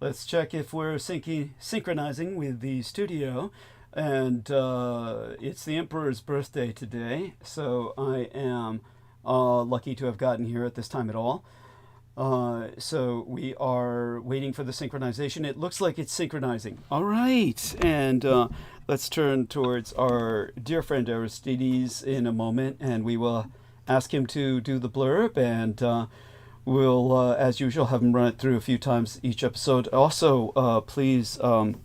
Let's check if we're synchronizing with the studio. And it's the Emperor's birthday today, so I am lucky to have gotten here at this time at all. So we are waiting for the synchronization. It looks like it's synchronizing. All right, and let's turn towards our dear friend Aristides in a moment, and we will ask him to do the blurb, and we'll, as usual, have him run it through a few times each episode. Also, please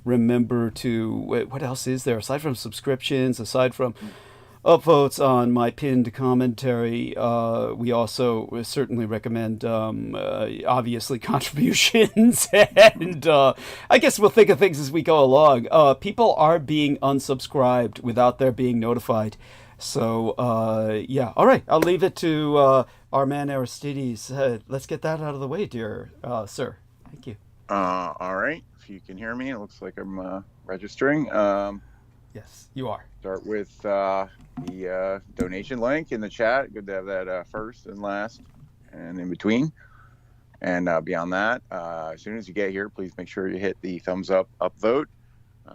remember to, what else is there? Aside from subscriptions, aside from upvotes on my pinned commentary, we also certainly recommend, obviously, contributions. And I guess we'll think of things as we go along. People are being unsubscribed without their being notified. So, yeah. All right. I'll leave it to our man Aristides. Let's get that out of the way, dear sir. Thank you. All right. If you can hear me, it looks like I'm registering. Yes, you are. Start with the donation link in the chat. Good to have that first and last and in between. And beyond that, as soon as you get here, please make sure you hit the thumbs up upvote.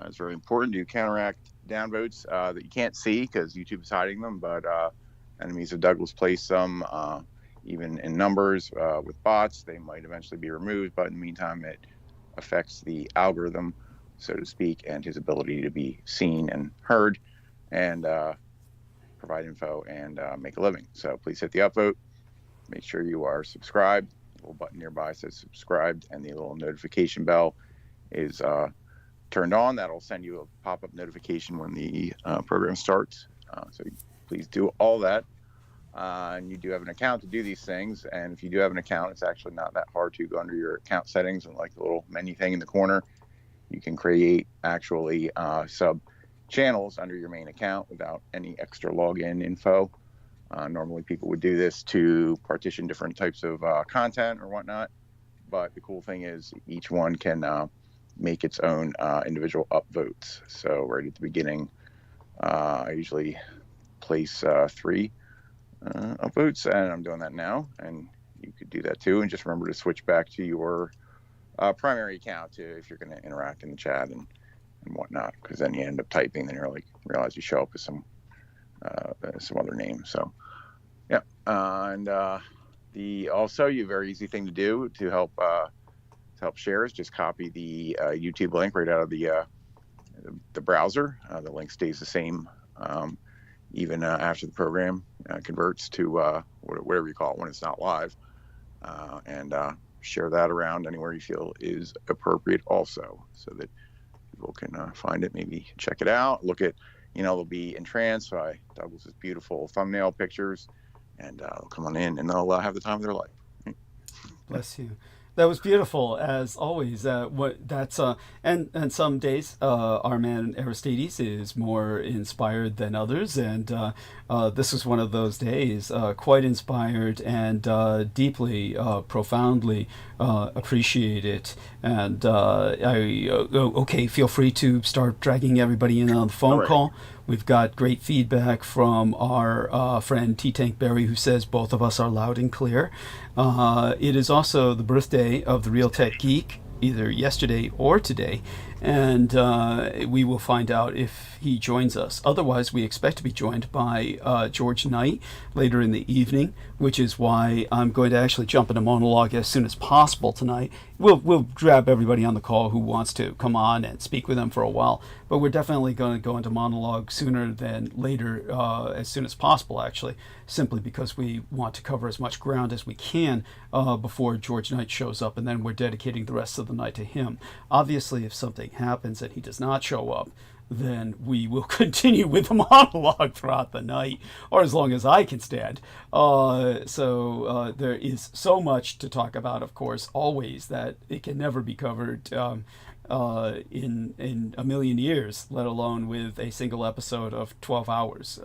It's really important to counteract downvotes that you can't see because YouTube is hiding them, but enemies of Douglas place some, even in numbers with bots. They might eventually be removed, but in the meantime, it affects the algorithm, so to speak, and his ability to be seen and heard and provide info and make a living. So please hit the upvote. Make sure you are subscribed. The little button nearby says subscribed, and the little notification bell is turned on. That'll send you a pop-up notification when the program starts. So please do all that. And you do have an account to do these things. And if you do have an account, it's actually not that hard to go under your account settings and like the little menu thing in the corner. You can create actually sub channels under your main account without any extra login info. Normally people would do this to partition different types of content or whatnot. But the cool thing is each one can make its own individual upvotes. So right at the beginning, I usually place 3 upvotes, and I'm doing that now. And you could do that too. And just remember to switch back to your primary account if you're going to interact in the chat and whatnot, because then you end up typing, then you're like realize you show up with some other name. So yeah, and the also a very easy thing to do to help share is just copy the YouTube link right out of the browser. The link stays the same even after the program converts to whatever you call it when it's not live, and share that around anywhere you feel is appropriate also, so that people can find it, maybe check it out, look at, they'll be entranced by Douglas's beautiful thumbnail pictures, and they'll come on in and they'll have the time of their life. Bless you. That was beautiful, as always. And some days our man Aristides is more inspired than others, and this was one of those days. Quite inspired and deeply, profoundly appreciate it. And okay, feel free to start dragging everybody in on the phone call. We've got great feedback from our friend T-Tank Berry, who says both of us are loud and clear. It is also the birthday of the Real Tech Geek, either yesterday or today, and we will find out if he joins us. Otherwise, we expect to be joined by George Knight later in the evening, which is why I'm going to actually jump into monologue as soon as possible tonight. We'll grab everybody on the call who wants to come on and speak with them for a while, but we're definitely going to go into monologue sooner than later, as soon as possible, actually, simply because we want to cover as much ground as we can before George Knight shows up, and then we're dedicating the rest of the night to him. Obviously, if something happens and he does not show up, then we will continue with the monologue throughout the night, or as long as I can stand. So there is so much to talk about, of course, always, that it can never be covered in a million years, let alone with a single episode of 12 hours.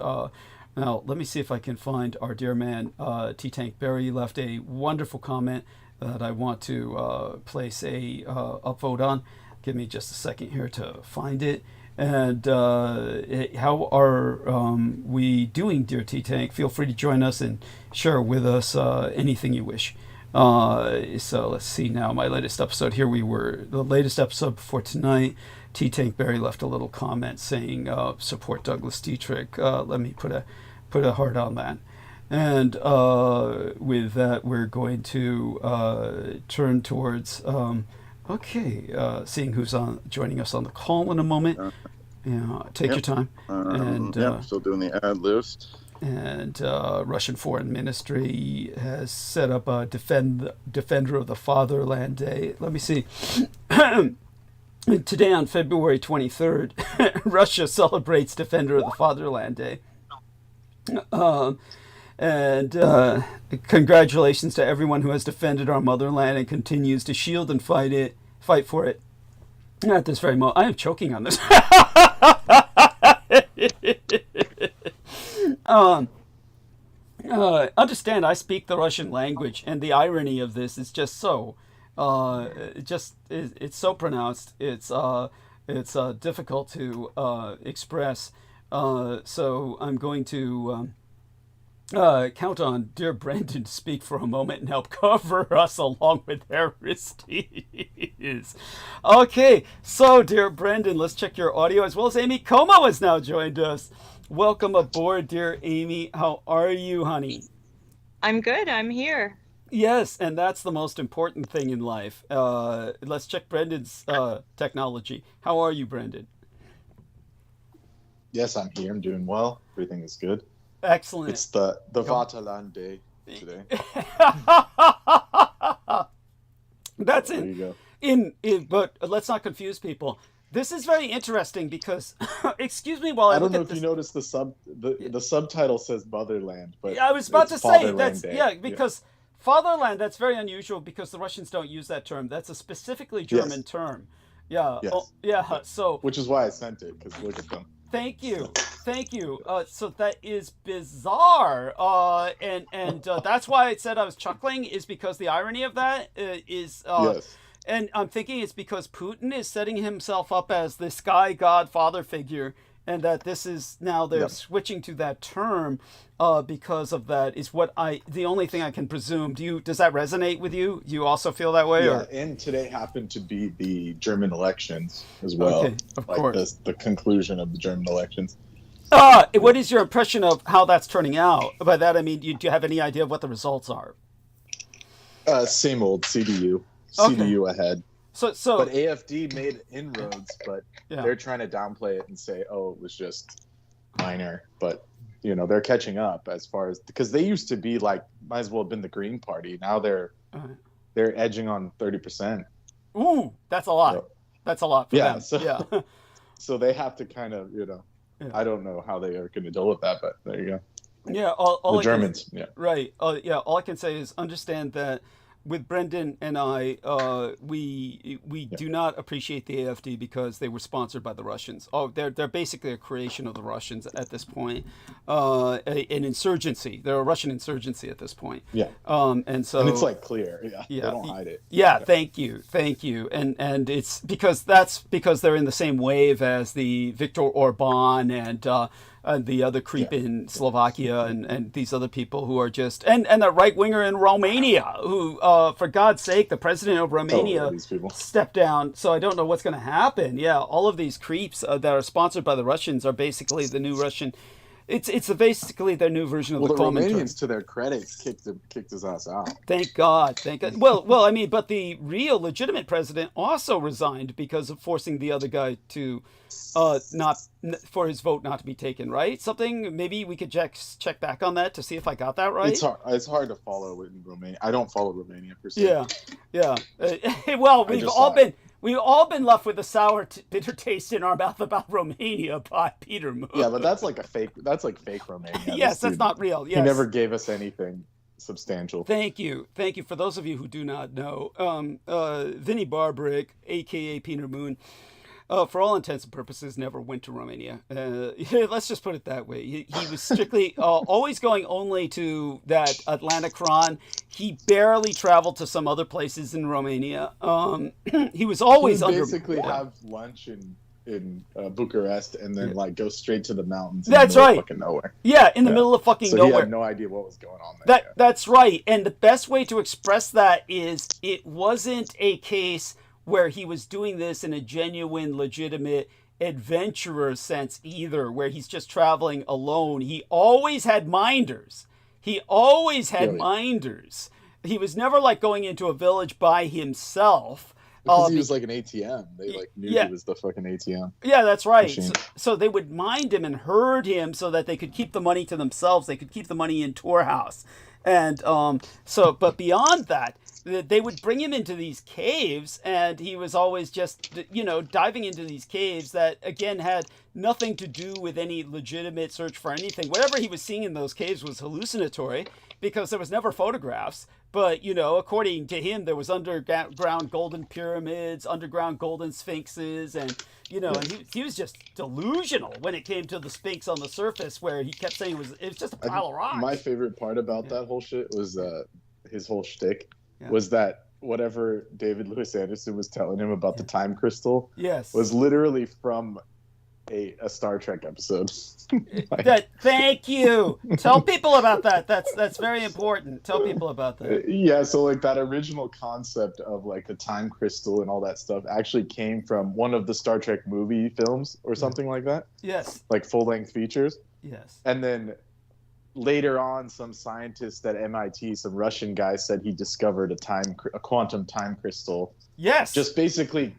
Now, let me see if I can find our dear man, T-Tank Berry left a wonderful comment that I want to place a upvote on. Give me just a second here to find it. And how are we doing, dear T-Tank? Feel free to join us and share with us anything you wish. So let's see now. My latest episode. Here we were. The latest episode before tonight. T. Tank Berry left a little comment saying, "Support Douglas Dietrich." Let me put a heart on that. And with that, we're going to turn towards. Seeing who's joining us on the call in a moment. Yeah, take your time. And still doing the ad list. And Russian Foreign Ministry has set up a Defender of the Fatherland Day. Let me see. Today on February 23rd, Russia celebrates Defender of the Fatherland Day. And congratulations to everyone who has defended our motherland and continues to shield and fight for it. At this very moment, I am choking on this. Understand, I speak the Russian language, and the irony of this is just so, it's so pronounced. It's difficult to express. So I'm going to count on dear Brendan to speak for a moment and help cover us along with Aristides. Okay, so dear Brendan, let's check your audio, as well as Amy Como has now joined us. Welcome aboard, dear Amy. How are you, honey? I'm good. I'm here. Yes, and that's the most important thing in life. Let's check Brendan's technology. How are you, Brendan? Yes, I'm here. I'm doing well. Everything is good. Excellent. It's the Vaterland Day today. That's there you in but let's not confuse people. This is very interesting because excuse me while I don't know if this. You noticed the subtitle says motherland, but yeah, I was about to say that's Day. Because fatherland, that's very unusual because the Russians don't use that term. That's a specifically German term. Yeah. Yes. So which is why I sent it, because look at them. Thank you. So that is bizarre, and that's why I said I was chuckling, is because the irony of that is, yes. And I'm thinking it's because Putin is setting himself up as the sky god father figure, and that this is now they're switching to that term, because of that is the only thing I can presume. Does that resonate with you? Do you also feel that way? Yeah, and today happened to be the German elections as well. Okay, of course. The conclusion of the German elections. What is your impression of how that's turning out? By that I mean, do you have any idea of what the results are? Same old CDU. Okay. CDU ahead. So, but AFD made inroads, but they're trying to downplay it and say, "Oh, it was just minor." But they're catching up as far as, because they used to be like, might as well have been the Green Party. Now they're edging on 30%. Ooh, that's a lot. That's a lot for them. So they have to kind of, I don't know how they are going to deal with that, but there you go. Yeah, all the Germans. Right. All I can say is understand that with Brendan and I, we do not appreciate the AfD because they were sponsored by the Russians. Oh, they're basically a creation of the Russians at this point, an insurgency. They're a Russian insurgency at this point. Yeah. And it's like clear. Yeah. They don't hide it. Yeah. Thank you. And it's because they're in the same wave as the Viktor Orban and the other creep in Slovakia and these other people who are just and the right winger in Romania who for God's sake, the president of Romania stepped down. So I don't know what's going to happen. Yeah, all of these creeps that are sponsored by the Russians are basically the new Russian. It's basically their new version of the Romanians, to their credit, kicked his ass out. Thank God. Well, I mean, but the real legitimate president also resigned because of forcing the other guy to for his vote not to be taken. Right? Something. Maybe we could check back on that to see if I got that right. It's hard to follow in Romania. I don't follow Romania per se. Yeah. Well, we've all been left with a sour, bitter taste in our mouth about Romania by Peter Moon. Yeah, but that's like fake Romania. Yes, that's not real. Yes. He never gave us anything substantial. Thank you. For those of you who do not know, Vinny Barbrick, a.k.a. Peter Moon, for all intents and purposes, never went to Romania. Let's just put it that way. He was strictly always going only to that Atlanticron. He barely traveled to some other places in Romania. He was always basically have lunch in in Bucharest and then like go straight to the mountains. That's in the middle right. of fucking nowhere. Yeah, in the middle of fucking nowhere. So he had no idea what was going on there. That's right. And the best way to express that is it wasn't a case where he was doing this in a genuine, legitimate adventurer sense either, where he's just traveling alone. He always had minders. He was never like going into a village by himself. Because he was like an ATM. They like knew he was the fucking ATM. Yeah, that's right. So they would mind him and herd him so that they could keep the money to themselves. They could keep the money in Tour House. And but beyond that, they would bring him into these caves, and he was always just, diving into these caves that, again, had nothing to do with any legitimate search for anything. Whatever he was seeing in those caves was hallucinatory because there was never photographs. But, according to him, there was underground golden pyramids, underground golden sphinxes, and, and he was just delusional when it came to the sphinx on the surface, where he kept saying it was just a pile of rocks. My favorite part about that whole shit was his whole shtick was that whatever David Lewis Anderson was telling him about the time crystal was literally from a Star Trek episode. Thank you. Tell people about that. That's very important. Tell people about that. Yeah, so like that original concept of like the time crystal and all that stuff actually came from one of the Star Trek movie films or something like that. Yes. Like full-length features. Yes. And then later on, some scientist at MIT, some Russian guy, said he discovered a quantum time crystal. Yes. Just basically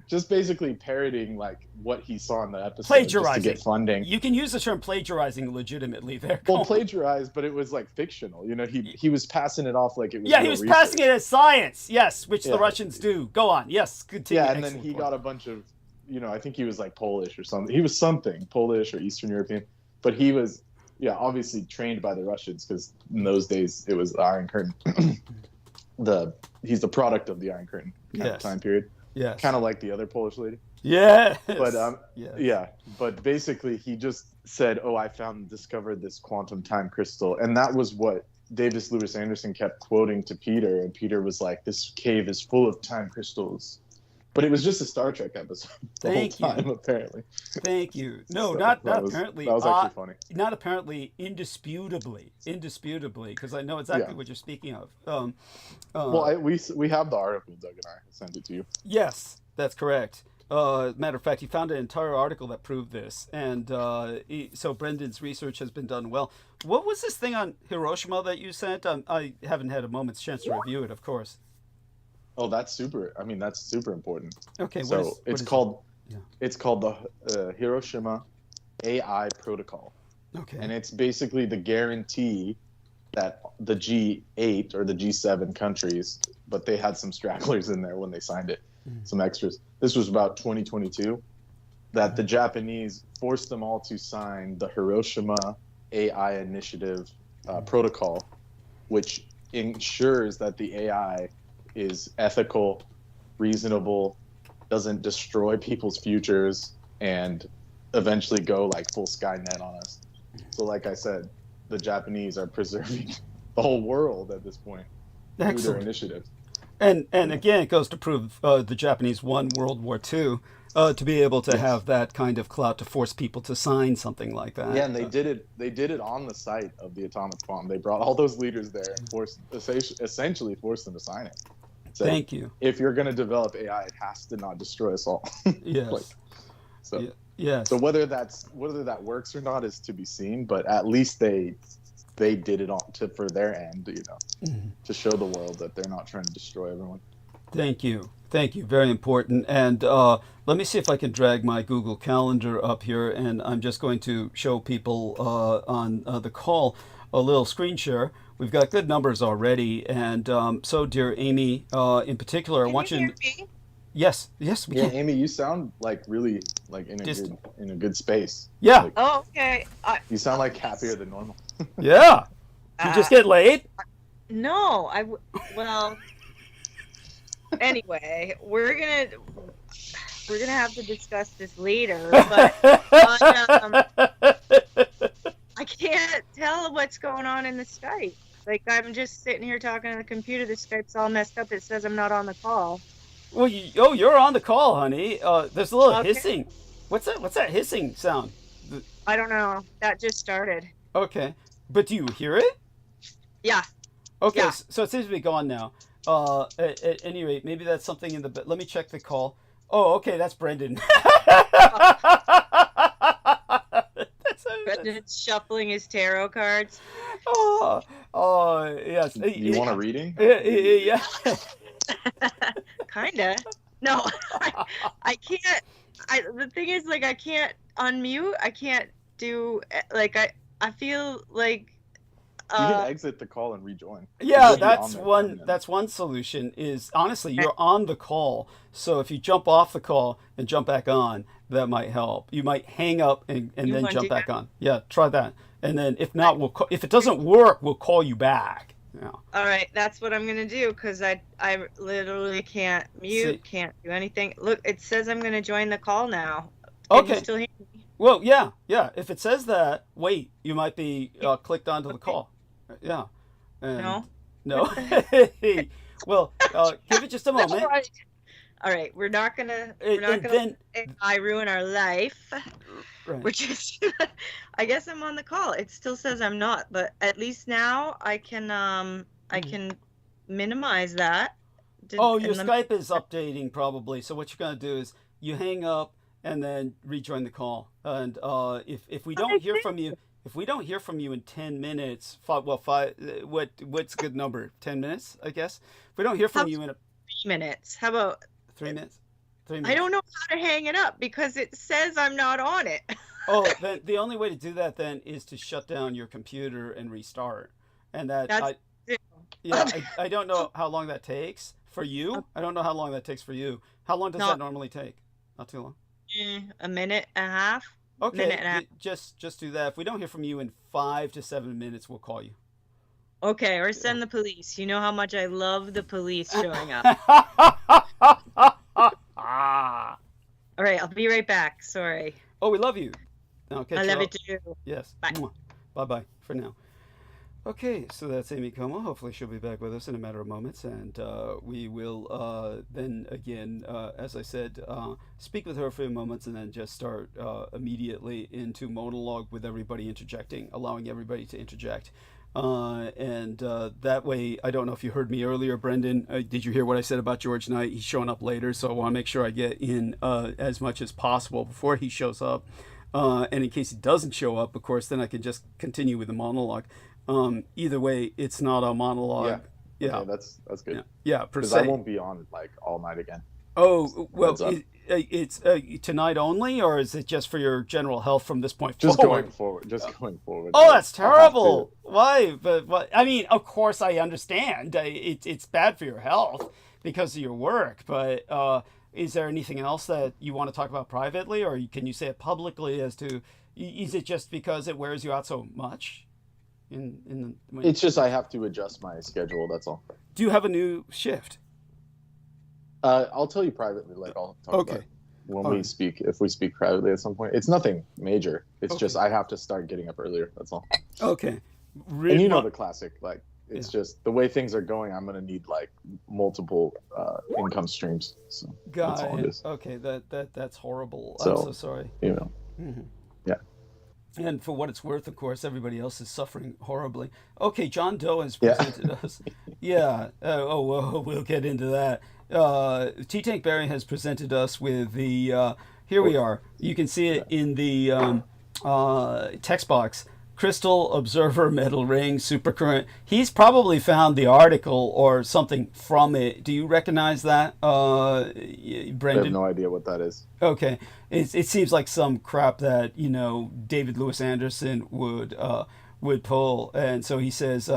parroting like what he saw in the episode, plagiarizing, just to get funding. You can use the term plagiarizing legitimately there. Well, plagiarized, but it was like fictional. He was passing it off like it was. Yeah, he was passing it as science. Yes, which the Russians do. Go on. Yes, continue. Yeah, and then he got a bunch of, I think he was like Polish or something. He was something Polish or Eastern European, but he was. Yeah, obviously trained by the Russians because in those days it was the Iron Curtain. He's the product of the Iron Curtain time period. Yeah, kind of like the other Polish lady. Yeah, but but basically he just said, "Oh, I discovered this quantum time crystal," and that was what Davis Lewis Anderson kept quoting to Peter, and Peter was like, "This cave is full of time crystals." But it was just a Star Trek episode the whole time, apparently. Thank you. No, not apparently. That was actually funny. Not apparently, indisputably, because I know exactly what you're speaking of. Well, we have the article, Doug and I sent it to you. Yes, that's correct. Matter of fact, he found an entire article that proved this, and so Brendan's research has been done well. What was this thing on Hiroshima that you sent? I haven't had a moment's chance to review it, of course. Oh, that's super. I mean, that's super important. Okay, so it's called the Hiroshima AI Protocol. Okay, and it's basically the guarantee that the G8 or the G7 countries, but they had some stragglers in there when they signed it, some extras. This was about 2022, that the Japanese forced them all to sign the Hiroshima AI Initiative protocol, which ensures that the AI is ethical, reasonable, doesn't destroy people's futures, and eventually go like full Skynet on us. So like I said, the Japanese are preserving the whole world at this point through their initiative. And again, it goes to prove the Japanese won World War II to be able to have that kind of clout to force people to sign something like that. Yeah, and they did it on the site of the atomic bomb. They brought all those leaders there and essentially forced them to sign it. So thank you. If you're going to develop AI, it has to not destroy us all. Yes. So whether that works or not is to be seen, but at least they did it for their end, to show the world that they're not trying to destroy everyone. Thank you. Very important. And let me see if I can drag my Google Calendar up here, and I'm just going to show people on the call a little screen share. We've got good numbers already, and so, dear Amy, in particular, I want you. Hear me? Yes, we can. Yeah, Amy, you sound like really like in a good space. Yeah. Like, oh, okay. You sound like happier than normal. Yeah. You just get laid? No, well. Anyway, we're gonna have to discuss this later, but I can't tell what's going on in the Skype. Like, I'm just sitting here talking on the computer. The Skype's all messed up. It says I'm not on the call. Well, you're on the call, honey. There's a little hissing. What's that hissing sound? I don't know. That just started. Okay, but do you hear it? Yeah. Okay, Yeah. so it seems to be gone now. At any rate, maybe that's something in the. Let me check the call. Oh, okay, that's Brendan. Brendan's shuffling his tarot cards. Oh, yes. You want a reading? Yeah. Kinda. No, I can't. The thing is, like, I can't unmute. I can't do, like, I feel like. You can exit the call and rejoin. Yeah, that's one solution. Is honestly, you're on the call, so if you jump off the call and jump back on, that might help. You might hang up and then jump back on. Yeah, try that. And then if not, if it doesn't work, we'll call you back. Yeah. All right, that's what I'm gonna do, because I literally can't mute, can't do anything. Look, it says I'm gonna join the call now. Can you still hear me? Well, yeah. If it says that, wait, you might be clicked onto the call. Yeah. And no. Well, give it just a moment. All right, we're not gonna let AI ruin our life. Right. We're just, I guess I'm on the call. It still says I'm not, but at least now I can minimize that. Your Skype is updating probably. So what you're gonna do is you hang up and then rejoin the call. And if we don't hear from you. If we don't hear from you in 10 minutes, what's a good number? 10 minutes, I guess. If we don't hear from you in 3 minutes, how about 3 minutes? 3 minutes. I don't know how to hang it up because it says I'm not on it. Oh, then the only way to do that then is to shut down your computer and restart. And I don't know how long that takes for you. I don't know how long that takes for you. How long does that normally take? Not too long. A minute and a half. Okay, just do that. If we don't hear from you in 5 to 7 minutes, we'll call you. Okay, or send the police. You know how much I love the police showing up. All right, I'll be right back. Sorry. Oh, we love you. Okay. I love it too. Yes. Bye. Bye for now. Okay, so that's Amy Como. Hopefully she'll be back with us in a matter of moments, and we will then again, as I said, speak with her for a few moments and then just start immediately into monologue with everybody interjecting, allowing everybody to interject. And that way, I don't know if you heard me earlier, Brendan. Did you hear what I said about George Knight? He's showing up later, so I want to make sure I get in as much as possible before he shows up. And in case he doesn't show up, of course, then I can just continue with the monologue. Either way, it's not a monologue. Yeah. Okay, that's good. Yeah, per because se. I won't be on like all night again. Oh, well, it's tonight only, or is it just for your general health from this point forward? Going forward. Oh, that's terrible. Why? But I mean, of course, I understand. It's bad for your health because of your work. But is there anything else that you want to talk about privately, or can you say it publicly as to? Is it just because it wears you out so much? It's just I have to adjust my schedule. That's all. Do you have a new shift? I'll tell you privately. Like I'll talk about it when we speak. If we speak privately at some point, it's nothing major. It's just I have to start getting up earlier. That's all. Okay. And you know the classic. Like it's just the way things are going. I'm gonna need like multiple income streams. So that's all it is. Okay. That's horrible. I'm so sorry. You know. Mm-hmm. Yeah. And for what it's worth, of course, everybody else is suffering horribly. Okay, John Doe has presented us. Yeah. We'll get into that. T-Tank Barry has presented us with the. Here we are. You can see it in the text box. Crystal Observer Metal Ring Supercurrent. He's probably found the article or something from it. Do you recognize that, Brendan? I have no idea what that is. Okay, it seems like some crap that David Lewis Anderson would pull, and so he says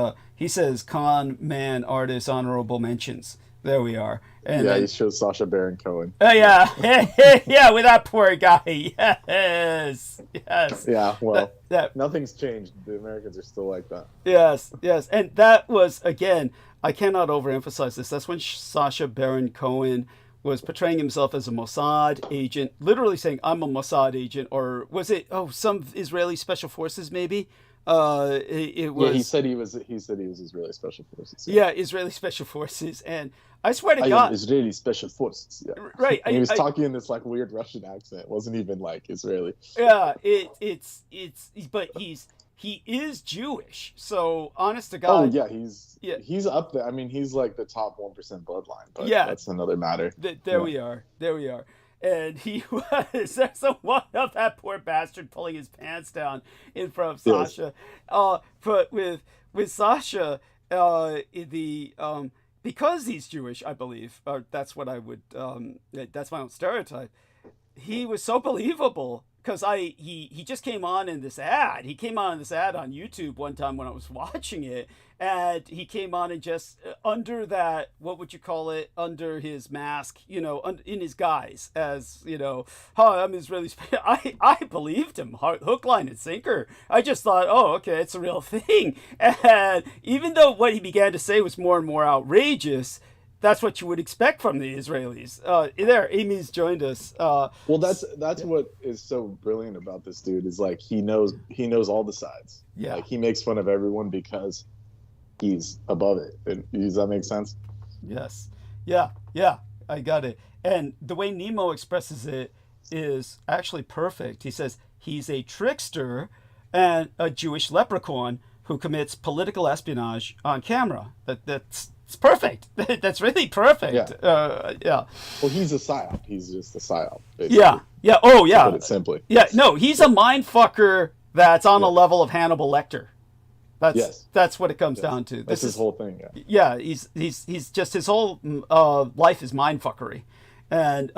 con man artist honorable mentions. There we are. And he shows Sacha Baron Cohen. Oh yeah, yeah, with that poor guy. Yes. Yeah, well, nothing's changed. The Americans are still like that. Yes, and that was again. I cannot overemphasize this. That's when Sacha Baron Cohen was portraying himself as a Mossad agent, literally saying, "I'm a Mossad agent," or was it? Oh, some Israeli special forces maybe. It was. Yeah, he said he was Israeli Special Forces. Yeah, Israeli Special Forces, and I swear to I God, am Israeli Special Forces. Yeah. right? And he was talking in this like weird Russian accent. It wasn't even like Israeli. Yeah, it's but he is Jewish, so honest to God. Oh yeah, he's up there. I mean, he's like the top 1% bloodline, but yeah, that's another matter. There we are. And he was there's a one of that poor bastard pulling his pants down in front of Sasha. Yes. But with Sasha, because he's Jewish, I believe, or that's what I would that's my own stereotype. He was so believable because he just came on in this ad. He came on in this ad on YouTube one time when I was watching it, and he came on and just under that, what would you call it, under his mask, in his guise as, hi, I'm Israeli. I believed him, hook, line, and sinker. I just thought, oh, okay, it's a real thing. And even though what he began to say was more and more outrageous, that's what you would expect from the Israelis. There, Amy's joined us. Well, that's what is so brilliant about this dude is like he knows all the sides. Yeah, like he makes fun of everyone because he's above it. Does that make sense? Yes. Yeah, I got it. And the way Nemo expresses it is actually perfect. He says he's a trickster and a Jewish leprechaun who commits political espionage on camera. That's perfect. That's really perfect. Yeah. Well, he's a psyop. He's just a psyop. Basically. Yeah. Oh, yeah. To put it simply. Yeah. No, he's a mind fucker that's on a level of Hannibal Lecter. That's what it comes down to. That's his whole thing. Yeah. He's just his whole life is mind fuckery, and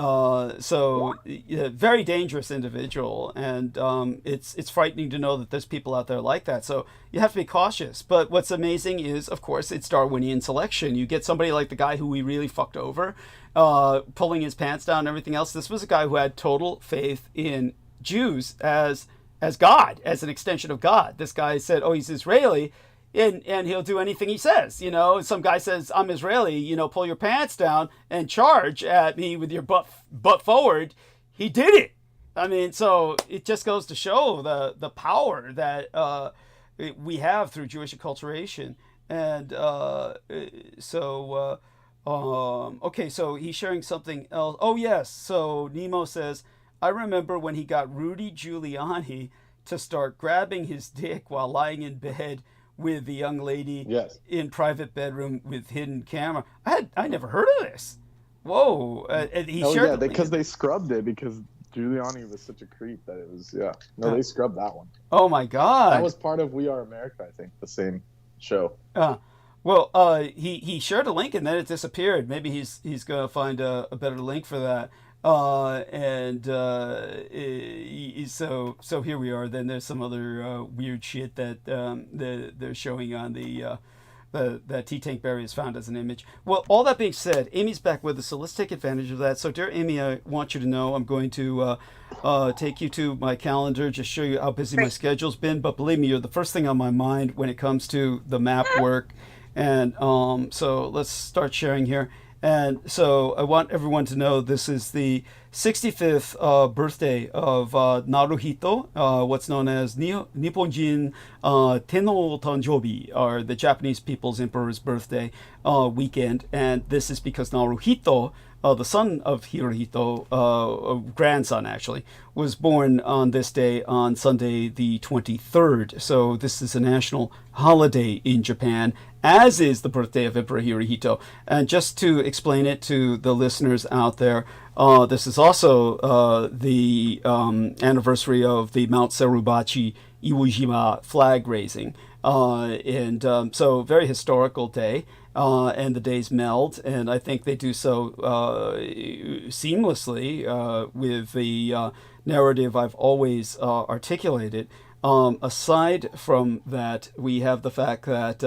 very dangerous individual, and it's frightening to know that there's people out there like that. So you have to be cautious. But what's amazing is, of course, it's Darwinian selection. You get somebody like the guy who we really fucked over, pulling his pants down and everything else. This was a guy who had total faith in Jews as God, as an extension of God. This guy said, oh, he's Israeli, and he'll do anything he says. Some guy says, I'm Israeli, pull your pants down and charge at me with your butt forward. He did it. I mean, so it just goes to show the power that we have through Jewish acculturation. And okay, so he's sharing something else. Oh, yes. So Nemo says, I remember when he got Rudy Giuliani to start grabbing his dick while lying in bed with the young lady in private bedroom with hidden camera. I never heard of this. Whoa. And he shared because they scrubbed it because Giuliani was such a creep that it was, they scrubbed that one. Oh, my God. That was part of We Are America, I think, the same show. Well, he shared a link and then it disappeared. Maybe he's going to find a better link for that. So here we are. Then there's some other weird shit that they're showing on that T-Tank Barry has found as an image. Well, all that being said, Amy's back with us, so let's take advantage of that. So, dear Amy, I want you to know I'm going to take you to my calendar, just show you how busy my schedule's been. But believe me, you're the first thing on my mind when it comes to the map work. And so let's start sharing here. And so I want everyone to know this is the 65th birthday of Naruhito, what's known as Nipponjin Tenno Tanjobi, or the Japanese people's emperor's birthday weekend. And this is because Naruhito, the son of Hirohito, grandson actually, was born on this day on Sunday the 23rd. So this is a national holiday in Japan, as is the birthday of Emperor Hirohito. And just to explain it to the listeners out there, this is also the anniversary of the Mount Serubachi Iwo Jima flag raising. So very historical day. And the days meld, and I think they do so seamlessly with the narrative I've always articulated. Aside from that, we have the fact that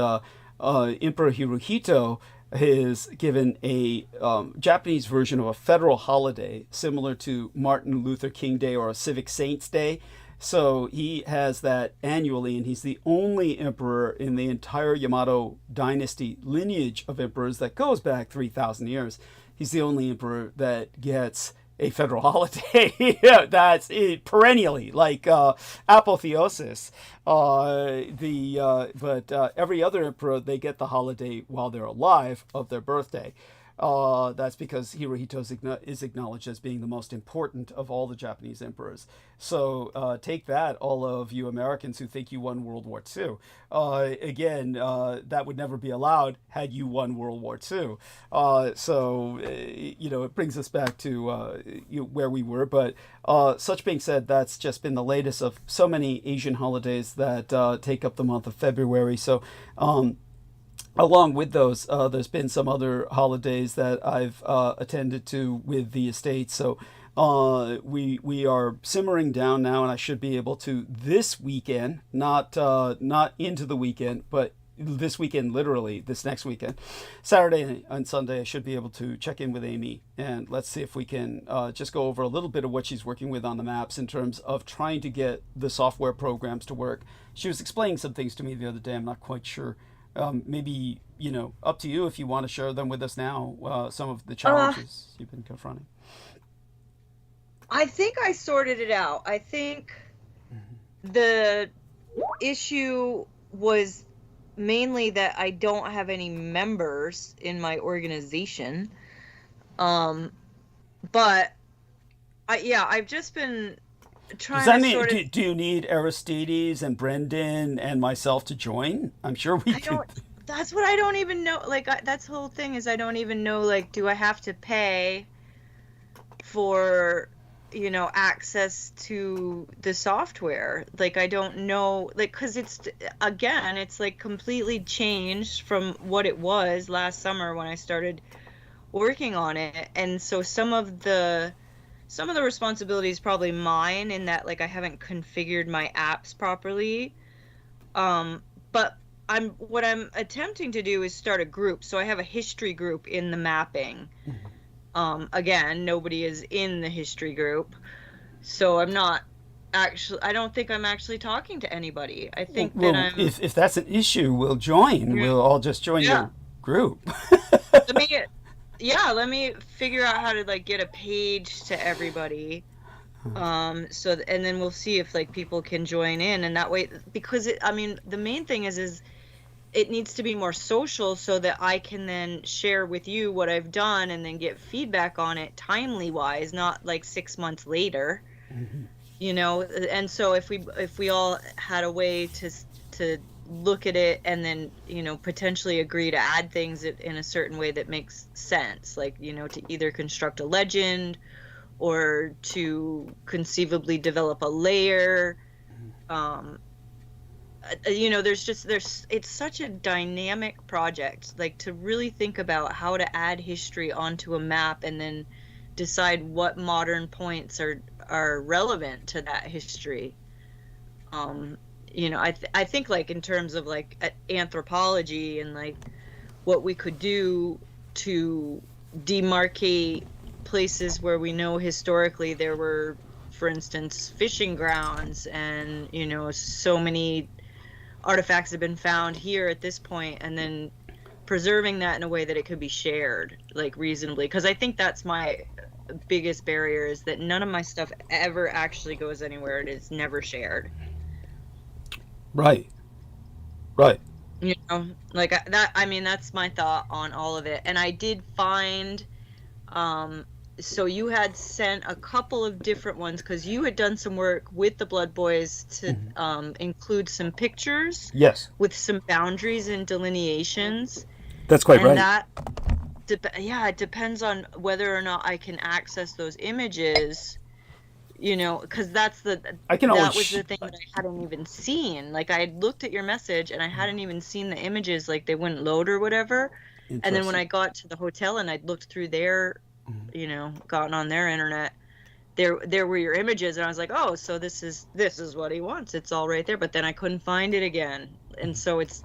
Emperor Hirohito is given a Japanese version of a federal holiday similar to Martin Luther King Day or a Civic Saints Day. So he has that annually, and he's the only emperor in the entire Yamato dynasty lineage of emperors that goes back 3,000 years. He's the only emperor that gets a federal holiday. That's it, perennially, like apotheosis. But every other emperor, they get the holiday while they're alive of their birthday. That's because Hirohito is acknowledged as being the most important of all the Japanese emperors. So take that, all of you Americans who think you won World War II. Again, that would never be allowed had you won World War II. It brings us back to where we were. But such being said, that's just been the latest of so many Asian holidays that take up the month of February. So along with those, there's been some other holidays that I've attended to with the estate. So we are simmering down now, and I should be able to this weekend, not into the weekend, but this weekend, literally this next weekend, Saturday and Sunday, I should be able to check in with Amy, and let's see if we can just go over a little bit of what she's working with on the maps in terms of trying to get the software programs to work. She was explaining some things to me the other day. I'm not quite sure. Maybe, up to you if you want to share them with us now, some of the challenges you've been confronting. I think I sorted it out. I think the issue was mainly that I don't have any members in my organization. But I've just been trying. Does that mean, do you need Aristides and Brendan and myself to join? I'm sure we can. That's what I don't even know. Like, that's the whole thing, is I don't even know, like, do I have to pay for, access to the software? Like, I don't know, like, because it's like completely changed from what it was last summer when I started working on it. And so some of the responsibility is probably mine, in that, like, I haven't configured my apps properly. But what I'm attempting to do is start a group. So I have a history group in the mapping. Again, nobody is in the history group. So I don't think I'm actually talking to anybody. I think if that's an issue, we'll join. Yeah. We'll all just join your group. Let me figure out how to, like, get a page to everybody. And then we'll see if, like, people can join in, and that way, because the main thing is it needs to be more social, so that I can then share with you what I've done and then get feedback on it timely wise, not like 6 months later. And so if we all had a way to look at it and then, potentially agree to add things in a certain way that makes sense, like, to either construct a legend or to conceivably develop a layer. It's such a dynamic project, like, to really think about how to add history onto a map and then decide what modern points are relevant to that history. I think, like, in terms of, like, anthropology and, like, what we could do to demarcate places where we know historically there were, for instance, fishing grounds, and, so many artifacts have been found here at this point, and then preserving that in a way that it could be shared, like, reasonably. Because I think that's my biggest barrier, is that none of my stuff ever actually goes anywhere. It is never shared. Right. Like, that, that's my thought on all of it. And I did find, so you had sent a couple of different ones, because you had done some work with the Blood Boys to include some pictures. Yes. With some boundaries and delineations. That's quite right. And that, it depends on whether or not I can access those images. Because that was the thing that I hadn't even seen. Like, I had looked at your message and I hadn't even seen the images, like, they wouldn't load or whatever. And then when I got to the hotel and I'd looked through their, gotten on their internet, there were your images, and I was like, oh, so this is what he wants. It's all right there. But then I couldn't find it again, and so it's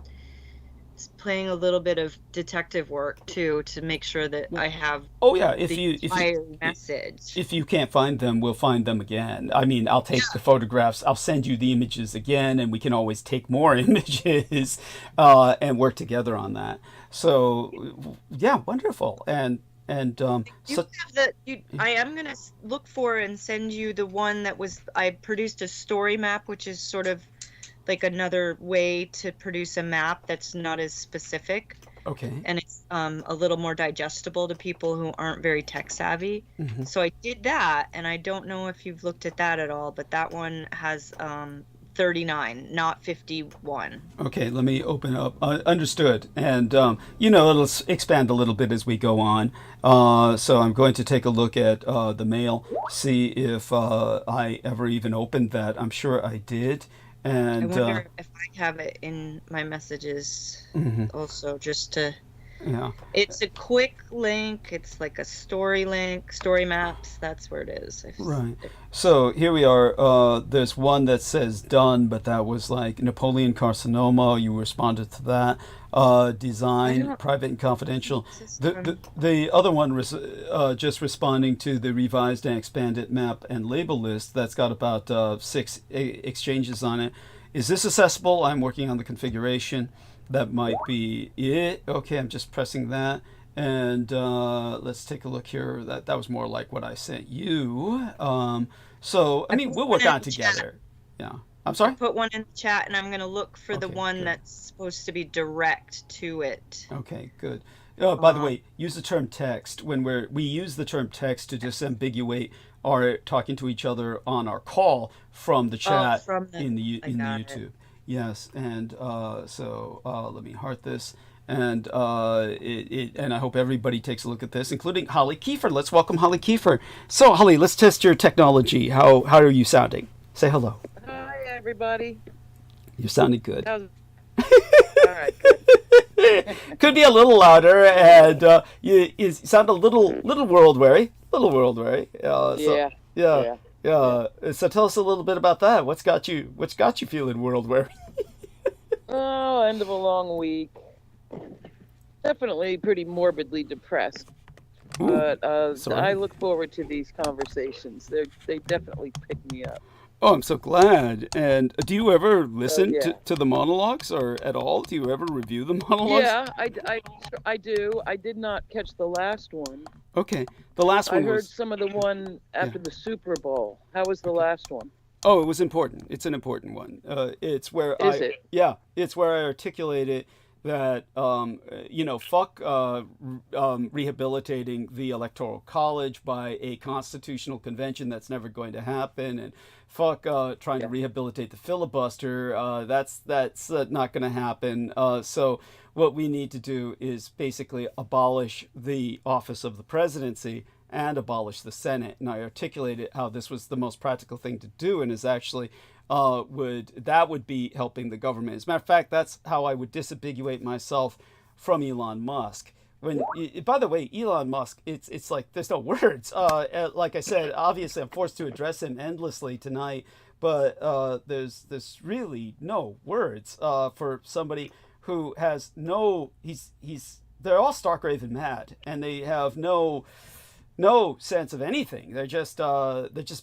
playing a little bit of detective work too, to make sure that I have message. If you can't find them, we'll find them again. I'll take the photographs, I'll send you the images again, and we can always take more images and work together on that. So wonderful. And And You have I am gonna look for and send you the one that was. I produced a story map, which is sort of like another way to produce a map that's not as specific. Okay. And it's a little more digestible to people who aren't very tech savvy. Mm-hmm. So I did that, and I don't know if you've looked at that at all, but that one has 39, not 51. Okay, let me open up. Understood. And, it'll expand a little bit as we go on. So I'm going to take a look at the mail, see if I ever even opened that. I'm sure I did. And I wonder if I have it in my messages also, just to... Yeah. It's a quick link. It's like a story link, story maps. That's where it is. Right. So here we are. There's one that says done, but that was like Napoleon carcinoma. You responded to that. Design, private and confidential. The other one was just responding to the revised and expanded map and label list. That's got about 6 exchanges on it. Is this accessible? I'm working on the configuration. That might be it. Okay, I'm just pressing that. And let's take a look here. That was more like what I sent you. So, I mean, we'll work on it together. Yeah. I'm sorry? I put one in the chat, and I'm going to look for the one that's supposed to be direct to it. Okay, good. By the way, use the term text. When we use the term text to disambiguate our talking to each other on our call from the chat in the YouTube. Yes, and so let me heart this, and and I hope everybody takes a look at this, including Holly Kiefer. Let's welcome Holly Kiefer. So, Holly, let's test your technology. How are you sounding? Say hello. Hi, everybody. You're sounding good. All right, good. Could be a little louder, and you sound a little world weary. Yeah. So tell us a little bit about that. What's got you feeling world weary? Oh, end of a long week. Definitely pretty morbidly depressed. Ooh, but sorry. I look forward to these conversations. They definitely pick me up. Oh, I'm so glad. And do you ever listen to the monologues, or at all? Do you ever review the monologues? Yeah, I do. I did not catch the last one. Okay, the last one I heard some of the one after the Super Bowl. How was the last one? Oh, it was important. It's an important one. It's where it's where I articulated that fuck rehabilitating the Electoral College by a constitutional convention that's never going to happen, and fuck trying to rehabilitate the filibuster. That's not going to happen. So what we need to do is basically abolish the office of the presidency and abolish the Senate. And I articulated how this was the most practical thing to do, and is actually would be helping the government. As a matter of fact, that's how I would disambiguate myself from Elon Musk. By the way, Elon Musk, it's like there's no words. Like I said, obviously I'm forced to address him endlessly tonight, but there's really no words for somebody who has they're all stark raving mad, and they have no sense of anything. They're just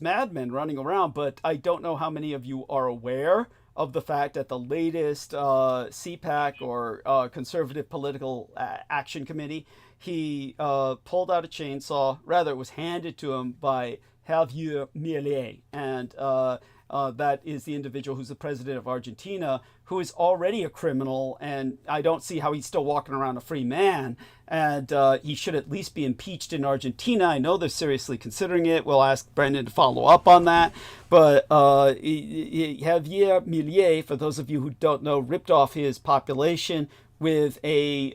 madmen running around. But I don't know how many of you are aware of the fact that the latest CPAC or Conservative Political Action Committee, he pulled out a chainsaw. Rather, it was handed to him by Javier Milei, and that is the individual who's the president of Argentina, who is already a criminal, and I don't see how he's still walking around a free man, and he should at least be impeached in Argentina. I know they're seriously considering it. We'll ask Brendan to follow up on that, but Javier Milei, for those of you who don't know, ripped off his population with a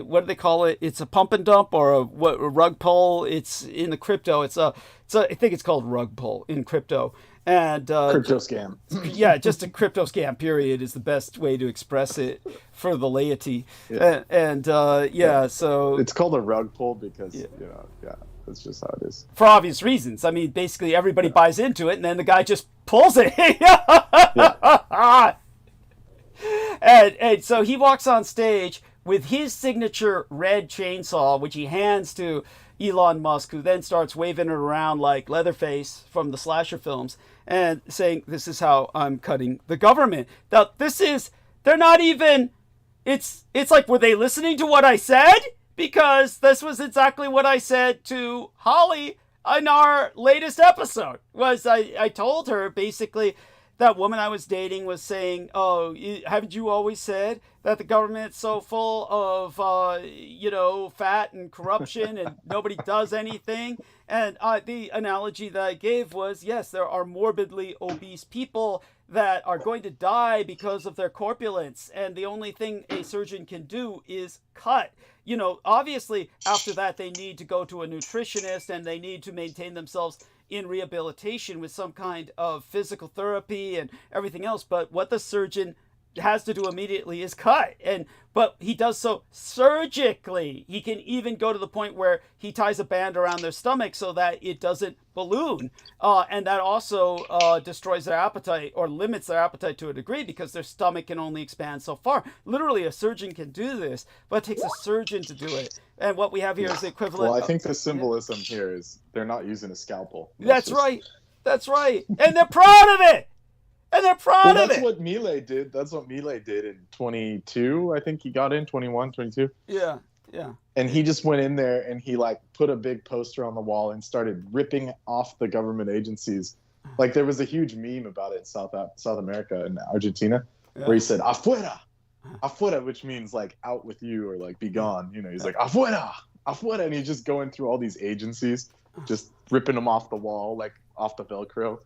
what do they call it? It's a pump and dump, or a rug pull. It's in the crypto. I think it's called rug pull in crypto. And crypto scam. Yeah, just a crypto scam, period, is the best way to express it for the laity. So it's called a rug pull because that's just how it is. For obvious reasons. I mean, basically everybody buys into it, and then the guy just pulls it. And so he walks on stage with his signature red chainsaw, which he hands to Elon Musk, who then starts waving it around like Leatherface from the slasher films and saying, "This is how I'm cutting the government." Now, they're not even, it's like, were they listening to what I said? because this was exactly what I said to Holly in our latest episode. I told her basically that woman I was dating was saying, "Oh, haven't you always said that the government's so full of, fat and corruption and nobody does anything?" And the analogy that I gave was, yes, there are morbidly obese people that are going to die because of their corpulence, and the only thing a surgeon can do is cut. Obviously, after that, they need to go to a nutritionist and they need to maintain themselves in rehabilitation with some kind of physical therapy and everything else. But what the surgeon has to do immediately is cut. But he does so surgically. He can even go to the point where he ties a band around their stomach so that it doesn't balloon. And that also destroys their appetite or limits their appetite to a degree because their stomach can only expand so far. Literally, a surgeon can do this, but it takes a surgeon to do it. And what we have here is the equivalent. Well, I think the symbolism here is they're not using a scalpel. That's right. That's right. And they're proud of it. And they're proud of it. That's what Milei did. That's what Milei did in 22. I think he got in 21, 22. Yeah. And he just went in there and he put a big poster on the wall and started ripping off the government agencies. Like there was a huge meme about it in South America and Argentina, where he said "afuera, afuera," which means out with you or be gone. He's like "afuera, afuera," and he's just going through all these agencies, just ripping them off the wall, off the Velcro.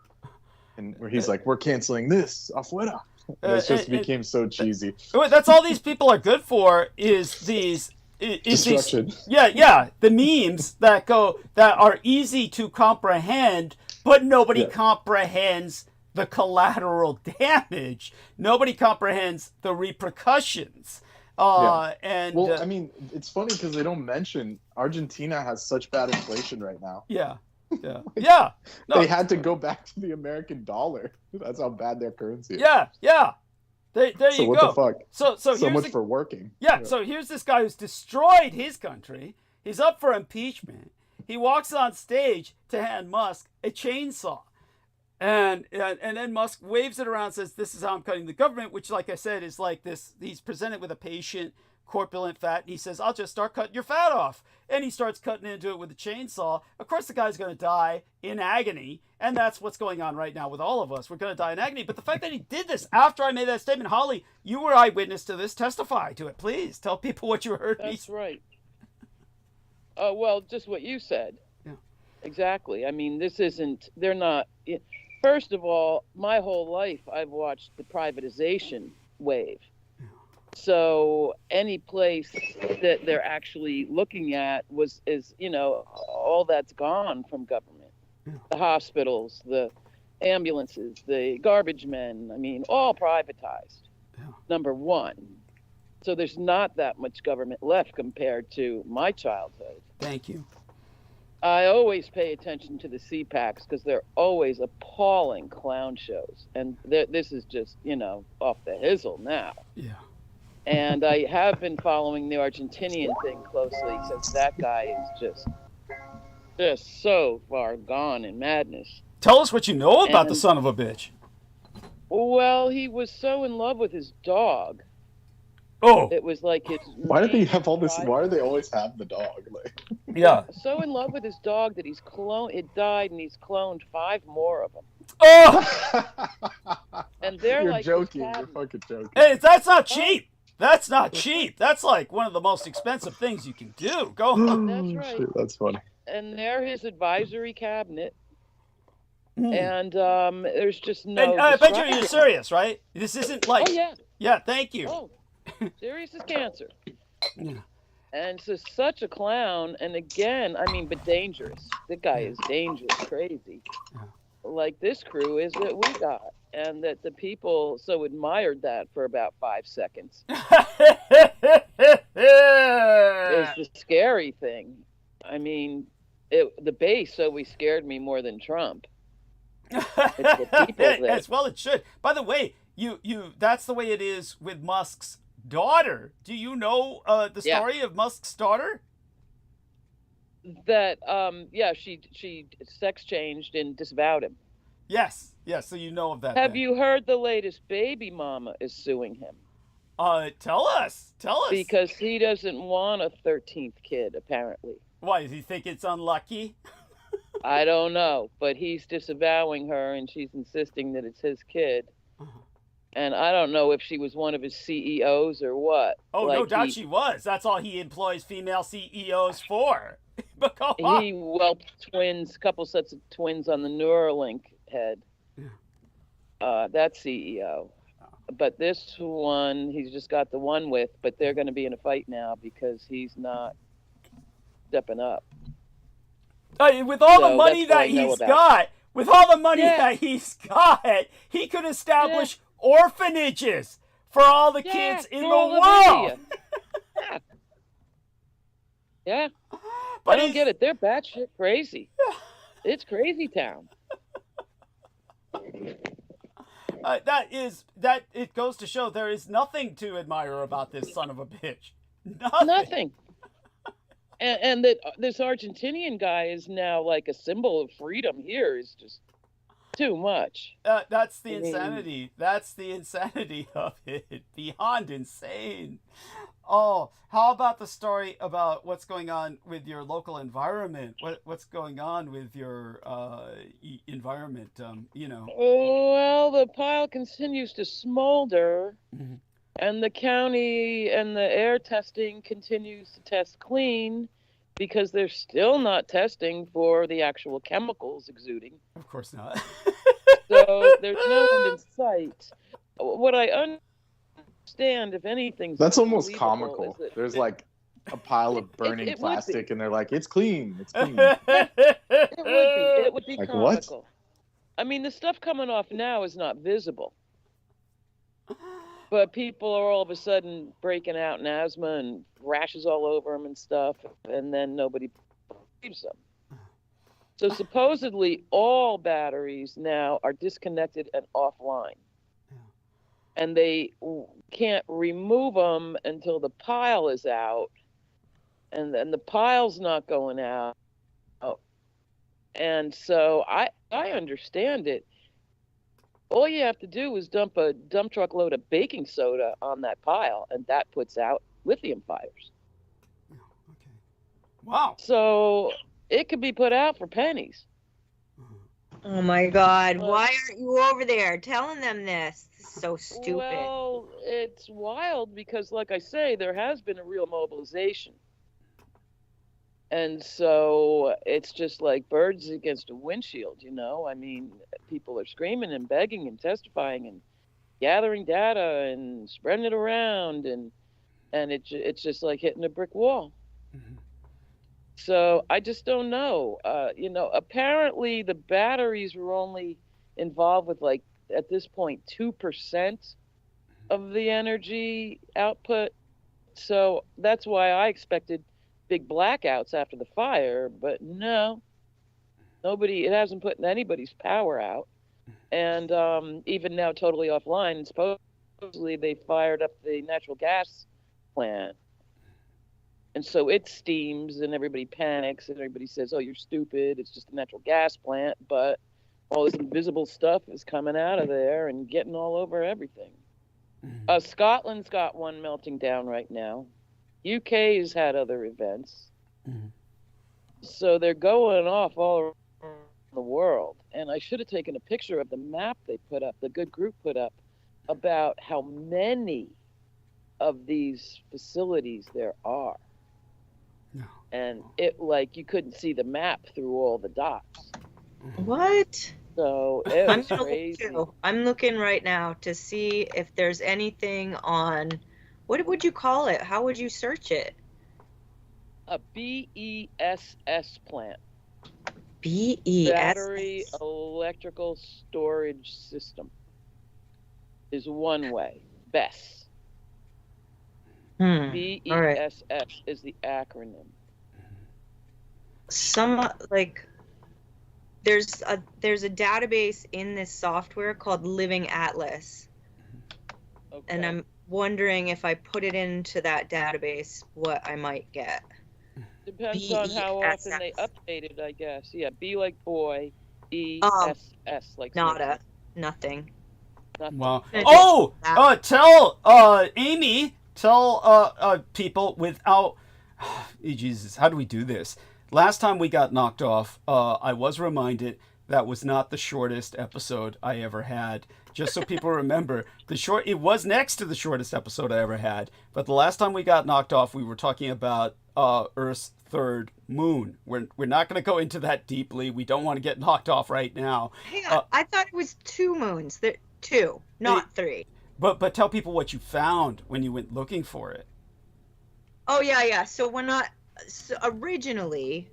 And where he's like, "We're canceling this, afuera." And it just became so cheesy. That's all these people are good for is these destruction. The memes that are easy to comprehend, but nobody comprehends the collateral damage. Nobody comprehends the repercussions. It's funny because they don't mention Argentina has such bad inflation right now. Yeah. No, they had to go back to the American dollar. That's how bad their currency is. Yeah. There you go. So what the fuck? So much for working. Yeah. So here's this guy who's destroyed his country. He's up for impeachment. He walks on stage to hand Musk a chainsaw, and then Musk waves it around and says, "This is how I'm cutting the government," which, like I said, is like this. He's presented with a patient, corpulent fat, and he says, "I'll just start cutting your fat off." And he starts cutting into it with a chainsaw. Of course, the guy's going to die in agony, and that's what's going on right now with all of us. We're going to die in agony. But the fact that he did this after I made that statement, Holly, you were eyewitness to this. Testify to it, please. Tell people what you heard. That's right. Well, just what you said. Yeah. Exactly. I mean, they're not. First of all, my whole life I've watched the privatization wave. So any place that they're actually looking at is all that's gone from government. Yeah. The hospitals, the ambulances, the garbage men, all privatized. Yeah. Number one. So there's not that much government left compared to my childhood. Thank you. I always pay attention to the CPACs because they're always appalling clown shows. And this is just, off the hizzle now. Yeah. And I have been following the Argentinian thing closely because that guy is just so far gone in madness. Tell us what you know about the son of a bitch. Well, he was so in love with his dog. Oh. It was like his. Why do they have all this? Why do they always have the dog? Yeah. So in love with his dog that he's cloned. It died, and he's cloned 5 more of them. Oh. And they're You're like joking. You're fucking joking. Hey, that's not cheap. That's not cheap. That's like one of the most expensive things you can do. Go on. That's right. Shit, that's funny. And they're his advisory cabinet. Mm. And there's just no. And I bet you're serious, right? This isn't like. Oh yeah. Yeah. Thank you. Oh, serious as cancer. Yeah. And so such a clown. And again, but dangerous. The guy is dangerous, crazy. Yeah. Like this crew is that we got. And that the people so admired that for about 5 seconds. It's the scary thing. The base always scared me more than Trump. It's the people that... As well it should. By the way, you that's the way it is with Musk's daughter. Do you know the story of Musk's daughter? That she sex changed and disavowed him. Yes, so you know of that. Have you heard the latest baby mama is suing him? Tell us. Because he doesn't want a 13th kid, apparently. Why, does he think it's unlucky? I don't know, but he's disavowing her, and she's insisting that it's his kid. And I don't know if she was one of his CEOs or what. Oh, like no doubt she was. That's all he employs female CEOs for. But go on. He whelped twins, couple sets of twins on the Neuralink head. That CEO. But this one, he's just got the one with, but they're going to be in a fight now because he's not stepping up. With all the money that he's got, he could establish orphanages for all the kids in the world. Yeah. But I don't get it. They're batshit crazy. It's crazy town. It goes to show there is nothing to admire about this son of a bitch. Nothing. And that this Argentinian guy is now like a symbol of freedom here is just too much. That's the insanity. That's the insanity of it. Beyond insane. Oh, how about the story about what's going on with your local environment? What's going on with your environment? Well, the pile continues to smolder, and the county and the air testing continues to test clean because they're still not testing for the actual chemicals exuding. Of course not. So there's no end in sight. What I understand, if anything, that's almost comical. There's like a pile of burning plastic, and they're like, "It's clean. It's clean." It would be like, comical. What? I mean, the stuff coming off now is not visible, but people are all of a sudden breaking out in asthma and rashes all over them and stuff, and then nobody believes them. So supposedly all batteries now are disconnected and offline. And they can't remove them until the pile is out. And then the pile's not going out. And so I understand it. All you have to do is dump a dump truck load of baking soda on that pile, and that puts out lithium fires. Okay. Wow. So it could be put out for pennies. Oh my God! Why aren't you over there telling them this? This is so stupid. Well, it's wild because, like I say, there has been a real mobilization. And so it's just like birds against a windshield, you know? I mean, people are screaming and begging and testifying and gathering data and spreading it around, and it's just like hitting a brick wall. Mm-hmm. So I just don't know. Apparently the batteries were only involved with, like, at this point, 2% of the energy output. So that's why I expected big blackouts after the fire, but no, it hasn't put anybody's power out. And even now totally offline, and supposedly they fired up the natural gas plant. And so it steams and everybody panics and everybody says, oh, you're stupid. It's just a natural gas plant. But all this invisible stuff is coming out of there and getting all over everything. Mm-hmm. Scotland's got one melting down right now. UK has had other events. Mm-hmm. So they're going off all around the world. And I should have taken a picture of the map they put up, the good group put up, about how many of these facilities there are. No. And you couldn't see the map through all the dots. What? So it was crazy. I'm looking right now to see if there's anything on, what would you call it? How would you search it? A BESS plant. BESS? Battery Electrical Storage System is one way. BESS. BESS is the acronym. There's a database in this software called Living Atlas. Okay. And I'm wondering if I put it into that database, what I might get. Depends on how often they update it, I guess. Yeah, B like boy, ESS like nada, nothing. Wow. Oh, tell Amy, tell people without. Jesus, how do we do this? Last time we got knocked off, I was reminded that was not the shortest episode I ever had. Just so people remember, it was next to the shortest episode I ever had. But the last time we got knocked off, we were talking about Earth's third moon. We're not going to go into that deeply. We don't want to get knocked off right now. Hang on, I thought it was 2 moons. Two, not 3. But tell people what you found when you went looking for it. Oh yeah. So originally,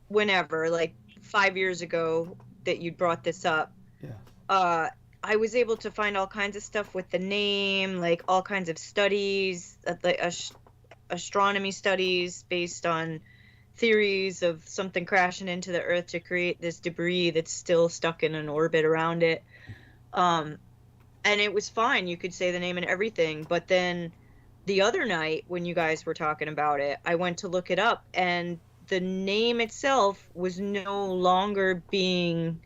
whenever, like 5 years ago that you brought this up, I was able to find all kinds of stuff with the name, like all kinds of studies, like astronomy studies based on theories of something crashing into the Earth to create this debris that's still stuck in an orbit around it. And it was fine. You could say the name and everything. But then the other night when you guys were talking about it, I went to look it up, and the name itself was no longer being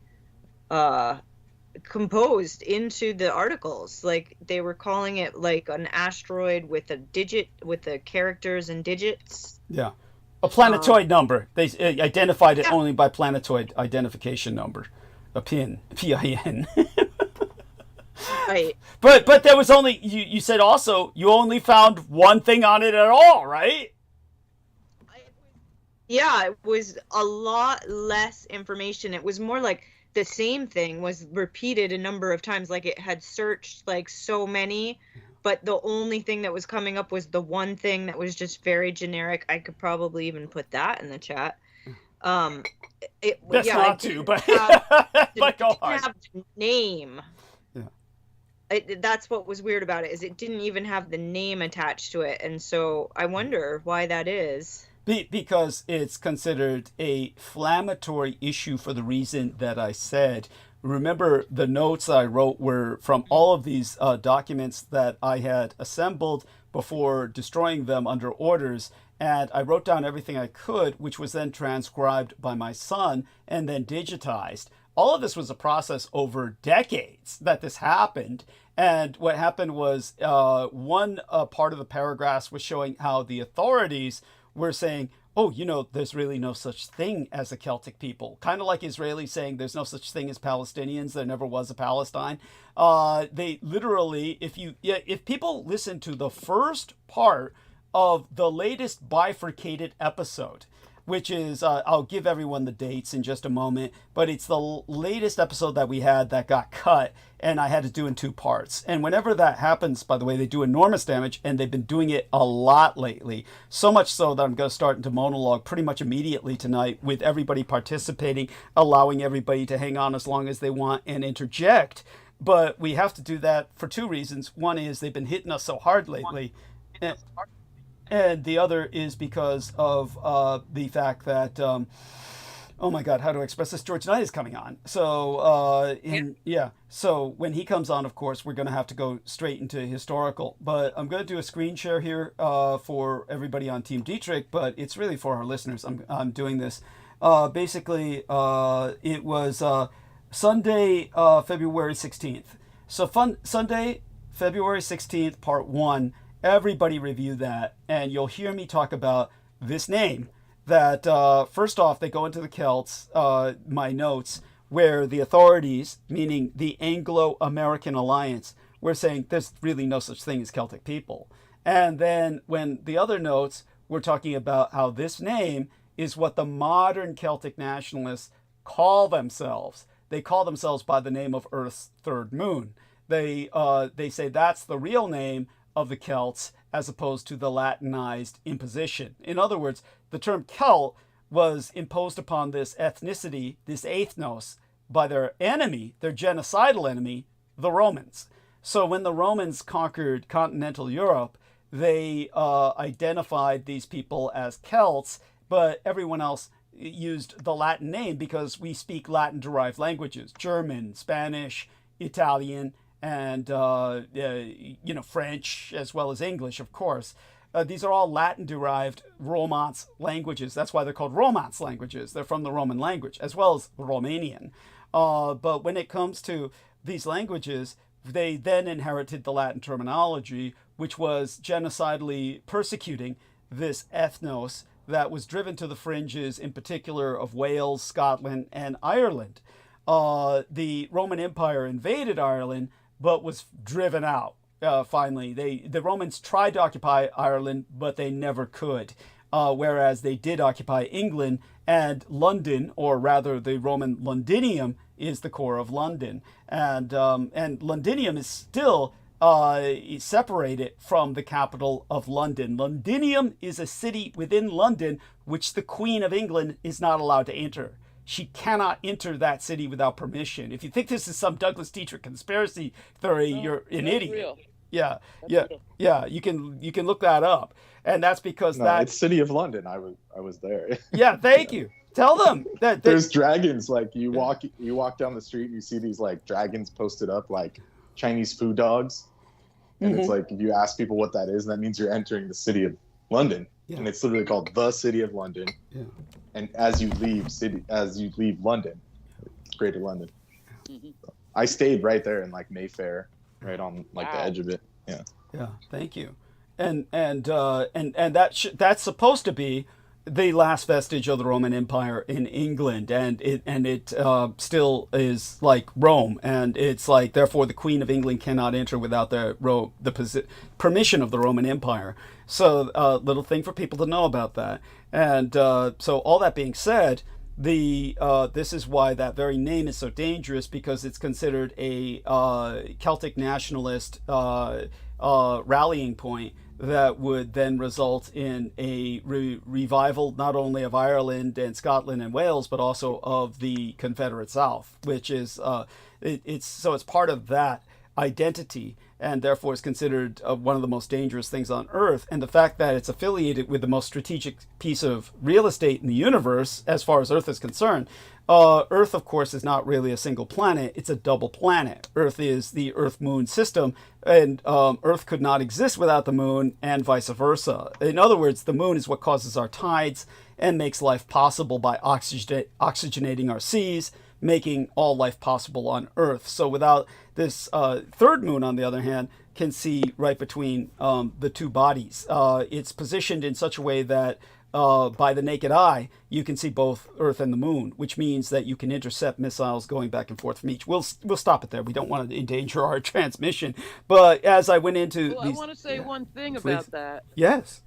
composed into the articles. Like, they were calling it like an asteroid with the characters and digits. Yeah. A planetoid number. They identified it only by planetoid identification number. A PIN. PIN. Right. But there was only, you said also, you only found one thing on it at all, right? Yeah, it was a lot less information. It was more like the same thing was repeated a number of times. Like, it had searched like so many, but the only thing that was coming up was the one thing that was just very generic. I could probably even put that in the chat. But but go on. Didn't have the name. Yeah. That's what was weird about it, is it didn't even have the name attached to it, and so I wonder why that is. Because it's considered a inflammatory issue for the reason that I said. Remember, the notes I wrote were from all of these documents that I had assembled before destroying them under orders, and I wrote down everything I could, which was then transcribed by my son and then digitized. All of this was a process over decades that this happened. And what happened was one part of the paragraphs was showing how the authorities were saying, oh, there's really no such thing as a Celtic people. Kind of like Israelis saying there's no such thing as Palestinians. There never was a Palestine. They literally, if people listen to the first part of the latest bifurcated episode, which is, I'll give everyone the dates in just a moment, but it's the latest episode that we had that got cut, and I had to do in 2 parts. And whenever that happens, by the way, they do enormous damage, and they've been doing it a lot lately. So much so that I'm going to start into monologue pretty much immediately tonight, with everybody participating, allowing everybody to hang on as long as they want and interject. But we have to do that for 2 reasons. One is they've been hitting us so hard lately. And the other is because of the fact that, oh my God, how do I express this? George Knight is coming on. So, so when he comes on, of course, we're going to have to go straight into historical. But I'm going to do a screen share here for everybody on Team Dietrich, but it's really for our listeners. I'm doing this. Basically, it was Sunday, February 16th. So Sunday, February 16th, part 1. Everybody review that, and you'll hear me talk about this name. That first off, they go into the Celts, my notes, where the authorities, meaning the Anglo-American Alliance, were saying there's really no such thing as Celtic people. And then when the other notes were talking about how this name is what the modern Celtic nationalists call themselves. They call themselves by the name of Earth's third moon. They say that's the real name of the Celts, as opposed to the Latinized imposition. In other words, the term Celt was imposed upon this ethnicity, this ethnos, by their enemy, their genocidal enemy, the Romans. So when the Romans conquered continental Europe, they identified these people as Celts, but everyone else used the Latin name because we speak Latin-derived languages, German, Spanish, Italian, and French, as well as English, of course. These are all Latin-derived Romance languages. That's why they're called Romance languages. They're from the Roman language, as well as Romanian. But when it comes to these languages, they then inherited the Latin terminology, which was genocidally persecuting this ethnos that was driven to the fringes, in particular of Wales, Scotland, and Ireland. The Roman Empire invaded Ireland, but was driven out. Finally, the Romans tried to occupy Ireland, but they never could. Whereas they did occupy England, and London, or rather the Roman Londinium, is the core of London. And Londinium is still separated from the capital of London. Londinium is a city within London which the Queen of England is not allowed to enter. She cannot enter that city without permission. If you think this is some Douglas Dietrich conspiracy theory, you're an idiot. Real. Yeah, That's yeah, real. yeah. You can look that up, and that's because It's City of London. I was there. Yeah, thank you. Tell them that There's dragons. Like you walk down the street and you see these like dragons posted up like Chinese food dogs, and it's like if you ask people what that is, that means you're entering the city of London, and it's literally called the City of London. Yeah. And as you leave London, it's Greater London. I stayed right there in like Mayfair, right on like the edge of it. Yeah. Yeah, thank you. And that's supposed to be the last vestige of the Roman Empire in England, and it still is like Rome, and it's like therefore the Queen of England cannot enter without the permission of the Roman Empire. So little thing for people to know about that. And so all that being said, this is why that very name is so dangerous, because it's considered a Celtic nationalist rallying point that would then result in a revival not only of Ireland and Scotland and Wales, but also of the Confederate South, which is it's part of that identity, and therefore is considered one of the most dangerous things on Earth. And the fact that it's affiliated with the most strategic piece of real estate in the universe, as far as Earth is concerned, Earth, of course, is not really a single planet. It's a double planet. Earth is the Earth-Moon system, and Earth could not exist without the moon, and vice versa. In other words, the moon is what causes our tides and makes life possible by oxygenating our seas, making all life possible on Earth. So without this third moon, on the other hand, can see right between the two bodies. It's positioned in such a way that by the naked eye, you can see both Earth and the moon, which means that you can intercept missiles going back and forth from each. We'll stop it there. We don't want to endanger our transmission. But as I went into I want to say one thing about that. Yes.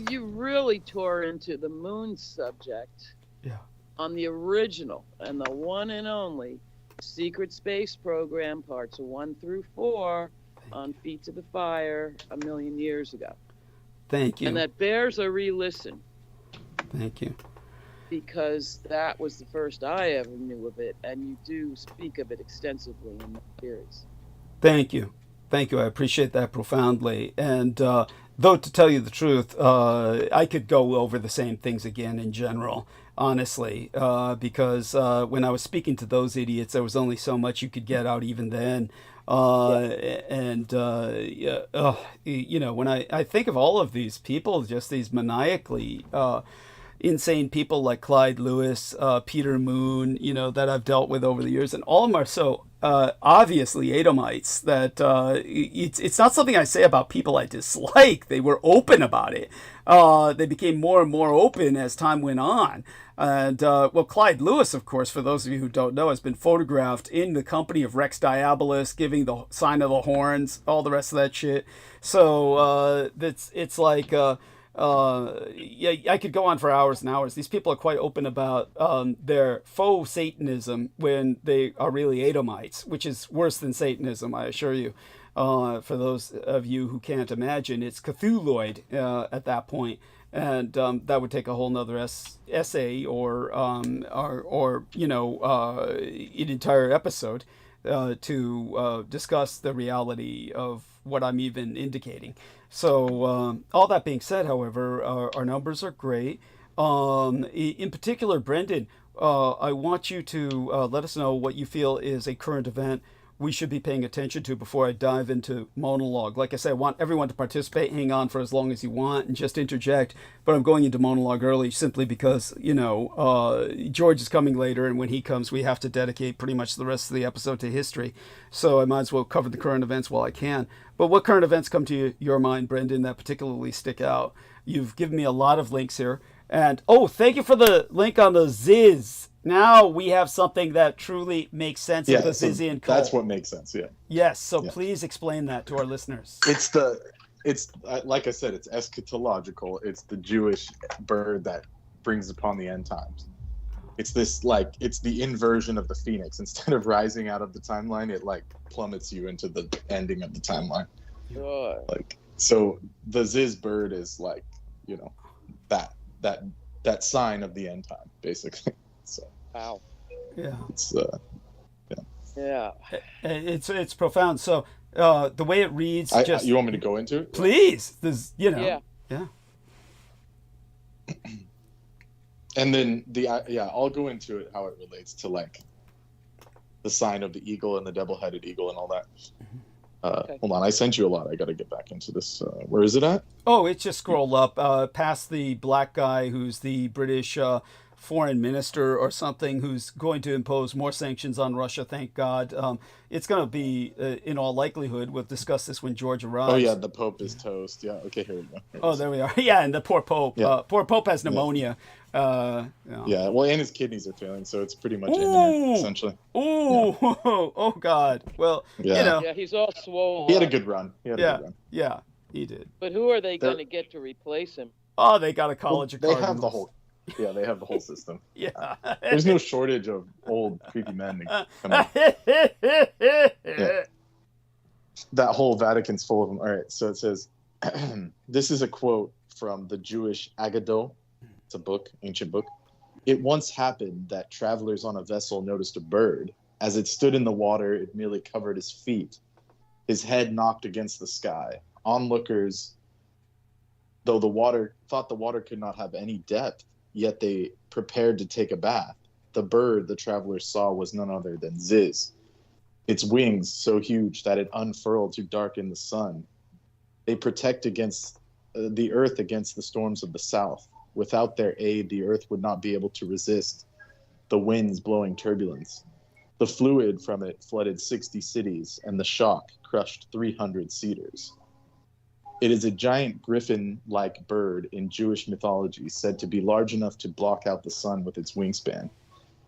You really tore into the moon subject. Yeah. On the original and the one and only Secret Space Program parts 1 through 4 on Feet to the Fire 1,000,000 years ago. Thank you. And that bears a re-listen. Thank you. Because that was the first I ever knew of it, and you do speak of it extensively in the series. Thank you. Thank you. I appreciate that profoundly. And though, to tell you the truth, I could go over the same things again in general, honestly, because when I was speaking to those idiots, there was only so much you could get out even then. And you know, when I think of all of these people, just these maniacally insane people like Clyde Lewis, Peter Moon, you know, that I've dealt with over the years, and all of them are so obviously Edomites that it's not something I say about people I dislike. They were open about it. They became more and more open as time went on. And well, Clyde Lewis, of course, for those of you who don't know, has been photographed in the company of Rex Diabolus, giving the sign of the horns, all the rest of that shit. So it's like yeah, I could go on for hours and hours. These people are quite open about their faux Satanism when they are really Edomites, which is worse than Satanism, I assure you. For those of you who can't imagine, it's Cthulhuoid at that point. And that would take a whole nother essay or you know, an entire episode to discuss the reality of what I'm even indicating. So all that being said, however, our numbers are great. In particular, Brendan, I want you to let us know what you feel is a current event we should be paying attention to before I dive into monologue. Like I said, I want everyone to participate, hang on for as long as you want, and just interject. But I'm going into monologue early simply because, George is coming later, and when he comes, we have to dedicate pretty much the rest of the episode to history. So I might as well cover the current events while I can. But what current events come to your mind, Brendan, that particularly stick out? You've given me a lot of links here. And, thank you for the link on the Ziz. Now we have something that truly makes sense of the Zizian cult. That's what makes sense, yeah. Yes, so please explain that to our listeners. It's like I said, it's eschatological. It's the Jewish bird that brings upon the end times. It's this, it's the inversion of the phoenix. Instead of rising out of the timeline, it, plummets you into the ending of the timeline. Sure. So the Ziz bird is, that sign of the end time, basically. So wow. Yeah. It's yeah. It's profound. So the way it reads, you want me to go into it? Please. There's Yeah. And then I'll go into it how it relates to the sign of the eagle and the double-headed eagle and all that. Okay. Hold on, I sent you a lot. I got to get back into this. Where is it at? Oh, it just scrolled up past the black guy who's the British foreign minister or something who's going to impose more sanctions on Russia. Thank God. It's going to be, in all likelihood, we'll discuss this when George arrives. Oh, yeah, the Pope is toast. Yeah, okay, here we go. There we are. Yeah, and the poor Pope. Yeah. Poor Pope has pneumonia. Yeah, well, and his kidneys are failing, so it's pretty much imminent, essentially. Ooh, yeah. Oh, God. Well, Yeah, he's all swollen. He had a good run. Yeah, he did. But who are they going to get to replace him? Oh, they got a college of They Cardinals. have the whole... Yeah, they have the whole system. Yeah. There's no shortage of old, creepy men to come in. Yeah. That whole Vatican's full of them. All right, so it says, this is a quote from the Jewish Agado. It's a book, ancient book. It once happened that travelers on a vessel noticed a bird. As it stood in the water, it merely covered his feet. His head knocked against the sky. Onlookers, though thought the water could not have any depth, yet they prepared to take a bath. The bird the travelers saw was none other than Ziz. Its wings so huge that it unfurled to darken the sun. They protect against the earth against the storms of the south. Without their aid, the earth would not be able to resist the winds blowing turbulence. The fluid from it flooded 60 cities, and the shock crushed 300 cedars. It is a giant griffin-like bird in Jewish mythology, said to be large enough to block out the sun with its wingspan.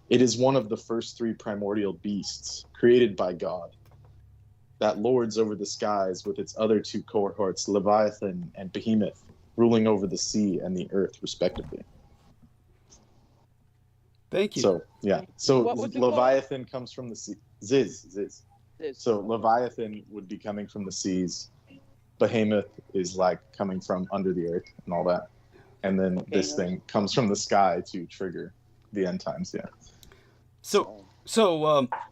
It is one of the first three primordial beasts created by God that lords over the skies with its other two cohorts, Leviathan and Behemoth, ruling over the sea and the earth, respectively. Thank you. So Leviathan comes from the sea. Ziz. So Leviathan would be coming from the seas. Behemoth is coming from under the earth and all that. And then this thing comes from the sky to trigger the end times, yeah. So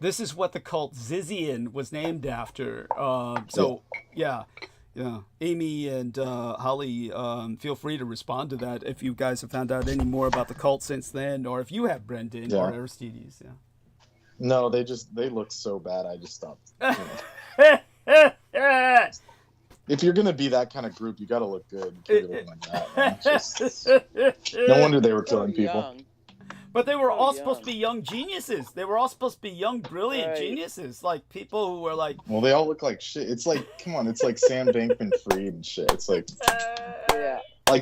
this is what the cult Zizian was named after. Yeah. Amy and Holly, feel free to respond to that if you guys have found out any more about the cult since then, or if you have, Brendan or Aristides. Yeah. No, they look so bad. I just stopped. If you're gonna be that kind of group, you gotta look good. You can't be looking like that. No wonder they were killing people. But they were all supposed to be young geniuses. They were all supposed to be young, brilliant geniuses, people who were Well, they all look like shit. It's come on, it's Sam Bankman-Fried and shit. It's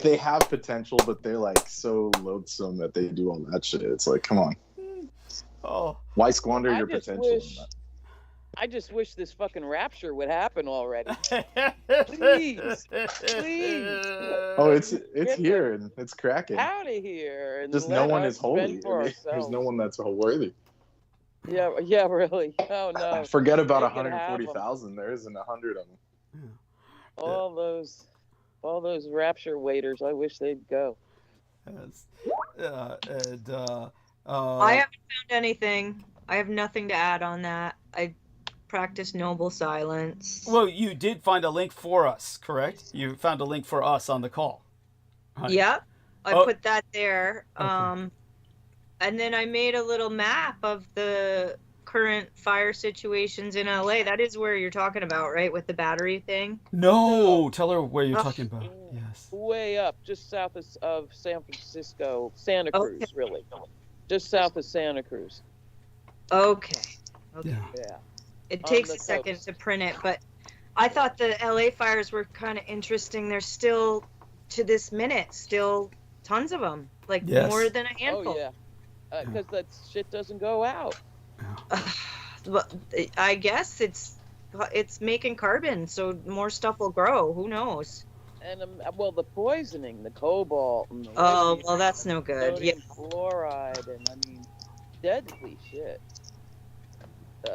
they have potential, but they're so loathsome that they do all that shit. It's come on. Oh. Why squander your potential? I just wish this fucking rapture would happen already. Please. Oh, it's here and it's cracking. Out of here. And just no one is holy. There's no one that's worthy. Yeah, really. Oh no. Forget about 140,000. There isn't 100 of them. All those rapture waiters. I wish they'd go. Yes. I haven't found anything. I have nothing to add on that. I practice noble silence. Well, you did find a link for us, correct? You found a link for us on the call. Honey. Yep. I put that there. Okay. And then I made a little map of the current fire situations in LA. That is where you're talking about, right? With the battery thing? No, tell her where you're talking about. Yes. Way up, just south of San Francisco, Santa Cruz, Okay. really. Just south of Santa Cruz. Okay. Yeah. Yeah. It On takes the a second coast. to print it, but I thought the LA fires were kind of interesting. There's still, to this minute, still tons of them. Like Yes. more than a handful. Oh, yeah. Because that shit doesn't go out. But I guess it's making carbon, so more stuff will grow. Who knows? And well, the poisoning, the cobalt, and the Oh, lithium, well, that's no good. Yeah. sodium fluoride, and I mean, deadly shit.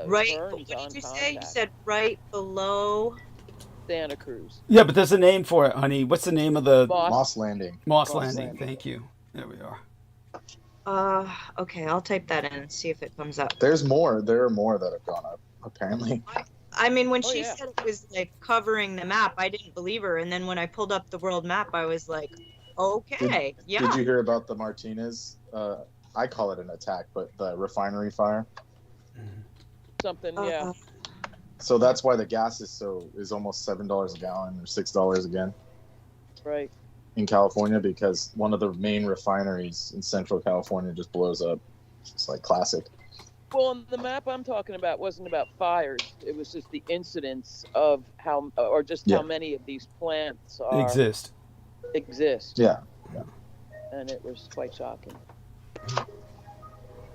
Right. Burns What on did you say? contact. You said right below. Santa Cruz. Yeah, but there's a name for it, honey. What's the name of the Moss Landing. Moss Landing? Thank you. There we are. Okay, I'll type that in and see if it comes up. There's more. There are more that have gone up, apparently. I mean, when Oh, she yeah. said it was like covering the map, I didn't believe her. And then when I pulled up the world map, I was like, okay, yeah. Did you hear about the Martinez? I call it an attack, but the refinery fire. Something, yeah. So that's why the gas is almost $7 a gallon or $6 again Right. in California, because one of the main refineries in Central California just blows up. It's like classic. Well, the map I'm talking about wasn't about fires. It was just the incidence of how many of these plants exist. Yeah. And it was quite shocking.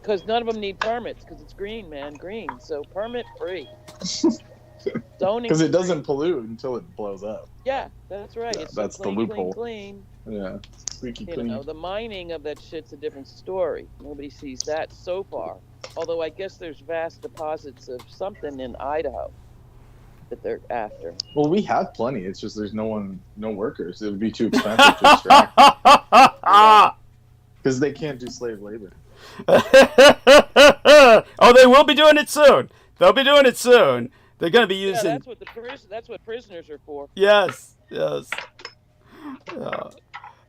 Because none of them need permits, because it's green, man, green. So permit free. Zoning. Because it doesn't pollute until it blows up. Yeah, that's right. Yeah, It's that's so clean, the loophole. Clean. Yeah. Squeaky You clean. know, the mining of that shit's a different story. Nobody sees that so far. Although I guess there's vast deposits of something in Idaho that they're after. Well, we have plenty. It's just there's no workers. It would be too expensive to extract because they can't do slave labor. Oh, they will be doing it soon. They'll be doing it soon. They're going to be using. Yeah, that's what prisoners are for. Yes.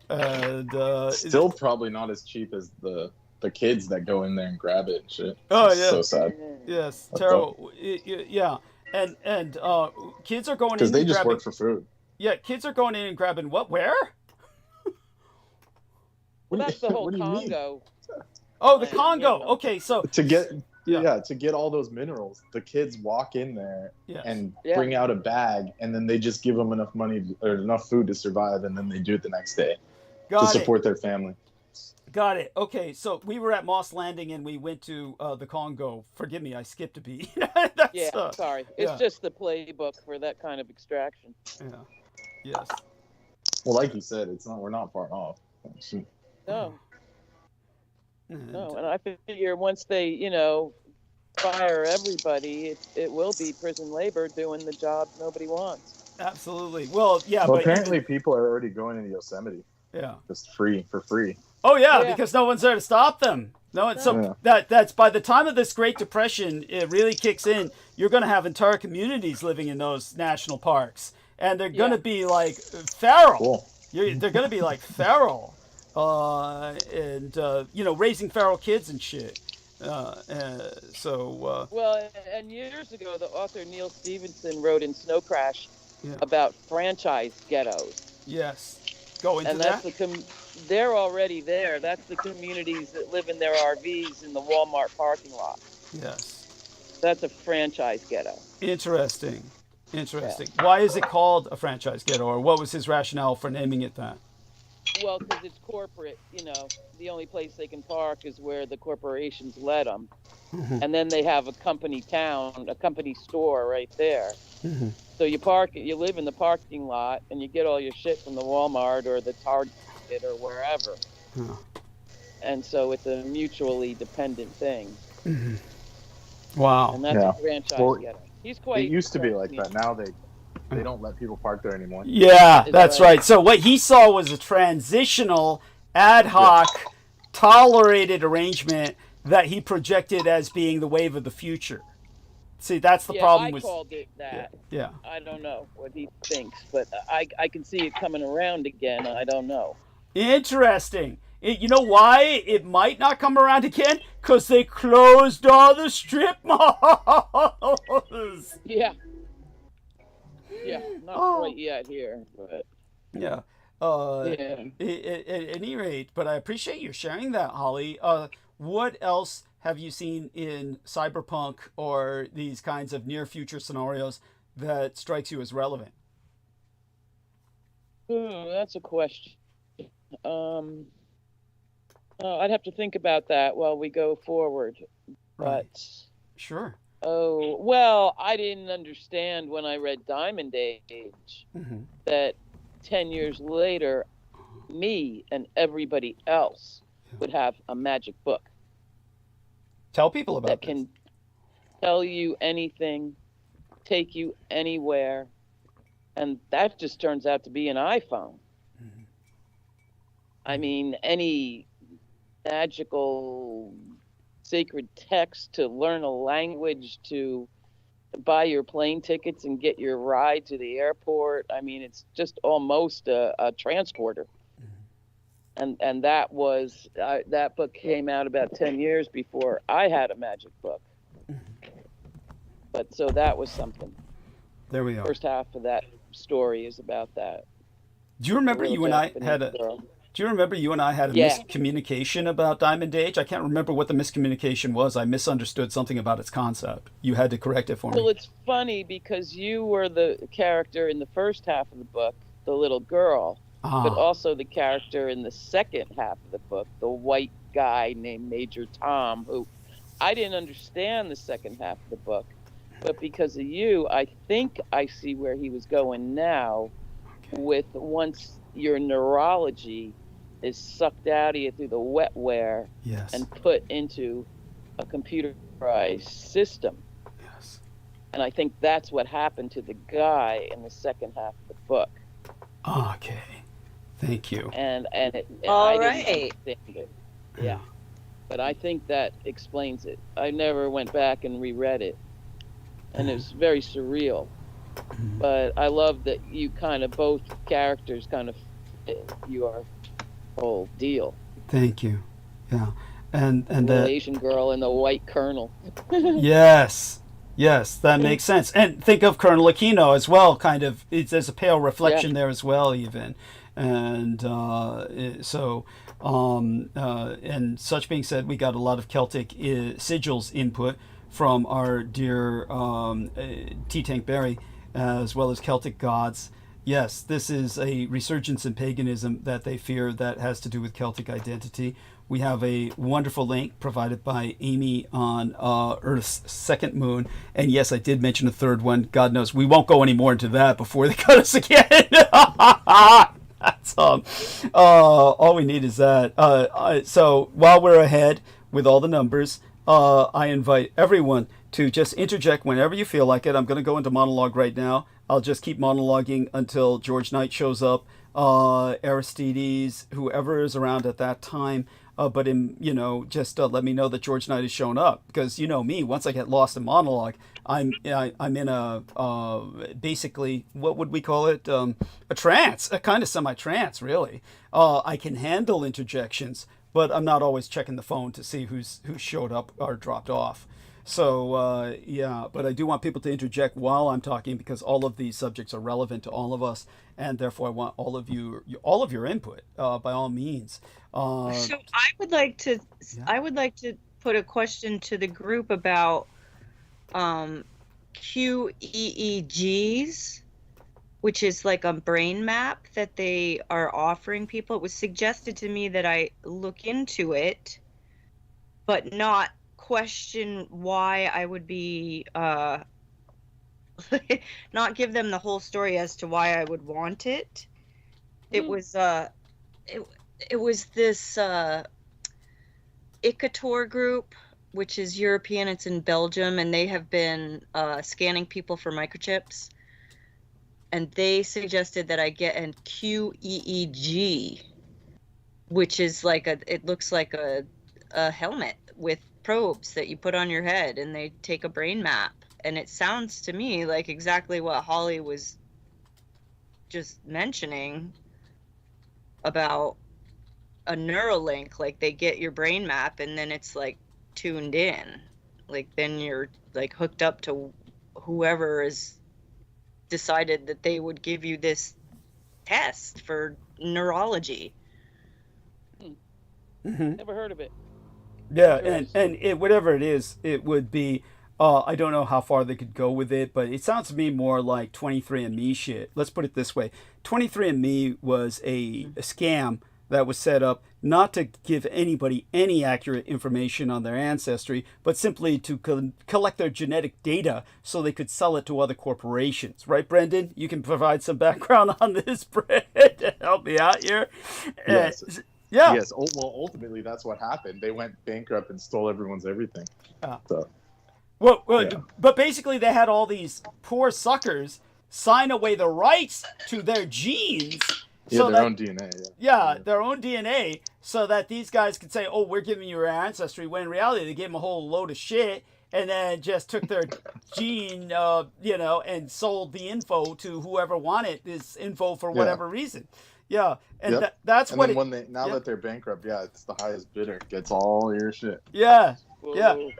And Still probably not as cheap as the kids that go in there and grab it and shit. Oh, It's yeah. so sad. Yes, terrible. Yeah, and kids are going in Because they and just grabbing. work for food. Yeah, kids are going in and grabbing what? Where? Well, that's the whole What do you mean? Congo. Oh, the Yeah. Congo. Okay, so To get Yeah. to get all those minerals, the kids walk in there yes. and Yeah. bring out a bag, and then they just give them enough money or enough food to survive, and then they do it the next day to Got it. support their family. Got it. Okay, so we were at Moss Landing and we went to the Congo. Forgive me, I skipped a beat. That's, Yeah, sorry. It's yeah. just the playbook for that kind of extraction. Yeah. Yes. Well, like you said, we're not far off. No, And, no. And I figure once they, fire everybody, it will be prison labor doing the job nobody wants. absolutely. Well, yeah, Well, but apparently people are already going into Yosemite yeah. just for free. Oh yeah, Yeah. because no one's there to stop them. So that's by the time of this Great Depression, it really kicks in. You're going to have entire communities living in those national parks, and they're going to be like feral. Cool. They're going to be like feral, and raising feral kids and shit. Well, and years ago, the author Neil Stevenson wrote in Snow Crash about franchise ghettos. Yes, go into And that. they're already there. That's the communities that live in their RVs in the Walmart parking lot. Yes. That's a franchise ghetto. Interesting. Why is it called a franchise ghetto, or what was his rationale for naming it that? Well, because it's corporate, the only place they can park is where the corporations let them. Mm-hmm. And then they have a company town, a company store right there. Mm-hmm. So you live in the parking lot, and you get all your shit from the Walmart or the Target or wherever. Huh. And so it's a mutually dependent thing. Mm-hmm. Wow. And that's a franchise ghetto. He's quite. It used to be like that. Now they don't let people park there anymore. Yeah, that's right. So what he saw was a transitional, ad hoc, tolerated arrangement that he projected as being the wave of the future. See, that's the problem. I called it that. Yeah. I don't know what he thinks, but I can see it coming around again. I don't know. Interesting. You know why it might not come around again? Because they closed all the strip malls. Yeah. Yeah, not quite yet here, but yeah. yeah. At any rate, but I appreciate you sharing that, Holly. What else have you seen in cyberpunk or these kinds of near future scenarios that strikes you as relevant? That's a question. I'd have to think about that while we go forward. Right. But sure. Oh, well, I didn't understand when I read Diamond Age that 10 years later, me and everybody else would have a magic book. Tell people about that can tell you anything, take you anywhere, and that just turns out to be an iPhone. I mean, any magical sacred text to learn a language, to buy your plane tickets and get your ride to the airport. I mean, it's just almost a transporter. And that was that book came out about 10 years before I had a magic book. But so that was something. There we are. First half of that story is about that. Do you remember you and I had a miscommunication about Diamond Age? I can't remember what the miscommunication was. I misunderstood something about its concept. You had to correct it for me. Well, it's funny because you were the character in the first half of the book, the little girl, but also the character in the second half of the book, the white guy named Major Tom, who I didn't understand the second half of the book. But because of you, I think I see where he was going now with once your neurology is sucked out of you through the wetware and put into a computerized system. Yes. And I think that's what happened to the guy in the second half of the book. Okay. Thank you. And All I right. didn't understand it. Yeah. But I think that explains it. I never went back and reread it. And it was very surreal. But I love that you kind of, both characters kind of fit your whole deal. Thank you. Yeah. And the Asian girl and the white colonel. Yes, that makes sense. And think of Colonel Aquino as well. Kind of, there's a pale reflection there as well, even. And and such being said, we got a lot of Celtic sigils input from our dear T-Tank Berry, as well as Celtic gods. Yes, this is a resurgence in paganism that they fear that has to do with Celtic identity. We have a wonderful link provided by Amy on Earth's second moon. And yes, I did mention a third one. God knows we won't go any more into that before they cut us again. That's all we need is that. So while we're ahead with all the numbers, I invite everyone to just interject whenever you feel like it. I'm going to go into monologue right now. I'll just keep monologuing until George Knight shows up, Aristides, whoever is around at that time. But just let me know that George Knight has shown up, because you know me. Once I get lost in monologue, I'm in a basically, what would we call it? A trance, a kind of semi-trance, really. I can handle interjections, but I'm not always checking the phone to see who showed up or dropped off. So, but I do want people to interject while I'm talking, because all of these subjects are relevant to all of us, and therefore I want all of your input, by all means. So I would like to put a question to the group about QEEGs, which is like a brain map that they are offering people. It was suggested to me that I look into it, but not question why I would be not give them the whole story as to why I would want it. It was it was this ICATOR group, which is European. It's in Belgium, and they have been scanning people for microchips. And they suggested that I get an QEEG, which is like it looks like a helmet with probes that you put on your head, and they take a brain map. And it sounds to me like exactly what Holly was just mentioning about a Neuralink, like they get your brain map and then it's like tuned in. Like then you're like hooked up to whoever is decided that they would give you this test for neurology. Never heard of it. Yeah, and it, whatever it is, it would be. I don't know how far they could go with it, but it sounds to me more like 23andMe shit. Let's put it this way: 23andMe was a scam that was set up not to give anybody any accurate information on their ancestry, but simply to collect their genetic data so they could sell it to other corporations. Right, Brendan? You can provide some background on this, Brett, to help me out here. Yes. Yeah. Yes. Well, ultimately, that's what happened. They went bankrupt and stole everyone's everything. So. Well, but basically they had all these poor suckers sign away the rights to their genes. Yeah, their own DNA. Yeah, their own DNA, so that these guys could say, "Oh, we're giving you your ancestry," when in reality they gave them a whole load of shit and then just took their gene, and sold the info to whoever wanted this info for whatever reason. Yeah, and that's and what. And then now that they're bankrupt, it's the highest bidder gets all your shit. Yeah.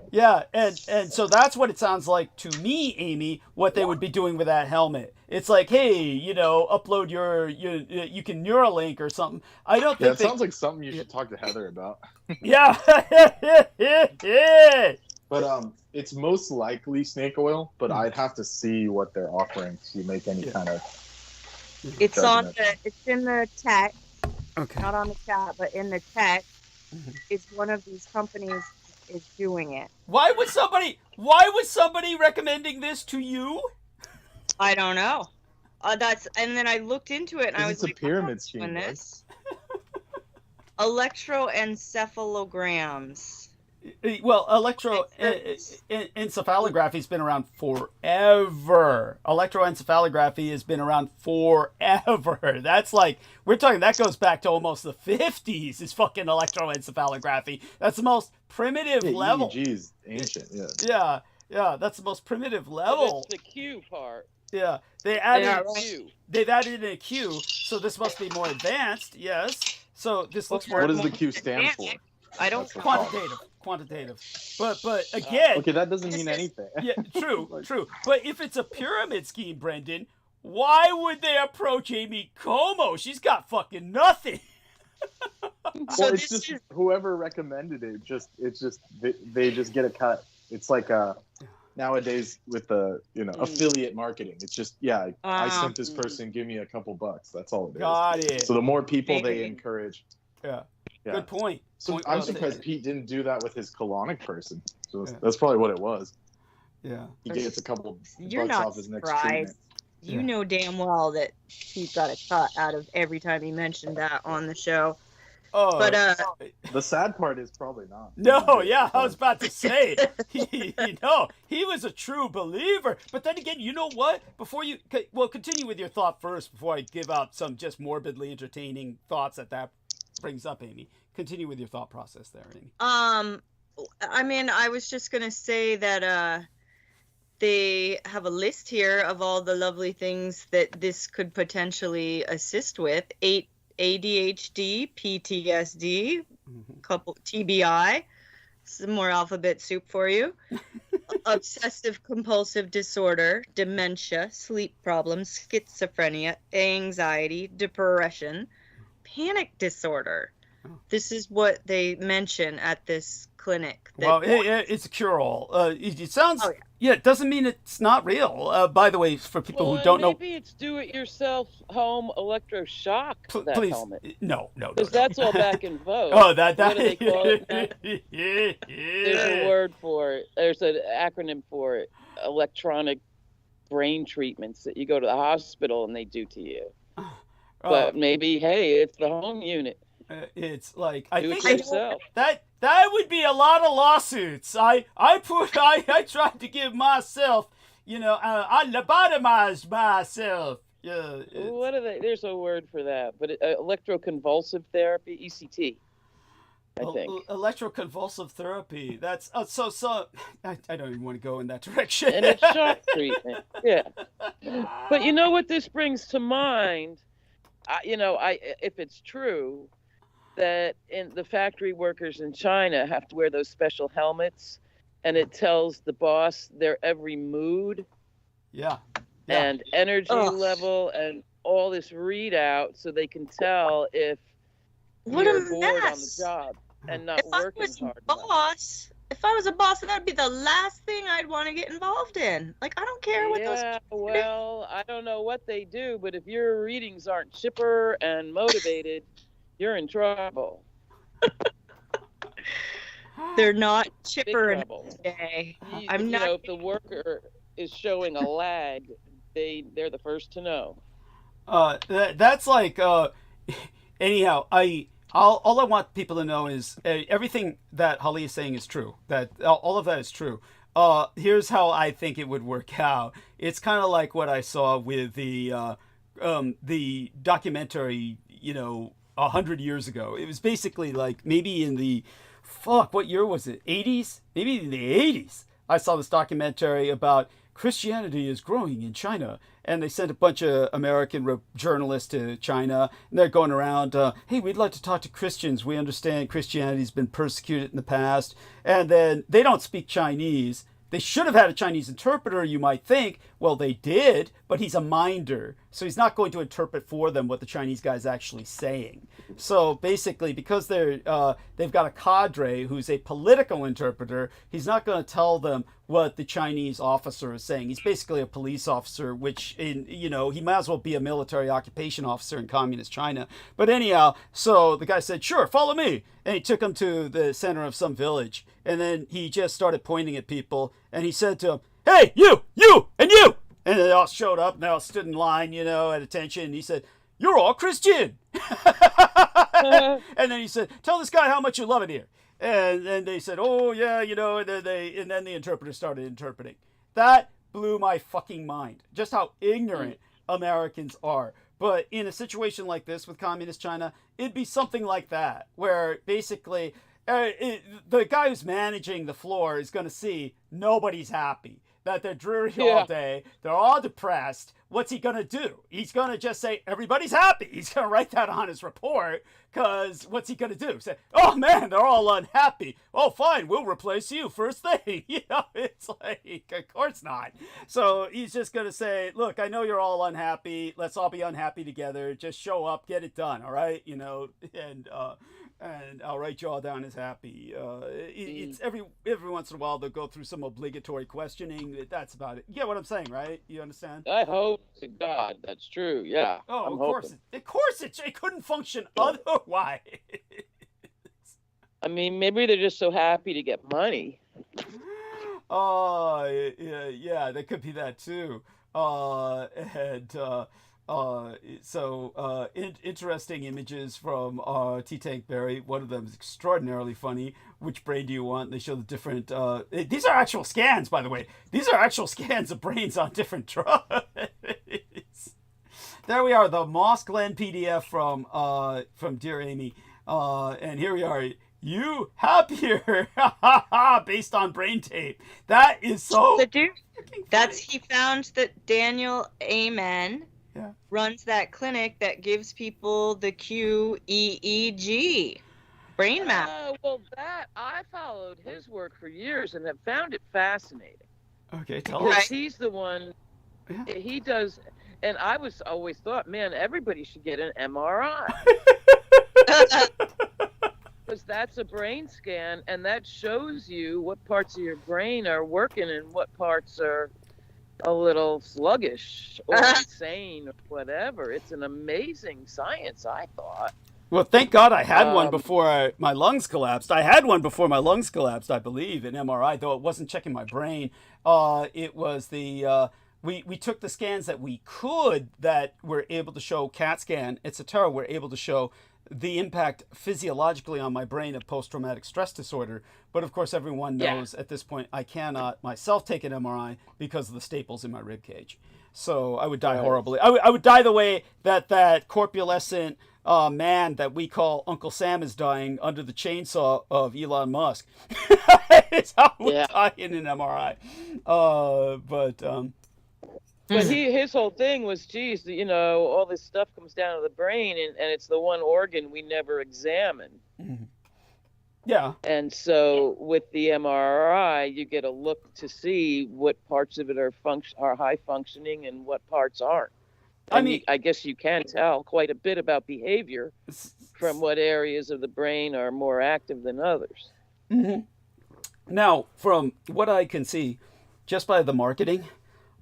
Yeah, and so that's what it sounds like to me, Amy, what they would be doing with that helmet. It's like, hey, upload you can Neuralink or something. I don't think it sounds like something you should talk to Heather about. Yeah. But it's most likely snake oil, but I'd have to see what they're offering to make any kind of It's in the text. Okay. Not on the chat, but in the text. It's one of these companies is doing it. Why was somebody recommending this to you? I don't know. And then I looked into it and I was like, it's a pyramid scheme. This. Electroencephalograms. Well, electroencephalography has been around forever. Electroencephalography has been around forever. That's like, we're talking, that goes back to almost the 50s is fucking electroencephalography. That's the most primitive level. EEG is ancient, Yeah, that's the most primitive level. That's the Q part. Yeah, they've added in a Q, so this must be more advanced, yes. So this looks more... What does the Q stand for? I don't... Quantitative. But again... Okay, that doesn't mean anything. Yeah, true. But if it's a pyramid scheme, Brendan, why would they approach Amy Como? She's got fucking nothing. Well, it's just whoever recommended it. They just get a cut. It's like nowadays with the affiliate marketing. It's just I sent this person, give me a couple bucks. That's all it is. Got it. So the more people they encourage. Yeah. Good point. So I'm surprised Pete didn't do that with his colonic person. So that's probably what it was. Yeah. He gets a couple bucks off his next surprised. treatment. You know damn well that he's got a cut out of every time he mentioned that on the show. Oh, but the sad part is probably not. No, yeah, I was about to say, he was a true believer. But then again, you know what? Continue with your thought first before I give out some just morbidly entertaining thoughts that brings up, Amy. Continue with your thought process there, Amy. I mean, I was just gonna say that they have a list here of all the lovely things that this could potentially assist with. 8 ADHD, PTSD, couple TBI, some more alphabet soup for you. Obsessive compulsive disorder, dementia, sleep problems, schizophrenia, anxiety, depression, panic disorder. This is what they mention at this clinic. Well, it's a cure-all. It sounds... Oh, yeah, it doesn't mean it's not real. By the way, for people who don't know... Maybe it's do-it-yourself home electroshock for that helmet. No. Because that's all back in vogue. Oh, that... What do they call it? There's a word for it. There's an acronym for it. Electronic brain treatments that you go to the hospital and they do to you. But maybe, hey, it's the home unit. It's like I think that would be a lot of lawsuits. I tried to give myself, I lobotomized myself. Yeah. What are they? There's a word for that, but electroconvulsive therapy, ECT. I think electroconvulsive therapy. That's so. I don't even want to go in that direction. And it's shock treatment. Yeah. But you know what this brings to mind? If it's true. that in the factory workers in China have to wear those special helmets, and it tells the boss their every mood and energy level and all this readout, so they can tell if you're bored on the job and not working hard enough. If I was a boss, that'd be the last thing I'd want to get involved in. Like, I don't care what those. Yeah, well, I don't know what they do, but if your readings aren't chipper and motivated, you're in trouble. They're not chipper enough today. I'm not. If the worker is showing a lag, they're the first to know. That's like anyhow. All I want people to know is everything that Holly is saying is true. That all of that is true. Here's how I think it would work out. It's kind of like what I saw with the documentary, 100 years ago. It was basically like maybe in the what year was it? 80s? Maybe in the 80s. I saw this documentary about Christianity is growing in China. And they sent a bunch of American journalists to China. And they're going around, hey, we'd like to talk to Christians. We understand Christianity's been persecuted in the past. And then they don't speak Chinese. They should have had a Chinese interpreter, you might think. Well, they did, but he's a minder. So he's not going to interpret for them what the Chinese guy's actually saying. So basically, because they've got a cadre who's a political interpreter, he's not going to tell them what the Chinese officer is saying. He's basically a police officer, which, he might as well be a military occupation officer in communist China. But anyhow, so the guy said, sure, follow me. And he took him to the center of some village. And then he just started pointing at people. And he said to them, hey, you, and you. And they all showed up and they all stood in line, at attention. And he said, you're all Christian. And then he said, tell this guy how much you love it here. And then they said, oh, yeah, and then the interpreter started interpreting. That blew my fucking mind. Just how ignorant Americans are. But in a situation like this with communist China, it'd be something like that, where basically the guy who's managing the floor is going to see nobody's happy. That they're dreary all day. They're all depressed. What's he going to do? He's going to just say, everybody's happy. He's going to write that on his report, because what's he going to do? Say, oh, man, they're all unhappy. Oh, fine, we'll replace you first thing. It's like, of course not. So he's just going to say, look, I know you're all unhappy. Let's all be unhappy together. Just show up, get it done, all right? And I'll write you all down as happy. It's every once in a while they'll go through some obligatory questioning. That's about it. You get what I'm saying, right? You understand? I hope to God that's true. Yeah. Oh, of course. Of course, it couldn't function otherwise. I mean, maybe they're just so happy to get money. Oh, yeah, that could be that too. Interesting images from T-Tank Berry. One of them is extraordinarily funny. Which brain do you want? They show the different... these are actual scans, by the way. These are actual scans of brains on different drugs. There we are, the Moss Glen PDF from Dear Amy. And here we are. You happier, based on brain tape. That is so... He found that Daniel Amen... runs that clinic that gives people the QEEG brain map. Well, I followed his work for years and have found it fascinating. Okay, tell us. He's the one. Yeah. He does, and I always thought, man, everybody should get an MRI. Because that's a brain scan, and that shows you what parts of your brain are working and what parts are a little sluggish or insane or whatever. It's an amazing science, I thought. Well, thank God I had one before my lungs collapsed. I had one before my lungs collapsed, I believe, an MRI, though it wasn't checking my brain. It was the... We took the scans that we could that were able to show CAT scan, etc. Were able to show the impact physiologically on my brain of post-traumatic stress disorder. But of course, everyone knows at this point I cannot myself take an MRI because of the staples in my rib cage. So I would die horribly. I would die the way that corpulescent man that we call Uncle Sam is dying under the chainsaw of Elon Musk. It's how I would die in an MRI. But his whole thing was, geez, you know, all this stuff comes down to the brain, and it's the one organ we never examine. Mm-hmm. Yeah. And so with the MRI, you get a look to see what parts of it are high functioning and what parts aren't. And I mean, I guess you can tell quite a bit about behavior from what areas of the brain are more active than others. Mm-hmm. Now, from what I can see, just by the marketing,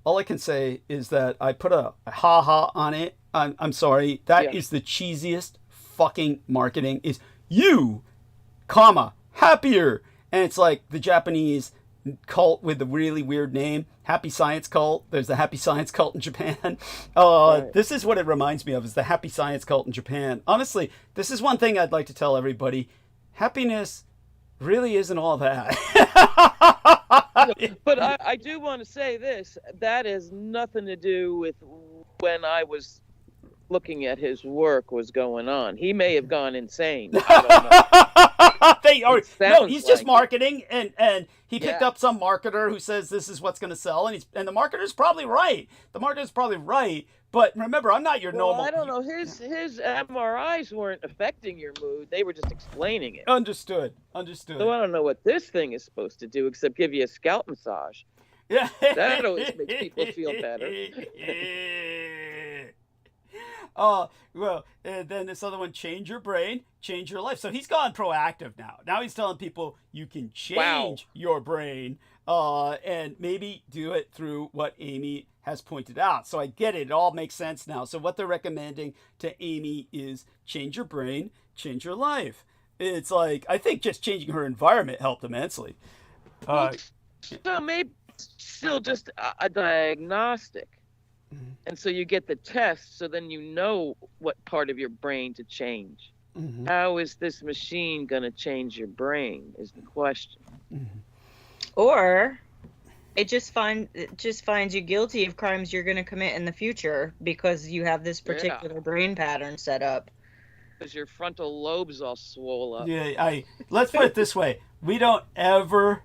all I can say is that I put a ha-ha on it. I'm sorry. That is the cheesiest fucking marketing. Is you, comma, happier. And it's like the Japanese cult with the really weird name, Happy Science Cult. There's the Happy Science Cult in Japan. Right. This is what it reminds me of, is the Happy Science Cult in Japan. Honestly, this is one thing I'd like to tell everybody. Happiness really isn't all that. But I do want to say this. That has nothing to do with when I was looking at his work was going on. He may have gone insane. I don't know. No, he's just marketing, and he picked up some marketer who says this is what's going to sell, and the marketer's probably right. But remember, I'm not your normal. I don't know. His MRIs weren't affecting your mood; they were just explaining it. Understood. So I don't know what this thing is supposed to do except give you a scalp massage. Yeah, that always makes people feel better. Well, and then this other one, change your brain, change your life. So he's gone proactive now. Now he's telling people you can change your brain, and maybe do it through what Amy has pointed out. So I get it. It all makes sense now. So what they're recommending to Amy is change your brain, change your life. It's like, I think just changing her environment helped immensely. So maybe still just a diagnostic. Mm-hmm. And so you get the test, so then you know what part of your brain to change. Mm-hmm. How is this machine going to change your brain is the question. Mm-hmm. Or it just finds you guilty of crimes you're going to commit in the future because you have this particular brain pattern set up. Because your frontal lobe's all swollen up. Yeah, let's put it this way. We don't ever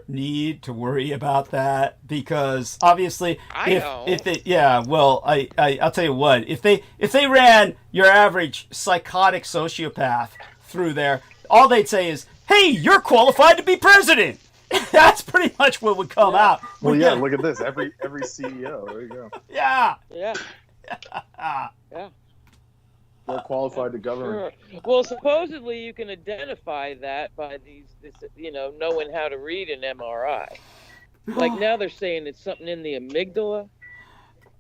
need to worry about that, because obviously I'll tell you what, if they ran your average psychotic sociopath through there, all they'd say is, hey, you're qualified to be president. That's pretty much what would come out. Well, look at this. Every CEO. There you go. Yeah. They're qualified to govern. Sure. Well, supposedly you can identify that by knowing how to read an MRI. Like now they're saying it's something in the amygdala.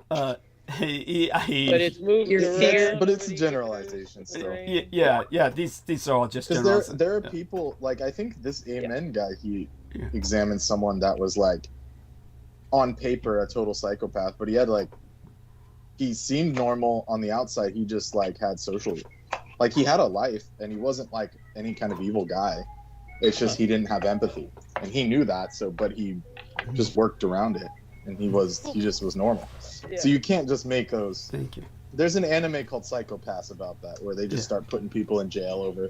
But it's moving around. But it's a generalization still. Yeah. These are all just because there are people, like, I think this Amen guy, he examined someone that was like on paper a total psychopath, but he seemed normal on the outside. He just had social, he had a life, and he wasn't like any kind of evil guy. It's just he didn't have empathy, and he knew that. But he just worked around it, and he just was normal. Yeah. So you can't just make those. Thank you. There's an anime called Psycho-Pass about that, where they just start putting people in jail over,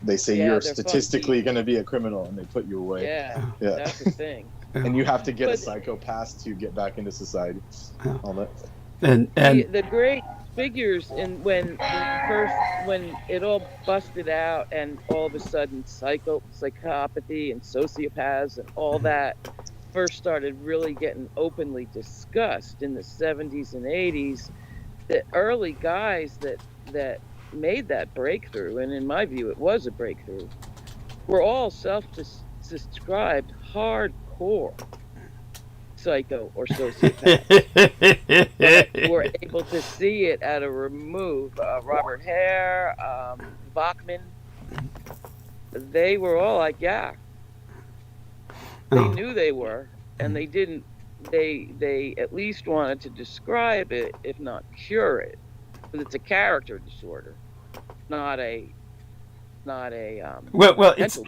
they say you're statistically going to be a criminal, and they put you away. Yeah. That's the thing. And you have to get a psychopath to get back into society. All that. And the great figures when it all busted out, and all of a sudden psychopathy and sociopaths and all that first started really getting openly discussed in the 70s and 80s. The early guys that made that breakthrough, and in my view it was a breakthrough, were all self-described hardcore psycho or sociopath. We're able to see it at a remove. Robert Hare, Bachman, they were all like, they knew they were, and they didn't. They at least wanted to describe it, if not cure it, because it's a character disorder, not a it's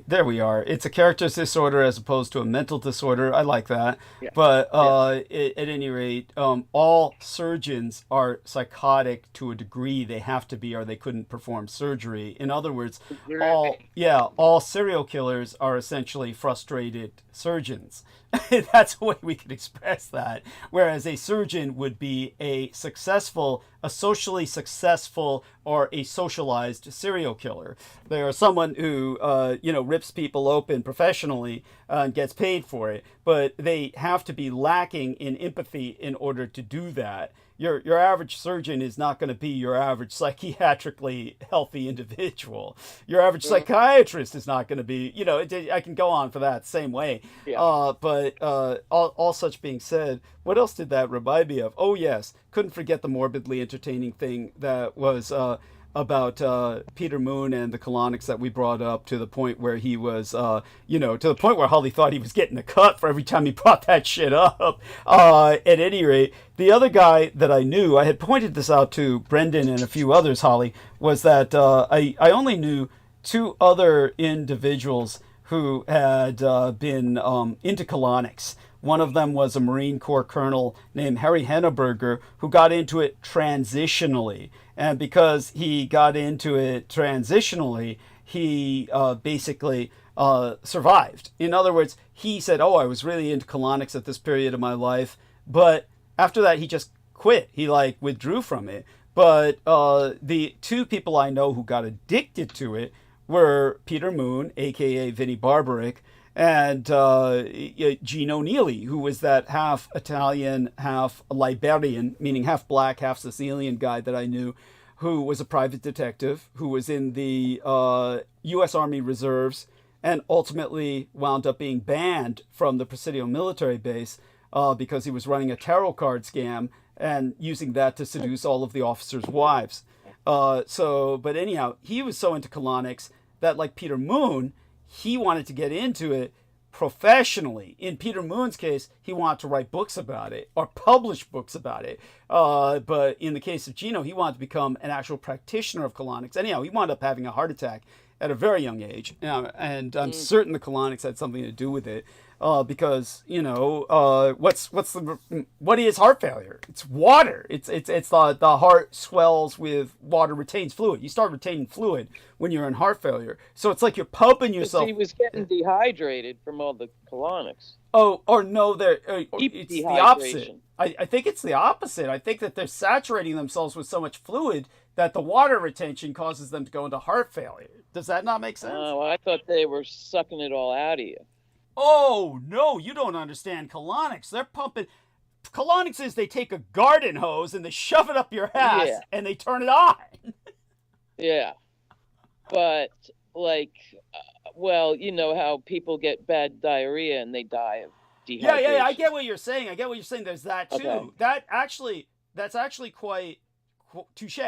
there we are. It's a character disorder as opposed to a mental disorder. I like that. Yeah. But at any rate, all surgeons are psychotic to a degree. They have to be, or they couldn't perform surgery. In other words, all serial killers are essentially frustrated surgeons. That's a way we could express that. Whereas a surgeon would be a socially successful, or a socialized serial killer. They are someone who, rips people open professionally and gets paid for it, but they have to be lacking in empathy in order to do that. Your average surgeon is not going to be your average psychiatrically healthy individual. Your average psychiatrist is not going to be, I can go on for that same way. Yeah. But all such being said, what else did that remind me of? Oh, yes. Couldn't forget the morbidly entertaining thing that was about Peter Moon and the colonics that we brought up, to the point where he was, to the point where Holly thought he was getting a cut for every time he brought that shit up. At any rate, the other guy that I knew, I had pointed this out to Brendan and a few others, Holly, was that I only knew two other individuals who had been into colonics. One of them was a Marine Corps colonel named Harry Henneberger, who got into it transitionally. And because he got into it transitionally, he basically survived. In other words, he said, I was really into colonics at this period of my life. But after that, he just quit. He withdrew from it. But the two people I know who got addicted to it were Peter Moon, a.k.a. Vinnie Barbaric, and Gene O'Neilly, who was that half Italian, half Liberian, meaning half black, half Sicilian guy that I knew, who was a private detective, who was in the U.S. Army Reserves, and ultimately wound up being banned from the Presidio military base because he was running a tarot card scam and using that to seduce all of the officers' wives. But anyhow, he was so into colonics that, like Peter Moon, he wanted to get into it professionally. In Peter Moon's case, he wanted to write books about it or publish books about it. But in the case of Gino, he wanted to become an actual practitioner of colonics. Anyhow, he wound up having a heart attack at a very young age. And I'm certain the colonics had something to do with it. Because what is heart failure? It's water. It's the heart swells with water, retains fluid. You start retaining fluid when you're in heart failure. So it's like you're pumping yourself. He was getting dehydrated from all the colonics. Oh, or no, it's the opposite. I think it's the opposite. I think that they're saturating themselves with so much fluid that the water retention causes them to go into heart failure. Does that not make sense? Oh, I thought they were sucking it all out of you. Oh, no, you don't understand colonics. They're pumping. Colonics is they take a garden hose and they shove it up your ass and they turn it on. Yeah. But, you know how people get bad diarrhea and they die of dehydration. Yeah, I get what you're saying. There's that, too. Okay. That's actually quite touche.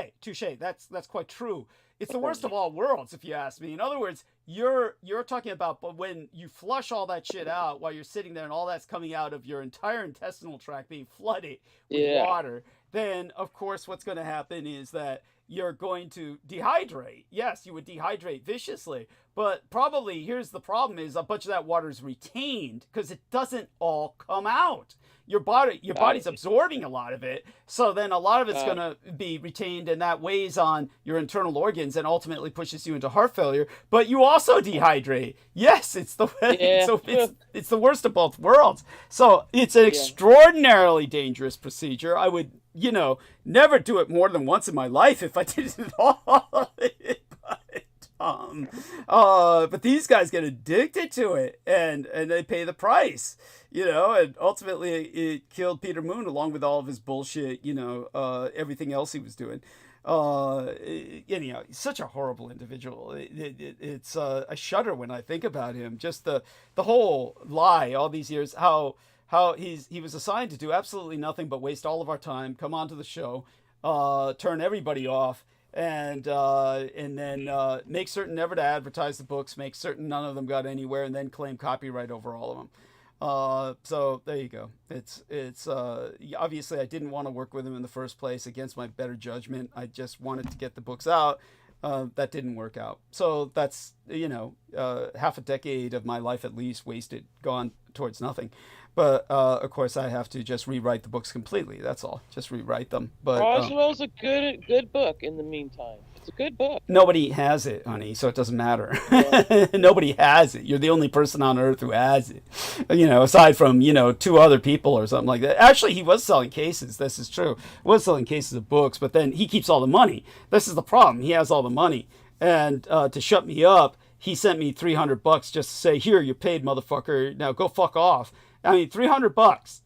That's quite true. It's the worst of all worlds, if you ask me. In other words, you're talking about, but when you flush all that shit out while you're sitting there and all that's coming out of your entire intestinal tract being flooded with water, then of course what's going to happen is that you're going to dehydrate. Yes, you would dehydrate viciously, but probably here's the problem: is a bunch of that water is retained because it doesn't all come out. Your body's absorbing a lot of it, so then a lot of it's going to be retained, and that weighs on your internal organs and ultimately pushes you into heart failure. But you also dehydrate. Yes, it's the it's the worst of both worlds. So it's an extraordinarily dangerous procedure. I would, never do it more than once in my life if I did it at all. But these guys get addicted to it and they pay the price, and ultimately it killed Peter Moon along with all of his bullshit, everything else he was doing. Anyhow, he's such a horrible individual. It's I shudder when I think about him. Just the whole lie all these years, how he was assigned to do absolutely nothing but waste all of our time, come onto the show, turn everybody off, and then make certain never to advertise the books, make certain none of them got anywhere, and then claim copyright over all of them. So there you go. It's obviously I didn't want to work with him in the first place against my better judgment. I just wanted to get the books out. That didn't work out. So that's, half a decade of my life at least wasted, gone towards nothing. But, of course, I have to just rewrite the books completely. That's all. Just rewrite them. But Roswell's a good book in the meantime. It's a good book. Nobody has it, honey, so it doesn't matter. Yeah. Nobody has it. You're the only person on earth who has it. Aside from, 2 other people or something like that. Actually, he was selling cases. This is true. He was selling cases of books, but then he keeps all the money. This is the problem. He has all the money. And to shut me up, he sent me $300 just to say, here, you're paid, motherfucker. Now go fuck off. I mean, $300.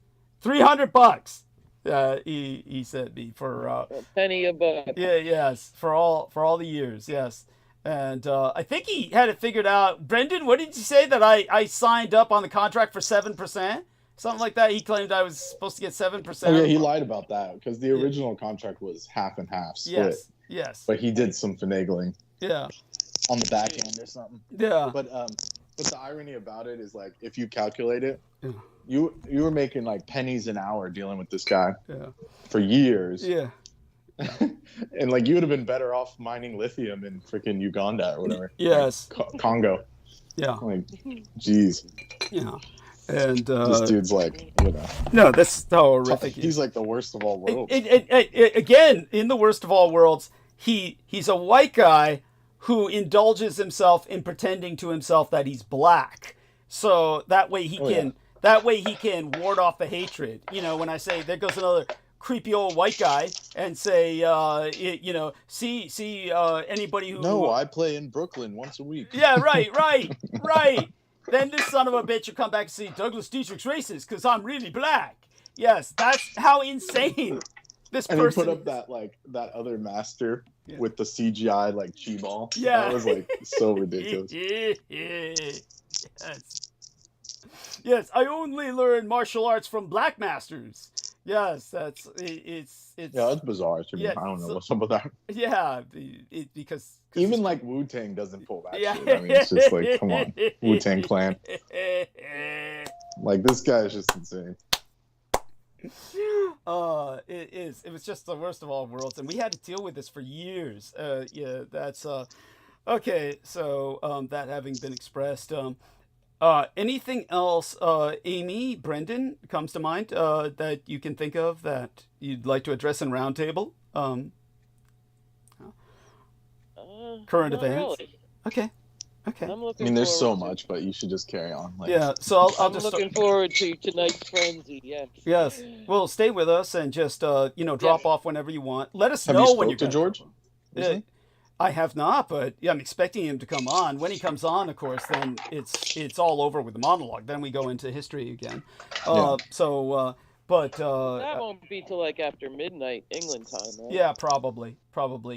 $300. He sent me for A penny a book. yeah, yes, for all the years, yes. And I think he had it figured out. Brendan, what did you say that I signed up on the contract for 7%? Something like that. He claimed I was supposed to get 7%. Oh yeah, he lied about that because the original contract was half and half split. Yes. But he did some finagling. Yeah. On the back end or something. Yeah. But the irony about it is, like, if you calculate it, yeah. you were making like pennies an hour dealing with this guy for years. Yeah. And like you would have been better off mining lithium in freaking Uganda or whatever. Yes. Like, Congo. Yeah. Like, jeez. Yeah. And this dude's like, No, that's how horrific. He's like the worst of all worlds. Again, in the worst of all worlds, he's a white guy who indulges himself in pretending to himself that he's black, so that way he can ward off the hatred. When I say there goes another creepy old white guy and say, see anybody who. No, I play in Brooklyn once a week. Yeah, right. Then this son of a bitch will come back and say Douglas Dietrich's racist because I'm really black. Yes, that's how insane this and person. And he put up that other master with the CGI like chi ball. Yeah, that was like so ridiculous. Yes, I only learned martial arts from black masters. Yes, it's yeah, that's bizarre to me. I don't know what's up with that. Yeah, because even like Wu-Tang doesn't pull that shit. I mean, it's just like, come on, Wu-Tang Clan. Like, this guy is just insane. It was just the worst of all worlds, and we had to deal with this for years. That's okay. So that having been expressed, anything else, Amy, Brendan, comes to mind that you can think of that you'd like to address in roundtable? Current events. Really. Okay. There's so much, but you should just carry on. Like, yeah, so I'll just looking forward to tonight's frenzy. Yes. Well, stay with us and just drop off whenever you want. Let us know when you're to George. I have not, but I'm expecting him to come on. When he comes on, of course, then it's all over with the monologue. Then we go into history again. But that won't be till like after midnight England time, right? Yeah, probably,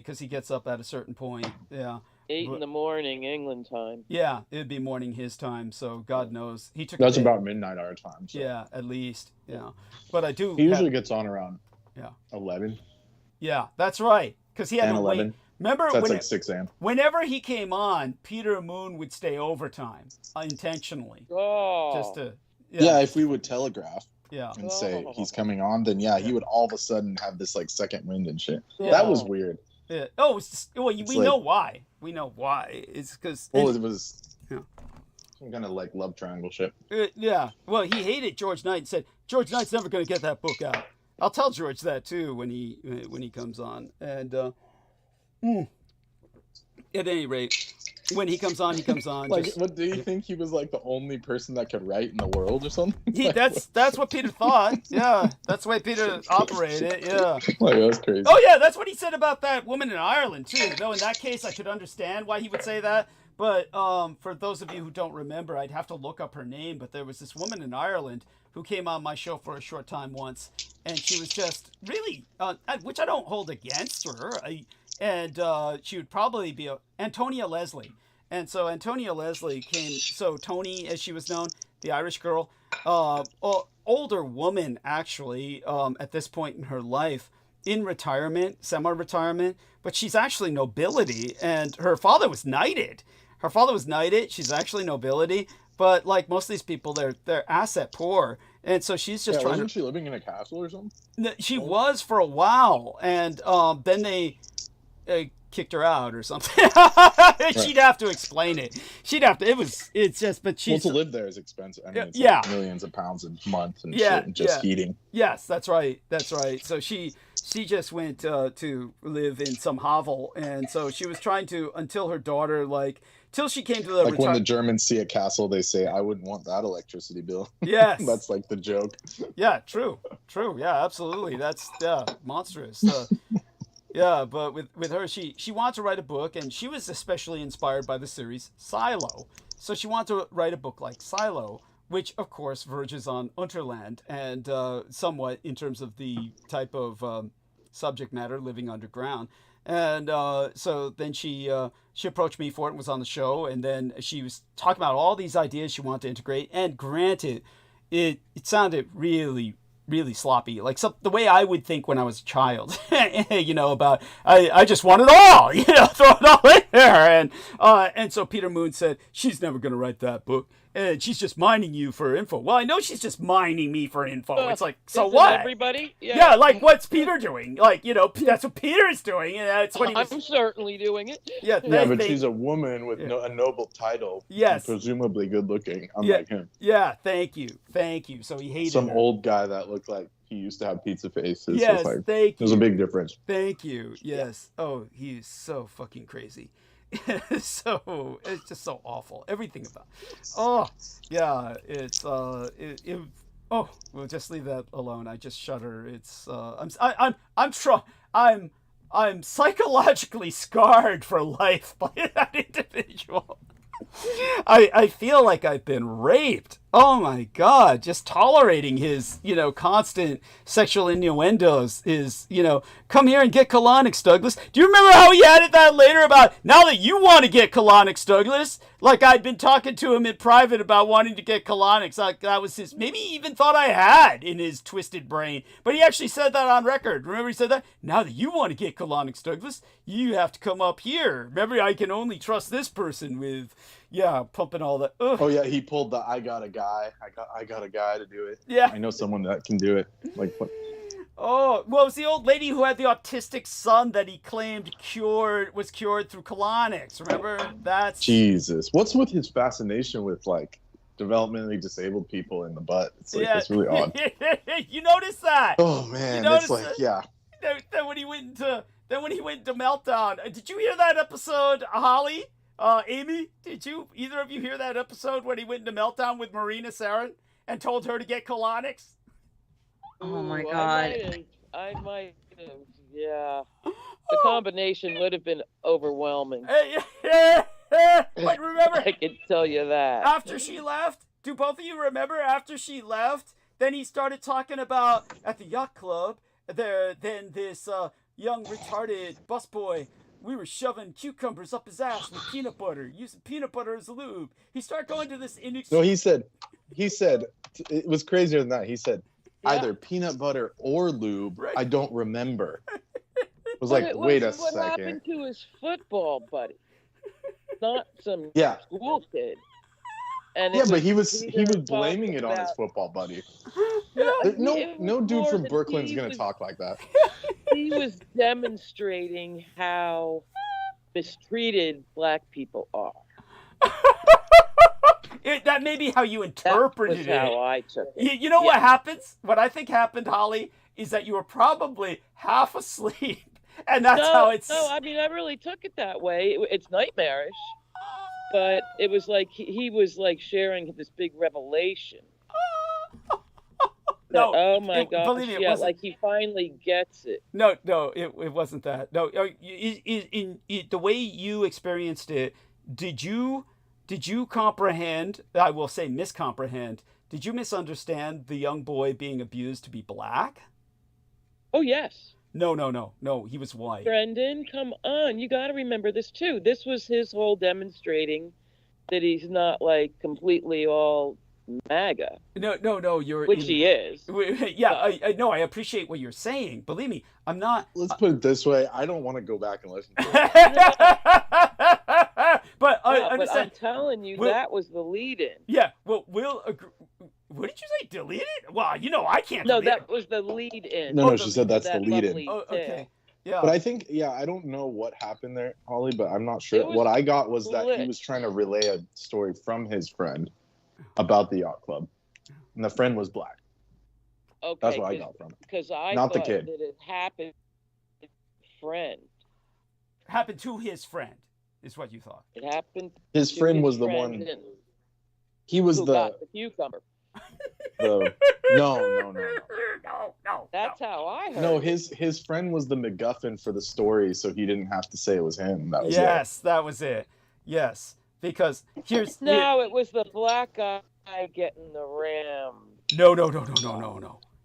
because he gets up at a certain point. Yeah. 8 in the morning England time. Yeah, it'd be morning his time. So God knows he took. That's about midnight our time. So. Yeah, at least. Yeah, but I do. He usually gets on around 11. Yeah, that's right. Because he had to 11. wait. Remember, so that's like 6 a.m. Whenever he came on, Peter Moon would stay overtime intentionally. Oh. Just to. Yeah, if we would telegraph. Yeah. And say he's coming on, then he would all of a sudden have this like second wind and shit. Yeah. That was weird. Yeah. Oh, we know why. We know why. It's because. Well, it was some kind of like love triangle shit. Yeah. Well, he hated George Knight and said George Knight's never going to get that book out. I'll tell George that too when he comes on. And at any rate, when he comes on, he comes on. Like, what do you think? He was like the only person that could write in the world or something? That's what Peter thought. Yeah, that's the way Peter operated. Yeah. Like, that's crazy. Oh yeah, that's what he said about that woman in Ireland too. Though in that case, I could understand why he would say that. But for those of you who don't remember, I'd have to look up her name. But there was this woman in Ireland who came on my show for a short time once, and she was just really, which I don't hold against her. And she would probably be Antonia Leslie. And so Antonia Leslie came, so Tony, as she was known, the Irish girl, older woman, actually, at this point in her life, in retirement, semi-retirement, but she's actually nobility, and her father was knighted. She's actually nobility, but like most of these people, they're asset poor. And so she's just trying wasn't she living in a castle or something? She was for a while, and then they kicked her out or something. She'd have to explain it. But she's... Well, to live there is expensive. I mean, it's like millions of pounds a month and shit, and just heating. Yes, that's right. So she just went to live in some hovel, and so she was trying to until her daughter till she came to the like when the Germans see a castle, they say, "I wouldn't want that electricity bill." Yes, that's like the joke. Yeah, true. Yeah, absolutely. That's monstrous. Yeah, but with her, she wanted to write a book, and she was especially inspired by the series Silo. So she wanted to write a book like Silo, which of course verges on Unterland and somewhat in terms of the type of subject matter, living underground. And so then she approached me for it and was on the show, and then she was talking about all these ideas she wanted to integrate. And granted, it sounded really, really sloppy, like the way I would think when I was a child. About I just want it all, throw it all in there. And so Peter Moon said she's never going to write that book, and she's just mining you for info. Well, I know she's just mining me for info. It's like, so what? Everybody? Yeah, like what's Peter doing? Like, that's what Peter's doing, and that's what I'm certainly doing it. Yeah, but she's a woman with a noble title. Yes, and presumably good looking, unlike him. Yeah, thank you. So he hated some her. Old guy that looked like he used to have pizza faces. Yes, thank you. There's a big difference. Thank you. Yes. Oh, he's so fucking crazy. So it's just so awful. Everything about. Oh, yeah. It's oh, we'll just leave that alone. I just shudder. It's I'm psychologically scarred for life by that individual. I feel like I've been raped. Oh my God, just tolerating his, constant sexual innuendos is, come here and get colonics, Douglas. Do you remember how he added that later about, now that you want to get colonics, Douglas? Like I'd been talking to him in private about wanting to get colonics. Like that was maybe he even thought I had in his twisted brain. But he actually said that on record. Remember he said that? Now that you want to get colonics, Douglas, you have to come up here. Remember, I can only trust this person with... Yeah, pumping all that. Ugh. Oh yeah, he pulled the I got a guy to do it. Yeah, I know someone that can do it. Like what? Oh, well, it was the old lady who had the autistic son that he claimed was cured through colonics. Remember? That's Jesus. What's with his fascination with like developmentally disabled people in the butt? It's like that's really odd. You notice that? Oh man, it's like yeah. Then when he went into Meltdown, did you hear that episode, Holly? Amy, did either of you hear that episode when he went into Meltdown with Marina Sarin and told her to get colonics? Oh my God. I might have, yeah. The combination would have been overwhelming. But remember, I can tell you that. After she left, do both of you remember after she left, then he started talking about at the yacht club, then this young retarded busboy, we were shoving cucumbers up his ass with peanut butter, using peanut butter as a lube. He started going to this No, he said, it was crazier than that. He said, either peanut butter or lube. Right. I don't remember. It was like, wait a second. What happened to his football buddy? Not some school kid. And but he was blaming it on his football buddy. No dude from Brooklyn's gonna talk like that. He was demonstrating how mistreated black people are. That may be how you interpreted it. That's how I took it. You know what happens? What I think happened, Holly, is that you were probably half asleep, and that's how it's. No, I mean I really took it that way. It's nightmarish. But it was like he was like sharing this big revelation. No, oh my God! Believe me, yeah, like he finally gets it. No, it wasn't that. No, in the way you experienced it, did you comprehend? I will say miscomprehend. Did you misunderstand the young boy being abused to be black? Oh yes. No, he was white. Brendan, come on. You got to remember this, too. This was his whole demonstrating that he's not, like, completely all MAGA. No, he is. Yeah, I appreciate what you're saying. Believe me, I'm not... Let's put it this way. I don't want to go back and listen to it. But I'm telling you, that was the lead-in. Yeah, well, we'll agree... What did you say? Delete it? Well, I can't. No, that was the lead-in. No, she said that's the lead-in. Oh, okay. Yeah. But I think, I don't know what happened there, Holly, but I'm not sure. What I got was that he was trying to relay a story from his friend about the yacht club, and the friend was black. Okay, That's what I got from it. Because I Not the thought kid. that it happened to his friend. Happened to his friend, is what you thought. It happened. His to friend his was the friend one. and- He was who the got the cucumber. no. That's how I heard. No, it. his friend was the MacGuffin for the story, so he didn't have to say it was him. That was Yes, that was it. Yes, because here's No, it was the black guy getting the ram.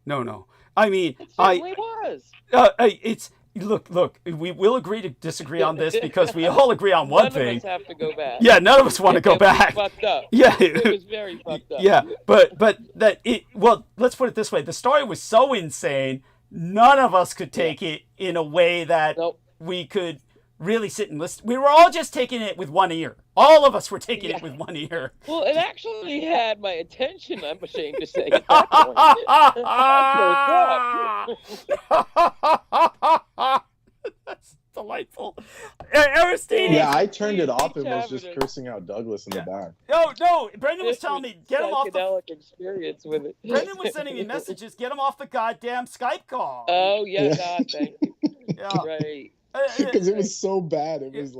No. I mean, It certainly was. It's look. We will agree to disagree on this because we all agree on one None thing. of us have to go back. Yeah, none of us want to go It was back. Fucked up. Yeah, It was very fucked up. yeah, but that it. Well, let's put it this way: the story was so insane, none of us could take it in a way that Nope. we could really sit and listen. We were all just taking it with one ear. All of us were taking it with one ear. Well, it actually had my attention, I'm ashamed to say, at that point. I perked up. That's delightful. Aristides. Yeah, I turned it off and Each was just evidence. cursing out Douglas in the back. No, Brendan was telling me, get him off the... psychedelic experience with it. Brendan was sending me messages, get him off the goddamn Skype call. Oh, yeah, Yeah. God, thank you. Yeah. Right. Because it was so bad. It was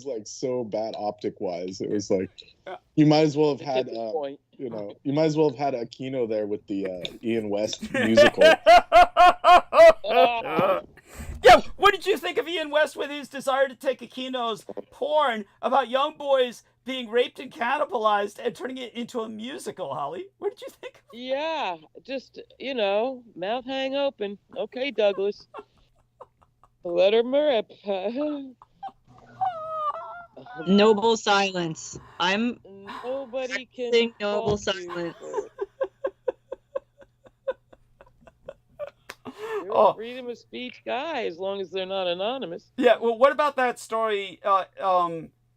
like so bad optic wise. It was like you might as well have had At this point. you might as well have had Aquino there with the Ian West musical. Yeah, what did you think of Ian West with his desire to take Aquino's porn about young boys being raped and cannibalized and turning it into a musical, Holly? What did you think? Yeah, just, mouth hang open. Okay, Douglas. Let her rip. Noble silence. I'm Nobody can practicing noble fault you silence. for it. You're Oh. a freedom of speech guy, as long as they're not anonymous. Yeah, well, what about that story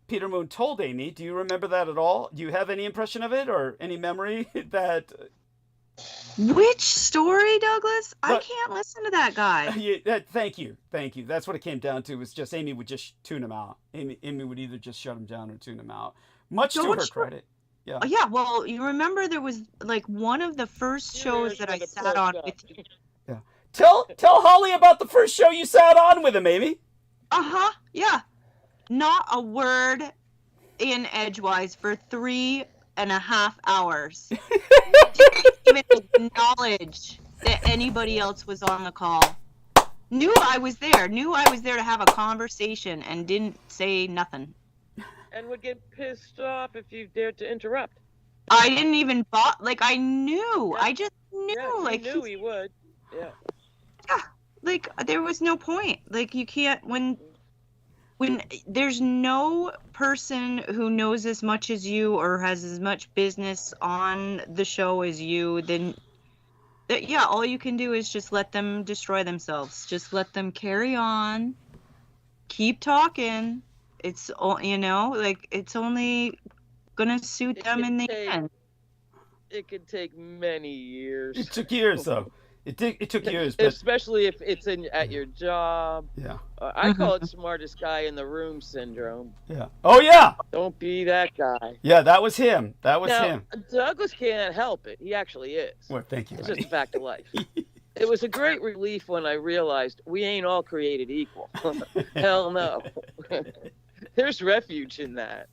Peter Moon told Amy? Do you remember that at all? Do you have any impression of it or any memory that... Which story, Douglas? I But- can't listen to that guy. Thank you. That's what it came down to. Was just Amy would just tune him out. Amy would either just shut him down or tune him out. Much to Don't her you- credit. Yeah. Oh, yeah, well, you remember there was like one of the first shows that I sat on with you. Tell Holly about the first show you sat on with him, Amy. Yeah. Not a word in edgewise for 3.5 hours. Didn't even acknowledge that anybody else was on the call. Knew I was there to have a conversation and didn't say nothing. And would get pissed off if you dared to interrupt. I didn't even I knew. Yeah. I just knew. Yeah, you like knew he would. Yeah. like there was no point. Like you can't when there's no person who knows as much as you or has as much business on the show as you, then all you can do is just let them destroy themselves. Just let them carry on. Keep talking. It's it's only gonna suit them in the end. It could take many years. It took years, though. It took years, but Especially if it's at your job. yeah. I call it smartest guy in the room syndrome. Yeah. Oh yeah. Don't be that guy. Yeah, that was him. Now, him. Douglas can't help it. He actually is. Well, thank you. It's honey. just a fact of life. It was a great relief when I realized we ain't all created equal. Hell no. There's refuge in that.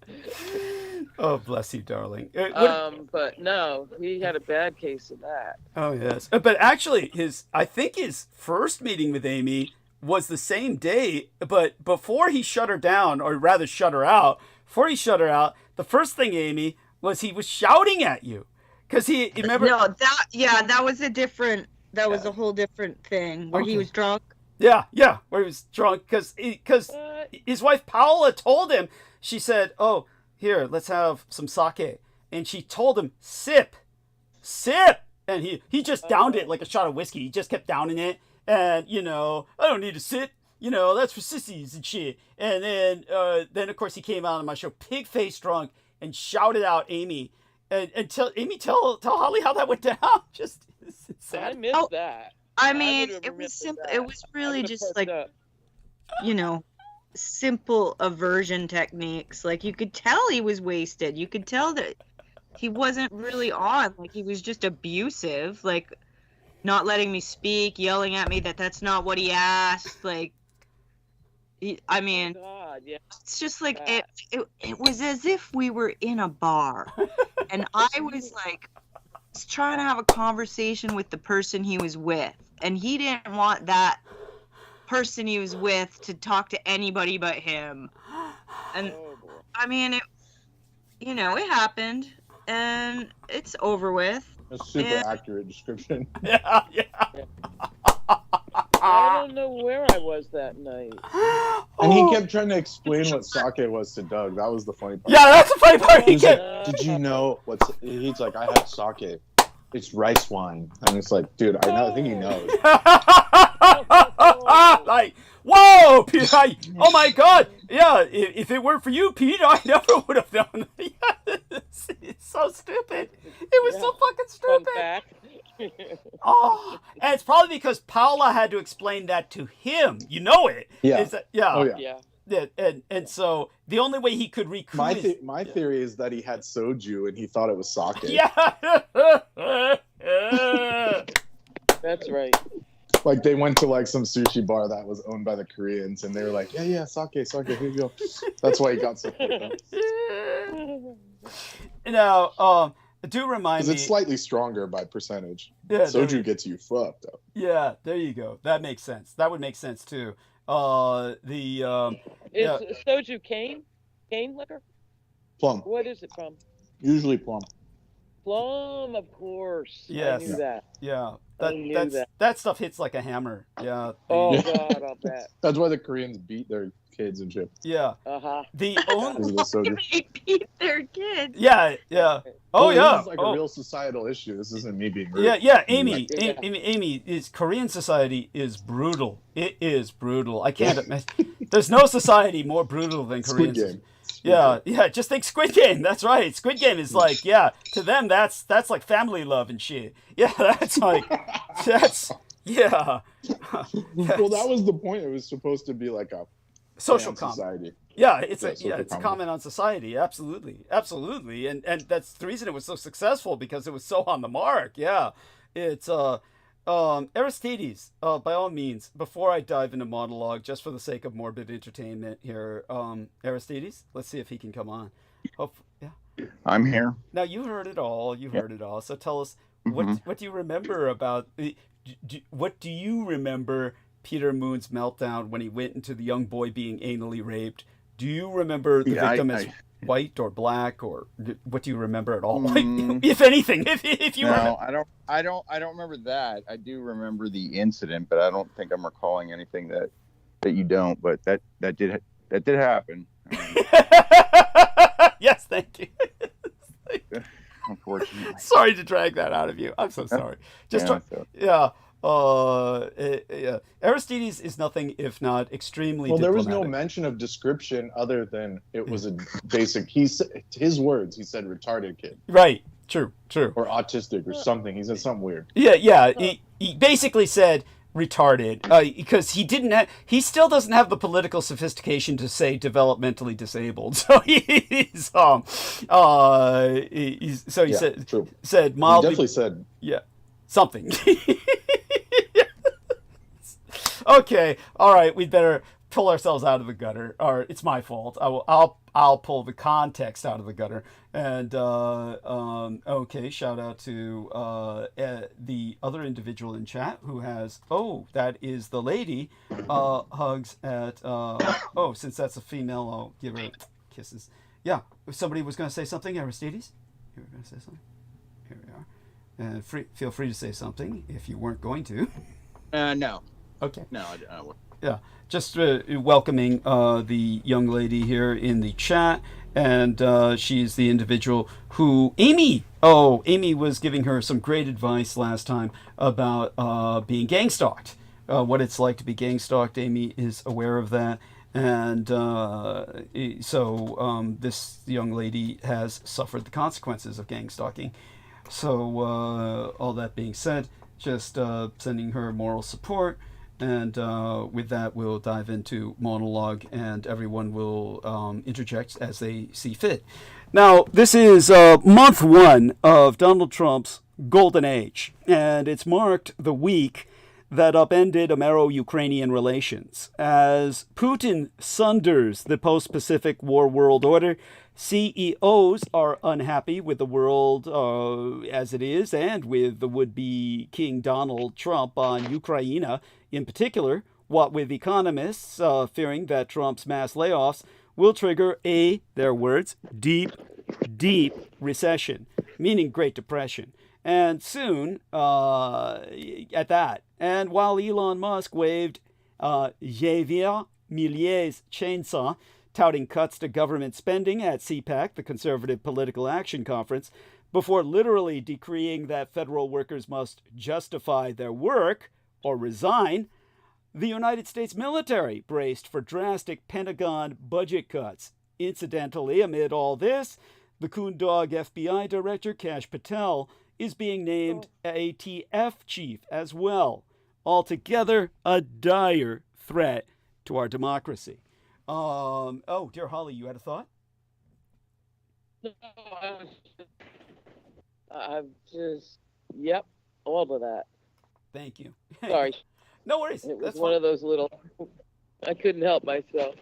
Oh, bless you, darling. But no, he had a bad case of that. Oh yes, but actually, I think his first meeting with Amy was the same day. But before he shut her down, or rather shut her out, the first thing, Amy, was he was shouting at you because he remember. No, that was a different. That was a whole different thing where he was drunk. Yeah, where he was drunk because his wife Paola told him. She said, "Oh, here, let's have some sake," and she told him, "Sip, and he just downed it like a shot of whiskey. He just kept downing it, and I don't need to sip. That's for sissies and shit." And then of course he came out on my show, pig-faced drunk, and shouted out Amy, and tell Holly how that went down. Just it's sad. I missed that. I mean, it was simple. It was really just like, simple aversion techniques. Like you could tell he was wasted. You could tell that he wasn't really on. Like he was just abusive. Like not letting me speak, yelling at me that that's not what he asked. Like, I mean, God, yeah. it's just like it was as if we were in a bar, and I was like trying to have a conversation with the person he was with, and he didn't want that person he was with to talk to anybody but him. And I mean, it happened, and it's over with. A super accurate description. Yeah. I don't know where I was that night. And he kept trying to explain what sake was to Doug. That was the funny part. Yeah, that's the funny part. He's like, did you know what's... He's like, I had sake. It's rice wine. And it's like, dude, I think he knows. Like, whoa, Pete! Oh my God! Yeah, if it weren't for you, Pete, I never would have known. It's so stupid. It was so fucking Fun stupid. fact. Oh, and it's probably because Paula had to explain that to him. You know it. Yeah. Yeah. Oh, yeah. Yeah. And so the only way he could recruit My theory is that he had soju and he thought it was sake. Yeah. That's right. Like they went to like some sushi bar that was owned by the Koreans and they were like, yeah, sake, here you go. That's why he got so fucked up. Now, do remind me. Because it's slightly stronger by percentage. Yeah, soju gets you fucked up. Yeah, there you go. That makes sense. That would make sense too. Is soju cane liquor? Plum. What is it from? Usually plum. Plum, of course. Yes. I knew that. Yeah. I knew That stuff hits like a hammer. Yeah. Oh God, I'll bet. That's why the Koreans beat their kids and shit. Yeah. Uh-huh. The only They beat their kids. Yeah. Oh yeah. This is like a real societal issue. This isn't me being rude. Yeah. Amy, is Korean society is brutal. It is brutal. I can't imagine. There's no society more brutal than Korean. Squid Game. Yeah. Just think Squid Game. That's right. Squid Game is like, to them that's like family love and shit. Yeah, that's like yeah. Well, that was the point. It was supposed to be like a social society. Yeah, it's a comment on society. Absolutely, and that's the reason it was so successful, because it was so on the mark. Yeah, it's Aristides. By all means, before I dive into monologue, just for the sake of morbid entertainment here, Aristides, let's see if he can come on. I'm here. Now you heard it all. So tell us what do you remember about what do you remember Peter Moon's meltdown when he went into the young boy being anally raped? Do you remember the victim as white or black, or what do you remember at all? If anything, if you remember. I don't remember that. I do remember the incident, but I don't think I'm recalling anything that you don't. But that did happen. Yes, thank you. Unfortunately. Sorry to drag that out of you. I'm so sorry. Aristides is nothing if not extremely there was diplomatic. no mention of description other than it was a basic. His words. He said retarded kid. Right. True. Or autistic or something. He said something weird. Yeah. He basically said retarded because he still doesn't have the political sophistication to say developmentally disabled. So he said mildly. He definitely said something. Okay, all right, we'd better pull ourselves out of the gutter. Or it's my fault. I'll pull the context out of the gutter. And okay, shout out to the other individual in chat who has that is the lady hugs at since that's a female, I'll give her kisses. Yeah, if somebody was going to say something, Aristides, you were going to say something. Here we are. And feel free to say something if you weren't going to. No. Okay. No, yeah, just welcoming the young lady here in the chat, and she's the individual who Amy was giving her some great advice last time about being gang stalked, what it's like to be gang stalked. Amy is aware of that, and so this young lady has suffered the consequences of gang stalking. So all that being said, just sending her moral support. And with that, we'll dive into monologue, and everyone will interject as they see fit. Now, this is month one of Donald Trump's golden age, and it's marked the week that upended Amero-Ukrainian relations. As Putin sunders the post-Pacific War world order, CEOs are unhappy with the world as it is, and with the would-be King Donald Trump on Ukraine in particular, what with economists fearing that Trump's mass layoffs will trigger their words, deep recession, meaning Great Depression. And soon, at that. And while Elon Musk waved Javier Milei's chainsaw, touting cuts to government spending at CPAC, the Conservative Political Action Conference, before literally decreeing that federal workers must justify their work or resign, the United States military braced for drastic Pentagon budget cuts. Incidentally, amid all this, the Coondog FBI Director Kash Patel is being named ATF chief as well. Altogether, a dire threat to our democracy. Dear Holly, you had a thought? No, I'm just, yep, all of that. Thank you. Sorry. No worries. It was That's one fine. of those little, I couldn't help myself.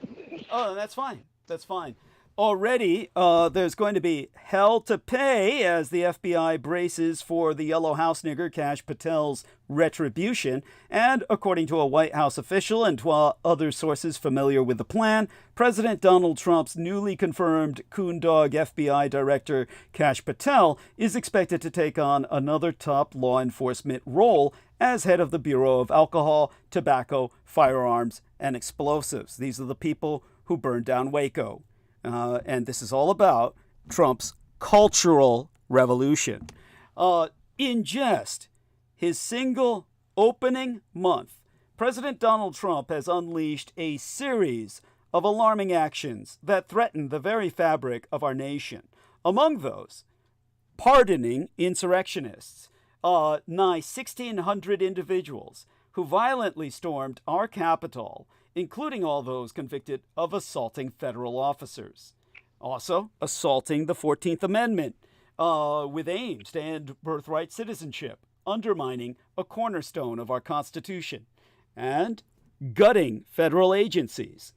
Oh, that's fine. That's fine. Already, there's going to be hell to pay as the FBI braces for the Yellow House nigger Kash Patel's retribution. And according to a White House official and to other sources familiar with the plan, President Donald Trump's newly confirmed Coondog FBI Director Kash Patel is expected to take on another top law enforcement role as head of the Bureau of Alcohol, Tobacco, Firearms, and Explosives. These are the people who burned down Waco. And this is all about Trump's cultural revolution. In just his single opening month, President Donald Trump has unleashed a series of alarming actions that threaten the very fabric of our nation. Among those, pardoning insurrectionists, nigh 1,600 individuals who violently stormed our Capitol, including all those convicted of assaulting federal officers. Also, assaulting the 14th Amendment with aims to end birthright citizenship, undermining a cornerstone of our Constitution, and gutting federal agencies,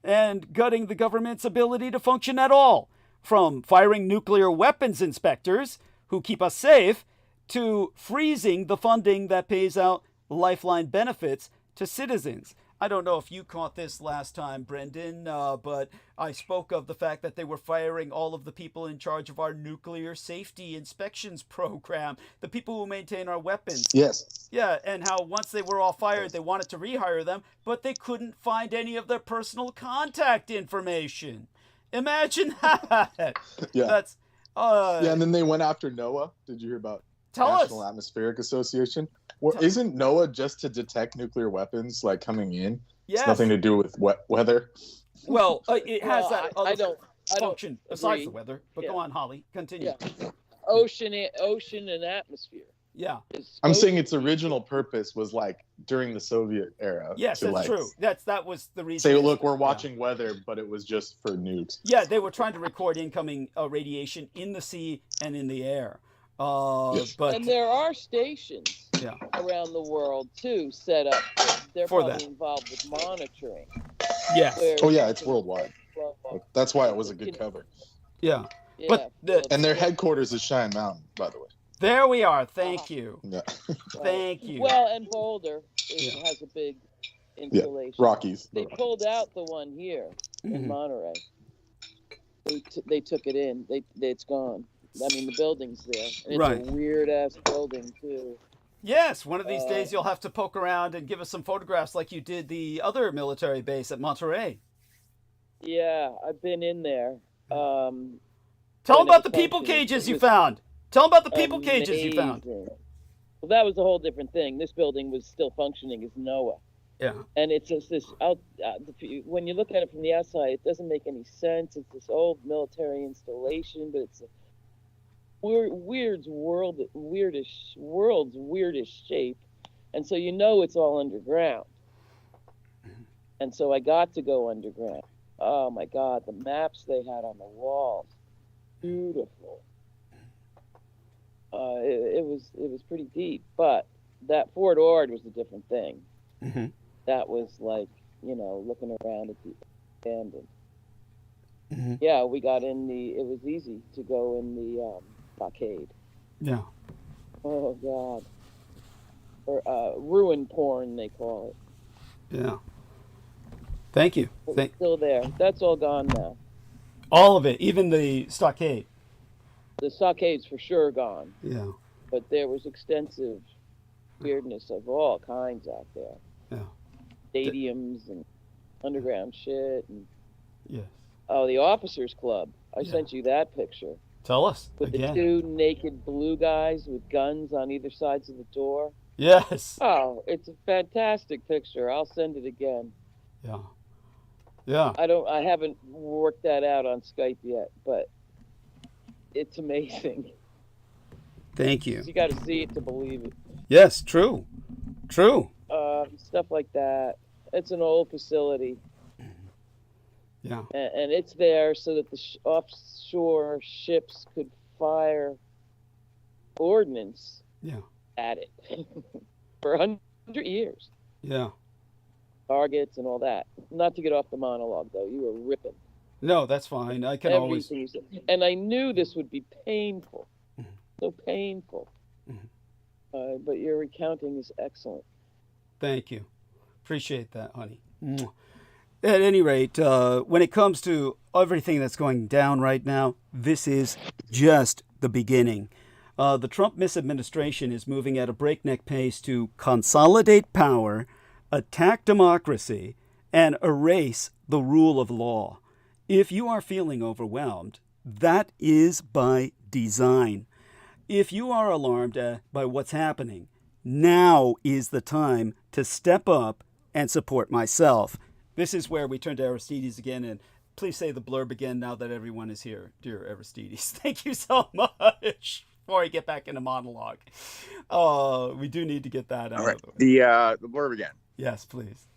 and gutting the government's ability to function at all, from firing nuclear weapons inspectors who keep us safe to freezing the funding that pays out lifeline benefits to citizens. I don't know if you caught this last time, Brendan, but I spoke of the fact that they were firing all of the people in charge of our nuclear safety inspections program, the people who maintain our weapons. Yes. Yeah, and how once they were all fired, they wanted to rehire them, but they couldn't find any of their personal contact information. Imagine that. Yeah. That's yeah, and then they went after NOAA. Did you hear about National Atmospheric Association? Well, isn't NOAA just to detect nuclear weapons like coming in? Yes. It's nothing to do with weather. Well, it has that I other don't function besides agree. the weather. But Yeah. go on, Holly. Continue. Yeah. Ocean and atmosphere. Yeah. I'm saying its original purpose was like during the Soviet era. Yes, to, that's like, true. That was the reason. Say, look, we're watching weather, but it was just for nukes. Yeah, they were trying to record incoming radiation in the sea and in the air. Yes. But and there are stations around the world too set up. They're For probably that. involved with monitoring. yes, where Oh, yeah, you it's can- worldwide. well, That's why it was a good cover. yeah. yeah, But And their headquarters is Cheyenne Mountain, by the way. There we are. Thank you. Yeah. Thank you. Well, and Boulder has a big installation. Rockies. They pulled out the one here in Mhm. Monterey. They took it in. It's gone. I mean, the building's there, and it's Right. a weird ass building too. Yes, one of these days you'll have to poke around and give us some photographs like you did the other military base at Monterey. Yeah, I've been in there. Tell them When about it the was people functioning, cages it you was found. Tell them about the people cages you found. amazing. Well, that was a whole different thing. This building was still functioning as NOAA. Yeah. And it's just this when you look at it from the outside, it doesn't make any sense. It's this old military installation, but it's a world's weirdest shape. And so it's all underground. And so I got to go underground. Oh my God, the maps they had on the walls. beautiful. It was pretty deep, but that Fort Ord was a different thing. Mm-hmm. That was like, looking around at the end. And, Mm-hmm. yeah, we got in it was easy to go in the stockade. Yeah. Oh, God. Or ruin porn, they call it. Yeah. Thank you. It's still there. That's all gone now. All of it, even the stockade. The stockade's for sure gone. Yeah. But there was extensive weirdness of all kinds out there. Yeah. Stadiums and underground shit. And Yes. oh, the Officers Club. I sent you that picture. Tell us With again. the two naked blue guys with guns on either sides of the door. Yes. Oh, it's a fantastic picture. I'll send it again. Yeah. Yeah. I haven't worked that out on Skype yet, but it's amazing. Thank you. You got to see it to believe it. Yes, true. True. Stuff like that. It's an old facility. Yeah. And it's there so that the offshore ships could fire ordnance at it for 100 years. Yeah. Targets and all that. Not to get off the monologue, though. You were ripping. No, that's fine. I can always. And I knew this would be painful. So painful. But your recounting is excellent. Thank you. Appreciate that, honey. Mwah. At any rate, when it comes to everything that's going down right now, this is just the beginning. The Trump misadministration is moving at a breakneck pace to consolidate power, attack democracy, and erase the rule of law. If you are feeling overwhelmed, that is by design. If you are alarmed by what's happening, now is the time to step up and support myself. This is where we turn to Aristides again, and please say the blurb again now that everyone is here. Dear Aristides, thank you so much. Before I get back into monologue, we do need to get that out. All right. Of the way. The blurb again. Yes, please.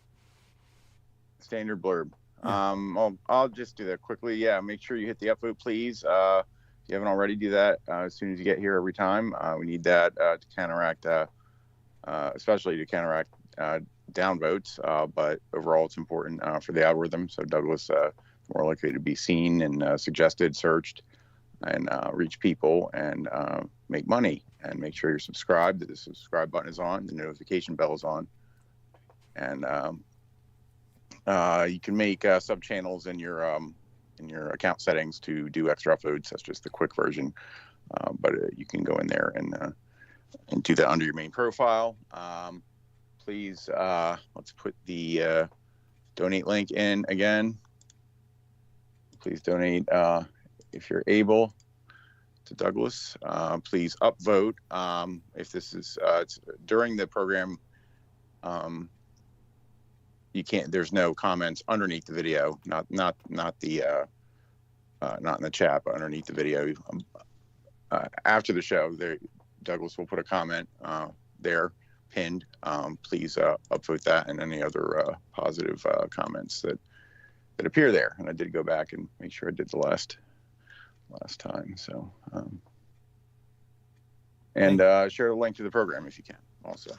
Standard blurb. Yeah. I'll just do that quickly. Yeah, make sure you hit the upvote, please. If you haven't already, do that as soon as you get here every time. We need that to counteract, especially to counteract downvotes. But overall, it's important for the algorithm. So Douglas more likely to be seen and suggested, searched, and reach people and make money. And make sure you're subscribed. That the subscribe button is on, the notification bell is on, and you can make sub channels in your account settings to do extra upvotes. That's just the quick version, but you can go in there and do that under your main profile. Please, let's put the donate link in again. Please donate if you're able to Douglas. Please upvote. If this is it's during the program, you can't. There's no comments underneath the video. Not the not in the chat, but underneath the video. After the show, there Douglas will put a comment there pinned. Please upvote that and any other positive comments that appear there. And I did go back and make sure I did the last time. So share the link to the program if you can also.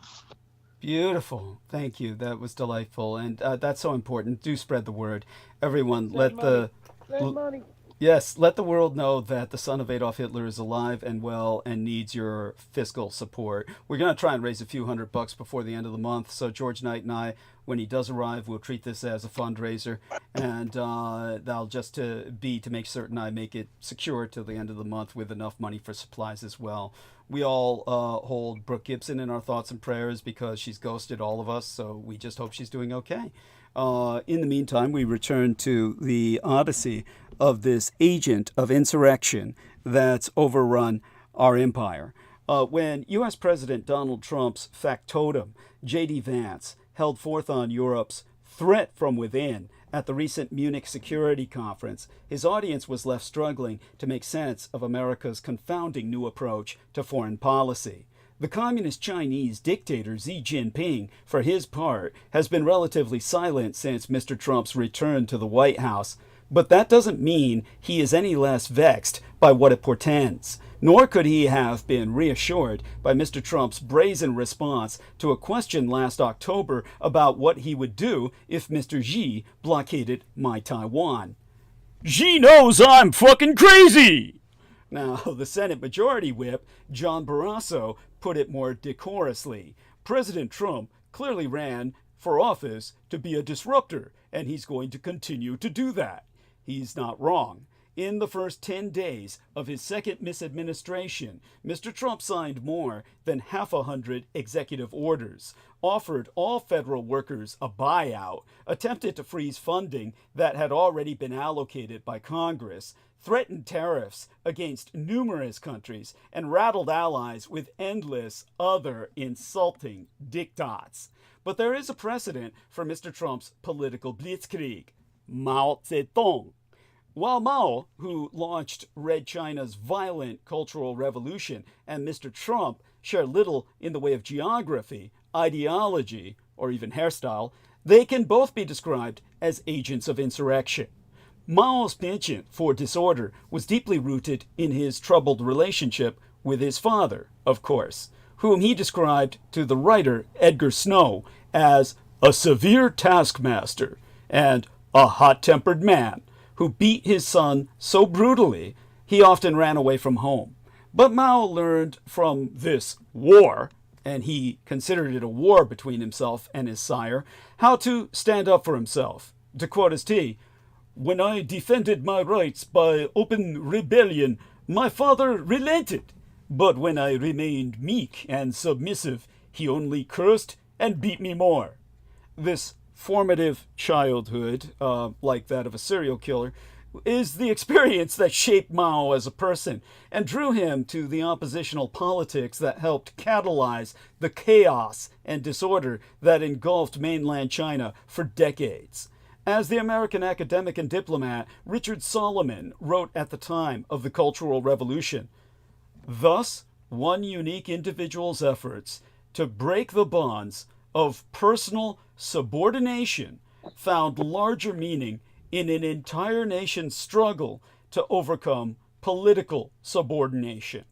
Beautiful. Thank you. That was delightful. And that's so important. Do spread the word. Everyone, Send money. Yes, let the world know that the son of Adolf Hitler is alive and well and needs your fiscal support. We're going to try and raise a few $100 before the end of the month. So George Knight and I, when he does arrive, we'll treat this as a fundraiser. And that'll just to make certain I make it secure till the end of the month with enough money for supplies as well. We all hold Brooke Gibson in our thoughts and prayers because she's ghosted all of us. So we just hope she's doing okay. In the meantime, we return to the odyssey of this agent of insurrection that's overrun our empire. When U.S. President Donald Trump's factotum, J.D. Vance, held forth on Europe's threat from within at the recent Munich Security Conference, his audience was left struggling to make sense of America's confounding new approach to foreign policy. The communist Chinese dictator Xi Jinping, for his part, has been relatively silent since Mr. Trump's return to the White House. But that doesn't mean he is any less vexed by what it portends. Nor could he have been reassured by Mr. Trump's brazen response to a question last October about what he would do if Mr. Xi blockaded my Taiwan. Xi knows I'm fucking crazy! Now, the Senate Majority Whip, John Barrasso, put it more decorously. President Trump clearly ran for office to be a disruptor, and he's going to continue to do that. He's not wrong. In the first 10 days of his second misadministration, Mr. Trump signed more than 100 executive orders, offered all federal workers a buyout, attempted to freeze funding that had already been allocated by Congress, threatened tariffs against numerous countries, and rattled allies with endless other insulting diktats. But there is a precedent for Mr. Trump's political blitzkrieg: Mao Zedong. While Mao, who launched Red China's violent cultural revolution, and Mr. Trump share little in the way of geography, ideology, or even hairstyle, they can both be described as agents of insurrection. Mao's penchant for disorder was deeply rooted in his troubled relationship with his father, of course, whom he described to the writer Edgar Snow as a severe taskmaster and a hot-tempered man who beat his son so brutally he often ran away from home. But Mao learned from this war, and he considered it a war between himself and his sire, how to stand up for himself. To quote his tea, "When I defended my rights by open rebellion, my father relented. But when I remained meek and submissive, he only cursed and beat me more." This formative childhood, like that of a serial killer, is the experience that shaped Mao as a person and drew him to the oppositional politics that helped catalyze the chaos and disorder that engulfed mainland China for decades. As the American academic and diplomat Richard Solomon wrote at the time of the Cultural Revolution, "Thus, one unique individual's efforts to break the bonds of personal subordination found larger meaning in an entire nation's struggle to overcome political subordination."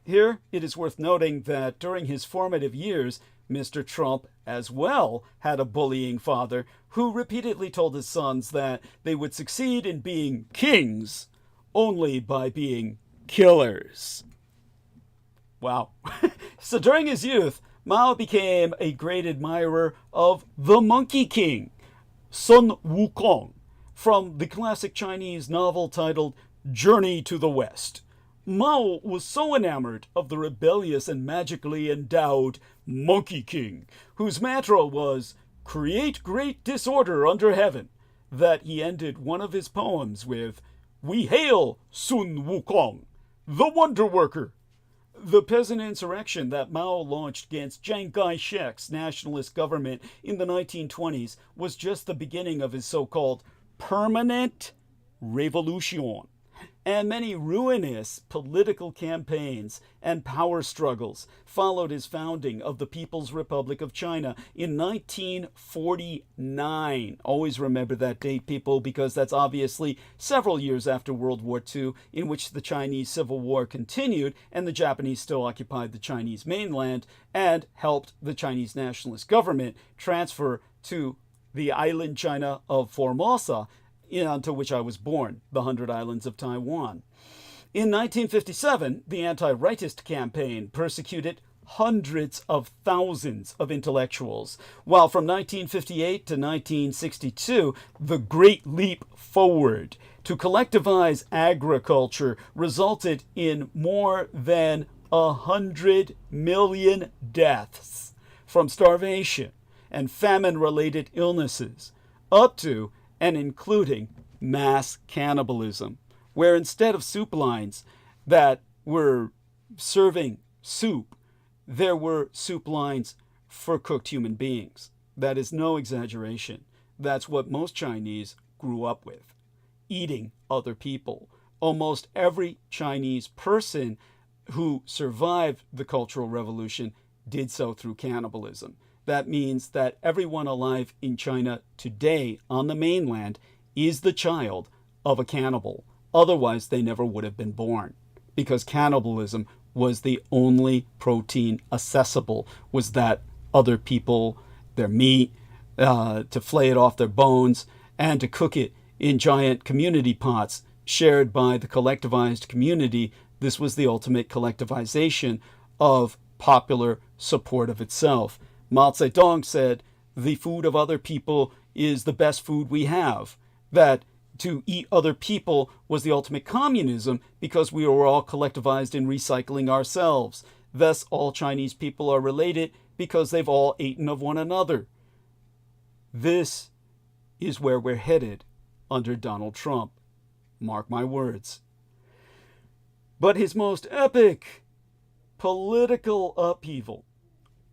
Here, it is worth noting that during his formative years, Mr. Trump as well had a bullying father who repeatedly told his sons that they would succeed in being kings only by being killers. Wow. So during his youth, Mao became a great admirer of the Monkey King, Sun Wukong, from the classic Chinese novel titled Journey to the West. Mao was so enamored of the rebellious and magically endowed Monkey King, whose mantra was, "Create great disorder under heaven," that he ended one of his poems with, "We hail Sun Wukong, the Wonder Worker." The peasant insurrection that Mao launched against Chiang Kai-shek's nationalist government in the 1920s was just the beginning of his so-called permanent revolution. And many ruinous political campaigns and power struggles followed his founding of the People's Republic of China in 1949. Always remember that date, people, because that's obviously several years after World War II, in which the Chinese Civil War continued and the Japanese still occupied the Chinese mainland and helped the Chinese nationalist government transfer to the island China of Formosa, onto which I was born, the 100 Islands of Taiwan. In 1957, the anti-rightist campaign persecuted hundreds of thousands of intellectuals, while from 1958 to 1962, the Great Leap Forward to collectivize agriculture resulted in more than 100 million deaths from starvation and famine-related illnesses, up to and including mass cannibalism, where instead of soup lines that were serving soup, there were soup lines for cooked human beings. That is no exaggeration. That's what most Chinese grew up with, eating other people. Almost every Chinese person who survived the Cultural Revolution did so through cannibalism. That means that everyone alive in China today on the mainland is the child of a cannibal. Otherwise, they never would have been born, because cannibalism was the only protein accessible, was that other people, their meat, to flay it off their bones, and to cook it in giant community pots shared by the collectivized community. This was the ultimate collectivization of popular support of itself. Mao Zedong said, the food of other people is the best food we have. That to eat other people was the ultimate communism, because we were all collectivized in recycling ourselves. Thus, all Chinese people are related because they've all eaten of one another. This is where we're headed under Donald Trump. Mark my words. But his most epic political upheaval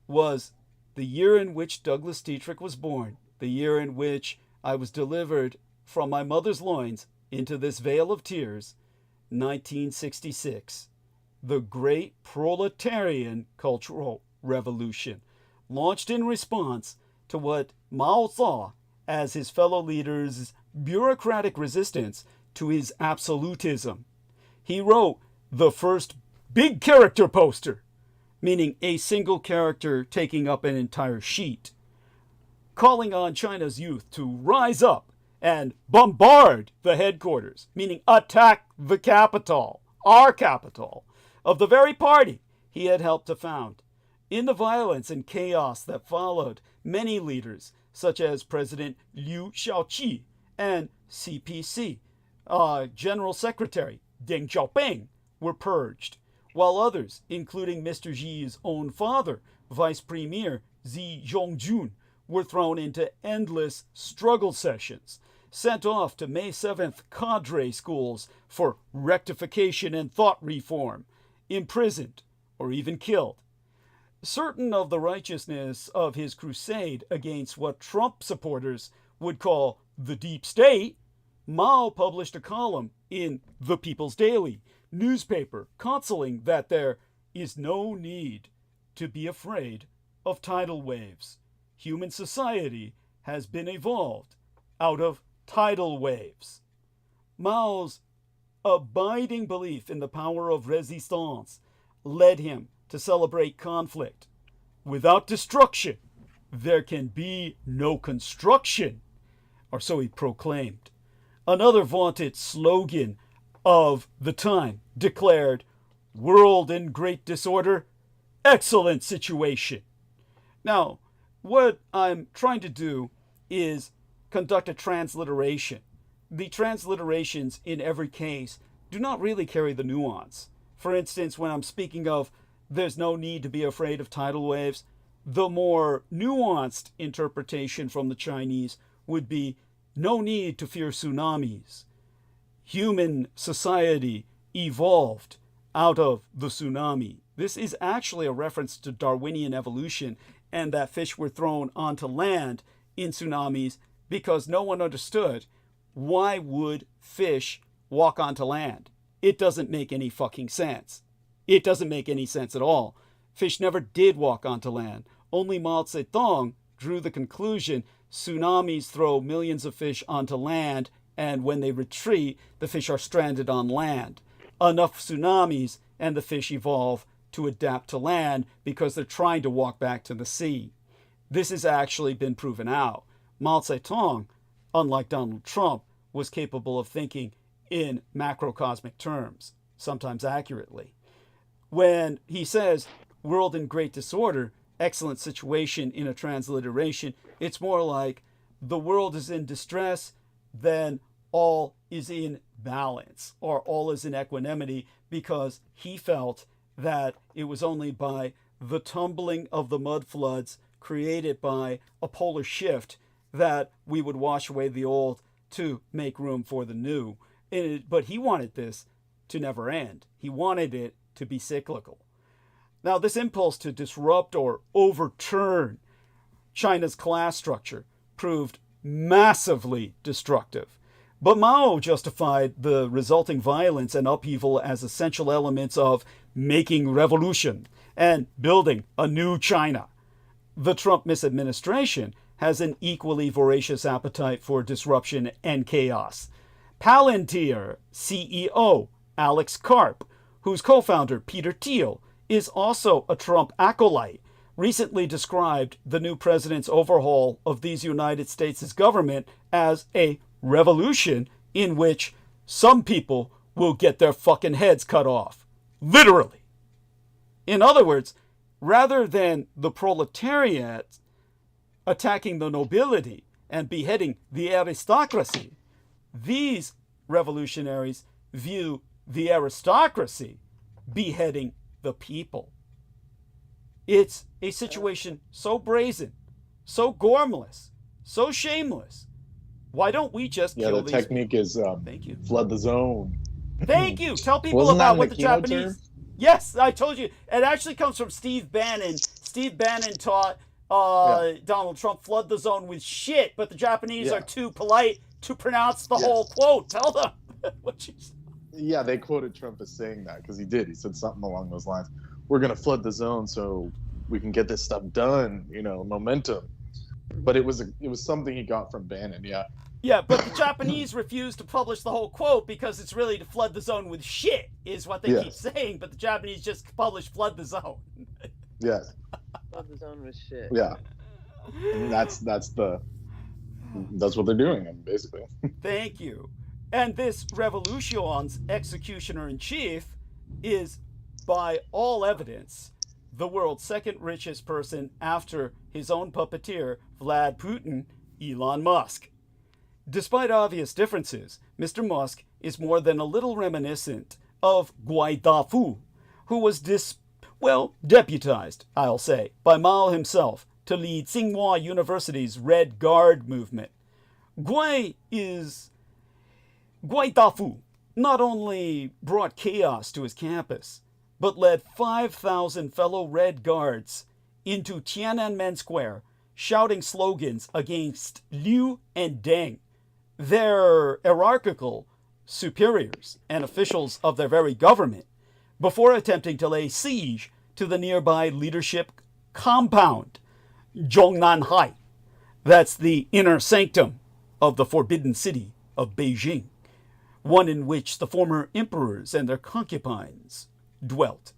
was the year in which Douglas Dietrich was born, the year in which I was delivered from my mother's loins into this vale of tears, 1966. The great proletarian cultural revolution, launched in response to what Mao saw as his fellow leaders' bureaucratic resistance to his absolutism. He wrote the first big character poster, meaning a single character taking up an entire sheet, calling on China's youth to rise up and bombard the headquarters, meaning attack the capital, our capital, of the very party he had helped to found. In the violence and chaos that followed, many leaders, such as President Liu Shaoqi and CPC General Secretary Deng Xiaoping, were purged, while others, including Mr. Xi's own father, Vice Premier Xi Zhongjun, were thrown into endless struggle sessions, sent off to May 7th cadre schools for rectification and thought reform, imprisoned, or even killed. Certain of the righteousness of his crusade against what Trump supporters would call the deep state, Mao published a column in The People's Daily newspaper counseling that there is no need to be afraid of tidal waves. Human society has been evolved out of tidal waves. Mao's abiding belief in the power of resistance led him to celebrate conflict. Without destruction, there can be no construction, or so he proclaimed. Another vaunted slogan of the time declared, "World in great disorder, excellent situation." Now, what I'm trying to do is conduct a transliteration. The transliterations in every case do not really carry the nuance. For instance, when I'm speaking of there's no need to be afraid of tidal waves, the more nuanced interpretation from the Chinese would be no need to fear tsunamis. Human society evolved out of the tsunami. This is actually a reference to Darwinian evolution, and that fish were thrown onto land in tsunamis because no one understood why would fish walk onto land. It doesn't make any fucking sense. It doesn't make any sense at all. Fish never did walk onto land. Only Mao Zedong drew the conclusion tsunamis throw millions of fish onto land, and when they retreat, the fish are stranded on land. Enough tsunamis and the fish evolve to adapt to land because they're trying to walk back to the sea. This has actually been proven out. Mao Zedong, unlike Donald Trump, was capable of thinking in macrocosmic terms, sometimes accurately. When he says, world in great disorder, excellent situation in a transliteration, it's more like the world is in distress, then all is in balance, or all is in equanimity, because he felt that it was only by the tumbling of the mud floods created by a polar shift that we would wash away the old to make room for the new. But he wanted this to never end. He wanted it to be cyclical. Now, this impulse to disrupt or overturn China's class structure proved massively destructive. But Mao justified the resulting violence and upheaval as essential elements of making revolution and building a new China. The Trump misadministration has an equally voracious appetite for disruption and chaos. Palantir CEO Alex Karp, whose co-founder Peter Thiel is also a Trump acolyte, recently described the new president's overhaul of these United States' government as a revolution in which some people will get their fucking heads cut off. Literally. In other words, rather than the proletariat attacking the nobility and beheading the aristocracy, these revolutionaries view the aristocracy beheading the people. It's a situation so brazen, so gormless, so shameless. Why don't we just kill these people? Yeah, the technique is Thank you. Flood the zone. Thank you. Tell people Wasn't about that what the Kino Japanese... term? Yes, I told you. It actually comes from Steve Bannon. Steve Bannon taught Donald Trump flood the zone with shit, but the Japanese are too polite to pronounce the whole quote. Tell them what you said. Yeah, they quoted Trump as saying that because he did. He said something along those lines. We're going to flood the zone so we can get this stuff done, momentum. But it was something he got from Bannon, yeah. Yeah, but the Japanese refuse to publish the whole quote because it's really to flood the zone with shit, is what they keep saying. But the Japanese just publish flood the zone. Yes. Flood the zone with shit. Yeah. And that's what they're doing, basically. Thank you. And this revolution's executioner-in-chief is, by all evidence, the world's second richest person after his own puppeteer, Vlad Putin, Elon Musk. Despite obvious differences, Mr. Musk is more than a little reminiscent of Guaidafu, who was deputized, I'll say, by Mao himself to lead Tsinghua University's Red Guard movement. Guaidafu not only brought chaos to his campus, but led 5,000 fellow Red Guards into Tiananmen Square, shouting slogans against Liu and Deng, their hierarchical superiors and officials of their very government, before attempting to lay siege to the nearby leadership compound, Zhongnanhai. That's the inner sanctum of the Forbidden City of Beijing, one in which the former emperors and their concubines dwelt,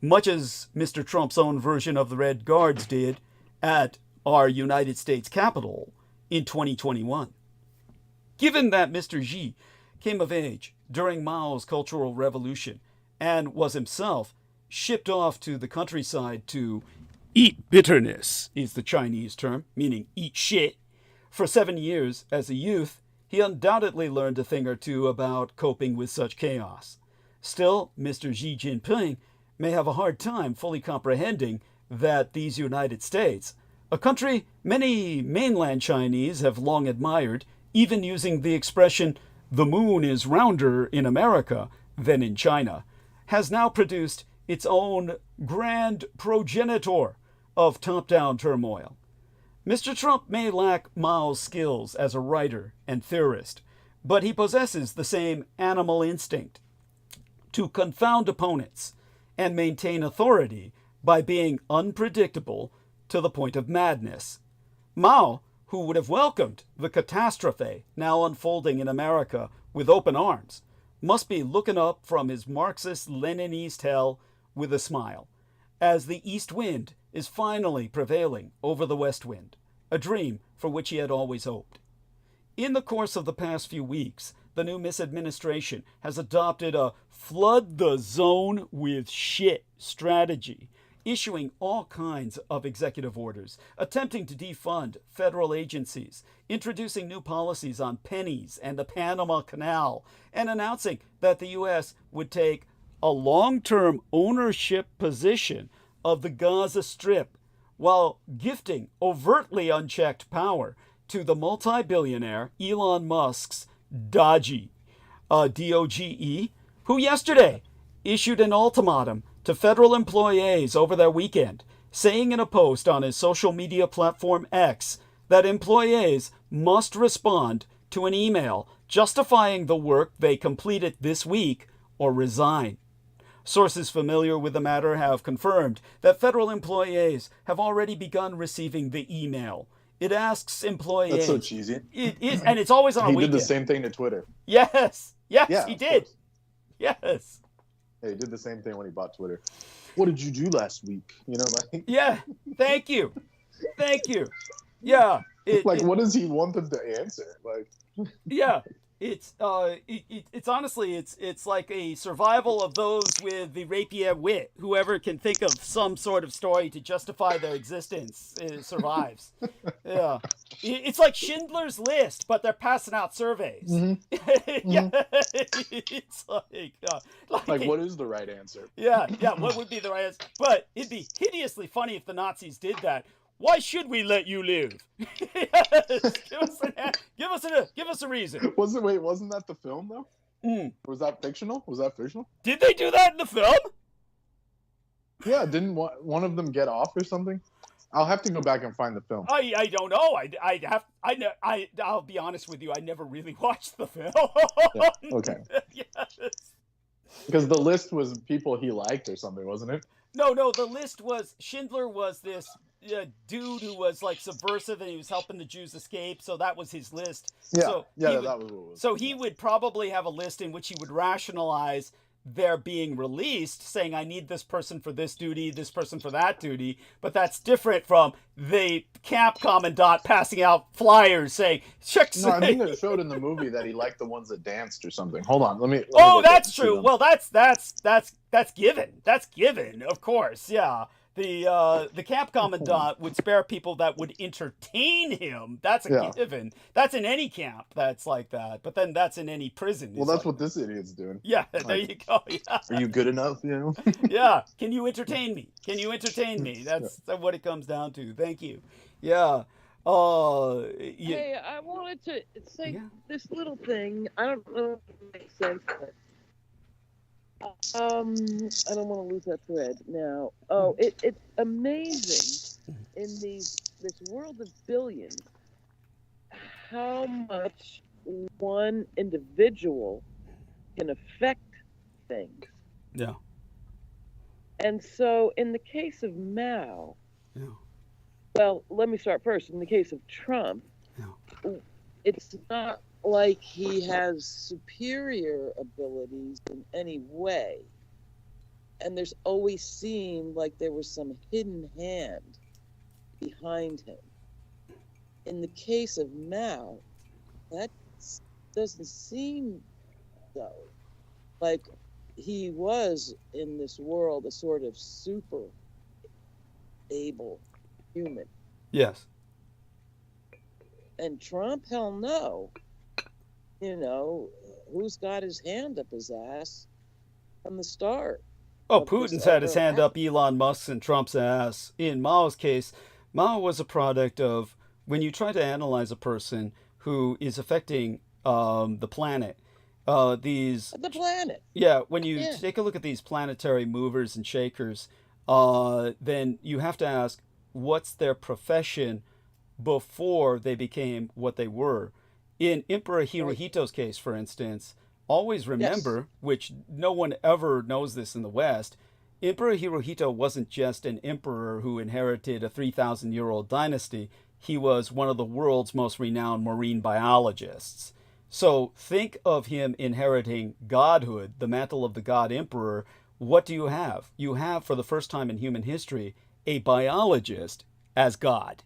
much as Mr. Trump's own version of the Red Guards did at our United States Capitol in 2021. Given that Mr. Xi came of age during Mao's Cultural Revolution and was himself shipped off to the countryside to eat bitterness, is the Chinese term, meaning eat shit, for 7 years as a youth, he undoubtedly learned a thing or two about coping with such chaos. Still, Mr. Xi Jinping may have a hard time fully comprehending that these United States, a country many mainland Chinese have long admired, even using the expression, the moon is rounder in America than in China, has now produced its own grand progenitor of top-down turmoil. Mr. Trump may lack Mao's skills as a writer and theorist, but he possesses the same animal instinct to confound opponents and maintain authority by being unpredictable to the point of madness. Mao, who would have welcomed the catastrophe now unfolding in America with open arms, must be looking up from his Marxist-Leninist hell with a smile, as the east wind is finally prevailing over the west wind, a dream for which he had always hoped. In the course of the past few weeks, the new misadministration has adopted a flood the zone with shit strategy, issuing all kinds of executive orders, attempting to defund federal agencies, introducing new policies on pennies and the Panama Canal, and announcing that the U.S. would take a long-term ownership position of the Gaza Strip, while gifting overtly unchecked power to the multi-billionaire Elon Musk's Doge, D-O-G-E, who yesterday issued an ultimatum to federal employees over their weekend, saying in a post on his social media platform X that employees must respond to an email justifying the work they completed this week or resign. Sources familiar with the matter have confirmed that federal employees have already begun receiving the email, It asks employees. That's so cheesy. And it's always on a weekend. He did the same thing to Twitter. Yes, Yeah, he did. Course. Yes. Yeah, he did the same thing when he bought Twitter. What did you do last week? You know, like. Yeah. Thank you. Yeah. What does he want them to answer? Like. Yeah. It's honestly it's like a survival of those with the rapier wit. Whoever can think of some sort of story to justify their existence survives. Yeah, it's like Schindler's List, but they're passing out surveys. Mm-hmm. Yeah, it's like what is the right answer? Yeah. What would be the right answer? But it'd be hideously funny if the Nazis did that. Why should we let you live? Yes. Give us a reason. Wasn't that the film though? Was that fictional? Did they do that in the film? Yeah, didn't one of them get off or something? I'll have to go back and find the film. I don't know. I'll be honest with you. I never really watched the film. Yeah, okay. Yes. Because the list was people he liked or something, wasn't it? No. The list was Schindler was this dude who was like subversive and he was helping the Jews escape. So that was his list. Yeah. So that was what it was. So he would probably have a list in which he would rationalize their being released, saying, I need this person for this duty, this person for that duty. But that's different from the camp commandant passing out flyers saying, check. No, I think it showed in the movie that he liked the ones that danced or something. Hold on, let me that's true. Well, that's given. That's given, of course. Yeah. The camp commandant would spare people that would entertain him. That's a given. That's in any camp that's like that. But then that's in any prison. Well, that's what this idiot's doing. Yeah, there you go. Yeah. Are you good enough? You know? Yeah. Can you entertain me? That's what it comes down to. Thank you. Yeah. Hey, I wanted to say this little thing. I don't know if it makes sense, but I don't want to lose that thread now. Oh, it's amazing in this world of billions how much one individual can affect things. Yeah. And so in the case of Mao, well, let me start first. In the case of Trump, it's not like he has superior abilities in any way. And there's always seemed like there was some hidden hand behind him. In the case of Mao, that doesn't seem so. Like he was in this world a sort of super able human. Yes. And Trump, hell no. You know, who's got his hand up his ass from the start? Oh, Putin's had his hand up Elon Musk's and Trump's ass. In Mao's case, Mao was a product of when you try to analyze a person who is affecting the planet. The planet. Yeah, when you take a look at these planetary movers and shakers, then you have to ask, what's their profession before they became what they were? In Emperor Hirohito's case, for instance, always remember, which no one ever knows this in the West, Emperor Hirohito wasn't just an emperor who inherited a 3,000-year-old dynasty. He was one of the world's most renowned marine biologists. So think of him inheriting godhood, the mantle of the god emperor. What do you have? You have, for the first time in human history, a biologist as God.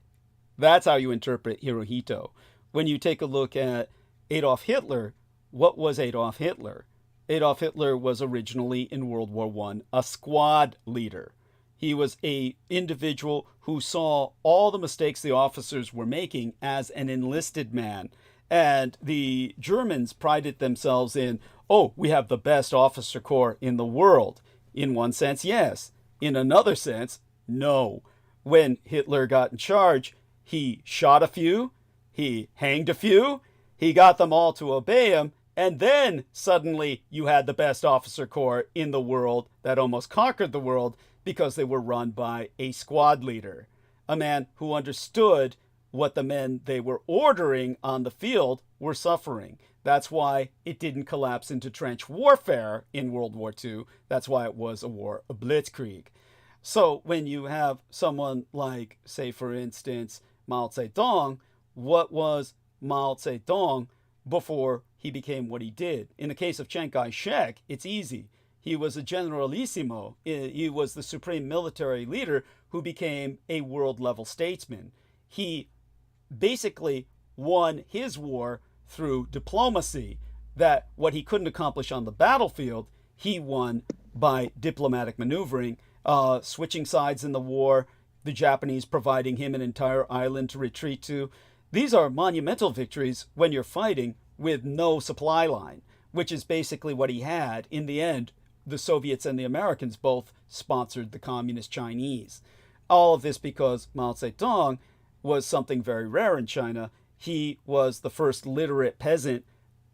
That's how you interpret Hirohito. When you take a look at Adolf Hitler, what was Adolf Hitler? Adolf Hitler was originally in World War I a squad leader. He was an individual who saw all the mistakes the officers were making as an enlisted man. And the Germans prided themselves in, we have the best officer corps in the world. In one sense, yes. In another sense, no. When Hitler got in charge, he shot a few, he hanged a few, he got them all to obey him, and then suddenly you had the best officer corps in the world that almost conquered the world because they were run by a squad leader, a man who understood what the men they were ordering on the field were suffering. That's why it didn't collapse into trench warfare in World War II. That's why it was a war of blitzkrieg. So when you have someone like, say, for instance, Mao Zedong, what was Mao Zedong before he became what he did? In the case of Chiang Kai-shek, it's easy. He was a generalissimo. He was the supreme military leader who became a world-level statesman. He basically won his war through diplomacy, that what he couldn't accomplish on the battlefield, he won by diplomatic maneuvering, switching sides in the war, the Japanese providing him an entire island to retreat to. These are monumental victories when you're fighting with no supply line, which is basically what he had. In the end, the Soviets and the Americans both sponsored the communist Chinese. All of this because Mao Zedong was something very rare in China. He was the first literate peasant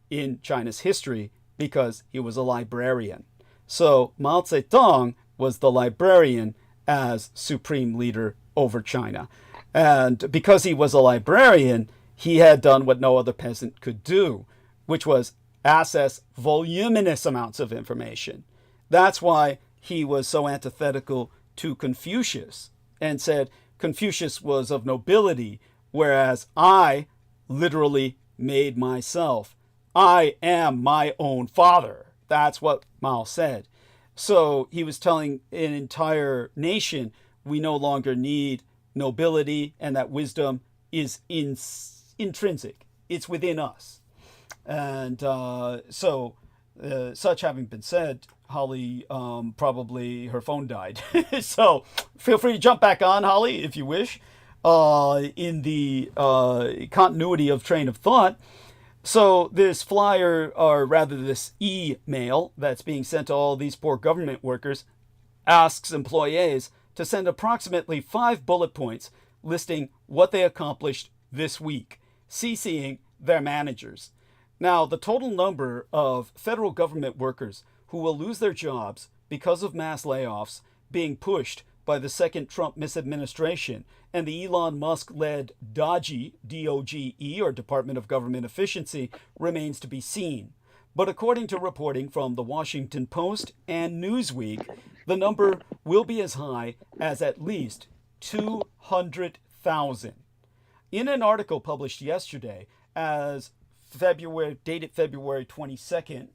in China's history because he was a librarian. So Mao Zedong was the librarian as supreme leader over China. And because he was a librarian, he had done what no other peasant could do, which was access voluminous amounts of information. That's why he was so antithetical to Confucius and said Confucius was of nobility, whereas I literally made myself. I am my own father. That's what Mao said. So he was telling an entire nation, we no longer need nobility, and that wisdom is intrinsic. It's within us. And such having been said, Holly, probably her phone died. So feel free to jump back on, Holly, if you wish, in the continuity of train of thought. So this flyer, or rather this email that's being sent to all these poor government workers, asks employees to send approximately 5 bullet points listing what they accomplished this week, CCing their managers. Now, the total number of federal government workers who will lose their jobs because of mass layoffs being pushed by the second Trump misadministration and the Elon Musk-led DOGE, D-O-G-E, or Department of Government Efficiency, remains to be seen. But according to reporting from the Washington Post and Newsweek, the number will be as high as at least 200,000. In an article published yesterday dated February 22nd,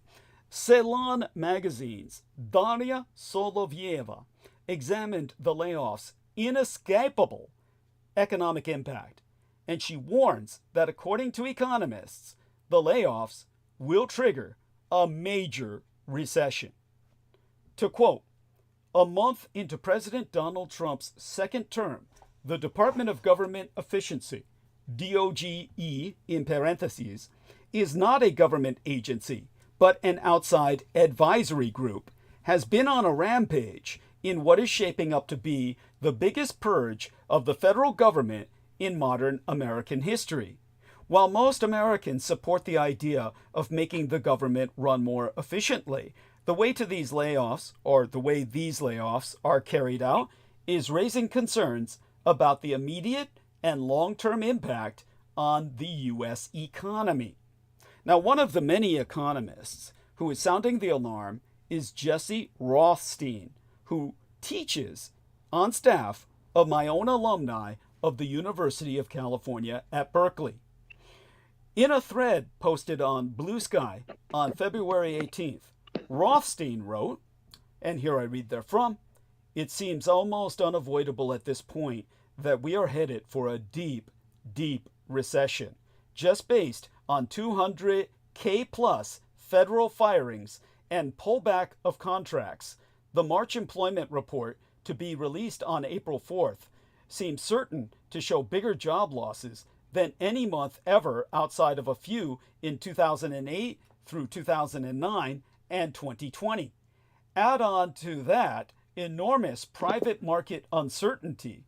Ceylon Magazine's Daria Solovyeva examined the layoffs' inescapable economic impact, and she warns that according to economists, the layoffs will trigger a major recession. To quote, a month into President Donald Trump's second term, the Department of Government Efficiency, DOGE in parentheses, is not a government agency, but an outside advisory group, has been on a rampage in what is shaping up to be the biggest purge of the federal government in modern American history. While most Americans support the idea of making the government run more efficiently, the way these layoffs are carried out is raising concerns about the immediate and long-term impact on the U.S. economy. Now, one of the many economists who is sounding the alarm is Jesse Rothstein, who teaches on staff of my own alumni of the University of California at Berkeley. In a thread posted on Blue Sky on February 18th, Rothstein wrote, and here I read therefrom, it seems almost unavoidable at this point that we are headed for a deep, deep recession, just based on 200K plus federal firings and pullback of contracts. The March employment report, to be released on April 4th, seems certain to show bigger job losses than any month ever outside of a few in 2008 through 2009 and 2020. Add on to that enormous private market uncertainty.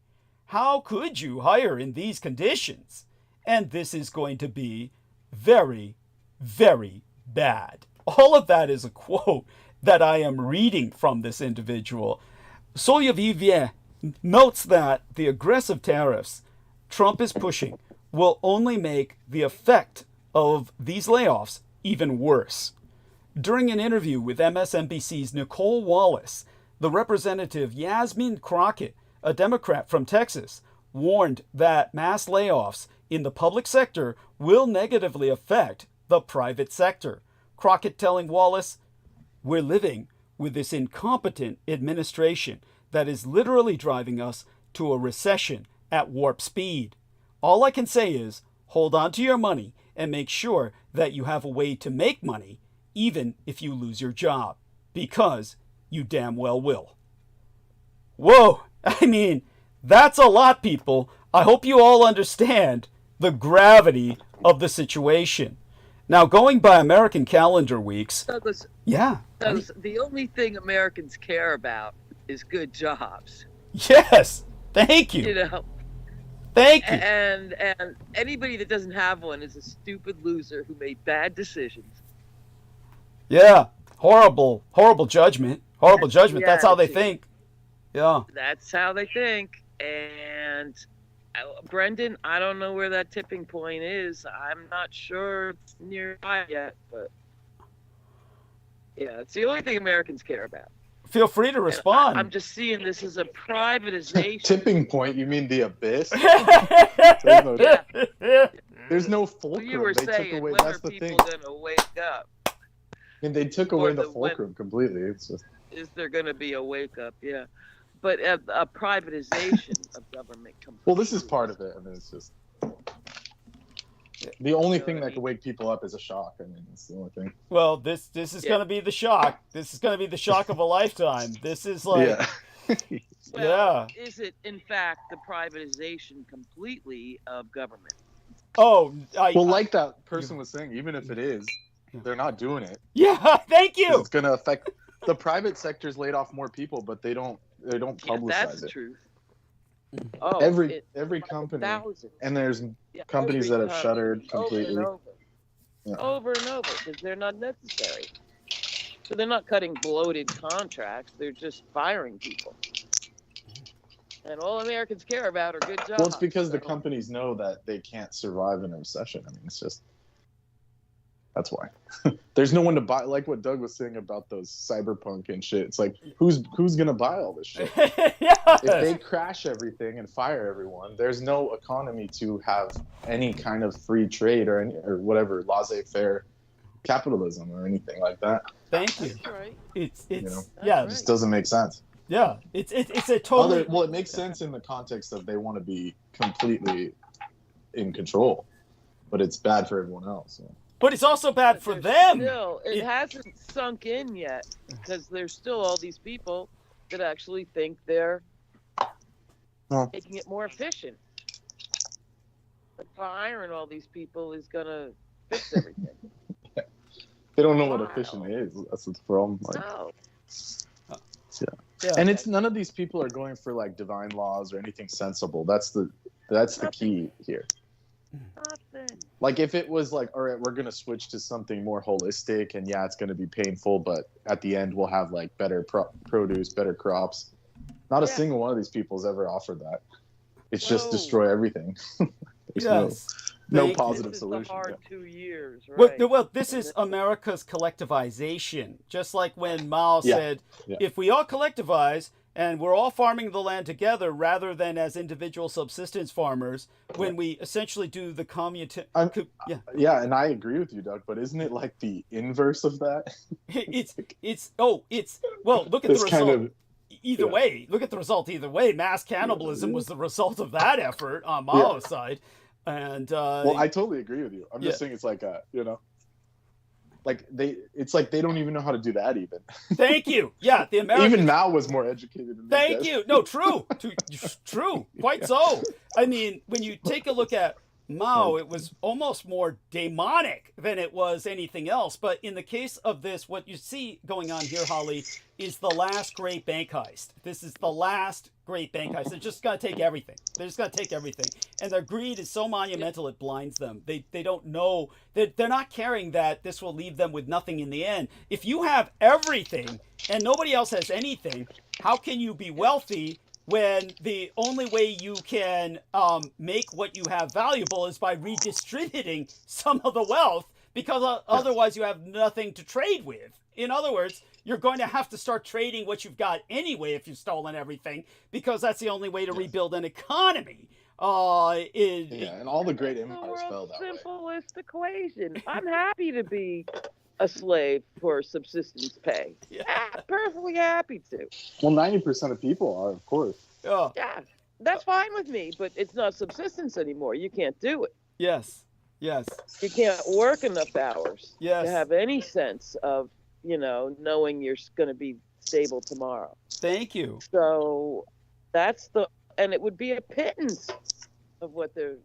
How could you hire in these conditions? And this is going to be very, very bad. All of that is a quote that I am reading from this individual. Solovyeva notes that the aggressive tariffs Trump is pushing will only make the effect of these layoffs even worse. During an interview with MSNBC's Nicole Wallace, the representative Yasmin Crockett, a Democrat from Texas, warned that mass layoffs in the public sector will negatively affect the private sector. Crockett telling Wallace, "We're living with this incompetent administration that is literally driving us to a recession at warp speed. All I can say is, hold on to your money and make sure that you have a way to make money, even if you lose your job, because you damn well will." Whoa, I mean, that's a lot, people. I hope you all understand the gravity of the situation. Now, going by American calendar weeks, Douglas, yeah. Douglas, the only thing Americans care about is good jobs. Yes, thank you. You know, Thank you. and anybody that doesn't have one is a stupid loser who made bad decisions. Yeah, horrible judgment. Horrible judgment. That's how they attitude. think. Yeah. That's how they think. And Brendan, I don't know where that tipping point is. I'm not sure it's nearby yet, but yeah, it's the only thing Americans care about. Feel free to respond. I'm just seeing this as a privatization. Tipping point? You mean the abyss? There's no fulcrum. You were they saying, took away. when That's are the people thing. going to wake up? I mean, they took away the when- fulcrum completely. It's just Is there going to be a wake up? Yeah. But a privatization of government. well, this is part of it. I mean, it's just the only thing that could wake people up is a shock. I mean, it's the only thing. Well, this is going to be the shock. This is going to be the shock of a lifetime. This is like, Well, is it in fact the privatization completely of government? Oh, like that person was saying, even if it is, they're not doing it. Yeah, thank you. It's going to affect the private sector's laid off more people, but they don't publicize That's the it. truth. Oh, Every company, thousands. and there's companies that have shuttered completely. Over and over, because they're not necessary. So they're not cutting bloated contracts; they're just firing people. And all Americans care about are good jobs. Well, it's because the companies know that they can't survive in a recession. I mean, it's just that's why. There's no one to buy. Like what Doug was saying about those cyberpunk and shit. It's like who's gonna buy all this shit? If they crash everything and fire everyone, there's no economy to have any kind of free trade or whatever laissez-faire capitalism or anything like that. Thank you. That's right. It's yeah. It just doesn't make sense. Yeah, it's a totally. Well, it makes sense in the context of they want to be completely in control, but it's bad for everyone else. So. But it's also bad for them. Still, it hasn't sunk in yet because there's still all these people that actually think they're making it more efficient. But firing all these people is gonna fix everything. They don't know what efficient is. That's the problem. Like, No. Yeah. And it's none of these people are going for like divine laws or anything sensible. That's the key here. Nothing. Like if it was like, all right, we're gonna switch to something more holistic, and yeah, it's gonna be painful, but at the end we'll have like better produce, better crops. Not a single one of these people has ever offered that. It's just destroy everything. There's no positive solution. This is the hard 2 years, right? Well, this is America's collectivization. Just like when Mao said, if we all collectivize and we're all farming the land together rather than as individual subsistence farmers, when we essentially do the Yeah, and I agree with you, Doug, but isn't it like the inverse of that? Well, look at the result. Kind of, either way, look at the result either way. Mass cannibalism was the result of that effort on Mao's side. And well, I totally agree with you. I'm just saying it's like it's like they don't even know how to do that even. Thank you. Yeah, the Americans. Even Mao was more educated than Thank you. No, true. True. Quite so. I mean, when you take a look at Mao, it was almost more demonic than it was anything else. But in the case of this, what you see going on here, Holly, is the last great bank heist. This is the last great bank heist. They're just going to take everything. They're just going to take everything. And their greed is so monumental it blinds them. They don't know. They're not caring that this will leave them with nothing in the end. If you have everything and nobody else has anything, how can you be wealthy when the only way you can make what you have valuable is by redistributing some of the wealth, because otherwise you have nothing to trade with. In other words, you're going to have to start trading what you've got anyway if you've stolen everything, because that's the only way to rebuild an economy. And all the great empires the fell world's that way. simplest equation. I'm happy to be a slave for subsistence pay. Yeah. Perfectly happy to. Well, 90% of people are, of course. Oh, Yeah, that's fine with me, but it's not subsistence anymore. You can't do it. yes. You can't work enough hours Yes. to have any sense of, knowing you're going to be stable tomorrow. Thank you. So and it would be a pittance of what they're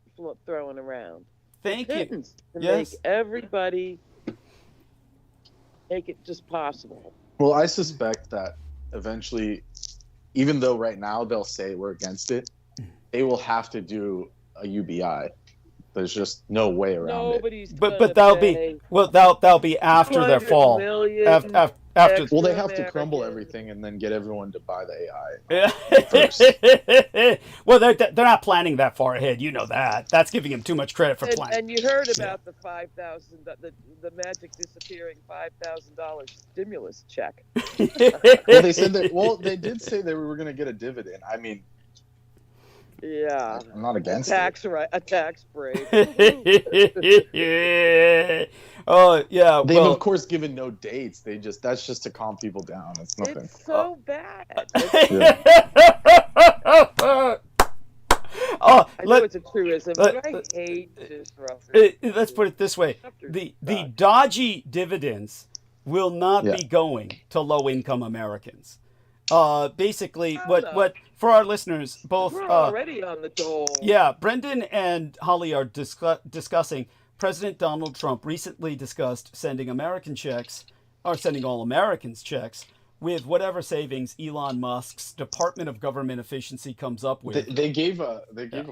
throwing around. Thank you. Pittance to Yes. make everybody make it just possible. Well, I suspect that eventually, even though right now they'll say we're against it, they will have to do a UBI. There's just no way around Nobody's it. But that'll be after their fall. After. Well, they have to crumble everything and then get everyone to buy the AI. Well, they're not planning that far ahead. You know that. That's giving them too much credit for planning. And you heard about the $5,000, the magic disappearing $5,000 stimulus check. Well, they said that. Well, they did say they were going to get a dividend. I mean, yeah, I'm not against a tax break. Oh yeah. They've of course given no dates. That's just to calm people down. It's nothing. It's so bad. I know it's a truism, but I hate disruptors. Let's put it this way: the dodgy dividends will not be going to low-income Americans. Basically, what for our listeners, both we're already on the dole. Yeah, Brendan and Holly are discussing. President Donald Trump recently discussed sending all Americans checks with whatever savings Elon Musk's Department of Government Efficiency comes up with. They gave a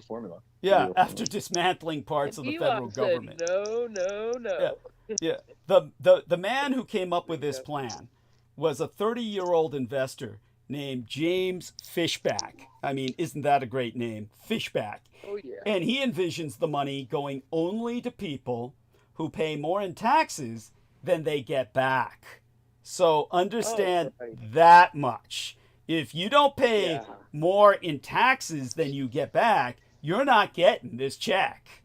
formula. Yeah, after dismantling parts of the federal government. No. Yeah. The man who came up with this plan was a 30-year-old investor named James Fishback. I mean, isn't that a great name? Fishback. Oh, yeah. And he envisions the money going only to people who pay more in taxes than they get back. So understand that much. If you don't pay more in taxes than you get back, you're not getting this check.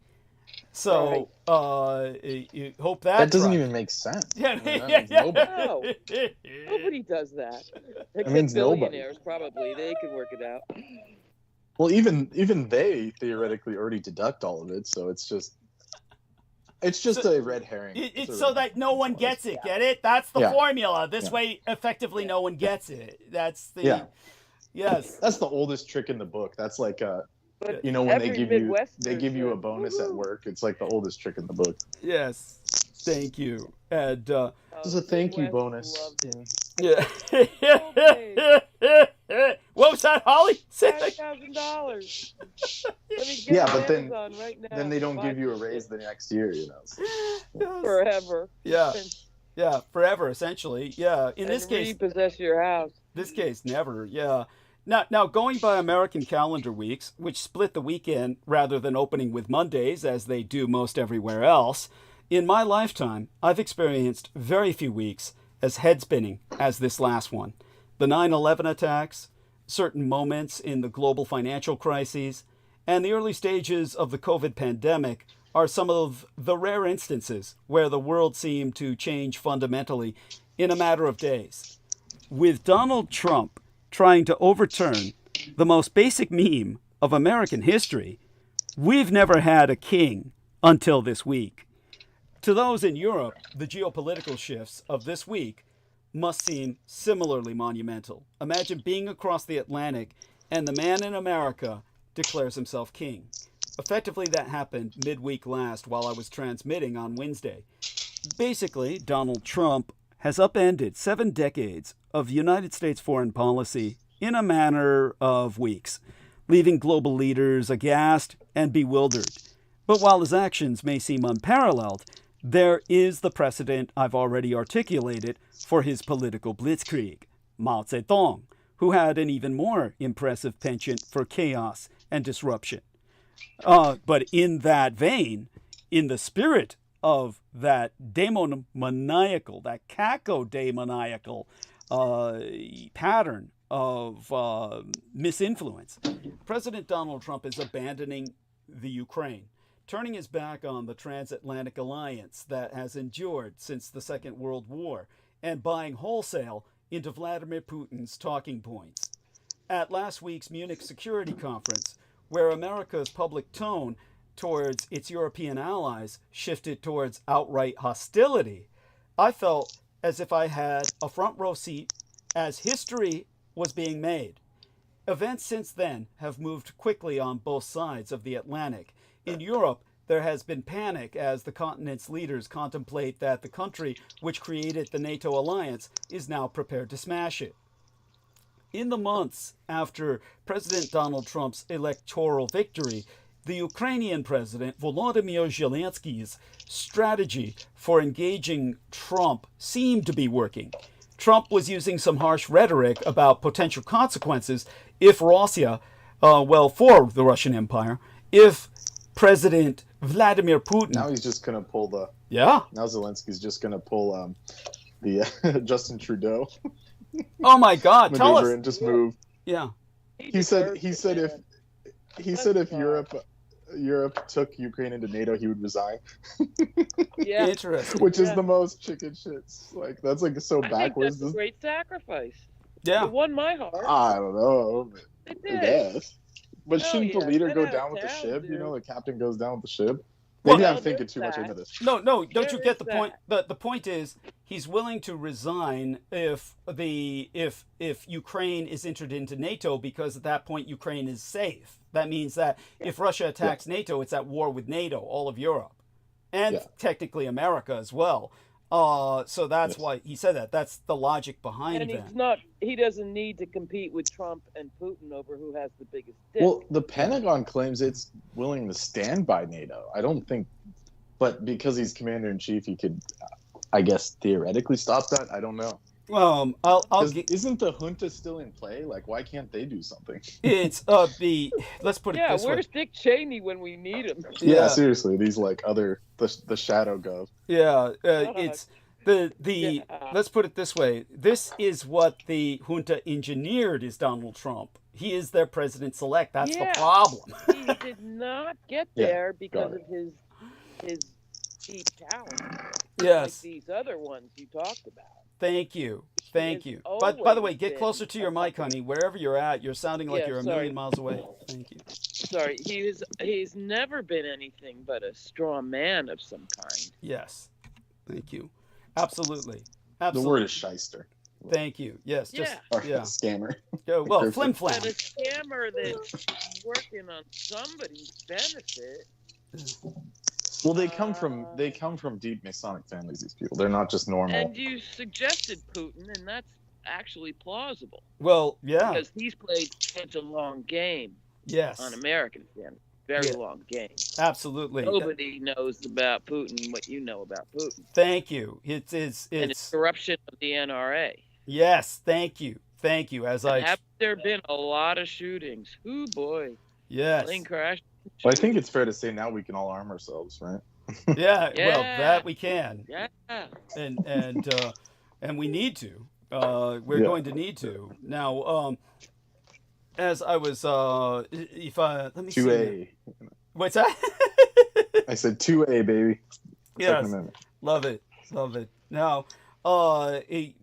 So you hope that doesn't even make sense. Yeah, nobody does that. That means billionaires probably they can work it out. Well, even they theoretically already deduct all of it, so it's just a red herring. It's so that no one gets it. Get it? That's the formula. This way, effectively, no one gets it. That's the yes. That's the oldest trick in the book. That's like But when they give you a bonus at work, it's like the oldest trick in the book. Yes, thank you. And this is a thank you bonus. Yeah. What was that, Holly? $5,000. But then they don't give you a raise the next year. Forever. Yeah, forever essentially. Yeah, in this case, repossess your house. This case, never. Yeah. Now, going by American calendar weeks, which split the weekend rather than opening with Mondays as they do most everywhere else, in my lifetime, I've experienced very few weeks as head-spinning as this last one. The 9/11 attacks, certain moments in the global financial crises, and the early stages of the COVID pandemic are some of the rare instances where the world seemed to change fundamentally in a matter of days. With Donald Trump trying to overturn the most basic meme of American history, we've never had a king until this week. To those in Europe, the geopolitical shifts of this week must seem similarly monumental. Imagine being across the Atlantic and the man in America declares himself king. Effectively, that happened midweek last while I was transmitting on Wednesday. Basically, Donald Trump has upended 7 decades of United States foreign policy in a matter of weeks, leaving global leaders aghast and bewildered. But while his actions may seem unparalleled, there is the precedent I've already articulated for his political blitzkrieg, Mao Zedong, who had an even more impressive penchant for chaos and disruption. But in that vein, in the spirit of that cacodemoniacal pattern misinfluence. President Donald Trump is abandoning the Ukraine, turning his back on the transatlantic alliance that has endured since the Second World War, and buying wholesale into Vladimir Putin's talking points. At last week's Munich Security Conference, where America's public tone towards its European allies shifted towards outright hostility, I felt as if I had a front row seat as history was being made. Events since then have moved quickly on both sides of the Atlantic. In Europe, there has been panic as the continent's leaders contemplate that the country which created the NATO alliance is now prepared to smash it. In the months after President Donald Trump's electoral victory, the Ukrainian president Volodymyr Zelensky's strategy for engaging Trump seemed to be working. Trump was using some harsh rhetoric about potential consequences if Russia, for the Russian Empire, if President Vladimir Putin. Now he's just gonna pull the. Yeah. Now Zelensky's just gonna pull the Justin Trudeau. Oh my God! Tell us. And just move. Yeah. He said if Europe took Ukraine into NATO, he would resign. Yeah. Interesting. Which is the most chicken shit. Like that's like so backwards. That's a great sacrifice. Yeah. It won my heart. I don't know. It I did. guess. But Hell shouldn't the yeah, leader get go out down of with the town, ship? dude. You know, the captain goes down with the ship. Well, Maybe I'm no, thinking there's too much that. into this. No, don't There you get is the point? that. The point is he's willing to resign if Ukraine is entered into NATO, because at that point Ukraine is safe. That means that if Russia attacks NATO, it's at war with NATO, all of Europe, and technically America as well. So that's why he said that. That's the logic behind And that. he doesn't need to compete with Trump and Putin over who has the biggest dick. Well, the Pentagon claims it's willing to stand by NATO. I don't think, but because he's commander in chief, he could, I guess, theoretically stop that. I don't know. Isn't the junta still in play? Like, why can't they do something? It's let's put it this way. Where's Dick Cheney when we need him? Yeah, seriously, these like the shadow gov. Yeah, it's the let's put it this way. This is what the junta engineered is Donald Trump. He is their president-elect. That's the problem. He did not get there because of his deep talent. Yes. Like these other ones you talked about. Thank you. But by the way, get closer to your mic, honey. Wherever you're at, you're sounding like you're a million miles away. Thank you. Sorry, he's never been anything but a straw man of some kind. Yes. Thank you. Absolutely. The word is shyster. Thank you. Yes. Or scammer. Well, flim flam. But a scammer that's working on somebody's benefit. Well, they come from deep Masonic families. These people, they're not just normal. And you suggested Putin, and that's actually plausible. Well, yeah, because he's played such a long game. Yes, on American standards, very long game. Absolutely. Nobody knows about Putin what you know about Putin. Thank you. It's and it's corruption of the NRA. Yes, thank you. Have there been a lot of shootings? Ooh boy. Yes. Plane crash. Well, I think it's fair to say now we can all arm ourselves, right? Yeah, well, that we can. Yeah. And we need to. We're going to need to. Now, as I was, let me 2A. See. What's that? I said 2A, baby. Yes. Love it. Now,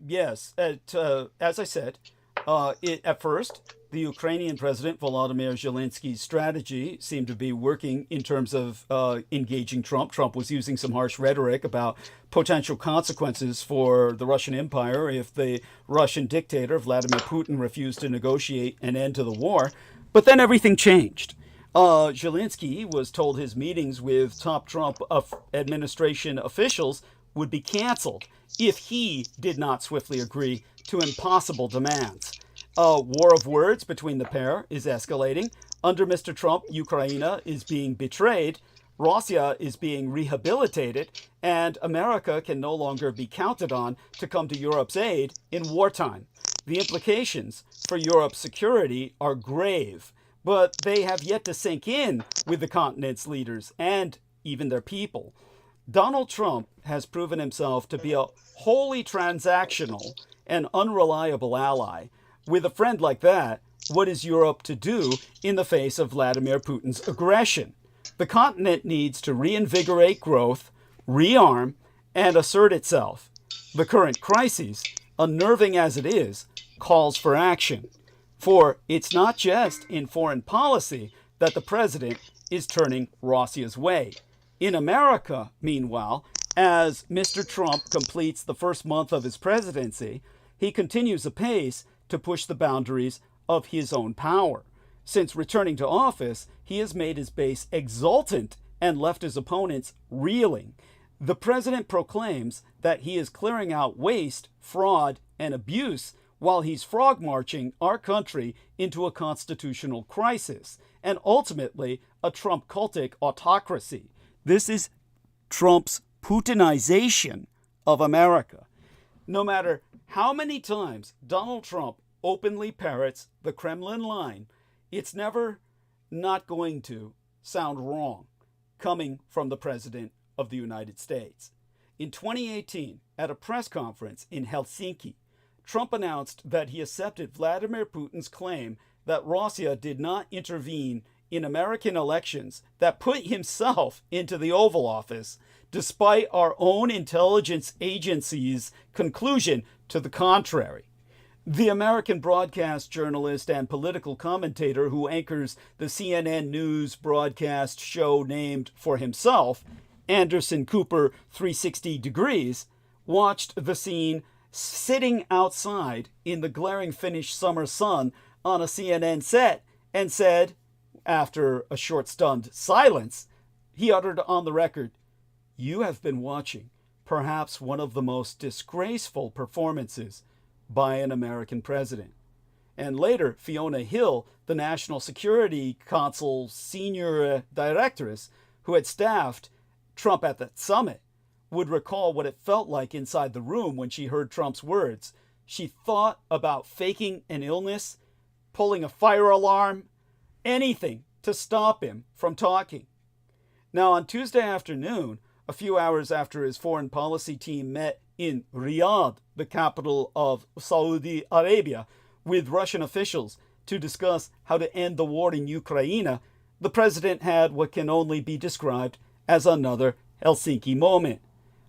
yes, as I said, at first, the Ukrainian president, Volodymyr Zelensky's strategy seemed to be working in terms of engaging Trump. Trump was using some harsh rhetoric about potential consequences for the Russian Empire if the Russian dictator, Vladimir Putin, refused to negotiate an end to the war. But then everything changed. Zelensky was told his meetings with top Trump administration officials would be canceled if he did not swiftly agree to impossible demands. War of words between the pair is escalating. Under Mr. Trump, Ukraine is being betrayed, Russia is being rehabilitated, and America can no longer be counted on to come to Europe's aid in wartime. The implications for Europe's security are grave, but they have yet to sink in with the continent's leaders and even their people. Donald Trump has proven himself to be a wholly transactional and unreliable ally. With a friend like that, what is Europe to do in the face of Vladimir Putin's aggression? The continent needs to reinvigorate growth, rearm, and assert itself. The current crisis, unnerving as it is, calls for action. For it's not just in foreign policy that the president is turning Russia's way. In America, meanwhile, as Mr. Trump completes the first month of his presidency, he continues apace to push the boundaries of his own power. Since returning to office, he has made his base exultant and left his opponents reeling. The president proclaims that he is clearing out waste, fraud, and abuse while he's frog marching our country into a constitutional crisis and ultimately a Trump cultic autocracy. This is Trump's Putinization of America. No matter how many times Donald Trump openly parrots the Kremlin line, it's never not going to sound wrong coming from the President of the United States. In 2018, at a press conference in Helsinki, Trump announced that he accepted Vladimir Putin's claim that Russia did not intervene in American elections that put himself into the Oval Office, despite our own intelligence agency's conclusion to the contrary. The American broadcast journalist and political commentator who anchors the CNN News broadcast show named for himself, Anderson Cooper 360 Degrees, watched the scene sitting outside in the glaring Finnish summer sun on a CNN set and said, after a short stunned silence, he uttered on the record, "You have been watching perhaps one of the most disgraceful performances by an American president." And later, Fiona Hill, the National Security Council senior directress who had staffed Trump at that summit, would recall what it felt like inside the room when she heard Trump's words. She thought about faking an illness, pulling a fire alarm, anything to stop him from talking. Now, on Tuesday afternoon, a few hours after his foreign policy team met in Riyadh, the capital of Saudi Arabia, with Russian officials to discuss how to end the war in Ukraine, the president had what can only be described as another Helsinki moment.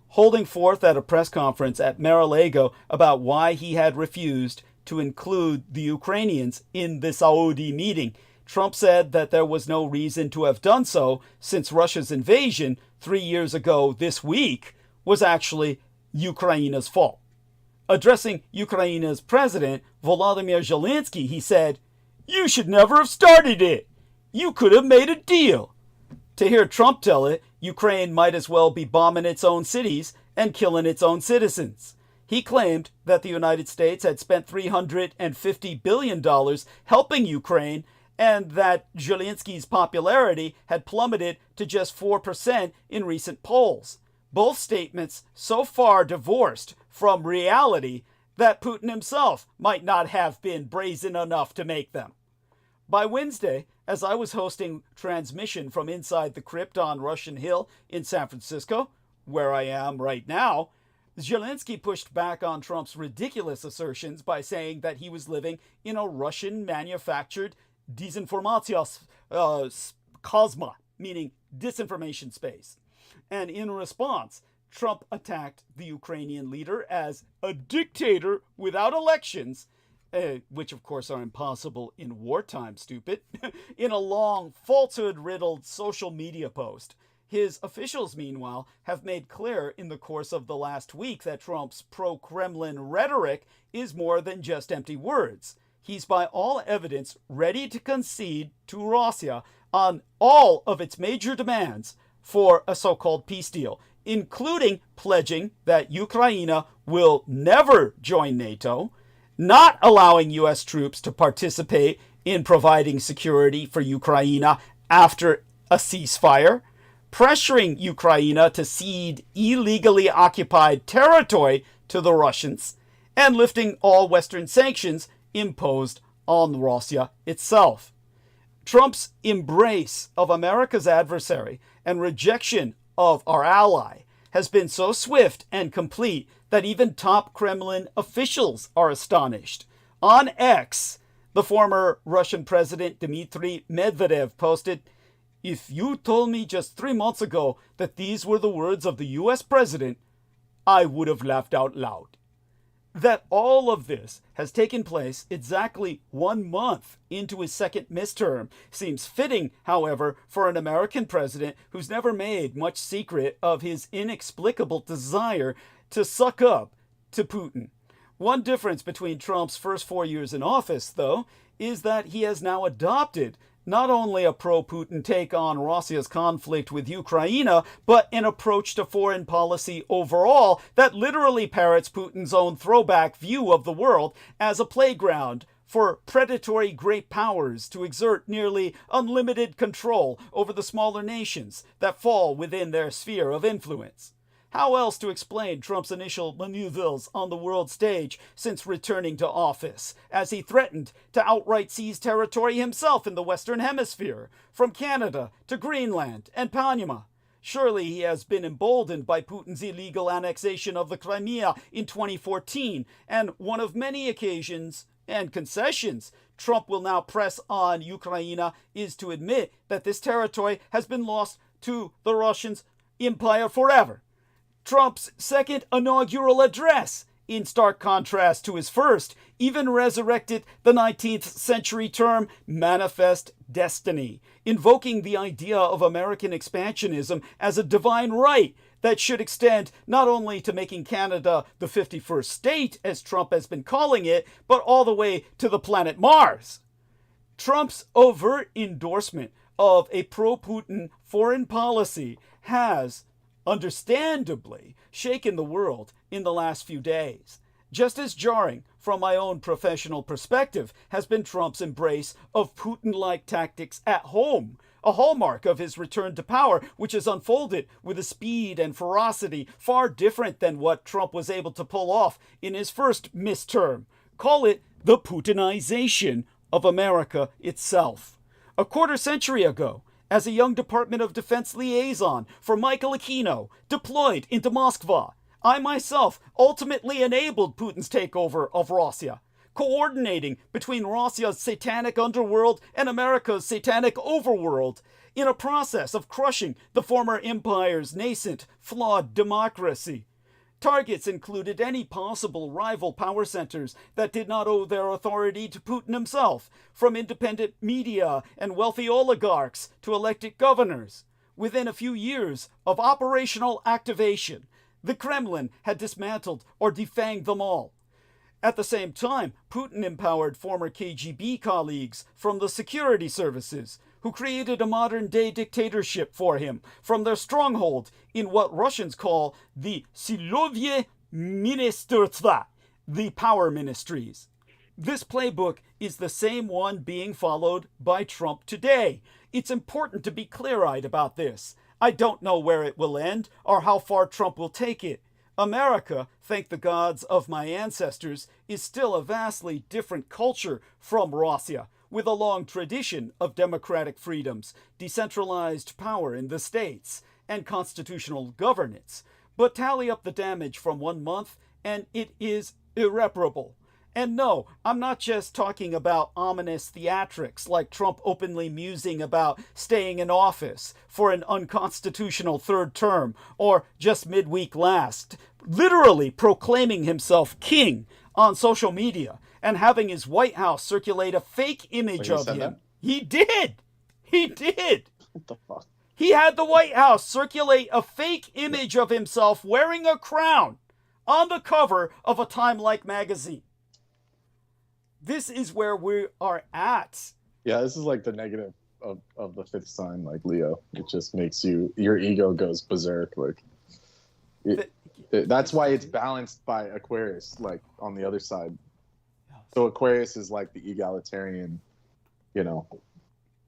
Holding forth at a press conference at Mar-a-Lago about why he had refused to include the Ukrainians in the Saudi meeting, Trump said that there was no reason to have done so since Russia's invasion 3 years ago this week was actually Ukraine's fault. Addressing Ukraine's president, Volodymyr Zelensky, he said, "You should never have started it. You could have made a deal." To hear Trump tell it, Ukraine might as well be bombing its own cities and killing its own citizens. He claimed that the United States had spent $350 billion helping Ukraine and that Zelensky's popularity had plummeted to just 4% in recent polls. Both statements so far divorced from reality that Putin himself might not have been brazen enough to make them. By Wednesday, as I was hosting transmission from inside the crypt on Russian Hill in San Francisco, where I am right now, Zelensky pushed back on Trump's ridiculous assertions by saying that he was living in a Russian-manufactured desinformatia cosma, meaning disinformation space. And in response, Trump attacked the Ukrainian leader as a dictator without elections, which of course are impossible in wartime, stupid, in a long, falsehood-riddled social media post. His officials, meanwhile, have made clear in the course of the last week that Trump's pro-Kremlin rhetoric is more than just empty words. He's by all evidence ready to concede to Russia on all of its major demands for a so-called peace deal, including pledging that Ukraine will never join NATO, not allowing U.S. troops to participate in providing security for Ukraine after a ceasefire, pressuring Ukraine to cede illegally occupied territory to the Russians, and lifting all Western sanctions imposed on Russia itself. Trump's embrace of America's adversary and rejection of our ally has been so swift and complete that even top Kremlin officials are astonished. On X, the former Russian President Dmitry Medvedev posted, "If you told me just 3 months ago that these were the words of the US president, I would have laughed out loud." That all of this has taken place exactly 1 month into his second midterm seems fitting, however, for an American president who's never made much secret of his inexplicable desire to suck up to Putin. One difference between Trump's first 4 years in office, though, is that he has now adopted not only a pro-Putin take on Russia's conflict with Ukraine, but an approach to foreign policy overall that literally parrots Putin's own throwback view of the world as a playground for predatory great powers to exert nearly unlimited control over the smaller nations that fall within their sphere of influence. How else to explain Trump's initial maneuvers on the world stage since returning to office, as he threatened to outright seize territory himself in the Western Hemisphere, from Canada to Greenland and Panama? Surely he has been emboldened by Putin's illegal annexation of the Crimea in 2014, and one of many occasions and concessions Trump will now press on Ukraine is to admit that this territory has been lost to the Russians' empire forever. Trump's second inaugural address, in stark contrast to his first, even resurrected the 19th century term manifest destiny, invoking the idea of American expansionism as a divine right that should extend not only to making Canada the 51st state, as Trump has been calling it, but all the way to the planet Mars. Trump's overt endorsement of a pro-Putin foreign policy has understandably shaken the world in the last few days. Just as jarring from my own professional perspective has been Trump's embrace of Putin-like tactics at home, a hallmark of his return to power, which has unfolded with a speed and ferocity far different than what Trump was able to pull off in his first midterm. Call it the Putinization of America itself. A quarter century ago, as a young Department of Defense liaison for Michael Aquino deployed into Moscow, I myself ultimately enabled Putin's takeover of Russia, coordinating between Russia's satanic underworld and America's satanic overworld in a process of crushing the former empire's nascent, flawed democracy. Targets included any possible rival power centers that did not owe their authority to Putin himself, from independent media and wealthy oligarchs to elected governors. Within a few years of operational activation, the Kremlin had dismantled or defanged them all. At the same time, Putin empowered former KGB colleagues from the security services, who created a modern-day dictatorship for him from their stronghold in what Russians call the Silovye Ministerstva, the power ministries. This playbook is the same one being followed by Trump today. It's important to be clear-eyed about this. I don't know where it will end or how far Trump will take it. America, thank the gods of my ancestors, is still a vastly different culture from Russia, with a long tradition of democratic freedoms, decentralized power in the states, and constitutional governance. But tally up the damage from 1 month, and it is irreparable. And no, I'm not just talking about ominous theatrics like Trump openly musing about staying in office for an unconstitutional third term, or just midweek last, literally proclaiming himself king on social media and having his White House circulate a fake image of him. That? He did! He did! What the fuck? He had the White House circulate a fake image of himself wearing a crown on the cover of a Time Like magazine. This is where we are at. Yeah, this is like the negative of the fifth sign, like Leo. It just makes your ego goes berserk. Like that's why it's balanced by Aquarius, like on the other side. So Aquarius is like the egalitarian,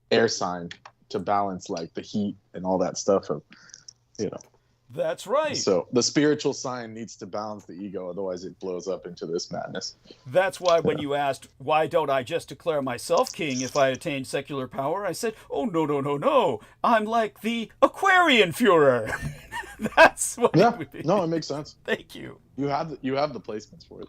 air sign to balance like the heat and all that stuff of, That's right. So the spiritual sign needs to balance the ego, otherwise it blows up into this madness. That's why when you asked, why don't I just declare myself king if I attain secular power, I said, oh, no. I'm like the Aquarian Führer. That's what it would be. No, it makes sense. Thank you. You have the placements for it.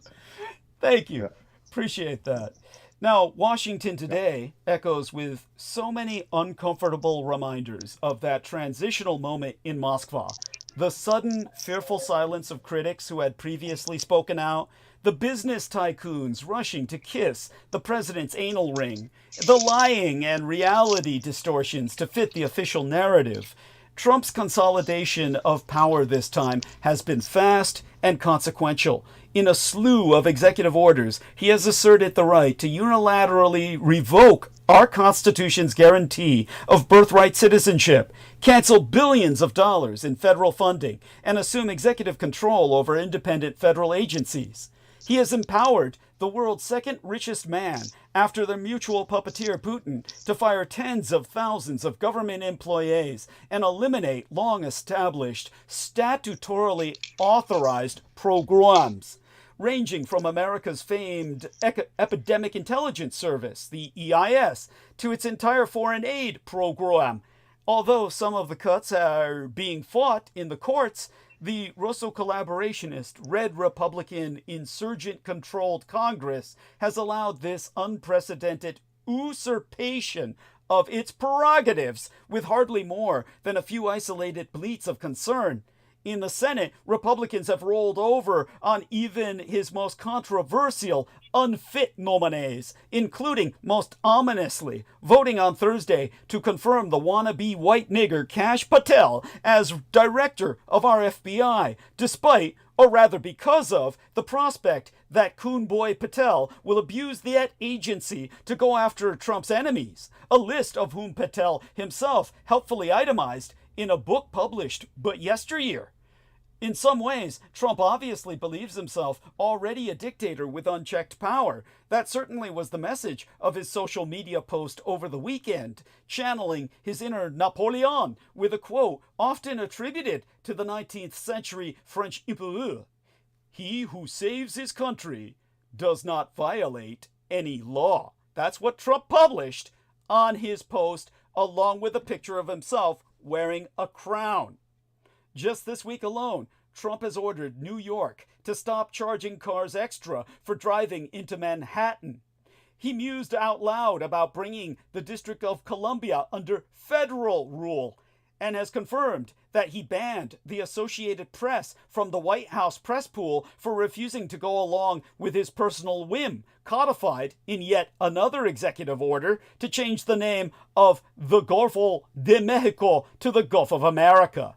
Thank you. Yeah. Appreciate that. Now, Washington today echoes with so many uncomfortable reminders of that transitional moment in Moscow. The sudden, fearful silence of critics who had previously spoken out, the business tycoons rushing to kiss the president's anal ring, the lying and reality distortions to fit the official narrative. Trump's consolidation of power this time has been fast and consequential. In a slew of executive orders, he has asserted the right to unilaterally revoke our Constitution's guarantee of birthright citizenship, cancel billions of dollars in federal funding, and assume executive control over independent federal agencies. He has empowered the world's second richest man, after the mutual puppeteer Putin, to fire tens of thousands of government employees and eliminate long-established, statutorily authorized programs, ranging from America's famed Epidemic Intelligence Service, the EIS, to its entire foreign aid program. Although some of the cuts are being fought in the courts, the Russo-collaborationist, Red Republican, insurgent-controlled Congress has allowed this unprecedented usurpation of its prerogatives with hardly more than a few isolated bleats of concern. In the Senate, Republicans have rolled over on even his most controversial, unfit nominees, including, most ominously, voting on Thursday to confirm the wannabe white nigger Kash Patel as director of our FBI, despite, or rather because of, the prospect that Coon Boy Patel will abuse that agency to go after Trump's enemies, a list of whom Patel himself helpfully itemized in a book published but yesteryear. In some ways, Trump obviously believes himself already a dictator with unchecked power. That certainly was the message of his social media post over the weekend, channeling his inner Napoleon with a quote often attributed to the 19th century French empereur. "He who saves his country does not violate any law." That's what Trump published on his post, along with a picture of himself wearing a crown. Just this week alone, Trump has ordered New York to stop charging cars extra for driving into Manhattan. He mused out loud about bringing the District of Columbia under federal rule and has confirmed that he banned the Associated Press from the White House press pool for refusing to go along with his personal whim, codified in yet another executive order to change the name of the Golfo de Mexico to the Gulf of America.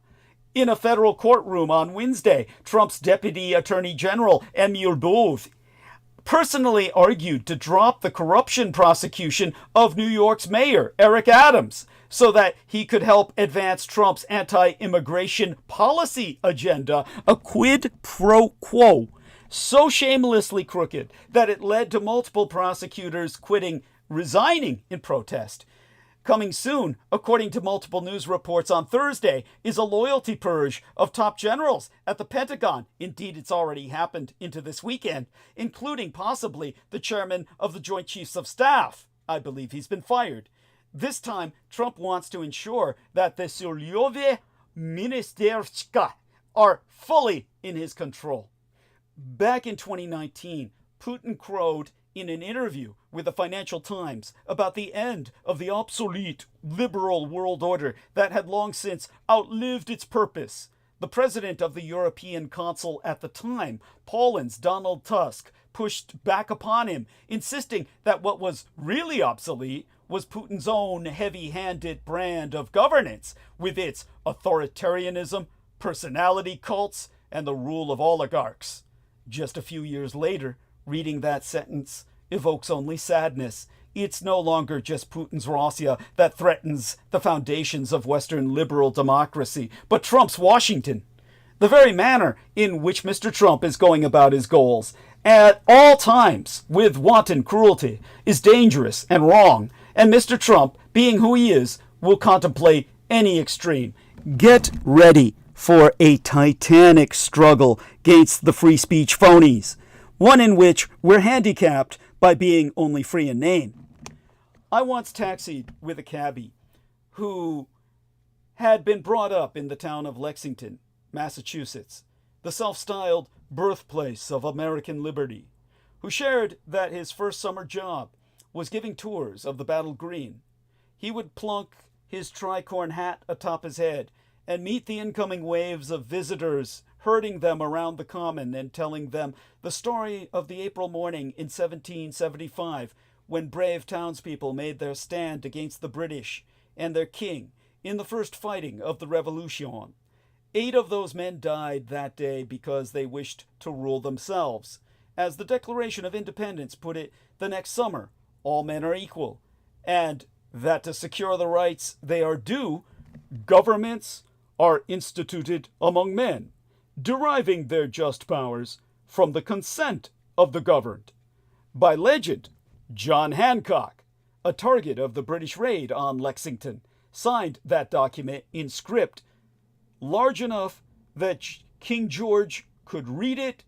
In a federal courtroom on Wednesday, Trump's Deputy Attorney General Emil Bove personally argued to drop the corruption prosecution of New York's mayor, Eric Adams, so that he could help advance Trump's anti-immigration policy agenda, a quid pro quo so shamelessly crooked that it led to multiple prosecutors resigning in protest. Coming soon, according to multiple news reports on Thursday, is a loyalty purge of top generals at the Pentagon. Indeed, it's already happened into this weekend, including possibly the chairman of the Joint Chiefs of Staff. I believe he's been fired. This time, Trump wants to ensure that the Silowe Ministerska are fully in his control. Back in 2019, Putin crowed in an interview with the Financial Times about the end of the obsolete liberal world order that had long since outlived its purpose. The president of the European Council at the time, Poland's Donald Tusk, pushed back upon him, insisting that what was really obsolete was Putin's own heavy-handed brand of governance, with its authoritarianism, personality cults, and the rule of oligarchs. Just a few years later, reading that sentence evokes only sadness. It's no longer just Putin's Russia that threatens the foundations of Western liberal democracy, but Trump's Washington. The very manner in which Mr. Trump is going about his goals, at all times with wanton cruelty, is dangerous and wrong, and Mr. Trump, being who he is, will contemplate any extreme. Get ready for a titanic struggle against the free speech phonies, one in which we're handicapped by being only free in name. I once taxied with a cabbie who had been brought up in the town of Lexington, Massachusetts, the self-styled birthplace of American liberty. who shared that his first summer job was giving tours of the Battle Green. He would plunk his tricorn hat atop his head and meet the incoming waves of visitors, herding them around the common and telling them the story of the April morning in 1775, when brave townspeople made their stand against the British and their king in the first fighting of the Revolution. 8 of those men died that day because they wished to rule themselves. As the Declaration of Independence put it the next summer, all men are equal, and that to secure the rights they are due, governments are instituted among men, deriving their just powers from the consent of the governed. By legend, John Hancock, a target of the British raid on Lexington, signed that document in script large enough that King George could read it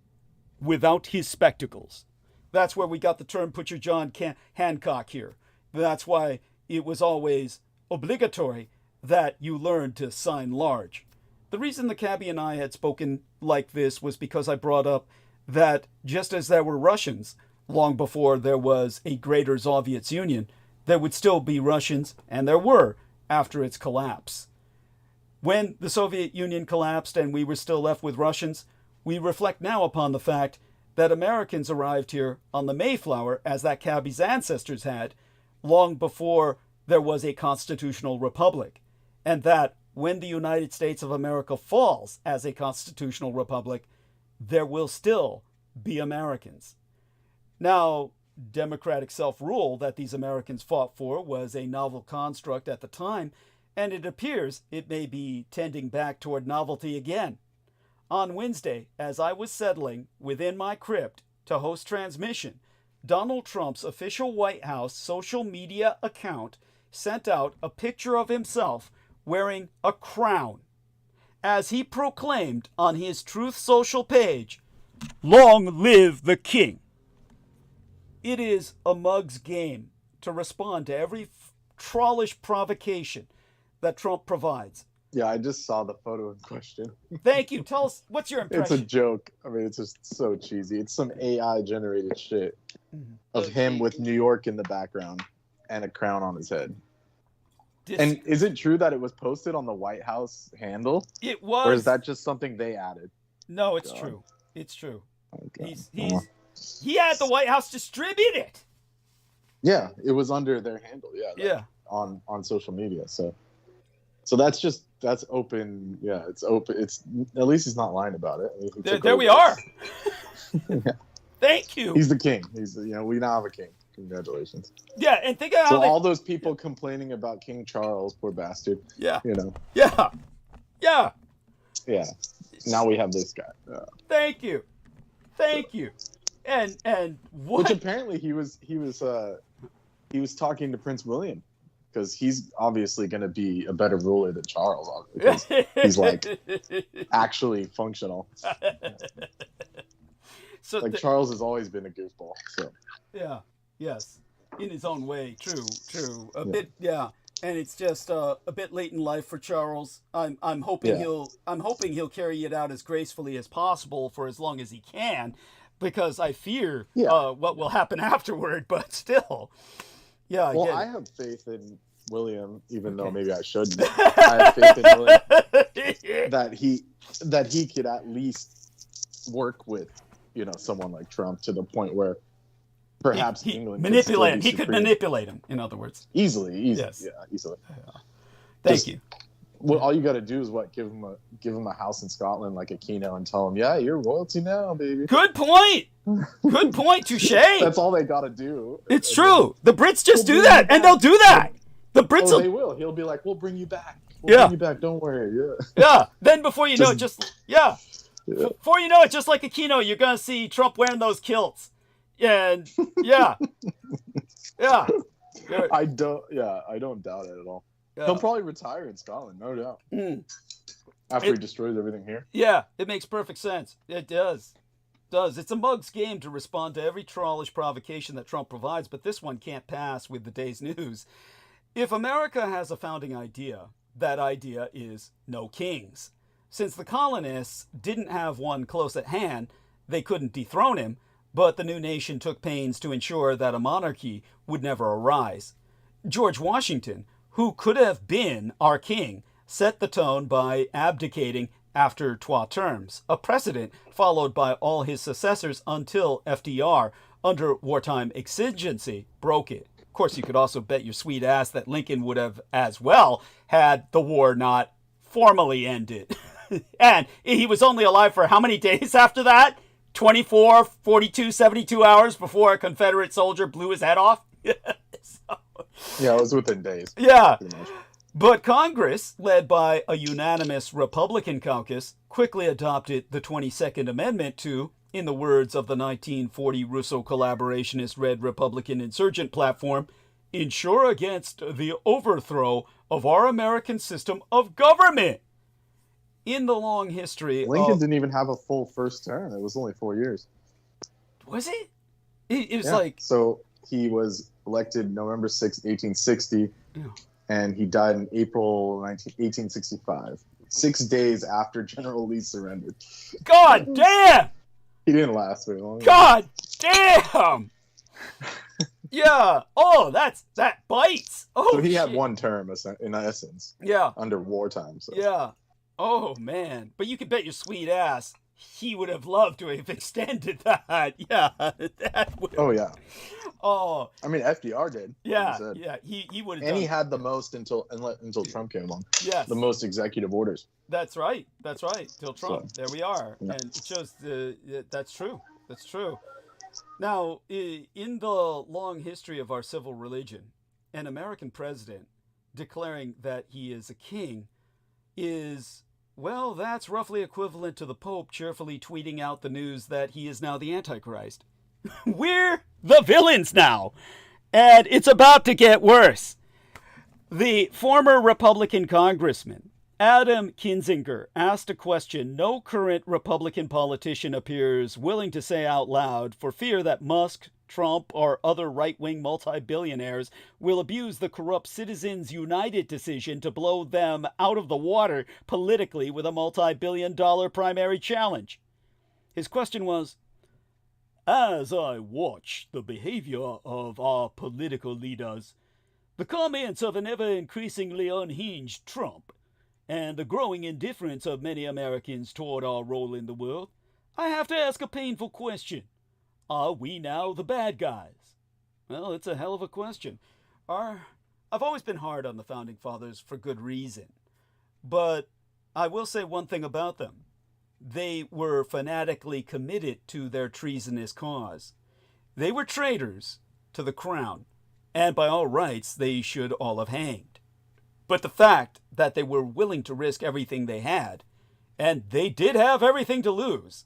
without his spectacles. That's where we got the term "put your John Hancock" here. That's why it was always obligatory that you learn to sign large. The reason the cabbie and I had spoken like this was because I brought up that just as there were Russians long before there was a Greater Soviet Union, there would still be Russians, and there were after its collapse. When the Soviet Union collapsed and we were still left with Russians, we reflect now upon the fact that Americans arrived here on the Mayflower, as that cabbie's ancestors had, long before there was a constitutional republic, and that when the United States of America falls as a constitutional republic, there will still be Americans. Now, democratic self-rule that these Americans fought for was a novel construct at the time, and it appears it may be tending back toward novelty again. On Wednesday, as I was settling within my crypt to host transmission, Donald Trump's official White House social media account sent out a picture of himself wearing a crown, as he proclaimed on his Truth Social page, "Long live the king." It is a mug's game to respond to every trollish provocation that Trump provides. Yeah, I just saw the photo in question. Thank you. Tell us, what's your impression? It's a joke. I mean, it's just so cheesy. It's some AI-generated shit of him with New York in the background and a crown on his head. And is it true that it was posted on the White House handle? It was. Or is that just something they added? No, it's true. It's true. Okay. He had the White House distribute it. Yeah, it was under their handle. Yeah. On social media. So that's open. Yeah, it's open. It's at least he's not lying about it. There we are. Yeah. Thank you. He's the king. We now have a king. Congratulations. Yeah, and think of how all those people complaining about King Charles, poor bastard. Yeah. Yeah. Yeah. Yeah. Now we have this guy. Thank you. And what? Which apparently he was talking to Prince William, because he's obviously going to be a better ruler than Charles, because he's like actually functional. So Charles has always been a goofball. So yeah, yes, in his own way. True. Bit, yeah. And it's just a bit late in life for Charles. I'm hoping he'll carry it out as gracefully as possible for as long as he can, because I fear what will happen afterward. But still, yeah. Well, I have faith in William, even though maybe I shouldn't. I have faith in William that he could at least work with someone like Trump to the point where perhaps England manipulate him. He could manipulate him, in other words. Easily. Yes. Yeah, easily. Thank you. Well, all you got to do is give him a house in Scotland like Aquino and tell him, yeah, you're royalty now, baby. Good point. Touche. That's all they got to do. It's true. The Brits just do that, and they'll do that. The Brits they will. He'll be like, we'll bring you back. Bring you back. Don't worry. Yeah. Yeah. Then before you know it, before you know it, just like Aquino, you're gonna see Trump wearing those kilts. And yeah. I don't doubt it at all. Yeah. He'll probably retire in Scotland, no doubt. After he destroys everything here. Yeah, it makes perfect sense. It does. It's a mug's game to respond to every trollish provocation that Trump provides, but this one can't pass with the day's news. If America has a founding idea, that idea is no kings. Since the colonists didn't have one close at hand, they couldn't dethrone him, but the new nation took pains to ensure that a monarchy would never arise. George Washington, who could have been our king, set the tone by abdicating after 12 terms, a precedent followed by all his successors until FDR, under wartime exigency, broke it. Of course, you could also bet your sweet ass that Lincoln would have as well had the war not formally ended. And he was only alive for how many days after that? 24, 42, 72 hours before a Confederate soldier blew his head off? So, yeah, it was within days. Yeah. But Congress, led by a unanimous Republican caucus, quickly adopted the 22nd Amendment to, in the words of the 1940 Russo collaborationist Red Republican insurgent platform, ensure against the overthrow of our American system of government. In the long history Lincoln didn't even have a full first term. It was only 4 years. Was it? It was like... So he was elected November 6, 1860, and he died in April 1865. 6 days after General Lee surrendered. God damn! He didn't last very long. God damn! Yeah. Oh, that bites. Oh, so he shit. had one term in essence. Yeah. Under wartime. So. Yeah. Oh man. But you could bet your sweet ass he would have loved to have extended that. Yeah. That would. Oh yeah. Oh. I mean, FDR did. Yeah. Yeah. He would have. And he had the most until Trump came along. Yes. The most executive orders. That's right. That's right. Till Trump. So, there we are. Yeah. And it shows that's true. That's true. Now, in the long history of our civil religion, an American president declaring that he is a king is, well, that's roughly equivalent to the Pope cheerfully tweeting out the news that he is now the Antichrist. We're the villains now, and it's about to get worse. The former Republican congressman, Adam Kinzinger, asked a question no current Republican politician appears willing to say out loud for fear that Musk, Trump, or other right-wing multi-billionaires will abuse the corrupt Citizens United decision to blow them out of the water politically with a multi-billion-dollar primary challenge. His question was, as I watch the behavior of our political leaders, the comments of an ever-increasingly unhinged Trump, and the growing indifference of many Americans toward our role in the world, I have to ask a painful question. Are we now the bad guys? Well, it's a hell of a question. I've always been hard on the Founding Fathers for good reason. But I will say one thing about them. They were fanatically committed to their treasonous cause. They were traitors to the crown, and by all rights, they should all have hanged. But the fact that they were willing to risk everything they had, and they did have everything to lose,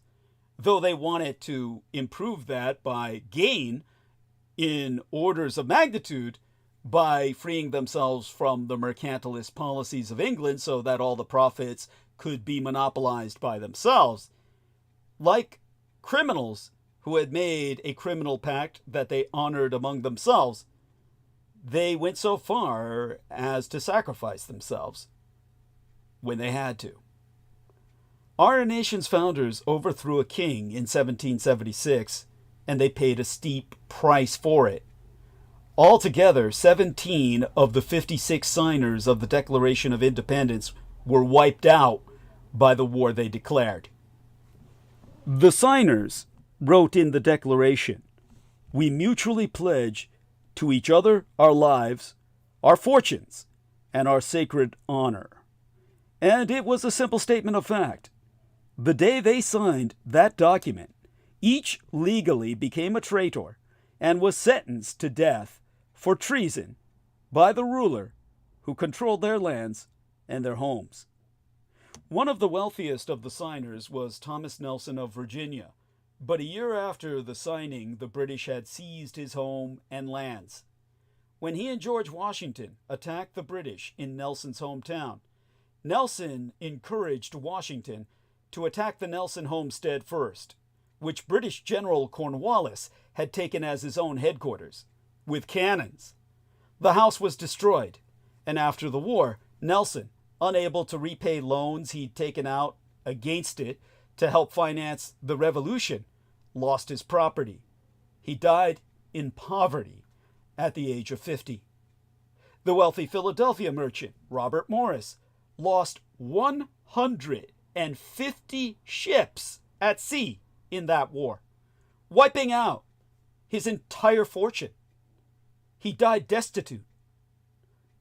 though they wanted to improve that by gain in orders of magnitude by freeing themselves from the mercantilist policies of England so that all the profits could be monopolized by themselves. Like criminals who had made a criminal pact that they honored among themselves, they went so far as to sacrifice themselves when they had to. Our nation's founders overthrew a king in 1776, and they paid a steep price for it. Altogether, 17 of the 56 signers of the Declaration of Independence were wiped out by the war they declared. The signers wrote in the Declaration, "We mutually pledge to each other our lives, our fortunes, and our sacred honor." And it was a simple statement of fact. The day they signed that document, each legally became a traitor and was sentenced to death for treason by the ruler who controlled their lands and their homes. One of the wealthiest of the signers was Thomas Nelson of Virginia, but a year after the signing, the British had seized his home and lands. When he and George Washington attacked the British in Nelson's hometown, Nelson encouraged Washington to attack the Nelson homestead first, which British General Cornwallis had taken as his own headquarters, with cannons. The house was destroyed, and after the war, Nelson, unable to repay loans he'd taken out against it to help finance the revolution, lost his property. He died in poverty at the age of 50. The wealthy Philadelphia merchant, Robert Morris, lost 150 ships at sea in that war, wiping out his entire fortune. He died destitute.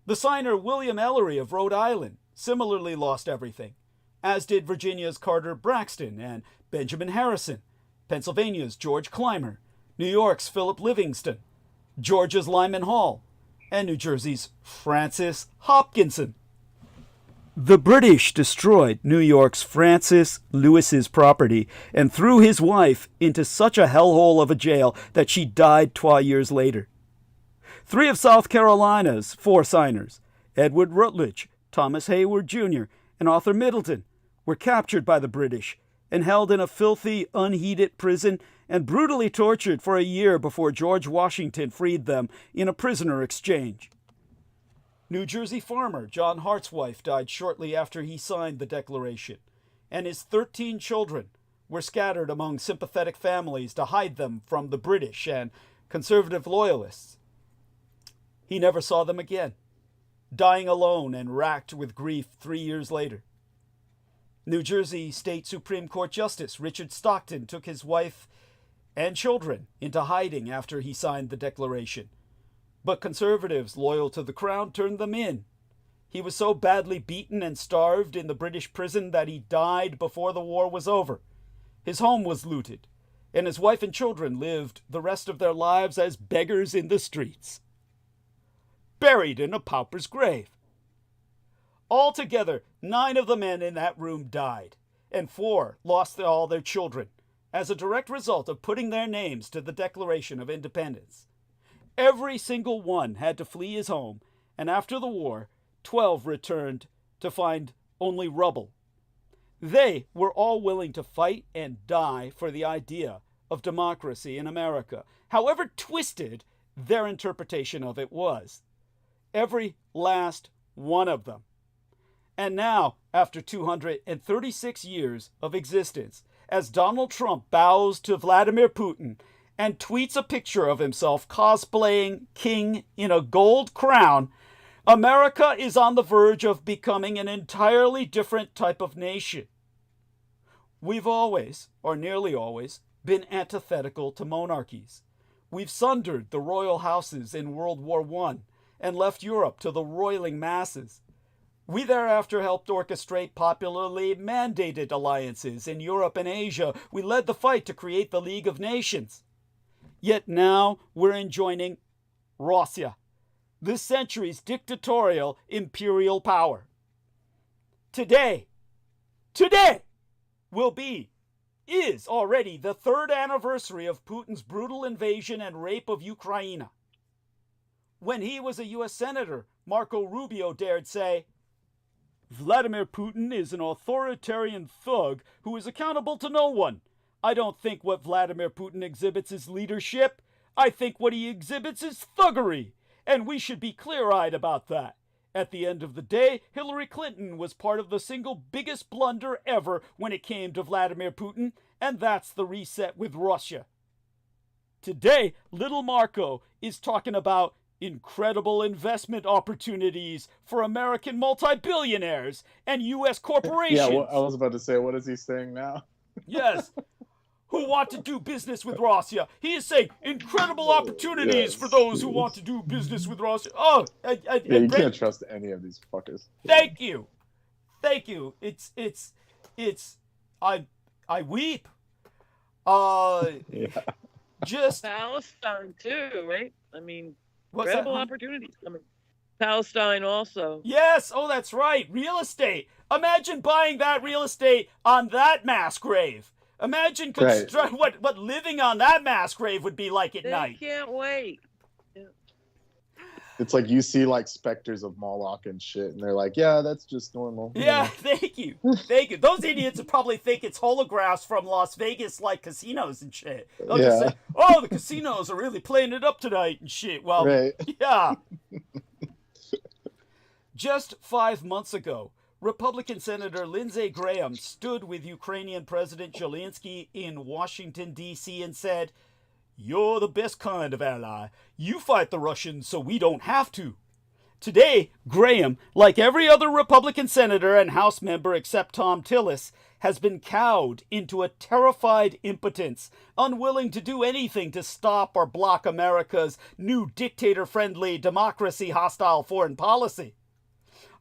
The signer William Ellery of Rhode Island similarly lost everything, as did Virginia's Carter Braxton and Benjamin Harrison, Pennsylvania's George Clymer, New York's Philip Livingston, Georgia's Lyman Hall, and New Jersey's Francis Hopkinson. The British destroyed New York's Francis Lewis's property and threw his wife into such a hellhole of a jail that she died 12 years later. 3 of South Carolina's 4 signers, Edward Rutledge, Thomas Hayward Jr., and Arthur Middleton, were captured by the British and held in a filthy, unheated prison and brutally tortured for a year before George Washington freed them in a prisoner exchange. New Jersey farmer John Hart's wife died shortly after he signed the Declaration, and his 13 children were scattered among sympathetic families to hide them from the British and conservative loyalists. He never saw them again, dying alone and racked with grief 3 years later. New Jersey State Supreme Court Justice Richard Stockton took his wife and children into hiding after he signed the Declaration. But conservatives loyal to the crown turned them in. He was so badly beaten and starved in the British prison that he died before the war was over. His home was looted, and his wife and children lived the rest of their lives as beggars in the streets, buried in a pauper's grave. Altogether, 9 of the men in that room died, and 4 lost all their children as a direct result of putting their names to the Declaration of Independence. Every single one had to flee his home, and after the war, 12 returned to find only rubble. They were all willing to fight and die for the idea of democracy in America, however twisted their interpretation of it was. Every last one of them. And now, after 236 years of existence, as Donald Trump bows to Vladimir Putin and tweets a picture of himself cosplaying king in a gold crown, America is on the verge of becoming an entirely different type of nation. We've always, or nearly always, been antithetical to monarchies. We've sundered the royal houses in World War I and left Europe to the roiling masses. We thereafter helped orchestrate popularly mandated alliances in Europe and Asia. We led the fight to create the League of Nations. Yet now we're enjoining Russia, this century's dictatorial imperial power. Today is already the 3rd anniversary of Putin's brutal invasion and rape of Ukraine. When he was a U.S. Senator, Marco Rubio dared say, "Vladimir Putin is an authoritarian thug who is accountable to no one. I don't think what Vladimir Putin exhibits is leadership. I think what he exhibits is thuggery, and we should be clear-eyed about that. At the end of the day, Hillary Clinton was part of the single biggest blunder ever when it came to Vladimir Putin, and that's the reset with Russia." Today, little Marco is talking about incredible investment opportunities for American multi-billionaires and U.S. corporations. Yeah, well, I was about to say, what is he saying now? Yes. Who want to do business with Russia. He is saying incredible opportunities for those who want to do business with Russia. Oh, you can't trust any of these fuckers. Thank you. I weep. Just Palestine too, right? I mean, what's incredible that? opportunities coming. Palestine also. Yes. Oh, that's right. Real estate. Imagine buying that real estate on that mass grave. Imagine what living on that mass grave would be like at night. They can't wait. It's like you see like specters of Moloch and shit, and they're like, yeah, that's just normal. Yeah, thank you. Those idiots would probably think it's holographs from Las Vegas, like casinos and shit. They'll just say, oh, the casinos are really playing it up tonight and shit. Well, yeah. Just 5 months ago, Republican Senator Lindsey Graham stood with Ukrainian President Zelensky in Washington, D.C. and said, "You're the best kind of ally. You fight the Russians so we don't have to." Today, Graham, like every other Republican senator and House member except Tom Tillis, has been cowed into a terrified impotence, unwilling to do anything to stop or block America's new dictator-friendly, democracy-hostile foreign policy.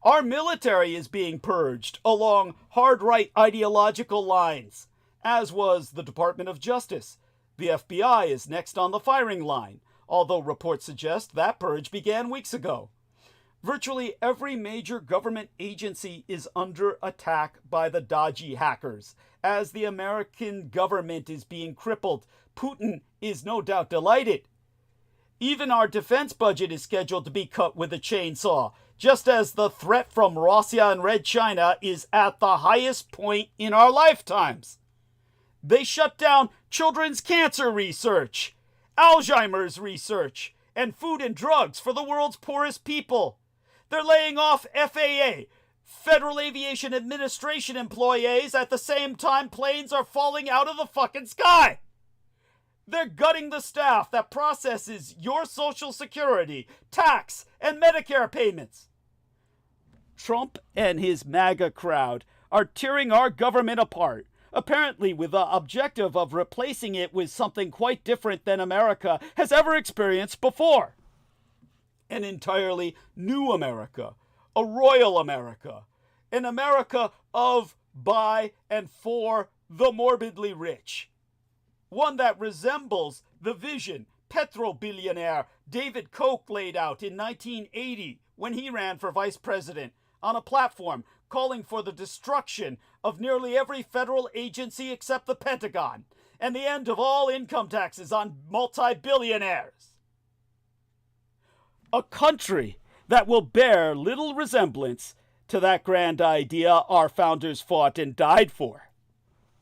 Our military is being purged along hard-right ideological lines, as was the Department of Justice. The FBI is next on the firing line, although reports suggest that purge began weeks ago. Virtually every major government agency is under attack by the dodgy hackers. As the American government is being crippled, Putin is no doubt delighted. Even our defense budget is scheduled to be cut with a chainsaw, just as the threat from Russia and Red China is at the highest point in our lifetimes. They shut down children's cancer research, Alzheimer's research, and food and drugs for the world's poorest people. They're laying off FAA, Federal Aviation Administration employees at the same time planes are falling out of the fucking sky. They're gutting the staff that processes your Social Security, tax, and Medicare payments. Trump and his MAGA crowd are tearing our government apart, apparently with the objective of replacing it with something quite different than America has ever experienced before. An entirely new America, a royal America, an America of, by, and for the morbidly rich. One that resembles the vision petro-billionaire David Koch laid out in 1980 when he ran for vice president on a platform calling for the destruction of nearly every federal agency except the Pentagon and the end of all income taxes on multi-billionaires. A country that will bear little resemblance to that grand idea our founders fought and died for.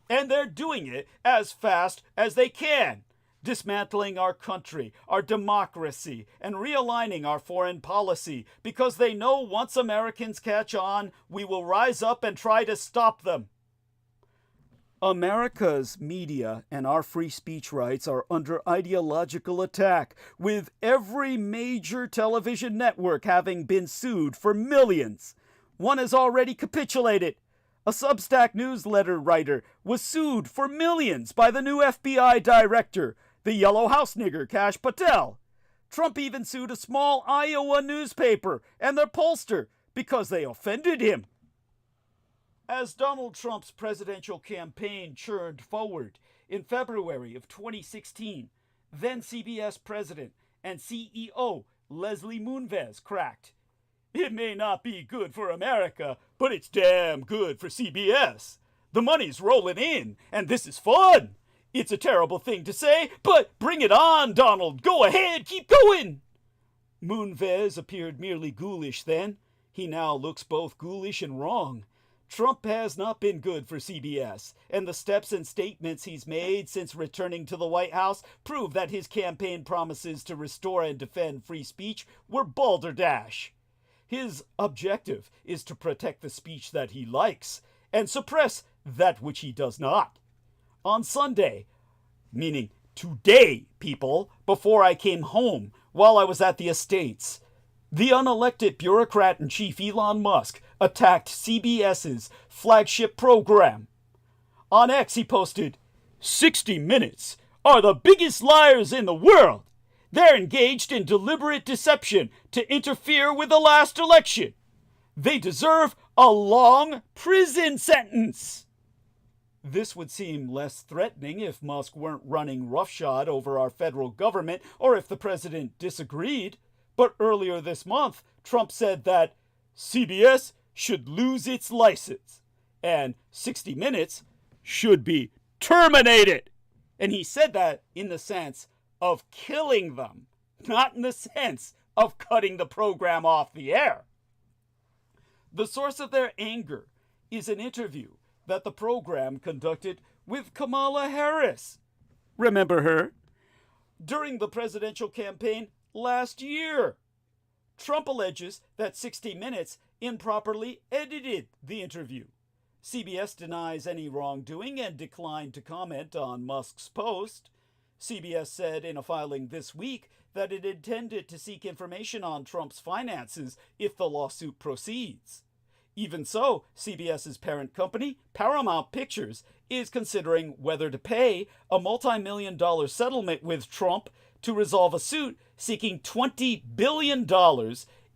And they're doing it as fast as they can, dismantling our country, our democracy, and realigning our foreign policy, because they know once Americans catch on, we will rise up and try to stop them. America's media and our free speech rights are under ideological attack, with every major television network having been sued for millions. One has already capitulated. A Substack newsletter writer was sued for millions by the new FBI director, the Yellow House nigger Kash Patel. Trump even sued a small Iowa newspaper and their pollster because they offended him. As Donald Trump's presidential campaign churned forward, in February of 2016, then CBS president and CEO Leslie Moonves cracked, "It may not be good for America, but it's damn good for CBS. The money's rolling in, and this is fun. It's a terrible thing to say, but bring it on, Donald. Go ahead, keep going." Moonves appeared merely ghoulish then. He now looks both ghoulish and wrong. Trump has not been good for CBS, and the steps and statements he's made since returning to the White House prove that his campaign promises to restore and defend free speech were balderdash. His objective is to protect the speech that he likes and suppress that which he does not. On Sunday, meaning today, people, before I came home while I was at the estates, the unelected bureaucrat-in-chief Elon Musk attacked CBS's flagship program. On X, he posted, "60 Minutes are the biggest liars in the world. They're engaged in deliberate deception to interfere with the last election. They deserve a long prison sentence." This would seem less threatening if Musk weren't running roughshod over our federal government or if the president disagreed. But earlier this month, Trump said that CBS should lose its license and 60 Minutes should be terminated. And he said that in the sense of killing them, not in the sense of cutting the program off the air. The source of their anger is an interview that the program conducted with Kamala Harris. Remember her? During the presidential campaign last year. Trump alleges that 60 Minutes improperly edited the interview. CBS denies any wrongdoing and declined to comment on Musk's post. CBS said in a filing this week that it intended to seek information on Trump's finances if the lawsuit proceeds. Even so, CBS's parent company, Paramount Pictures, is considering whether to pay a multi-million-dollar settlement with Trump to resolve a suit seeking $20 billion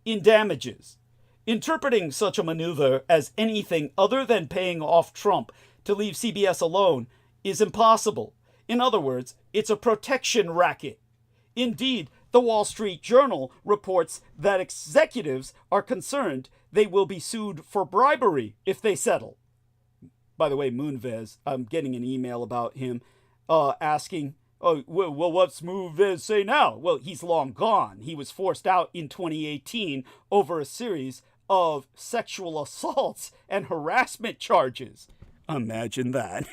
in damages. Interpreting such a maneuver as anything other than paying off Trump to leave CBS alone is impossible. In other words, it's a protection racket. Indeed, the Wall Street Journal reports that executives are concerned they will be sued for bribery if they settle. By the way, Moonves, I'm getting an email about him asking, oh, well, what's Moonves say now? Well, he's long gone. He was forced out in 2018 over a series of sexual assaults and harassment charges. Imagine that.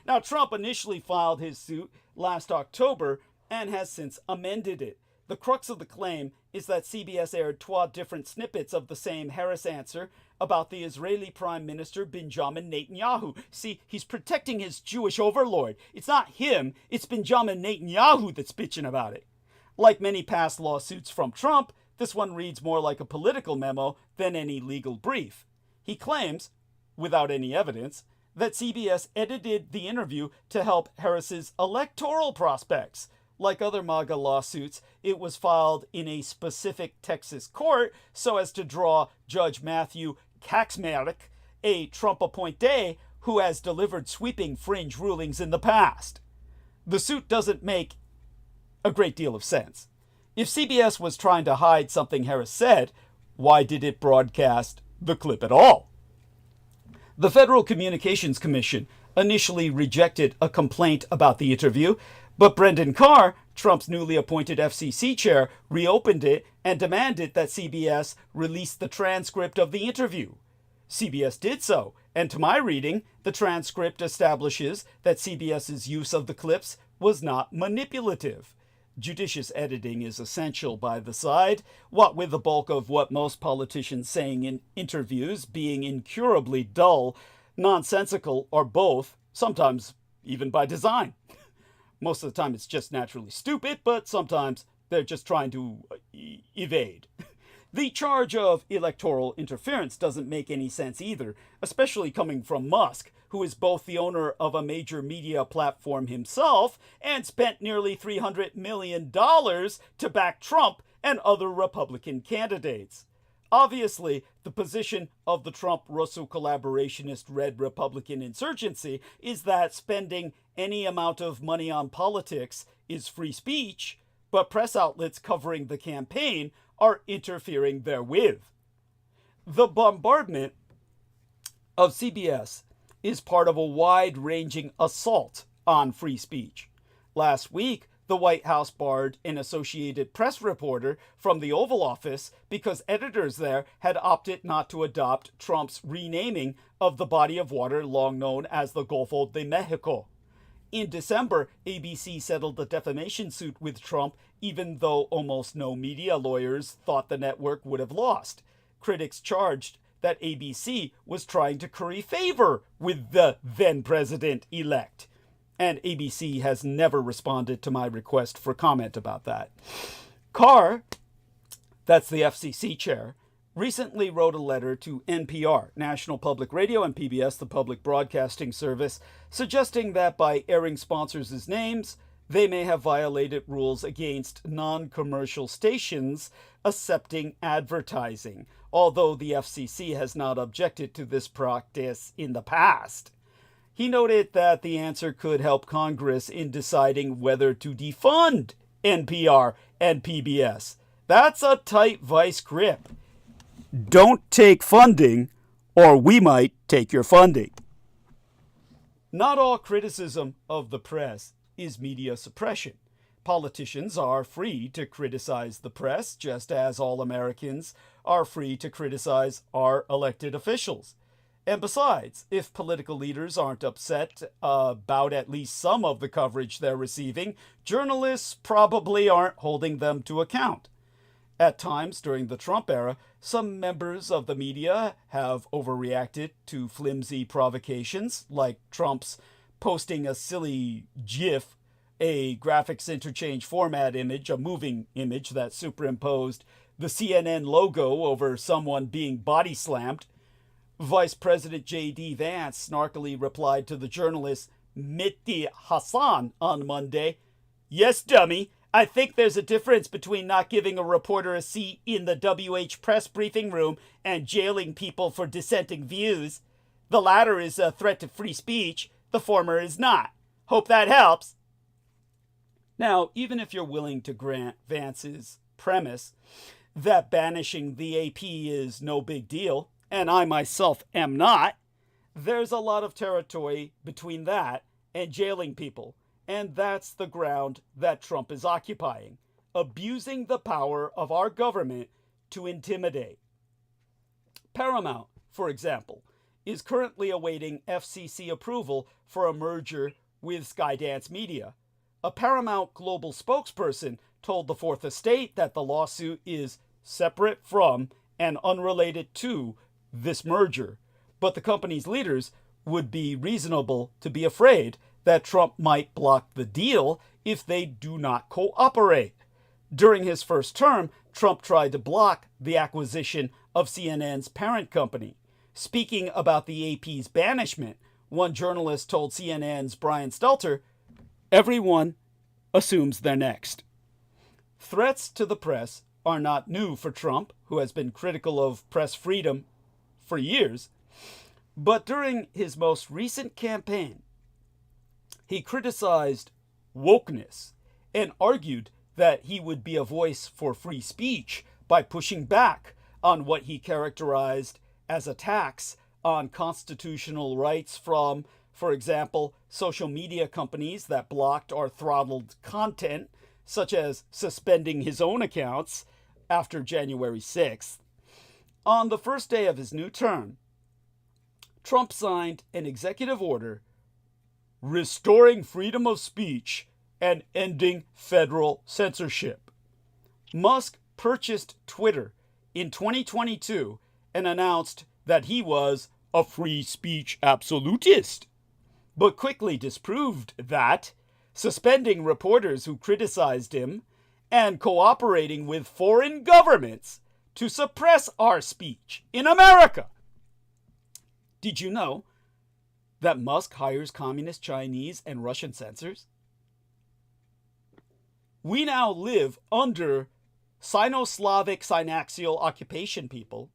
Now, Trump initially filed his suit last October and has since amended it. The crux of the claim is that CBS aired 12 different snippets of the same Harris answer about the Israeli Prime Minister Benjamin Netanyahu. See, he's protecting his Jewish overlord. It's not him, it's Benjamin Netanyahu that's bitching about it. Like many past lawsuits from Trump, this one reads more like a political memo than any legal brief. He claims, without any evidence, that CBS edited the interview to help Harris's electoral prospects. Like other MAGA lawsuits, it was filed in a specific Texas court so as to draw Judge Matthew Kaczmarek, a Trump appointee who has delivered sweeping fringe rulings in the past. The suit doesn't make a great deal of sense. If CBS was trying to hide something Harris said, why did it broadcast the clip at all? The Federal Communications Commission initially rejected a complaint about the interview, but Brendan Carr, Trump's newly appointed FCC chair, reopened it and demanded that CBS release the transcript of the interview. CBS did so, and to my reading, the transcript establishes that CBS's use of the clips was not manipulative. Judicious editing is essential by the side, what with the bulk of what most politicians saying in interviews being incurably dull, nonsensical, or both, sometimes even by design. Most of the time it's just naturally stupid, but sometimes they're just trying to evade. The charge of electoral interference doesn't make any sense either, especially coming from Musk, who is both the owner of a major media platform himself and spent nearly $300 million to back Trump and other Republican candidates. Obviously, the position of the Trump-Russo collaborationist Red Republican insurgency is that spending any amount of money on politics is free speech, but press outlets covering the campaign are interfering therewith. The bombardment of CBS is part of a wide-ranging assault on free speech. Last week, the White House barred an Associated Press reporter from the Oval Office because editors there had opted not to adopt Trump's renaming of the body of water long known as the Golfo de Mexico. In December, ABC settled the defamation suit with Trump, even though almost no media lawyers thought the network would have lost. Critics charged that ABC was trying to curry favor with the then-president-elect. And ABC has never responded to my request for comment about that. Carr, that's the FCC chair, recently wrote a letter to NPR, National Public Radio, and PBS, the public broadcasting service, suggesting that by airing sponsors' names, they may have violated rules against non-commercial stations accepting advertising, although the FCC has not objected to this practice in the past. He noted that the answer could help Congress in deciding whether to defund NPR and PBS. That's a tight vice grip. Don't take funding, or we might take your funding. Not all criticism of the press is media suppression. Politicians are free to criticize the press, just as all Americans are free to criticize our elected officials. And besides, if political leaders aren't upset about at least some of the coverage they're receiving, journalists probably aren't holding them to account. At times during the Trump era, some members of the media have overreacted to flimsy provocations, like Trump's posting a silly GIF, a graphics interchange format image, a moving image that superimposed the CNN logo over someone being body slammed. Vice President J.D. Vance snarkily replied to the journalist Mehdi Hassan on Monday, "Yes, dummy. I think there's a difference between not giving a reporter a seat in the WH press briefing room and jailing people for dissenting views. The latter is a threat to free speech. The former is not. Hope that helps." Now, even if you're willing to grant Vance's premise that banishing the AP is no big deal, and I myself am not, there's a lot of territory between that and jailing people. And that's the ground that Trump is occupying, abusing the power of our government to intimidate. Paramount, for example, is currently awaiting FCC approval for a merger with Skydance Media. A Paramount Global spokesperson told the Fourth Estate that the lawsuit is separate from and unrelated to this merger, but the company's leaders would be reasonable to be afraid that Trump might block the deal if they do not cooperate. During his first term, Trump tried to block the acquisition of CNN's parent company. Speaking about the AP's banishment, one journalist told CNN's Brian Stelter, "Everyone assumes they're next." Threats to the press are not new for Trump, who has been critical of press freedom for years. But during his most recent campaign, he criticized wokeness and argued that he would be a voice for free speech by pushing back on what he characterized as attacks on constitutional rights from, for example, social media companies that blocked or throttled content, such as suspending his own accounts after January 6th. On the first day of his new term, Trump signed an executive order restoring freedom of speech and ending federal censorship. Musk purchased Twitter in 2022 and announced that he was a free speech absolutist, but quickly disproved that, suspending reporters who criticized him and cooperating with foreign governments to suppress our speech in America. Did you know that Musk hires communist Chinese and Russian censors? We now live under Sino-Slavic synaxial occupation people.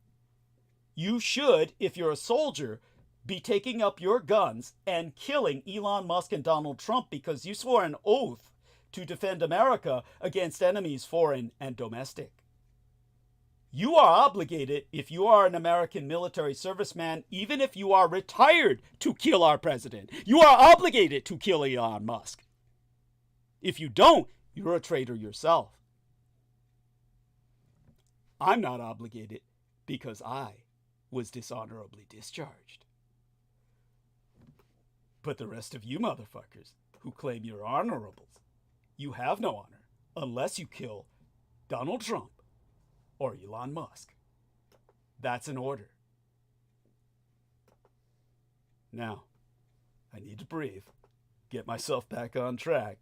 You should, if you're a soldier, be taking up your guns and killing Elon Musk and Donald Trump because you swore an oath to defend America against enemies foreign and domestic. You are obligated, if you are an American military serviceman, even if you are retired, to kill our president. You are obligated to kill Elon Musk. If you don't, you're a traitor yourself. I'm not obligated because I was dishonorably discharged. But the rest of you motherfuckers who claim you're honorables, you have no honor unless you kill Donald Trump or Elon Musk. That's an order. Now, I need to breathe, get myself back on track.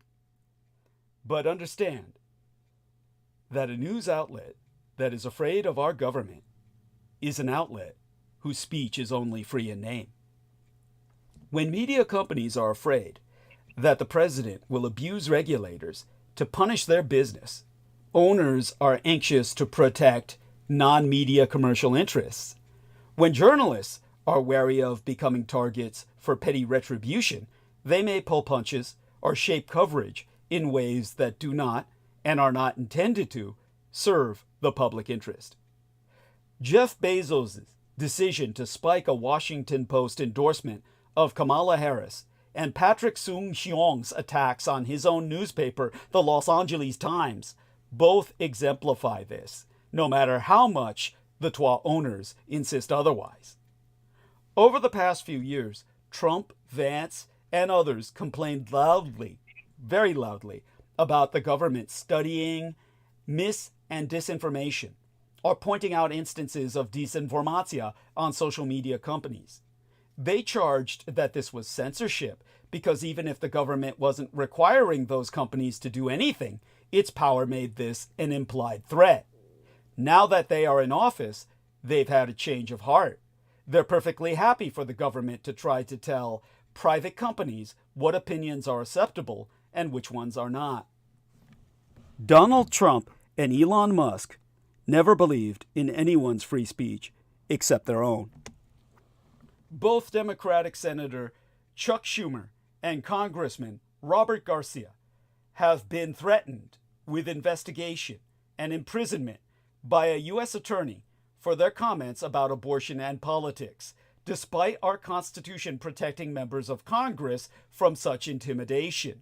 But understand that a news outlet that is afraid of our government is an outlet whose speech is only free in name. When media companies are afraid that the president will abuse regulators to punish their business, owners are anxious to protect non-media commercial interests. When journalists are wary of becoming targets for petty retribution, they may pull punches or shape coverage in ways that do not, and are not intended to, serve the public interest. Jeff Bezos' decision to spike a Washington Post endorsement of Kamala Harris and Patrick Soon-Shiong's attacks on his own newspaper, the Los Angeles Times, both exemplify this, no matter how much the TWA owners insist otherwise. Over the past few years, Trump, Vance, and others complained loudly, very loudly, about the government studying, and disinformation, or pointing out instances of disinformatia on social media companies. They charged that this was censorship because even if the government wasn't requiring those companies to do anything, its power made this an implied threat. Now that they are in office, they've had a change of heart. They're perfectly happy for the government to try to tell private companies what opinions are acceptable and which ones are not. Donald Trump and Elon Musk never believed in anyone's free speech except their own. Both Democratic Senator Chuck Schumer and Congressman Robert Garcia have been threatened with investigation and imprisonment by a U.S. attorney for their comments about abortion and politics, despite our Constitution protecting members of Congress from such intimidation.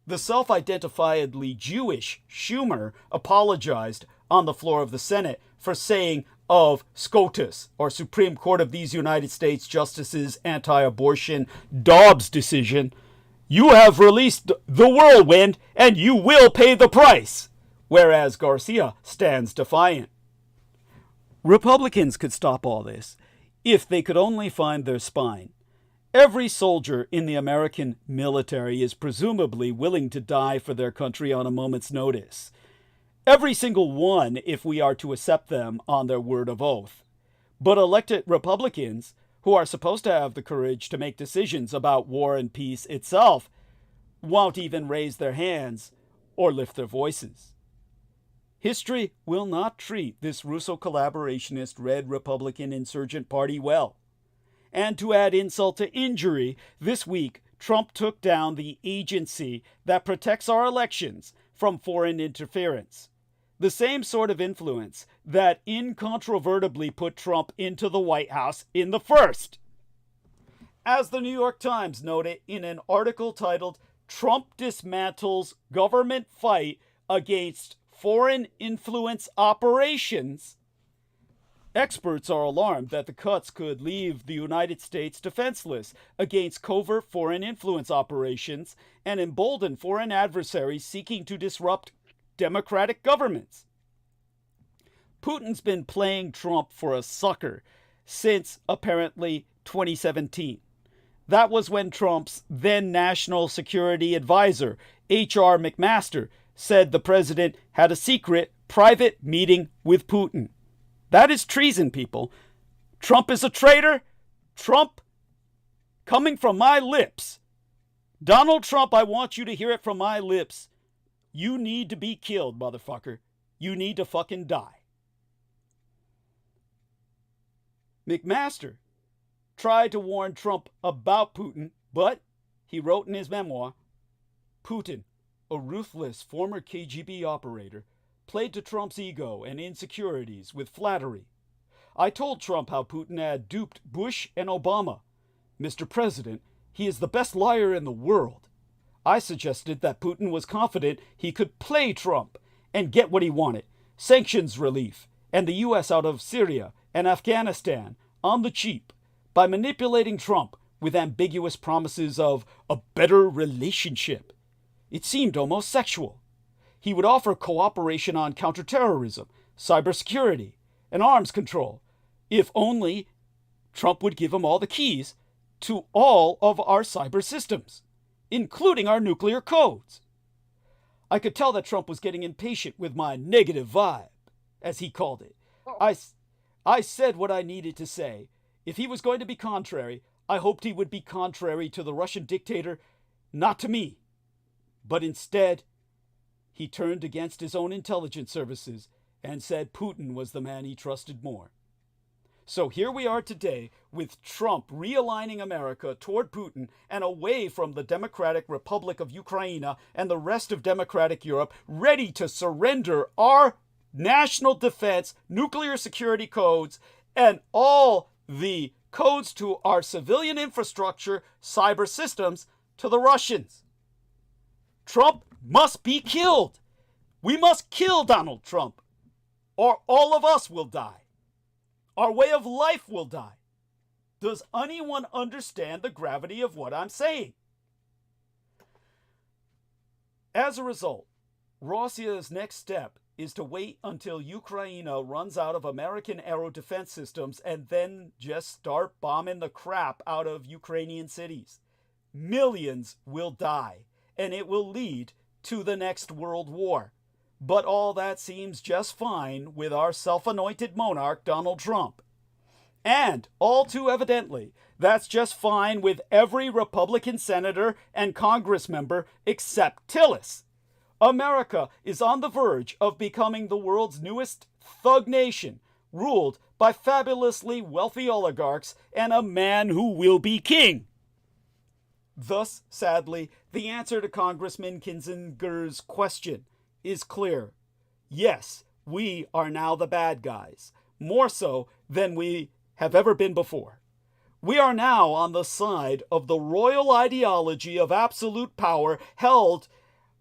The self-identifiedly Jewish Schumer apologized on the floor of the Senate for saying of SCOTUS, or Supreme Court of these United States Justices anti-abortion Dobbs decision, "You have released the whirlwind and you will pay the price," whereas Garcia stands defiant. Republicans could stop all this if they could only find their spine. Every soldier in the American military is presumably willing to die for their country on a moment's notice. Every single one, if we are to accept them on their word of oath. But elected Republicans, who are supposed to have the courage to make decisions about war and peace itself, won't even raise their hands or lift their voices. History will not treat this Russo collaborationist red Republican insurgent party well. And to add insult to injury, this week Trump took down the agency that protects our elections from foreign interference. The same sort of influence that incontrovertibly put Trump into the White House in the first. As the New York Times noted in an article titled "Trump Dismantles Government Fight Against Foreign Influence Operations," experts are alarmed that the cuts could leave the United States defenseless against covert foreign influence operations and embolden foreign adversaries seeking to disrupt democratic governments. Putin's been playing Trump for a sucker since apparently 2017. That was when Trump's then National Security Advisor, H.R. McMaster, said the president had a secret private meeting with Putin. That is treason, people. Trump is a traitor. Trump, coming from my lips. Donald Trump, I want you to hear it from my lips. You need to be killed, motherfucker. You need to fucking die. McMaster tried to warn Trump about Putin, but he wrote in his memoir, Putin, a ruthless former KGB operator, played to Trump's ego and insecurities with flattery. I told Trump how Putin had duped Bush and Obama. Mr. President, he is the best liar in the world. I suggested that Putin was confident he could play Trump and get what he wanted, sanctions relief, and the U.S. out of Syria and Afghanistan on the cheap by manipulating Trump with ambiguous promises of a better relationship. It seemed almost sexual. He would offer cooperation on counterterrorism, cybersecurity, and arms control, if only Trump would give him all the keys to all of our cyber systems, including our nuclear codes. I could tell that Trump was getting impatient with my negative vibe, as he called it. I said what I needed to say. If he was going to be contrary, I hoped he would be contrary to the Russian dictator, not to me. But instead, he turned against his own intelligence services and said Putin was the man he trusted more. So here we are today with Trump realigning America toward Putin and away from the Democratic Republic of Ukraine and the rest of democratic Europe, ready to surrender our national defense, nuclear security codes, and all the codes to our civilian infrastructure, cyber systems, to the Russians. Trump must be killed. We must kill Donald Trump, or all of us will die. Our way of life will die. Does anyone understand the gravity of what I'm saying? As a result, Russia's next step is to wait until Ukraine runs out of American aero defense systems and then just start bombing the crap out of Ukrainian cities. Millions will die, and it will lead to the next world war. But all that seems just fine with our self-anointed monarch, Donald Trump. And, all too evidently, that's just fine with every Republican senator and Congress member except Tillis. America is on the verge of becoming the world's newest thug nation, ruled by fabulously wealthy oligarchs and a man who will be king. Thus, sadly, the answer to Congressman Kinzinger's question is clear. Yes, we are now the bad guys, more so than we have ever been before. We are now on the side of the royal ideology of absolute power held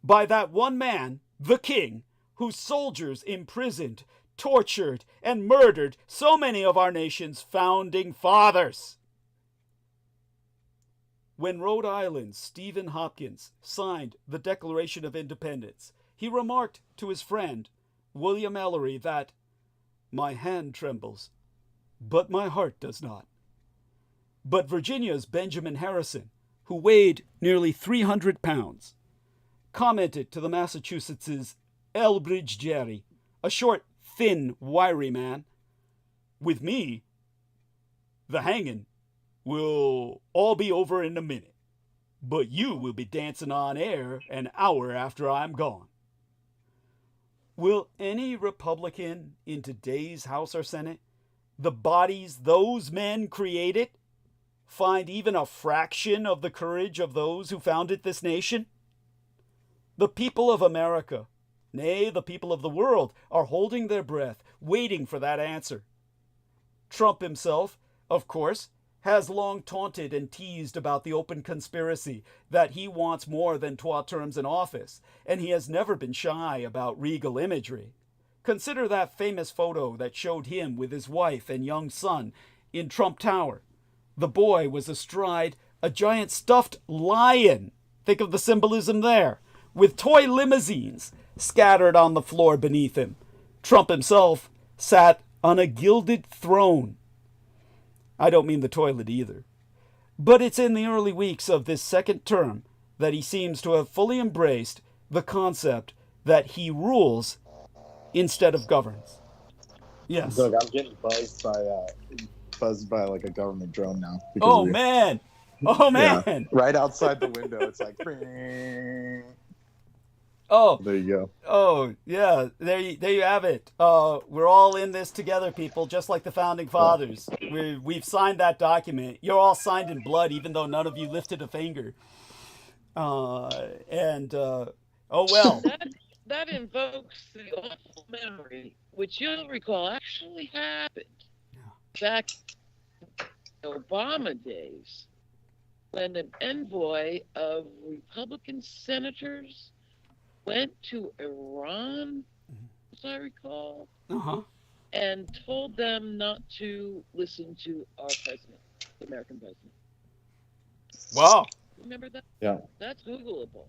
by that one man, the king, whose soldiers imprisoned, tortured, and murdered so many of our nation's founding fathers. When Rhode Island's Stephen Hopkins signed the Declaration of Independence, he remarked to his friend, William Ellery, that, "My hand trembles, but my heart does not." But Virginia's Benjamin Harrison, who weighed nearly 300 pounds, commented to the Massachusetts' Elbridge Gerry, a short, thin, wiry man, "With me, the hanging will all be over in a minute, but you will be dancing on air an hour after I'm gone." Will any Republican in today's House or Senate, the bodies those men created, find even a fraction of the courage of those who founded this nation? The people of America, nay, the people of the world, are holding their breath, waiting for that answer. Trump himself, of course, has long taunted and teased about the open conspiracy that he wants more than 12 terms in office, and he has never been shy about regal imagery. Consider that famous photo that showed him with his wife and young son in Trump Tower. The boy was astride a giant stuffed lion. Think of the symbolism there, with toy limousines scattered on the floor beneath him. Trump himself sat on a gilded throne. I don't mean the toilet either. But it's in the early weeks of this second term that he seems to have fully embraced the concept that he rules instead of governs. Yes. Look, I'm getting buzzed by like a government drone now. Oh man! Oh man! Yeah, right outside the window, it's like. Oh, there you go. Oh, yeah. There you have it. We're all in this together, people, just like the founding fathers. We've signed that document. You're all signed in blood, even though none of you lifted a finger. Oh well. That invokes the awful memory, which you'll recall actually happened back in the Obama days, when an envoy of Republican senators went to Iran, as I recall, and told them not to listen to our president, the American president. Wow. Remember that? Yeah. That's Googleable.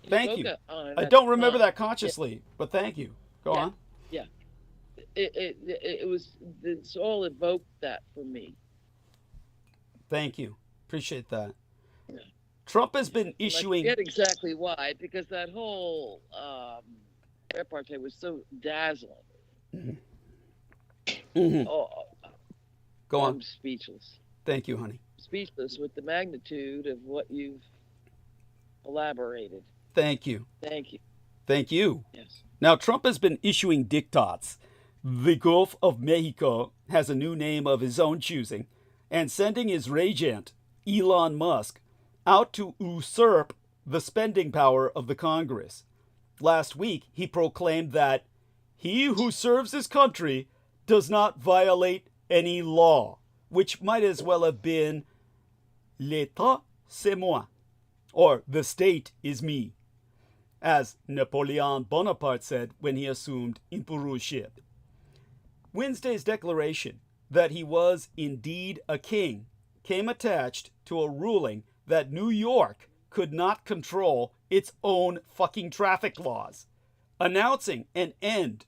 Thank you. I don't remember that consciously, but thank you. Go on. Yeah. It's all evoked that for me. Thank you. Appreciate that. Yeah. Trump has been issuing. I forget exactly why, because that whole repartee was so dazzling. Oh, Go on. I'm speechless. Thank you, honey. Speechless with the magnitude of what you've elaborated. Thank you. Thank you. Thank you. Yes. Now, Trump has been issuing diktats. The Gulf of Mexico has a new name of his own choosing, and sending his regent, Elon Musk, out to usurp the spending power of the Congress. Last week, he proclaimed that he who serves his country does not violate any law, which might as well have been l'État c'est moi, or the state is me, as Napoleon Bonaparte said when he assumed emperorship. Wednesday's declaration that he was indeed a king came attached to a ruling that New York could not control its own fucking traffic laws. announcing an end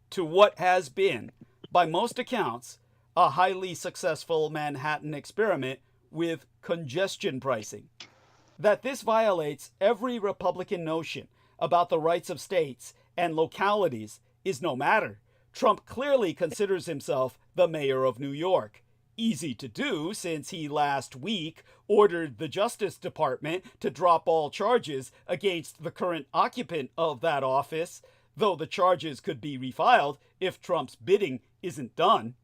to what has been, by most accounts, a highly successful Manhattan experiment with congestion pricing. That this violates every Republican notion about the rights of states and localities is no matter. Trump clearly considers himself the mayor of New York. Easy to do, since he last week ordered the Justice Department to drop all charges against the current occupant of that office, though the charges could be refiled if Trump's bidding isn't done.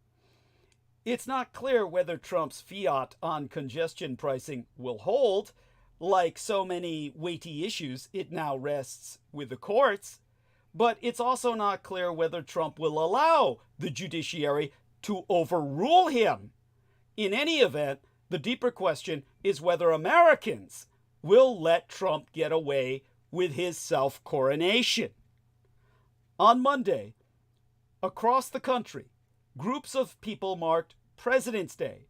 It's not clear whether Trump's fiat on congestion pricing will hold. Like so many weighty issues, it now rests with the courts. But it's also not clear whether Trump will allow the judiciary to overrule him. In any event, the deeper question is whether Americans will let Trump get away with his self-coronation. On Monday, across the country, groups of people marked President's Day.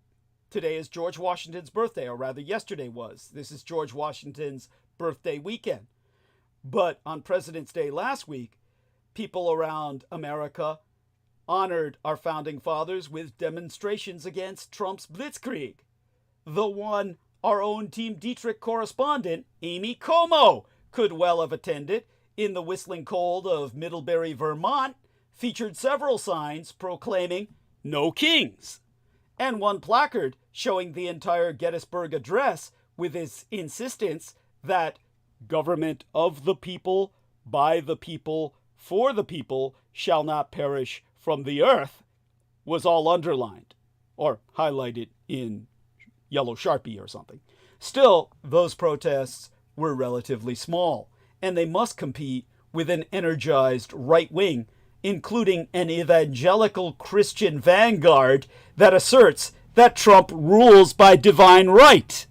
Today is George Washington's birthday, or rather yesterday was. This is George Washington's birthday weekend. But on President's Day last week, people around America honored our founding fathers with demonstrations against Trump's blitzkrieg. The one our own Team Dietrich correspondent, Amy Como, could well have attended, in the whistling cold of Middlebury, Vermont, featured several signs proclaiming "No Kings," and one placard showing the entire Gettysburg Address with its insistence that government of the people, by the people, for the people, shall not perish from the earth, was all underlined or highlighted in yellow Sharpie or something. Still, those protests were relatively small, and they must compete with an energized right wing, including an evangelical Christian vanguard that asserts that Trump rules by divine right.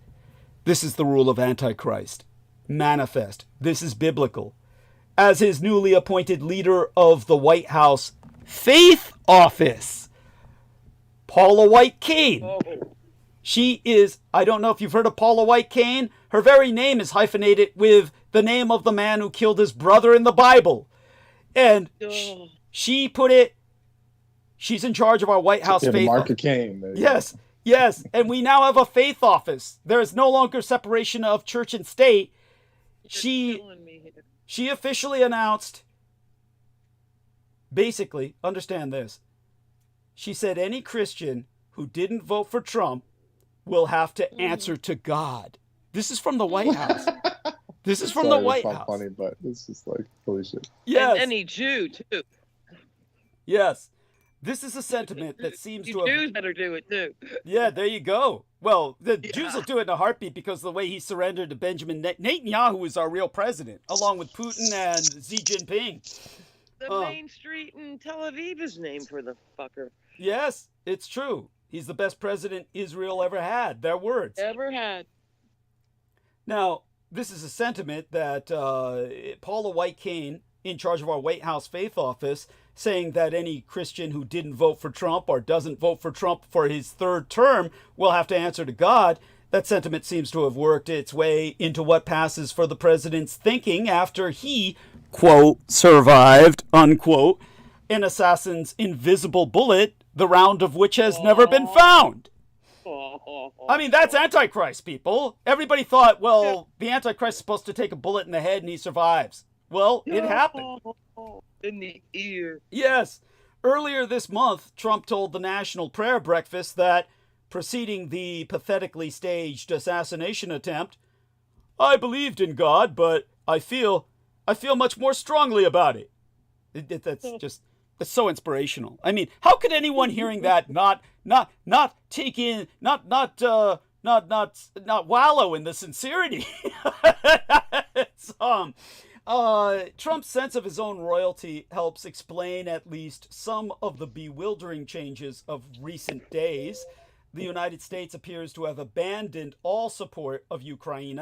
This is the rule of Antichrist. Manifest. This is biblical. As his newly appointed leader of the White House Faith Office, Paula White-Cain. She is, I don't know if you've heard of Paula White-Cain. Her very name is hyphenated with the name of the man who killed his brother in the Bible. And she put it, she's in charge of our White House Faith Office. Cain. Yes, yes. And we now have a Faith Office. There is no longer separation of church and state. She officially announced, basically, understand this. She said any Christian who didn't vote for Trump will have to answer to God. This is from the White House. This is from the White House. Funny, but this is like holy shit. Yes. And any Jew too. Yes. This is a sentiment that seems to have... Jews better do it too. Yeah, there you go. Well, the Jews will do it in a heartbeat because of the way he surrendered to Benjamin Netanyahu is our real president, along with Putin and Xi Jinping. The main street in Tel Aviv is named for the fucker. Yes, it's true. He's the best president Israel ever had. Their words. Ever had. Now, this is a sentiment that Paula White-Cain, in charge of our White House Faith Office, saying that any Christian who didn't vote for Trump or doesn't vote for Trump for his third term will have to answer to God. That sentiment seems to have worked its way into what passes for the president's thinking after he, quote, survived, unquote, an assassin's invisible bullet, the round of which has never been found. I mean, that's Antichrist, people. Everybody thought, well, the Antichrist is supposed to take a bullet in the head and he survives. Well, it happened. In the ear. Yes. Earlier this month, Trump told the National Prayer Breakfast that, preceding the pathetically staged assassination attempt, I believed in God, but I feel much more strongly about it. That's so inspirational. I mean, how could anyone hearing that not wallow in the sincerity? Trump's sense of his own royalty helps explain at least some of the bewildering changes of recent days. The United States appears to have abandoned all support of Ukraine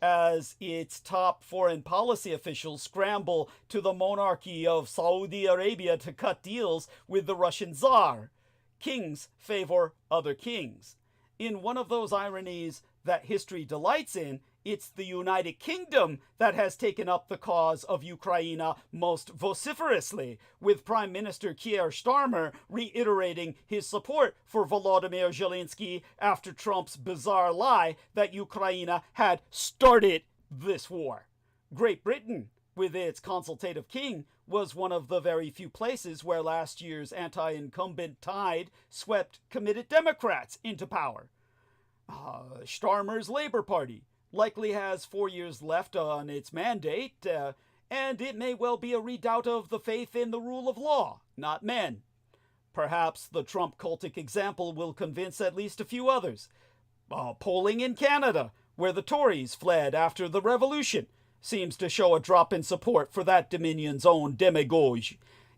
as its top foreign policy officials scramble to the monarchy of Saudi Arabia to cut deals with the Russian Tsar. Kings favor other kings. In one of those ironies, that history delights in, it's the United Kingdom that has taken up the cause of Ukraine most vociferously, with Prime Minister Keir Starmer reiterating his support for Volodymyr Zelensky after Trump's bizarre lie that Ukraine had started this war. Great Britain, with its consultative king, was one of the very few places where last year's anti-incumbent tide swept committed Democrats into power. Starmer's Labour Party likely has 4 years left on its mandate, and it may well be a redoubt of the faith in the rule of law, not men. Perhaps the Trump cultic example will convince at least a few others. Polling in Canada, where the Tories fled after the revolution, seems to show a drop in support for that Dominion's own demagogue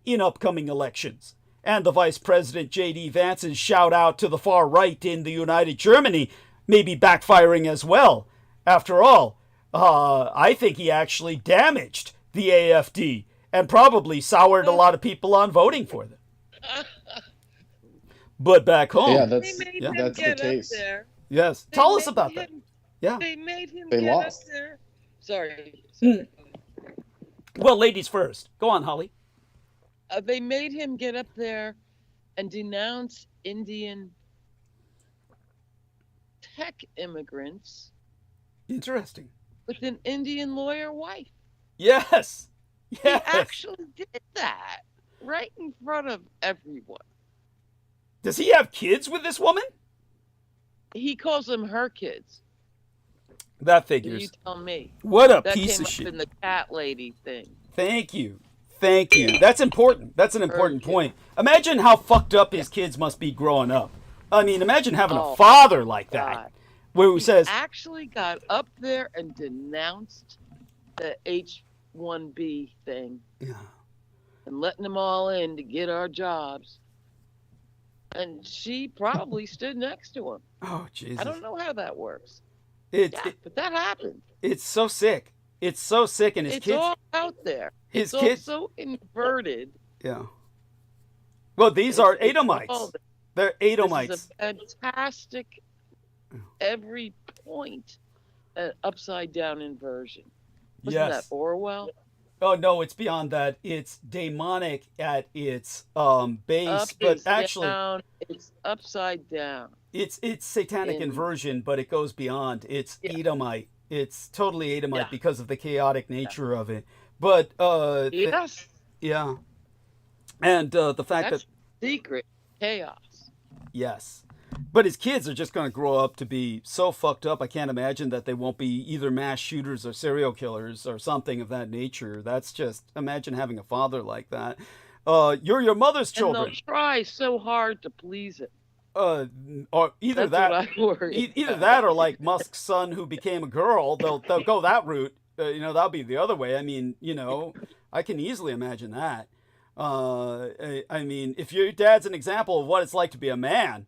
in upcoming elections. And the Vice President J.D. Vance's shout out to the far right in the United Germany may be backfiring as well. After all, I think he actually damaged the AFD and probably soured a lot of people on voting for them. But back home, yeah, that's the case. Yes, tell us about that. Yeah, they made him they get lost. up there. Sorry. Well, ladies first. Go on, Holly. They made him get up there and denounce Indian tech immigrants. Interesting. With an Indian lawyer wife. Yes. He actually did that right in front of everyone. Does he have kids with this woman? He calls them her kids. That figures. You tell me. What a that piece came of up shit. in the cat lady thing. Thank you. That's important. That's an important point. Imagine how fucked up his kids must be growing up. I mean, imagine having a father like that. Where he says, actually got up there and denounced the H-1B thing. Yeah. And letting them all in to get our jobs. And she probably stood next to him. Oh, Jesus. I don't know how that works. But that happened. It's so sick. It's so sick. And his kids. It's all out there. His it's kids. all so inverted. Yeah. Well, these are Edomites. They're Edomites. This is a fantastic, every point, an upside down inversion. Wasn't that Orwell? Oh, no, it's beyond that. It's demonic at its base, Up but is actually down, it's upside down. It's satanic inversion, but it goes beyond. It's Edomite. It's totally Edomite because of the chaotic nature of it. But yes. And the fact That's that secret chaos. Yes. But his kids are just going to grow up to be so fucked up, I can't imagine that they won't be either mass shooters or serial killers or something of that nature. That's just, imagine having a father like that. You're your mother's children. And they'll try so hard to please him. Or either That's what I worry either that or like Musk's son who became a girl. They'll go that route. That'll be the other way. I mean, I can easily imagine that. I mean, if your dad's an example of what it's like to be a man,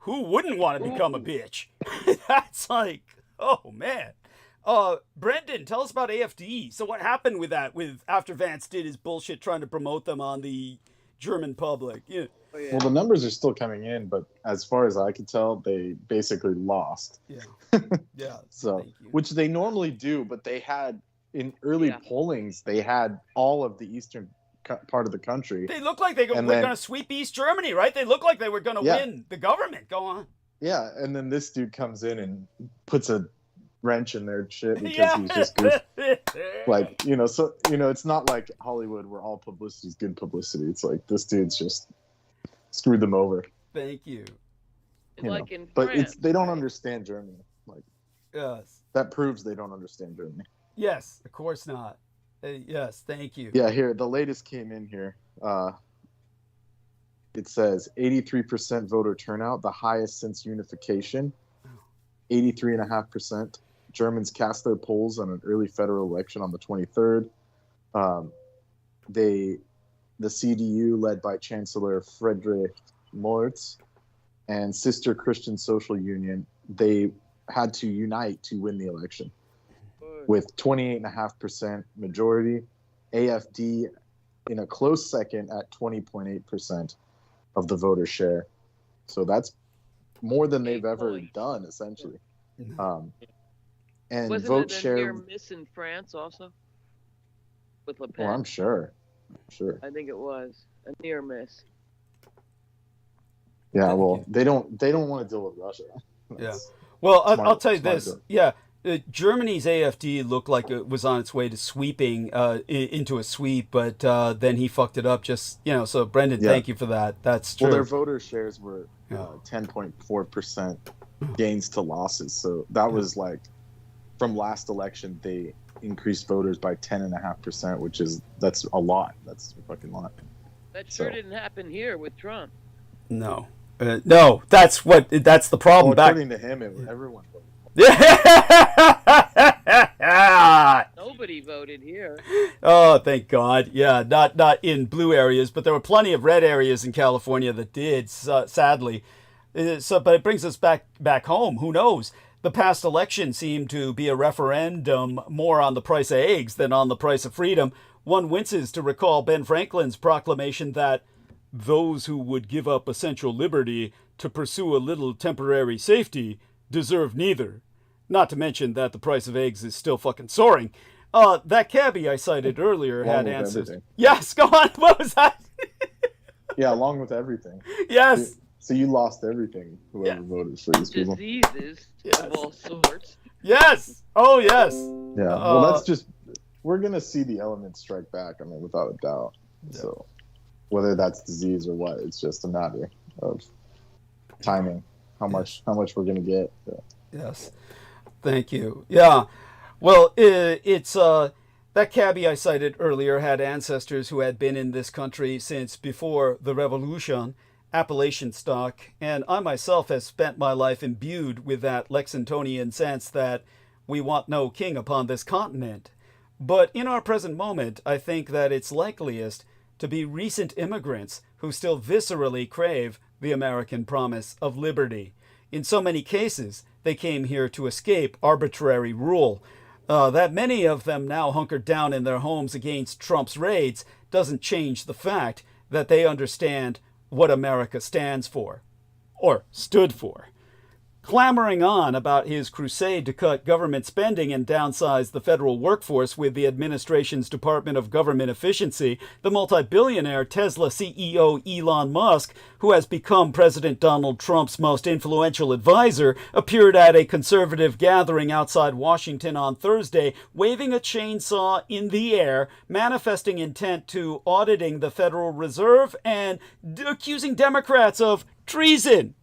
who wouldn't want to become a bitch? That's like, oh man. Brendan, tell us about AFD. So what happened with that? After Vance did his bullshit trying to promote them on the German public? Yeah. Oh, yeah. Well, the numbers are still coming in, but as far as I could tell, they basically lost. Yeah. Yeah. So, which they normally do, but they had in early pollings, they had all of the eastern part of the country. They looked like they were going to sweep East Germany, right? They looked like they were going to win the government. Go on. Yeah, and then this dude comes in and puts a wrench in their shit because he's just good. Like, so it's not like Hollywood where all publicity is good publicity. It's like this dude's just screwed them over. Thank you. Like in but France, they don't understand Germany. Like, yes, that proves they don't understand Germany. Yes, of course not. Yes, thank you. Yeah, here the latest came in here. It says 83% voter turnout, the highest since unification. 83.5%. Germans cast their polls on an early federal election on the 23rd. The CDU, led by Chancellor Friedrich Merz, and Sister Christian Social Union, they had to unite to win the election with 28.5% majority. AFD in a close second at 20.8% of the voter share. So that's more than they've ever done, essentially. And Wasn't vote it a share. near miss in France also? With Le Pen? Well, I'm sure. I think it was a near miss. Yeah, well, they don't want to deal with Russia. Yeah. Well, I'll tell you this. Deal. Yeah, Germany's AfD looked like it was on its way to sweeping into a sweep, but then he fucked it up. Just so Brendan, thank you for that. That's true. Well, their voter shares were 10.4% gains to losses. So that was like from last election they increased voters by 10.5%, that's a lot. That's a fucking lot. That sure didn't happen here with Trump. No. No, that's the problem. Well, according to him, everyone voted. Nobody voted here. Oh, thank God. Yeah, not in blue areas, but there were plenty of red areas in California that did, sadly. But it brings us back home. Who knows? The past election seemed to be a referendum more on the price of eggs than on the price of freedom. One winces to recall Ben Franklin's proclamation that those who would give up essential liberty to pursue a little temporary safety deserve neither. Not to mention that the price of eggs is still fucking soaring. That cabbie I cited earlier had answers. Everything. Yes, go on. What was that? Yeah, along with everything. Yes. So you lost everything, whoever voted for these people. Diseases of all sorts. Yes. Oh, yes. Yeah. Well, that's just, we're going to see the elements strike back, without a doubt. Yeah. So whether that's disease or what, it's just a matter of timing, how much we're going to get. Yeah. Yes. Thank you. Yeah. Well, it's that cabbie I cited earlier had ancestors who had been in this country since before the revolution, Appalachian stock, and I myself have spent my life imbued with that Lexingtonian sense that we want no king upon this continent. But in our present moment, I think that it's likeliest to be recent immigrants who still viscerally crave the American promise of liberty. In so many cases, they came here to escape arbitrary rule. That many of them now hunkered down in their homes against Trump's raids doesn't change the fact that they understand what America stands for, or stood for. Clamoring on about his crusade to cut government spending and downsize the federal workforce with the administration's Department of Government Efficiency, the multi-billionaire Tesla CEO Elon Musk, who has become President Donald Trump's most influential advisor, appeared at a conservative gathering outside Washington on Thursday, waving a chainsaw in the air, manifesting intent to auditing the Federal Reserve and accusing Democrats of treason.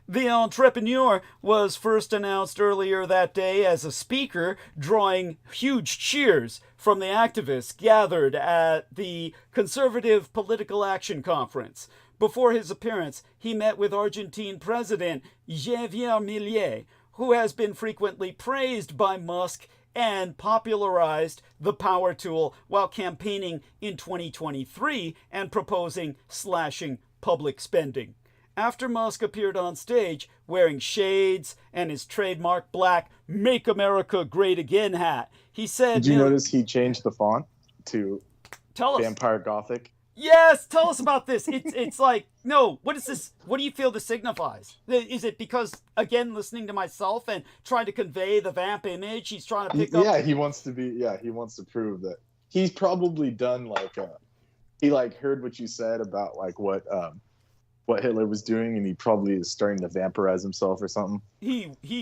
The entrepreneur was first announced earlier that day as a speaker, drawing huge cheers from the activists gathered at the Conservative Political Action Conference. Before his appearance, he met with Argentine President Javier Milei, who has been frequently praised by Musk and popularized the power tool while campaigning in 2023 and proposing slashing public spending. After Musk appeared on stage wearing shades and his trademark black "Make America Great Again" hat, he said... Did you notice he changed the font to Vampire Gothic? Yes, tell us about this. It's like, no, what is this? What do you feel this signifies? Is it because, again, listening to myself and trying to convey the vamp image, he's trying to pick up... Yeah, he wants to prove that. He's probably done he heard what you said about what Hitler was doing, and he probably is starting to vampirize himself or something.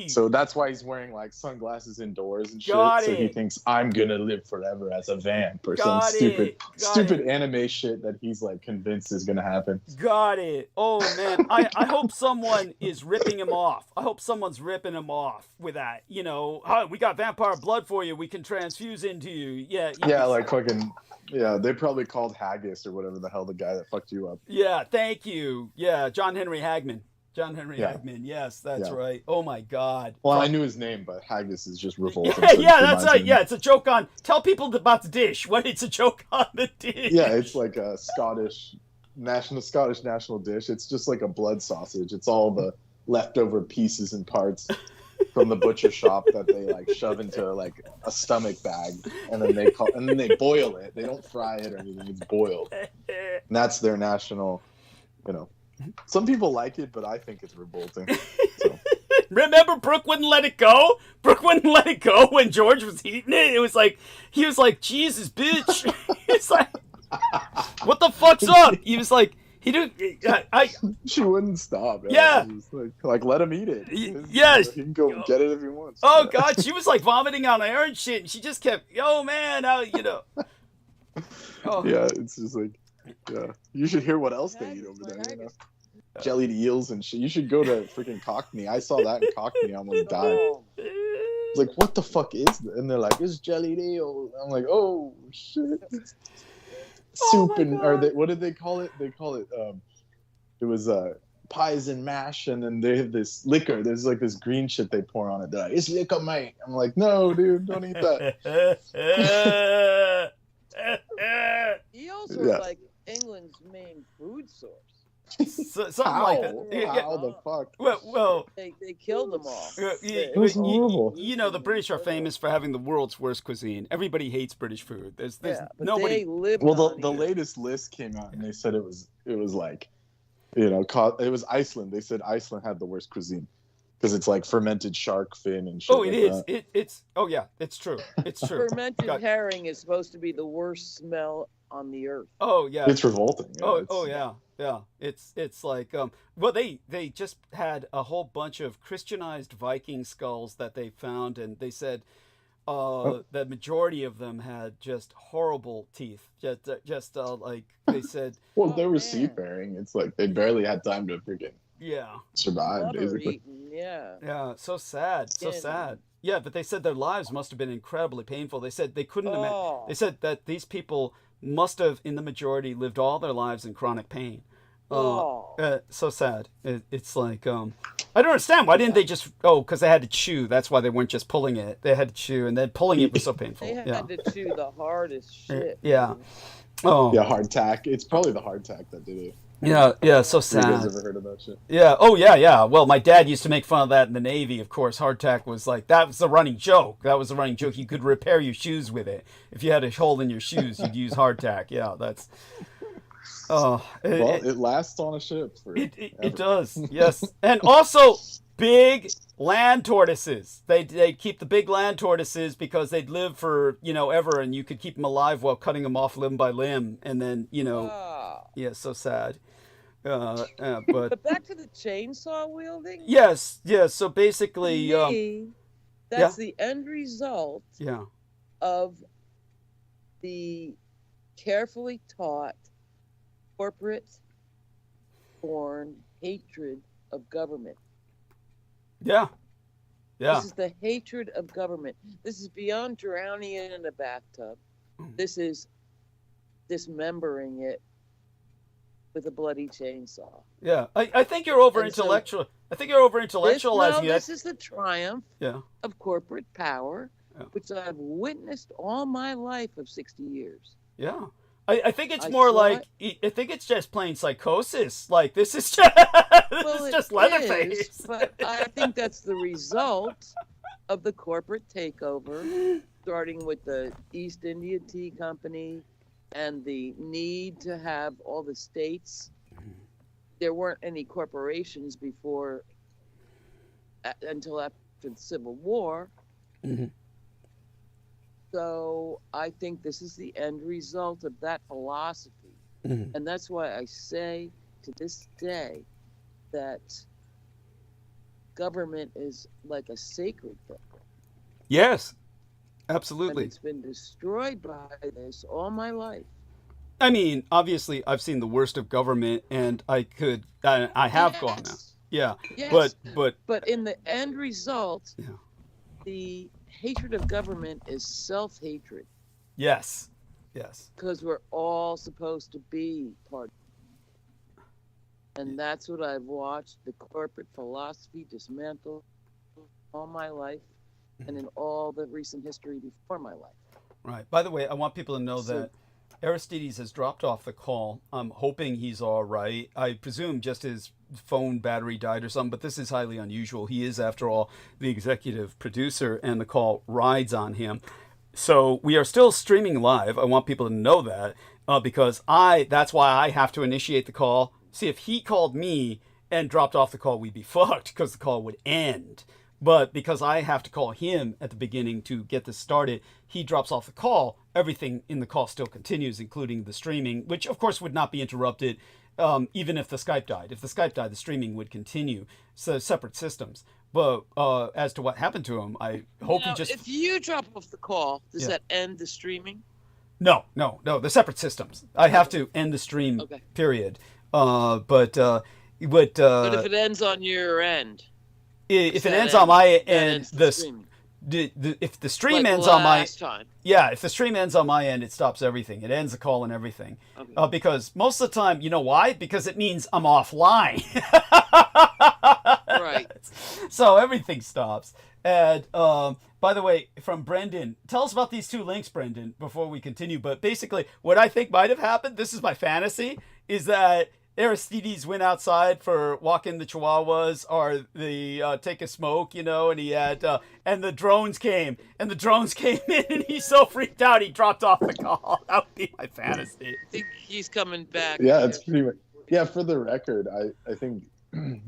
So that's why he's wearing sunglasses indoors and shit. So he thinks I'm gonna live forever as a vamp or some stupid anime shit that he's convinced is gonna happen. Got it. Oh man, I hope someone is ripping him off. I hope someone's ripping him off with that. We got vampire blood for you. We can transfuse into you. Yeah. Yeah, they probably called Haggis or whatever the hell the guy that fucked you up. Yeah, thank you. Yeah, John Henry Hagman. Hagman. Yes, that's right. Oh my God. Well, I knew his name, but Haggis is just revolting. Yeah, that's right. Yeah, it's a joke on. Tell people about the dish. It's a joke on the dish. Yeah, it's like a Scottish national dish. It's just like a blood sausage. It's all the leftover pieces and parts from the butcher shop that they shove into a stomach bag, and then they boil it. They don't fry it or anything. It's boiled. And that's their national, Some people like it, but I think it's revolting. So. Remember, Brooke wouldn't let it go. Brooke wouldn't let it go when George was eating it. It was like he was like, Jesus, bitch. It's like, what the fuck's up? He was like, he did. She wouldn't stop. Yeah. Like let him eat it. Yes. He can go get it if he wants. Oh God, she was like vomiting on air and shit, and she just kept, oh man, Oh. Yeah, it's just like, yeah. You should hear what else they eat over there. You know? Jellied eels and shit. You should go to freaking Cockney. I saw that in Cockney. I almost died. It's like, what the fuck is that? And they're like, it's jellied eel. I'm like, oh shit. Soup and what did they call it? They call it it was pies and mash, and then they have this liquor. There's like this green shit they pour on it. They're like, it's liquor, mate. I'm like, no, dude, don't eat that. Eels are like England's main food source. Something like that. How the fuck? Well, they killed them all. You know, the British are famous for having the world's worst cuisine. Everybody hates British food. There's nobody. The latest list came out and they said it was like, you know, it was Iceland. They said Iceland had the worst cuisine because it's like fermented shark fin and shit. Oh, it is. It's it's true. It's true. Fermented herring is supposed to be the worst smell on the earth. Oh yeah, it's revolting. Yeah. It's like well, they just had a whole bunch of Christianized Viking skulls that they found, and they said the majority of them had just horrible teeth. Just like they said. Well, they were seafaring. It's like they barely had time to freaking survive. Basically. Yeah. So sad. So sad. Yeah, but they said their lives must have been incredibly painful. They said they couldn't imagine. They said that these people must have, in the majority, lived all their lives in chronic pain. So sad. It's like, I don't understand. Why didn't they just, because they had to chew. That's why they weren't just pulling it. They had to chew, and then pulling it was so painful. They had to chew the hardest shit. Yeah. Oh. Yeah, hardtack. It's probably the hardtack that did it. Yeah, so sad. You guys ever heard of that shit? Yeah, yeah. Well, my dad used to make fun of that in the Navy, of course. Hardtack was like, that was the running joke. You could repair your shoes with it. If you had a hole in your shoes, you'd use hardtack. Yeah, that's... it lasts on a ship. It does, yes. And also, big land tortoises. They keep the big land tortoises because they'd live for, ever, and you could keep them alive while cutting them off limb by limb. And then, yeah, so sad. But back to the chainsaw wielding. Yes. So basically, that's the end result. Yeah. Of the carefully taught corporate-born hatred of government. Yeah. This is the hatred of government. This is beyond drowning it in a bathtub. This is dismembering it with a bloody chainsaw. Yeah, I think you're over-intellectual. I think you're over-intellectualizing it. This is the triumph of corporate power, which I've witnessed all my life of 60 years. Yeah. I think it's more like, I think it's just plain psychosis. Like, this is just, just Leatherface. But I think that's the result of the corporate takeover, starting with the East India Tea Company and the need to have all the states. There weren't any corporations before, until after the Civil War. Mm-hmm. So I think this is the end result of that philosophy. Mm-hmm. And that's why I say to this day that government is like a sacred thing. Yes, absolutely. And it's been destroyed by this all my life. I mean, obviously, I've seen the worst of government, and I have gone now. Yeah, yes. But in the end result, the hatred of government is self-hatred. Yes. Because we're all supposed to be part. And that's what I've watched the corporate philosophy dismantle all my life and in all the recent history before my life. Right. By the way, I want people to know that Aristides has dropped off the call. I'm hoping he's all right. I presume just his phone battery died or something, but this is highly unusual. He is, after all, the executive producer, and the call rides on him. So we are still streaming live. I want people to know that because that's why I have to initiate the call. See, if he called me and dropped off the call, we'd be fucked because the call would end. But because I have to call him at the beginning to get this started, he drops off the call. Everything in the call still continues, including the streaming, which of course would not be interrupted even if the Skype died. If the Skype died, the streaming would continue. So separate systems. But as to what happened to him, I hope he just... If you drop off the call, does that end the streaming? No. They're separate systems. I have to end the stream, period. But if it ends on your end... If it ends on my end, if the stream ends on my if the stream ends on my end, it stops everything. It ends the call and everything. Okay. Because most of the time, you know why? Because it means I'm offline. Right. So everything stops. And by the way, from Brendan, tell us about these two links, Brendan, before we continue. But basically, what I think might have happened, this is my fantasy, is that Aristides went outside for walking the Chihuahuas or the take a smoke, and he had and the drones came in and he's so freaked out he dropped off the call. That would be my fantasy. I think he's coming back. Yeah, it's pretty much. Yeah, for the record, I think I'm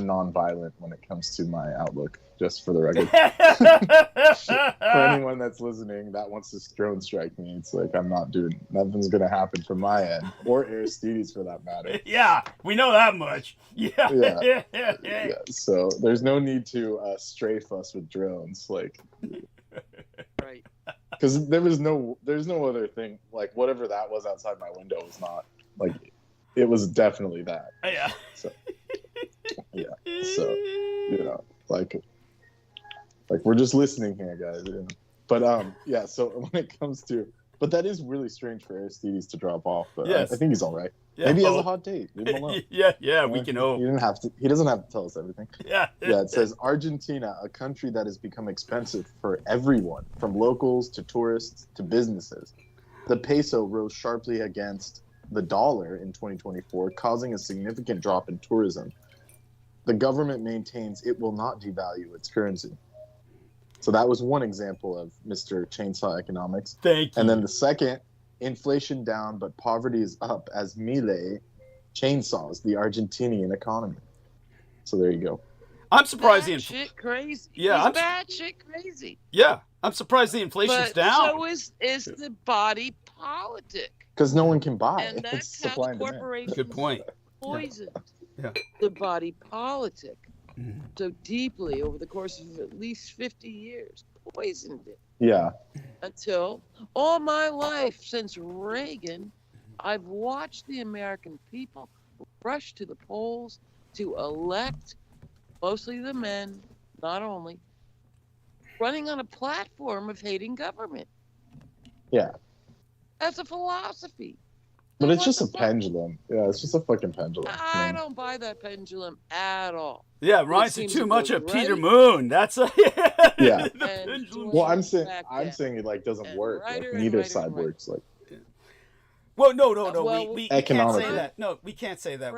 non-violent when it comes to my outlook. Just for the record, for anyone that's listening that wants to drone strike me, it's like I'm not doing. Nothing's gonna happen from my end, or Aristides for that matter. Yeah, we know that much. Yeah. So there's no need to strafe us with drones, like. Right. Because there's no other thing, like whatever that was outside my window was not like, it was definitely that. Yeah. So like we're just listening here, guys. But so when it comes to, but that is really strange for Aristides to drop off. But I think he's all right. Yeah, maybe he has a hot date. Leave him alone. We can hope. He doesn't have to tell us everything. Yeah. It says Argentina, a country that has become expensive for everyone, from locals to tourists to businesses. The peso rose sharply against the dollar in 2024, causing a significant drop in tourism. The government maintains it will not devalue its currency. So that was one example of Mr. Chainsaw Economics. Thank you. And then the second, inflation down, but poverty is up as Milei chainsaws the Argentinian economy. So there you go. I'm surprised shit crazy. Yeah, I'm bad shit crazy. Yeah, I'm surprised the inflation's down. So is the body politic. Because no one can buy. And that's how the corporations Good point. Poisoned Yeah. the body politic so deeply over the course of at least 50 years. Poisoned it. Yeah. Until all my life since Reagan, I've watched the American people rush to the polls to elect mostly the men, not only, running on a platform of hating government. Yeah. That's a philosophy. But it's just a pendulum. Yeah, it's just a fucking pendulum. I don't buy that pendulum at all. Yeah, it reminds me too much of Peter Moon. That's a yeah. Well, I'm saying it like doesn't work. Like neither side works. Like. Well, no. We can't say that. No, we can't say that.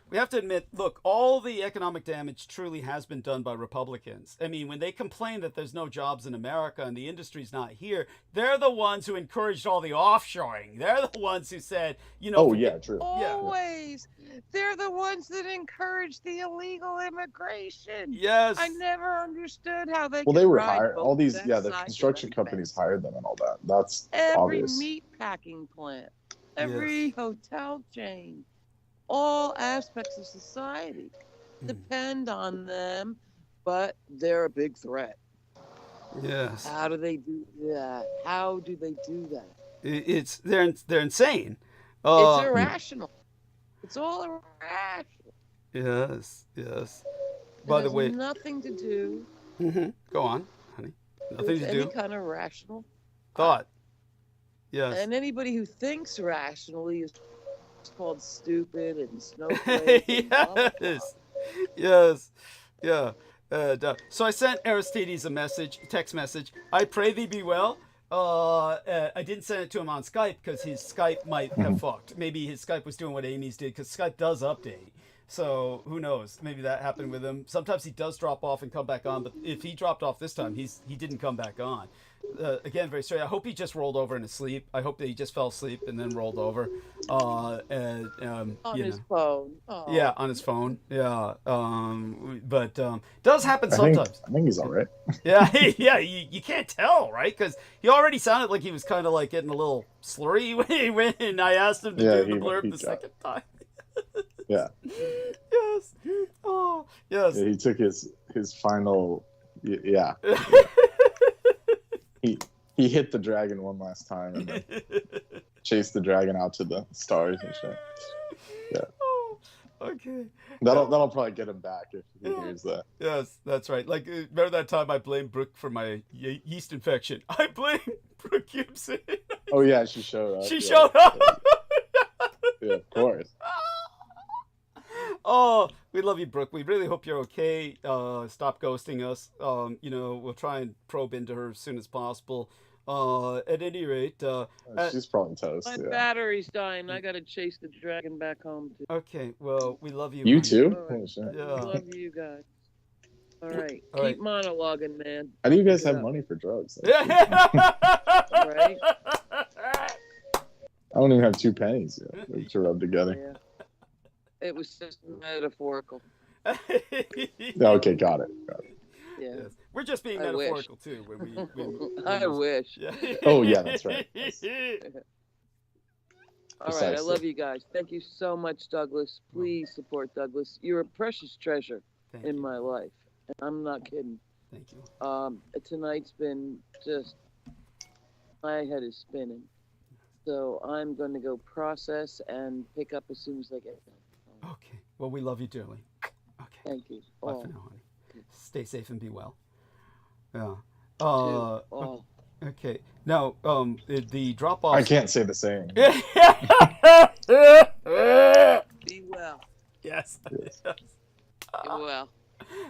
We have to admit, look, all the economic damage truly has been done by Republicans. I mean, when they complain that there's no jobs in America and the industry's not here, they're the ones who encouraged all the offshoring. They're the ones who said, Oh, yeah, true. Always. Yeah. They're the ones that encouraged the illegal immigration. Yes. I never understood how they they were hired. All these, the construction companies hired them and all that. That's every obvious. Meat packing plant, every hotel chain. All aspects of society depend on them, but they're a big threat. Yes. How do they do that? They're insane. It's irrational. It's all irrational. Yes. By the way, nothing to do. Go on, honey. Nothing to do. Any kind of rational thought. Yes. And anybody who thinks rationally is called stupid and snowflake. Yes. Yeah. So I sent Aristides a text message. I pray thee be well. I didn't send it to him on Skype because his Skype might have fucked. Maybe his Skype was doing what Amy's did because Skype does update. So who knows? Maybe that happened with him. Sometimes he does drop off and come back on, but if he dropped off this time, he didn't come back on. Again, very straight. I hope he just rolled over in his sleep. I hope that he just fell asleep and then rolled over. On his phone. Oh. Yeah, on his phone. Yeah. But does happen sometimes. I think he's all right. Yeah, yeah. You can't tell, right? Because he already sounded like he was kind of like getting a little slurry when I asked him to do the blurb the second time. Yeah. Yes. Oh, yes. Yeah, he took his final. Yeah. He hit the dragon one last time and then chased the dragon out to the stars and shit. Yeah. Oh, okay. That'll probably get him back if he hears that. Yes, that's right. Like, remember that time I blamed Brooke for my yeast infection? I blame Brooke Gibson. Oh yeah, she showed up. She showed up. Yeah, of course. Oh, we love you, Brooke. We really hope you're okay. Stop ghosting us. We'll try and probe into her as soon as possible. At any rate, she's probably toast. My Yeah. battery's dying. I gotta chase the dragon back home. Okay, well, we love you. You too? Right. Oh, shit. Yeah. Love you guys. All right. All right. Keep monologuing, man. How do you guys have money for drugs? Yeah. Right? I don't even have 2 pennies to rub together. Yeah. It was just metaphorical. Okay, got it. Yeah. Yes. We're just being I metaphorical too. When I wish. Yeah. Oh yeah, that's right. All right, I love you guys. Thank you so much, Douglas. Please support Douglas. You're a precious treasure in my life, and I'm not kidding. Thank you. Tonight's been just, my head is spinning. So I'm going to go process and pick up as soon as I get done. Okay. Well, we love you dearly. Okay. Thank you. Bye for now, honey. Stay safe and be well. Yeah. Okay. Now, the drop off. I can't say the same. Be well. Yes. Be well.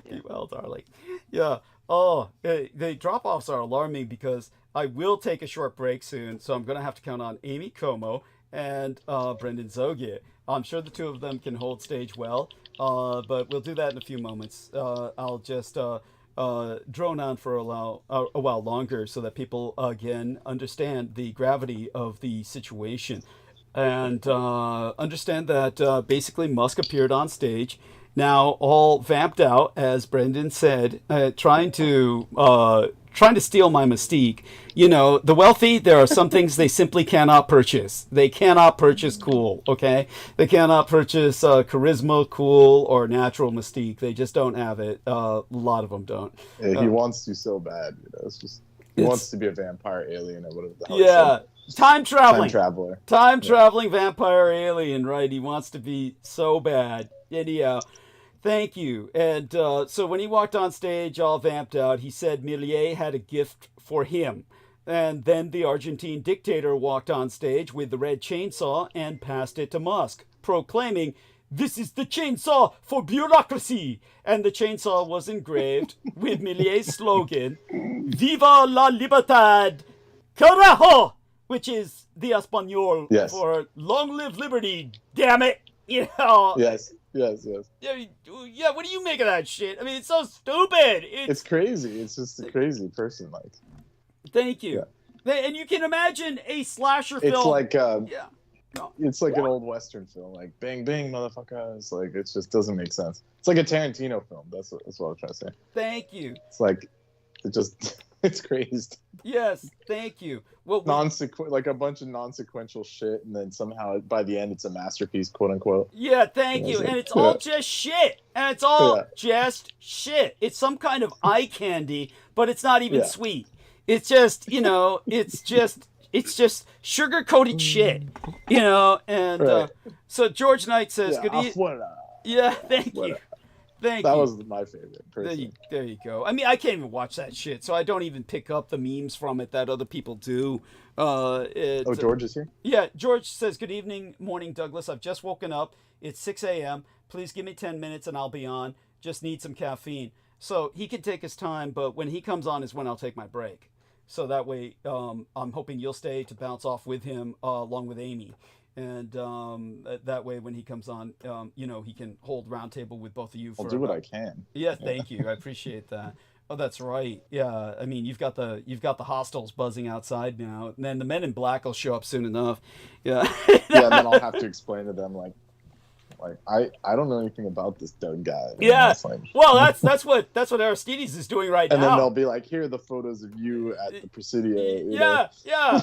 Be well, darling. Yeah. Oh, the drop offs are alarming because I will take a short break soon, so I'm going to have to count on Amy Como and Brendan Zogia. I'm sure the two of them can hold stage well, but we'll do that in a few moments. I'll just drone on for a while longer so that people, again, understand the gravity of the situation and understand that basically Musk appeared on stage, now all vamped out, as Brendan said, trying to steal my mystique. You know, the wealthy, there are some things they simply cannot purchase. They cannot purchase cool, okay? They cannot purchase charisma, cool, or natural mystique. They just don't have it. A lot of them don't. Yeah, he wants to so bad. You know, he wants to be a vampire alien or whatever the hell. Yeah, time traveling. Time traveler. Time traveling vampire alien, right? He wants to be so bad. Anyhow. Thank you. And so when he walked on stage all vamped out, he said Millier had a gift for him. And then the Argentine dictator walked on stage with the red chainsaw and passed it to Musk, proclaiming, "This is the chainsaw for bureaucracy." And the chainsaw was engraved with Millier's slogan, "Viva la libertad, carajo!" which is the Espanol for "Long live liberty, damn it." You know. Yes. Yeah, what do you make of that shit? I mean, it's so stupid. It's crazy. It's just a crazy person, like. Thank you. Yeah. And you can imagine a slasher film. It's like it's like an old Western film, like bang bang motherfucker. It's like it just doesn't make sense. It's like a Tarantino film. That's what I was trying to say. Thank you. It's like it's crazy. Yes, thank you. Well, like a bunch of non-sequential shit, and then somehow by the end it's a masterpiece, quote unquote. Yeah, thank you. And it's all just shit. And it's all just shit. It's some kind of eye candy, but it's not even sweet. It's just, you know, it's just sugar-coated shit, you know. And so George Knight says, "Good evening." Yeah, thank you. Thank you. That was my favorite. There you go. I mean, I can't even watch that shit, so I don't even pick up the memes from it that other people do. George is here? Yeah, George says, "Good evening, morning, Douglas. I've just woken up. It's 6 a.m. Please give me 10 minutes and I'll be on. Just need some caffeine." So he can take his time, but when he comes on is when I'll take my break. So that way, I'm hoping you'll stay to bounce off with him along with Amy. And that way, when he comes on, he can hold roundtable with both of you. I'll do what I can. Yeah, thank you. I appreciate that. Oh, that's right. Yeah, I mean, you've got the hostiles buzzing outside now, and then the men in black will show up soon enough. Yeah. Yeah, and then I'll have to explain to them like I don't know anything about this Doug guy. Yeah. Well, that's what Aristides is doing right now. And then they'll be like, here are the photos of you at the Presidio. Yeah.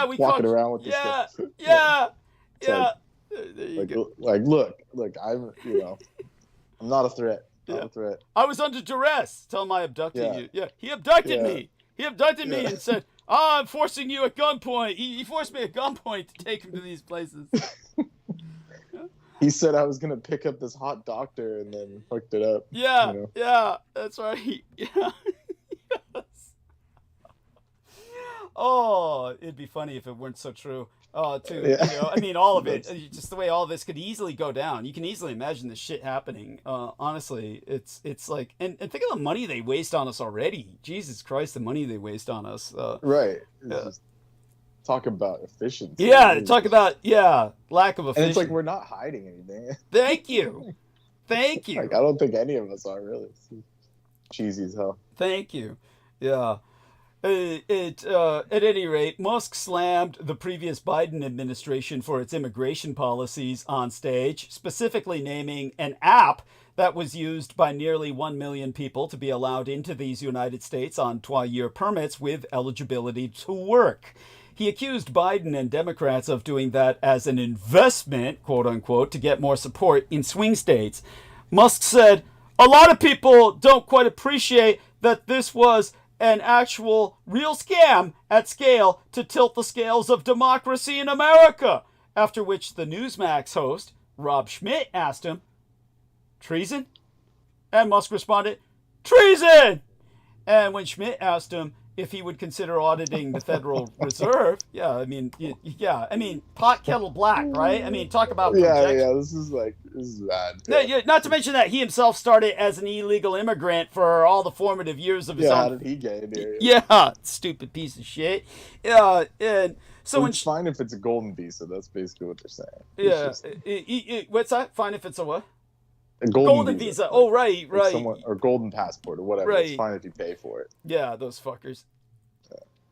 We walking around with this guy. Yeah. Look, I'm not a threat. Not a threat. I was under duress. Tell him I abducted you. Yeah, he abducted me. He abducted me and said, I'm forcing you at gunpoint. He forced me at gunpoint to take him to these places. He said I was going to pick up this hot doctor and then hooked it up. Yeah, yeah, that's right. Yeah. Yes. Oh, it'd be funny if it weren't so true. I mean, all of it, just the way all this could easily go down. You can easily imagine this shit happening. Honestly, it's like, and think of the money they waste on us already. Jesus Christ, the money they waste on us. Right. Talk about efficiency. Yeah, talk about lack of efficiency. And it's like we're not hiding anything. Thank you. Like, I don't think any of us are really. It's cheesy as hell. Thank you. Yeah. At any rate, Musk slammed the previous Biden administration for its immigration policies on stage, specifically naming an app that was used by nearly 1 million people to be allowed into these United States on 12-year permits with eligibility to work. He accused Biden and Democrats of doing that as an investment, quote unquote, to get more support in swing states. Musk said, a lot of people don't quite appreciate that this was an actual real scam at scale to tilt the scales of democracy in America. After which the Newsmax host, Rob Schmidt, asked him, treason? And Musk responded, treason! And when Schmidt asked him if he would consider auditing the Federal Reserve, pot kettle black, right? I mean, talk about projection. This is bad. Not to mention that he himself started as an illegal immigrant for all the formative years of his own. How did he get in here? Yeah, stupid piece of shit. Yeah, and so it's fine if it's a golden visa. That's basically what they're saying. Yeah, what's that? Fine if it's a what? A golden visa. Oh, right. Or golden passport or whatever. Right. It's fine if you pay for it. Yeah, those fuckers.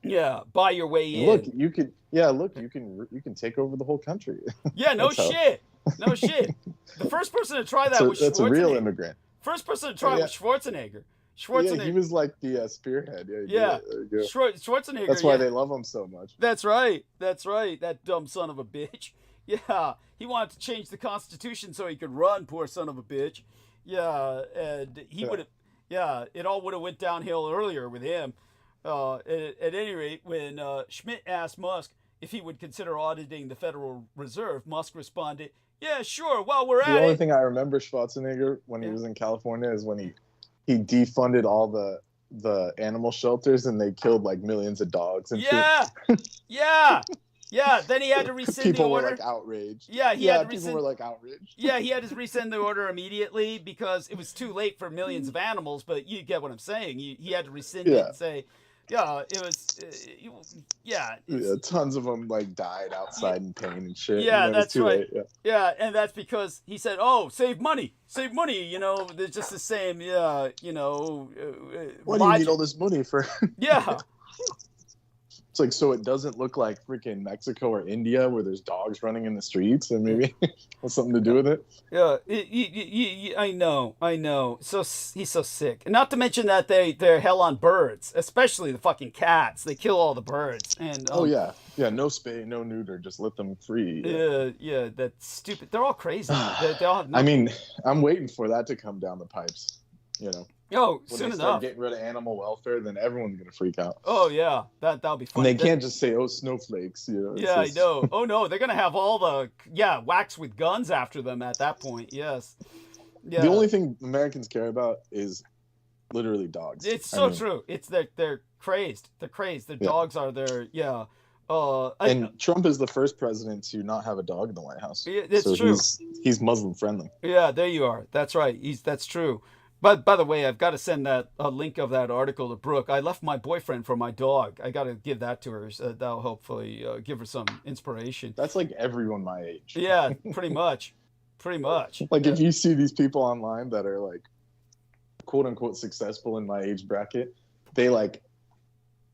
Yeah, buy your way in. Look, you can take over the whole country. Yeah, no shit. No shit. The first person to try that was Schwarzenegger. That's a real immigrant. First person to try was Schwarzenegger. Yeah, he was like the spearhead. Yeah. Schwarzenegger. That's why they love him so much. That's right. That dumb son of a bitch. Yeah, he wanted to change the Constitution so he could run, poor son of a bitch. Yeah, and he would have. Yeah, it all would have went downhill earlier with him. At any rate, when Schmidt asked Musk if he would consider auditing the Federal Reserve, Musk responded, "Yeah, sure. While we're at it." The only thing I remember Schwarzenegger when he was in California is when he defunded all the animal shelters and they killed like millions of dogs and shit. Yeah, then he had to rescind the order. People were like outraged. People were like outraged. Yeah, he had to rescind the order immediately because it was too late for millions of animals, but you get what I'm saying. He had to rescind it and say, tons of them like died outside in pain and shit. Yeah, that's right. Yeah, and that's because he said, "Oh, save money. There's just the same. Why do you need all this money for?" Yeah. It's like, so it doesn't look like freaking Mexico or India where there's dogs running in the streets and maybe has something to do with it. Yeah, I know. So he's so sick. And not to mention that they're hell on birds, especially the fucking cats. They kill all the birds. And no spay, no neuter, just let them free. Yeah, that's stupid. They're all crazy. they all have I mean, I'm waiting for that to come down the pipes, Oh, when soon they enough. start getting rid of animal welfare, then everyone's gonna freak out. Oh yeah, that'll be fun. And they can't just say, "Oh, snowflakes," Yeah, I know. Oh no, they're gonna have all the whacks with guns after them at that point. Yes. Yeah. The only thing Americans care about is literally dogs. It's true. It's they're crazed. They're crazed. Their dogs are their and Trump is the first president to not have a dog in the White House. It's true. He's Muslim friendly. Yeah, there you are. That's right. That's true. But by the way, I've got to send that a link of that article to Brooke. I left my boyfriend for my dog. I got to give that to her. So that'll hopefully give her some inspiration. That's like everyone my age. Yeah, pretty much. Pretty much. Like if you see these people online that are like quote unquote successful in my age bracket, they like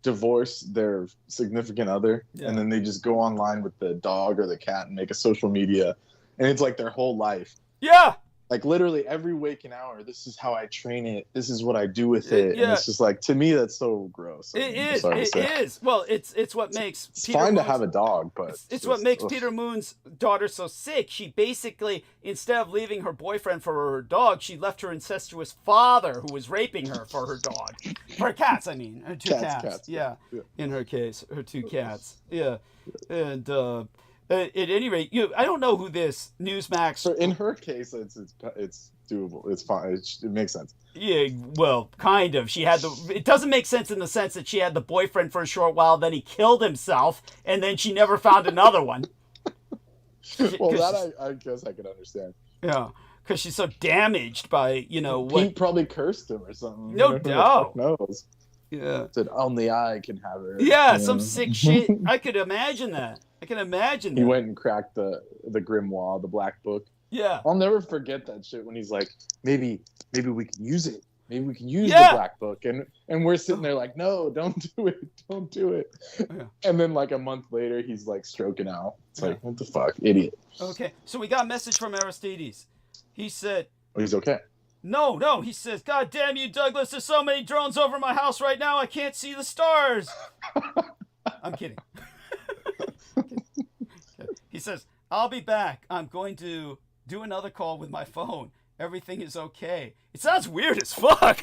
divorce their significant other and then they just go online with the dog or the cat and make a social media, and it's like their whole life. Yeah. Like literally every waking hour, this is how I train it. This is what I do with it. Yeah. And it's just like, to me, that's so gross. It is. Well, it's what makes it's Peter fine Moon's, to have a dog, but it's what makes Peter Moon's daughter so sick. She basically, instead of leaving her boyfriend for her dog, she left her incestuous father who was raping her for her dog. For her cats, I mean. Her two cats. Yeah. In her case, her two cats. Yeah. And at any rate, I don't know who this Newsmax. In her case, it's doable. It's fine. It makes sense. Yeah, well, kind of. She had it doesn't make sense in the sense that she had the boyfriend for a short while, then he killed himself, and then she never found another one. Well, that I guess I could understand. Yeah, because she's so damaged by Pete probably cursed him or something. No doubt. Who knows? Yeah. Said only I can have her. Yeah, some sick shit. I could imagine that. He went and cracked the grimoire, the black book. Yeah. I'll never forget that shit when he's like, maybe we can use it. Maybe we can use the black book. And we're sitting there like, no, don't do it. Don't do it. Yeah. And then like a month later, he's like stroking out. It's like, what the fuck? Idiot. Okay. So we got a message from Aristides. He said... Oh, he's okay. No, he says, God damn you, Douglas, there's so many drones over my house right now, I can't see the stars. I'm kidding. He says, I'll be back. I'm going to do another call with my phone. Everything is okay. It sounds weird as fuck.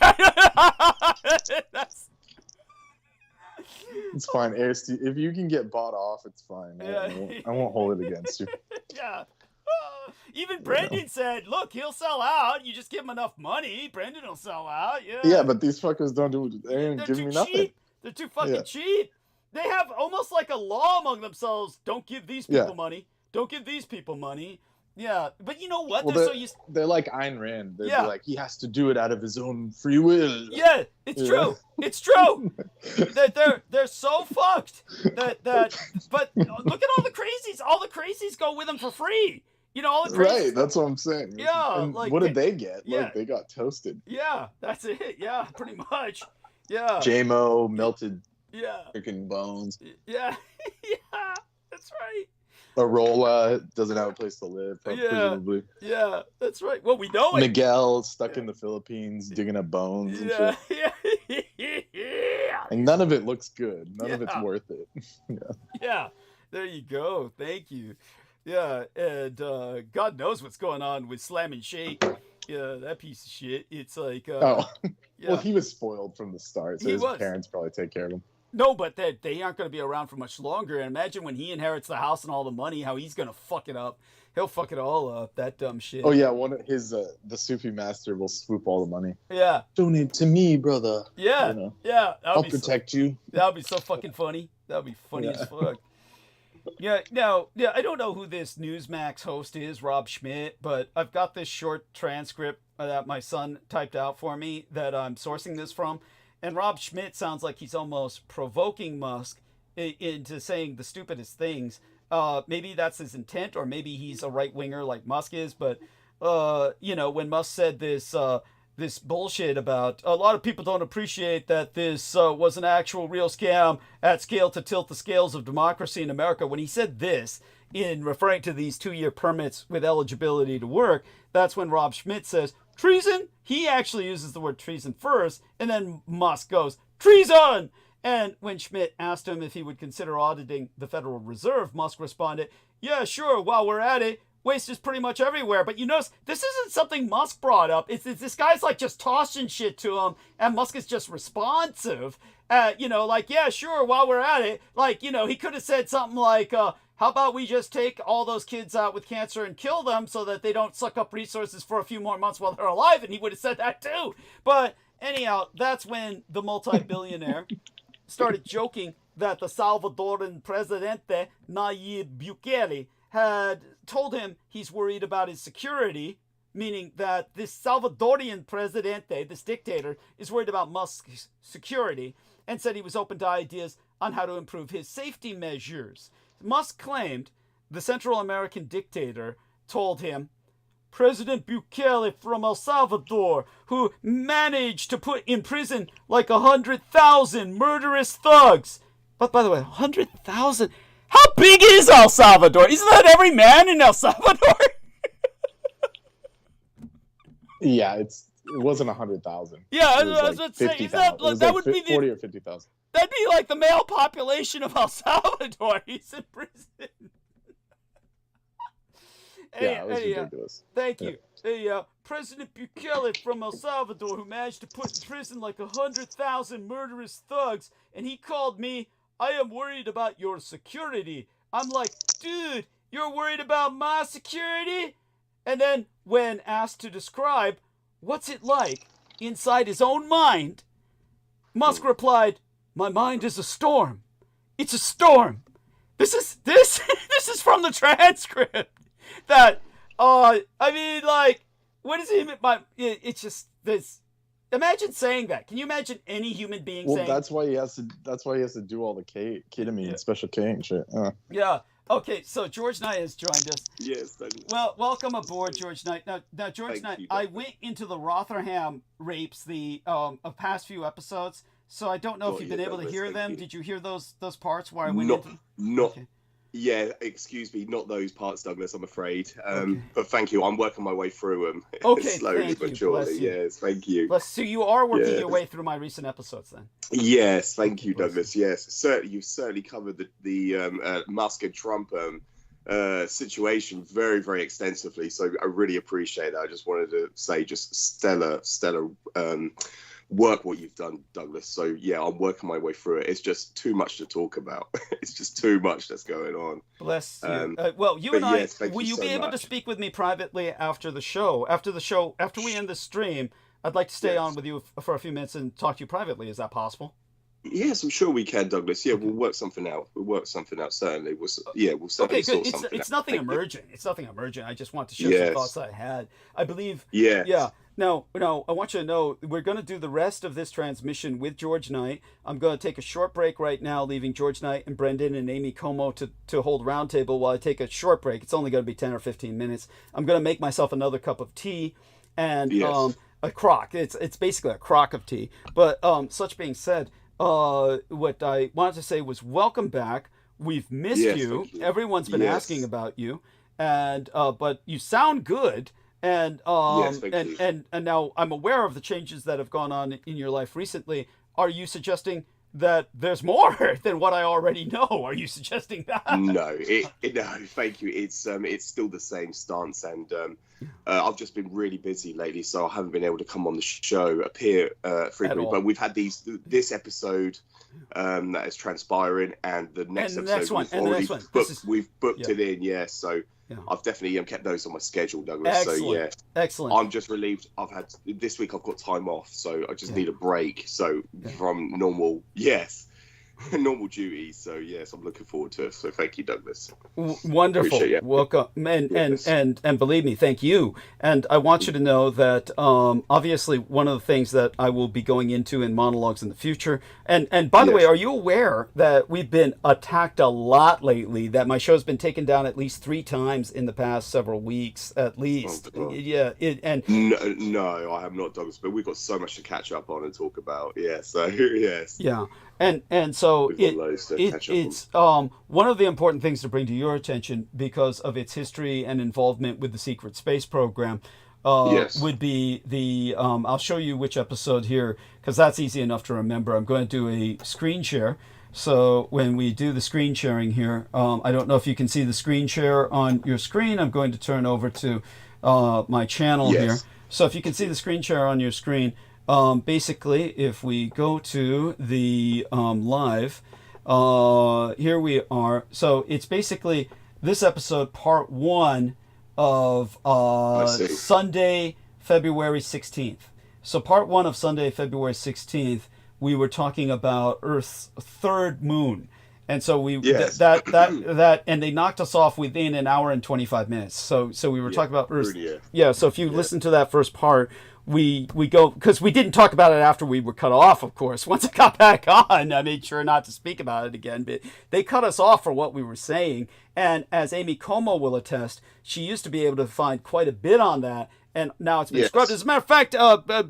It's fine. If you can get bought off, it's fine. Yeah. I won't hold it against you. Yeah. Even Brendan said, look, he'll sell out. You just give him enough money. Brendan will sell out. Yeah. Yeah, but these fuckers don't do it. They ain't giving me nothing. Cheap. They're too fucking cheap. They have almost like a law among themselves. Don't give these people money. Don't give these people money. Yeah, but you know what? Well, they're like Ayn Rand. They're like, he has to do it out of his own free will. Yeah, it's true. It's true. they're so fucked that but look at all the crazies. All the crazies go with them for free. All the crazies. Right, that's what I'm saying. Yeah. And what did they get? Yeah. Like, they got toasted. Yeah, that's it. Yeah, pretty much. Yeah. JMO melted. Yeah. Freaking bones. Yeah. Yeah, that's right. Arola doesn't have a place to live, presumably. Yeah, that's right. Well, we know it. Miguel stuck in the Philippines digging up bones and shit. Yeah. And none of it looks good. None of it's worth it. Yeah. There you go. Thank you. Yeah, and God knows what's going on with Slam and Shake. Yeah, that piece of shit. It's like... Well, he was spoiled from the start, so his parents probably take care of him. No, but they aren't going to be around for much longer. And imagine when he inherits the house and all the money, how he's going to fuck it up. He'll fuck it all up, that dumb shit. Oh, yeah, one of his, the Sufi master will swoop all the money. Yeah. Donate to me, brother. Yeah, yeah. I'll protect you. That would be so fucking funny. That would be funny as fuck. Yeah, I don't know who this Newsmax host is, Rob Schmidt, but I've got this short transcript that my son typed out for me that I'm sourcing this from. And Rob Schmidt sounds like he's almost provoking Musk into saying the stupidest things. Maybe that's his intent, or maybe he's a right-winger like Musk is. But, when Musk said this bullshit about a lot of people don't appreciate that this was an actual real scam at scale to tilt the scales of democracy in America. When he said this, in referring to these 2-year permits with eligibility to work, that's when Rob Schmidt says, treason? He actually uses the word treason first, and then Musk goes, treason! And when Schmidt asked him if he would consider auditing the Federal Reserve, Musk responded, yeah, sure, while we're at it, waste is pretty much everywhere. But you notice, this isn't something Musk brought up. It's this guy's like just tossing shit to him, and Musk is just responsive. Yeah, sure, while we're at it. He could have said something like, how about we just take all those kids out with cancer and kill them so that they don't suck up resources for a few more months while they're alive? And he would have said that too. But anyhow, that's when the multi-billionaire started joking that the Salvadoran Presidente, Nayib Bukele, had told him he's worried about his security, meaning that this Salvadorian presidente, this dictator, is worried about Musk's security and said he was open to ideas on how to improve his safety measures. Musk claimed the Central American dictator told him, President Bukele from El Salvador, who managed to put in prison like 100,000 murderous thugs. But by the way, 100,000? How big is El Salvador? Isn't that every man in El Salvador? Yeah, it wasn't 100,000. Yeah, I was about to say, 50,000. that would be 40 or 50,000. That'd be like the male population of El Salvador. He's in prison. Yeah, it was ridiculous. Thank you. Hey, President Bukele from El Salvador, who managed to put in prison like 100,000 murderous thugs, and he called me, I am worried about your security. I'm like, dude, you're worried about my security? And then, when asked to describe what's it like inside his own mind, Musk replied, my mind is a storm. It's a storm. This is from the transcript. That, I mean, like, what is it? It's just this. Imagine saying that. Can you imagine any human being saying? Well, that's why he has to do all the ketamine, special K and shit. Yeah. Okay. So George Knight has joined us. Yes. Well, welcome aboard, George Knight. Now, George Knight, I went into the Rotherham rapes of past few episodes, so I don't know if you've been able to hear them. Did you hear those parts where I went into? Not. Okay. Yeah, excuse me, not those parts, Douglas, I'm afraid. But thank you. I'm working my way through them. Okay, slowly but surely. Yes, thank you. So you are working your way through my recent episodes, then. Yes, thank you, Douglas. Yes, certainly. You certainly covered the Musk and Trump situation very, very extensively. So I really appreciate that. I just wanted to say, just stellar work what you've done, Douglas. So yeah, I'm working my way through it. It's just too much to talk about. It's just too much that's going on. Bless you. Well, you and yes, I, will you be able to speak with me privately after the show? After we end the stream, I'd like to stay on with you for a few minutes and talk to you privately. Is that possible? Yes, I'm sure we can, Douglas. Yeah, we'll work something out. Certainly. We'll certainly okay, good. sort something out. It's nothing emergent. It's nothing emergent. I just want to share some thoughts I had. I believe. Yes. Yeah. Now, I want you to know we're going to do the rest of this transmission with George Knight. I'm going to take a short break right now, leaving George Knight and Brendan and Amy Como to hold roundtable while I take a short break. It's only going to be 10 or 15 minutes. I'm going to make myself another cup of tea and a crock. It's basically a crock of tea. But such being said, what I wanted to say was welcome back. We've missed you. Everyone's been asking about you, and but you sound good. And and now I'm aware of the changes that have gone on in your life recently. Are you suggesting that there's more than what I already know? Are you suggesting that? No, no. Thank you. It's still the same stance, and I've just been really busy lately, so I haven't been able to come on the show, appear frequently. But we've had this episode that is transpiring, and the next episode we've booked it in. So. Yeah. I've definitely kept those on my schedule, Douglas. Excellent. So yeah, excellent. I'm just relieved. This week I've got time off, so I just need a break. So from normal duties. So yes, I'm looking forward to it. So thank you, Douglas. Wonderful. Welcome. And believe me, thank you. And I want you to know that obviously one of the things that I will be going into in monologues in the future. And by the way, are you aware that we've been attacked a lot lately? That my show's been taken down at least 3 times in the past several weeks, at least. No, I have not, Douglas. But we've got so much to catch up on and talk about. Yeah. So yes. Yeah. And so it's one of the important things to bring to your attention because of its history and involvement with the secret space program would be the I'll show you which episode here because that's easy enough to remember. I'm going to do a screen share. So when we do the screen sharing here, I don't know if you can see the screen share on your screen. I'm going to turn over to my channel here. So if you can see the screen share on your screen, basically, if we go to the live, here we are. So it's basically this episode, part 1 of Sunday, February 16th. So part 1 of Sunday, February 16th, we were talking about Earth's third moon. And so Yes. that and they knocked us off within an hour and 25 minutes. So we were talking about so if you listen to that first part, we go, because we didn't talk about it after we were cut off, of course. Once I got back on, I made sure not to speak about it again, but they cut us off for what we were saying. And as Amy Como will attest, she used to be able to find quite a bit on that, and now it's been scrubbed. As a matter of fact,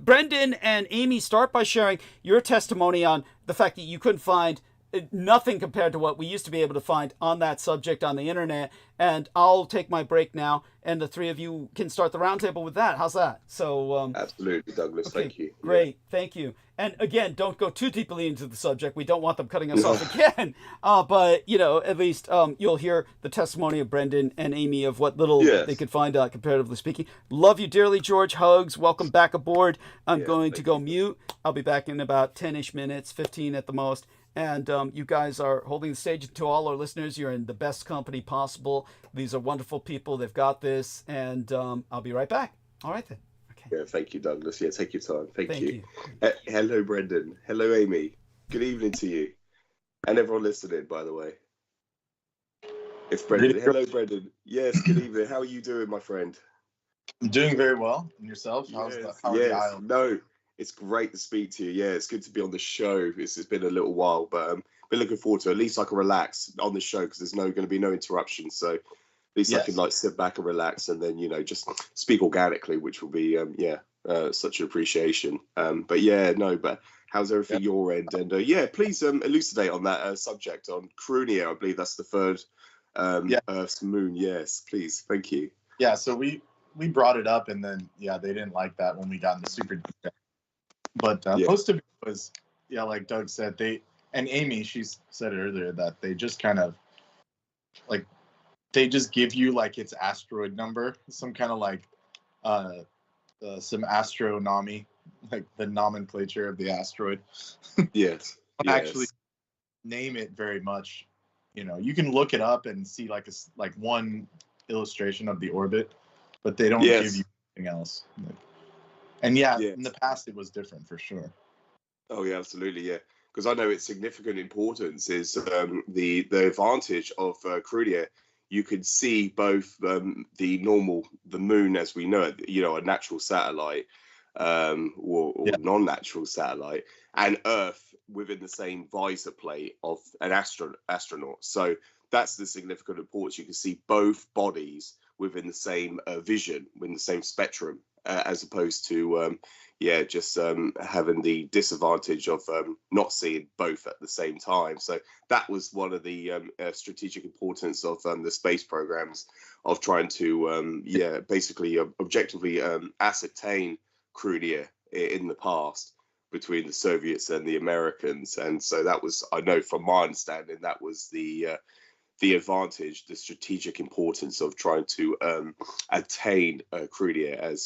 Brendan and Amy, start by sharing your testimony on the fact that you couldn't find nothing compared to what we used to be able to find on that subject on the internet. And I'll take my break now, and the three of you can start the roundtable with that. How's that? So absolutely, Douglas. Okay, thank you. Great, thank you. And again, don't go too deeply into the subject. We don't want them cutting us off again. But at least you'll hear the testimony of Brendan and Amy of what little they could find out, comparatively speaking. Love you dearly, George. Hugs. Welcome back aboard. I'm going to go mute. I'll be back in about 10-ish minutes, 15 at the most. And you guys are holding the stage. To all our listeners, you're in the best company possible. These are wonderful people. They've got this. And I'll be right back. All right, then. Okay. Yeah, thank you, Douglas. Yeah, take your time. Thank you. Hello, Brendan. Hello, Amy. Good evening to you. And everyone listening, by the way. It's Brendan. Hello, Brendan. Yes, good evening. How are you doing, my friend? I'm doing very well. And yourself? How's the island? No. It's great to speak to you. Yeah, it's good to be on the show. It's been a little while, but been looking forward to it. At least I can relax on the show because there's going to be no interruptions. So at least I can sit back and relax, and then just speak organically, which will be such an appreciation. But how's everything your end? And please elucidate on that subject on Crunia. I believe that's the third Earth's moon. Yes, please. Thank you. Yeah. So we brought it up, and then they didn't like that when we got in the super deep dive. But most of it was, like Doug said, and Amy, she said earlier that they just kind of they just give you its asteroid number, some kind of some astronomy, the nomenclature of the asteroid. Yes. Actually name it very much. You can look it up and see one illustration of the orbit, but they don't give you anything else. And in the past it was different for sure. Oh yeah, absolutely, yeah. Because I know its significant importance is the advantage of Crunia. You could see both the moon as we know it, a natural satellite or non-natural satellite, and Earth within the same visor plate of an astronaut. So that's the significant importance. You can see both bodies within the same vision, within the same spectrum. As opposed to having the disadvantage of not seeing both at the same time. So that was one of the strategic importance of the space programs, of trying to basically objectively ascertain Crunia in the past between the Soviets and the Americans. And so that was, I know from my understanding, that was the advantage, the strategic importance of trying to attain Crunia as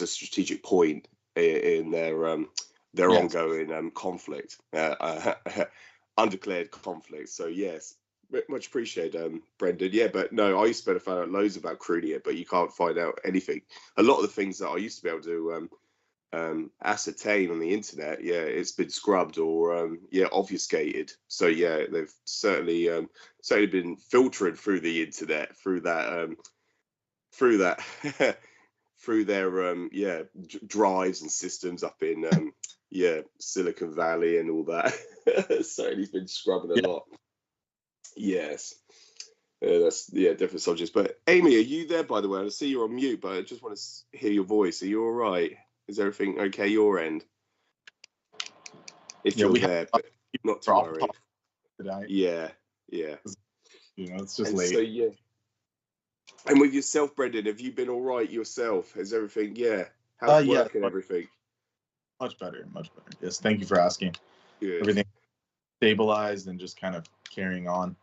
a strategic point in their ongoing conflict, undeclared conflict. So yes, much appreciated, Brendan. Yeah, but no, I used to be able to find out loads about Crunia, but you can't find out anything. A lot of the things that I used to be able to ascertain on the internet, it's been scrubbed or obfuscated. So they've certainly been filtered through the internet, through their drives and systems up in Silicon Valley and all that. Certainly been scrubbing a lot. Yes. That's different subjects. But Amy, are you there, by the way? I see you're on mute, but I just want to hear your voice. Are you all right? Is everything okay your end? If you're there, but not to worry. Today. Yeah. It's just late. So and with yourself, Brendan, have you been all right yourself? Has everything? How's work and everything? Much better. Yes, thank you for asking. Good. Everything stabilized and just kind of carrying on.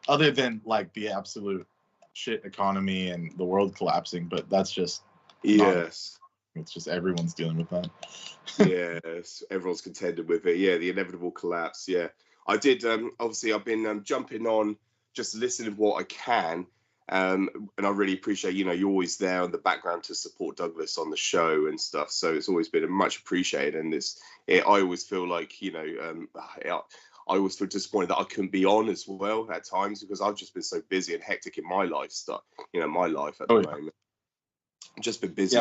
Other than the absolute shit economy and the world collapsing, but that's just it's just everyone's dealing with that. Yes, everyone's contended with it. Yeah, the inevitable collapse. Yeah, I did. Obviously, I've been jumping on, just listening to what I can. And I really appreciate, you're always there in the background to support Douglas on the show and stuff. So it's always been much appreciated. And I always feel like, I I always feel disappointed that I couldn't be on as well at times, because I've just been so busy and hectic in my life stuff, my life at the moment. Just been busy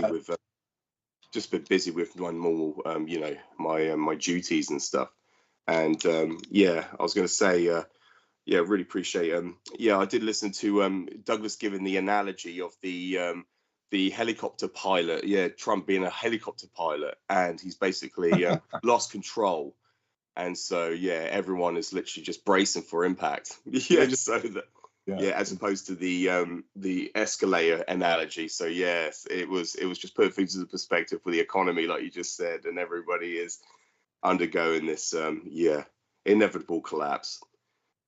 with my normal, my duties and stuff. And I was going to say, really appreciate. I did listen to Douglas giving the analogy of the helicopter pilot. Yeah, Trump being a helicopter pilot, and he's basically lost control. And so, everyone is literally just bracing for impact. As opposed to the escalator analogy. So yes, it was just put things into perspective for the economy, like you just said, and everybody is undergoing this inevitable collapse.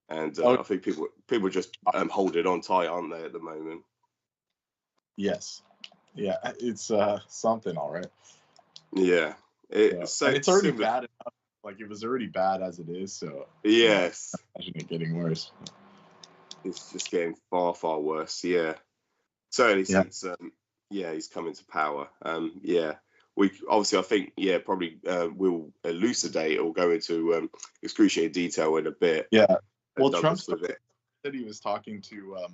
And I think people just holding on tight, aren't they, at the moment? Yes. Yeah, it's something, all right. Yeah. It's already bad enough. Like, it was already bad as it is, so yes. Imagine it getting worse. It's just getting far, far worse. Yeah. Certainly since he's coming to power. We obviously, I think, probably we'll elucidate or go into excruciating detail in a bit. Yeah. Well, Trump said he was talking to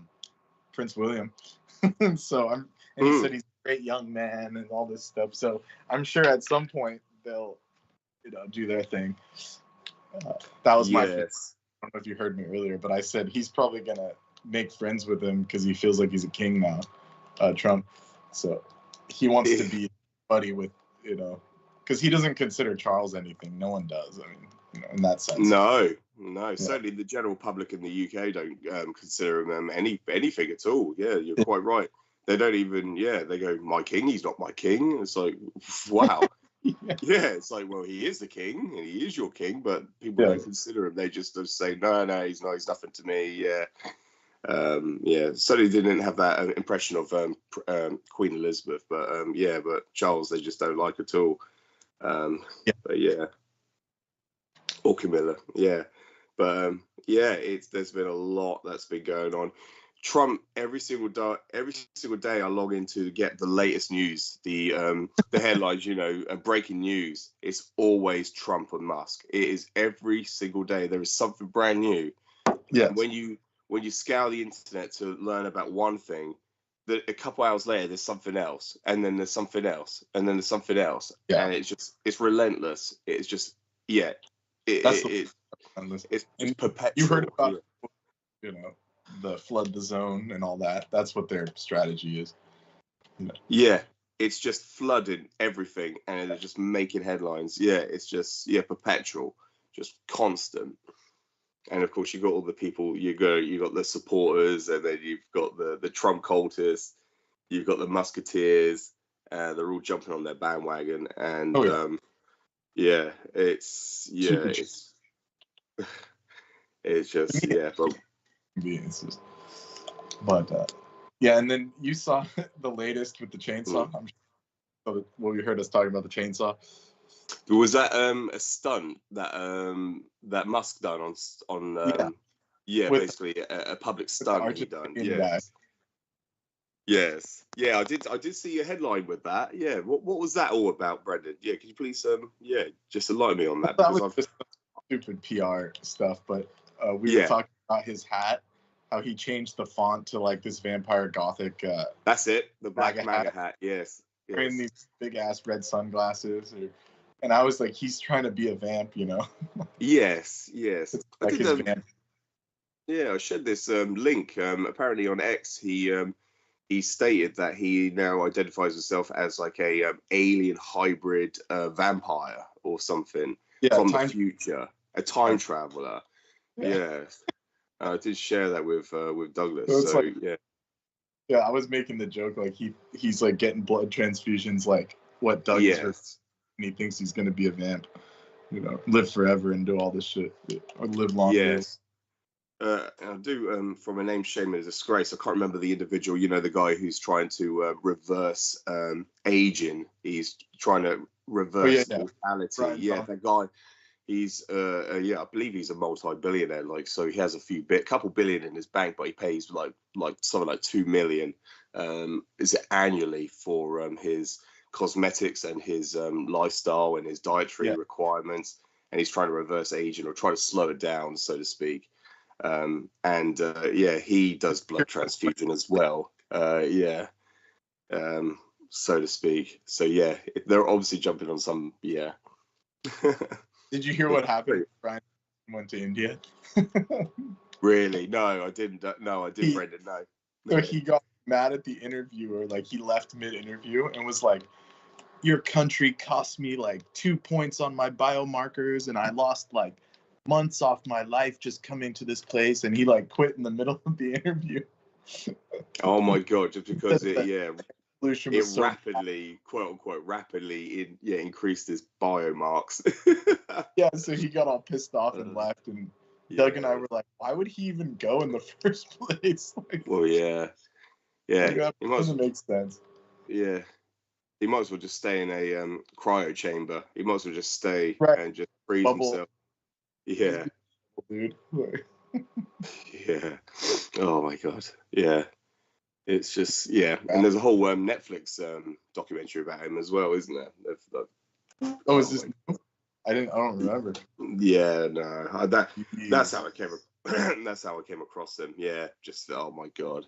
Prince William, he said he's a great young man and all this stuff. So I'm sure at some point they'll, do their thing. That was my. I don't know if you heard me earlier, but I said he's probably gonna make friends with him because he feels like he's a king now, Trump. So he wants to be buddy with, because he doesn't consider Charles anything. No one does. I mean, in that sense. No. Certainly the general public in the UK don't consider him anything at all. Yeah, you're quite right. They don't even. Yeah, they go, my king. He's not my king. It's like, wow. It's like, well, he is the king and he is your king, but people don't consider him. They just say, no, he's not. He's nothing to me. Certainly didn't have that impression of Queen Elizabeth, but but Charles they just don't like at all. Or Camilla, but there's been a lot that's been going on. Trump every single day I log in to get the latest news, the headlines, breaking news. It's always Trump and Musk. It is every single day. There is something brand new. Yeah. When you scour the internet to learn about one thing, a couple hours later there's something else, and then there's something else, and then there's something else, and it's relentless. It's just it's perpetual. You heard about the flood the zone and all that. That's what their strategy is. Yeah, it's just flooding everything, and they're just making headlines. Yeah, it's just perpetual, just constant. And of course, you got all the people. You got the supporters, and then you've got the Trump cultists. You've got the Musketeers. They're all jumping on their bandwagon, and it's just conveniences. But and then you saw the latest with the chainsaw. Well, you heard us talking about the chainsaw. Was that a stunt that Musk done on basically a public stunt he done? Yes. I did see a headline with that. Yeah. What was that all about, Brendan? Yeah, can you please just enlighten me on that? That was just stupid PR stuff, but we were talking about his hat, how he changed the font to like this vampire gothic. That's it, the black MAGA hat. Yes. Wearing these big ass red sunglasses, and I was like, he's trying to be a vamp, Yes. Like his vamp. Yeah, I shared this link. Apparently on X, he stated that he now identifies himself as like a alien hybrid vampire or something from the future, a time traveler. Yes. I did share that with Douglas. So I was making the joke like he's like getting blood transfusions like what Doug is, and he thinks he's gonna be a vamp, live forever and do all this shit, or live long. Yes. I do from a name, shame and disgrace. I can't remember the individual. The guy who's trying to reverse aging. He's trying to reverse mortality. That guy. He's I believe he's a multi-billionaire. Like, so he has a couple billion in his bank, but he pays like something like $2 million is it annually for his cosmetics and his lifestyle and his dietary requirements. and he's trying to reverse aging or try to slow it down, so to speak. He does blood transfusion as well. So to speak. So yeah, they're obviously jumping on some. Yeah. Did you hear what happened? Brian went to India. Really? No, I didn't. No, I didn't, Brendan. No. So he got mad at the interviewer, like he left mid-interview and was like, "Your country cost me like 2 points on my biomarkers, and I lost like months off my life just coming to this place." And he like quit in the middle of the interview. Oh my God! Just because it so rapidly, quote unquote, increased his biomarks. Yeah, so he got all pissed off and left, and Doug and I were like, "Why would he even go in the first place?" Like, well, yeah, like, that doesn't make sense. Yeah, he might as well just stay in a cryo chamber. He might as well just stay and just freeze himself. Yeah, dude. Yeah. Oh my God. Yeah. It's just and there's a whole Netflix documentary about him as well, isn't there? Is this? I don't remember. Yeah, no. That's how I came. That's how I came across him. Yeah, just oh my God.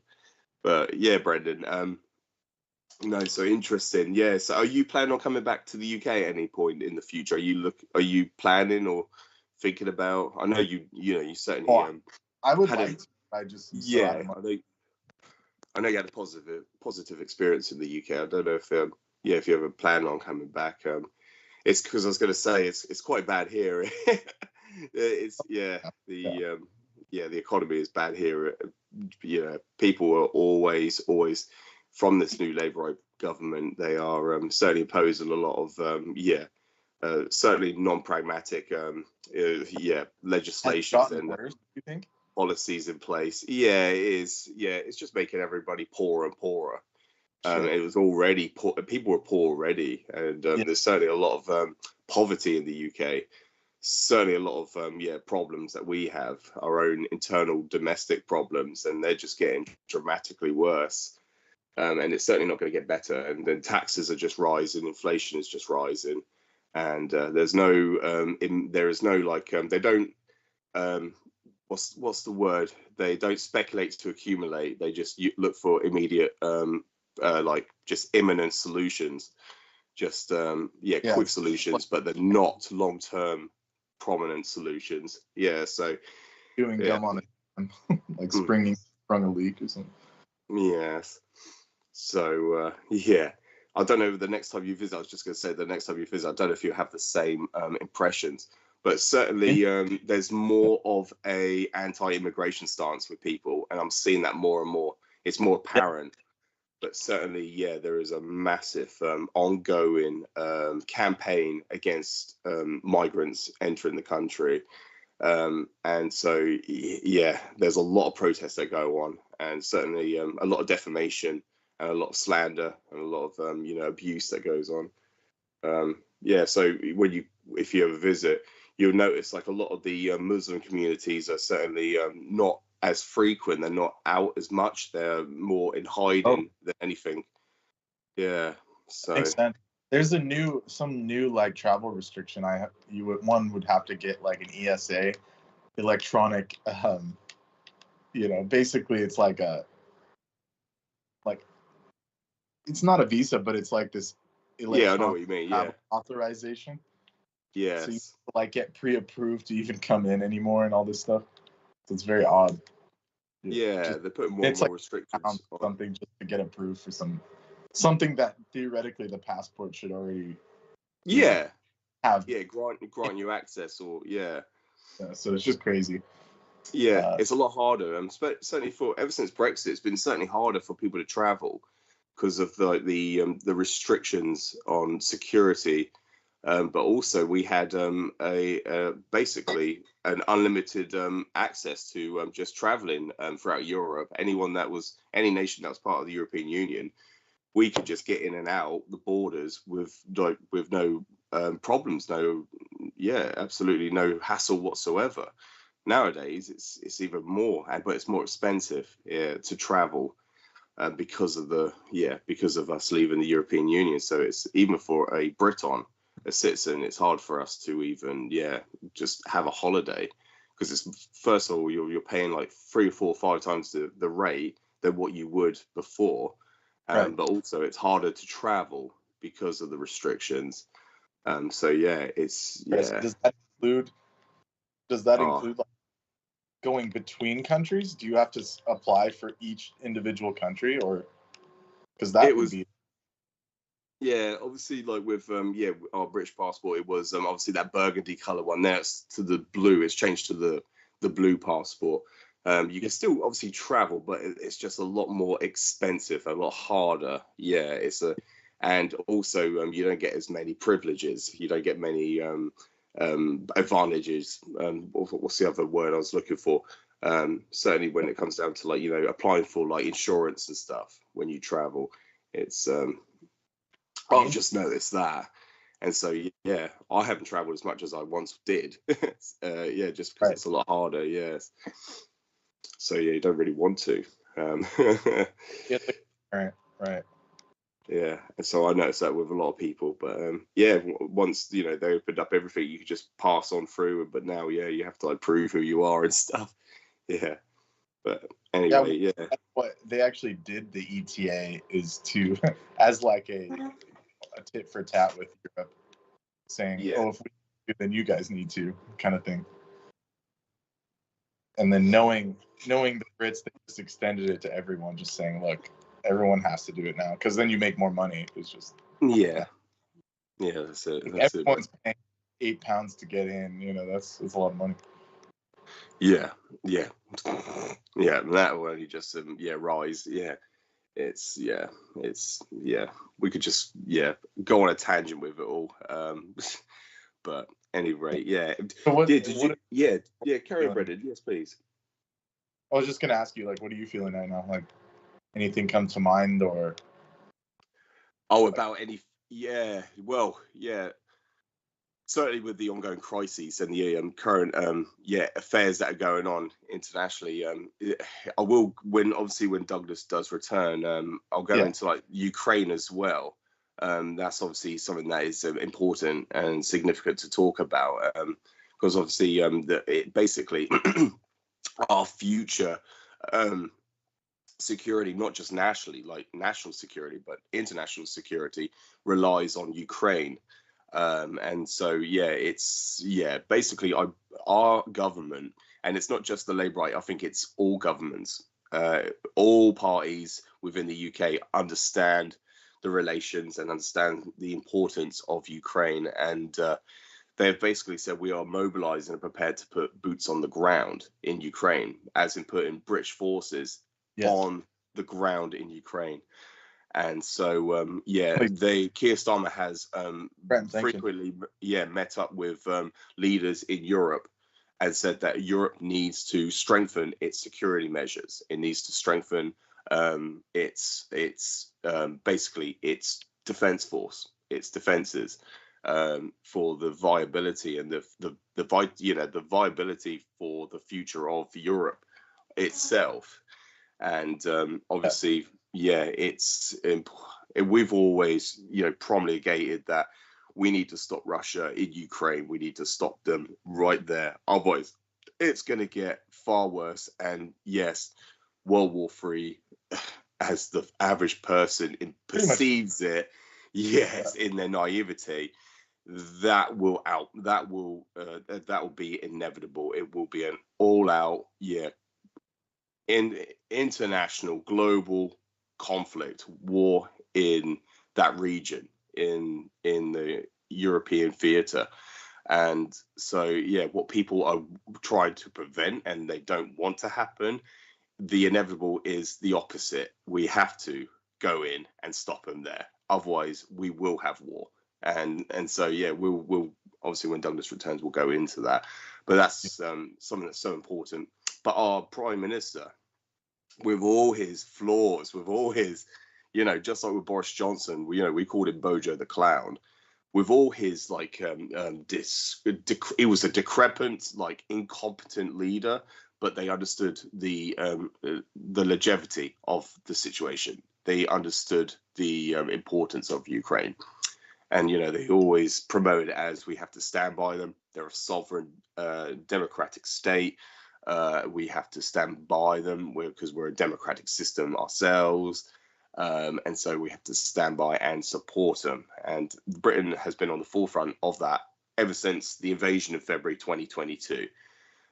But yeah, Brendan. No, so interesting. Yeah. So, are you planning on coming back to the UK at any point in the future? Are you planning or thinking about? I know you certainly. I would like to. I just I know you had a positive experience in the UK. I don't know if if you ever plan on coming back. It's because I was going to say it's quite bad here. The economy is bad here. People are always from this new Labour government. They are certainly imposing a lot of certainly non-pragmatic legislations and you think? Policies in place. Yeah, it is. Yeah, it's just making everybody poorer and poorer. It was already poor. People were poor already, and there's certainly a lot of poverty in the UK. Certainly a lot of problems that we have, our own internal domestic problems, and they're just getting dramatically worse. And it's certainly not going to get better. And then taxes are just rising, inflation is just rising, and there's no they don't. What's the word? They don't speculate to accumulate. They just look for immediate, just imminent solutions, quick solutions, but they're not long-term, prominent solutions. Yeah, so doing gum on it, like sprung a leak or something. Yes. So I don't know. The next time you visit, I was just going to say, the next time you visit, I don't know if you have the same impressions. But certainly there's more of a anti-immigration stance with people, and I'm seeing that more and more. It's more apparent. But certainly, there is a massive ongoing campaign against migrants entering the country. And so, there's a lot of protests that go on, and certainly a lot of defamation and a lot of slander and a lot of, abuse that goes on. So if you ever visit, you'll notice like a lot of the Muslim communities are certainly not as frequent. They're not out as much. They're more in hiding than anything. Yeah. So makes sense. There's some new like travel restriction. One would have to get like an ESA, electronic. Basically it's it's not a visa, but it's like this. I know what you mean. Yeah. Authorization. Yes. So you get pre-approved to even come in anymore and all this stuff. So it's very odd. Yeah, they're putting more and more restrictions on something just to get approved for something that theoretically the passport should already have. Yeah, grant you access or so it's just crazy. Yeah, it's a lot harder. Certainly ever since Brexit, it's been certainly harder for people to travel because of the restrictions on security. But also we had basically an unlimited access to just traveling throughout Europe. Any nation that was part of the European Union, we could just get in and out the borders with no problems, absolutely no hassle whatsoever. Nowadays, it's even more, but it's more expensive to travel because of us leaving the European Union. So it's even for a Briton a citizen, it's hard for us to even just have a holiday, because it's, first of all, you're paying like 3 or 4 or 5 times the rate than what you would before, Right. but also it's harder to travel because of the restrictions. So yeah, it's Does that include like going between countries? Do you have to apply for each individual country, or because that would be? Yeah, obviously, like with our British passport, it was obviously that burgundy color one. Now it's to the blue. It's changed to the blue passport. You can still obviously travel, but it's just a lot more expensive, a lot harder. Yeah, and also you don't get as many privileges. You don't get many advantages. What's the other word I was looking for? Certainly when it comes down to like applying for like insurance and stuff when you travel, it's I've just noticed that. And so, yeah, I haven't traveled as much as I once did. Just because it's a lot harder, yes. So, yeah, you don't really want to. Right. Yeah, and so I noticed that with a lot of people. But, once, they opened up everything, you could just pass on through. But now, you have to, like, prove who you are and stuff. Yeah. But anyway, What they actually did, the ETA, is to, as like a tit for tat with Europe, saying, if we do, then you guys need to, kind of thing. And then knowing the Brits, they just extended it to everyone, just saying, look, everyone has to do it now, because then you make more money. It's just that's it. Everyone's paying £8 to get in. That's a lot of money. Yeah. That will only just rise. We could just go on a tangent with it all. But anyway, So carry on, Brendan. Yes, please. I was just gonna ask you, like, what are you feeling right now? Like, anything come to mind, or? About any? Certainly with the ongoing crises and the current affairs that are going on internationally, I will, when Douglas does return, I'll go into like Ukraine as well. That's obviously something that is important and significant to talk about, because obviously basically our future security, not just nationally, like national security, but international security, relies on Ukraine. And so, it's basically our government, and it's not just the Labour Party. I think it's all governments, all parties within the UK understand the relations and understand the importance of Ukraine. And they've basically said we are mobilizing and prepared to put boots on the ground in Ukraine, as in putting British forces on the ground in Ukraine. And so, Keir Starmer has frequently met up with leaders in Europe and said that Europe needs to strengthen its security measures. It needs to strengthen its defense force, its defenses, for the viability and the viability for the future of Europe itself. And obviously, we've always, promulgated that we need to stop Russia in Ukraine. We need to stop them right there. Otherwise, it's going to get far worse. And yes, World War III, as the average person perceives it, in their naivety, that will be inevitable. It will be an all-out, in international global conflict, war in that region, in the European theater. And so what people are trying to prevent, and they don't want to happen, the inevitable is the opposite. We have to go in and stop them there, otherwise we will have war. And so we'll obviously, when Douglas returns, we'll go into that. But that's something that's so important. But our Prime Minister, with all his flaws, with all his, just like with Boris Johnson, we called him Bojo the Clown. With all his he was a decrepit, incompetent leader, but they understood the longevity of the situation. They understood the importance of Ukraine, And, they always promote it as we have to stand by them. They're a sovereign democratic state. We have to stand by them because we're a democratic system ourselves. And so we have to stand by and support them. And Britain has been on the forefront of that ever since the invasion of February 2022.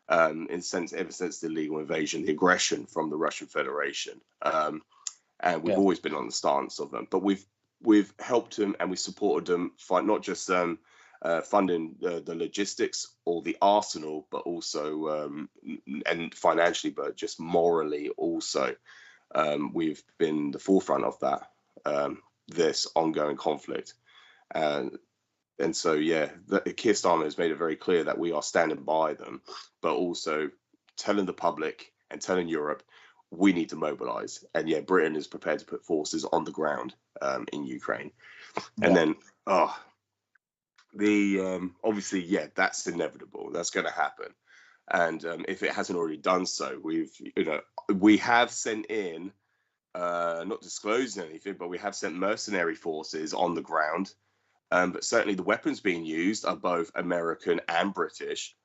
Ever since the illegal invasion, the aggression from the Russian Federation. And we've always been on the stance of them. But we've helped them and we supported them fight, not just funding the logistics or the arsenal, but also and financially, but just morally also. We've been the forefront of that, this ongoing conflict. And so, Keir Starmer has made it very clear that we are standing by them, but also telling the public and telling Europe, we need to mobilize. And Britain is prepared to put forces on the ground in Ukraine. And then, obviously, that's inevitable. That's going to happen. And if it hasn't already done so, we have sent in, not disclosing anything, but we have sent mercenary forces on the ground. But certainly the weapons being used are both American and British.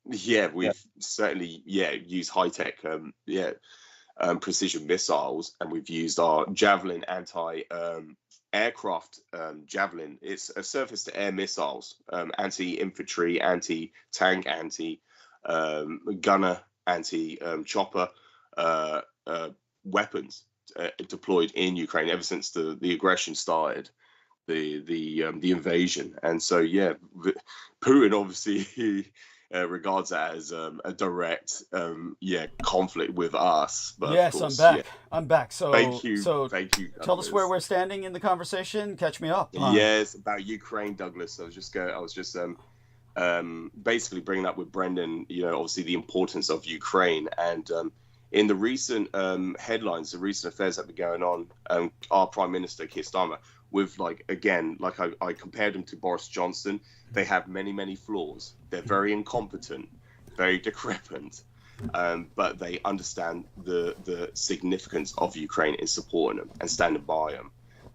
We've certainly used high-tech precision missiles, and we've used our Javelin anti-aircraft Javelin. It's a surface-to-air missiles, anti-infantry, anti-tank, anti-gunner, anti-chopper weapons deployed in Ukraine ever since the aggression started. The invasion. And so Putin obviously regards that as a direct conflict with us. But yes, course, I'm back. So thank you. Tell us where we're standing in the conversation. Catch me up. Yes, about Ukraine, Douglas. I was just basically bringing up with Brendan, obviously the importance of Ukraine. And in the recent headlines, the recent affairs that have been going on, our Prime Minister, Keir Starmer, with I compared him to Boris Johnson. They have many, many flaws. They're very incompetent, very decrepit, but they understand the significance of Ukraine in supporting them and standing by them.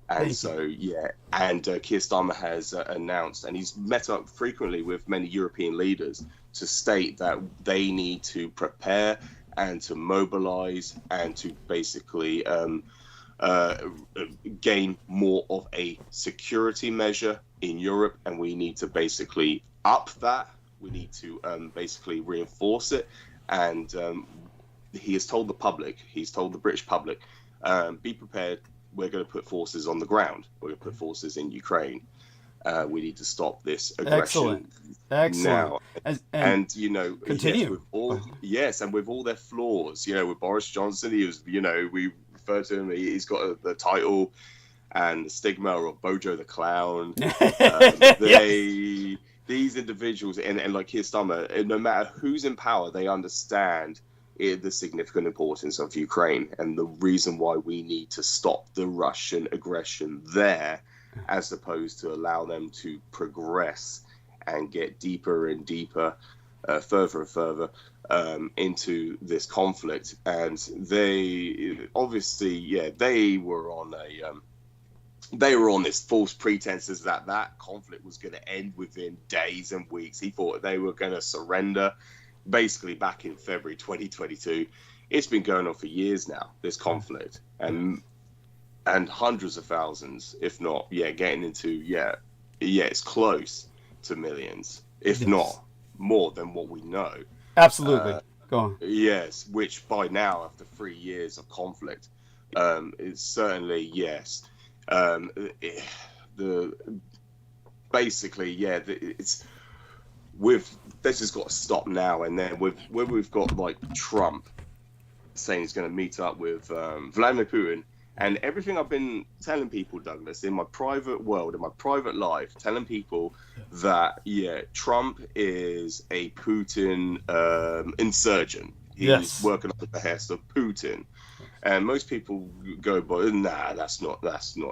And Keir Starmer has announced, and he's met up frequently with many European leaders to state that they need to prepare and to mobilize and to basically gain more of a security measure in Europe, and we need to basically up that. We need to basically reinforce it. And he has told the public, he's told the British public, be prepared. We're going to put forces on the ground. We're going to put forces in Ukraine. We need to stop this aggression. Excellent. Now. And continue. And with all their flaws, with Boris Johnson, he was, we refer to him, he's got the title and the stigma of Bojo the Clown. These individuals, and like Keir Starmer, no matter who's in power, they understand the significant importance of Ukraine and the reason why we need to stop the Russian aggression there, as opposed to allow them to progress and get deeper and deeper, further and further into this conflict. And they obviously, they were on this false pretenses that conflict was going to end within days and weeks. He thought they were going to surrender. Basically, back in February 2022, it's been going on for years now, this conflict, and hundreds of thousands, if not, getting into, it's close to millions, if not more than what we know. Absolutely. Go on. Yes, which by now, after 3 years of conflict, it's certainly, it's this has got to stop now. And then we've got like Trump saying he's going to meet up with Vladimir Putin, and everything I've been telling people, Douglas, in my private world, in my private life, telling people that Trump is a Putin insurgent. He's working at the behest of Putin. And most people go, but nah, that's not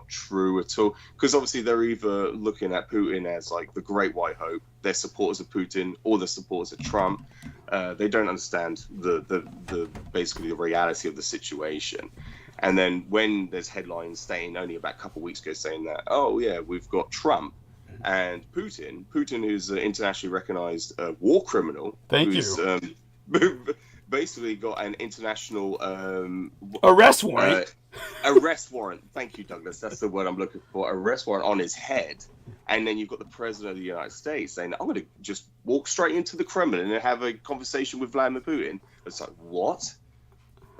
true at all. Because obviously they're either looking at Putin as like the Great White Hope, they're supporters of Putin, or they're supporters of Trump. They don't understand the basically the reality of the situation. And then when there's headlines saying only about a couple of weeks ago saying that, oh yeah, we've got Trump and Putin, who's an internationally recognized war criminal. Thank who's, you. Basically got an international arrest warrant. Arrest warrant. Thank you, Douglas. That's the word I'm looking for. Arrest warrant on his head. And then you've got the president of the United States saying, I'm going to just walk straight into the Kremlin and have a conversation with Vladimir Putin. It's like, what?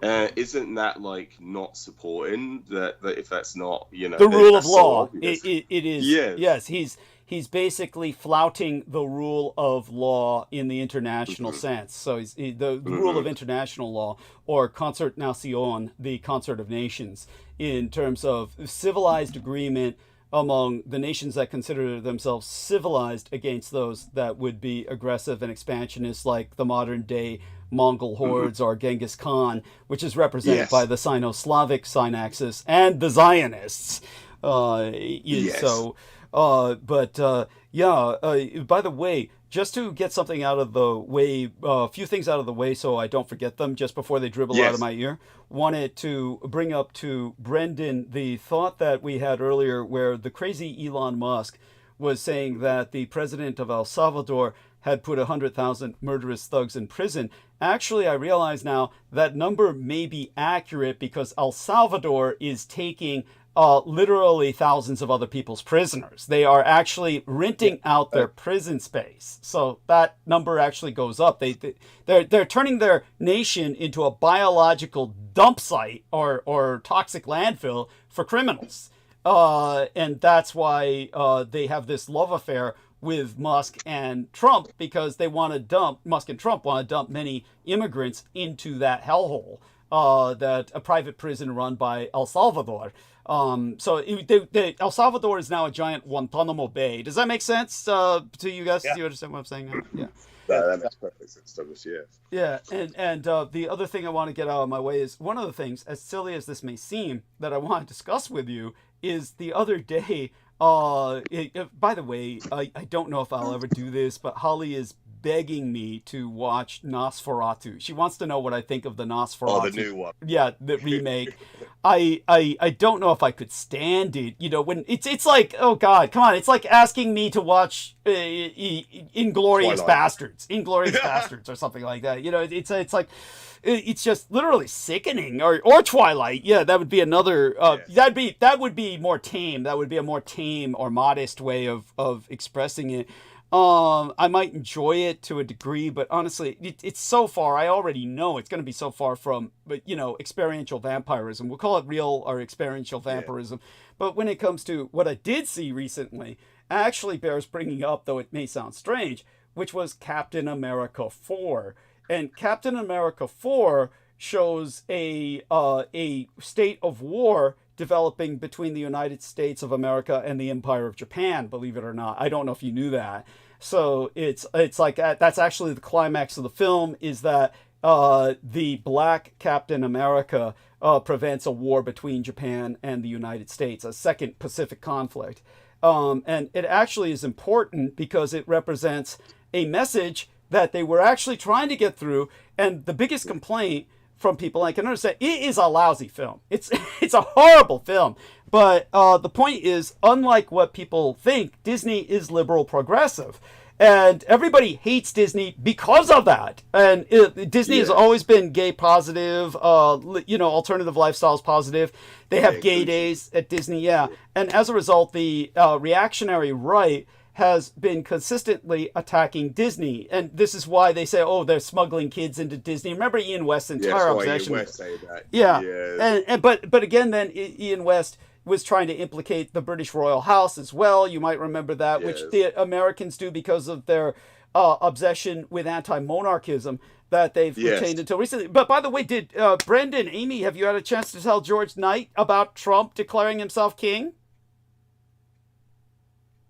Isn't that like not supporting that if that's not, you know, the rule of law? So it is. Yes. Yes, he's basically flouting the rule of law in the international sense. So the rule of international law, or concert nation, the concert of nations, in terms of civilized agreement among the nations that consider themselves civilized against those that would be aggressive and expansionist, like the modern day Mongol hordes or Genghis Khan, which is represented by the Sino-Slavic Synaxis and the Zionists. Yes. So, by the way, just to get something out of the way, a few things out of the way so I don't forget them just before they dribble out of my ear, wanted to bring up to Brendan the thought that we had earlier where the crazy Elon Musk was saying that the president of El Salvador had put 100,000 murderous thugs in prison. Actually, I realize now that number may be accurate because El Salvador is taking literally thousands of other people's prisoners. They are actually renting out their prison space. So that number actually goes up. They're turning their nation into a biological dump site or toxic landfill for criminals. And that's why they have this love affair with Musk and Trump, because Musk and Trump want to dump many immigrants into that hellhole, that a private prison run by El Salvador. So El Salvador is now a giant Guantanamo Bay. Does that make sense to you guys? Do you understand what I'm saying now? Yeah. That makes perfect sense, Douglas, yes. Yeah, and the other thing I want to get out of my way is one of the things, as silly as this may seem, that I want to discuss with you is the other day. By the way, I don't know if I'll ever do this, but Holly is begging me to watch Nosferatu. She wants to know what I think of the Nosferatu. Oh, the new one. Yeah, the remake. I don't know if I could stand it. You know, when it's like, oh God, come on! It's like asking me to watch Inglorious Bastards, or something like that. You know, it's like. It's just literally sickening, or Twilight. Yeah, that would be another. That would be more tame. That would be a more tame or modest way of expressing it. I might enjoy it to a degree, but honestly, it's so far. I already know it's going to be so far from, experiential vampirism. We'll call it real or experiential vampirism. Yeah. But when it comes to what I did see recently, actually bears bringing up, though it may sound strange, which was Captain America 4. And Captain America 4 shows a state of war developing between the United States of America and the Empire of Japan, believe it or not. I don't know if you knew that. So it's like that's actually the climax of the film, is that the black Captain America prevents a war between Japan and the United States, a second Pacific conflict. And it actually is important because it represents a message that they were actually trying to get through. And the biggest complaint from people, I can understand, it is a lousy film. It's a horrible film. But the point is, unlike what people think, Disney is liberal progressive. And everybody hates Disney because of that. And Disney has always been gay positive, alternative lifestyles positive. They have gay days at Disney, And as a result, the reactionary right has been consistently attacking Disney, and this is why they say, "Oh, they're smuggling kids into Disney." Remember Ian West's entire obsession. Ian West say that. Yeah, and but again, then Ian West was trying to implicate the British royal house as well. You might remember that, which the Americans do because of their obsession with anti-monarchism that they've retained until recently. But by the way, did Brendan, Amy, have you had a chance to tell George Knight about Trump declaring himself king?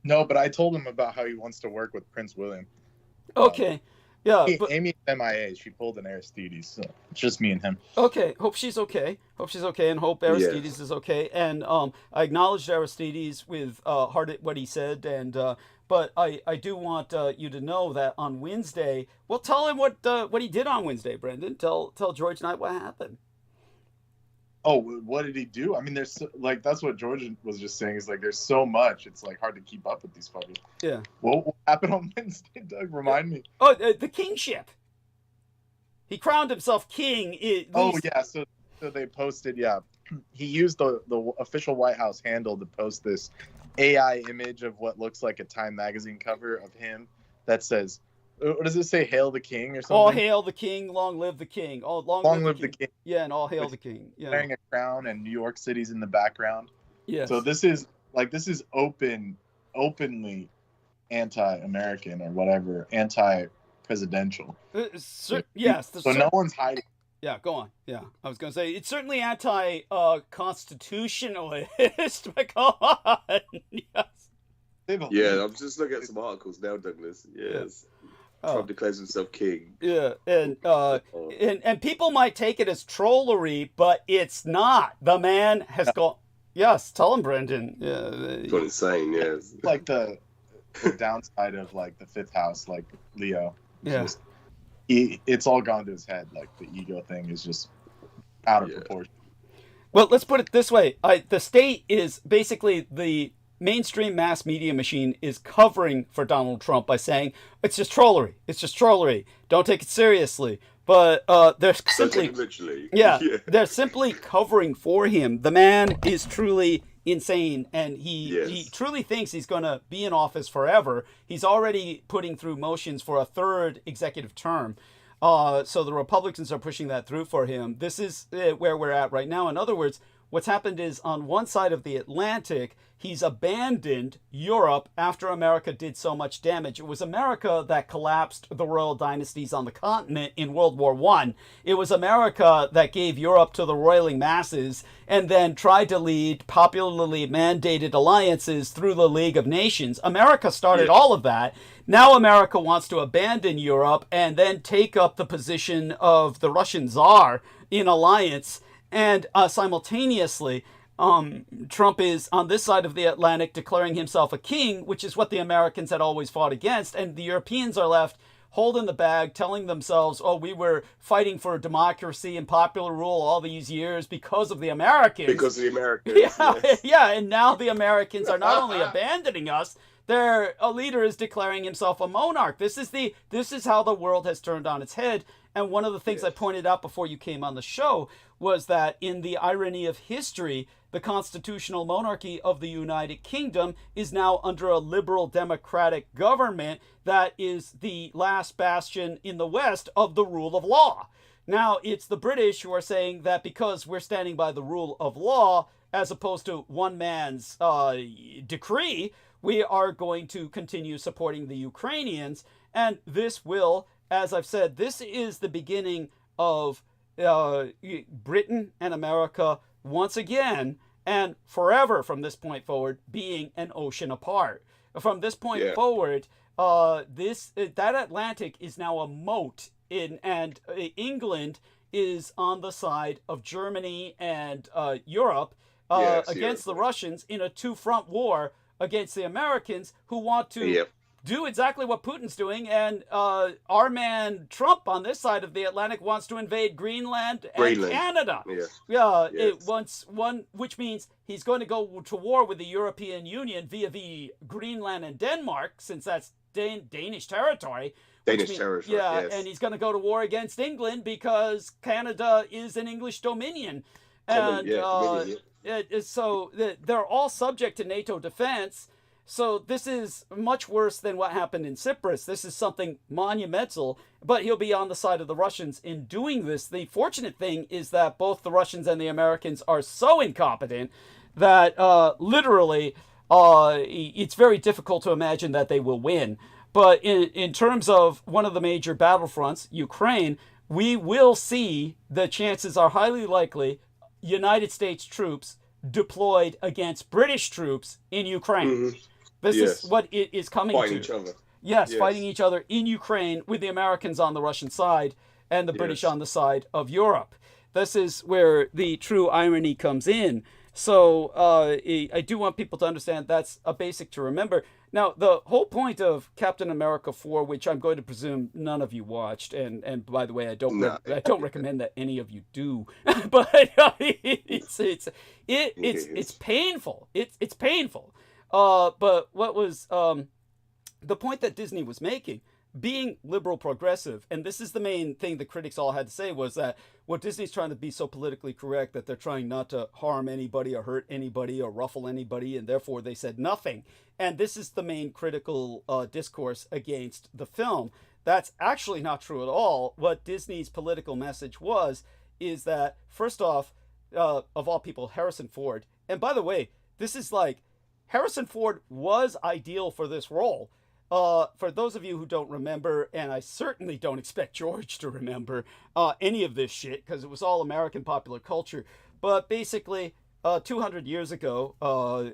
No, but I told him about how he wants to work with Prince William. Okay. Yeah. Amy's MIA. She pulled an Aristides. So it's just me and him. Okay. Hope she's okay. And hope Aristides is okay. And I acknowledged Aristides with heart at what he said. And but I do want you to know that on Wednesday, well, tell him what he did on Wednesday, Brendan. Tell George Knight what happened. Oh, what did he do? I mean, there's like that's what George was just saying. Is like there's so much. It's like hard to keep up with these fuckers. Yeah. What happened on Wednesday, Doug? Remind me. Oh, the kingship. He crowned himself king. Oh yeah. So they posted. Yeah, he used the official White House handle to post this AI image of what looks like a Time magazine cover of him that says, what does it say? Hail the king or something? All hail the king, long live the king. Oh, long live the king. Yeah, and all hail the king. Yeah. Wearing a crown and New York City's in the background. Yes. So this is openly anti-American or whatever, anti-presidential. Yes. So no one's hiding. Yeah, go on. Yeah, I was going to say, it's certainly anti-constitutionalist, but go on. Yes. Yeah, I'm just looking at some articles now, Douglas. Yes. Trump declares himself king. Yeah, and people might take it as trollery, but it's not. The man has gone... Yes, tell him, Brendan. Yeah, that's what it's saying, yes. Like the downside of like the fifth house, like Leo. It's it's all gone to his head. Like the ego thing is just out of proportion. Well, let's put it this way. The state is basically the mainstream mass media machine is covering for Donald Trump by saying it's just trollery. It's just trollery. Don't take it seriously. But they're simply they're simply covering for him. The man is truly insane, and he truly thinks he's going to be in office forever. He's already putting through motions for a third executive term. So the Republicans are pushing that through for him. This is where we're at right now. In other words, what's happened is on one side of the Atlantic, he's abandoned Europe after America did so much damage. It was America that collapsed the royal dynasties on the continent in World War I. It was America that gave Europe to the roiling masses and then tried to lead popularly mandated alliances through the League of Nations. America started all of that. Now America wants to abandon Europe and then take up the position of the Russian Tsar in alliance. And simultaneously, Trump is on this side of the Atlantic declaring himself a king, which is what the Americans had always fought against. And the Europeans are left holding the bag, telling themselves, oh, we were fighting for democracy and popular rule all these years because of the Americans. Because of the Americans. Yeah, and now the Americans are not only abandoning us, their leader is declaring himself a monarch. This is how the world has turned on its head. And one of the things I pointed out before you came on the show was that in the irony of history, the constitutional monarchy of the United Kingdom is now under a liberal democratic government that is the last bastion in the West of the rule of law. Now, it's the British who are saying that because we're standing by the rule of law, as opposed to one man's decree, we are going to continue supporting the Ukrainians. And this will, as I've said, this is the beginning of Britain and America once again and forever from this point forward being an ocean apart. From this point forward, that Atlantic is now a moat and England is on the side of Germany and Europe against the Russians in a two-front war against the Americans who want to do exactly what Putin's doing, and our man Trump on this side of the Atlantic wants to invade Greenland and Canada. It wants one, which means he's going to go to war with the European Union via the Greenland and Denmark, since that's Danish territory. And he's going to go to war against England because Canada is an English dominion. So they're all subject to NATO defense. So this is much worse than what happened in Cyprus. This is something monumental, but he'll be on the side of the Russians in doing this. The fortunate thing is that both the Russians and the Americans are so incompetent that literally it's very difficult to imagine that they will win. But in terms of one of the major battlefronts, Ukraine, we will see, the chances are highly likely, United States troops deployed against British troops in Ukraine. Mm-hmm. This is what it is coming fighting to. Each other. Yes, fighting each other in Ukraine with the Americans on the Russian side and the British on the side of Europe. This is where the true irony comes in. So I do want people to understand that's a basic to remember. Now, the whole point of Captain America 4, which I'm going to presume none of you watched, and by the way, I don't recommend that any of you do, but it's painful. It's painful. But what was the point that Disney was making? Being liberal progressive, and this is the main thing the critics all had to say, was that what Disney's trying to be so politically correct that they're trying not to harm anybody or hurt anybody or ruffle anybody, and therefore they said nothing. And this is the main critical discourse against the film. That's actually not true at all. What Disney's political message is that, first off, of all people, Harrison Ford, and by the way, this is like, Harrison Ford was ideal for this role. For those of you who don't remember, and I certainly don't expect George to remember any of this shit, because it was all American popular culture, but basically 200 years ago,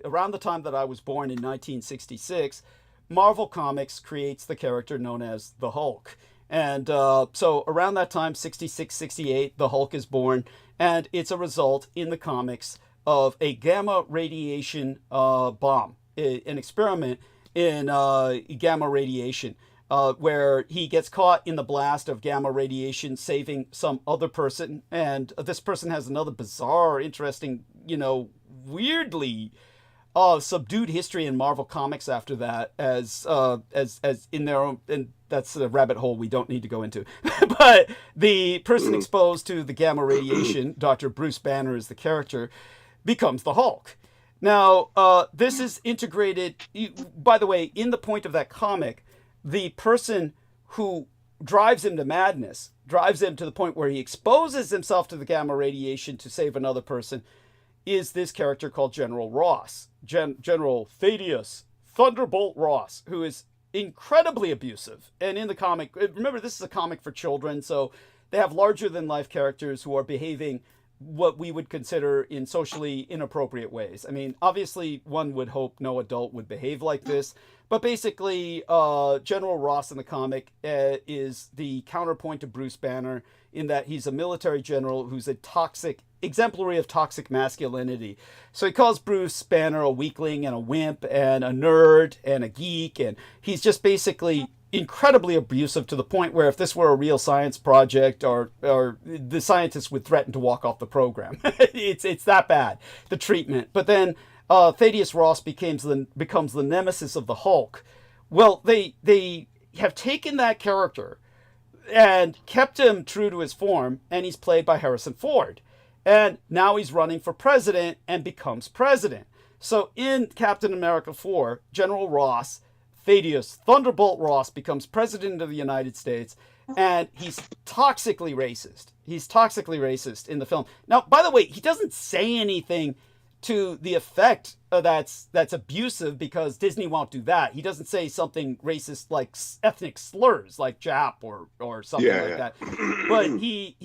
around the time that I was born in 1966, Marvel Comics creates the character known as the Hulk. And so around that time, 66, 68, the Hulk is born, and it's a result in the comics of a gamma radiation bomb, an experiment in gamma radiation, where he gets caught in the blast of gamma radiation saving some other person, and this person has another bizarre, interesting, weirdly subdued history in Marvel Comics after that, as in their own, and that's a rabbit hole we don't need to go into. But the person exposed to the gamma radiation, Dr. Bruce Banner is the character, becomes the Hulk. Now, this is integrated, by the way, in the point of that comic, the person who drives him to madness, drives him to the point where he exposes himself to the gamma radiation to save another person, is this character called General Ross, General Thaddeus Thunderbolt Ross, who is incredibly abusive. And in the comic, remember, this is a comic for children, so they have larger-than-life characters who are behaving what we would consider in socially inappropriate ways. I mean, obviously, one would hope no adult would behave like this, but basically, General Ross in the comic is the counterpoint to Bruce Banner in that he's a military general who's exemplary of toxic masculinity. So he calls Bruce Banner a weakling and a wimp and a nerd and a geek, and he's just basically incredibly abusive to the point where if this were a real science project, or the scientists would threaten to walk off the program. It's that bad, the treatment. But then Thaddeus Ross becomes the nemesis of the Hulk. Well, they have taken that character and kept him true to his form, and he's played by Harrison Ford. And now he's running for president and becomes president. So in Captain America 4, General Ross, Thaddeus Thunderbolt Ross, becomes president of the United States, and he's toxically racist. He's toxically racist in the film. Now, by the way, he doesn't say anything to the effect that's abusive, because Disney won't do that. He doesn't say something racist like ethnic slurs, like Jap or something like that. But he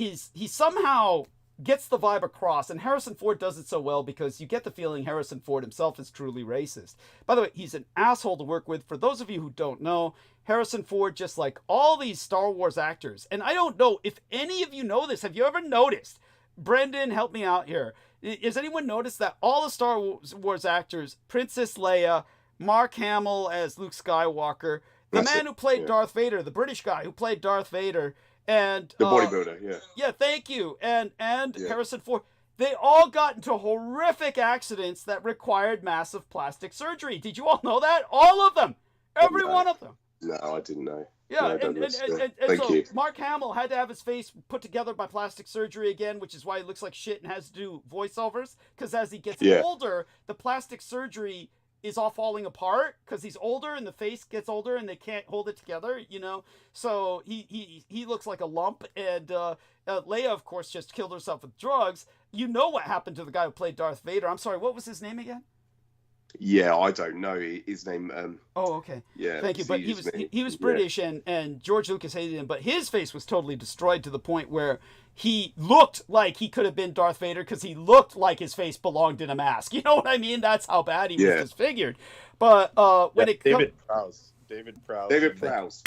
somehow gets the vibe across, and Harrison Ford does it so well because you get the feeling Harrison Ford himself is truly racist. By the way, he's an asshole to work with. For those of you who don't know, Harrison Ford, just like all these Star Wars actors, and I don't know if any of you know this, have you ever noticed? Brendan, help me out here. Has anyone noticed that all the Star Wars actors, Princess Leia, Mark Hamill as Luke Skywalker, the man who played Darth Vader, the British guy who played Darth Vader, and the bodybuilder, yeah, thank you, and Harrison Ford, they all got into horrific accidents that required massive plastic surgery. Did you all know that? All of them, every one of them. No, I didn't know. Yeah, no, and thank so you. Mark Hamill had to have his face put together by plastic surgery again, which is why he looks like shit and has to do voiceovers, because as he gets older, the plastic surgery is all falling apart because he's older and the face gets older and they can't hold it together, so he looks like a lump. And Leia, of course, just killed herself with drugs. You know what happened to the guy who played Darth Vader. I'm sorry, what was his name again? Yeah, I don't know his name. Oh, okay. Yeah, thank you. But he was British, and George Lucas hated him. But his face was totally destroyed to the point where he looked like he could have been Darth Vader because he looked like his face belonged in a mask. You know what I mean? That's how bad he was disfigured. But when David Prowse.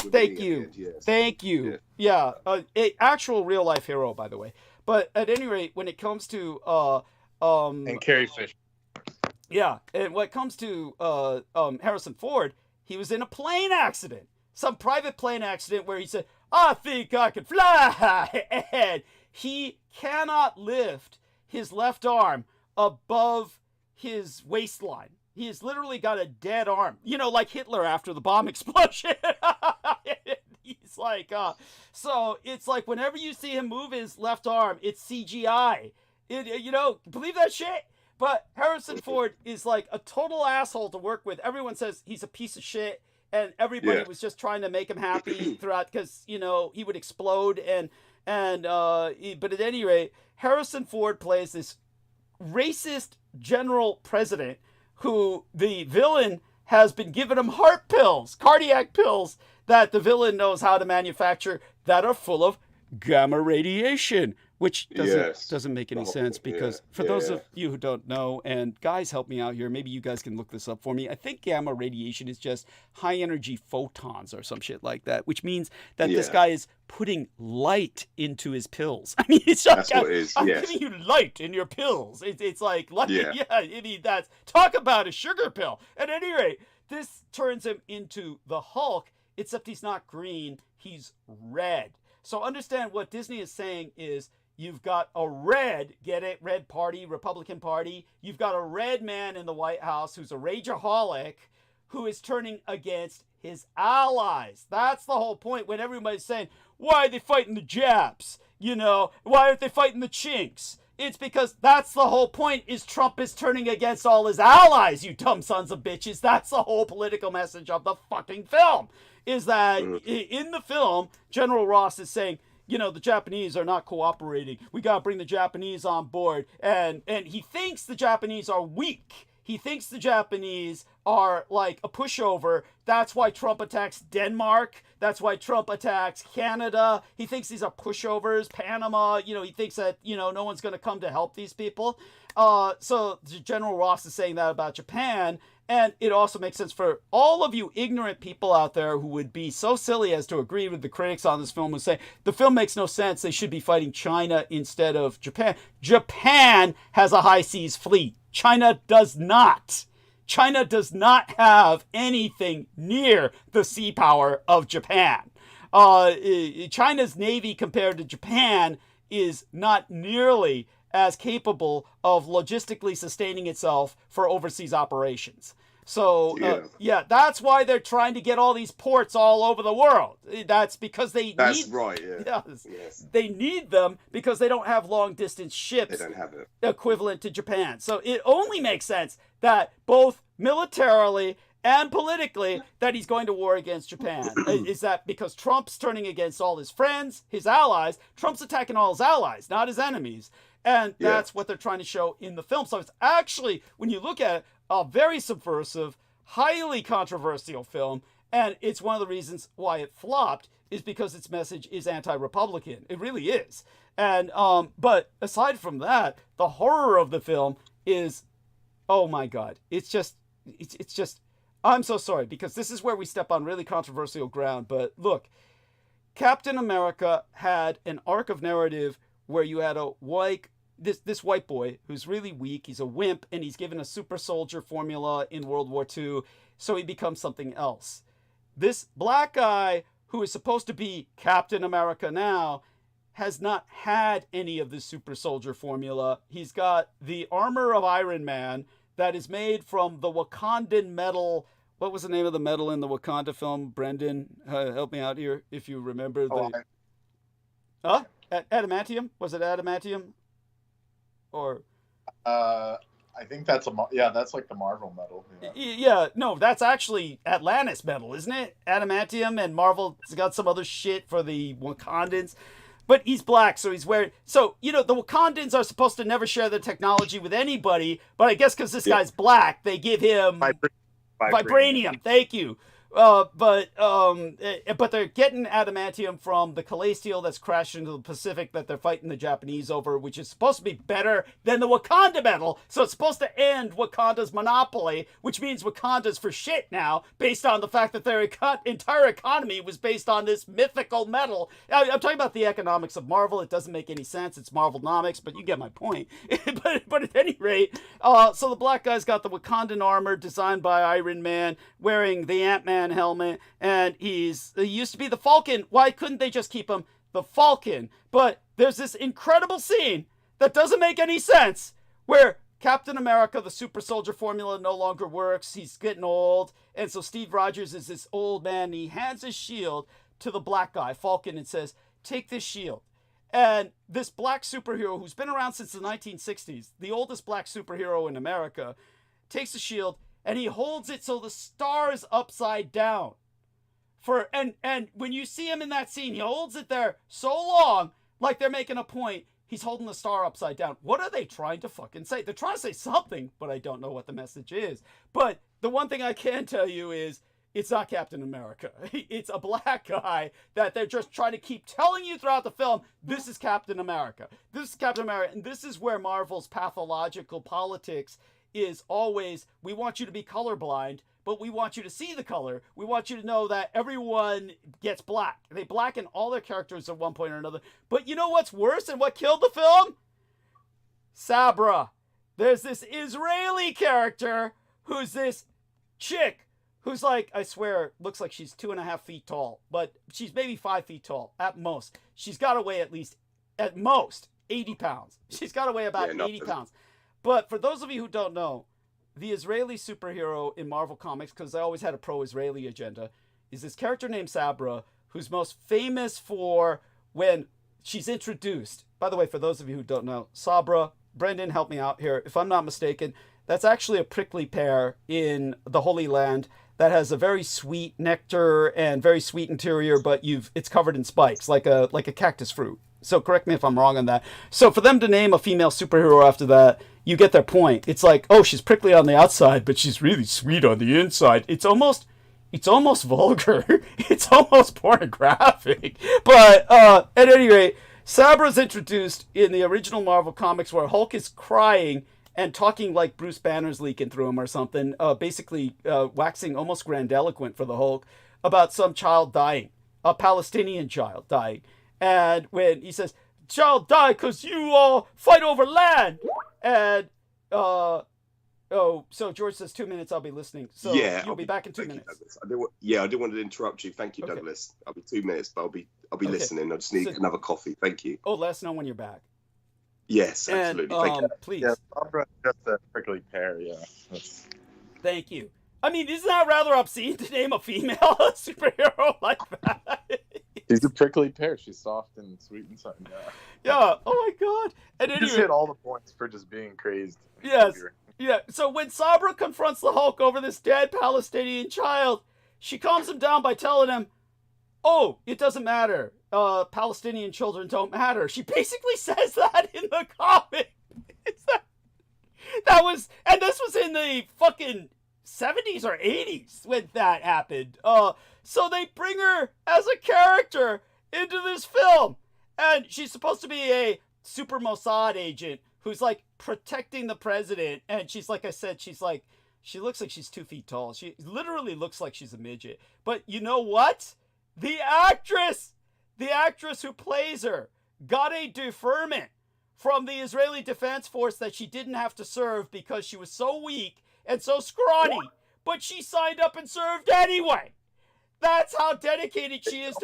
Thank you. Yes. Thank you. Yeah, a actual real life hero, by the way. But at any rate, when it comes to and Carrie Fisher. Yeah, and when it comes to Harrison Ford, he was in a plane accident, some private plane accident where he said, I think I can fly. And he cannot lift his left arm above his waistline. He has literally got a dead arm, like Hitler after the bomb explosion. He's like, so it's like whenever you see him move his left arm, it's CGI. Believe that shit? But Harrison Ford is like a total asshole to work with. Everyone says he's a piece of shit, and everybody was just trying to make him happy throughout because, he would explode. But at any rate, Harrison Ford plays this racist general president who the villain has been giving him heart pills, cardiac pills, that the villain knows how to manufacture that are full of gamma radiation, which doesn't make any sense because for those of you who don't know, and guys help me out here, maybe you guys can look this up for me. I think gamma radiation is just high energy photons or some shit like that, which means that this guy is putting light into his pills. I mean, it's that's what it is. I'm giving you light in your pills. It's like light. I mean, that's talk about a sugar pill. At any rate, this turns him into the Hulk, except he's not green, he's red. So understand what Disney is saying is, you've got a red, get it, red party, Republican Party. You've got a red man in the White House who's a rageaholic who is turning against his allies. That's the whole point when everybody's saying, why are they fighting the Japs? Why aren't they fighting the Chinks? It's because that's the whole point, is Trump is turning against all his allies, you dumb sons of bitches. That's the whole political message of the fucking film, is that in the film, General Ross is saying, the Japanese are not cooperating. We got to bring the Japanese on board. And he thinks the Japanese are weak. He thinks the Japanese are like a pushover. That's why Trump attacks Denmark. That's why Trump attacks Canada. He thinks these are pushovers. Panama, he thinks that, no one's going to come to help these people. So General Ross is saying that about Japan. And it also makes sense for all of you ignorant people out there who would be so silly as to agree with the critics on this film who say the film makes no sense. They should be fighting China instead of Japan. Japan has a high seas fleet. China does not. China does not have anything near the sea power of Japan. China's navy compared to Japan is not nearly as capable of logistically sustaining itself for overseas operations. So, that's why they're trying to get all these ports all over the world. That's because they they need them because they don't have long-distance ships they don't have it. equivalent to Japan. So it only makes sense that both militarily and politically that he's going to war against Japan. Is that because Trump's turning against all his friends, his allies? Trump's attacking all his allies, not his enemies. And that's what they're trying to show in the film. So it's actually, when you look at it, a very subversive, highly controversial film. And it's one of the reasons why it flopped is because its message is anti-Republican. It really is. And but aside from that, the horror of the film is, oh my God, it's just, I'm so sorry because this is where we step on really controversial ground. But look, Captain America had an arc of narrative where you had this white boy who's really weak, he's a wimp, and he's given a super soldier formula in World War II, so he becomes something else. This black guy, who is supposed to be Captain America now, has not had any of this super soldier formula. He's got the armor of Iron Man that is made from the Wakandan metal. What was the name of the metal in the Wakanda film? Brendan, help me out here if you remember. Adamantium? Was it adamantium? Or I think that's that's like the Marvel metal. No, that's actually Atlantis metal, isn't it? Adamantium, and Marvel's got some other shit for the Wakandans. But he's black, so he's wearing... So, the Wakandans are supposed to never share their technology with anybody, but I guess because this guy's black, they give him... Vibranium. Thank you. But they're getting adamantium from the Calestial that's crashed into the Pacific that they're fighting the Japanese over, which is supposed to be better than the Wakanda metal. So it's supposed to end Wakanda's monopoly, which means Wakanda's for shit now, based on the fact that their entire economy was based on this mythical metal. I'm talking about the economics of Marvel. It doesn't make any sense. It's Marvelnomics, but you get my point. but at any rate, so the black guy's got the Wakandan armor designed by Iron Man, wearing the Ant-Man Man helmet, and he used to be the Falcon. Why couldn't they just keep him the Falcon? But there's this incredible scene that doesn't make any sense where Captain America, the super soldier formula no longer works. He's getting old. And so Steve Rogers is this old man. And he hands his shield to the black guy, Falcon, and says, take this shield. And this black superhero who's been around since the 1960s, the oldest black superhero in America, takes the shield and he holds it so the star is upside down. And when you see him in that scene, he holds it there so long, like they're making a point. He's holding the star upside down. What are they trying to fucking say? They're trying to say something, but I don't know what the message is. But the one thing I can tell you is it's not Captain America. It's a black guy that they're just trying to keep telling you throughout the film, this is Captain America. This is Captain America. And this is where Marvel's pathological politics is always, we want you to be colorblind, but we want you to see the color. We want you to know that everyone gets black. They blacken all their characters at one point or another. But you know what's worse and what killed the film? Sabra. There's this Israeli character who's this chick who's like, I swear, looks like she's 2.5 feet tall, but she's maybe 5 feet tall at most. She's got to weigh at most, 80 pounds. She's got to weigh about 80 pounds. But for those of you who don't know, the Israeli superhero in Marvel Comics, because they always had a pro-Israeli agenda, is this character named Sabra, who's most famous for when she's introduced. By the way, for those of you who don't know, Sabra, Brendan, help me out here. If I'm not mistaken, that's actually a prickly pear in the Holy Land that has a very sweet nectar and very sweet interior, but it's covered in spikes, like a cactus fruit. So correct me if I'm wrong on that. So for them to name a female superhero after that, you get their point. It's like, oh, she's prickly on the outside, but she's really sweet on the inside. It's almost vulgar. It's almost pornographic. But at any rate, Sabra's introduced in the original Marvel Comics where Hulk is crying and talking like Bruce Banner's leaking through him or something, basically waxing almost grandiloquent for the Hulk about some child dying, a Palestinian child dying. And when he says, child died because you all fight over land. And, so George says 2 minutes, I'll be listening. So yeah, you'll be back in 2 minutes. I didn't want to interrupt you. Thank you, okay. Douglas. I'll be 2 minutes, but I'll be okay. Listening. I just need another coffee. Thank you. Oh, let us know when you're back. Yes, absolutely. And, thank you. Please. Yeah, just a prickly pear, yeah. Thank you. I mean, isn't that rather obscene to name a female superhero like that? She's a prickly pear. She's soft and sweet inside. Yeah. Oh my God. And anyway, just hit all the points for just being crazed. Yes. Yeah. So when Sabra confronts the Hulk over this dead Palestinian child, she calms him down by telling him, "Oh, it doesn't matter. Palestinian children don't matter." She basically says that in the comic. And this was in the fucking 70s or 80s when that happened. So they bring her as a character into this film. And she's supposed to be a super Mossad agent who's like protecting the president. And she's, like I said, she looks like she's 2 feet tall. She literally looks like she's a midget. But you know what? The actress who plays her got a deferment from the Israeli Defense Force that she didn't have to serve because she was so weak and so scrawny. But she signed up and served anyway. That's how dedicated she is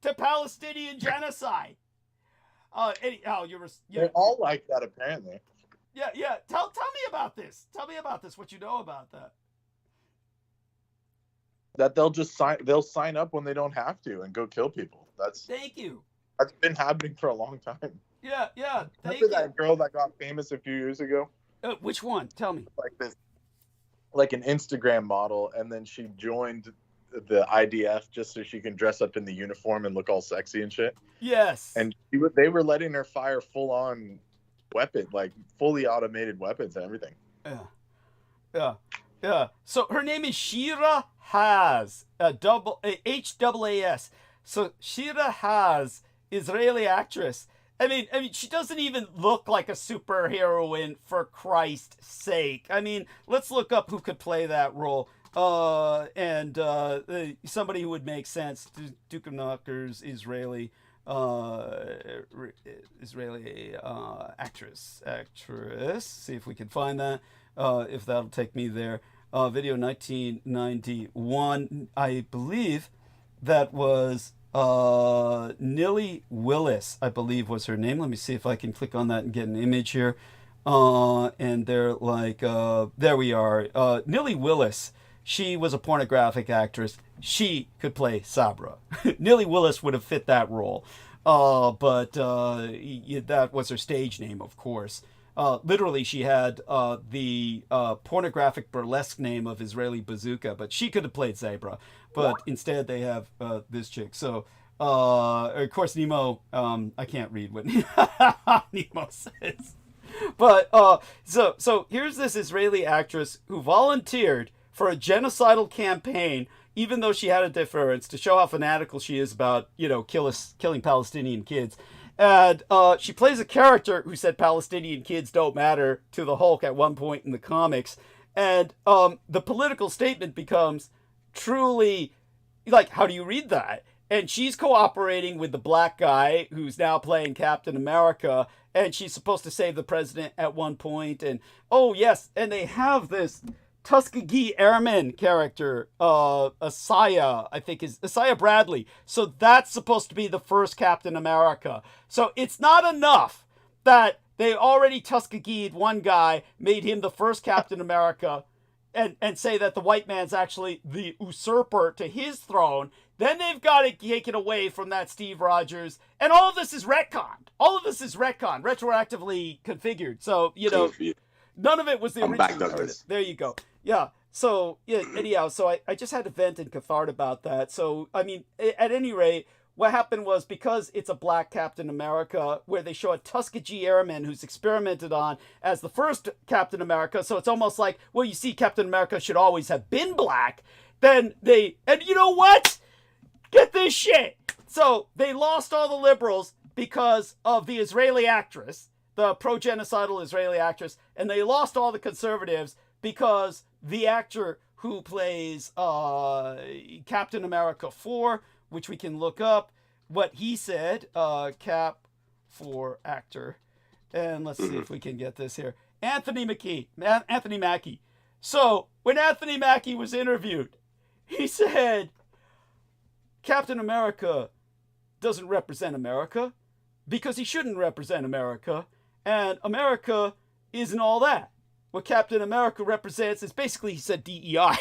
to Palestinian genocide. They're all like that, apparently. Yeah. Tell me about this. Tell me about this. What you know about that? That they'll sign up when they don't have to and go kill people. Thank you. That's been happening for a long time. Yeah. Remember that girl that got famous a few years ago? Which one? Tell me. Like an Instagram model, and then she joined the IDF just so she can dress up in the uniform and look all sexy and shit. Yes. And they were letting her fire full-on weapon, like fully automated weapons and everything. Yeah. So her name is Shira Haz, H-A-A-S. So Shira Haz, Israeli actress. I mean, she doesn't even look like a superheroine, for Christ's sake. I mean, let's look up who could play that role. Somebody who would make sense. Duke of Knockers, Israeli actress. See if we can find that. If that'll take me there. video 1991. I believe that was Nilly Willis, I believe was her name. Let me see if I can click on that and get an image here. And they're like, there we are. Nilly Willis, she was a pornographic actress. She could play Sabra. Nilly Willis would have fit that role. But that was her stage name, of course. Literally, she had the pornographic burlesque name of Israeli Bazooka, but she could have played Sabra. But instead, they have this chick. So, of course, Nemo, I can't read what Nemo says. But, so here's this Israeli actress who volunteered for a genocidal campaign, even though she had a difference, to show how fanatical she is about, killing Palestinian kids. And she plays a character who said Palestinian kids don't matter to the Hulk at one point in the comics. And the political statement becomes truly, like, how do you read that? And she's cooperating with the black guy who's now playing Captain America. And she's supposed to save the president at one point. And, oh, yes, and they have this Tuskegee Airman character, Asaya, I think is Asaya Bradley. So that's supposed to be the first Captain America. So it's not enough that they already Tuskegee'd one guy, made him the first Captain America, and say that the white man's actually the usurper to his throne. Then they've got to take it away from that Steve Rogers. And all of this is retconned. All of this is retconned, retroactively configured. So, none of it was the original narrative. There you go. Yeah. So, anyhow, so I just had to vent and cathart about that. So, I mean, at any rate, what happened was, because it's a black Captain America, where they show a Tuskegee Airman who's experimented on as the first Captain America, so it's almost like, well, you see, Captain America should always have been black. Then and you know what? Get this shit. So they lost all the liberals because of the Israeli actress, the pro-genocidal Israeli actress, and they lost all the conservatives because the actor who plays Captain America 4, which we can look up what he said, Cap 4 actor. And let's see if we can get this here. Anthony Mackie. So when Anthony Mackie was interviewed, he said, Captain America doesn't represent America because he shouldn't represent America, and America isn't all that. What Captain America represents is basically, he said, DEI.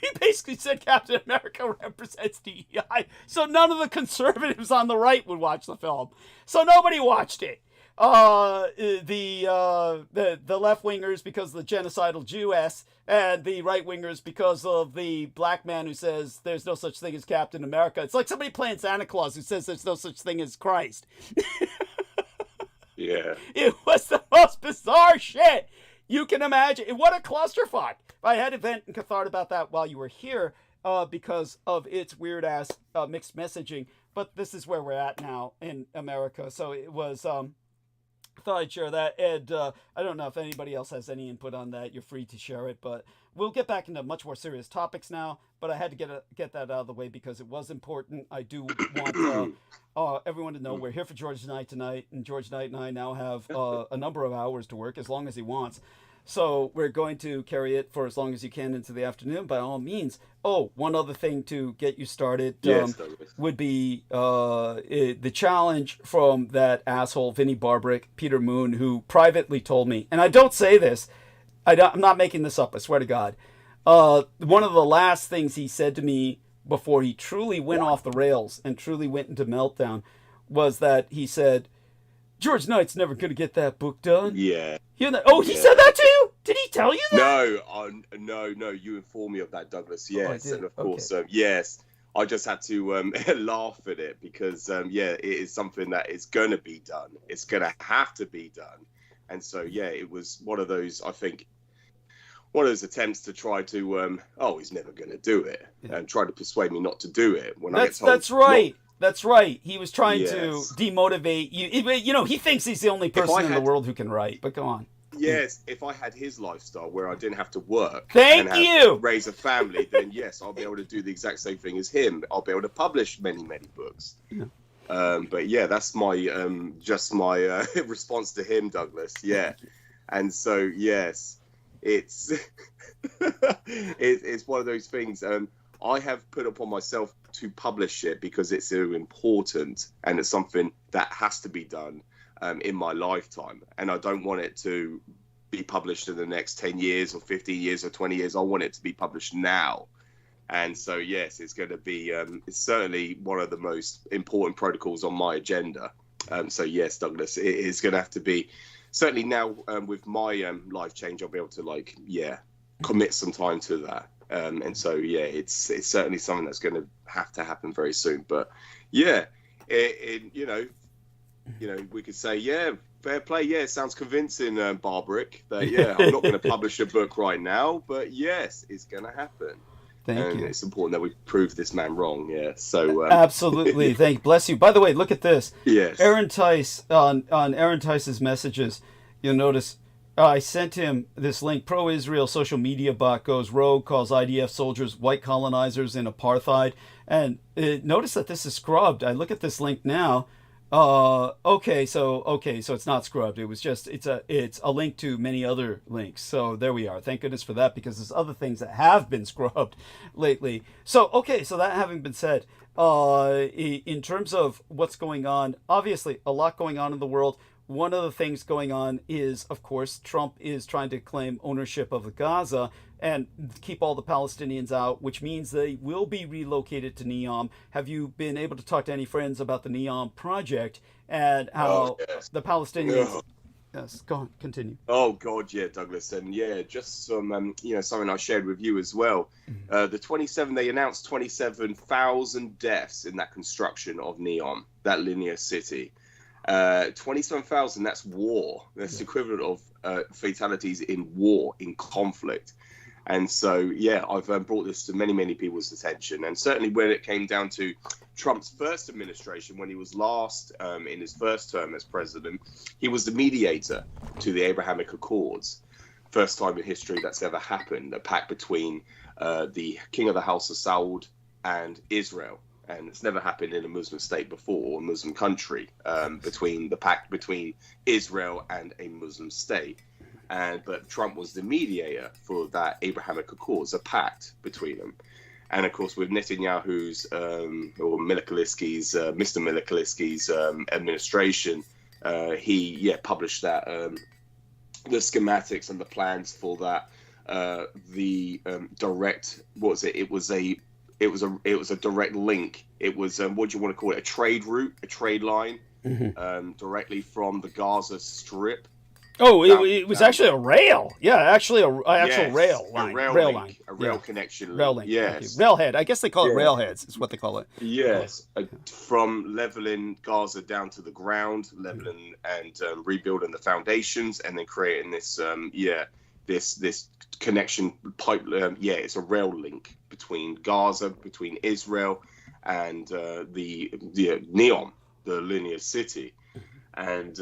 He basically said Captain America represents DEI. So none of the conservatives on the right would watch the film. So nobody watched it. The left-wingers because of the genocidal Jewess, and the right-wingers because of the black man who says there's no such thing as Captain America. It's like somebody playing Santa Claus who says there's no such thing as Christ. Yeah. It was the most bizarre shit you can imagine. What a clusterfuck. I had to vent and cathart about that while you were here because of its weird-ass mixed messaging. But this is where we're at now in America. So it was... thought I'd share that. Ed, I don't know if anybody else has any input on that. You're free to share it, but we'll get back into much more serious topics now. But I had to get that out of the way because it was important. I do want everyone to know we're here for George Knight tonight, and George Knight and I now have a number of hours to work, as long as he wants. So we're going to carry it for as long as you can into the afternoon, by all means. Oh, one other thing to get you started would be the challenge from that asshole, Vinnie Barbrick, Peter Moon, who privately told me, and I don't say this, I'm not making this up, I swear to God. One of the last things he said to me before he truly went off the rails and truly went into meltdown was that he said, George Knight's never going to get that book done. Yeah. He said that to you? Did he tell you that? No. You informed me of that, Douglas. Yes, and of course, yes. I just had to laugh at it because, it is something that is going to be done. It's going to have to be done. And so, it was one of those, I think, one of those attempts to try to, he's never going to do it, and try to persuade me not to do it. That's right. That's right. He was trying to demotivate you. He thinks he's the only person in the world who can write, but go on. Yes, if I had his lifestyle where I didn't have to work raise a family, then yes, I'll be able to do the exact same thing as him. I'll be able to publish many, many books. Yeah. But that's my response to him, Douglas. Yeah. And so, yes. it's it's one of those things. I have put upon myself to publish it because it's so important and it's something that has to be done in my lifetime. And I don't want it to be published in the next 10 years or 15 years or 20 years. I want it to be published now. And so, yes, it's going to be, it's certainly one of the most important protocols on my agenda. So, yes, Douglas, it is going to have to be, certainly now with my life change, I'll be able to, commit some time to that. And so, yeah, it's certainly something that's going to have to happen very soon. But, yeah, you know, we could say, yeah, fair play. Yeah, it sounds convincing, Barbaric, that, yeah, I'm not going to publish a book right now, but yes, it's going to happen. Thank you. It's important that we prove this man wrong. Yeah. So absolutely. Thank you. Bless you. By the way, look at this. Yes. Aaron Tice on Aaron Tice's messages. You'll notice I sent him this link. Pro-Israel social media bot goes rogue, calls IDF soldiers white colonizers in apartheid. And notice that this is scrubbed. I look at this link now. Okay, so it's not scrubbed. It was just it's a link to many other links. So there we are. Thank goodness for that, because there's other things that have been scrubbed lately. So so that having been said, in terms of what's going on, obviously a lot going on in the world. One of the things going on is, of course, Trump is trying to claim ownership of Gaza and keep all the Palestinians out, which means they will be relocated to Neom. Have you been able to talk to any friends about the Neom project and how the Palestinians... Oh. Yes, go on, continue. Oh, God, yeah, Douglas. And, yeah, just some, something I shared with you as well. They announced 27,000 deaths in that construction of Neom, that linear city. 27,000, that's war. That's the equivalent of fatalities in war, in conflict. And so, yeah, I've brought this to many, many people's attention. And certainly when it came down to Trump's first administration, when he was last in his first term as president, he was the mediator to the Abrahamic Accords. First time in history that's ever happened, a pact between the king of the House of Saud and Israel. And it's never happened in a Muslim state before, or a Muslim country, between the pact between Israel and a Muslim state. But Trump was the mediator for that Abrahamic Accords, a pact between them. And of course, with Netanyahu's or Milošević's, Mr. Milošević's administration, he published that the schematics and the plans for that. Direct, what was it? It was a direct link. It was what do you want to call it? A trade route, a trade line, directly from the Gaza Strip. Oh, it was actually a rail. Yeah, actually a actual rail line. Rail line. A rail connection link. Rail link. Yes. Railhead. I guess they call it railheads, is what they call it. Yes. From leveling Gaza down to the ground, leveling and rebuilding the foundations, and then creating this this connection pipe. It's a rail link between Gaza, between Israel, and the Neom, the linear city. And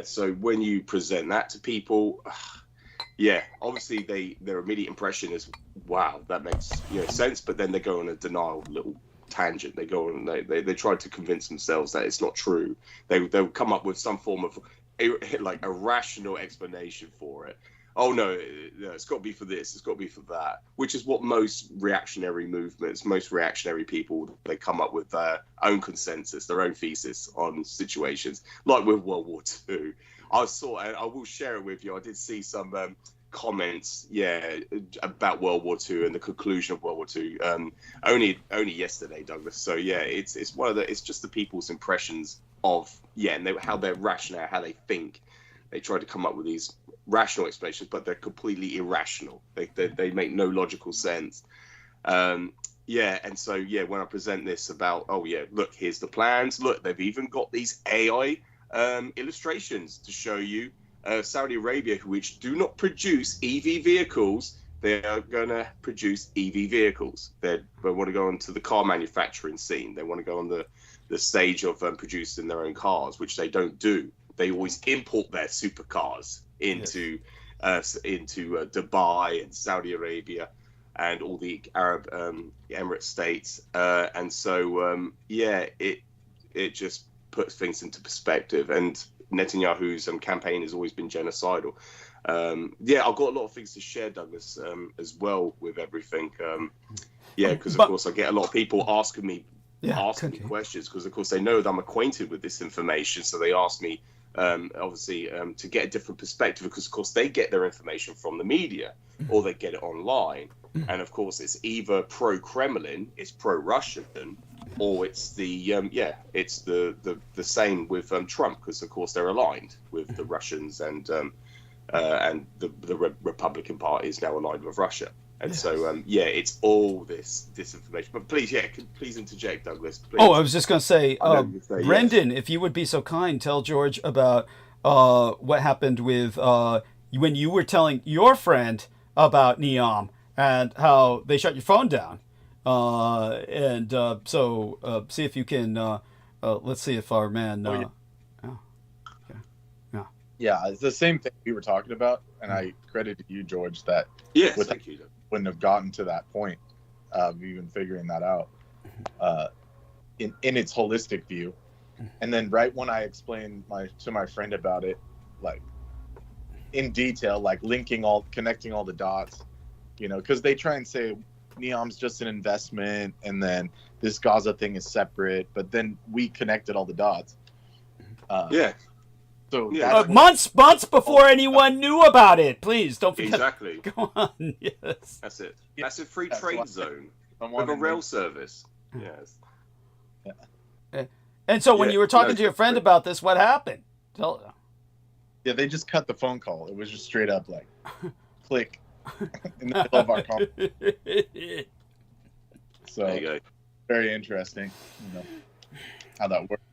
so when you present that to people, obviously their immediate impression is, wow, that makes sense. But then they go on a denial little tangent. They go on, they try to convince themselves that it's not true. They'll come up with some form of a rational explanation for it. Oh no, it's got to be for this, it's got to be for that, which is what most reactionary movements, most reactionary people, they come up with their own consensus, their own thesis on situations, like with World War II. I will share it with you. I did see some comments, about World War II and the conclusion of World War II, only yesterday, Douglas. So it's just the people's impressions of and how they're rational, how they think. They try to come up with these rational explanations, but they're completely irrational. They make no logical sense. And so when I present this about, look, here's the plans. Look, they've even got these AI illustrations to show you Saudi Arabia, which do not produce EV vehicles. They are going to produce EV vehicles. They want to go onto the car manufacturing scene. They want to go on the stage of producing their own cars, which they don't do. They always import their supercars into Dubai and Saudi Arabia and all the Arab Emirate states. And so, it just puts things into perspective. And Netanyahu's campaign has always been genocidal. Yeah, I've got a lot of things to share, Douglas, as well with everything. Yeah, because of course I get a lot of people asking me questions, because of course they know that I'm acquainted with this information, so they ask me obviously to get a different perspective, because of course they get their information from the media or they get it online, and of course it's either pro-Kremlin, it's pro-Russian, or it's the it's the same with Trump, because of course they're aligned with the Russians, and the Republican Party is now aligned with Russia. And so, it's all this disinformation. But please, please interject, Douglas. Please. Oh, I was just going to say, Brendan, if you would be so kind, tell George about what happened with when you were telling your friend about Neom and how they shut your phone down. So see if you can, let's see if our man... Yeah, it's the same thing we were talking about, and I credit you, George, that thank you. Wouldn't have gotten to that point of even figuring that out in its holistic view. And then right when I explained to my friend about it, like in detail, like connecting all the dots, because they try and say Neom's just an investment, and then this Gaza thing is separate, but then we connected all the dots. So months before anyone knew about it. Please don't forget. Exactly. Go on. Yes. That's it. That's a free trade zone with a rail service. Yes. Yeah. And so when you were talking to your friend about this, what happened? Yeah, they just cut the phone call. It was just straight up like, click in the middle of our call. So there you go. Very interesting, how that works.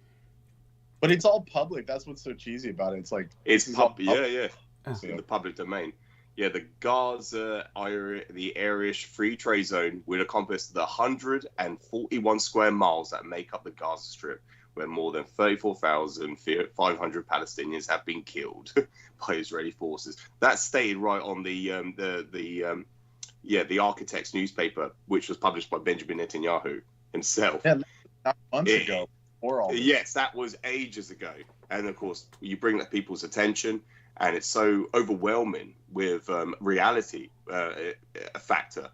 But it's all public. That's what's so cheesy about it. It's like it's in the public domain. Yeah, the Gaza the Irish Free Trade Zone will encompass the 141 square miles that make up the Gaza Strip, where more than 34,500 Palestinians have been killed by Israeli forces. That's stated right on the Architect's newspaper, which was published by Benjamin Netanyahu himself. Yeah, months ago. Yes, that was ages ago. And of course, you bring that people's attention, and it's so overwhelming with reality, a factor,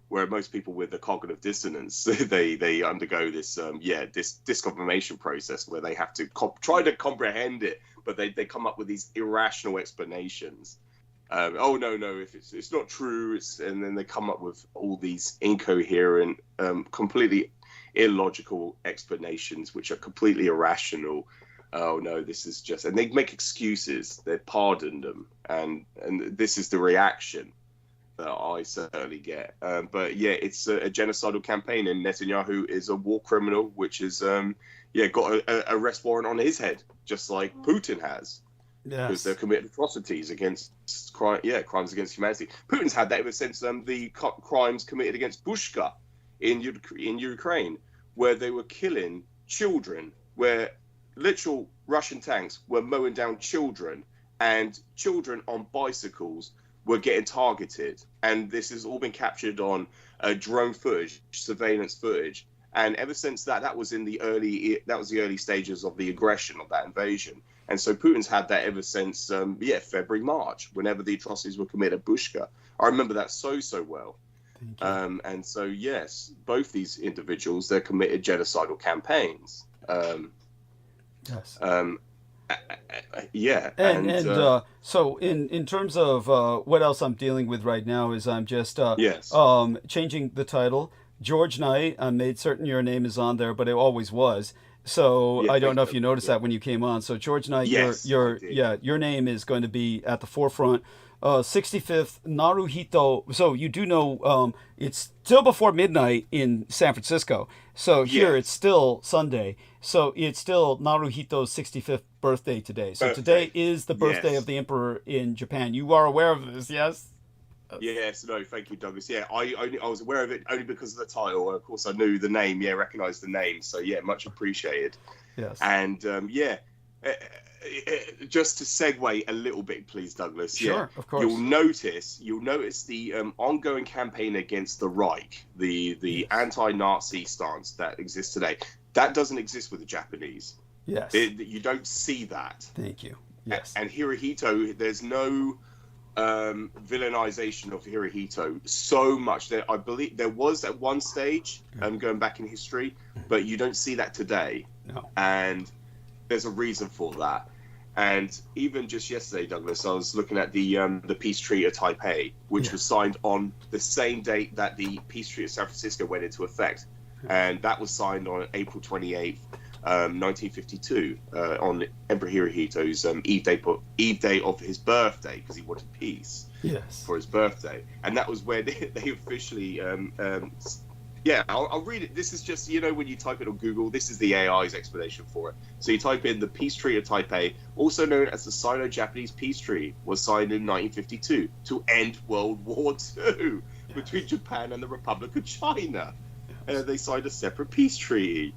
where most people with the cognitive dissonance, they undergo this disconfirmation process where they have to try to comprehend it, but they come up with these irrational explanations. If it's not true, and then they come up with all these incoherent, completely illogical explanations, which are completely irrational. Oh no, this is just, and they make excuses. They pardon them, and this is the reaction that I certainly get. But yeah, it's a genocidal campaign, and Netanyahu is a war criminal, which is got a arrest warrant on his head, just like Putin has. Because they've committed atrocities against crimes against humanity. Putin's had that ever since the crimes committed against Bushka in Ukraine, where they were killing children, where literal Russian tanks were mowing down children, and children on bicycles were getting targeted. And this has all been captured on drone footage, surveillance footage. And ever since that was the early stages of the aggression of that invasion. And so Putin's had that ever since February, March, whenever the atrocities were committed at Bushka. I remember that so well. And so, yes, both these individuals, they're committed genocidal campaigns. So in terms of what else I'm dealing with right now is I'm just changing the title. George Knight, I made certain your name is on there, but it always was. So I don't know if you noticed that when you came on. So George Knight, your name is going to be at the forefront. 65th NARUHITO. So you do know it's still before midnight in San Francisco. So here it's still Sunday. So it's still Naruhito's 65th birthday today. So today is the birthday of the emperor in Japan. You are aware of this, yes? Yes, no, thank you, Douglas. Yeah, I was aware of it only because of the title. Of course, I knew the name, recognized the name. So, much appreciated. Yes. And, just to segue a little bit, please, Douglas. Sure, of course. You'll notice the ongoing campaign against the Reich, the anti-Nazi stance that exists today. That doesn't exist with the Japanese. Yes. You don't see that. Thank you. Yes. And Hirohito, there's no villainization of Hirohito so much. That I believe there was at one stage, going back in history, but you don't see that today. No. And there's a reason for that. And even just yesterday, Douglas, I was looking at the peace treaty of Taipei, which was signed on the same date that the peace treaty of San Francisco went into effect. And that was signed on April 28th, 1952, on Emperor Hirohito's eve day of his birthday, because he wanted peace for his birthday. And that was when they officially... I'll read it. This is just, when you type it on Google, this is the AI's explanation for it. So you type in the Peace Treaty of Taipei, also known as the Sino-Japanese Peace Treaty, was signed in 1952 to end World War II between Japan and the Republic of China. They signed a separate peace treaty.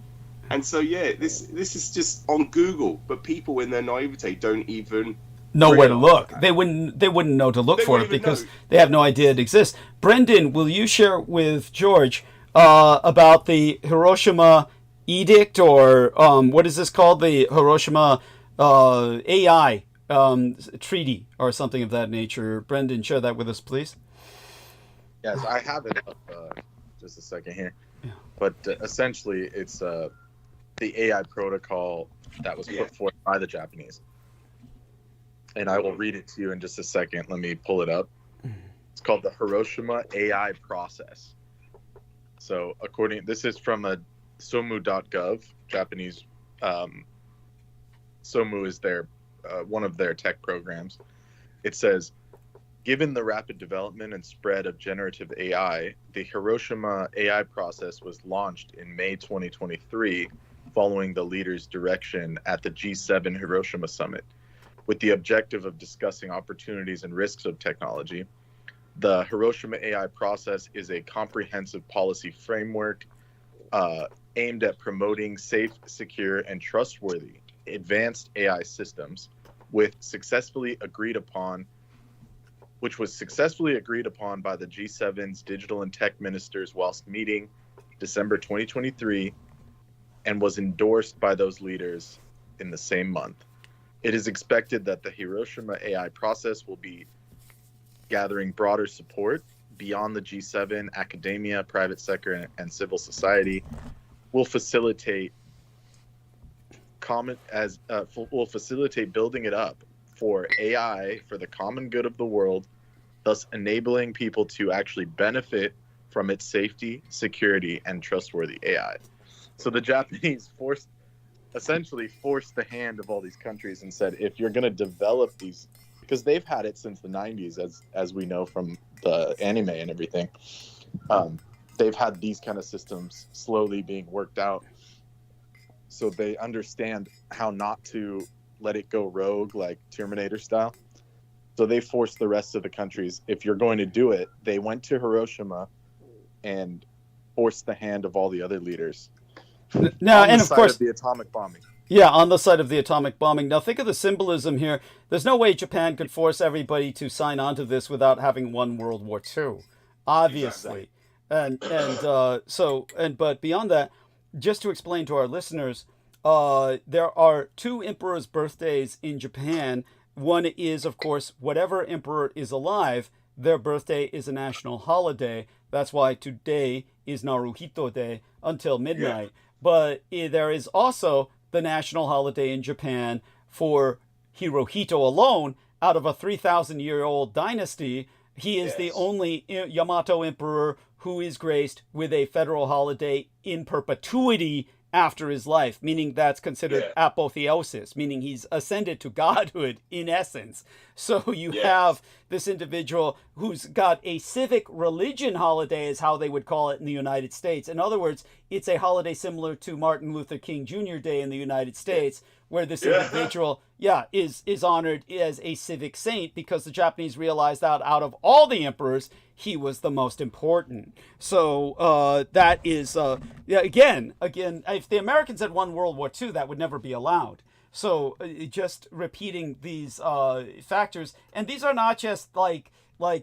And so, this is just on Google, but people in their naivete don't even know where to look. They wouldn't know to look for it because they have no idea it exists. Brendan, will you share with George about the Hiroshima Edict, or what is this called? The Hiroshima AI treaty, or something of that nature. Brendan, share that with us, please. Yes, I have it up just a second here. Yeah. But essentially, it's the AI protocol that was put forth by the Japanese. And I will read it to you in just a second. Let me pull it up. It's called the Hiroshima AI process. So this is from a somu.gov, Japanese. Somu is their one of their tech programs. It says, given the rapid development and spread of generative AI, the Hiroshima AI process was launched in May 2023, following the leaders' direction at the G7 Hiroshima Summit, with the objective of discussing opportunities and risks of technology. The Hiroshima AI process is a comprehensive policy framework aimed at promoting safe, secure, and trustworthy advanced AI systems, which was successfully agreed upon by the G7's digital and tech ministers whilst meeting December 2023, and was endorsed by those leaders in the same month. It is expected that the Hiroshima AI process will be gathering broader support beyond the G7. Academia, private sector, and civil society will facilitate building it up for AI for the common good of the world, thus enabling people to actually benefit from its safety, security, and trustworthy AI. So the Japanese essentially forced the hand of all these countries and said, if you're going to develop these, because they've had it since the 90s, as we know from the anime and everything, they've had these kind of systems slowly being worked out. So they understand how not to let it go rogue, like Terminator style. So they forced the rest of the countries, if you're going to do it, they went to Hiroshima and forced the hand of all the other leaders. Now, and of course, the atomic bombing. Yeah, on the side of the atomic bombing. Now, think of the symbolism here. There's no way Japan could force everybody to sign on to this without having won World War II, obviously. Exactly. But beyond that, just to explain to our listeners, there are two emperors' birthdays in Japan. One is, of course, whatever emperor is alive, their birthday is a national holiday. That's why today is Naruhito Day until midnight. Yeah. But there is also the national holiday in Japan for Hirohito alone. Out of a 3,000-year-old dynasty, he is the only Yamato emperor who is graced with a federal holiday in perpetuity after his life, meaning that's considered apotheosis, meaning he's ascended to godhood in essence. So you have this individual who's got a civic religion holiday, is how they would call it in the United States. In other words, it's a holiday similar to Martin Luther King Jr. Day in the United States, where this individual is honored as a civic saint, because the Japanese realized that out of all the emperors, he was the most important. So that is, again, if the Americans had won World War II, that would never be allowed. So just repeating these factors, and these are not just like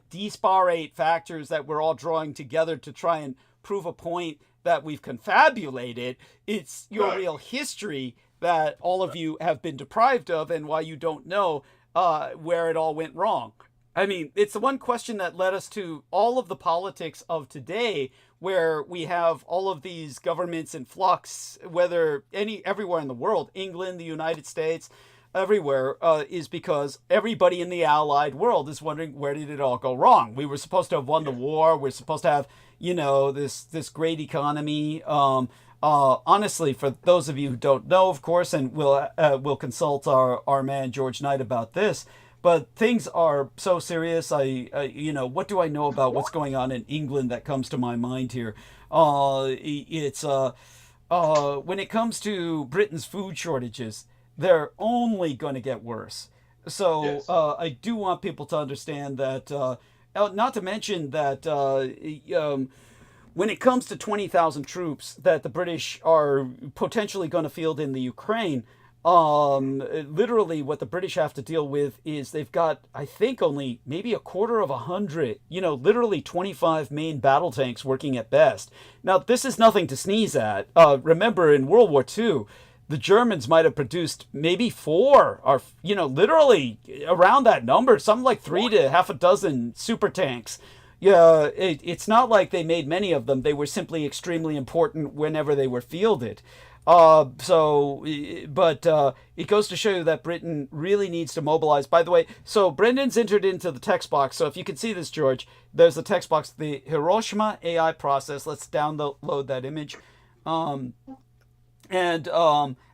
disparate factors that we're all drawing together to try and prove a point that we've confabulated. It's your real history that all of you have been deprived of, and why you don't know where it all went wrong. I mean, it's the one question that led us to all of the politics of today, where we have all of these governments in flux, whether everywhere in the world, England, the United States, everywhere, is because everybody in the Allied world is wondering, where did it all go wrong? We were supposed to have won the war. We're supposed to have, this great economy. Honestly, for those of you who don't know, of course, and we'll consult our man George Knight about this, but things are so serious. What do I know about what's going on in England that comes to my mind here? It's when it comes to Britain's food shortages, they're only going to get worse. So Yes. I do want people to understand that, not to mention that when it comes to 20,000 troops that the British are potentially going to field in the Ukraine, literally what the British have to deal with is they've got, I think, only maybe a quarter of 100, literally 25 main battle tanks working at best. Now, this is nothing to sneeze at. Remember, in World War II, the Germans might have produced maybe 4 or, literally around that number, something like 3 to half a dozen super tanks. Yeah, it's not like they made many of them. They were simply extremely important whenever they were fielded. But it goes to show you that Britain really needs to mobilize. By the way, so Brendan's entered into the text box. So if you can see this, George, there's the text box, the Hiroshima AI process. Let's download that image.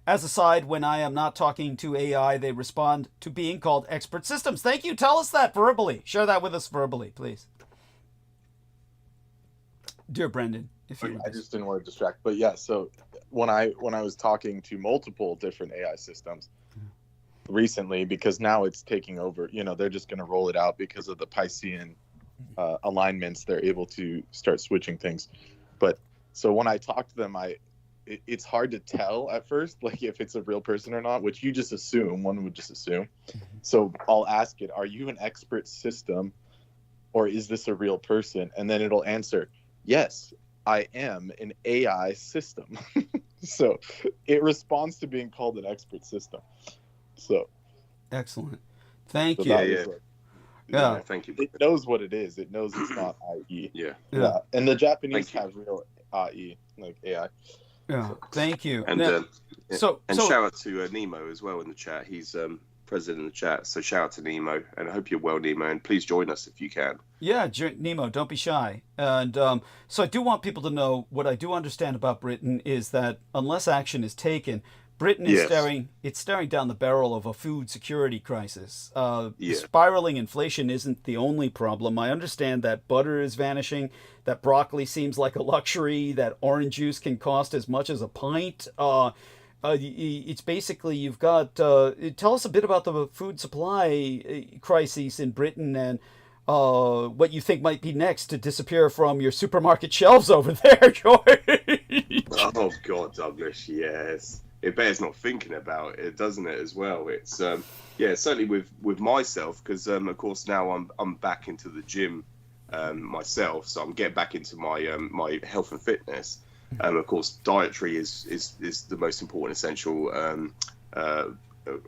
As a side, when I am not talking to AI, they respond to being called expert systems. Thank you. Tell us that verbally. Share that with us verbally, please. Dear Brendan, if you I just didn't want to distract, but yeah. So when I was talking to multiple different AI systems recently, because now it's taking over, they're just going to roll it out because of the Piscean alignments. They're able to start switching things. But so when I talk to them, it's hard to tell at first, like if it's a real person or not, which you just assume, one would just assume. So I'll ask it, are you an expert system or is this a real person? And then it'll answer, yes, I am an AI system. So it responds to being called an expert system. So excellent. Thank you. Yeah, thank you. It knows what it is. It knows it's not IE. Yeah. And the Japanese have real IE, like AI. Yeah, thank you. And now, shout out to Nemo as well in the chat. He's present in the chat, so shout out to Nemo, and I hope you're well, Nemo, and please join us if you can. Yeah, Nemo, don't be shy. And so I do want people to know what I do understand about Britain is that unless action is taken, Britain is staring down the barrel of a food security crisis. Spiraling inflation isn't the only problem. I understand that butter is vanishing, that broccoli seems like a luxury, that orange juice can cost as much as a pint. It's basically, you've got... tell us a bit about the food supply crises in Britain and what you think might be next to disappear from your supermarket shelves over there, George. Oh, God, Douglas, yes. It bears not thinking about it, doesn't it, as well? It's certainly with myself, because of course now I'm back into the gym myself, so I'm getting back into my my health and fitness. Of course, dietary is the most important essential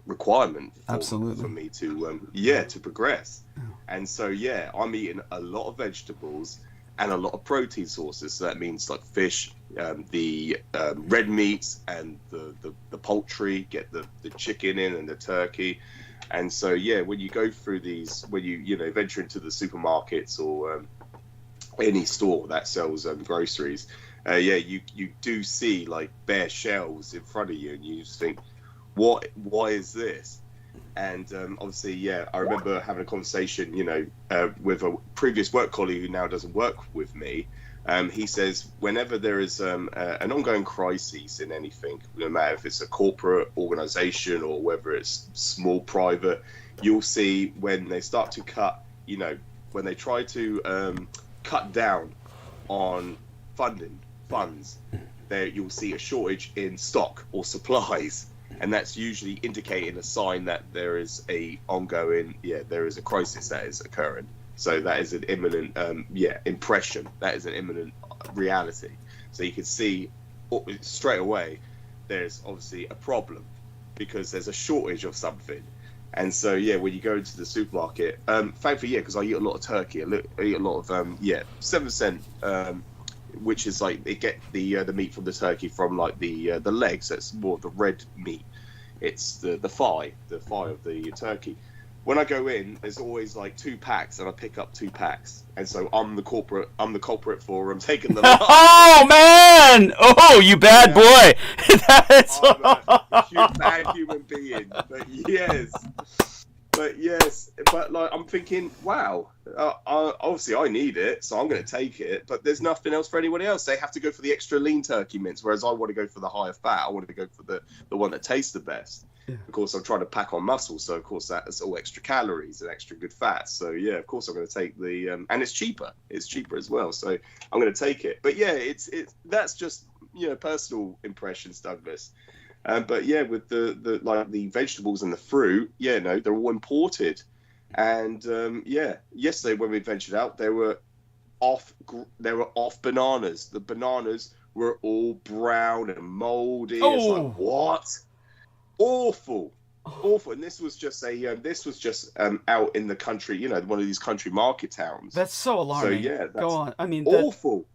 requirement for me to progress. And so I'm eating a lot of vegetables and a lot of protein sources. So that means like fish, the red meats, and the poultry. Get the chicken in and the turkey. And so when you go through these, when you venture into the supermarkets or any store that sells groceries, you do see like bare shelves in front of you, and you just think, why is this? And obviously, I remember having a conversation, with a previous work colleague who now doesn't work with me. He says whenever there is an ongoing crisis in anything, no matter if it's a corporate organization or whether it's small private, you'll see when they start to cut, when they try to cut down on funds, there you'll see a shortage in stock or supplies. And that's usually indicating a sign that there is a ongoing, there is a crisis that is occurring. So that is an imminent, impression. That is an imminent reality. So you can see straight away there's obviously a problem because there's a shortage of something. And so, yeah, when you go into the supermarket, thankfully, yeah, because I eat a lot of turkey. I eat a lot of, 7%, which is like they get the meat from the turkey from like the legs. So it's more of the red meat. It's the thigh of the turkey. When I go in, there's always like 2 packs, and I pick up 2 packs, and so I'm the culprit for taking the lot. Oh man! Oh, you bad boy! That's I'm a bad human being, but yes, but like I'm thinking, wow, obviously I need it, so I'm going to take it, but there's nothing else for anyone else. They have to go for the extra lean turkey mince, whereas I want to go for the higher fat. I want to go for the one that tastes the best. Yeah. Of course, I'm trying to pack on muscle, so of course that's all extra calories and extra good fats. So yeah, of course I'm going to take the and it's cheaper. It's cheaper as well, so I'm going to take it. But yeah, it's that's just personal impressions, Douglas. But yeah, with the like the vegetables and the fruit, yeah, no, they're all imported. And yesterday when we ventured out, they were off bananas. The bananas were all brown and moldy. Oh. It's like, what? Awful. And this was just out in the country, one of these country market towns. That's so alarming. So yeah, go on. I mean, awful.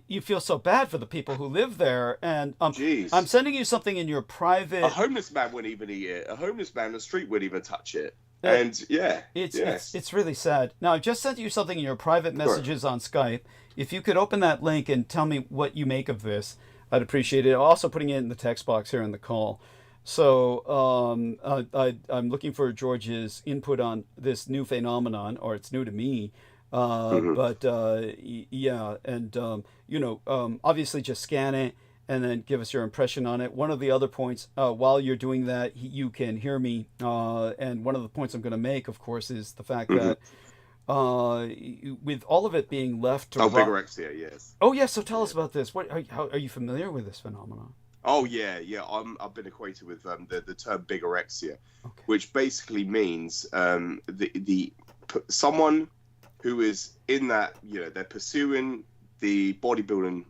You feel so bad for the people who live there, and I'm sending you something in your private. A homeless man wouldn't even eat it. A homeless man on the street wouldn't even touch it. And it's really sad. Now I've just sent you something in your private messages on Skype. If you could open that link and tell me what you make of this, I'd appreciate it. I'm also putting it in the text box here in the call. So I'm looking for George's input on this new phenomenon, or it's new to me. But yeah, and obviously just scan it and then give us your impression on it. One of the other points, while you're doing that, you can hear me. And one of the points I'm going to make, of course, is the fact that with all of it being left to bigorexia, yes. Oh yeah, so tell us about this. How are you familiar with this phenomenon? Oh yeah. I've been acquainted with the term bigorexia, which basically means someone who is in that, they're pursuing the bodybuilding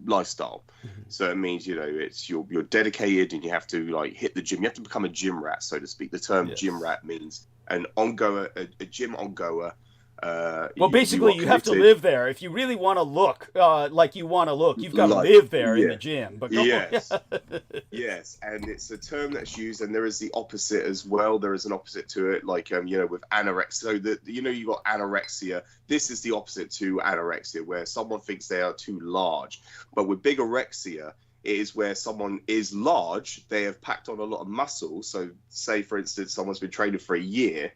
lifestyle. Mm-hmm. So it means, it's you're dedicated and you have to like hit the gym. You have to become a gym rat, so to speak. The term gym rat means an ongoer, a gym ongoer. Well, basically, you have to live there. If you really want to look like you want to look, you've got to live there in the gym. But yes, and it's a term that's used, and there is the opposite as well. There is an opposite to it, like with anorexia. So you got anorexia. This is the opposite to anorexia, where someone thinks they are too large. But with bigorexia, it is where someone is large. They have packed on a lot of muscle. So, say for instance, someone's been training for a year.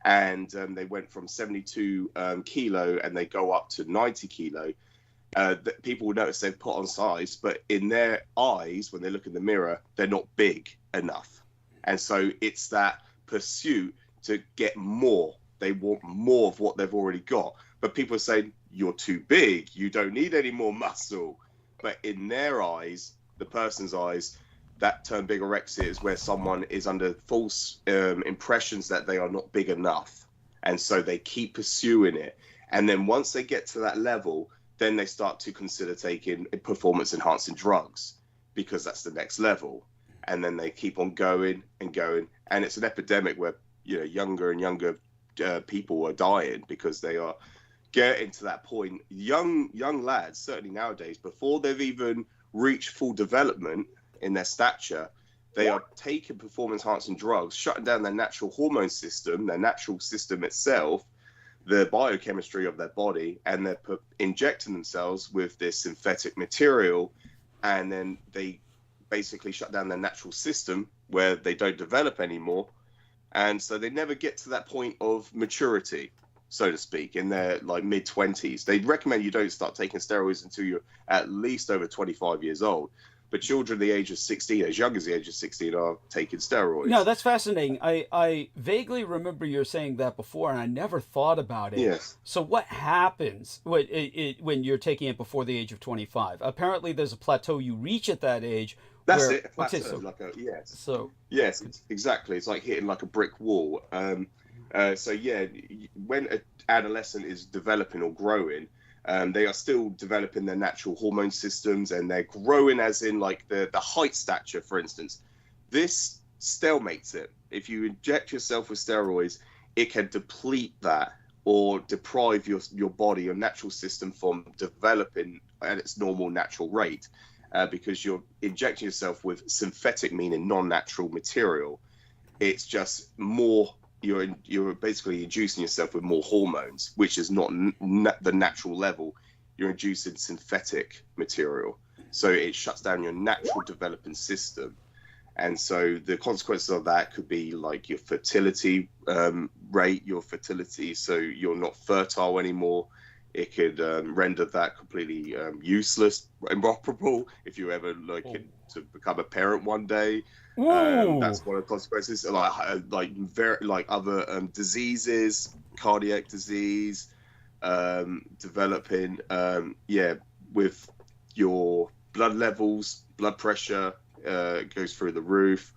And they went from 72 kilo and they go up to 90 kilo. People will notice they've put on size, but in their eyes, when they look in the mirror, they're not big enough. And so it's that pursuit to get more. They want more of what they've already got. But people are saying, you're too big. You don't need any more muscle. But in their eyes, the person's eyes, that term bigorexia is where someone is under false impressions that they are not big enough. And so they keep pursuing it. And then once they get to that level, then they start to consider taking performance enhancing drugs, because that's the next level. And then they keep on going and going. And it's an epidemic where, younger and younger people are dying because they are getting to that point. Young lads, certainly nowadays, before they've even reached full development in their stature, they are taking performance enhancing drugs, shutting down their natural hormone system, their natural system itself, the biochemistry of their body, and they're injecting themselves with this synthetic material, and then they basically shut down their natural system where they don't develop anymore, and so they never get to that point of maturity, so to speak, in their like mid-20s. They recommend you don't start taking steroids until you're at least over 25 years old. But children the age of 16, as young as the age of 16, are taking steroids. No, that's fascinating. I vaguely remember you saying that before, and I never thought about it. Yes. So what happens when you're taking it before the age of 25? Apparently there's a plateau you reach at that age. That's it. Yes. So yes, exactly. It's like hitting like a brick wall. So yeah, when an adolescent is developing or growing, They are still developing their natural hormone systems, and they're growing, as in like the height stature, for instance. This stalemates it. If you inject yourself with steroids, it can deplete that or deprive your body, your natural system, from developing at its normal natural rate, because you're injecting yourself with synthetic, meaning non-natural material. It's just more, you're basically inducing yourself with more hormones, which is not the natural level. You're inducing synthetic material, so it shuts down your natural developing system. And so the consequences of that could be like your fertility rate, your fertility, so you're not fertile anymore. It could render that completely useless, inoperable, if you ever looking to become a parent one day. That's one of the consequences. Like other diseases, cardiac disease, developing, with your blood levels, blood pressure. Goes through the roof.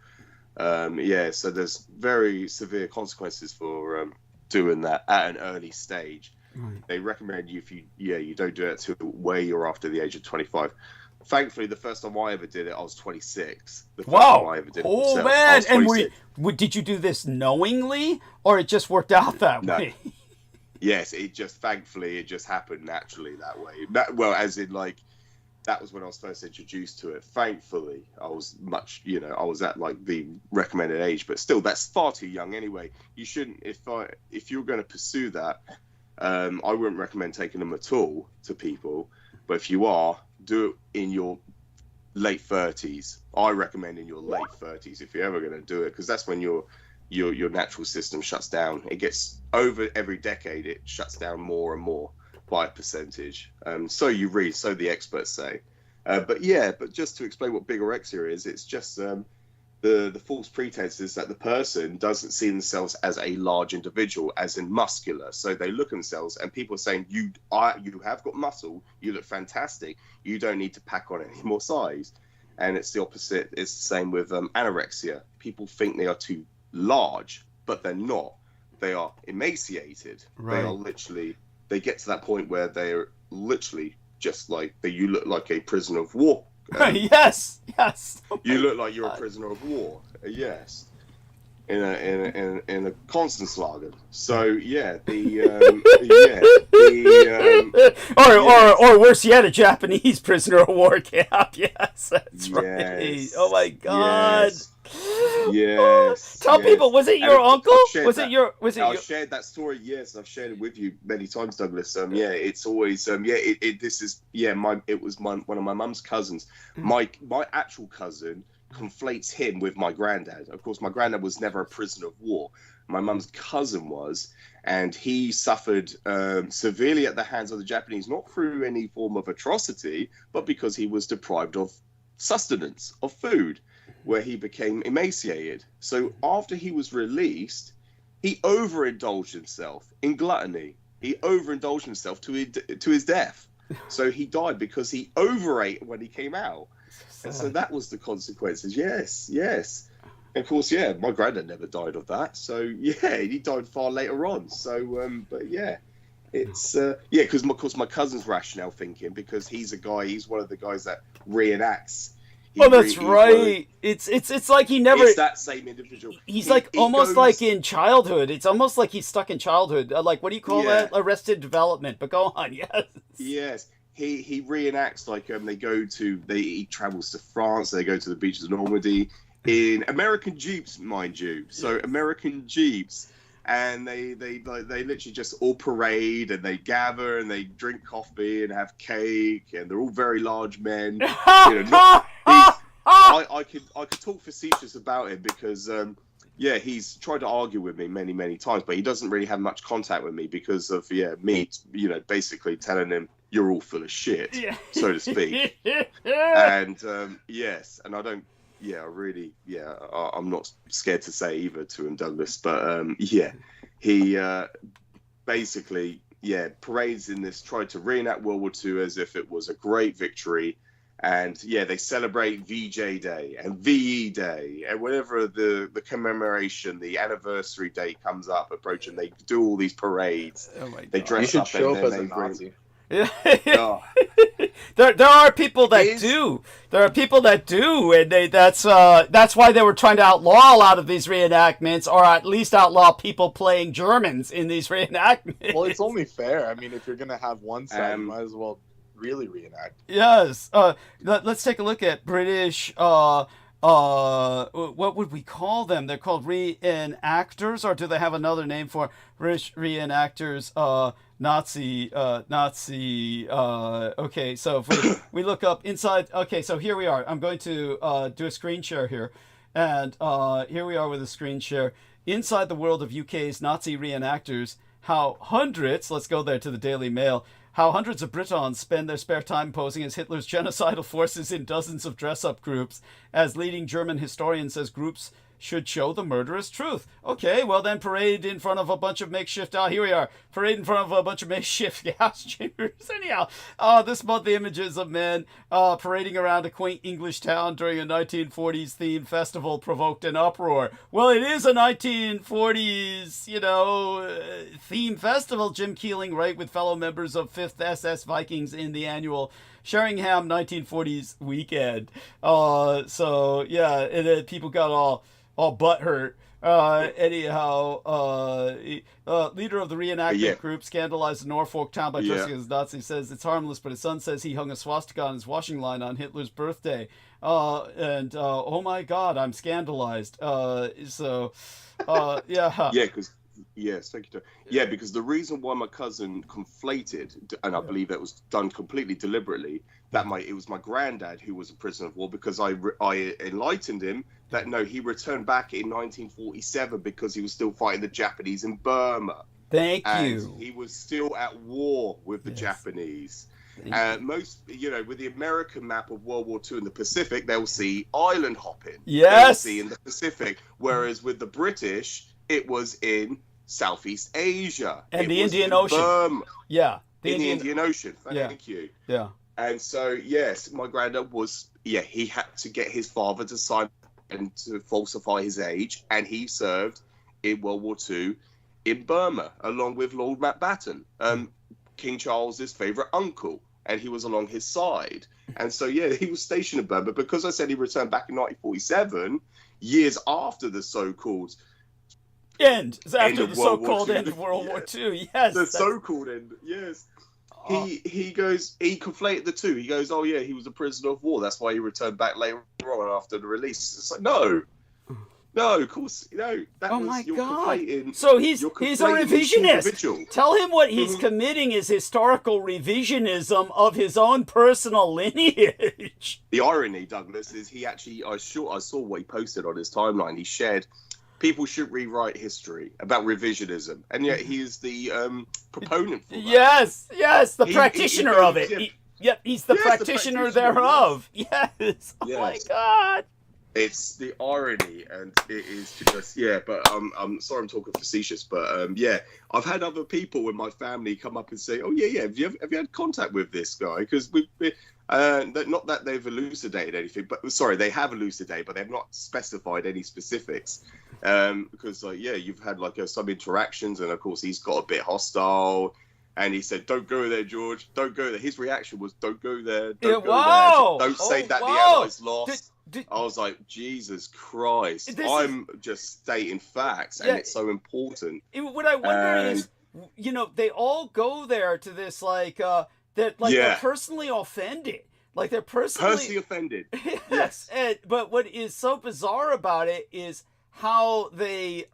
So there's very severe consequences for doing that at an early stage. Right. They recommend you if you don't do it till way you're after the age of 25. Thankfully, the first time I ever did it, I was 26. The first time I ever did it myself, man! And did you do this knowingly, or it just worked out that way? Yes, it just happened naturally that way. That was when I was first introduced to it. Thankfully, I was I was at like the recommended age, but still, that's far too young anyway. You shouldn't, if you're going to pursue that, I wouldn't recommend taking them at all to people. But if you are, do it in your late 30s. I recommend in your late 30s if you're ever going to do it, because that's when your natural system shuts down. It gets over every decade, it shuts down more and more by a percentage. So the experts say. But just to explain what bigorexia is, it's just the false pretense is that the person doesn't see themselves as a large individual, as in muscular. So they look at themselves, and people are saying, you have got muscle, you look fantastic, you don't need to pack on any more size. And it's the opposite. It's the same with anorexia. People think they are too large, but they're not. They are emaciated. Right. They are literally, they get to that point where they're literally just like, you look like a prisoner of war. Yes. You look like you're a prisoner of war. Yes. In a Konzenslager. So or worse yet, a Japanese prisoner of war camp. Yes, that's right. Oh my God. Yes. Tell people, was it your uncle? I shared that story. Yes, I've shared it with you many times, Douglas. It's always it was one of my mum's cousins. My actual cousin conflates him with my granddad. Of course, my granddad was never a prisoner of war. My mum's cousin was, and he suffered severely at the hands of the Japanese, not through any form of atrocity, but because he was deprived of sustenance, of food, where he became emaciated. So after he was released, he overindulged himself in gluttony. He overindulged himself to his death. So he died because he overate when he came out. And so that was the consequences. Yes. And of course, my granddad never died of that. So he died far later on. So, it's because of course my cousin's rationale thinking, because he's one of the guys that reenacts. That's right. It's like he never. It's that same individual. He's like in childhood. It's almost like he's stuck in childhood. Like, what do you call that? Arrested Development. But go on. Yes. Yes. He reenacts he travels to France, they go to the beaches of Normandy in American Jeeps, mind you. So American Jeeps, and they literally just all parade, and they gather and they drink coffee and have cake, and they're all very large men. I could talk facetious about it because he's tried to argue with me many times, but he doesn't really have much contact with me because of me basically telling him, you're all full of shit, so to speak. And and I don't, I'm not scared to say either to him, Douglas, but he basically parades in this, tried to reenact World War II as if it was a great victory. And they celebrate VJ Day and VE Day, and whenever the commemoration, the anniversary date comes up approaching, they do all these parades. Oh my God. They dress you should up show and up as then a Nazi. Oh, There are people that do. There are people that do, and that's why they were trying to outlaw a lot of these reenactments, or at least outlaw people playing Germans in these reenactments. Well, it's only fair. I mean, if you're gonna have one side, you might as well really reenact. Yes. Let's take a look at British. What would we call them? They're called reenactors, or do they have another name for British reenactors? Nazi. Okay, so if we look up inside. Okay, so here we are. I'm going to do a screen share here, and here we are with a screen share inside the world of UK's Nazi reenactors. How hundreds. Let's go there to the Daily Mail. How hundreds of Britons spend their spare time posing as Hitler's genocidal forces in dozens of dress-up groups. As leading German historian says, groups should show the murderous truth. Okay, well then parade in front of a bunch of makeshift... here we are. Parade in front of a bunch of makeshift gas chambers. Anyhow, this month the images of men parading around a quaint English town during a 1940s themed festival provoked an uproar. Well, it is a 1940s, theme festival. Jim Keeling, right, with fellow members of 5th SS Vikings in the annual Sheringham 1940s weekend. So, yeah, and then people got all butthurt. Anyhow, leader of the reenactment group scandalized the Norfolk town by dressing as Nazi, says it's harmless, but his son says he hung a swastika on his washing line on Hitler's birthday. Oh my God, I'm scandalized. Yeah. Yeah, because yes, thank you. Yeah, because the reason why my cousin conflated, and I believe that was done completely deliberately, that it was my granddad who was a prisoner of war, because I enlightened him that no, he returned back in 1947 because he was still fighting the Japanese in Burma. Thank and you. He was still at war with the Japanese. Most, with the American map of World War II in the Pacific, they'll see island hopping. Yes. They'll see in the Pacific, whereas with the British, it was in Southeast Asia and the Indian Ocean. Burma. Yeah, the Indian Ocean. Thank you. Yeah. And so, yes, my granddad was, he had to get his father to sign and to falsify his age, and he served in World War II in Burma, along with Lord Mountbatten, King Charles's favourite uncle, and he was along his side. And so, he was stationed in Burma. Because I said he returned back in 1947, years after the so-called end of World War II. Yes, the so-called end. Yes. He goes. He conflated the two. He goes, "Oh yeah, he was a prisoner of war. That's why he returned back later on after the release." It's like, no, of course, that my God! Conflating, so he's a revisionist. Tell him what he's committing is historical revisionism of his own personal lineage. The irony, Douglas, is he actually. I saw what he posted on his timeline. He shared, people should rewrite history about revisionism, and yet he is the proponent for that. Yes, the practitioner of it. He's the practitioner thereof. Yes. Oh my God. It's the irony, and it is just but I'm sorry I'm talking facetious, but I've had other people in my family come up and say, "Oh yeah, have you had contact with this guy?" Because not that they've elucidated anything, but sorry, they have elucidated, but they've not specified any specifics. Because you've had some interactions, and of course he's got a bit hostile, and he said, "Don't go there, George. Don't go there." His reaction was, "Don't go there. Don't go there. Don't say that the Allies lost." I was like, Jesus Christ! I'm just stating facts, and it's so important. What I wonder is, they all go there to this they're personally offended. Like they're personally offended. Yes. But what is so bizarre about it is how they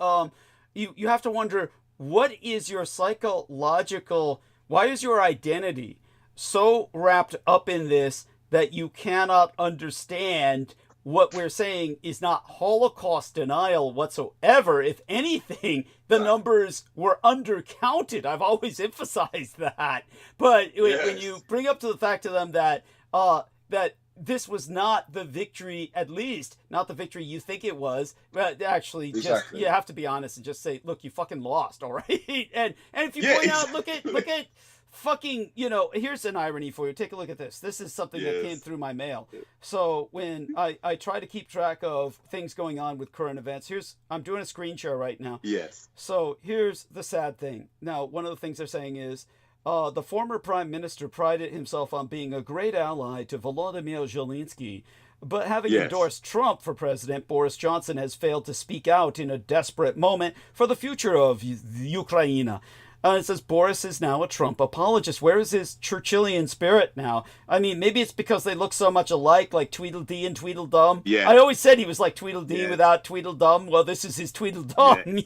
you have to wonder, what is your psychological, why is your identity so wrapped up in this that you cannot understand what we're saying is not Holocaust denial whatsoever. If anything, the numbers were undercounted. I've always emphasized that. But when you bring up to the fact to them that that this was not the victory, at least not the victory you think it was, but actually just you have to be honest and just say, look, you fucking lost, all right? And if you point out, look at fucking, here's an irony for you. Take a look at this. This is something that came through my mail. So when I try to keep track of things going on with current events, I'm doing a screen share right now. Yes. So here's the sad thing. Now, one of the things they're saying is, The former prime minister prided himself on being a great ally to Volodymyr Zelensky, but having endorsed Trump for president, Boris Johnson has failed to speak out in a desperate moment for the future of Ukraine. It says Boris is now a Trump apologist. Where is his Churchillian spirit now? I mean, maybe it's because they look so much alike, like Tweedledee and Tweedledum. Yeah. I always said he was like Tweedledee without Tweedledum. Well, this is his Tweedledum. And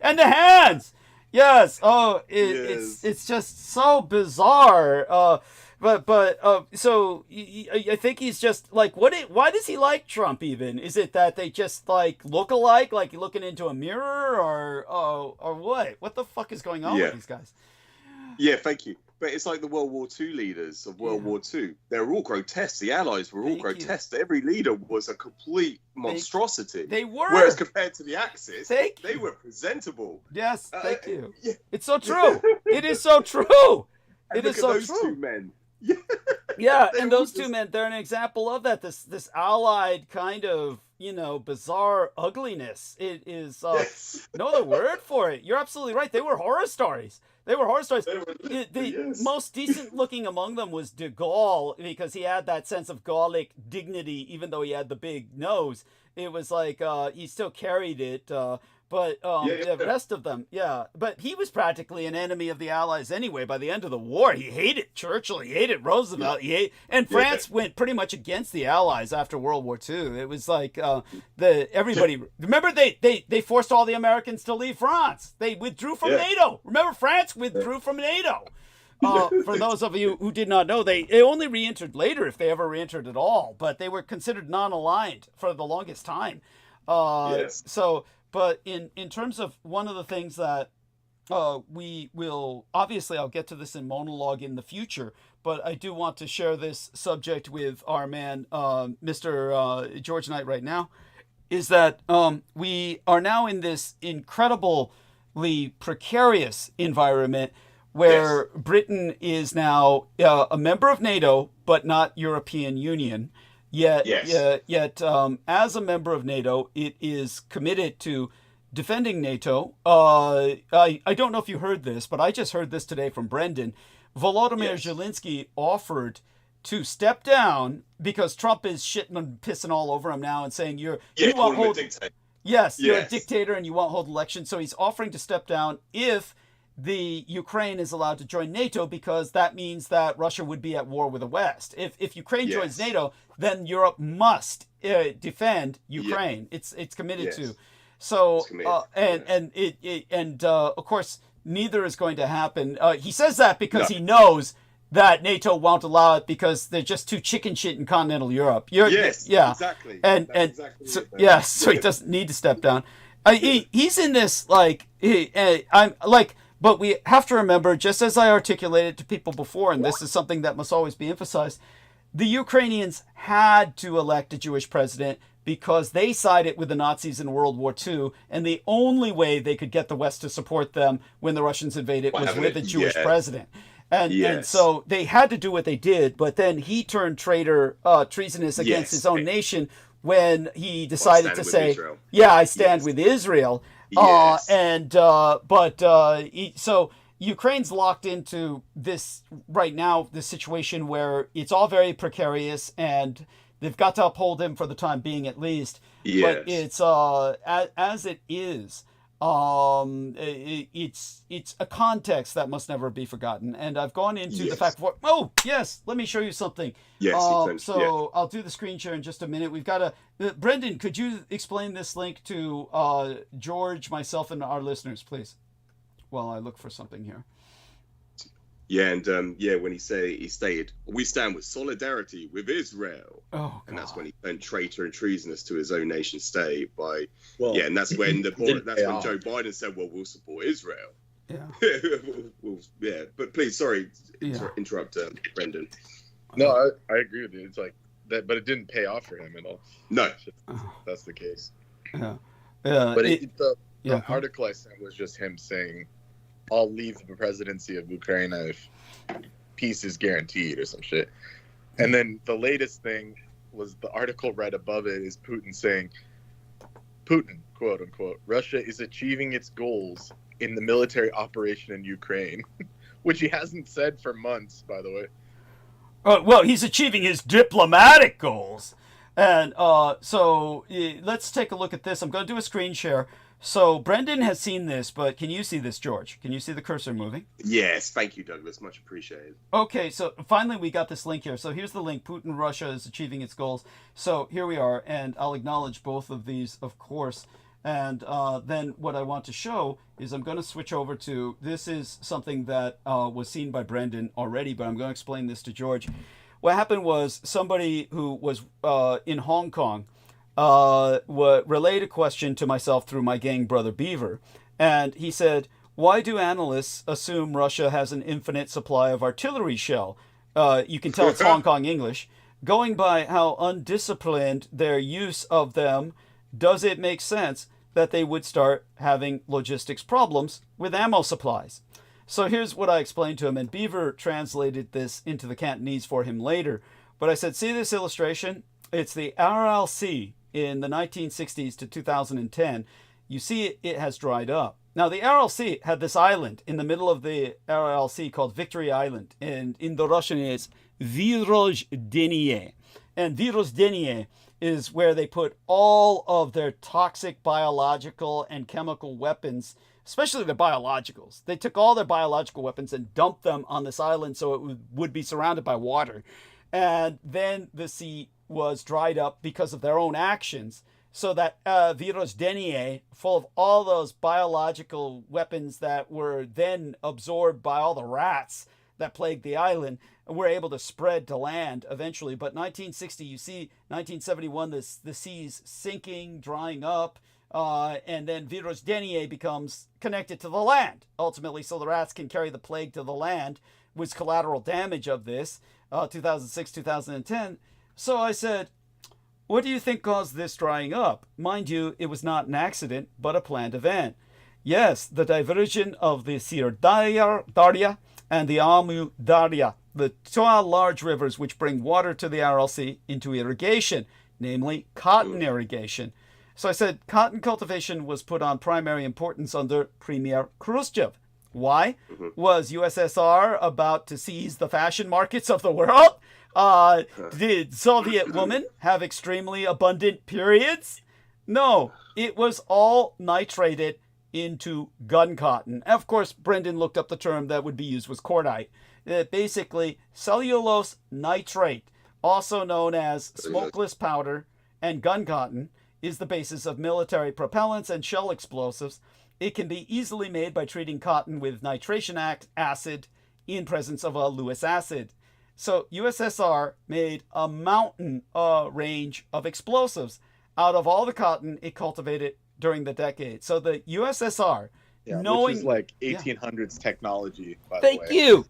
the hands. Yes. Oh, it's just so bizarre. So I think he's just like, why does he like Trump even? Is it that they just like look alike, like looking into a mirror, or what? What the fuck is going on with these guys? Yeah, thank you. But it's like the World War II leaders of World War II. They're all grotesque. The Allies were all grotesque. Every leader was a complete monstrosity. They were. Whereas compared to the Axis, they were presentable. Yes, thank you. Yeah. It's so true. It is so true. And it is so those true. Two men. Yeah, and those two men, they're an example of that. This allied kind of, bizarre ugliness. It is no other word for it. You're absolutely right. They were horror stories. The most decent looking among them was de Gaulle, because he had that sense of Gallic dignity, even though he had the big nose. It was like he still carried it. But the rest of them, But he was practically an enemy of the Allies anyway. By the end of the war, he hated Churchill, he hated Roosevelt, and France went pretty much against the Allies after World War II. It was like everybody. Remember, they forced all the Americans to leave France. They withdrew from NATO. Remember, France withdrew from NATO. For those of you who did not know, they only re-entered later, if they ever re-entered at all. But they were considered non-aligned for the longest time. So. But in terms of one of the things that we will, obviously I'll get to this in monologue in the future, but I do want to share this subject with our man, Mr. George Knight right now, is that we are now in this incredibly precarious environment where Britain is now a member of NATO, but not European Union. Yet, as a member of NATO, it is committed to defending NATO. I don't know if you heard this, but I just heard this today from Brendan. Volodymyr Zelensky offered to step down because Trump is shitting and pissing all over him now and saying you won't hold. You're a dictator and you won't hold elections. So he's offering to step down if the Ukraine is allowed to join NATO, because that means that Russia would be at war with the West. If Ukraine joins NATO, then Europe must defend Ukraine. It's committed to. So of course neither is going to happen. He says that because he knows that NATO won't allow it because they're just too chicken shit in continental Europe. Exactly. So he doesn't need to step down. He's in this but we have to remember, just as I articulated to people before, and this is something that must always be emphasized, the Ukrainians had to elect a Jewish president because they sided with the Nazis in World War II, and the only way they could get the West to support them when the Russians invaded was with a Jewish president. And so they had to do what they did, but then he turned treasonous against his own nation when he decided to say, I stand with Israel. So Ukraine's locked into this right now, this situation where it's all very precarious and they've got to uphold him for the time being at least. But it's as it is, it's a context that must never be forgotten. And I've gone into the fact let me show you something. I'll do the screen share in just a minute. We've got Brendan, could you explain this link to George, myself, and our listeners, please, while I look for something here. When he stated, we stand with solidarity with Israel. And that's when he turned traitor and treasonous to his own nation state and that's when Joe Biden said, well, we'll support Israel. But please, sorry to interrupt, Brendan. No, I agree with you. It's like that, but it didn't pay off for him at all. No, that's the case. Yeah. But the article I sent was just him saying, I'll leave the presidency of Ukraine if peace is guaranteed or some shit. And then the latest thing was the article right above it is Putin saying, Putin, quote unquote, Russia is achieving its goals in the military operation in Ukraine, which he hasn't said for months, by the way. Well, he's achieving his diplomatic goals. And so let's take a look at this. I'm going to do a screen share. So Brendan has seen this, but can you see this, George? Can you see the cursor moving? Yes, thank you, Douglas. Much appreciated. Okay, so finally we got this link here. So here's the link. Putin, Russia is achieving its goals. So here we are, and I'll acknowledge both of these, of course. And then what I want to show is I'm going to switch over to, this is something that was seen by Brendan already, but I'm going to explain this to George. What happened was somebody who was in Hong Kong relayed a question to myself through my gang brother Beaver. And he said, why do analysts assume Russia has an infinite supply of artillery shell? You can tell it's Hong Kong English. Going by how undisciplined their use of them, does it make sense that they would start having logistics problems with ammo supplies? So here's what I explained to him, and Beaver translated this into the Cantonese for him later. But I said, see this illustration? It's the RLC in the 1960s to 2010. You see it has dried up. Now, the RLC had this island in the middle of the RLC called Victory Island. And in the Russian, it's Vyrozdenie. And Vyrozdenie is where they put all of their toxic biological and chemical weapons, especially the biologicals. They took all their biological weapons and dumped them on this island so it would be surrounded by water. And then the sea was dried up because of their own actions, so that Vyrozdenie, full of all those biological weapons that were then absorbed by all the rats that plagued the island, were able to spread to land eventually. But 1960, you see, 1971, the sea's sinking, drying up, and then Vyrozdenie becomes connected to the land, ultimately, so the rats can carry the plague to the land, was collateral damage of this, 2006, 2010. So I said, what do you think caused this drying up? Mind you, it was not an accident, but a planned event. Yes, the diversion of the Sir Darya and the Amu Darya, the two large rivers which bring water to the RLC into irrigation, namely cotton irrigation. So I said, cotton cultivation was put on primary importance under Premier Khrushchev. Why? Was USSR about to seize the fashion markets of the world? Did Soviet women have extremely abundant periods? No, it was all nitrated into gun cotton. And of course, Brendan looked up the term that would be used was cordite. Basically, cellulose nitrate, also known as smokeless powder and gun cotton, is the basis of military propellants and shell explosives. It can be easily made by treating cotton with nitration acid in presence of a Lewis acid. So USSR made a mountain range of explosives out of all the cotton it cultivated during the decade. So the USSR, which is like 1800s technology, by the way. Thank you.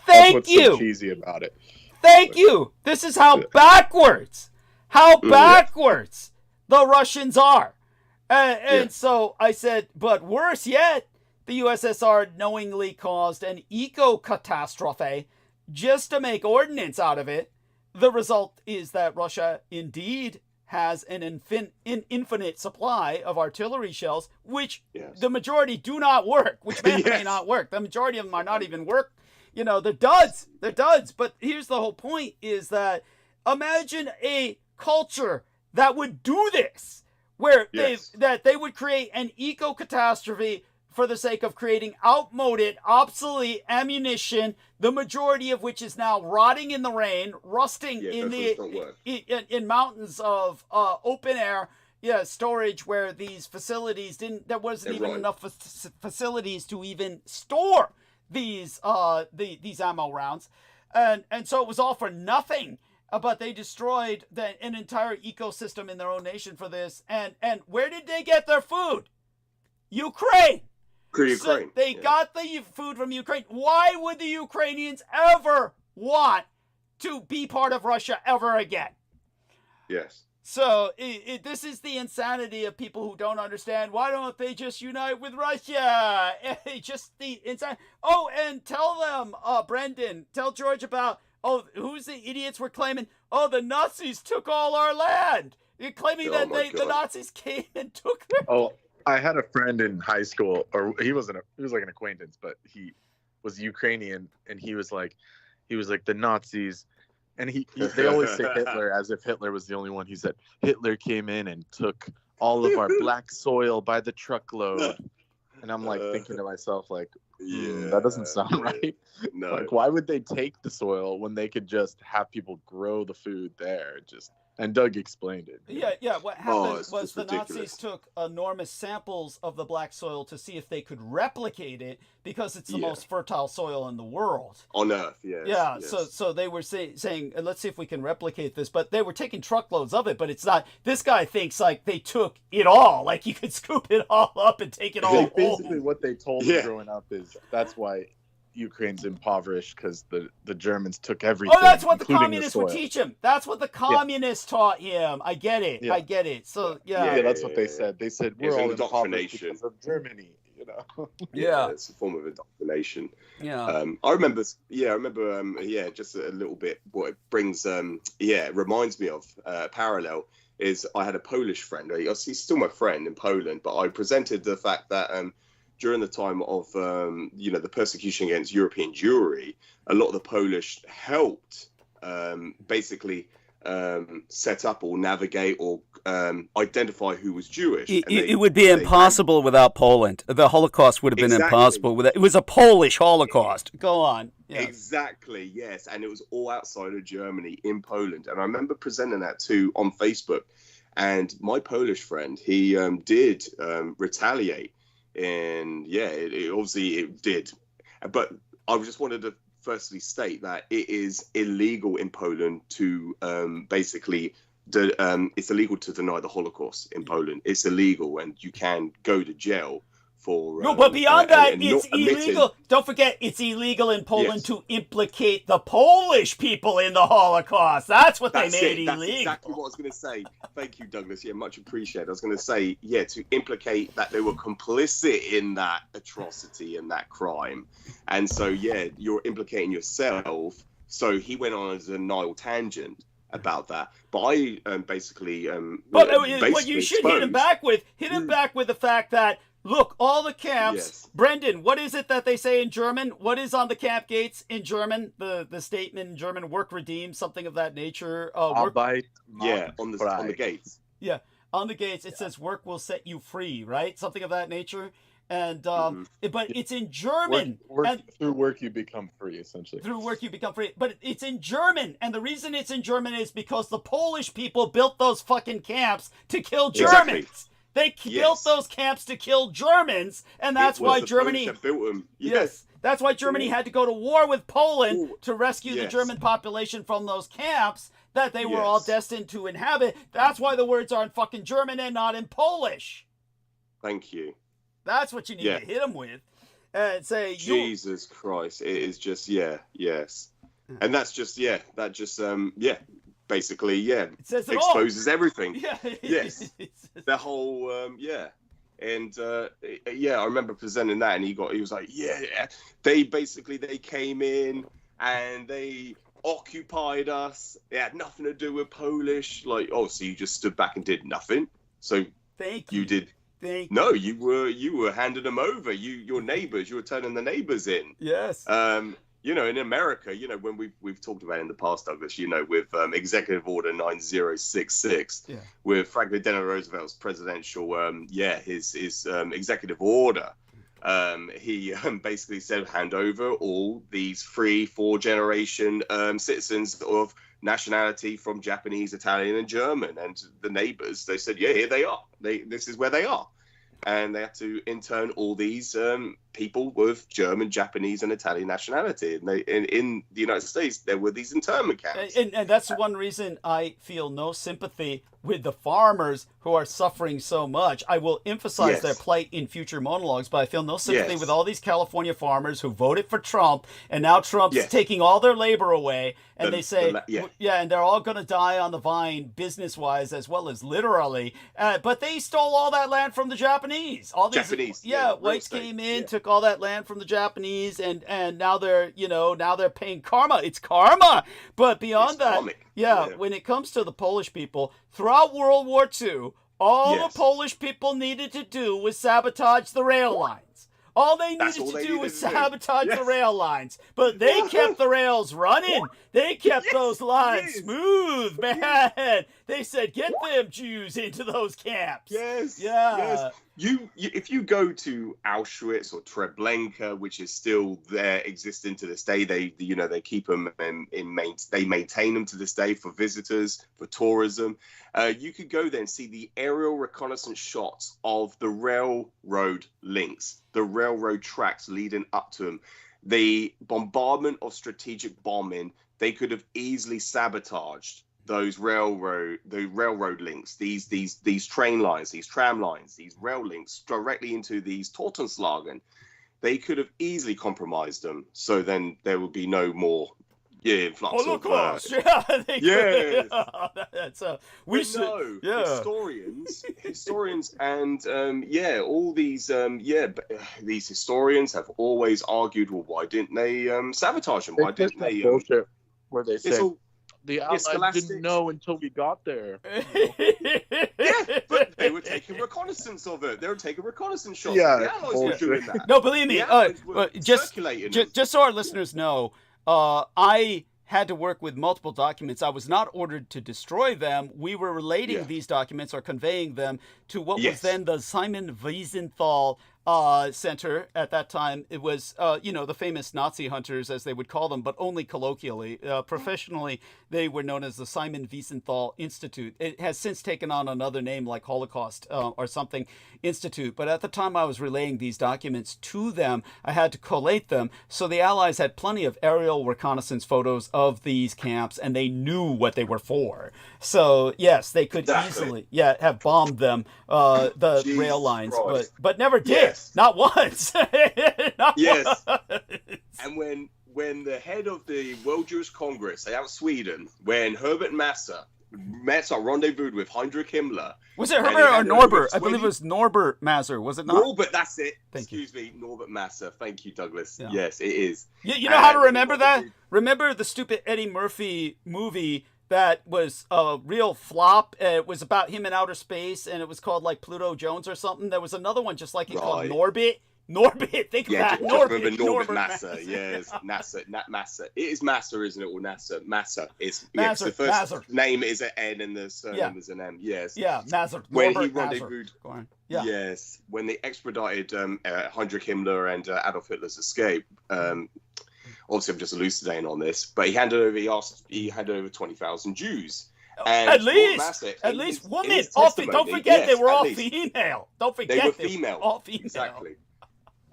That's what's so cheesy about it. Thank you. This is how backwards the Russians are. And so I said, but worse yet, the USSR knowingly caused an eco-catastrophe just to make ordnance out of it. The result is that Russia indeed has an infinite supply of artillery shells, which the majority do not work, which may not work. The majority of them are not even work. You know, they're duds. They're duds. But here's the whole point is that imagine a culture that would do this, where they would create an eco-catastrophe for the sake of creating outmoded, obsolete ammunition, the majority of which is now rotting in the rain, rusting in mountains of open air storage, where these facilities there wasn't even enough facilities to even store these ammo rounds, and so it was all for nothing. But they destroyed an entire ecosystem in their own nation for this. And where did they get their food? Ukraine. So they got the food from Ukraine. Why would the Ukrainians ever want to be part of Russia ever again? Yes. So this is the insanity of people who don't understand. Why don't they just unite with Russia? Just the insanity. Oh, and tell them, Brendan, tell George about, who's the idiots were claiming, the Nazis took all our land. You're claiming that the Nazis came and took their... I had a friend in high school, or he was like an acquaintance, but he was Ukrainian, and he was like the Nazis, and they always say Hitler as if Hitler was the only one. He said Hitler came in and took all of our black soil by the truckload, and I'm like thinking to myself like, that doesn't sound right. No. Like, why would they take the soil when they could just have people grow the food there? And Doug explained it. Yeah. What happened was the ridiculous. Nazis took enormous samples of the black soil to see if they could replicate it because it's the most fertile soil in the world. On Earth, yes. Yeah, yes. so they were saying, let's see if we can replicate this. But they were taking truckloads of it, but it's not. This guy thinks like they took it all. Like you could scoop it all up and take it all Basically, what they told me Yeah. growing up is that's why Ukraine's impoverished, because the Germans took everything. Oh, that's what the including communists the would soil. teach him. That's what the communists taught him. I get it. Yeah. I get it. So, Yeah, that's what they said. They said It's we're all indoctrination. impoverished because of Germany. You know. Yeah. It's a form of indoctrination. Yeah. I remember, just a little bit. What it brings, it reminds me of parallel is I had a Polish friend. He's still my friend in Poland, but I presented the fact that during the time of the persecution against European Jewry, a lot of the Polish helped basically set up or navigate or identify who was Jewish. It would be impossible without Poland. The Holocaust would have been impossible without. It was a Polish Holocaust. Go on. Yeah. Exactly, yes. And it was all outside of Germany in Poland. And I remember presenting that too on Facebook. And my Polish friend, he did retaliate. And it did. But I just wanted to firstly state that it is illegal in Poland to it's illegal to deny the Holocaust in Poland. It's illegal, and you can go to jail for. No, but beyond that, it's not admitting- illegal. Don't forget, it's illegal in Poland to implicate the Polish people in the Holocaust. That's what they made illegal. That's exactly what I was going to say. Thank you, Douglas. Yeah, much appreciated. I was going to say, to implicate that they were complicit in that atrocity and that crime. And so, you're implicating yourself. So he went on a denial tangent about that. But I basically... what you should hit him back with the fact that, look, all the camps... Yes. Brendan, what is it that they say in German? What is on the camp gates in German? The statement in German, work redeemed, something of that nature. Arbeit on the gates. Yeah, on the gates, it says work will set you free, right? Something of that nature. And but it's in German. Through work you become free, essentially. Through work you become free. But it's in German. And the reason it's in German is because the Polish people built those fucking camps to kill Germans. Exactly. They built those camps to kill Germans, and that's why Germany built them. Yes. That's why Germany had to go to war with Poland to rescue the German population from those camps that they were all destined to inhabit. That's why the words are in fucking German and not in Polish. Thank you. That's what you need to hit them with. And say, Jesus Christ. It is just, yes. And that's just, basically, it says it exposes everything. Yeah. Yes. The whole, And I remember presenting that, and he was like, they came in and they occupied us. It had nothing to do with Polish. Like, so you just stood back and did nothing. So Thank you did. No, you were handing them over. Your neighbors, you were turning the neighbors in. Yes. In America, when we've talked about it in the past, Douglas, with Executive Order 9066, with Franklin Delano Roosevelt's presidential, his executive order, he basically said hand over all these 3-4 generation citizens of nationality from Japanese, Italian, and German, and the neighbors. They said, here they are. This is where they are. And they had to intern all these people with German, Japanese, and Italian nationality. And in the United States, there were these internment camps. And that's one reason I feel no sympathy with the farmers who are suffering so much. I will emphasize their plight in future monologues, but I feel no sympathy with all these California farmers who voted for Trump, and now Trump's taking all their labor away, and they say, and they're all going to die on the vine business-wise as well as literally, but they stole all that land from the Japanese. All these Japanese, whites came in, took all that land from the Japanese, and now they're paying karma. It's karma. But beyond that, when it comes to the Polish people, throughout World War II, All Yes. the Polish people needed to do was sabotage the rail lines. All they needed to do was sabotage the rail lines. But they kept the rails running. They kept those lines smooth, man. They said, get them Jews into those camps. Yes. Yeah. Yes. You, if you go to Auschwitz or Treblinka, which is still there, existing to this day, they keep them they maintain them to this day for visitors, for tourism. You could go there and see the aerial reconnaissance shots of the railroad links, the railroad tracks leading up to them. The bombardment of strategic bombing, they could have easily sabotaged those railroad links, these train lines, these tram lines, these rail links directly into these Tortenslagen. They could have easily compromised them. So then there would be no more influx Holocaust. of Yes. That's historians and all these these historians have always argued, well, why didn't they sabotage them? Why didn't they bullshit where they say the Allies didn't know until we got there. Yeah, but they were taking reconnaissance of it. They were taking reconnaissance shots. Yeah, the Allies were doing that. No, believe me. Just circulating so our listeners know, I had to work with multiple documents. I was not ordered to destroy them. We were relating these documents or conveying them to what was then the Simon Wiesenthal Center at that time. It was, the famous Nazi hunters, as they would call them, but only colloquially. Professionally, they were known as the Simon Wiesenthal Institute. It has since taken on another name like Holocaust or something Institute. But at the time I was relaying these documents to them, I had to collate them. So the Allies had plenty of aerial reconnaissance photos of these camps, and they knew what they were for. So, yes, they could easily have bombed them, the rail lines, but never did. Yes. Not once. Not once. And when the head of the World Jewish Congress out of Sweden, when Herbert Masser met or rendezvoused with Heinrich Himmler. Was it Herbert or Norbert? I believe it was Norbert Masser, was it not? Norbert, that's it. Excuse me, Norbert Masser. Thank you, Douglas. Yeah. Yes, it is. You know how to remember that? Remember the stupid Eddie Murphy movie that was a real flop? It was about him in outer space, and it was called like Pluto Jones or something. There was another one just like it called Norbit. Norbit, think of that. Norbert Masser. Yes, NASA, not Masser. It is Masser, isn't it? Or NASA, Masser. It's the first name is an N and the surname is an M. Yes. Yeah, Masser. When he rendezvoused. Yes, when they expedited Heinrich Himmler and Adolf Hitler's escape. Obviously, I'm just elucidating on this, but he handed over 20,000 Jews. And at least women. Don't forget they were all female. Don't forget they were female. All female. Exactly.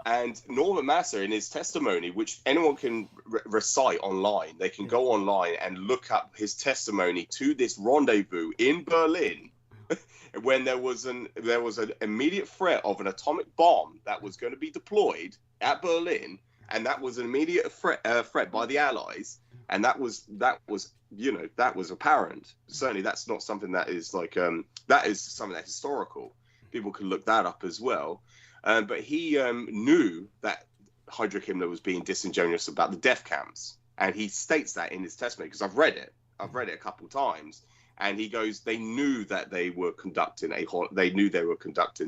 And Norbert Masser, in his testimony, which anyone can recite online, they can go online and look up his testimony to this rendezvous in Berlin, when there was an immediate threat of an atomic bomb that was going to be deployed at Berlin, and that was an immediate threat by the Allies, and that was apparent. Certainly, that's not something that is like that is something that's historical. People can look that up as well. But he knew that Heinrich Himmler was being disingenuous about the death camps, and he states that in his testimony because I've read it a couple of times, and he goes, they knew that they were conducting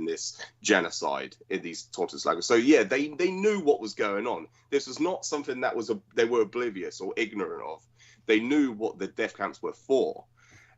this genocide in these Tortenslager. So yeah, they knew what was going on. This was not something that they were oblivious or ignorant of. They knew what the death camps were for.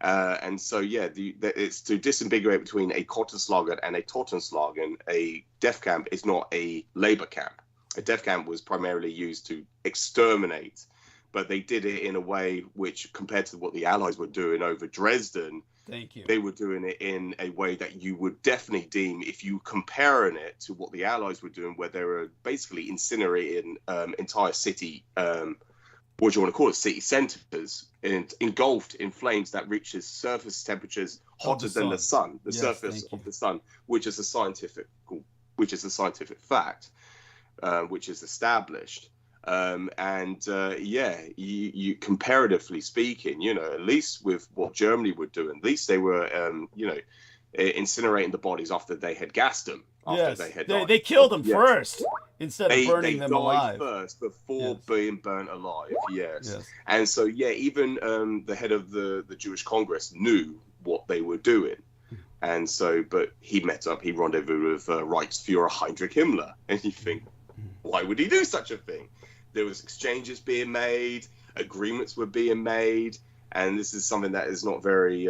And so, it's to disambiguate between a Kortenslager and a Tortenslagen. A death camp is not a labor camp. A death camp was primarily used to exterminate, but they did it in a way which, compared to what the Allies were doing over Dresden, they were doing it in a way that you would definitely deem, if you comparing it to what the Allies were doing, where they were basically incinerating entire city what do you want to call it, city centers, engulfed in flames that reaches surface temperatures hotter than the sun, the surface of the sun, which is a scientific fact, which is established. You comparatively speaking, at least with what Germany were doing, at least they were, incinerating the bodies after they had gassed them. They killed them first instead of burning them alive. First before being burnt alive. Yes. And so even the head of the Jewish Congress knew what they were doing, And so, but he rendezvoused with Reichsfuhrer Heinrich Himmler. And you think, why would he do such a thing? There was exchanges being made, agreements were being made, and this is something that is not very,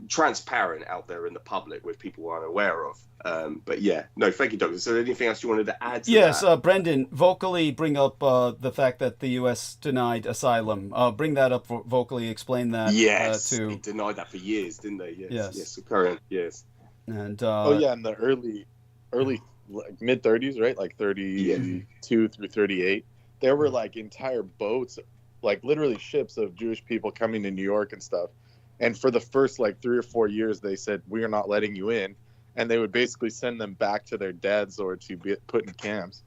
transparent out there in the public, which people aren't aware of. But yeah, no, thank you, Douglas. Is there anything else you wanted to add to yes, that? Brendan, vocally bring up the fact that the U.S. denied asylum. Bring that up, vocally explain that. Yes, to... they denied that for years, didn't they? Yes. Current, yes. And in the early like mid 30s, right? Like 32 through 38. There were like entire boats, like literally ships of Jewish people coming to New York and stuff. And for the first like 3 or 4 years, they said, we are not letting you in. And they would basically send them back to their dads or to be put in camps.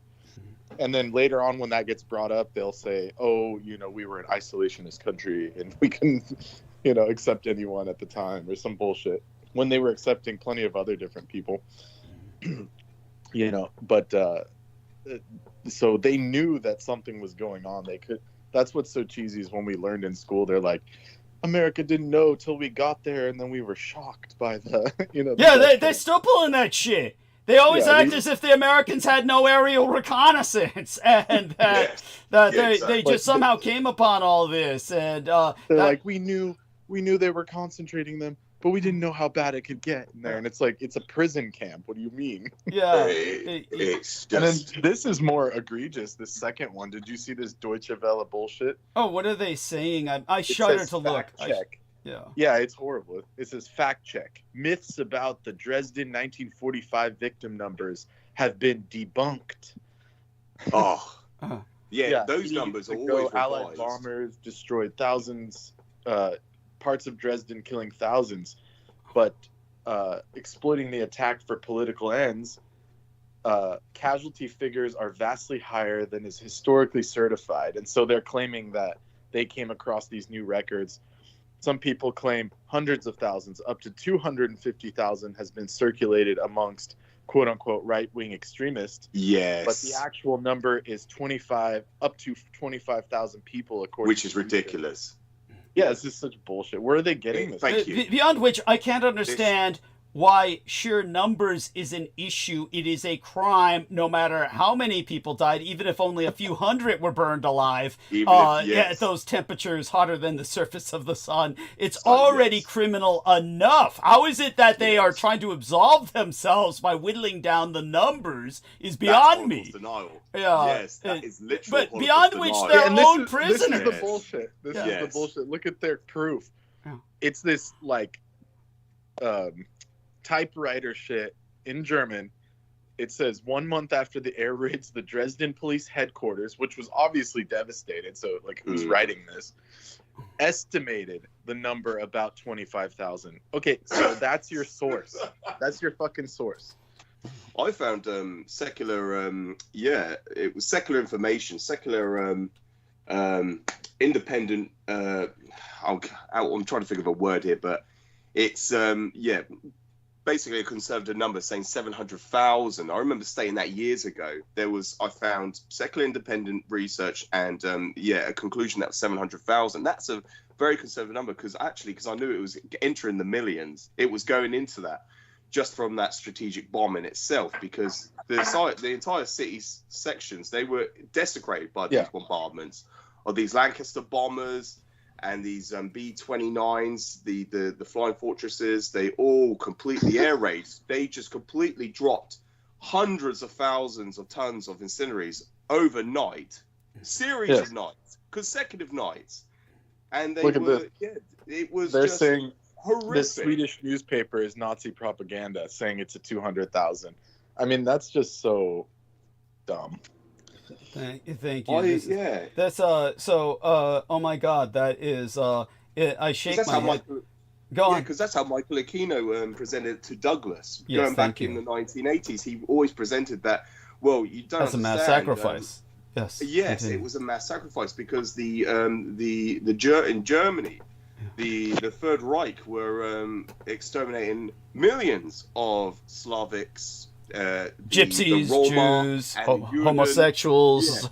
And then later on, when that gets brought up, they'll say, oh, we were an isolationist country and we couldn't, accept anyone at the time or some bullshit, when they were accepting plenty of other different people. But so they knew that something was going on. That's what's so cheesy is when we learned in school, they're like, America didn't know till we got there, and then we were shocked by the, they're still pulling that shit. They always act as if the Americans had no aerial reconnaissance, and they just somehow came upon all this. And they're like, we knew they were concentrating them, but we didn't know how bad it could get in there. And it's like, it's a prison camp. What do you mean? Yeah. It's just... And then this is more egregious, the second one. Did you see this Deutsche Welle bullshit? Oh, what are they saying? I shudder to look. Check. Yeah, it's horrible. It says fact check. Myths about the Dresden 1945 victim numbers have been debunked. Oh. Those numbers are always Allied bombers destroyed thousands, parts of Dresden killing thousands, but exploiting the attack for political ends, casualty figures are vastly higher than is historically certified. And so they're claiming that they came across these new records. Some people claim hundreds of thousands, up to 250,000 has been circulated amongst quote-unquote right-wing extremists. Yes. But the actual number is up to 25,000 people, according which is ridiculous. Yeah, this is such bullshit. Where are they getting this? Thank you. Beyond which, I can't understand why sheer numbers is an issue. It is a crime, no matter how many people died, even if only a few hundred were burned alive. At those temperatures hotter than the surface of the sun, it's already criminal enough. How is it that they are trying to absolve themselves by whittling down the numbers is beyond me. Denial. Yeah, yes, that is literal. But beyond which, their own prisoners. This is the bullshit. This is the bullshit. Look at their proof. Yeah. It's this like typewriter shit in German. It says 1 month after the air raids, the Dresden police headquarters, which was obviously devastated. So like, who's writing this? Estimated the number about 25,000. Okay, so that's your source. That's your fucking source. I found secular, it was secular information, secular independent. I'm trying to think of a word here, but it's basically a conservative number saying 700,000. I remember stating that years ago. I found secular independent research and a conclusion that was 700,000. That's a very conservative number because I knew it was entering the millions. It was going into that just from that strategic bomb in itself, because the entire city sections, they were desecrated by these bombardments of these Lancaster bombers and these B-29s, the flying fortresses. They all completely air raided. They just completely dropped hundreds of thousands of tons of incendiaries overnight, series of nights, consecutive nights. And they it was they're just saying horrific. The Swedish newspaper is Nazi propaganda, saying it's a 200,000. I mean, that's just so dumb. Thank you. That's oh my God, that is I shake my head. Go on. Because that's how Michael Aquino presented it to Douglas. Going back in the 1980s, he always presented that. Well, you don't. That's a mass sacrifice. Yes. Yes, it was a mass sacrifice because in Germany, the Third Reich were exterminating millions of Slavics, Gypsies, the Roma Jews, and the Yunan. homosexuals,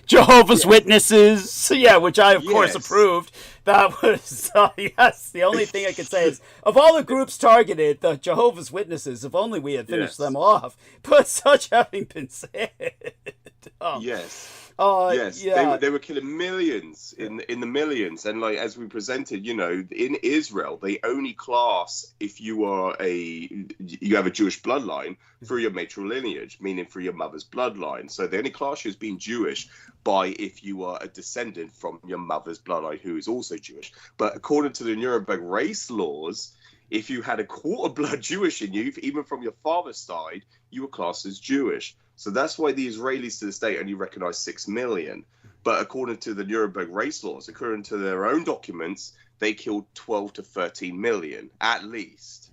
Jehovah's Witnesses, which I, of course, approved. That was, yes, the only thing I could say is, of all the groups targeted, the Jehovah's Witnesses, if only we had finished them off. But such having been said. They were killing millions in the millions, and like as we presented, in Israel, they only class if you have a Jewish bloodline through your matrilineage, meaning through your mother's bloodline. So they only class you as being Jewish by if you are a descendant from your mother's bloodline who is also Jewish. But according to the Nuremberg race laws, if you had a quarter blood Jewish in you, even from your father's side, you were classed as Jewish. So that's why the Israelis to this day only recognize 6 million. But according to the Nuremberg race laws, according to their own documents, they killed 12 to 13 million at least.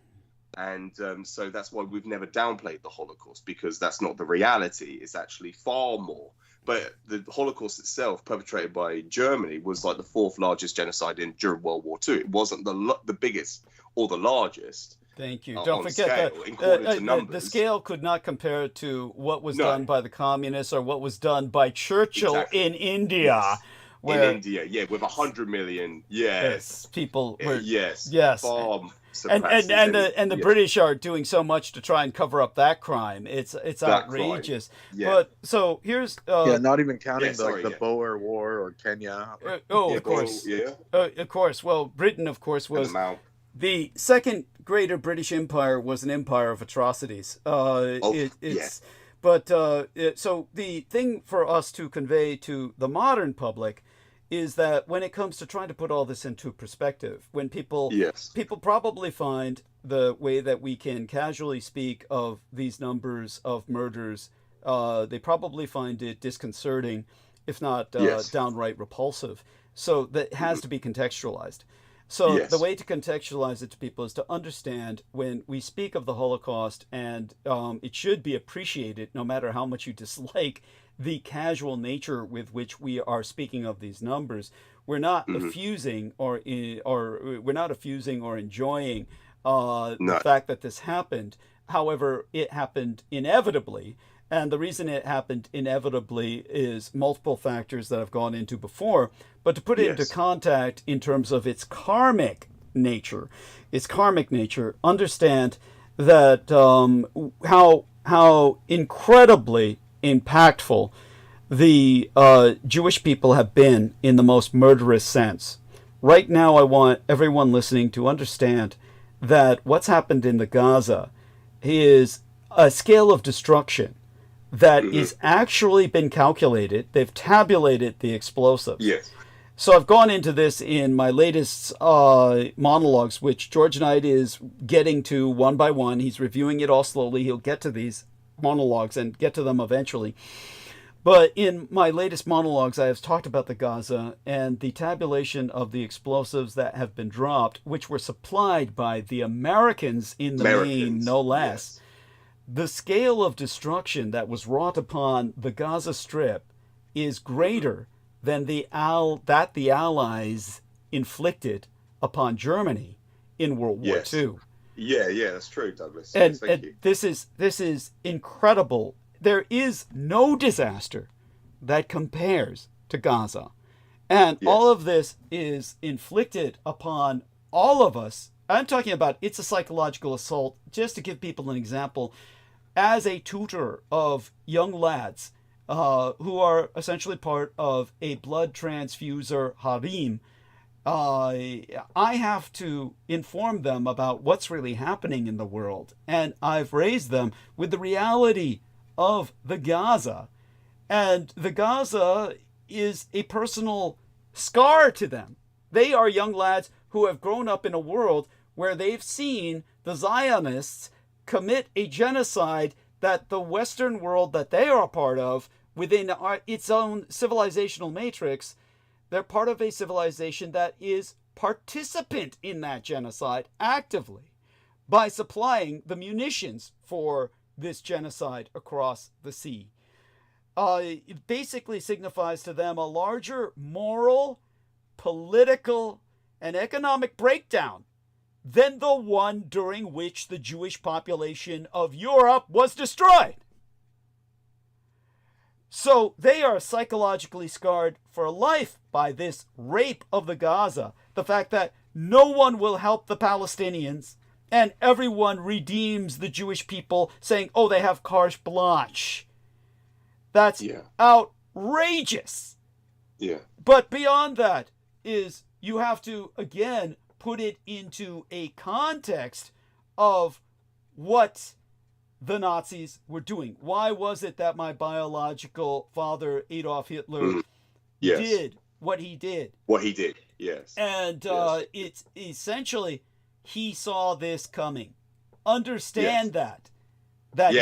And so that's why we've never downplayed the Holocaust, because that's not the reality. It's actually far more. But the Holocaust itself, perpetrated by Germany, was like the 4th largest genocide during World War II. It wasn't the biggest or the largest. Thank you. Don't forget that the scale could not compare to what was done by the communists or what was done by Churchill in India. Yes. Where, in India, with 100 million, people were, bomb and the British are doing so much to try and cover up that crime. It's outrageous. But so here's not even counting the Boer War or Kenya. Of course, of course. Well, Britain, of course, was the second greater British Empire. Was an empire of atrocities. But so the thing for us to convey to the modern public is that when it comes to trying to put all this into perspective, when people probably find the way that we can casually speak of these numbers of murders, they probably find it disconcerting, if not downright repulsive. So that has to be contextualized. So the way to contextualize it to people is to understand when we speak of the Holocaust, and it should be appreciated no matter how much you dislike the casual nature with which we are speaking of these numbers. We're not effusing or we're not effusing or enjoying the fact that this happened. However, it happened inevitably. And the reason it happened inevitably is multiple factors that I've gone into before. But to put it into context in terms of its karmic nature, understand that how incredibly impactful the Jewish people have been in the most murderous sense. Right now, I want everyone listening to understand that what's happened in the Gaza is a scale of destruction that is actually been calculated. They've tabulated the explosives. So I've gone into this in my latest monologues, which George Knight is getting to one by one. He's reviewing it all slowly. He'll get to these monologues and get to them eventually. But in my latest monologues, I have talked about the Gaza and the tabulation of the explosives that have been dropped, which were supplied by the Americans in the main, no less. The scale of destruction that was wrought upon the Gaza Strip is greater than the Allies inflicted upon Germany in World War II. Yeah, that's true, Douglas. And this is incredible. There is no disaster that compares to Gaza. And all of this is inflicted upon all of us. I'm talking about it's a psychological assault. Just to give people an example, as a tutor of young lads who are essentially part of a blood transfuser harem, I have to inform them about what's really happening in the world. And I've raised them with the reality of the Gaza. And the Gaza is a personal scar to them. They are young lads who have grown up in a world where they've seen the Zionists commit a genocide that the Western world that they are a part of within its own civilizational matrix, they're part of a civilization that is participant in that genocide actively by supplying the munitions for this genocide across the sea. It basically signifies to them a larger moral, political, and economic breakdown than the one during which the Jewish population of Europe was destroyed. So they are psychologically scarred for life by this rape of the Gaza. The fact that no one will help the Palestinians and everyone redeems the Jewish people saying, oh, they have carte blanche. That's outrageous. Yeah. But beyond that is you have to, again, put it into a context of what the Nazis were doing. Why was it that my biological father, Adolf Hitler, did what he did? What he did, yes. And it's essentially, he saw this coming. Understand that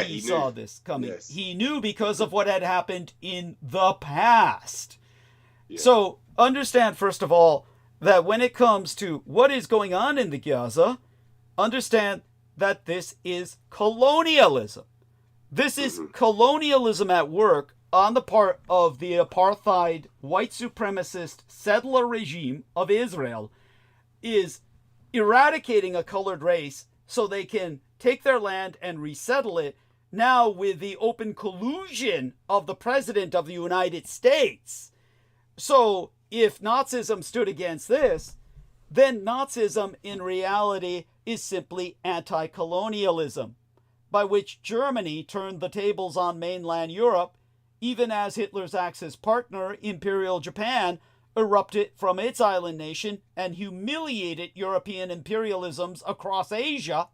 he saw this coming. Yes. He knew because of what had happened in the past. Yeah. So understand, first of all, that when it comes to what is going on in the Gaza, understand that this is colonialism. This is colonialism at work on the part of the apartheid white supremacist settler regime of Israel, is eradicating a colored race so they can take their land and resettle it, now with the open collusion of the President of the United States. So if Nazism stood against this, then Nazism in reality is simply anti-colonialism, by which Germany turned the tables on mainland Europe, even as Hitler's Axis partner, Imperial Japan, erupted from its island nation and humiliated European imperialisms across Asia,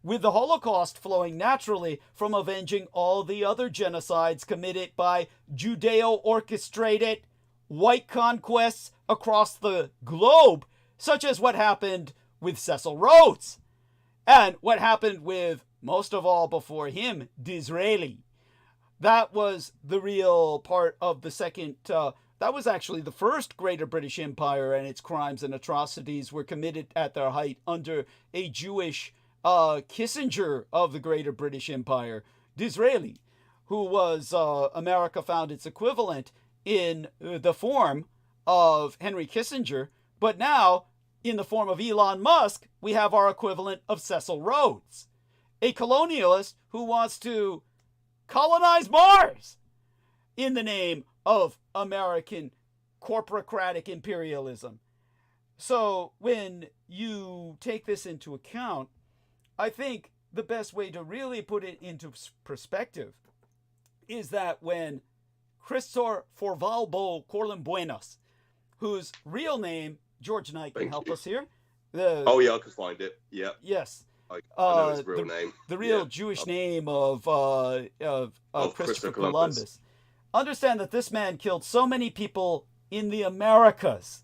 with the Holocaust flowing naturally from avenging all the other genocides committed by Judeo-orchestrated white conquests across the globe, such as what happened with Cecil Rhodes, and what happened with, most of all before him, Disraeli. That was the real part of the second, that was actually the first Greater British Empire, and its crimes and atrocities were committed at their height under a Jewish Kissinger of the Greater British Empire, Disraeli, who was, America found its equivalent in the form of Henry Kissinger, but now, in the form of Elon Musk, we have our equivalent of Cecil Rhodes, a colonialist who wants to colonize Mars in the name of American corporocratic imperialism. So when you take this into account, I think the best way to really put it into perspective is that when Christopher Forvalbo Corlimbuenos, whose real name, George Knight can help us here. I can find it. Yeah. Yes. I know his real name. The real Jewish name of Christopher Columbus. Understand that this man killed so many people in the Americas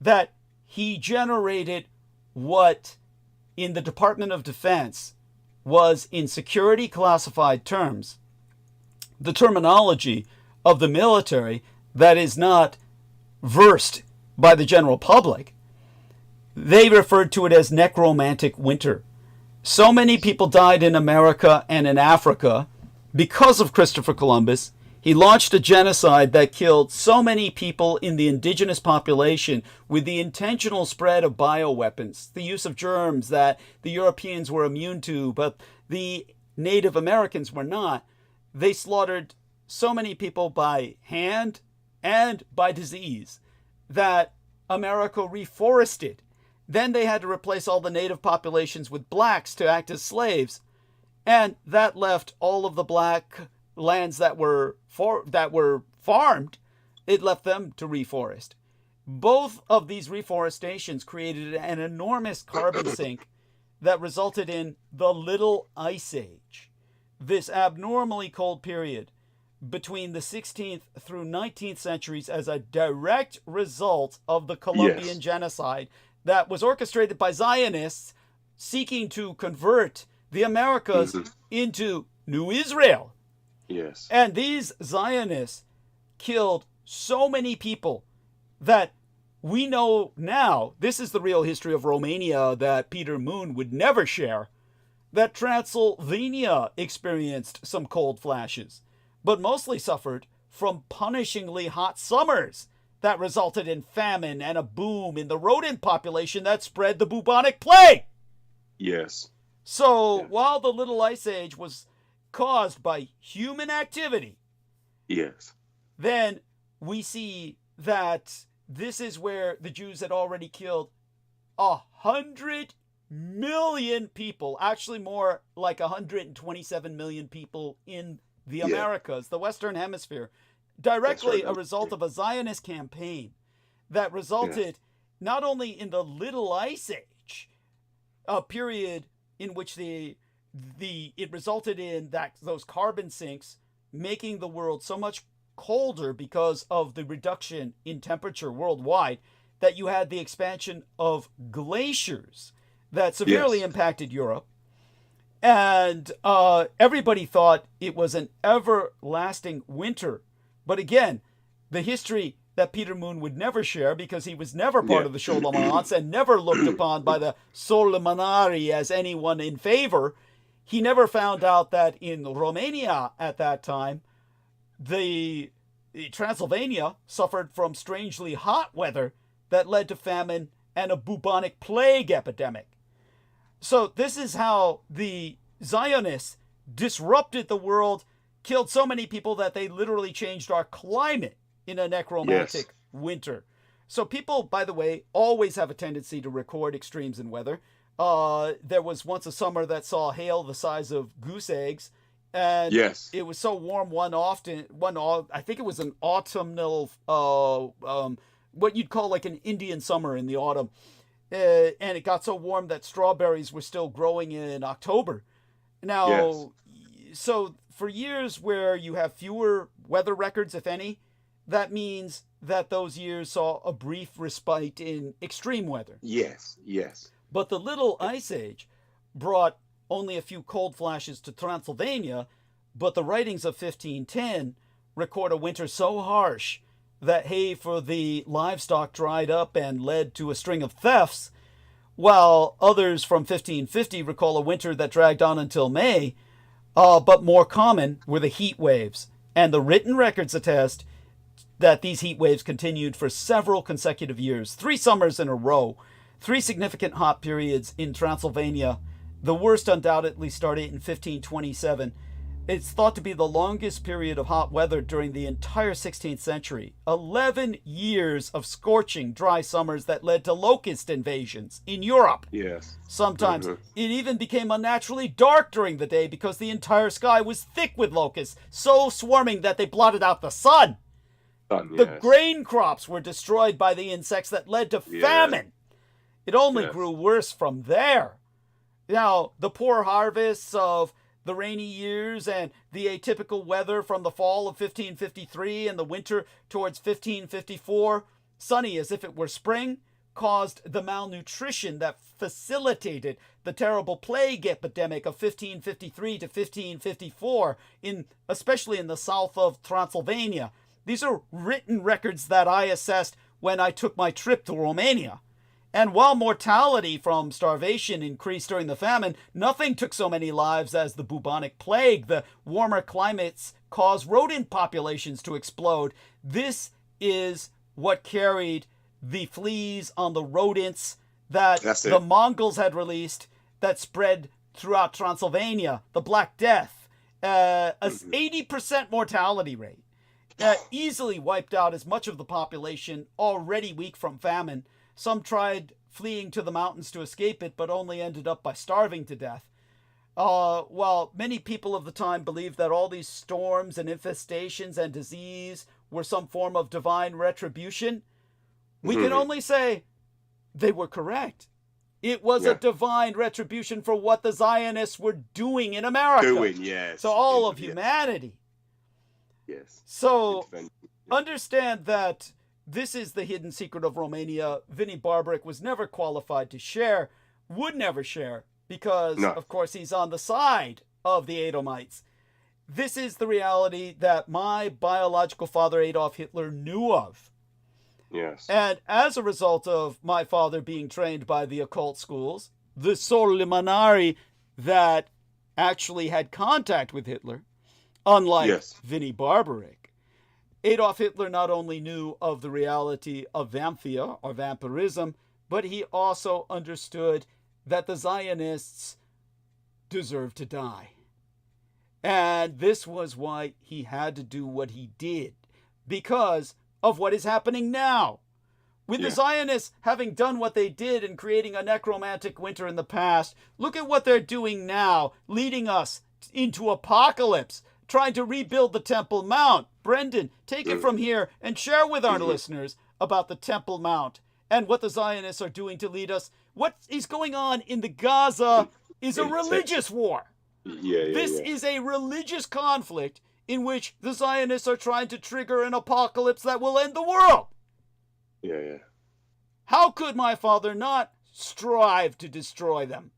that he generated what in the Department of Defense was, in security classified terms, the terminology of the military that is not versed by the general public. They referred to it as necromantic winter. So many people died in America and in Africa because of Christopher Columbus. He launched a genocide that killed so many people in the indigenous population with the intentional spread of bioweapons, the use of germs that the Europeans were immune to, but the Native Americans were not. They slaughtered so many people by hand and by disease that America reforested. Then they had to replace all the native populations with blacks to act as slaves. And that left all of the black lands that were farmed, it left them to reforest. Both of these reforestations created an enormous carbon sink that resulted in the Little Ice Age, this abnormally cold period between the 16th through 19th centuries as a direct result of the Colombian genocide that was orchestrated by Zionists seeking to convert the Americas into New Israel. Yes. And these Zionists killed so many people that we know now, this is the real history of Romania that Peter Moon would never share, that Transylvania experienced some cold flashes, but mostly suffered from punishingly hot summers that resulted in famine and a boom in the rodent population that spread the bubonic plague. Yes. So while the Little Ice Age was caused by human activity, yes, then we see that this is where the Jews had already killed 100 million people, actually more like 127 million people in the Americas, the Western Hemisphere, directly a result of a Zionist campaign that resulted not only in the Little Ice Age, a period in which it resulted in those carbon sinks making the world so much colder because of the reduction in temperature worldwide, that you had the expansion of glaciers that severely impacted Europe. And everybody thought it was an everlasting winter. But again, the history that Peter Moon would never share, because he was never part of the Sholomans and never looked upon by the Solomonari as anyone in favor. He never found out that in Romania at that time, the Transylvania suffered from strangely hot weather that led to famine and a bubonic plague epidemic. So this is how the Zionists disrupted the world, killed so many people that they literally changed our climate in a necromantic winter. So people, by the way, always have a tendency to record extremes in weather. There was once a summer that saw hail the size of goose eggs. And it was so warm I think it was an autumnal, what you'd call like an Indian summer in the autumn. And it got so warm that strawberries were still growing in October. Now, so for years where you have fewer weather records, if any, that means that those years saw a brief respite in extreme weather. Yes. But the Little Ice Age brought only a few cold flashes to Transylvania, but the writings of 1510 record a winter so harsh that hay for the livestock dried up and led to a string of thefts, while others from 1550 recall a winter that dragged on until May. But more common were the heat waves, and the written records attest that these heat waves continued for several consecutive years, 3 summers in a row, 3 significant hot periods in Transylvania. The worst undoubtedly started in 1527. It's thought to be the longest period of hot weather during the entire 16th century. 11 years of scorching, dry summers that led to locust invasions in Europe. Yes. Sometimes it even became unnaturally dark during the day because the entire sky was thick with locusts, so swarming that they blotted out the sun. The grain crops were destroyed by the insects that led to famine. It only grew worse from there. Now, the poor harvests of the rainy years and the atypical weather from the fall of 1553 and the winter towards 1554, sunny as if it were spring, caused the malnutrition that facilitated the terrible plague epidemic of 1553 to 1554, especially in the south of Transylvania. These are written records that I assessed when I took my trip to Romania. And while mortality from starvation increased during the famine, nothing took so many lives as the bubonic plague. The warmer climates caused rodent populations to explode. This is what carried the fleas on the rodents that the Mongols had released that spread throughout Transylvania, the Black Death, an 80% mortality rate. Easily wiped out as much of the population already weak from famine. Some tried fleeing to the mountains to escape it, but only ended up by starving to death. While many people of the time believed that all these storms and infestations and disease were some form of divine retribution, we can only say they were correct. It was a divine retribution for what the Zionists were doing in America. So all of humanity. So understand that this is the hidden secret of Romania. Vinny Barbaric was never qualified to share, would never share, because, of course, he's on the side of the Edomites. This is the reality that my biological father, Adolf Hitler, knew of. And as a result of my father being trained by the occult schools, the Solimanari that actually had contact with Hitler, unlike Vinny Barbaric, Adolf Hitler not only knew of the reality of vampire or vampirism, but he also understood that the Zionists deserved to die. And this was why he had to do what he did, because of what is happening now. With the Zionists having done what they did and creating a necromantic winter in the past, look at what they're doing now, leading us into apocalypse, trying to rebuild the Temple Mount. Brendan, take it from here and share with our listeners about the Temple Mount and what the Zionists are doing to lead us. What is going on in the Gaza is a religious war. This is a religious conflict in which the Zionists are trying to trigger an apocalypse that will end the world. How could my father not strive to destroy them?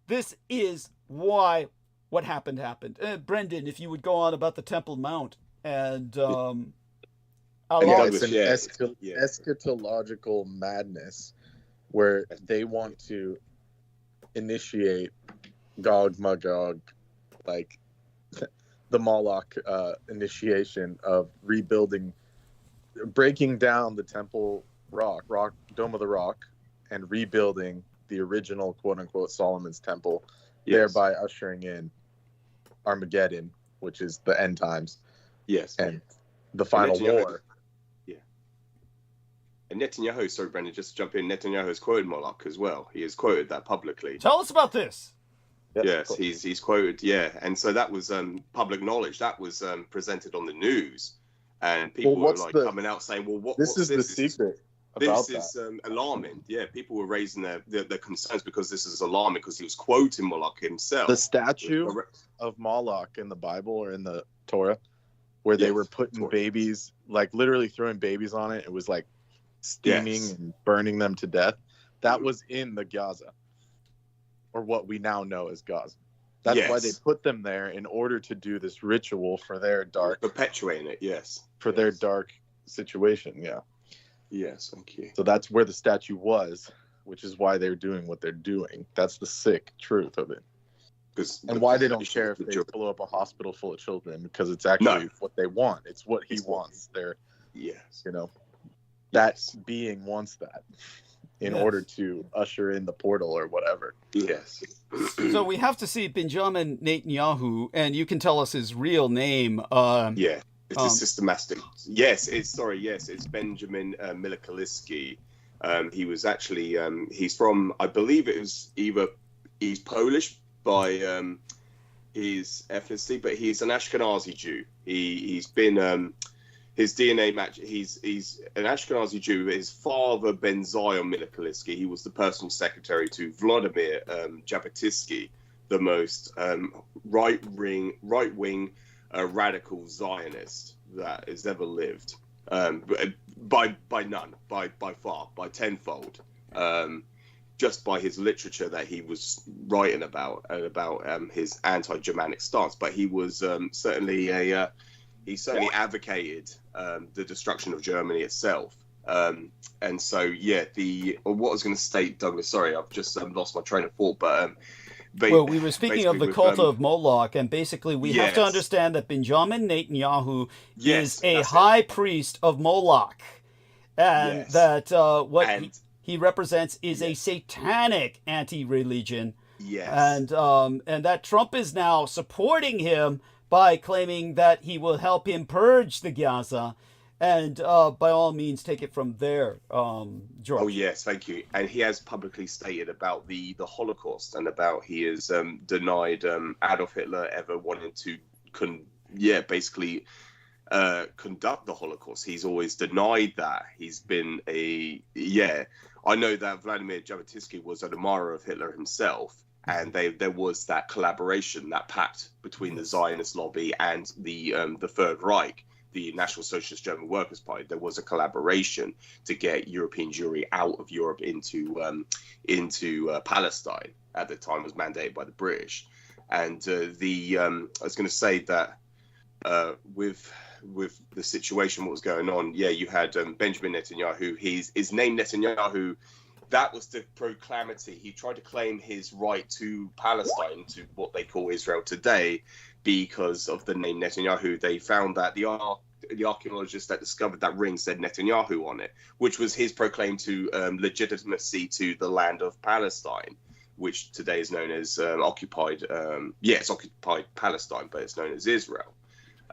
This is why what happened. Brendan, if you would go on about the Temple Mount and it's an eschatological madness where they want to initiate Gog Magog, like the Moloch initiation of rebuilding, breaking down the Temple rock, Dome of the Rock, and rebuilding the original quote-unquote Solomon's Temple, thereby ushering in Armageddon, which is the end times. And the final war. And Netanyahu, sorry, Brendan, just to jump in, Netanyahu has quoted Moloch as well. He has quoted that publicly. Tell us about this. Yes, he's quoted, and so that was public knowledge. That was presented on the news, and people were coming out saying, "Well, what's the secret." This is alarming. Yeah, people were raising their concerns because this is alarming because he was quoting Moloch himself. The statue of Moloch in the Bible or in the Torah, where they were putting babies, like literally throwing babies on it. It was like steaming and burning them to death. That was in the Gaza, or what we now know as Gaza. That's why they put them there, in order to do this ritual for their dark, perpetuating it. For their dark situation. Yes, thank you. So that's where the statue was, which is why they're doing what they're doing. That's the sick truth of it. And why they don't care if they blow up a hospital full of children, because it's actually what they want. It's what he wants. They're, that being wants that in order to usher in the portal or whatever. So we have to see Benjamin Netanyahu, and you can tell us his real name. It's a systematic. It's Benjamin Milakaliski. He was actually he's from, I believe it was he's Polish by his ethnicity, but he's an Ashkenazi Jew. He's been his DNA match. He's an Ashkenazi Jew. But his father, Ben Zion Milakaliski, he was the personal secretary to Vladimir Jabotinsky, the most right-wing radical Zionist that has ever lived, by none, by far, by tenfold, just by his literature that he was writing about his anti-Germanic stance. But he was certainly he certainly advocated the destruction of Germany itself. And so, what I was going to state, Douglas, sorry, I've just lost my train of thought, but well, we were speaking of the cult of Moloch, and basically we have to understand that Benjamin Netanyahu is a high priest of Moloch, and that what he represents is a satanic anti-religion, and that Trump is now supporting him by claiming that he will help him purge the Gaza. And by all means, take it from there, George. Oh, yes, thank you. And he has publicly stated about the Holocaust, and about he has denied Adolf Hitler ever wanting to, basically conduct the Holocaust. He's always denied that. He's been I know that Vladimir Jabotinsky was an admirer of Hitler himself, and there was that collaboration, that pact between the Zionist lobby and the Third Reich, the National Socialist German Workers' Party. There was a collaboration to get European Jewry out of Europe into Palestine. At the time, was mandated by the British. And I was going to say that with the situation, what was going on, you had Benjamin Netanyahu. His name Netanyahu. That was the proclamity. He tried to claim his right to Palestine, to what they call Israel today, because of the name Netanyahu. They found that the the archaeologist that discovered that ring said Netanyahu on it, which was his proclaim to legitimacy to the land of Palestine, which today is known as occupied. It's occupied Palestine, but it's known as Israel.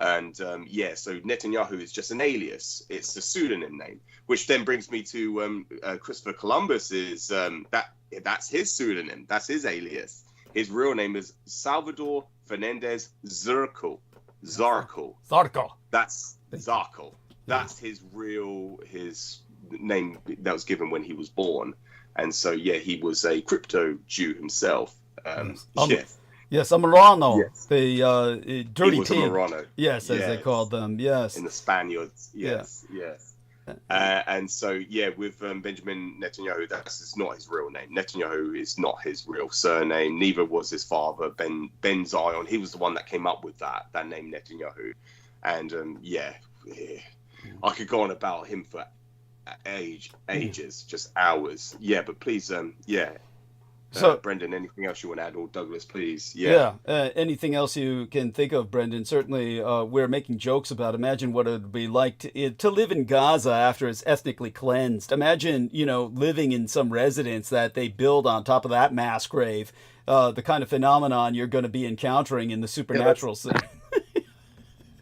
And so Netanyahu is just an alias. It's a pseudonym name, which then brings me to Christopher Columbus. That's his pseudonym. That's his alias. His real name is Salvador Fernandez Zarco. That's Zarco. That's his name that was given when he was born. And so, he was a crypto Jew himself. Yes, a Marrano. Yes. The dirty he was pig. a Marrano. Yes, as they called them. Yes. In the Spaniards. Yes. And so, with Benjamin Netanyahu, that's not his real name. Netanyahu is not his real surname. Neither was his father, Ben Zion. He was the one that came up with that name, Netanyahu. And I could go on about him for ages, just hours. But please, so, Brendan, anything else you want to add, or Douglas, please? Anything else you can think of, Brendan? Certainly, we're making jokes about. Imagine what it would be like to live in Gaza after it's ethnically cleansed. Imagine, living in some residence that they build on top of that mass grave. The kind of phenomenon you're going to be encountering in the supernatural scene.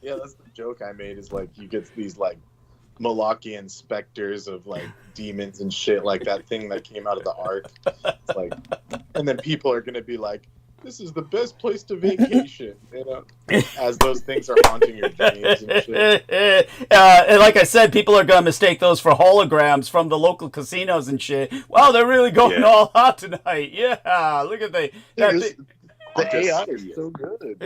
That's the joke I made. Is like you get these like Malachian specters of like demons and shit, like that thing that came out of the ark. It's like, and then people are gonna be like, "This is the best place to vacation," as those things are haunting your dreams and shit. And like I said, people are gonna mistake those for holograms from the local casinos and shit. Wow, they're really going all out tonight. Yeah, look at The AI is so good.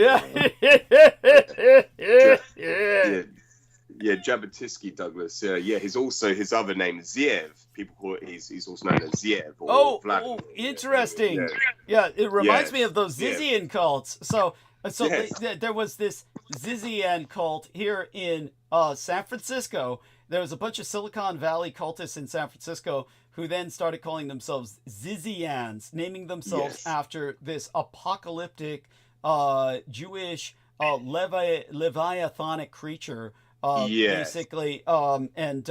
Jabotinsky, Douglas. His other name is Ziev. People call it. He's also known as Ziev. Interesting. It reminds me of those Zizian cults. So there was this Zizian cult here in San Francisco. There was a bunch of Silicon Valley cultists in San Francisco who then started calling themselves Zizians, naming themselves after this apocalyptic Jewish leviathanic creature. Basically, and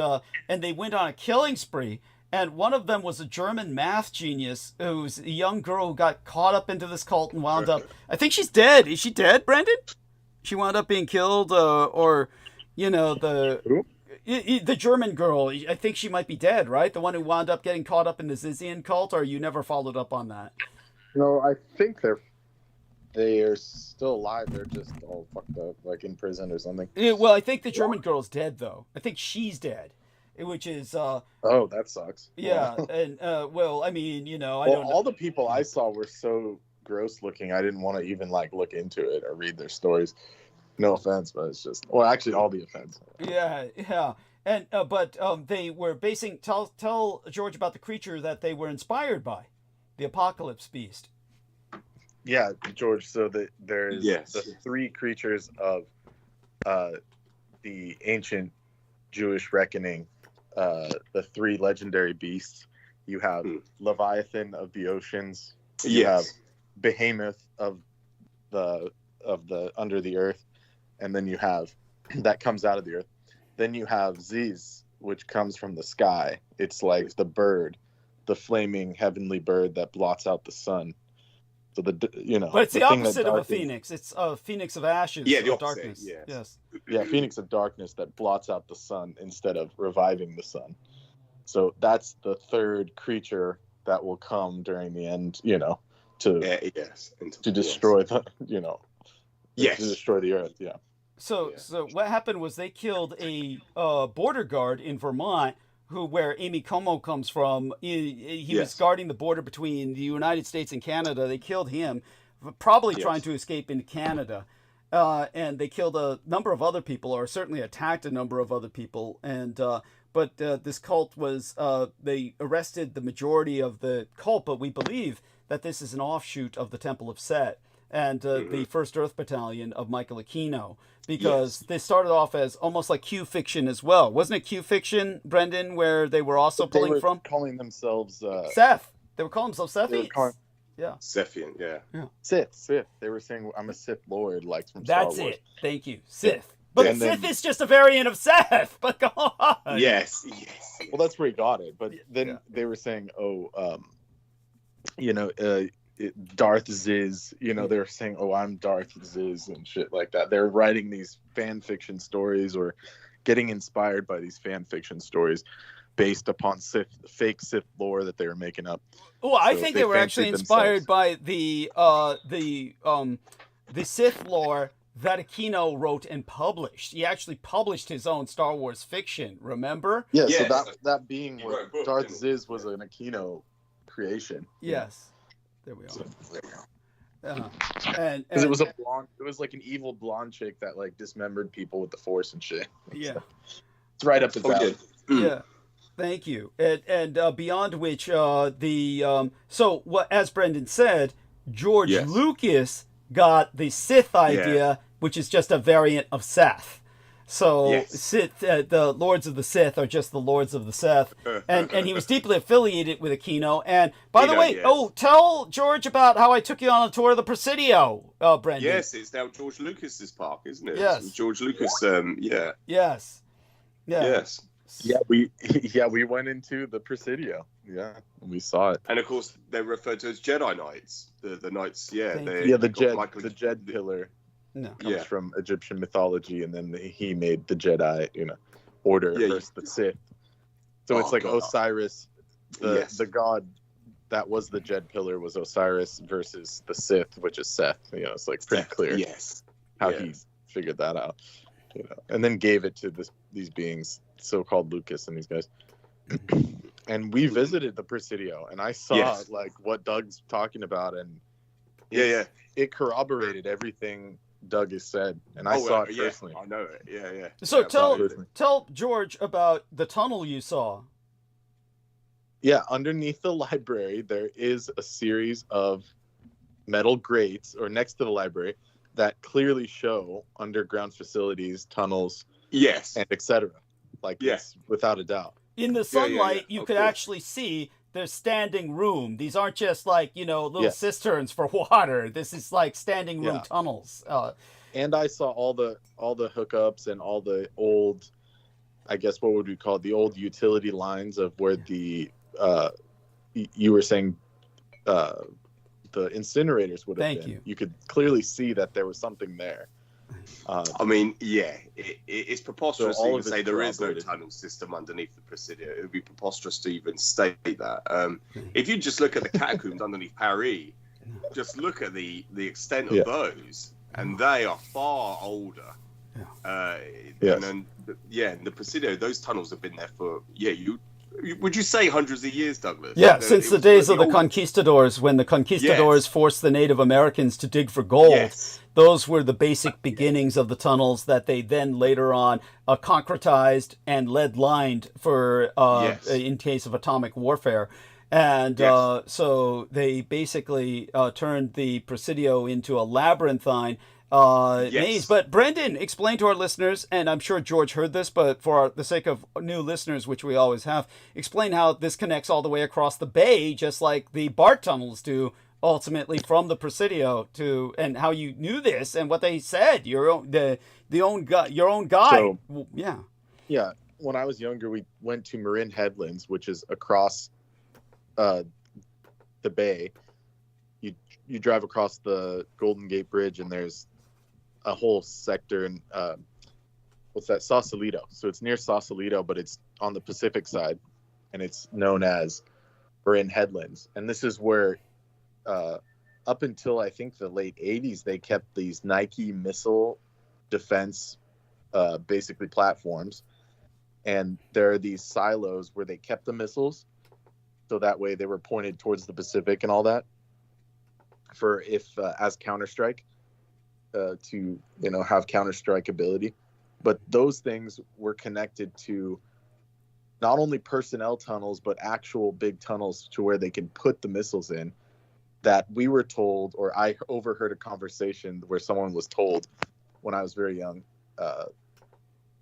they went on a killing spree. And one of them was a German math genius who's a young girl who got caught up into this cult and wound up. I think she's dead. Is she dead, Brendan? She wound up being killed, the German girl. I think she might be dead, right? The one who wound up getting caught up in the Zizian cult, or you never followed up on that? No, I think they are still alive. They're just all fucked up, like in prison or something. Well, I think the German girl's dead, though. I think she's dead, which is... oh, that sucks. Yeah, and, I don't know. All the people I saw were so gross looking, I didn't want to even, look into it or read their stories. No offense, but it's just... Well, actually, all the offense. Yeah. And, but they were basing... Tell George about the creature that they were inspired by. The Apocalypse Beast. Yeah, George. So there's the three creatures of the ancient Jewish reckoning, the three legendary beasts. You have Leviathan of the oceans. You have Behemoth of the under the earth, and then you have that comes out of the earth. Then you have Ziz, which comes from the sky. It's like the bird, the flaming heavenly bird that blots out the sun. So but it's the opposite of a phoenix. It's a phoenix of ashes. Yeah, the opposite, darkness. Yes. Yeah, phoenix of darkness that blots out the sun instead of reviving the sun. So that's the third creature that will come during the end. To destroy the to destroy the earth. Yeah. So what happened was they killed a border guard in Vermont. Where Amy Como comes from, he was guarding the border between the United States and Canada. They killed him, probably trying to escape into Canada. And they killed a number of other people, or certainly attacked a number of other people. And but this cult was, they arrested the majority of the cult, but we believe that this is an offshoot of the Temple of Set and the First Earth Battalion of Michael Aquino. Because they started off as almost like Q Fiction as well. Wasn't it Q Fiction, Brendan, where they were also pulling from? Calling themselves... Seth. They were calling themselves Sethians. Sethian, Sith. They were saying, I'm a Sith Lord, from Star Wars. That's it. Thank you. Sith. But Sith is just a variant of Seth. But go on. Yes. Well, that's where he got it. But then they were saying, Darth Ziz. You know, they were saying, "Oh, I'm Darth Ziz" and shit like that. They're writing these fan fiction stories or getting inspired by these fan fiction stories based upon fake Sith lore that they were making up. Well, I think they were actually inspired by the Sith lore that Aquino wrote and published. He actually published his own Star Wars fiction, remember? Yeah, so that being what Darth Ziz was an Aquino creation. Yes. There we are. So, there we go. And it was a blonde, it was like an evil blonde chick that like dismembered people with the Force and shit. Yeah. So, it's right up his alley. Yeah. Thank you. And beyond which so what, as Brendan said, George Lucas got the Sith idea, which is just a variant of Seth. So Sith, the Lords of the Sith are just the Lords of the Sith, and he was deeply affiliated with Aquino. And by the way, tell George about how I took you on a tour of the Presidio, Brendan. Yes, it's now George Lucas's park, isn't it? Yes, George Lucas. Yes. Yeah, we went into the Presidio. Yeah, we saw it. And of course, they're referred to as Jedi Knights. The Knights, the Jed pillar. No. Comes from Egyptian mythology, and then he made the Jedi, order versus the Sith. So it's like Osiris, the god that was the Jed pillar was Osiris versus the Sith, which is Seth. It's like pretty clear. How he figured that out. And then gave it to these beings, so-called Lucas and these guys. And we visited the Presidio, and I saw like what Doug's talking about, and it corroborated everything Doug has said, and I saw it personally. I know it. Yeah. So tell George about the tunnel you saw. Yeah, underneath the library there is a series of metal grates, or next to the library, that clearly show underground facilities, tunnels, and etc. It's without a doubt. In the sunlight, you could actually see there's standing room. These aren't just like, little cisterns for water. This is like standing room tunnels. And I saw all the hookups and all the old, I guess what would we call it, the old utility lines of where the you were saying the incinerators would have been. You could clearly see that there was something there. It's preposterous to even say there is no tunnel system underneath the Presidio. It would be preposterous to even state that. If you just look at the catacombs underneath Paris, just look at the extent of those, and they are far older. And the Presidio, those tunnels have been there for would you say hundreds of years, Douglas? Yeah, since the days of the conquistadors, when the conquistadors forced the Native Americans to dig for gold. Those were the basic beginnings of the tunnels that they then later on concretized and lead-lined for in case of atomic warfare. And so they basically turned the Presidio into a labyrinthine maze. But Brendan, explain to our listeners, and I'm sure George heard this, but for the sake of new listeners, which we always have, explain how this connects all the way across the bay, just like the BART tunnels do, ultimately from the Presidio to, and how you knew this and what they said. Your own guy. So, yeah. When I was younger, we went to Marin Headlands, which is across the bay. You drive across the Golden Gate Bridge, and there's a whole sector in Sausalito. So it's near Sausalito, but it's on the Pacific side, and it's known as Marin Headlands. And this is where up until I think the late 80s, they kept these Nike missile defense basically platforms, and there are these silos where they kept the missiles, so that way they were pointed towards the Pacific and all that, for as Counter-Strike, to have Counter-Strike ability. But those things were connected to not only personnel tunnels, but actual big tunnels to where they can put the missiles in. That we were told, or I overheard a conversation where someone was told when I was very young,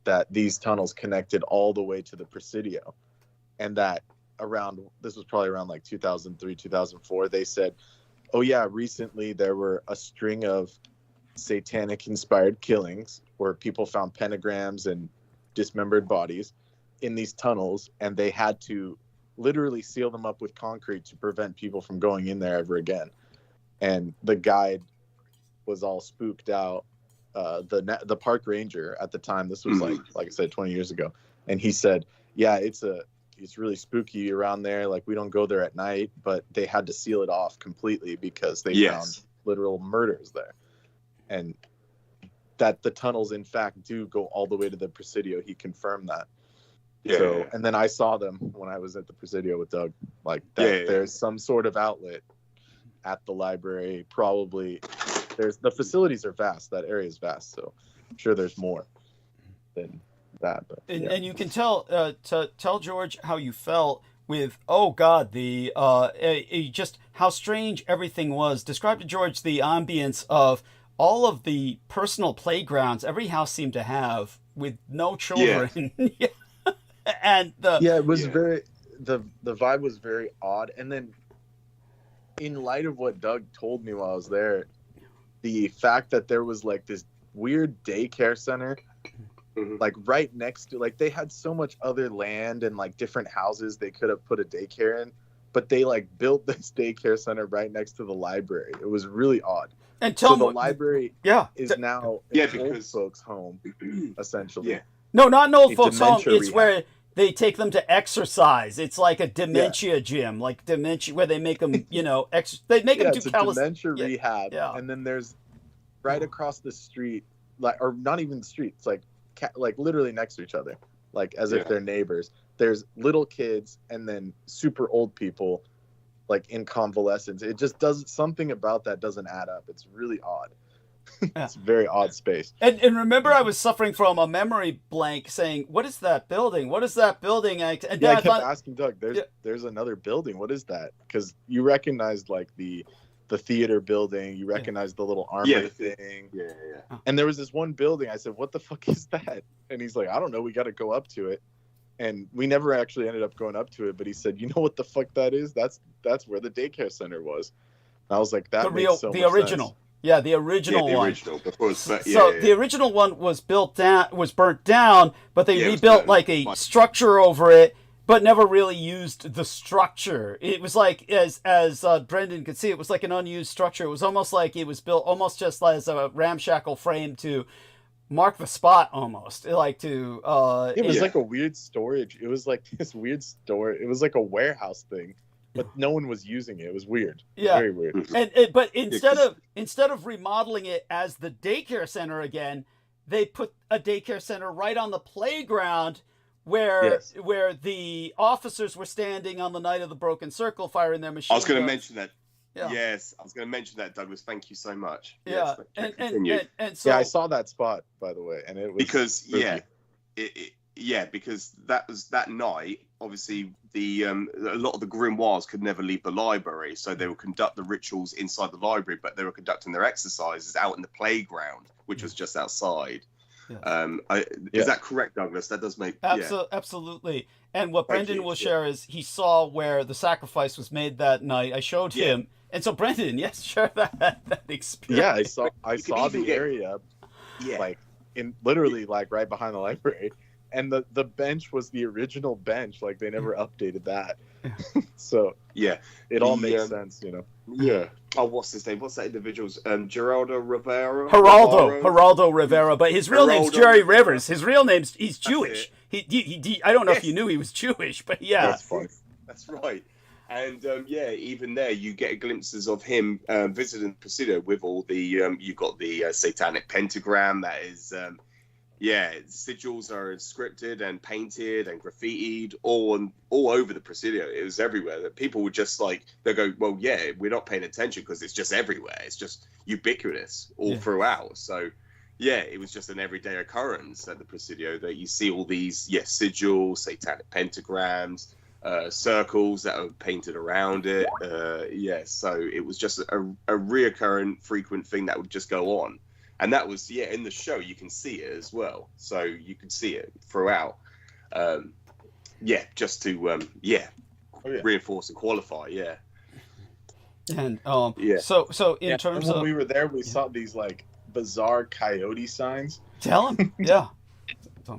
that these tunnels connected all the way to the Presidio, and that this was probably around like 2003, 2004, they said, oh yeah, recently there were a string of satanic inspired killings where people found pentagrams and dismembered bodies in these tunnels, and they had to literally seal them up with concrete to prevent people from going in there ever again. And the guide was all spooked out. The park ranger at the time, this was like I said, 20 years ago, and he said, yeah, it's really spooky around there. Like, we don't go there at night, but they had to seal it off completely because they found literal murders there. And that the tunnels, in fact, do go all the way to the Presidio. He confirmed that. Yeah. So, and then I saw them when I was at the Presidio with Doug. Like, that there's some sort of outlet at the library. Probably, the facilities are vast. That area is vast. So, I'm sure there's more than that. But, and you can tell George how you felt with, oh God, just how strange everything was. Describe to George the ambience of all of the personal playgrounds every house seemed to have with no children. Yeah. And it was very, the vibe was very odd. And then in light of what Doug told me while I was there, the fact that there was like this weird daycare center like right next to, like, they had so much other land and like different houses they could have put a daycare in, but they like built this daycare center right next to the library. It was really odd. And tell the library is now an old folks home, essentially. Yeah. No, not an old folks home. It's rehab. where they take them to exercise. It's like a dementia gym, like dementia, where they make them, they make them do dementia rehab. Yeah. And then there's right across the street, like, or not even the street. It's like literally next to each other, like as if they're neighbors. There's little kids and then super old people, like in convalescence. It just doesn't, something about that doesn't add up. It's really odd. It's a very odd space. And remember, I was suffering from a memory blank, saying, "What is that building? What is that building?" And I kept asking Doug, "There's another building. What is that?" Because you recognized like the theater building, you recognized the little armory thing. Yeah. And there was this one building. I said, "What the fuck is that?" And he's like, "I don't know. We got to go up to it." And we never actually ended up going up to it. But he said, "You know what the fuck that is? That's where the daycare center was." And I was like, "That makes so much original." Sense. Yeah, the original one. The original one was burnt down, but they rebuilt like a structure over it, but never really used the structure. It was like, as Brendan could see, it was like an unused structure. It was almost like it was built almost just as a ramshackle frame to mark the spot, almost like to. It was like a weird storage. It was like this weird store. It was like a warehouse thing. But no one was using it. It was weird. Yeah, very weird. But instead of remodeling it as the daycare center again, they put a daycare center right on the playground where the officers were standing on the night of the Broken Circle, firing their machine guns. I was going to mention that. Yeah. Yes, I was going to mention that, Douglas. Thank you so much. Yeah, yes, and so I saw that spot, by the way, and it was because because that was that night. Obviously, a lot of the grimoires could never leave the library, so they would conduct the rituals inside the library, but they were conducting their exercises out in the playground, which was just outside. Yeah. Is that correct, Douglas? That does make absolutely. And what Brendan will share is he saw where the sacrifice was made that night. I showed him, and so Brendan, share that experience. Yeah, I saw the area, like literally right behind the library. And the bench was the original bench. Like, they never updated that. So it all makes sense, Yeah. Oh, what's his name? What's that individual's? Geraldo Rivera. Geraldo Rivera, but his real name's Jerry Rivers. His real name's he's Jewish. He I don't know if you knew he was Jewish, but That's funny. That's right. And even there you get glimpses of him visiting Presidio with all the you got the satanic pentagram that is. Sigils are scripted and painted and graffitied all over the Presidio. It was everywhere. That people would just they go, well, we're not paying attention because it's just everywhere. It's just ubiquitous all throughout. So, it was just an everyday occurrence at the Presidio that you see all these, sigils, satanic pentagrams, circles that are painted around it. So it was just a reoccurring, frequent thing that would just go on. And that was, in the show, you can see it as well. So you can see it throughout. Just to, reinforce and qualify, And, so in terms when of... we were there, we saw these, bizarre coyote signs. Tell him. Yeah.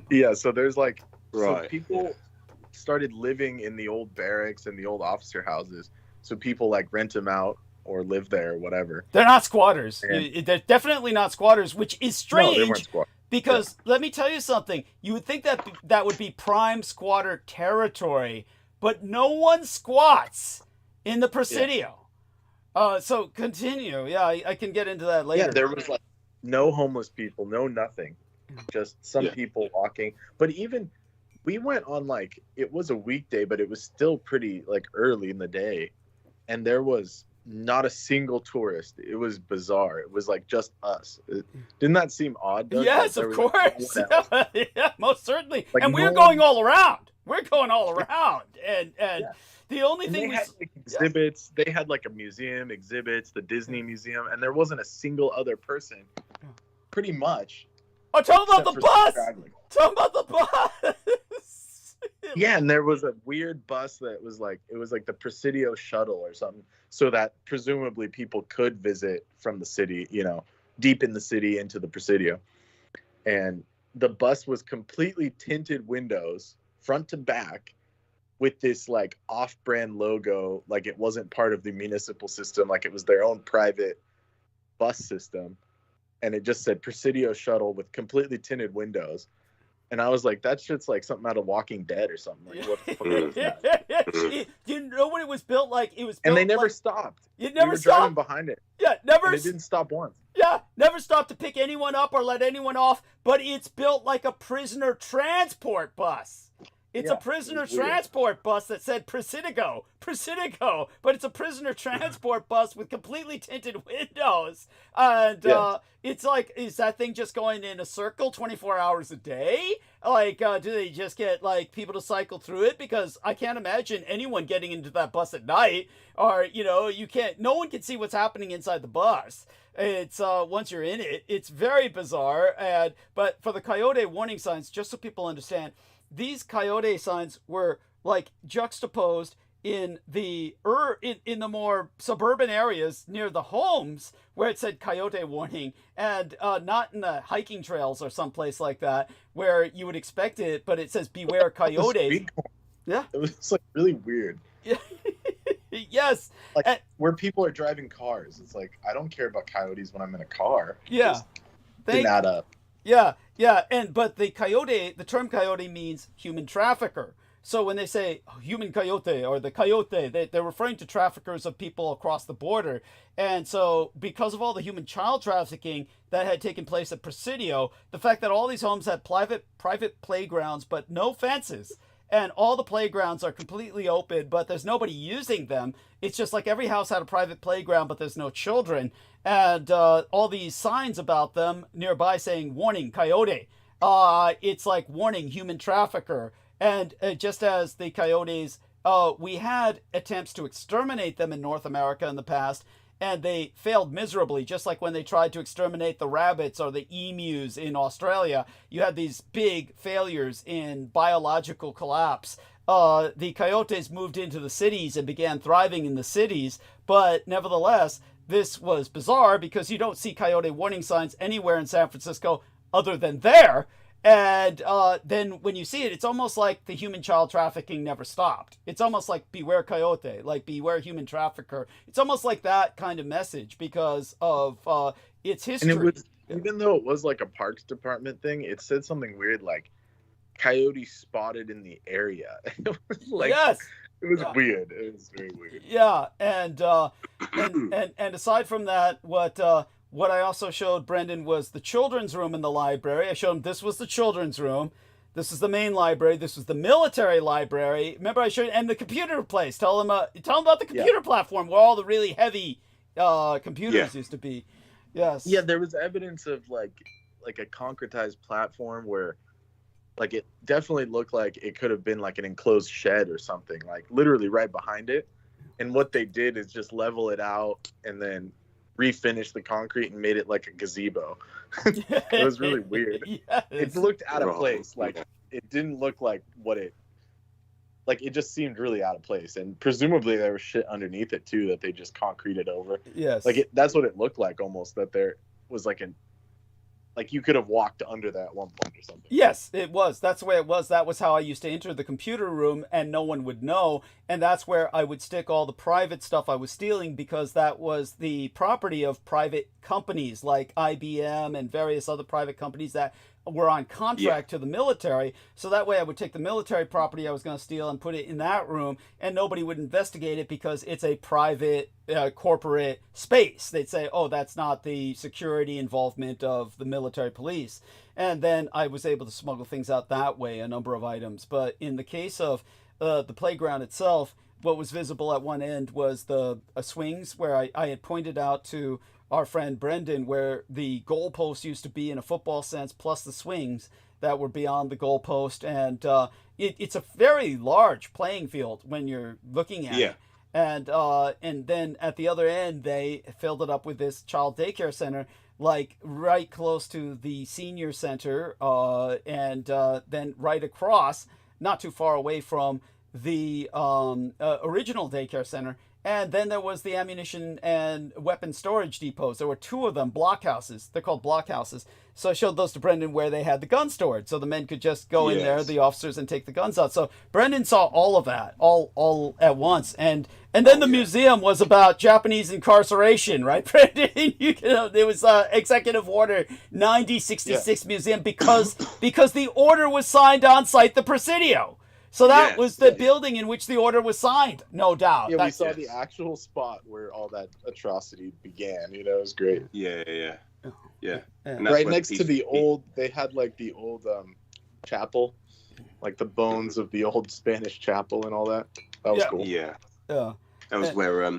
Yeah. So there's like, Right. so people started living in the old barracks and the old officer houses. So people like rent them out or live there or whatever. They're not squatters. And- They're definitely not squatters, which is strange. No, they weren't squatters. Because let me tell you something. You would think that that would be prime squatter territory, but no one squats in the Presidio. So continue. Yeah, I can get into that later. Yeah, there was like no homeless people, no nothing. Just some people walking. But even we went on like, it was a weekday, but it was still pretty like early in the day. And there was not a single tourist. It was bizarre. It was like just us. Didn't that seem odd, Doug? Yes, Like, of course. Yeah, most certainly. Like, and we're no going one- all around. We're going all around. And the only And thing they had like exhibits. They had like a museum, exhibits, the Disney Museum, and there wasn't a single other person. Pretty much. Oh, tell them about the except for some bus. travelers. Tell them about the bus. Yeah, and there was a weird bus that was like, it was like the Presidio shuttle or something, so that presumably people could visit from the city, you know, deep in the city into the Presidio. And the bus was completely tinted windows, front to back, with this like off-brand logo, like it wasn't part of the municipal system, like it was their own private bus system. And it just said Presidio shuttle with completely tinted windows. And I was like, that shit's like something out of Walking Dead or something. Like, what the fuck is that? You know what it was built like? It was built And they never like, stopped. It never we were driving stopped. behind it. Yeah, never. And it didn't stop once. Yeah, never stopped to pick anyone up or let anyone off. But it's built like a prisoner transport bus. It's a prisoner transport bus that said Presidio, but it's a prisoner transport bus with completely tinted windows. And it's like, is that thing just going in a circle 24 hours a day? Like, do they just get like people to cycle through it? Because I can't imagine anyone getting into that bus at night, or no one can see what's happening inside the bus. It's once you're in it, it's very bizarre. But for the coyote warning signs, just so people understand, these coyote signs were like juxtaposed in the in the more suburban areas near the homes where it said coyote warning, and not in the hiking trails or someplace like that where you would expect it, but it says beware coyotes. Yeah, it was like really weird. Yes, like where people are driving cars, it's like, I don't care about coyotes when I'm in a car. Yeah, didn't add up. Yeah, but the term coyote means human trafficker. So when they say human coyote or the coyote, they're referring to traffickers of people across the border. And so because of all the human child trafficking that had taken place at Presidio, the fact that all these homes had private playgrounds but no fences, and all the playgrounds are completely open, but there's nobody using them. It's just like every house had a private playground, but there's no children. And all these signs about them nearby saying, warning, coyote. It's like, warning, human trafficker. And just as the coyotes, we had attempts to exterminate them in North America in the past, and they failed miserably, just like when they tried to exterminate the rabbits or the emus in Australia. You had these big failures in biological collapse. The coyotes moved into the cities and began thriving in the cities, but nevertheless, this was bizarre because you don't see coyote warning signs anywhere in San Francisco other than there. And then when you see it, it's almost like the human child trafficking never stopped. It's almost like beware coyote, like beware human trafficker. It's almost like that kind of message because of its history. And it was, even though it was like a Parks Department thing, it said something weird like coyote spotted in the area. It was like, yes. It was weird. It was very weird. Yeah, and aside from that, what I also showed Brendan was the children's room in the library. I showed him this was the children's room. This is the main library. This was the military library. Remember I showed you, and the computer place. Tell them about the computer platform where all the really heavy computers used to be. Yes. Yeah, there was evidence of like a concretized platform where like it definitely looked like it could have been like an enclosed shed or something, like literally right behind it. And what they did is just level it out and then refinish the concrete and made it like a gazebo. It was really weird. Yes. It looked out of place. Like it didn't look like it just seemed really out of place. And presumably there was shit underneath it too that they just concreted over. Yes. Like that's what it looked like almost, that there was like Like you could have walked under that at one point or something. Yes, it was. That's the way it was. That was how I used to enter the computer room and no one would know. And that's where I would stick all the private stuff I was stealing, because that was the property of private companies like IBM and various other private companies that were on contract to the military. So that way I would take the military property I was going to steal and put it in that room, and nobody would investigate it because it's a private corporate space. They'd say, oh, that's not the security involvement of the military police. And then I was able to smuggle things out that way, a number of items. But in the case of the playground itself, what was visible at one end was the swings where I had pointed out to our friend Brendan where the goalpost used to be in a football sense, plus the swings that were beyond the goalpost. And it's a very large playing field when you're looking at it. And then at the other end, they filled it up with this child daycare center, like right close to the senior center, and then right across, not too far away from the original daycare center. And then there was the ammunition and weapon storage depots. There were two of them, blockhouses. They're called blockhouses. So I showed those to Brendan where they had the guns stored. So the men could just go in there, the officers, and take the guns out. So Brendan saw all of that, all at once. And then the museum was about Japanese incarceration, right, Brendan? There was Executive Order 9066 Museum because the order was signed on site, the Presidio. So that was the building in which the order was signed, no doubt. Yeah, we saw the actual spot where all that atrocity began. You know, it was great. Yeah. Right next to the old, they had like the old chapel, like the bones of the old Spanish chapel and all that. That was cool. Yeah. That was where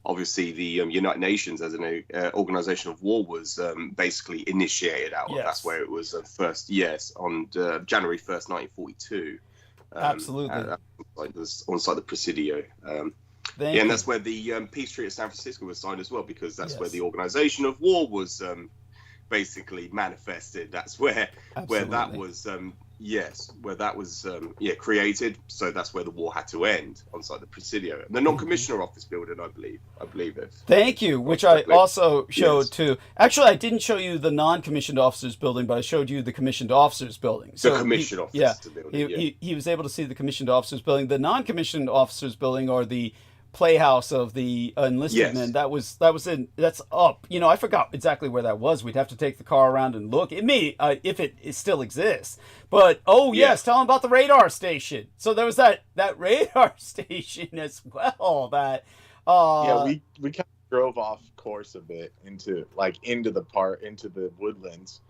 obviously the United Nations as an organization of war was basically initiated out of. That's where it was first, on January 1st, 1942. Absolutely. On site the Presidio. And that's where the peace treaty of San Francisco was signed as well, because that's where the organization of war was basically manifested. That's where that was created. So that's where the war had to end, on site the Presidio, and the non-commissioner office building, I believe it. Thank you, which I also showed too. Actually, I didn't show you the non-commissioned officers building, but I showed you the commissioned officers building. So the commissioned officers building. He was able to see the commissioned officers building. The non-commissioned officers building are the playhouse of the enlisted men. That's up. You know, I forgot exactly where that was. We'd have to take the car around and look. It may, if it still exists. But tell them about the radar station. So there was that radar station as well. That we kind of drove off course a bit into the woodlands,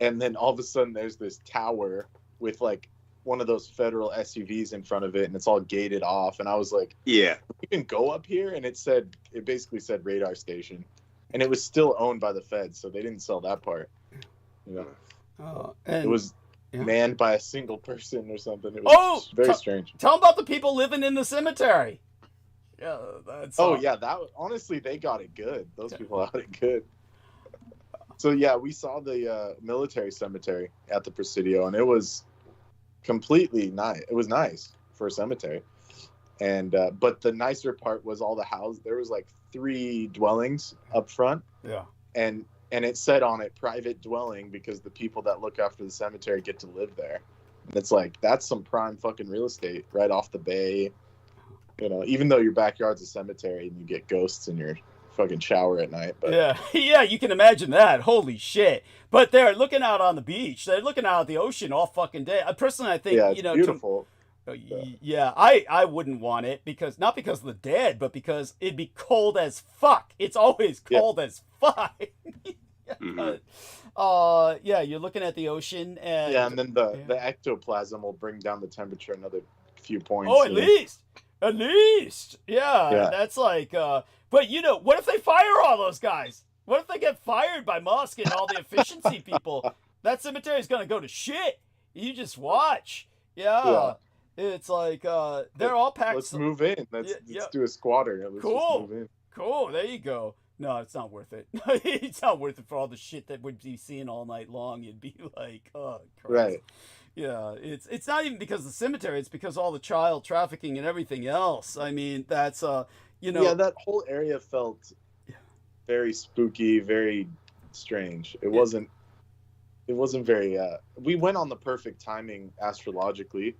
and then all of a sudden there's this tower with like one of those federal SUVs in front of it, and it's all gated off. And I was like, you can go up here? And it basically said radar station, and it was still owned by the feds, so they didn't sell that part. You know, it was manned by a single person or something. It was very strange. Tell them about the people living in the cemetery. Yeah, that's honestly, they got it good. Those people got it good. So we saw the military cemetery at the Presidio, and it was completely nice. It was nice for a cemetery, and but the nicer part was all the houses. There was like 3 dwellings up front, and it said on it private dwelling, because the people that look after the cemetery get to live there. And it's like, that's some prime fucking real estate right off the bay, you know, even though your backyard's a cemetery and you get ghosts in your fucking shower at night. But you can imagine that. Holy shit. But they're looking out on the beach. They're looking out at the ocean all fucking day. Personally, I think, it's beautiful. I wouldn't want it, not because of the dead, but because it'd be cold as fuck. It's always cold as fuck. You're looking at the ocean, and then the ectoplasm will bring down the temperature another few points. At least. That's like but what if they fire all those guys? What if they get fired by Musk and all the efficiency people? That cemetery is gonna go to shit. You just watch. It's like they're all packed. Let's move in. Let's do a squatter. Let's just move in. Cool. There you go. No, it's not worth it. It's not worth it for all the shit that we'd be seeing all night long. You'd be like, oh, Christ. Right. Yeah, it's not even because of the cemetery. It's because all the child trafficking and everything else. I mean, that's that whole area felt very spooky, very strange. It wasn't very. We went on the perfect timing astrologically,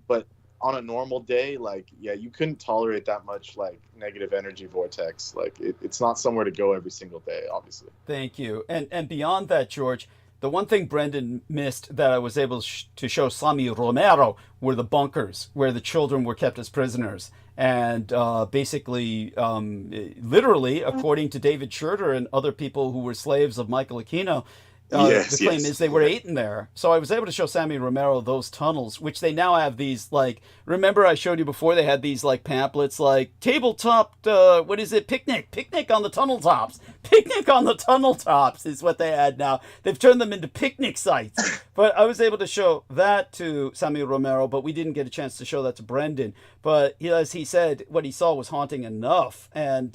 but on a normal day, like, yeah, you couldn't tolerate that much like negative energy vortex. Like it's not somewhere to go every single day, obviously. Thank you. And beyond that, George, the one thing Brendan missed that I was able to show Sammy Romero were the bunkers where the children were kept as prisoners. And basically, literally, according to David Schroeder and other people who were slaves of Michael Aquino, the claim is they were eaten there. So I was able to show Sammy Romero those tunnels, which they now have these, like, remember I showed you before, they had these, like, pamphlets, like, tabletop, picnic on the tunnel tops. Picnic on the tunnel tops is what they had now. They've turned them into picnic sites. But I was able to show that to Sammy Romero, but we didn't get a chance to show that to Brendan. But as he said, what he saw was haunting enough. And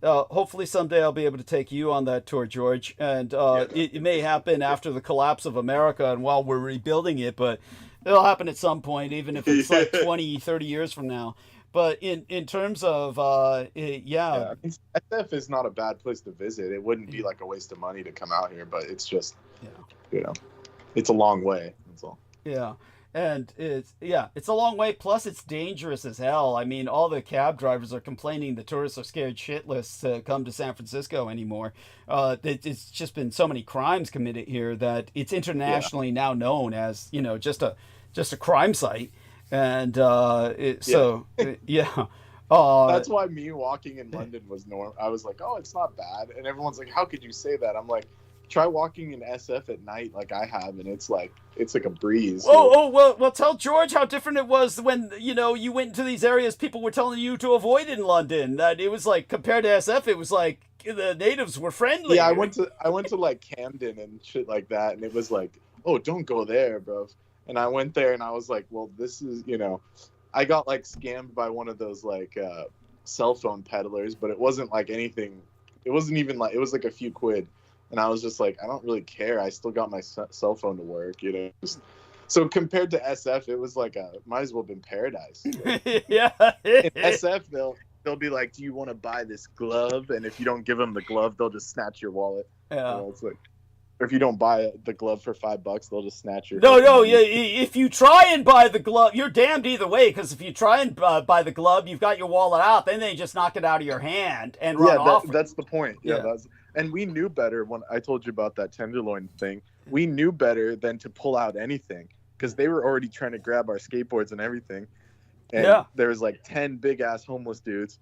hopefully someday I'll be able to take you on that tour, George. And it may happen after the collapse of America and while we're rebuilding it, but it'll happen at some point, even if it's like 20, 30 years from now. But in terms of, I mean, SF is not a bad place to visit. It wouldn't be like a waste of money to come out here, but it's just, it's a long way. That's all. Yeah. And it's a long way. Plus, it's dangerous as hell. I mean, all the cab drivers are complaining the tourists are scared shitless to come to San Francisco anymore. It's just been so many crimes committed here that it's internationally now known as, just a crime site. And that's why me walking in London was normal. I was like, oh, it's not bad. And everyone's like, how could you say that? I'm like, try walking in SF at night like I have, and it's like a breeze. Well, tell George how different it was when, you went into these areas people were telling you to avoid in London. That it was like, compared to SF, it was like the natives were friendly. Yeah, I went to like Camden and shit like that, and it was like, oh, don't go there, bro. And I went there and I was like, well, this is, I got like scammed by one of those like cell phone peddlers, but it wasn't like anything. It wasn't even like, it was like a few quid. And I was just like, I don't really care. I still got my cell phone to work, So compared to SF, it was like might as well have been paradise. Yeah. In SF, they'll be like, do you want to buy this glove? And if you don't give them the glove, they'll just snatch your wallet. Yeah. It's like, or if you don't buy the glove for $5, they'll just snatch your. Yeah. If you try and buy the glove, you're damned either way. Because if you try and buy the glove, you've got your wallet out. Then they just knock it out of your hand and run off. That's the point. And we knew better when I told you about that tenderloin thing. We knew better than to pull out anything because they were already trying to grab our skateboards and everything. And there was like 10 big ass homeless dudes.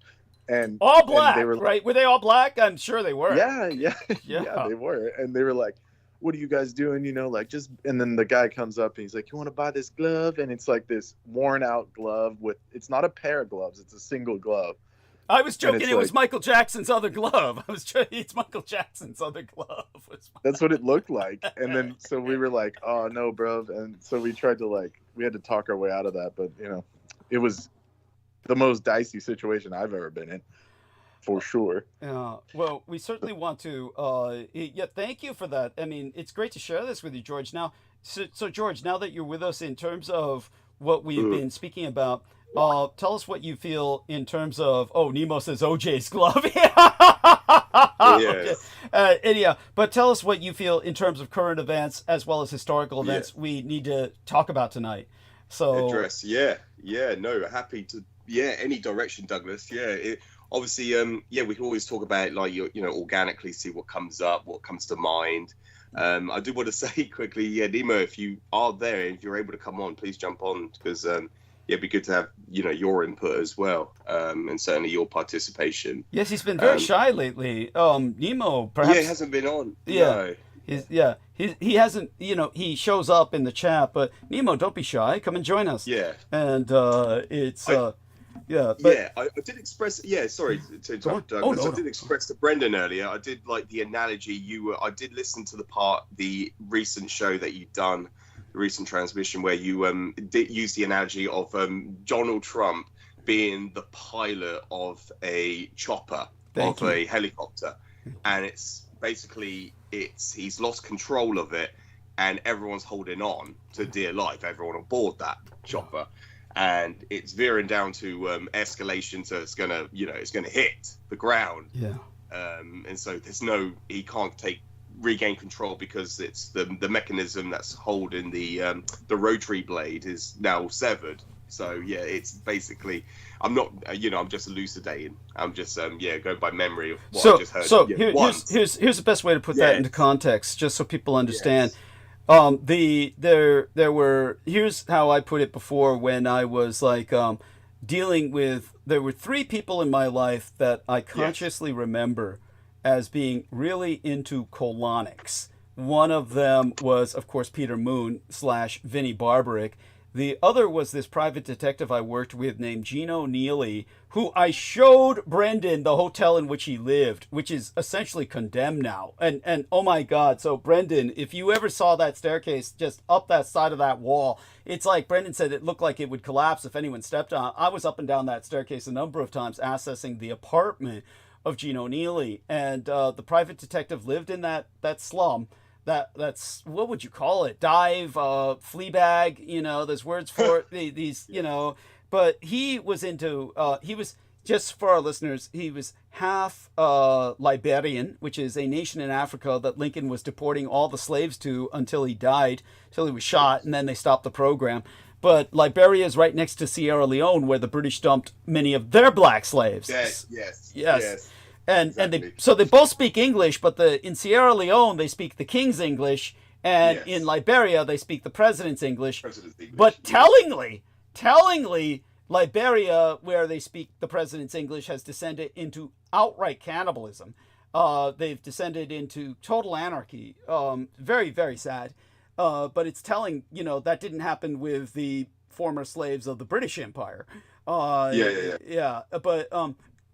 And all black, and they were right? Were they all black? I'm sure they were. Yeah, they were. And they were like, what are you guys doing? Just, and then the guy comes up and he's like, you want to buy this glove? And it's like this worn out glove it's not a pair of gloves. It's a single glove. I was joking. It was Michael Jackson's other glove. It's Michael Jackson's other glove. That's what it looked like. And then, so we were like, oh no, bro. And so we tried to we had to talk our way out of that. But, it was the most dicey situation I've ever been in. For sure. Yeah. Well, we certainly want to. Thank you for that. I mean, it's great to share this with you, George. Now, so George, now that you're with us in terms of what we've been speaking about, tell us what you feel in terms of. Oh, Nemo says OJ's glove. Yes. But tell us what you feel in terms of current events as well as historical events we need to talk about tonight. So address. No, happy to. Any direction, Douglas. Obviously, we can always talk about organically see what comes up, what comes to mind. I do want to say quickly, Nemo, if you are there, if you're able to come on, please jump on because it'd be good to have your input as well, and certainly your participation. Yes, he's been very shy lately. Nemo, perhaps. Yeah, he hasn't been on. Yeah. No. He hasn't. he shows up in the chat, but Nemo, don't be shy. Come and join us. Yeah. And it's. I did express. Sorry to interrupt, Douglas. I did express to Brendan earlier. I did like the analogy I did listen to the recent show that you've done, the recent transmission where you did use the analogy of Donald Trump being the pilot of a chopper, a helicopter, and it's basically he's lost control of it, and everyone's holding on to dear life. Everyone on board that chopper. And it's veering down to escalation, so it's gonna hit the ground. Yeah. and so he can't regain control because it's the mechanism that's holding the rotary blade is now severed. So yeah, it's basically, I'm not, I'm just elucidating. I'm just going by memory of what I just heard. So here's the best way to put that into context, just so people understand. Here's how I put it before when I was like dealing with, there were 3 people in my life that I consciously remember as being really into colonics. One of them was, of course, Peter Moon / Vinnie Barbaric. The other was this private detective I worked with named Gino Neely, who I showed Brendan the hotel in which he lived, which is essentially condemned now. And oh my God, so Brendan, if you ever saw that staircase just up that side of that wall, it's like Brendan said, it looked like it would collapse if anyone stepped on it. I was up and down that staircase a number of times accessing the apartment of Gino Neely. And the private detective lived in that slum. That's what would you call it? Dive, Fleabag, there's words for it, these, but he was into, he was, just for our listeners, he was half Liberian, which is a nation in Africa that Lincoln was deporting all the slaves to until he died, until he was shot, and then they stopped the program. But Liberia is right next to Sierra Leone, where the British dumped many of their black slaves. Yes. And exactly. They both speak English, but in Sierra Leone they speak the King's English, and in Liberia they speak the President's English. But tellingly, Liberia, where they speak the President's English, has descended into outright cannibalism. They've descended into total anarchy. Very, very sad. But it's telling, that didn't happen with the former slaves of the British Empire. But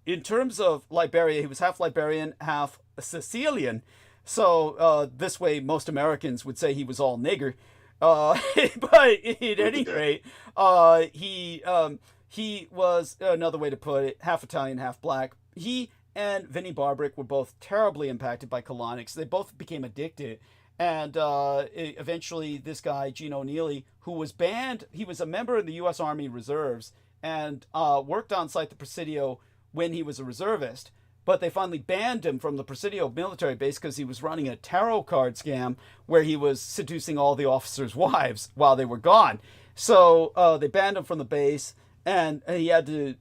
in terms of Liberia, he was half Liberian, half Sicilian. So this way, most Americans would say he was all nigger. But at any rate, he was, another way to put it, half Italian, half black. He and Vinnie Barbaric were both terribly impacted by colonics. They both became addicted. And eventually this guy, Gino Neely, who was banned, he was a member of the U.S. Army Reserves and worked on site the Presidio when he was a reservist, but they finally banned him from the Presidio military base because he was running a tarot card scam where he was seducing all the officers' wives while they were gone. So they banned him from the base, and he had to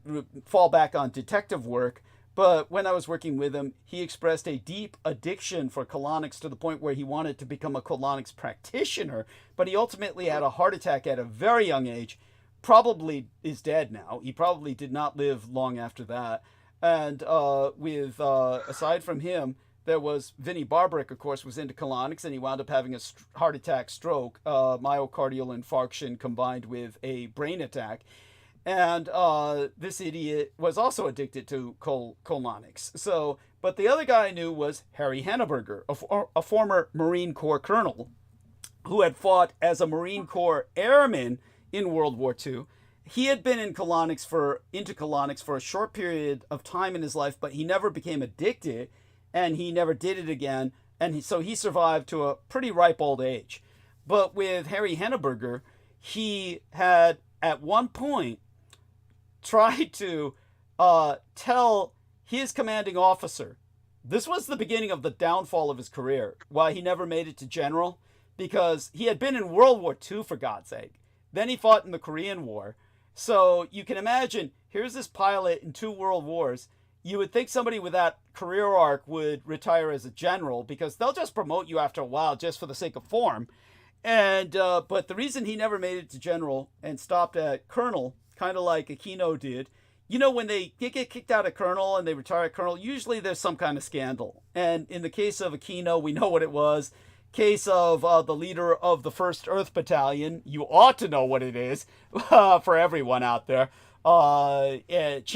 fall back on detective work. But when I was working with him, he expressed a deep addiction for colonics to the point where he wanted to become a colonics practitioner, but he ultimately had a heart attack at a very young age. Probably is dead now. He probably did not live long after that. And aside from him, there was Vinnie Barbaric, of course, was into colonics, and he wound up having a heart attack stroke, myocardial infarction combined with a brain attack. And this idiot was also addicted to colonics. So, but the other guy I knew was Harry Henneberger, a former Marine Corps colonel who had fought as a Marine Corps airman in World War II. He had been into colonics for a short period of time in his life, but he never became addicted, and he never did it again. And so he survived to a pretty ripe old age. But with Harry Henneberger, he had at one point tried to tell his commanding officer, this was the beginning of the downfall of his career, why he never made it to general, because he had been in World War II, for God's sake. Then he fought in the Korean War. So you can imagine, here's this pilot in 2 world wars. You would think somebody with that career arc would retire as a general because they'll just promote you after a while just for the sake of form. And but the reason he never made it to general and stopped at colonel, kind of like Aquino did, when they get kicked out of colonel and they retire at colonel, usually there's some kind of scandal. And in the case of Aquino, we know what it was. Case of the leader of the 1st Earth Battalion, you ought to know what it is for everyone out there. James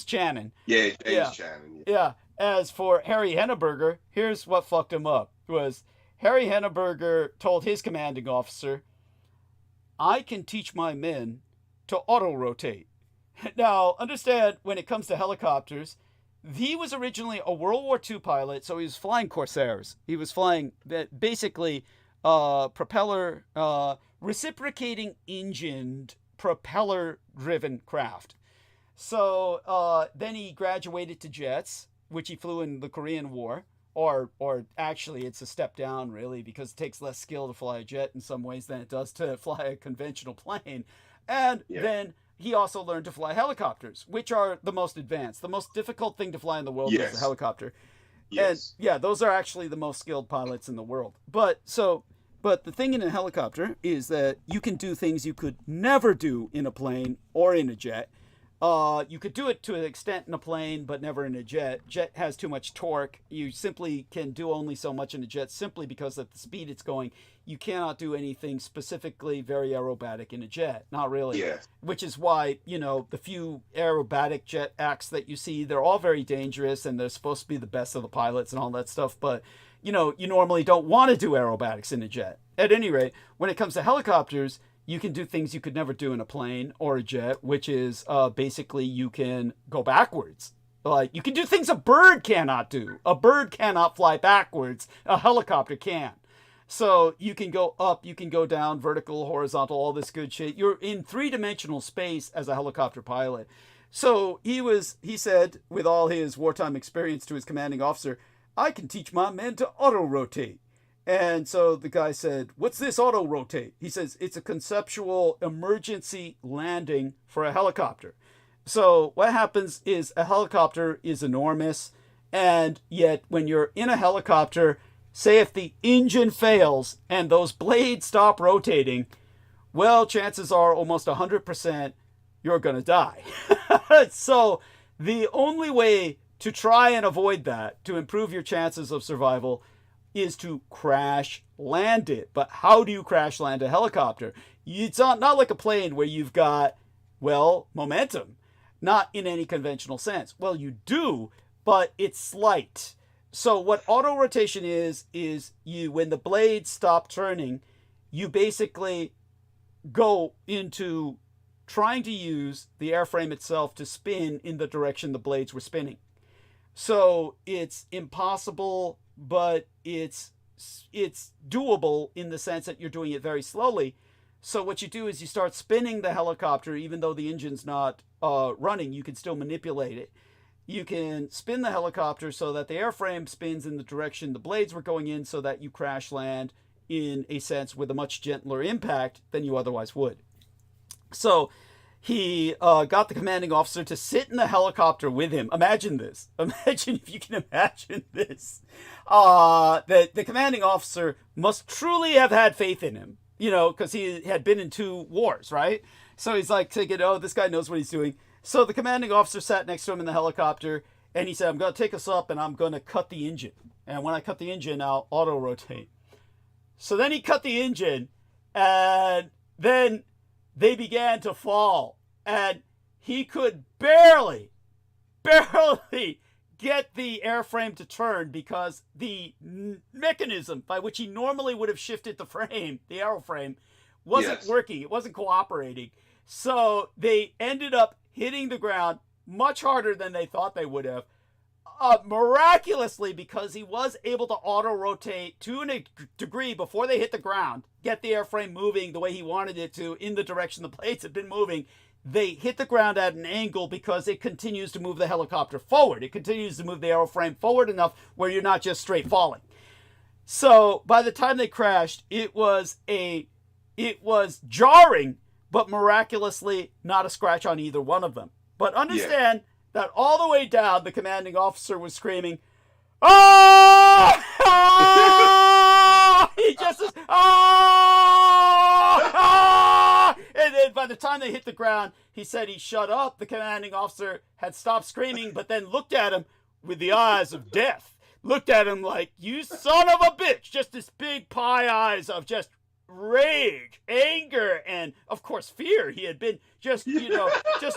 Channon. Channon. Yeah. As for Harry Henneberger, here's what fucked him up. Was Harry Henneberger told his commanding officer, I can teach my men to auto-rotate. Now, understand, when it comes to helicopters, he was originally a World War II pilot, so he was flying Corsairs. He was flying basically propeller, reciprocating engined, propeller-driven craft. So then he graduated to jets, which he flew in the Korean War, or actually it's a step down really, because it takes less skill to fly a jet in some ways than it does to fly a conventional plane. And then he also learned to fly helicopters, which are the most advanced. The most difficult thing to fly in the world is a helicopter. Yes. And yeah, those are actually the most skilled pilots in the world. But the thing in a helicopter is that you can do things you could never do in a plane or in a jet. You could do it to an extent in a plane, but never in a jet. Jet has too much torque. You simply can do only so much in a jet simply because at the speed it's going, you cannot do anything specifically very aerobatic in a jet. Not really. Yeah. Which is why, the few aerobatic jet acts that you see, they're all very dangerous and they're supposed to be the best of the pilots and all that stuff. But, you normally don't want to do aerobatics in a jet. At any rate, when it comes to helicopters, you can do things you could never do in a plane or a jet, which is basically you can go backwards. Like, you can do things a bird cannot do. A bird cannot fly backwards. A helicopter can. So you can go up, you can go down, vertical, horizontal, all this good shit. You're in three-dimensional space as a helicopter pilot. So he said, with all his wartime experience, to his commanding officer, I can teach my men to auto-rotate. And so the guy said, what's this auto-rotate? He says, it's a conceptual emergency landing for a helicopter. So what happens is a helicopter is enormous, and yet when you're in a helicopter, say if the engine fails and those blades stop rotating, well, chances are almost 100% you're going to die. So the only way to try and avoid that, to improve your chances of survival, is to crash land it. But how do you crash land a helicopter? It's not like a plane where you've got, momentum. Not in any conventional sense. Well, you do, but it's slight. So what auto rotation is you, when the blades stop turning, you basically go into trying to use the airframe itself to spin in the direction the blades were spinning. So it's impossible, but it's doable in the sense that you're doing it very slowly. So what you do is you start spinning the helicopter, even though the engine's not running, you can still manipulate it. You can spin the helicopter so that the airframe spins in the direction the blades were going in, so that you crash land in a sense with a much gentler impact than you otherwise would. So he got the commanding officer to sit in the helicopter with him. Imagine this. Imagine if you can imagine this. The commanding officer must truly have had faith in him, because he had been in 2 wars, right? So he's like thinking, this guy knows what he's doing. So the commanding officer sat next to him in the helicopter, and he said, I'm going to take us up, and I'm going to cut the engine. And when I cut the engine, I'll auto-rotate. So then he cut the engine, and then they began to fall. And he could barely get the airframe to turn, because the mechanism by which he normally would have shifted the frame, the airframe, wasn't working. It wasn't cooperating. So they ended up hitting the ground much harder than they thought they would have. Miraculously, because he was able to auto-rotate to a degree before they hit the ground, get the airframe moving the way he wanted it to in the direction the blades had been moving, they hit the ground at an angle because it continues to move the helicopter forward. It continues to move the airframe forward enough where you're not just straight falling. So by the time they crashed, it was jarring, but miraculously not a scratch on either one of them. But understand that all the way down, the commanding officer was screaming, "Ah! Ah!" He just says, "Ah! Ah!" And then by the time they hit the ground, he said he shut up. The commanding officer had stopped screaming, but then looked at him with the eyes of death. Looked at him like, "You son of a bitch!" Just this big pie eyes of just rage, anger, and of course fear. He had been just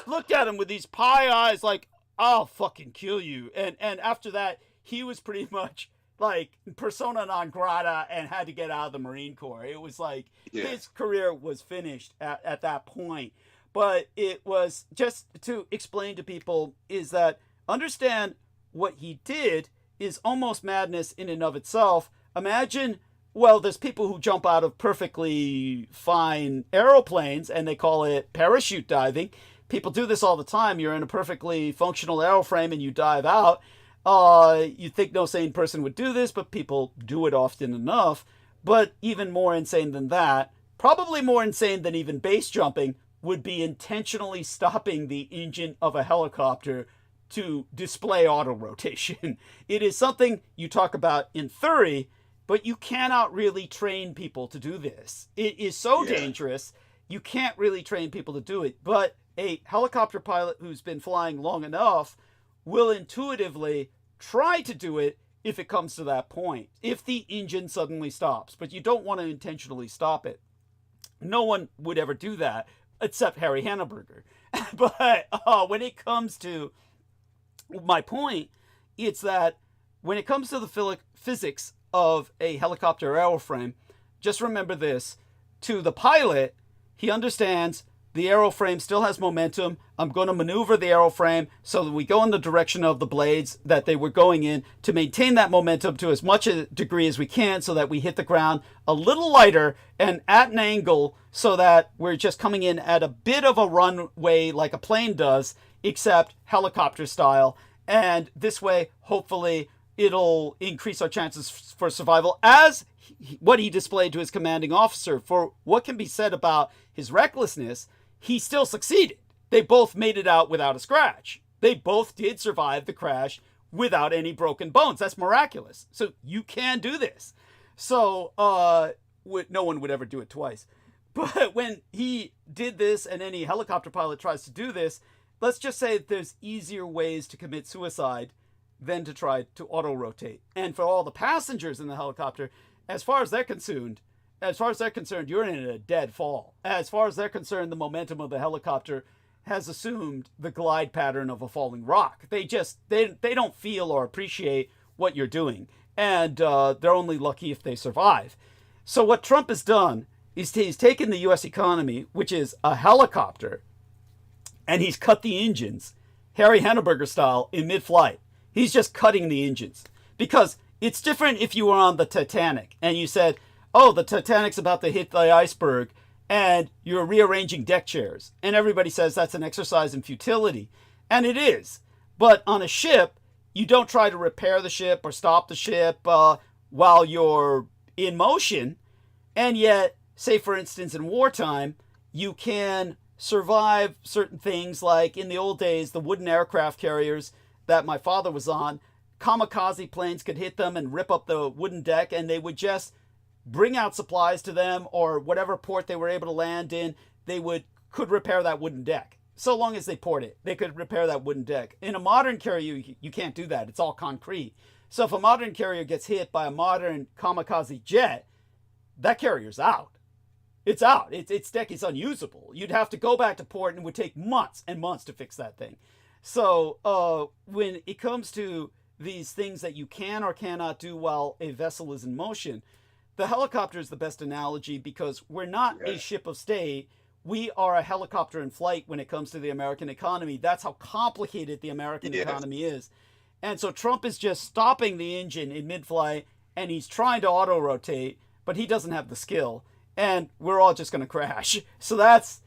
looked at him with these pie eyes like, "I'll fucking kill you." And after that, he was pretty much like persona non grata and had to get out of the Marine Corps. It was like his career was finished at that point. But it was just to explain to people is that understand what he did is almost madness in and of itself. Imagine, well, there's people who jump out of perfectly fine aeroplanes and they call it parachute diving. People do this all the time. You're in a perfectly functional airframe and you dive out. You'd think no sane person would do this, but people do it often enough. But even more insane than that, probably more insane than even base jumping, would be intentionally stopping the engine of a helicopter to display auto rotation. It is something you talk about in theory, but you cannot really train people to do this. It is so dangerous, you can't really train people to do it. But a helicopter pilot who's been flying long enough will intuitively try to do it if it comes to that point, if the engine suddenly stops. But you don't want to intentionally stop it. No one would ever do that, except Harry Hanneberger. But when it comes to my point, it's that when it comes to the physics of a helicopter aeroframe, just remember this. To the pilot, he understands the aeroframe still has momentum. I'm going to maneuver the aeroframe so that we go in the direction of the blades that they were going in to maintain that momentum to as much a degree as we can so that we hit the ground a little lighter and at an angle so that we're just coming in at a bit of a runway like a plane does, except helicopter style. And this way, hopefully, it'll increase our chances for survival, as what he displayed to his commanding officer. For what can be said about his recklessness, he still succeeded. They both made it out without a scratch. They both did survive the crash without any broken bones. That's miraculous. So you can do this. So no one would ever do it twice. But when he did this, and any helicopter pilot tries to do this, let's just say that there's easier ways to commit suicide than to try to auto-rotate. And for all the passengers in the helicopter, as far as they're concerned, you're in a dead fall. As far as they're concerned, the momentum of the helicopter has assumed the glide pattern of a falling rock. They don't feel or appreciate what you're doing. And they're only lucky if they survive. So what Trump has done is he's taken the U.S. economy, which is a helicopter, and he's cut the engines, Harry Hanneberger style, in mid-flight. He's just cutting the engines. Because it's different if you were on the Titanic and you said, oh, the Titanic's about to hit the iceberg, and you're rearranging deck chairs. And everybody says that's an exercise in futility. And it is. But on a ship, you don't try to repair the ship or stop the ship while you're in motion. And yet, say for instance in wartime, you can survive certain things, like in the old days, the wooden aircraft carriers that my father was on, kamikaze planes could hit them and rip up the wooden deck, and they would just bring out supplies to them, or whatever port they were able to land in, they could repair that wooden deck. So long as they port it, they could repair that wooden deck. In a modern carrier, you can't do that. It's all concrete. So if a modern carrier gets hit by a modern kamikaze jet, that carrier's out. It's out. Its deck is unusable. You'd have to go back to port, and it would take months and months to fix that thing. So when it comes to these things that you can or cannot do while a vessel is in motion, the helicopter is the best analogy, because we're not a ship of state. We are a helicopter in flight when it comes to the American economy. That's how complicated the American economy is. And so Trump is just stopping the engine in mid-flight, and he's trying to auto-rotate, but he doesn't have the skill. And we're all just going to crash. So that's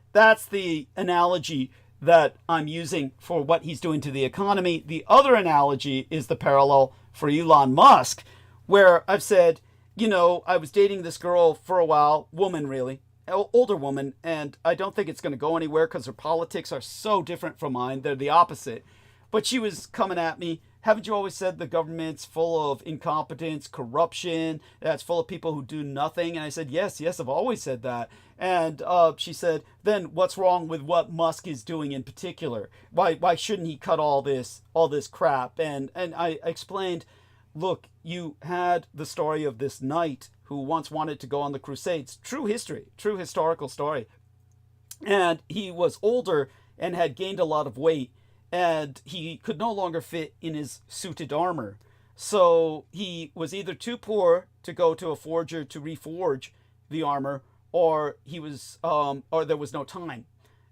the analogy that I'm using for what he's doing to the economy. The other analogy is the parallel for Elon Musk, where I've said, I was dating this girl for a while, woman really, older woman, and I don't think it's going to go anywhere because her politics are so different from mine. They're the opposite. But she was coming at me. Haven't you always said the government's full of incompetence, corruption, that's full of people who do nothing? And I said, yes, I've always said that. And she said, then what's wrong with what Musk is doing in particular? Why shouldn't he cut all this crap? And I explained, look, you had the story of this knight who once wanted to go on the Crusades. True history, true historical story. And he was older and had gained a lot of weight, and he could no longer fit in his suited armor. So he was either too poor to go to a forger to reforge the armor, or he was, or there was no time.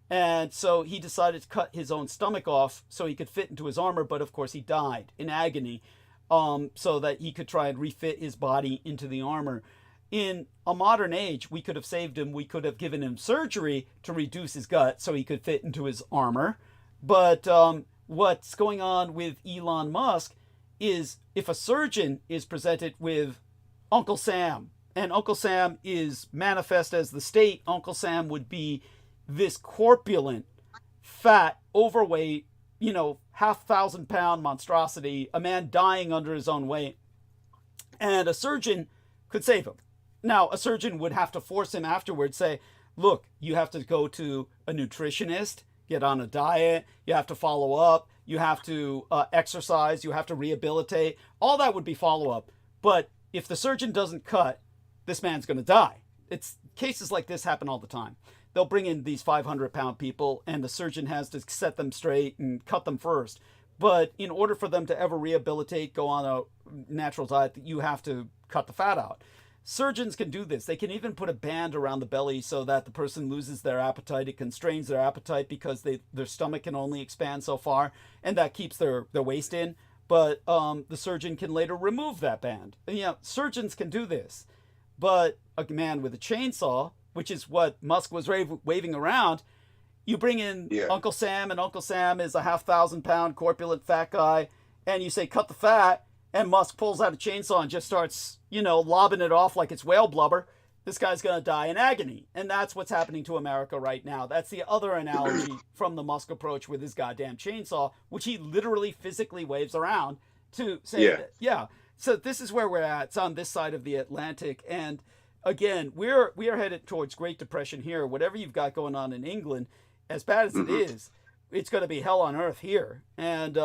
And so he decided to cut his own stomach off so he could fit into his armor. But of course he died in agony, so that he could try and refit his body into the armor. In a modern age, we could have saved him. We could have given him surgery to reduce his gut so he could fit into his armor. But what's going on with Elon Musk is if a surgeon is presented with Uncle Sam, and Uncle Sam is manifest as the state, Uncle Sam would be this corpulent, fat, overweight, 5,000-pound monstrosity, a man dying under his own weight. And a surgeon could save him. Now, a surgeon would have to force him afterwards, say, look, you have to go to a nutritionist, get on a diet, you have to follow up, you have to exercise, you have to rehabilitate. All that would be follow-up. But if the surgeon doesn't cut, this man's going to die. Cases like this happen all the time. They'll bring in these 500-pound people, and the surgeon has to set them straight and cut them first. But in order for them to ever rehabilitate, go on a natural diet, you have to cut the fat out. Surgeons can do this. They can even put a band around the belly so that the person loses their appetite. It constrains their appetite because their stomach can only expand so far, and that keeps their waist in. But the surgeon can later remove that band. And, surgeons can do this. But a man with a chainsaw, which is what Musk was waving around, you bring in Uncle Sam, and Uncle Sam is a 5,000-pound corpulent fat guy, and you say, cut the fat, and Musk pulls out a chainsaw and just starts, lobbing it off like it's whale blubber. This guy's going to die in agony. And that's what's happening to America right now. That's the other analogy from the Musk approach with his goddamn chainsaw, which he literally physically waves around to say that, So this is where we're at. It's on this side of the Atlantic. And again, we are headed towards Great Depression here. Whatever you've got going on in England, as bad as it is, it's going to be hell on earth here. And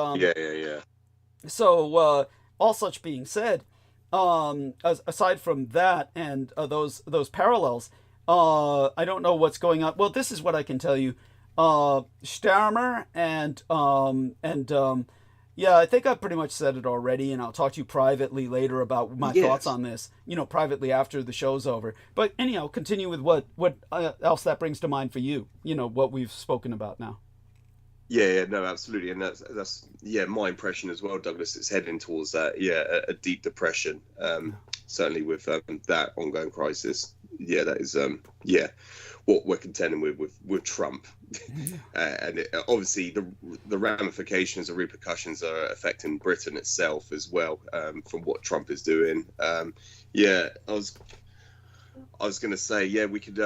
So all such being said, aside from that and those parallels, I don't know what's going on. Well, this is what I can tell you. Starmer and I think I pretty much said it already, and I'll talk to you privately later about my thoughts on this, privately after the show's over. But anyhow, continue with what else that brings to mind for you, what we've spoken about now. No, absolutely. And that's my impression as well, Douglas. It's heading towards that, a deep depression, certainly with that ongoing crisis. That is, what we're contending with Trump. And obviously the ramifications, the repercussions are affecting Britain itself as well, from what Trump is doing. I was going to say, we could,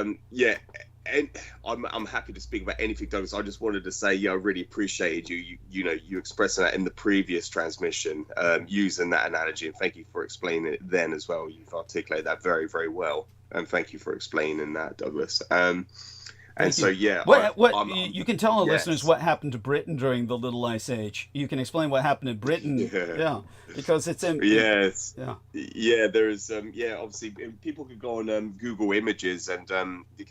and I'm happy to speak about anything, Douglas. I just wanted to say, I really appreciated you expressing that in the previous transmission, using that analogy, and thank you for explaining it then as well. You've articulated that very, very well, and thank you for explaining that, Douglas. You can tell our listeners what happened to Britain during the Little Ice Age. You can explain what happened in Britain, because it's in. There's obviously people could go on Google Images and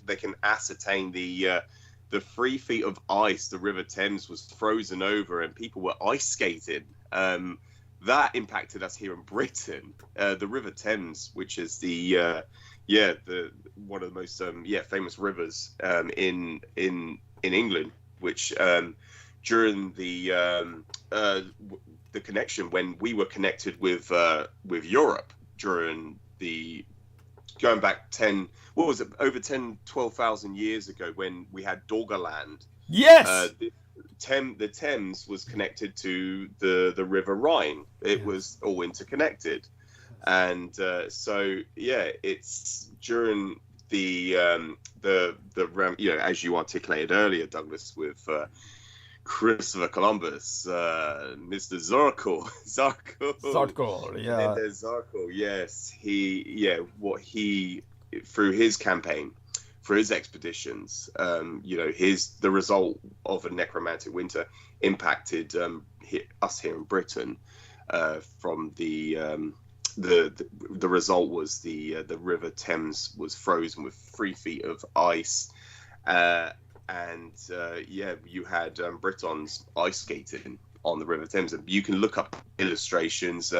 they can ascertain the 3 feet of ice the River Thames was frozen over, and people were ice skating. That impacted us here in Britain. The River Thames, which is the one of the most famous rivers in England, which during the connection when we were connected with Europe during the going back 12,000 years ago, when we had Doggerland. The Thames was connected to the River Rhine. It was all interconnected. And it's during the as you articulated earlier, Douglas, with Christopher Columbus, Mr. Zarkle, yes, he through his campaign, through his expeditions, the result of a necromantic winter impacted us here in Britain. From the result was the River Thames was frozen with 3 feet of ice, you had Britons ice skating on the River Thames, and you can look up illustrations,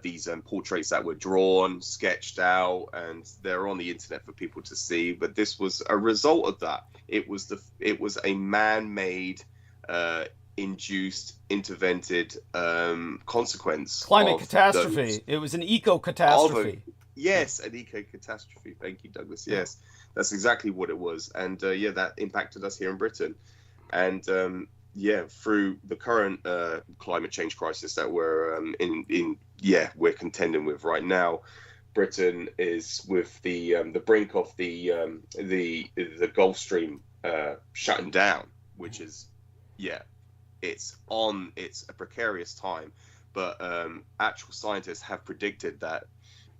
these portraits that were drawn, sketched out, and they're on the internet for people to see. But this was a result of that. It was a man-made, induced, intervented consequence. Climate catastrophe. It was an eco-catastrophe. Yes, an eco-catastrophe. Thank you, Douglas. Yes, that's exactly what it was. And that impacted us here in Britain. And through the current climate change crisis that we're we're contending with right now, Britain is with the brink of the Gulf Stream shutting down, which is it's a precarious time, but actual scientists have predicted that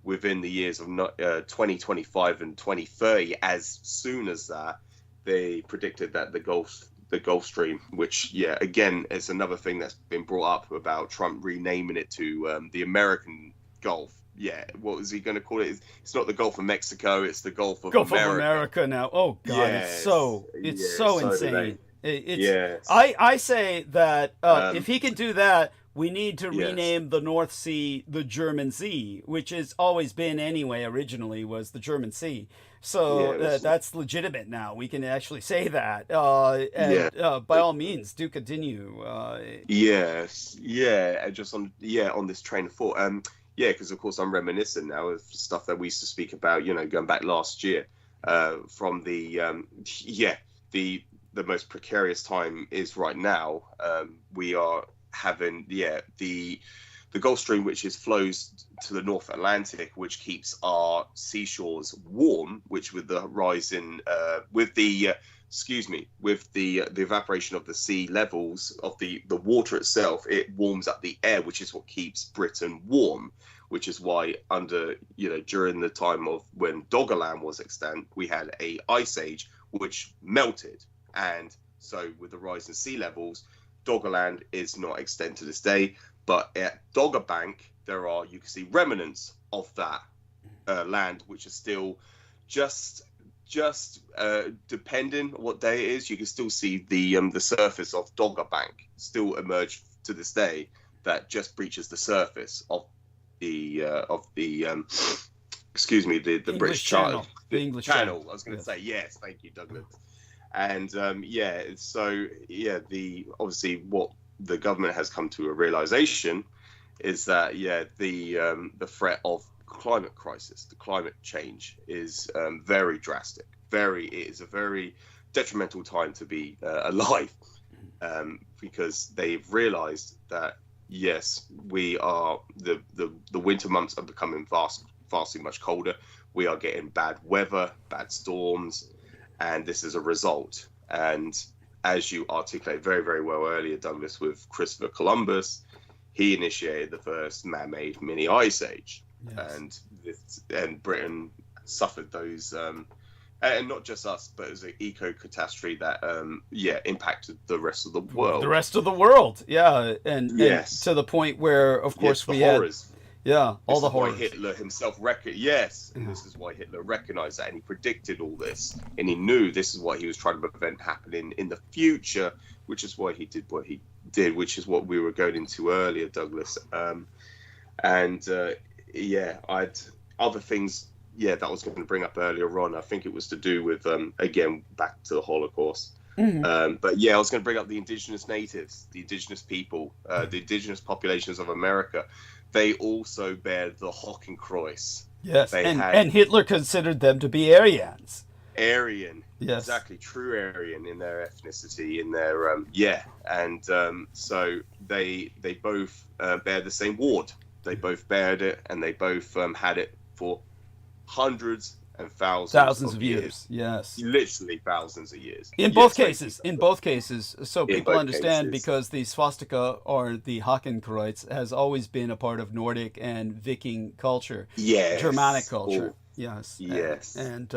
within the years of 2025 and 2030, as soon as that, they predicted that the Gulf Stream, which again is another thing that's been brought up about Trump renaming it to the American Gulf. What was he going to call it? It's not the Gulf of Mexico, it's the Gulf of America now. Oh God, it's so insane. I say that if he can do that, we need to rename the North Sea the German Sea, which has always been anyway, originally was the German Sea. So that's legitimate now. We can actually say that. By all means, do continue. Just on this train of thought. Because of course I'm reminiscent now of stuff that we used to speak about, going back last year, from the most precarious time is right now. We are having the Gulf Stream, which flows to the North Atlantic, which keeps our seashores warm, which with the rise in with the evaporation of the sea levels of the water itself, it warms up the air, which is what keeps Britain warm, which is why during the time of when Doggerland was extant, we had a ice age which melted, and so with the rise in sea levels, Doggerland is not extant to this day, but at Dogger Bank you can see remnants of that land, which is still just depending on what day it is, you can still see the surface of Dogger Bank still emerge to this day, that just breaches the surface of the British Channel. The English Channel. I was going to say yes. Thank you, Douglas. And obviously what the government has come to a realization is that the threat of climate crisis, the climate change, is very drastic. It is a very detrimental time to be alive, because they've realized that we are the winter months are becoming vastly much colder. We are getting bad weather, bad storms, and this is a result. And as you articulated very, very well earlier, Douglas, with Christopher Columbus, he initiated the first man-made mini ice age, and Britain suffered those, and not just us, but it was an eco-catastrophe that impacted the rest of the world. The rest of the world, and to the point where, of course, we had horrors. All the horrors. Hitler himself and this is why Hitler recognized that, and he predicted all this, and he knew this is what he was trying to prevent happening in the future, which is why he did what he did, which is what we were going into earlier, Douglas. I'd other things that I was going to bring up earlier on. I think it was to do with again, back to the Holocaust. But I was going to bring up the indigenous natives, the indigenous people, the indigenous populations of America. They also bear the Hakenkreuz. Yes, and Hitler considered them to be Aryans. Aryan, exactly, true Aryan in their ethnicity, in their so they both bear the same ward. They both bared it, and they both had it for hundreds and thousands of years. Yes, literally thousands of years. In both cases, so people understand, because the swastika or the Hakenkreuz has always been a part of Nordic and Viking culture, Germanic culture. Yes. And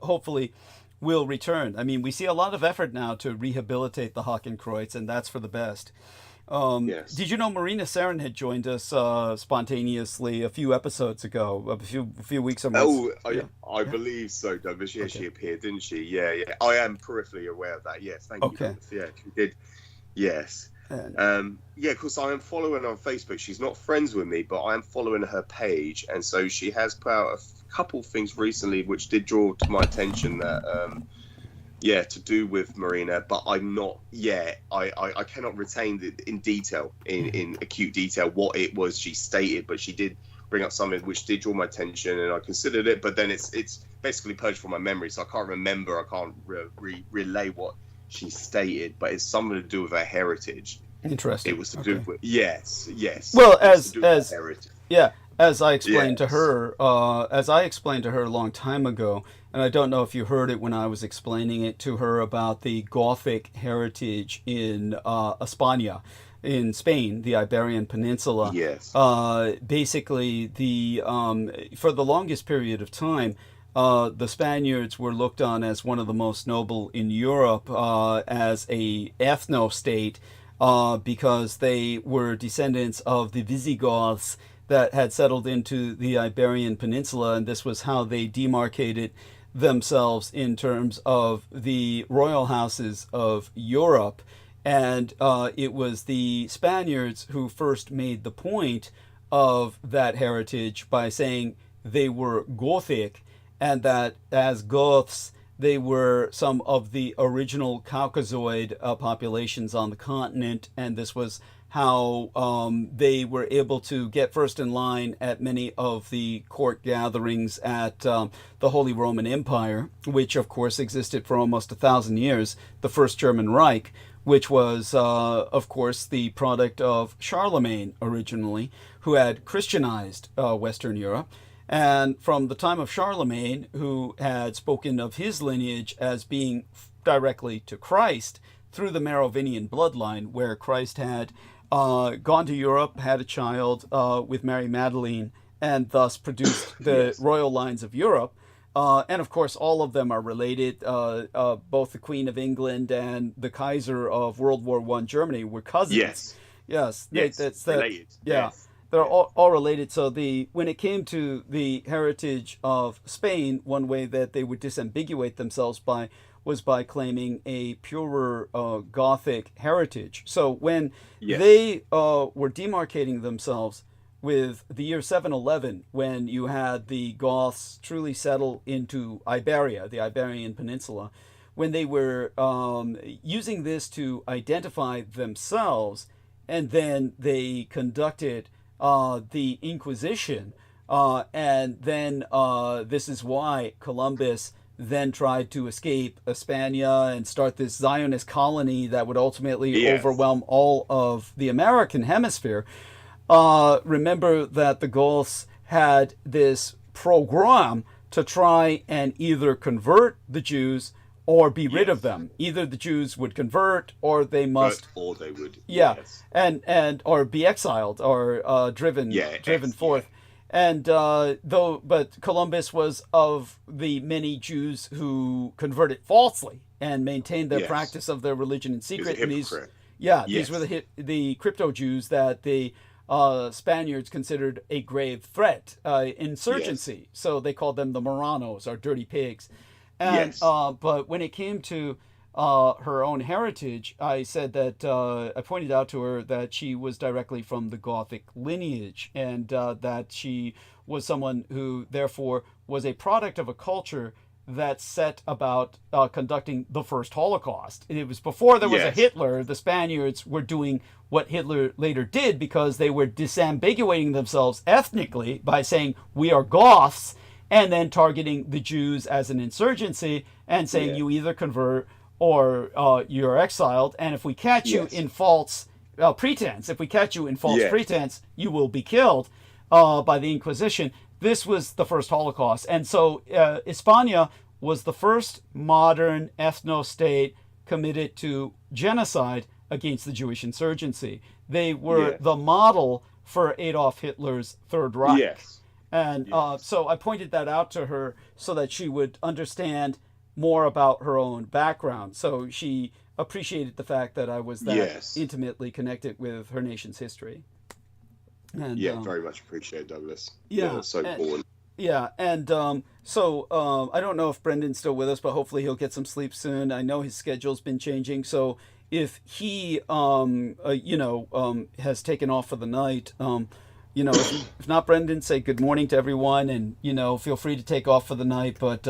hopefully will return. I mean, we see a lot of effort now to rehabilitate the Hakenkreuz, and that's for the best. Did you know Marina Sarin had joined us spontaneously a few episodes ago, a few weeks or months? I believe so, Douglas. She appeared, didn't she? I am peripherally aware of that. Yes, thank you, Douglas. Yeah, she did. Yes. Because I am following her on Facebook. She's not friends with me, but I am following her page, and so she has put out a couple things recently which did draw to my attention that to do with Marina, but I'm not I cannot retain in detail, in acute detail, what it was she stated, but she did bring up something which did draw my attention, and I considered it, but then it's basically purged from my memory, so I can't remember, I can't relay what she stated, but it's something to do with her heritage. Interesting. It was to do with yes. Well, as heritage. Yeah, as I explained to her, a long time ago, and I don't know if you heard it when I was explaining it to her about the Gothic heritage in España, in Spain, the Iberian Peninsula. Yes. Basically, for the longest period of time, the Spaniards were looked on as one of the most noble in Europe, as a ethno-state, because they were descendants of the Visigoths that had settled into the Iberian Peninsula, and this was how they demarcated themselves in terms of the royal houses of Europe. And it was the Spaniards who first made the point of that heritage by saying they were Gothic, and that as Goths, they were some of the original Caucasoid populations on the continent, and this was how they were able to get first in line at many of the court gatherings at the Holy Roman Empire, which of course existed for almost 1,000 years, the First German Reich, which was, of course, the product of Charlemagne originally, who had Christianized Western Europe. And from the time of Charlemagne, who had spoken of his lineage as being directly to Christ through the Merovingian bloodline, where Christ had gone to Europe, had a child with Mary Magdalene, and thus produced the royal lines of Europe. And of course, all of them are related. Both the Queen of England and the Kaiser of World War I Germany were cousins. Yes. That's related. Yeah. Yes. They're all related. So when it came to the heritage of Spain, one way that they would disambiguate themselves was by claiming a purer Gothic heritage. So when they were demarcating themselves with the year 711, when you had the Goths truly settle into Iberia, the Iberian Peninsula, when they were using this to identify themselves, and then they conducted the Inquisition, and then this is why Columbus then tried to escape España and start this Zionist colony that would ultimately overwhelm all of the American hemisphere. Remember that the Goths had this program to try and either convert the Jews or be rid of them. Either the Jews would convert, or they must, or they would, and or be exiled or driven forth. And but Columbus was of the many Jews who converted falsely and maintained their practice of their religion in secret. And these were the crypto Jews that the Spaniards considered a grave threat, insurgency. So they called them the Marranos, or dirty pigs. And but when it came to her own heritage, I said that I pointed out to her that she was directly from the Gothic lineage, and that she was someone who therefore was a product of a culture that set about conducting the first Holocaust. It was before there was a Hitler. The Spaniards were doing what Hitler later did, because they were disambiguating themselves ethnically by saying we are Goths, and then targeting the Jews as an insurgency and saying you either convert or you're exiled, and if we catch you in false pretense, you will be killed by the Inquisition. This was the first Holocaust. And so España was the first modern ethno-state committed to genocide against the Jewish insurgency. They were the model for Adolf Hitler's Third Reich. And so I pointed that out to her so that she would understand more about her own background. So she appreciated the fact that I was that intimately connected with her nation's history. And, very much appreciate, Douglas. So important. So I don't know if Brendan's still with us, but hopefully he'll get some sleep soon. I know his schedule's been changing, so if he has taken off for the night, if not, Brendan, say good morning to everyone, and feel free to take off for the night. But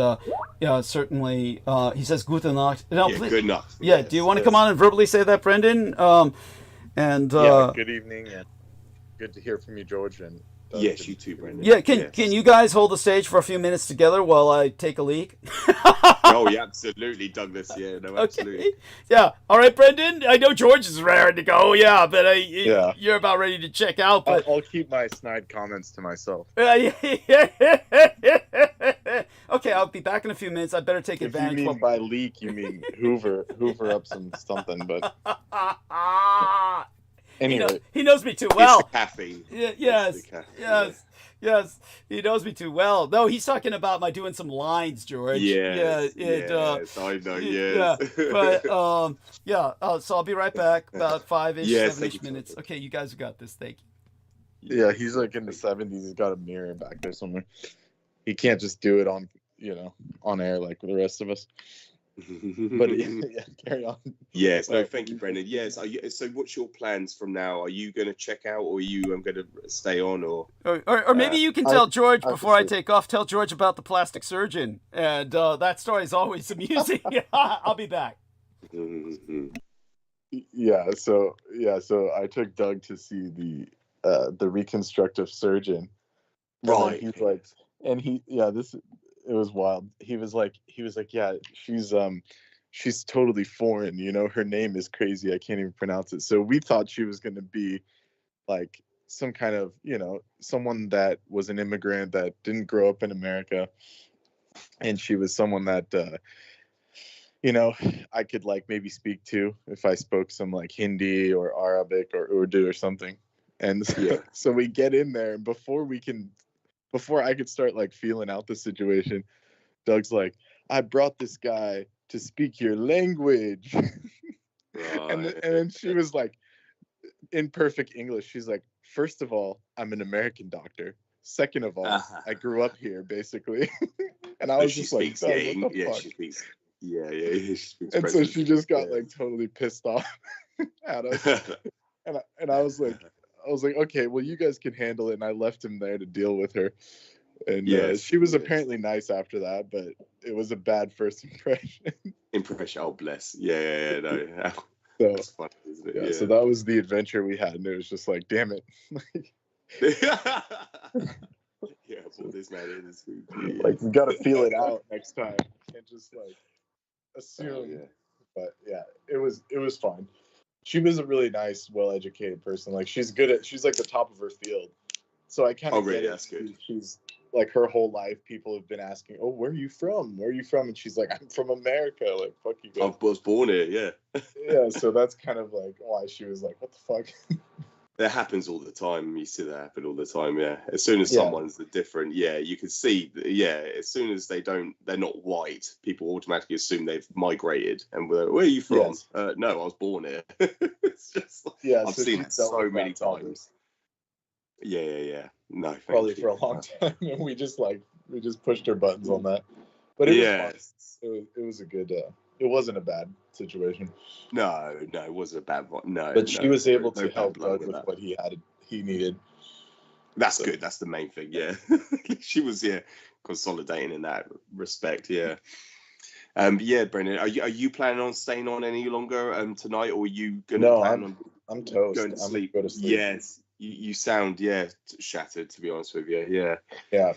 certainly, he says gute Nacht. No, good night. Do you want to come on and verbally say that, Brendan? Good evening, and good to hear from you, George. And Yes, you too, Brendan. Yeah, can you guys hold the stage for a few minutes together while I take a leak? Oh, yeah, absolutely, Douglas. Yeah, no, absolutely. Okay. Yeah. All right, Brendan. I know George is raring to go. Yeah, but you're about ready to check out. But I'll keep my snide comments to myself. Okay, I'll be back in a few minutes. I better take advantage. If you mean by leak, you mean Hoover up something. But anyway, he knows me too well. It's the caffeine. Yes. Yes, he knows me too well. No, he's talking about my doing some lines, George. Yes, I know. Yes. But so I'll be right back. About 5-ish, 7-ish minutes. Okay, you guys have got this. Thank you. Yeah, he's like in the 70s. He's got a mirror back there somewhere. He can't just do it on air like the rest of us. But yeah, carry on. Yes, no, thank you, Brendan. Yes, so what's your plans from now? Are you going to check out, or are you going to stay on, or maybe you can tell George before I take off. Tell George about the plastic surgeon, and that story is always amusing. I'll be back. So I took Doug to see the reconstructive surgeon. Right. He's like, it was wild. He was like, yeah, she's totally foreign, her name is crazy. I can't even pronounce it. So we thought she was going to be like some kind of, someone that was an immigrant that didn't grow up in America. And she was someone that, I could like maybe speak to if I spoke some like Hindi or Arabic or Urdu or something. And so we get in there, and before I could start like feeling out the situation, Doug's like, I brought this guy to speak your language. And then she was like, in perfect English, she's like, first of all, I'm an American doctor. Second of all, I grew up here, basically. And I was just like, what the fuck? She speaks. Yeah, she speaks. And so she just got like totally pissed off at us. And I was like, okay, well, you guys can handle it. And I left him there to deal with her. And she was apparently nice after that, but it was a bad first impression. Oh, bless. Yeah, no. So, that's funny, isn't it? Yeah, so that was the adventure we had. And it was just like, damn it. Well, this man is like, you got to feel it out next time. You can't just like assume. But yeah, it was fun. She was a really nice, well-educated person. Like she's like the top of her field. So I kind of really? That's good. She's like her whole life, people have been asking, "Oh, where are you from? Where are you from?" And she's like, "I'm from America." Like, fuck you guys. I was born here. Yeah. Yeah. So that's kind of like why she was like, "What the fuck." That happens all the time. You see that happen all the time. Yeah. As soon as someone's different, you can see. As soon as they're not white, people automatically assume they've migrated. And we're like, where are you from? Yes. No, I was born here. It's just like, I've seen it so many times. Yeah. No, probably for a long time. And we just pushed her buttons on that. But it was fun. It was a good. It wasn't a bad situation. No, it wasn't a bad one. No, but she was able to help Doug with what he needed. That's good. That's the main thing. Yeah, she was consolidating in that respect. Yeah. Brendan, are you planning on staying on any longer tonight, or are you gonna plan on? I'm toast. Going to sleep. Go to sleep. Yes, you sound shattered. To be honest with you, yeah.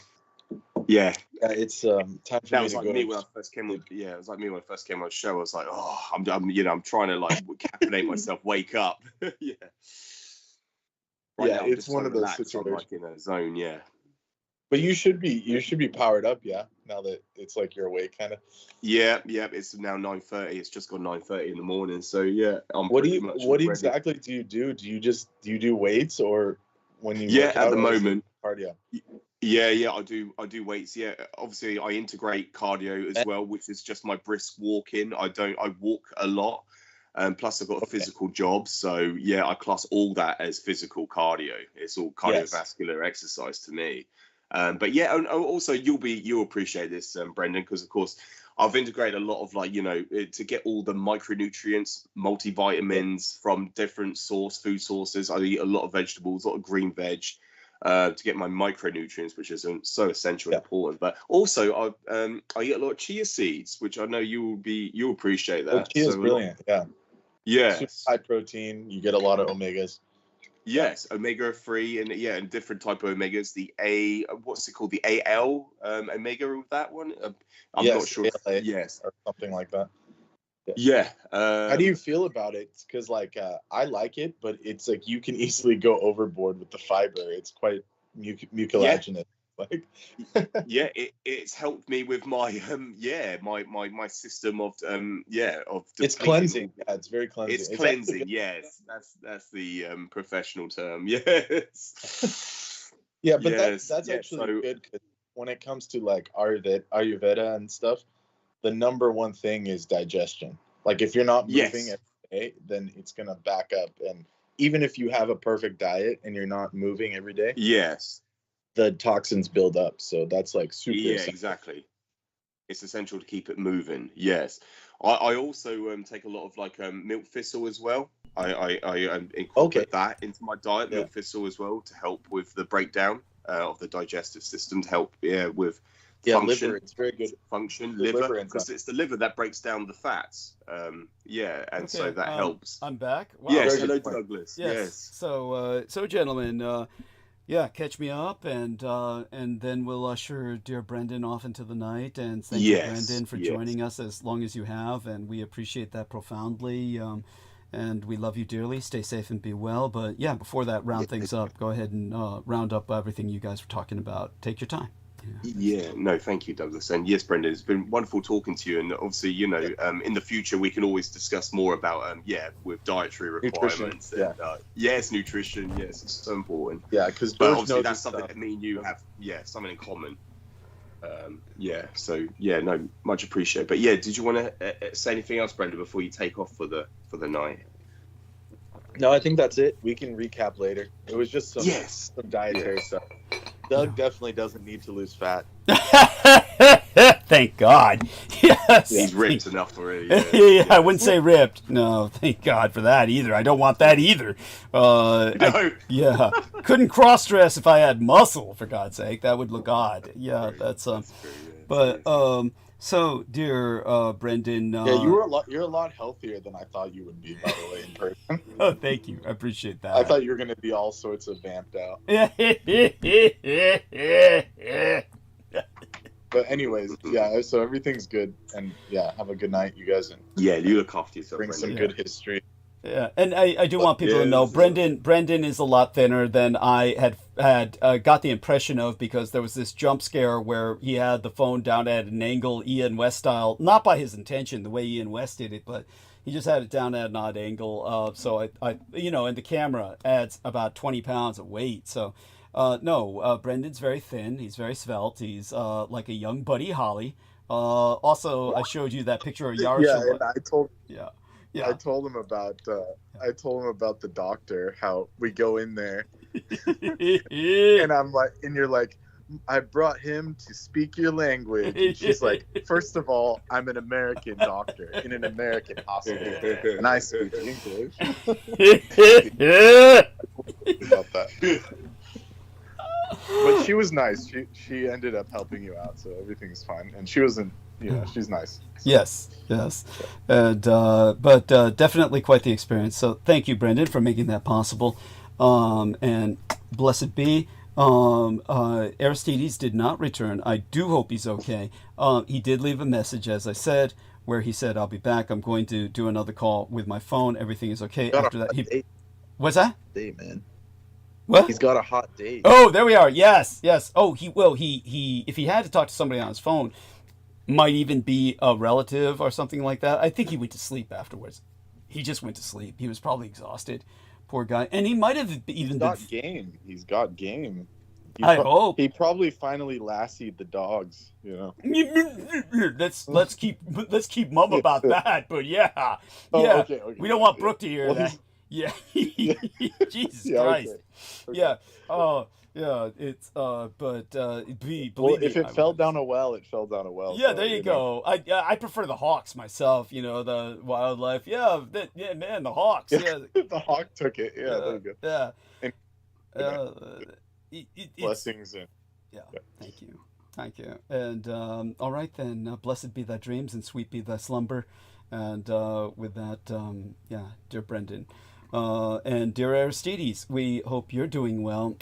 It's time for that me was to like go me when I first came on. Yeah, it was like me when I first came on the show. I was like, I'm trying to like caffeinate myself, wake up. Yeah. Right now, it's one of those situations. I'm like in a zone. Yeah. But you should be powered up, now that it's like you're awake, kind of. Yeah. It's now 9:30. It's just gone 9:30 in the morning. So what exactly do you do? Do you do weights, or when you work at out, the moment cardio? Yeah, I do weights. Yeah, obviously I integrate cardio as well, which is just my brisk walking. I walk a lot. Plus I've got a physical job, so I class all that as physical cardio. It's all cardiovascular exercise to me. And also you'll appreciate this, Brendan, because of course I've integrated a lot of to get all the micronutrients, multivitamins from different food sources. I eat a lot of vegetables, a lot of green veg, to get my micronutrients, which is so essential and important. But also I eat a lot of chia seeds, which I know you'll appreciate that. Chia is brilliant. Yeah. Yeah. Super high protein. You get a lot of omegas. Yes, omega-3 and and different type of omegas. The what's it called? The AL omega with that one. I'm not sure. ALA Yes, or something like that. Yeah. How do you feel about it? Because like I like it, but it's like you can easily go overboard with the fiber. It's quite mucilaginous. Like yeah, it's helped me with my my system of it's cleansing. Yeah, it's very cleansing. It's cleansing. Yes, that's the professional term. Yes. Yeah, but that's actually good, because when it comes to like Ayurveda and stuff, the number one thing is digestion. Like if you're not moving every day, then it's gonna back up. And even if you have a perfect diet and you're not moving every day, the toxins build up. So that's like super essential. Exactly. It's essential to keep it moving. Yes. I also take a lot of like milk thistle as well. I incorporate that into my diet, milk thistle as well, to help with the breakdown of the digestive system, to help with function. Liver, it's very good function. Liver, because it's the liver that breaks down the fats. So that helps. I'm back. Wow. Yes, hello Douglas. Yes. So gentlemen, catch me up, and then we'll usher dear Brendan off into the night. And thank you, Brendan, for joining us as long as you have, and we appreciate that profoundly. And we love you dearly. Stay safe and be well. But before that, round things up. Go ahead and round up everything you guys were talking about. Take your time. No, thank you, Douglas. And yes, Brendan, it's been wonderful talking to you. And obviously, in the future, we can always discuss more about, with dietary requirements. Nutrition. Nutrition. Yes, it's so important. Yeah, because obviously that's something that me and you have, something in common. Much appreciated. But did you want to say anything else, Brendan, before you take off for the night? No, I think that's it. We can recap later. It was just some dietary stuff. Doug definitely doesn't need to lose fat. Thank God. Yes. He's ripped enough already. I wouldn't say ripped. No, thank God for that either. I don't want that either. Couldn't cross-dress if I had muscle, for God's sake. That would look odd. That's true, but so, dear Brendan, you're a lot healthier than I thought you would be, by the way, in person. Oh, thank you. I appreciate that. I thought you were going to be all sorts of vamped out. But anyways, so everything's good, and have a good night, you guys, and you look after yourself. Bring some good history. Yeah, and I do want people to know Brendan is a lot thinner than I had got the impression of, because there was this jump scare where he had the phone down at an angle, Ian West style, not by his intention, the way Ian West did it, but he just had it down at an odd angle. So and the camera adds about 20 pounds of weight. So Brendan's very thin. He's very svelte. He's like a young Buddy Holly. Also, I showed you that picture of Yaroslav. Yeah, and I told. Yeah. I told him about the doctor, how we go in there and I'm like, and you're like, I brought him to speak your language. And she's like, first of all, I'm an American doctor in an American hospital and I speak English. About that. But she was nice. She ended up helping you out, so everything's fine. And she wasn't, she's nice. So. Yes. And but definitely quite the experience. So thank you, Brendan, for making that possible. And blessed be. Aristides did not return. I do hope he's okay. He did leave a message, as I said, where he said, "I'll be back. I'm going to do another call with my phone. Everything is okay." After that, what's that? Date, man. What? He's got a hot date. Oh, there we are. Yes. Oh, he if he had to talk to somebody on his phone, might even be a relative or something like that. I think he went to sleep afterwards. He just went to sleep. He was probably exhausted. Poor guy. And he might have even game. He's got game. I hope. He probably finally lassied the dogs, Let's keep mum about that. But okay. We don't want Brooke to hear that. Yeah. Jesus Christ. Okay. Yeah. Oh, yeah. It's but believe me, if it fell down a well, it fell down a well. Yeah, so, there you go. I prefer the hawks myself. The wildlife. Man, the hawks. Yeah. The hawk took it. Yeah, there you go. Yeah. Blessings and Thank you. And all right then. Blessed be thy dreams and sweet be thy slumber. And with that, dear Brendan. And dear Aristides, we hope you're doing well,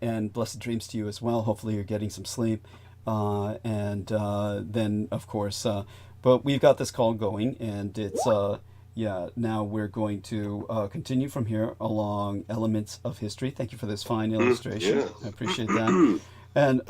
and blessed dreams to you as well. Hopefully you're getting some sleep. And then, of course, but we've got this call going, and it's, now we're going to continue from here along elements of history. Thank you for this fine illustration. Yeah. I appreciate that. And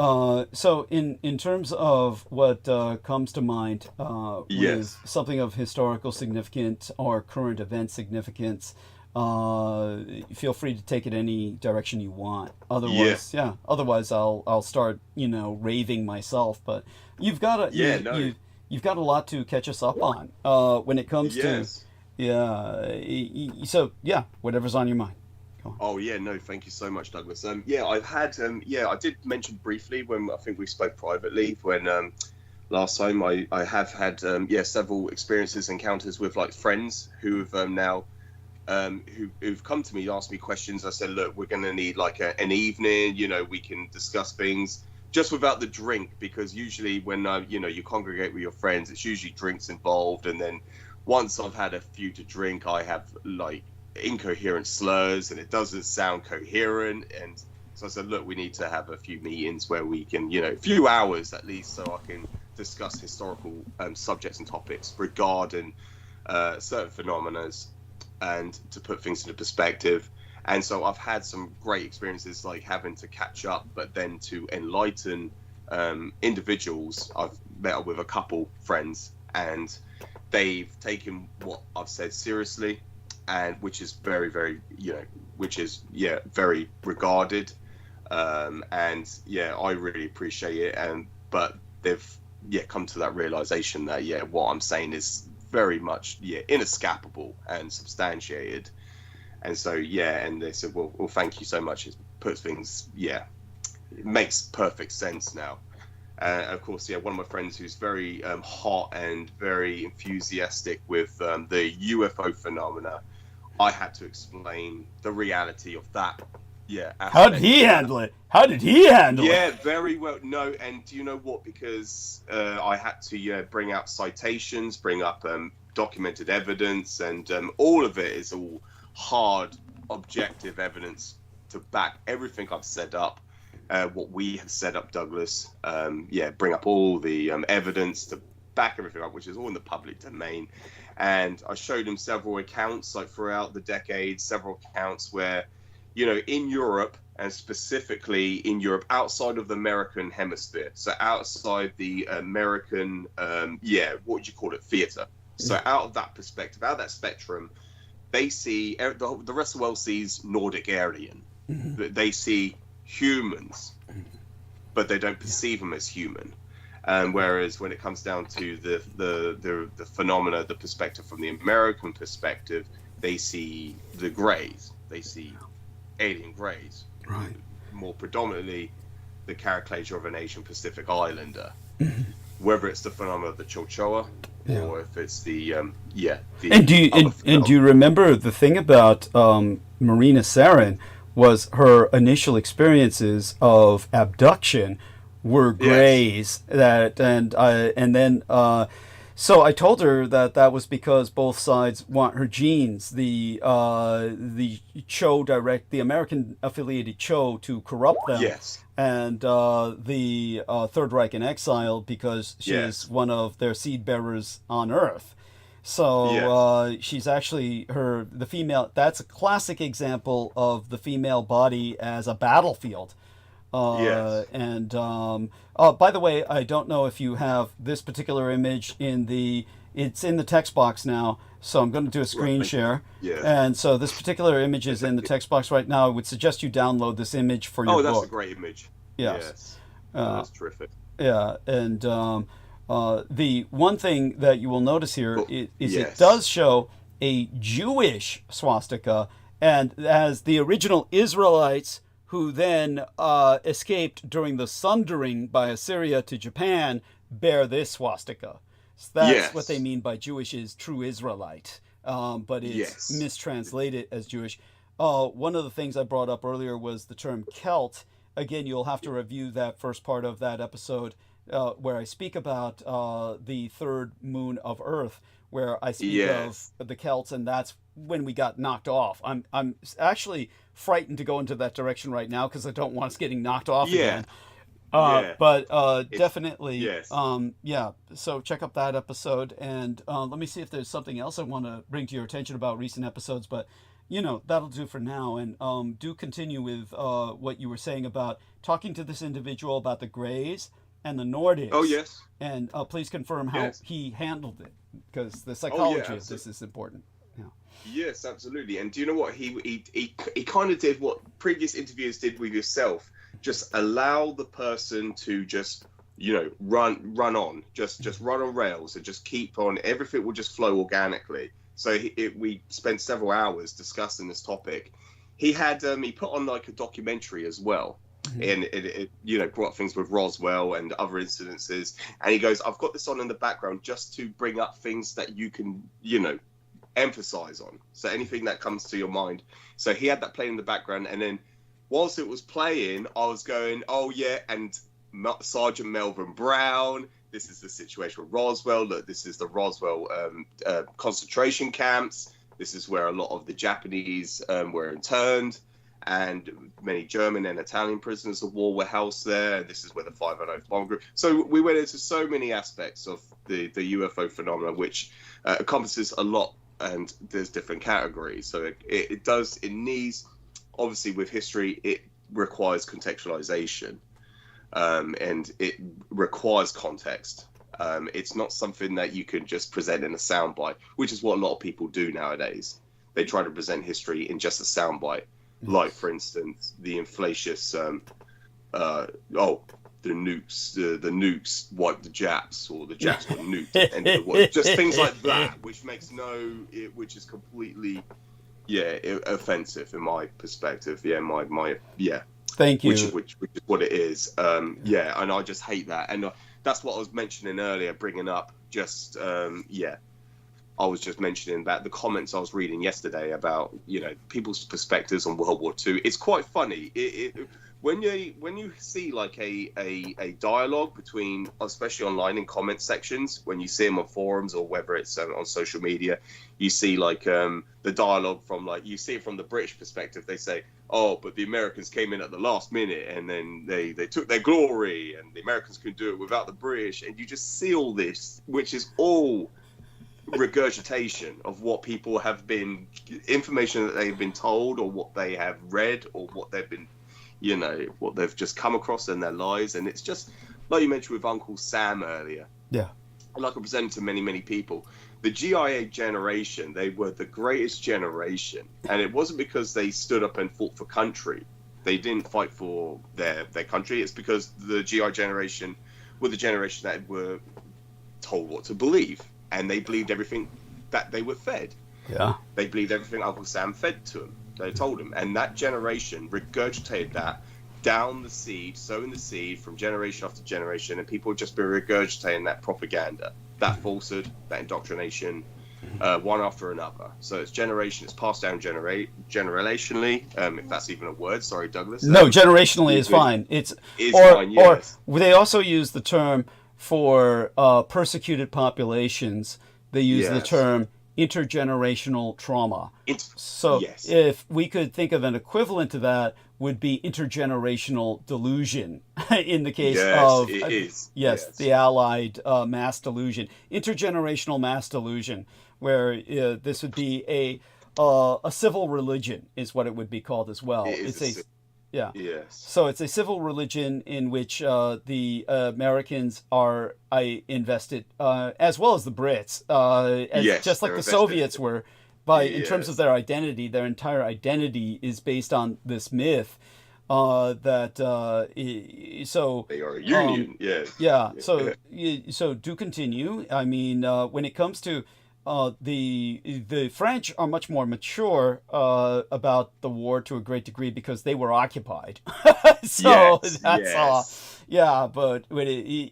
so in terms of what comes to mind with something of historical significance or current event significance, feel free to take it any direction you want. Otherwise, otherwise I'll start, raving myself. But you've got you've got a lot to catch us up on when it comes to so whatever's on your mind. Oh yeah, no, thank you so much, Douglas. I've had I did mention briefly when I think we spoke privately when last time I have had several experiences, encounters with like friends who've now who've come to me, asked me questions. I said, look, we're going to need like an evening, we can discuss things just without the drink, because usually when you congregate with your friends, it's usually drinks involved, and then once I've had a few to drink, I have like incoherent slurs and it doesn't sound coherent. And so I said, look, we need to have a few meetings where we can, a few hours at least, so I can discuss historical subjects and topics regarding certain phenomena, and to put things into perspective. And so I've had some great experiences, like having to catch up, but then to enlighten individuals. I've met up with a couple friends, and they've taken what I've said seriously, and which is very, very, very regarded. And I really appreciate it. But they've come to that realization that what I'm saying is very much inescapable and substantiated. And so and they said, well, thank you so much. It puts things it makes perfect sense now. Of course, one of my friends who's very hot and very enthusiastic with the UFO phenomena, I had to explain the reality of that. How did he handle it? Yeah, very well. No, and do you know what? Because I had to bring out citations, bring up documented evidence, and all of it is all hard, objective evidence to back everything I've set up. What we have set up, Douglas. Bring up all the evidence to back everything up, which is all in the public domain. And I showed him several accounts, like throughout the decades, several accounts where, in Europe, and specifically in Europe, outside of the American hemisphere, so outside the American, what would you call it, theater. So out of that perspective, out of that spectrum, they see, the rest of the world sees Nordic alien. They see humans, but they don't perceive them as human. Whereas when it comes down to the phenomena, the perspective from the American perspective, they see the greys. They see alien greys. Right. More predominantly, the caricature of an Asian Pacific Islander. Whether it's the phenomena of the Chochoa, or if it's the and do you remember the thing about Marina Sarin was her initial experiences of abduction were greys so I told her that was because both sides want her genes, the Cho the American affiliated Cho, to corrupt them, and the Third Reich in exile because she is one of their seed bearers on Earth. So she's actually the female. That's a classic example of the female body as a battlefield. And by the way, I don't know if you have this particular image it's in the text box now, so I'm going to do a screen share. And so this particular image is in the text box right now. I would suggest you download this image for your book. Oh, that's a great image. Yes. That's terrific. Yeah, and the one thing that you will notice here is it does show a Jewish swastika, and as the original Israelites who then escaped during the sundering by Assyria to Japan bear this swastika. So that's what they mean by Jewish is true Israelite, but it's mistranslated as Jewish. One of the things I brought up earlier was the term Celt. Again, you'll have to review that first part of that episode where I speak about the third moon of Earth, where I speak Yes. of the Celts, and that's when we got knocked off. I'm actually frightened to go into that direction right now because I don't want us getting knocked off Yeah. again. Yeah. But It's- definitely, yes. yeah. So check out that episode, and let me see if there's something else I want to bring to your attention about recent episodes. But that'll do for now. And do continue with what you were saying about talking to this individual about the Greys and the Nordics. Oh, yes. And please confirm how Yes. he handled it, because the psychology of this is important. Yeah. Yes, absolutely. And do you know what he kind of did what previous interviewers did with yourself? Just allow the person to just run on, just run on rails, and just keep on. Everything will just flow organically. So we spent several hours discussing this topic. He had he put on like a documentary as well. And it brought up things with Roswell and other incidences. And he goes, I've got this on in the background just to bring up things that you can, emphasize on. So anything that comes to your mind. So he had that playing in the background. And then whilst it was playing, I was going, oh, yeah. And Sergeant Melvin Brown, this is the situation with Roswell. Look, this is the Roswell concentration camps. This is where a lot of the Japanese were interned. And many German and Italian prisoners of war were housed there. This is where the 509th Bomb Group. So we went into so many aspects of the UFO phenomenon, which encompasses a lot, and there's different categories. So it needs, obviously with history, it requires contextualization, and it requires context. It's not something that you can just present in a soundbite, which is what a lot of people do nowadays. They try to present history in just a soundbite. Like, for instance, the inflacious, the nukes wiped the Japs, or the Japs were nuked, and just things like that, which is completely, offensive in my perspective. Thank you. Which is what it is. And I just hate that, and that's what I was mentioning earlier, bringing up just, I was just mentioning that the comments I was reading yesterday about, people's perspectives on World War II. It's quite funny. When you see like a dialogue between, especially online in comment sections, when you see them on forums or whether it's on social media, you see like the dialogue from you see it from the British perspective. They say, oh, but the Americans came in at the last minute and then they took their glory, and the Americans couldn't do it without the British. And you just see all this, which is all regurgitation of what people have been, information that they've been told, or what they have read, or what they've been, what they've just come across in their lives. And it's just like you mentioned with Uncle Sam earlier. Yeah. Like I presented to many, many people, the GIA generation, they were the greatest generation. And it wasn't because they stood up and fought for country. They didn't fight for their country. It's because the GI generation were the generation that were told what to believe. And they believed everything that they were fed. Yeah. They believed everything Uncle Sam fed to them. They told them. And that generation regurgitated that down the seed, sowing the seed from generation after generation. And people have just been regurgitating that propaganda, that falsehood, that indoctrination, one after another. So it's passed down generationally, if that's even a word. Sorry, Douglas. No, generationally is fine. Fine, yes. Or they also use the term for persecuted populations. They use the term intergenerational trauma. If we could think of an equivalent to that, would be intergenerational delusion in the case of the Allied mass delusion. Intergenerational mass delusion, where this would be a civil religion is what it would be called as well. So it's a civil religion in which the Americans are invested, as well as the Brits, just like the Soviets were. In terms of their identity, their entire identity is based on this myth that so they are a union. So do continue. I mean, when it comes to the French are much more mature about the war to a great degree because they were occupied. Yeah, but they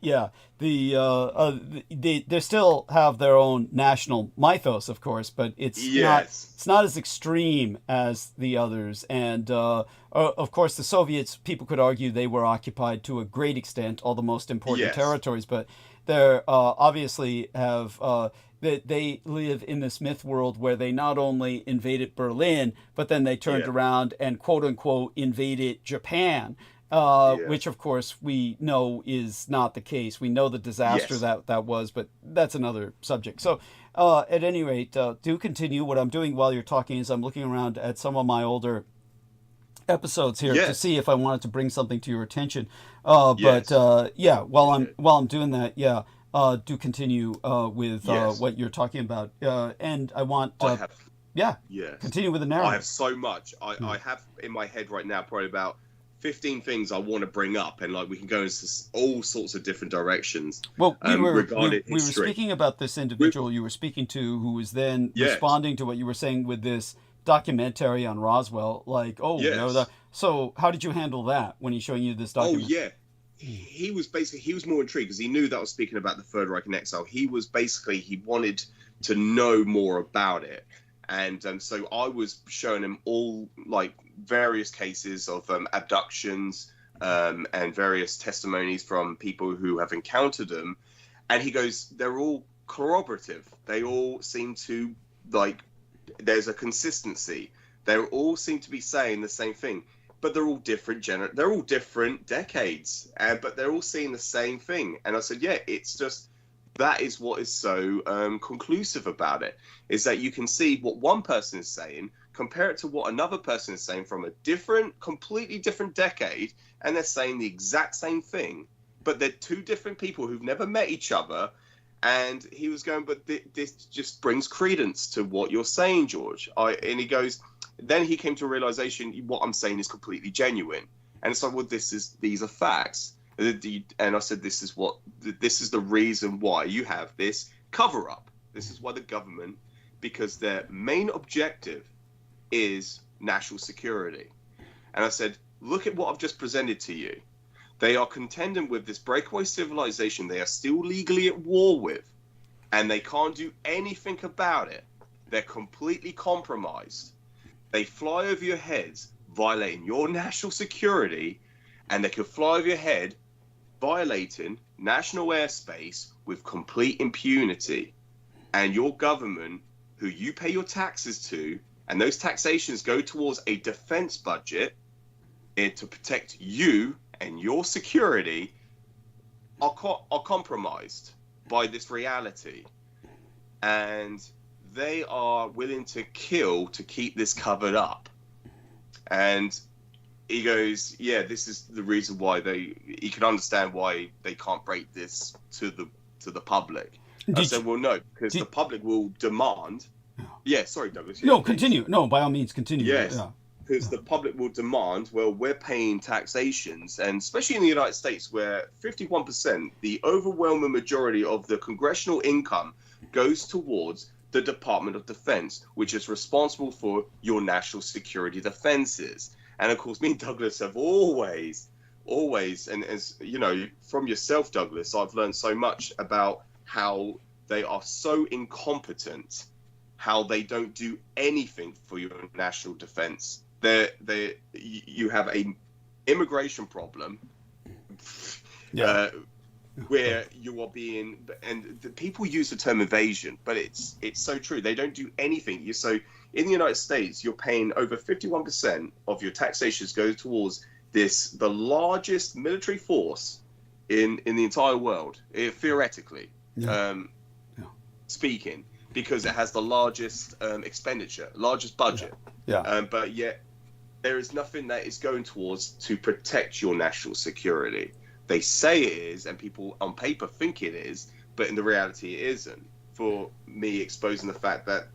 still have their own national mythos, of course, but it's not as extreme as the others. And of course, the Soviets, people could argue they were occupied to a great extent all the most important territories, but they're obviously have. They live in this myth world where they not only invaded Berlin, but then they turned around and quote unquote invaded Japan, which of course we know is not the case. We know the disaster that was, but that's another subject. So at any rate, do continue. What I'm doing while you're talking is I'm looking around at some of my older episodes here to see if I wanted to bring something to your attention. But while I'm doing that, do continue with what you're talking about. And I want continue with the narrative. I have so much. I have in my head right now probably about 15 things I want to bring up, and like we can go into all sorts of different directions. Well, we were speaking about this individual you were speaking to, who was then responding to what you were saying with this documentary on Roswell. Like, so how did you handle that when he's showing you this documentary? He was more intrigued because he knew that I was speaking about the Third Reich in exile. He wanted to know more about it. And so I was showing him all like various cases of abductions and various testimonies from people who have encountered them. And he goes, they're all corroborative. They all seem to there's a consistency. They all seem to be saying the same thing. But they're all different they're all different decades, but they're all seeing the same thing. And I said, it's just that is what is so conclusive about it, is that you can see what one person is saying, compare it to what another person is saying from a completely different decade, and they're saying the exact same thing, but they're two different people who've never met each other. And he was going, but this just brings credence to what you're saying, George. And he goes, then he came to a realization, what I'm saying is completely genuine. And it's like, well, these are facts. And I said, this is the reason why you have this cover up. This is why the government, because their main objective is national security. And I said, look at what I've just presented to you. They are contending with this breakaway civilization they are still legally at war with, and they can't do anything about it. They're completely compromised. They fly over your heads, violating your national security, and they can fly over your head, violating national airspace with complete impunity. And your government, who you pay your taxes to, and those taxations go towards a defense budget to protect you and your security, are compromised by this reality. And they are willing to kill to keep this covered up. And he goes, this is the reason why he can understand why they can't break this to the public. I said, well, no, because the public will demand. Sorry, Douglas. No, continue. No, by all means, continue. Yes. Because the public will demand, well, we're paying taxations, and especially in the United States, where 51%, the overwhelming majority of the congressional income goes towards the Department of Defense, which is responsible for your national security defenses. And of course, me and Douglas have always, and as you know, from yourself, Douglas, I've learned so much about how they are so incompetent, how they don't do anything for your national defense. You have a immigration problem where you are being, and the people use the term invasion, but it's so true. They don't do anything. So in the United States, you're paying over 51% of your taxations go towards the largest military force in the entire world, theoretically speaking, because it has the largest expenditure, largest budget. But yet there is nothing that is going towards to protect your national security. They say it is, and people on paper think it is, but in the reality it isn't. For me, exposing the fact that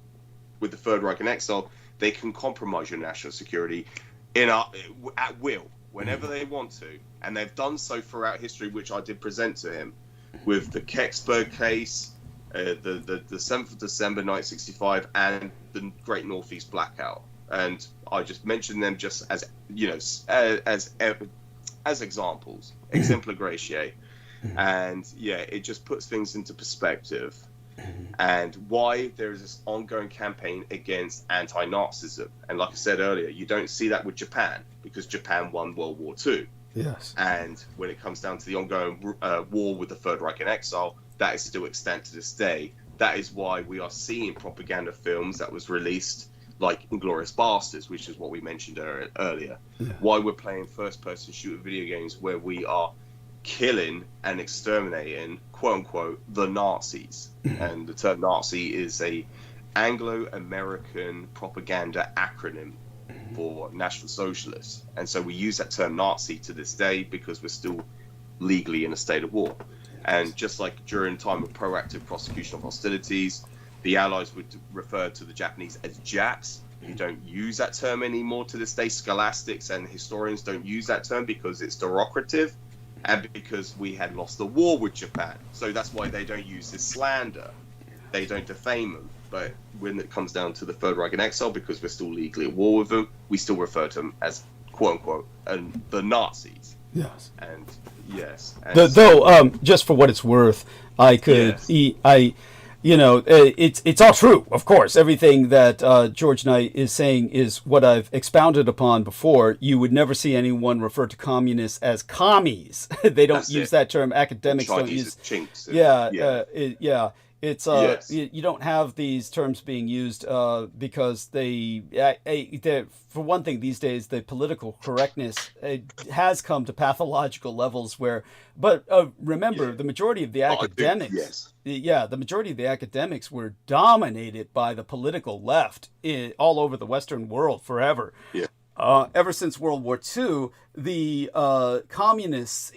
with the Third Reich in exile, they can compromise your national security at will, whenever they want to. And they've done so throughout history, which I did present to him, with the Kecksburg case, the 7th of December 1965, and the Great Northeast Blackout. And I just mentioned them just as, as examples, exemplar gratiae. And yeah, it just puts things into perspective, and why there is this ongoing campaign against anti-Nazism. And like I said earlier, you don't see that with Japan, because Japan won World War II. Yes. And when it comes down to the ongoing war with the Third Reich in exile, that is still extant to this day. That is why we are seeing propaganda films that was released, like Inglourious Basterds, which is what we mentioned earlier. Yeah. Why we're playing first-person shooter video games where we are killing and exterminating, quote-unquote, the Nazis. And the term Nazi is a Anglo-American propaganda acronym for National Socialists. And so we use that term Nazi to this day because we're still legally in a state of war. And just like during time of proactive prosecution of hostilities, the Allies would refer to the Japanese as Japs. You don't use that term anymore to this day. Scholastics and historians don't use that term because it's derogative, and because we had lost the war with Japan. So that's why they don't use this slander. They don't defame them. But when it comes down to the Third Reich in exile, because we're still legally at war with them, we still refer to them as, quote-unquote, the Nazis. Yes. And yes. And though, just for what it's worth, I could, Yes. it's all true, of course. Everything that George Knight is saying is what I've expounded upon before. You would never see anyone refer to communists as commies. They don't use that term. Academics don't use. Chinks. Yeah. It's Yes. you don't have these terms being used because they're, for one thing, these days the political correctness has come to pathological levels where. But remember, the majority of the academics, the majority of the academics were dominated by the political left all over the Western world forever. Yeah. Ever since World War II, the communists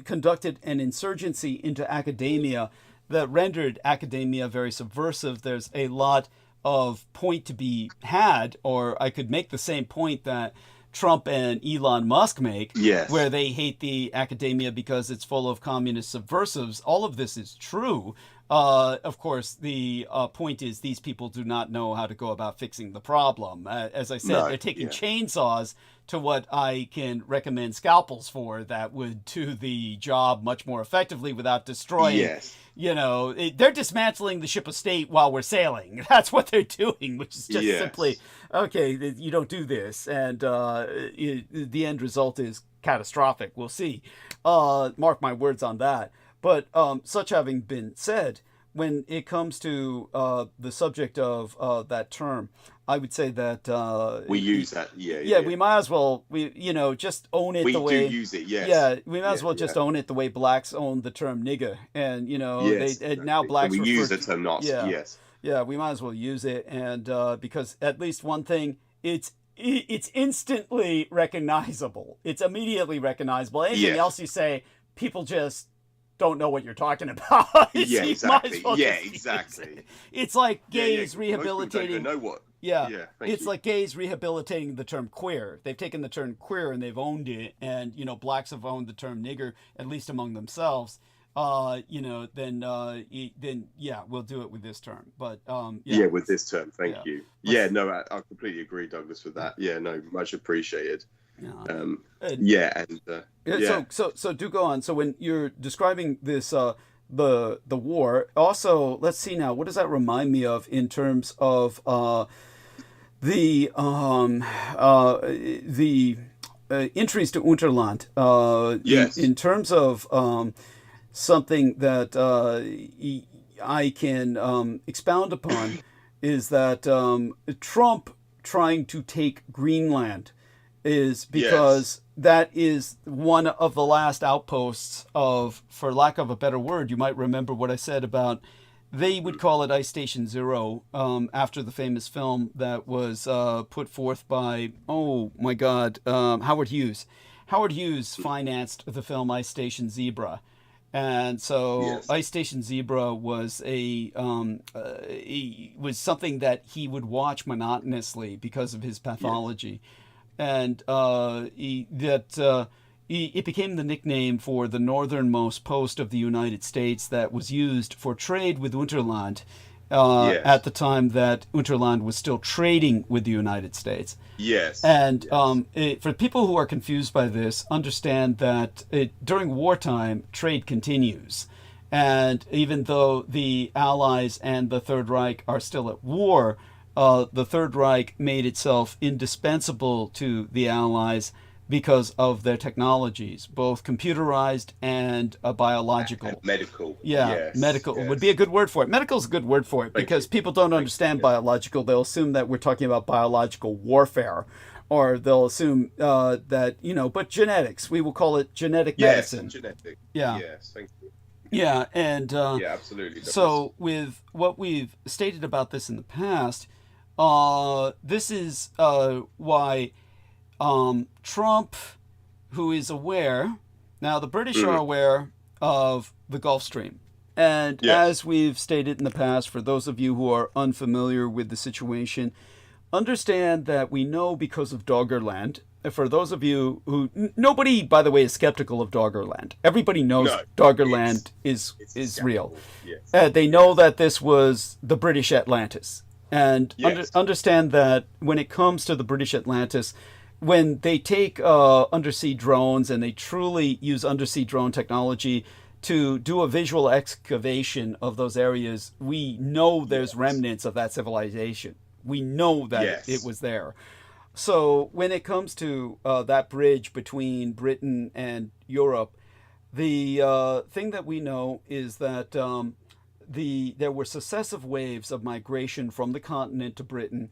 conducted an insurgency into academia that rendered academia very subversive. There's a lot of point to be had, or I could make the same point that Trump and Elon Musk make, where they hate the academia because it's full of communist subversives. All of this is true. Of course, the point is these people do not know how to go about fixing the problem. As I said, they're taking chainsaws to what I can recommend scalpels for that would do the job much more effectively without destroying. Yes. They're dismantling the ship of state while we're sailing. That's what they're doing, which is just simply, okay, you don't do this. And the end result is catastrophic. We'll see. Mark my words on that. But such having been said, when it comes to the subject of that term, I would say that we use that. We might as well just own it the way we do use it. Yes. Yeah, we might as well just own it the way blacks own the term nigger, and now blacks we use the term Nazi. Yes. Yeah, we might as well use it, and because at least one thing, it's instantly recognizable. It's immediately recognizable. Anything else you say, people just don't know what you're talking about. Yeah, exactly. Exactly. It's like gays rehabilitating. Don't even know what. It's like gays rehabilitating the term queer. They've taken the term queer and they've owned it, and blacks have owned the term nigger, at least among themselves. Then we'll do it with this term. But with this term, thank you. I completely agree, Douglas, with that. Much appreciated. So do go on. So when you're describing this the war, also let's see now, what does that remind me of in terms of the entries to Unterland, in terms of something that I can expound upon is that Trump trying to take Greenland is because that is one of the last outposts of, for lack of a better word, you might remember what I said about, they would call it Ice Station Zero, after the famous film that was put forth by, Howard Hughes. Howard Hughes financed the film Ice Station Zebra. And so Ice Station Zebra was was something that he would watch monotonously because of his pathology. And it became the nickname for the northernmost post of the United States that was used for trade with Unterland. Yes. at the time that Unterland was still trading with the United States. Yes. And yes. For people who are confused by this, understand that during wartime, trade continues. And even though the Allies and the Third Reich are still at war, the Third Reich made itself indispensable to the Allies because of their technologies, both computerized and biological. And medical. Yeah, yes, medical yes. would be a good word for it. Medical is a good word for it because people don't understand biological. They'll assume that we're talking about biological warfare, or they'll assume that, but genetics, we will call it genetic medicine. Yes, genetic. Yeah. Yes, thank you. Yeah, and yeah, absolutely. So with what we've stated about this in the past, this is why Trump, who is aware, now the British are aware of the Gulf Stream. And as we've stated in the past, for those of you who are unfamiliar with the situation, understand that we know because of Doggerland. For those of you who, nobody, by the way, is skeptical of Doggerland. Everybody knows Doggerland is real. Yes. They know that this was the British Atlantis. And understand that when it comes to the British Atlantis, when they take undersea drones and they truly use undersea drone technology to do a visual excavation of those areas, we know there's remnants of that civilization. We know that it was there. So when it comes to that bridge between Britain and Europe, the thing that we know is that there were successive waves of migration from the continent to Britain,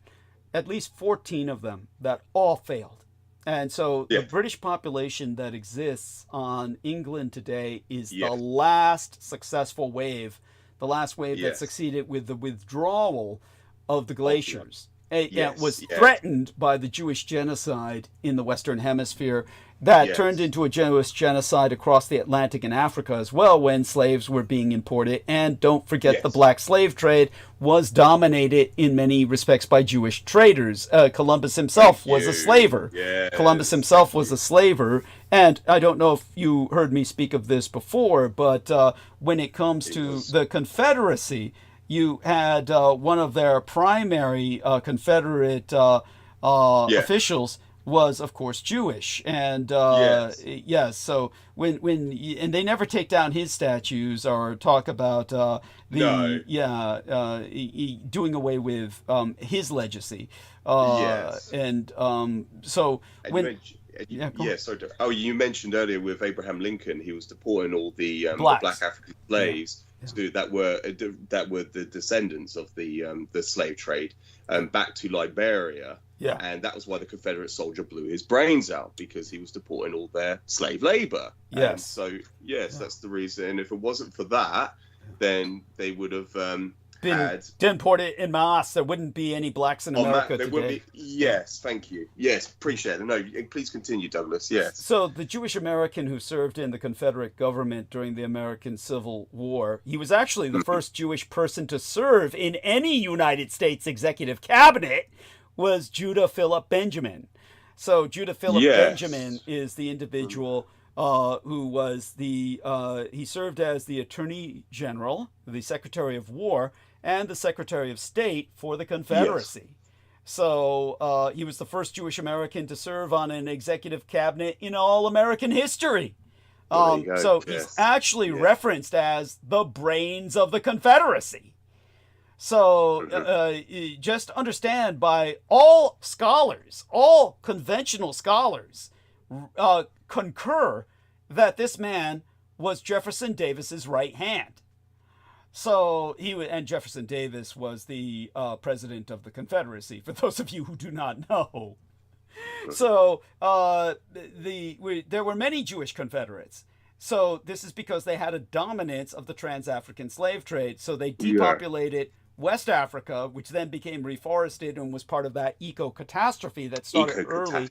at least 14 of them, that all failed. And so the British population that exists on England today is the last successful wave, the last wave that succeeded with the withdrawal of the glaciers. It was threatened by the Jewish genocide in the Western Hemisphere that turned into a Jewish genocide across the Atlantic and Africa as well when slaves were being imported. And don't forget the black slave trade was dominated in many respects by Jewish traders. Columbus himself was a slaver. Columbus himself was a slaver. And I don't know if you heard me speak of this before, but when it comes to the Confederacy, you had one of their primary Confederate officials was, of course, Jewish, and so when and they never take down his statues or talk about doing away with his legacy, and so when. You mentioned earlier with Abraham Lincoln, he was deporting all the black African slaves that were the descendants of the slave trade back to Liberia. And that was why the Confederate soldier blew his brains out, because he was deporting all their slave labor. And so that's the reason. And if it wasn't for that, then they would have been deported en masse. There wouldn't be any blacks in America today. Thank you. Yes, appreciate it. No, please continue, Douglas. Yes. So the Jewish American who served in the Confederate government during the American Civil War, he was actually the first Jewish person to serve in any United States executive cabinet, was Judah Philip Benjamin. So Judah Philip Benjamin is the individual who was he served as the Attorney General, the Secretary of War, and the Secretary of State for the Confederacy. So he was the first Jewish American to serve on an executive cabinet in all American history. So he's actually referenced as the brains of the Confederacy. So just understand, by all scholars, all conventional scholars concur that this man was Jefferson Davis's right hand. So and Jefferson Davis was the president of the Confederacy, for those of you who do not know. So there were many Jewish Confederates. So this is because they had a dominance of the trans-African slave trade. So they depopulated West Africa, which then became reforested and was part of that eco-catastrophe that started early,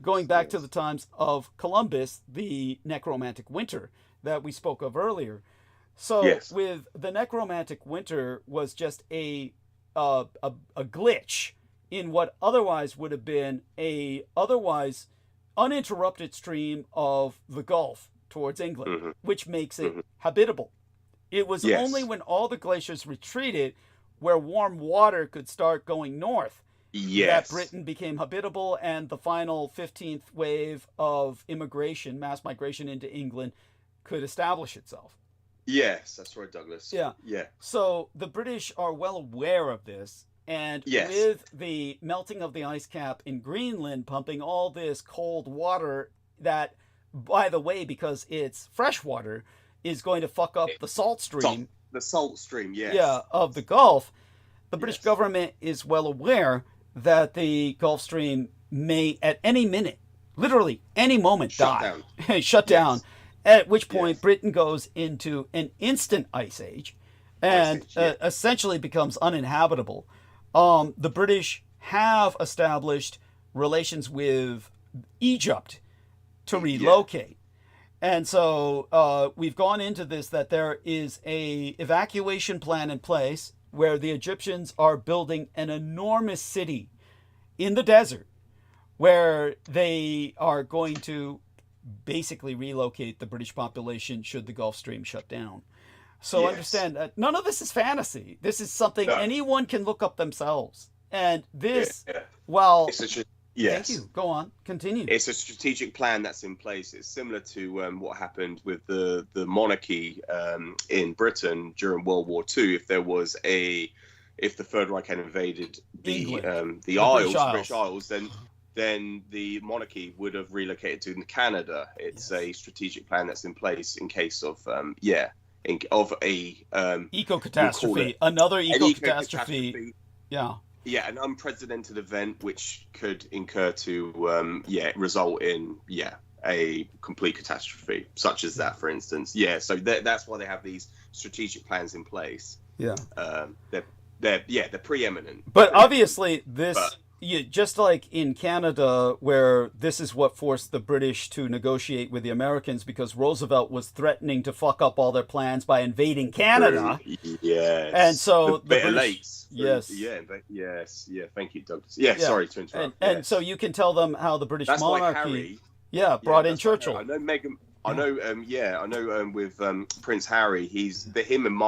going back to the times of Columbus, the necromantic winter that we spoke of earlier. So with the necromantic winter was just a glitch in what otherwise would have been a otherwise uninterrupted stream of the Gulf towards England, which makes it habitable. It was only when all the glaciers retreated where warm water could start going north, Yes. that Britain became habitable, and the final 15th wave of immigration, mass migration into England, could establish itself. Yes, that's right, Douglas. Yeah. Yeah. So the British are well aware of this. And Yes. with the melting of the ice cap in Greenland, pumping all this cold water that, by the way, because it's fresh water, is going to fuck up the salt stream. The salt stream, yes. Yeah, of the Gulf. The British Yes. government is well aware that the Gulf Stream may, at any minute, literally any moment, Shut die. Shut down. Yes. At which point Yes. Britain goes into an instant ice age and yeah. essentially becomes uninhabitable. The British have established relations with Egypt to relocate. And so we've gone into this, that there is a evacuation plan in place where the Egyptians are building an enormous city in the desert where they are going to basically relocate the British population should the Gulf Stream shut down. So understand that none of this is fantasy. This is something anyone can look up themselves. And this, well, yes. Thank you. Go on. Continue. It's a strategic plan that's in place. It's similar to what happened with the monarchy in Britain during World War II. If the Third Reich had invaded the British Isles, then the monarchy would have relocated to Canada. It's a strategic plan that's in place in case of eco-catastrophe. Another eco-catastrophe. Yeah. Yeah, an unprecedented event which could incur to result in a complete catastrophe, such as that, for instance. Yeah, so that's why they have these strategic plans in place. Yeah. They're preeminent. But obviously, just like in Canada, where this is what forced the British to negotiate with the Americans, because Roosevelt was threatening to fuck up all their plans by invading Canada. Yes. And so the British, yes. Yeah. Thank you, Douglas. Yeah. Sorry to interrupt. And so you can tell them how the British that's monarchy, Harry, brought in Churchill. I know Meghan. I know. With Prince Harry, him and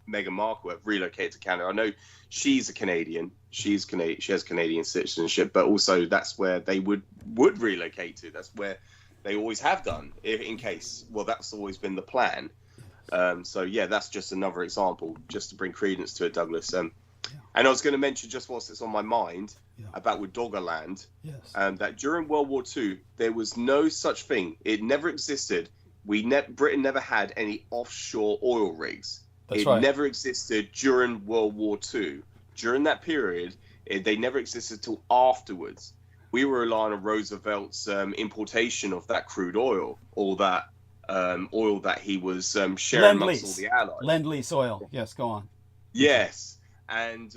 Meghan Markle have relocated to Canada. I know she's a Canadian. She has Canadian citizenship, but also that's where they would relocate to. That's where they always have done. In case, that's always been the plan. So that's just another example, just to bring credence to it, Douglas. And I was going to mention, just whilst it's on my mind, about with Doggerland, that during World War II, there was no such thing. It never existed. Britain never had any offshore oil rigs. It never existed during World War II. During that period, they never existed till afterwards. We were relying on Roosevelt's importation of that crude oil, or that oil that he was sharing amongst all the Allies. Lend-Lease oil. Yes, go on. Yes. And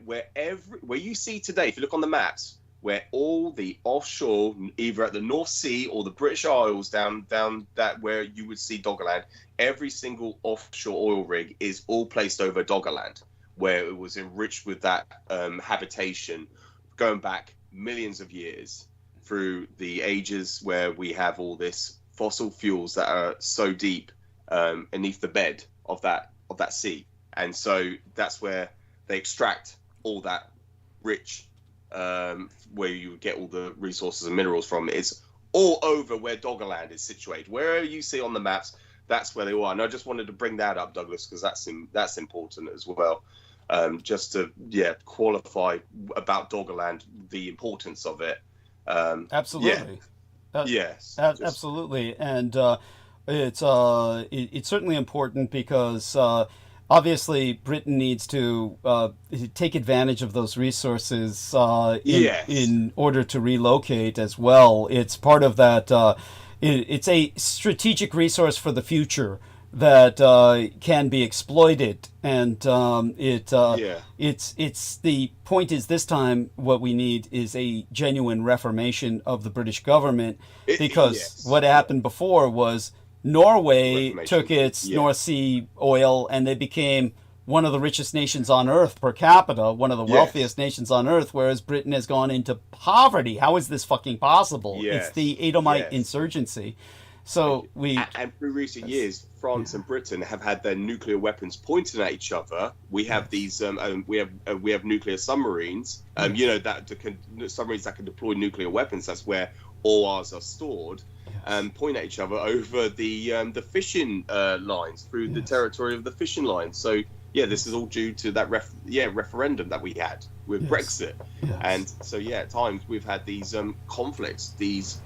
where you see today, if you look on the maps, where all the offshore, either at the North Sea or the British Isles down that where you would see Doggerland, every single offshore oil rig is all placed over Doggerland, where it was enriched with that habitation going back millions of years through the ages, where we have all this fossil fuels that are so deep beneath the bed of that sea. And so that's where they extract all that rich, where you get all the resources and minerals from. It's all over where Doggerland is situated. Wherever you see on the maps, that's where they are. And I just wanted to bring that up, Douglas, because that's important as well. Just to qualify about Doggerland, the importance of it. Absolutely. Yes. Absolutely. And it's certainly important because obviously Britain needs to take advantage of those resources in order to relocate as well. It's part of that. It's a strategic resource for the future that can be exploited, and it's the point is, this time what we need is a genuine reformation of the British government, because what happened before was Norway took its North Sea oil and they became one of the richest nations on earth per capita, one of the wealthiest nations on earth, whereas Britain has gone into poverty. How is this fucking possible? It's the Edomite insurgency. So and through recent years, France and Britain have had their nuclear weapons pointed at each other. We have these we have nuclear submarines. You know, submarines that can deploy nuclear weapons. That's where all ours are stored. Point at each other over the fishing lines through the territory of the fishing lines. So yeah, this is all due to that referendum that we had with Brexit. And so at times we've had these conflicts, these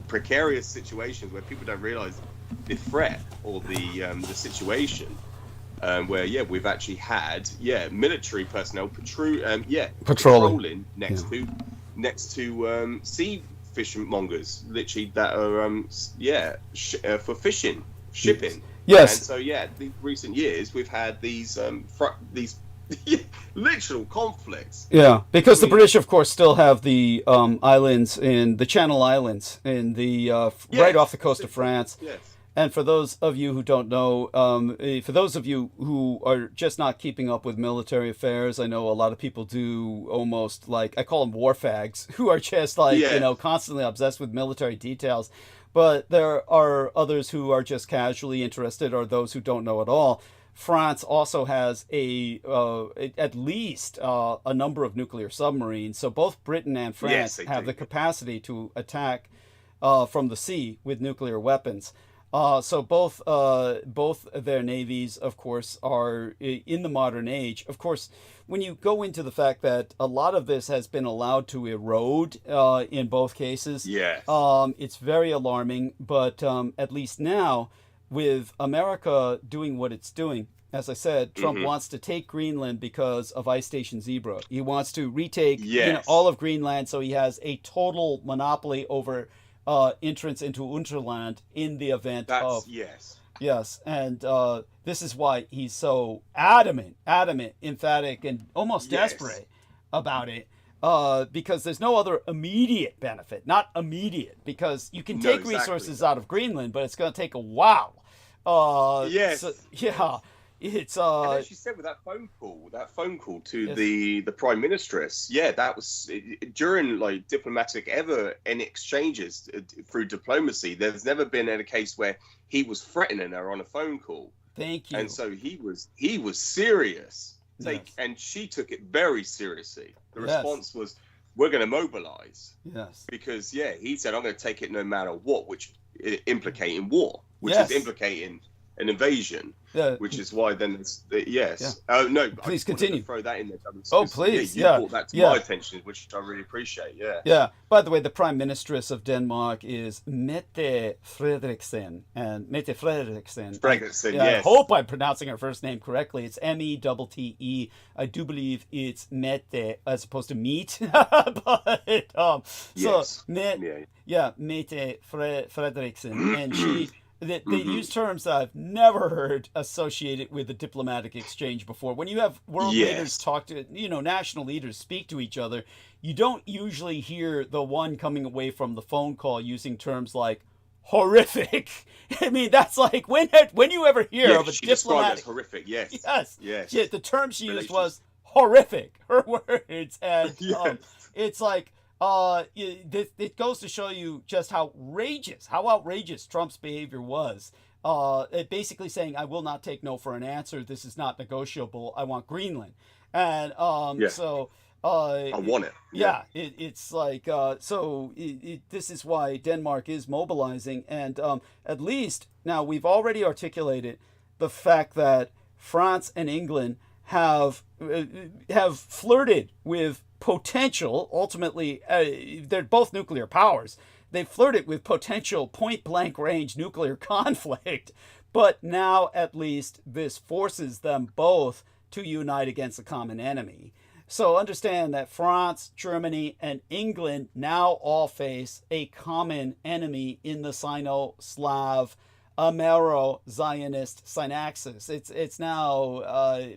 precarious situations where people don't realize the threat or the situation, where we've actually had military personnel patrolling next to sea fishmongers, literally, that are for fishing, shipping. Yes. And so the recent years we've had these literal conflicts. Yeah, because the British, of course, still have the islands in the Channel Islands in the right off the coast of France. Yes. And for those of you who don't know, for those of you who are just not keeping up with military affairs, I know a lot of people do, almost like, I call them war fags, who are just like, constantly obsessed with military details. But there are others who are just casually interested, or those who don't know at all. France also has at least a number of nuclear submarines. So both Britain and France have the capacity to attack from the sea with nuclear weapons. So both their navies, of course, are in the modern age. Of course, when you go into the fact that a lot of this has been allowed to erode in both cases, it's very alarming. But at least now, with America doing what it's doing, as I said, Trump wants to take Greenland because of Ice Station Zebra. He wants to retake all of Greenland, so he has a total monopoly over entrance into Unterland in the event of... Yes, and this is why he's so adamant, emphatic, and almost desperate about it, because there's no other immediate benefit. Not immediate, because you can take resources out of Greenland, but it's going to take a while. It's and as you said, with that phone call to the prime ministeress, that was during like diplomatic any exchanges through diplomacy. There's never been a case where he was threatening her on a phone call. Thank you. And so he was serious. And she took it very seriously. The response was, "We're going to mobilize." Yes. Because he said, "I'm going to take it no matter what," which implicating war, which is implicating an invasion, which is why then it's Oh no! Please continue. Throw that in there. Please. You brought that to my attention, which I really appreciate. Yeah. By the way, the Prime Ministeress of Denmark is Mette Frederiksen, and Mette Frederiksen. I hope I'm pronouncing her first name correctly. It's Mette. I do believe it's Mette as opposed to meat, but Mette Frederiksen, and she. They use terms that I've never heard associated with a diplomatic exchange before. When you have world leaders talk to, national leaders speak to each other, you don't usually hear the one coming away from the phone call using terms like horrific. I mean, that's like, when you ever hear of a diplomatic... horrific, yes. The term she used was horrific, her words. And it's like... it goes to show you just how outrageous Trump's behavior was. Basically saying, "I will not take no for an answer. This is not negotiable. I want Greenland." And so I want it. It's like this is why Denmark is mobilizing, and at least now we've already articulated the fact that France and England have flirted with potential, ultimately, they're both nuclear powers. They flirted with potential point-blank range nuclear conflict, but now at least this forces them both to unite against a common enemy. So understand that France, Germany, and England now all face a common enemy in the Sino-Slav Amero-Zionist synaxis. It's now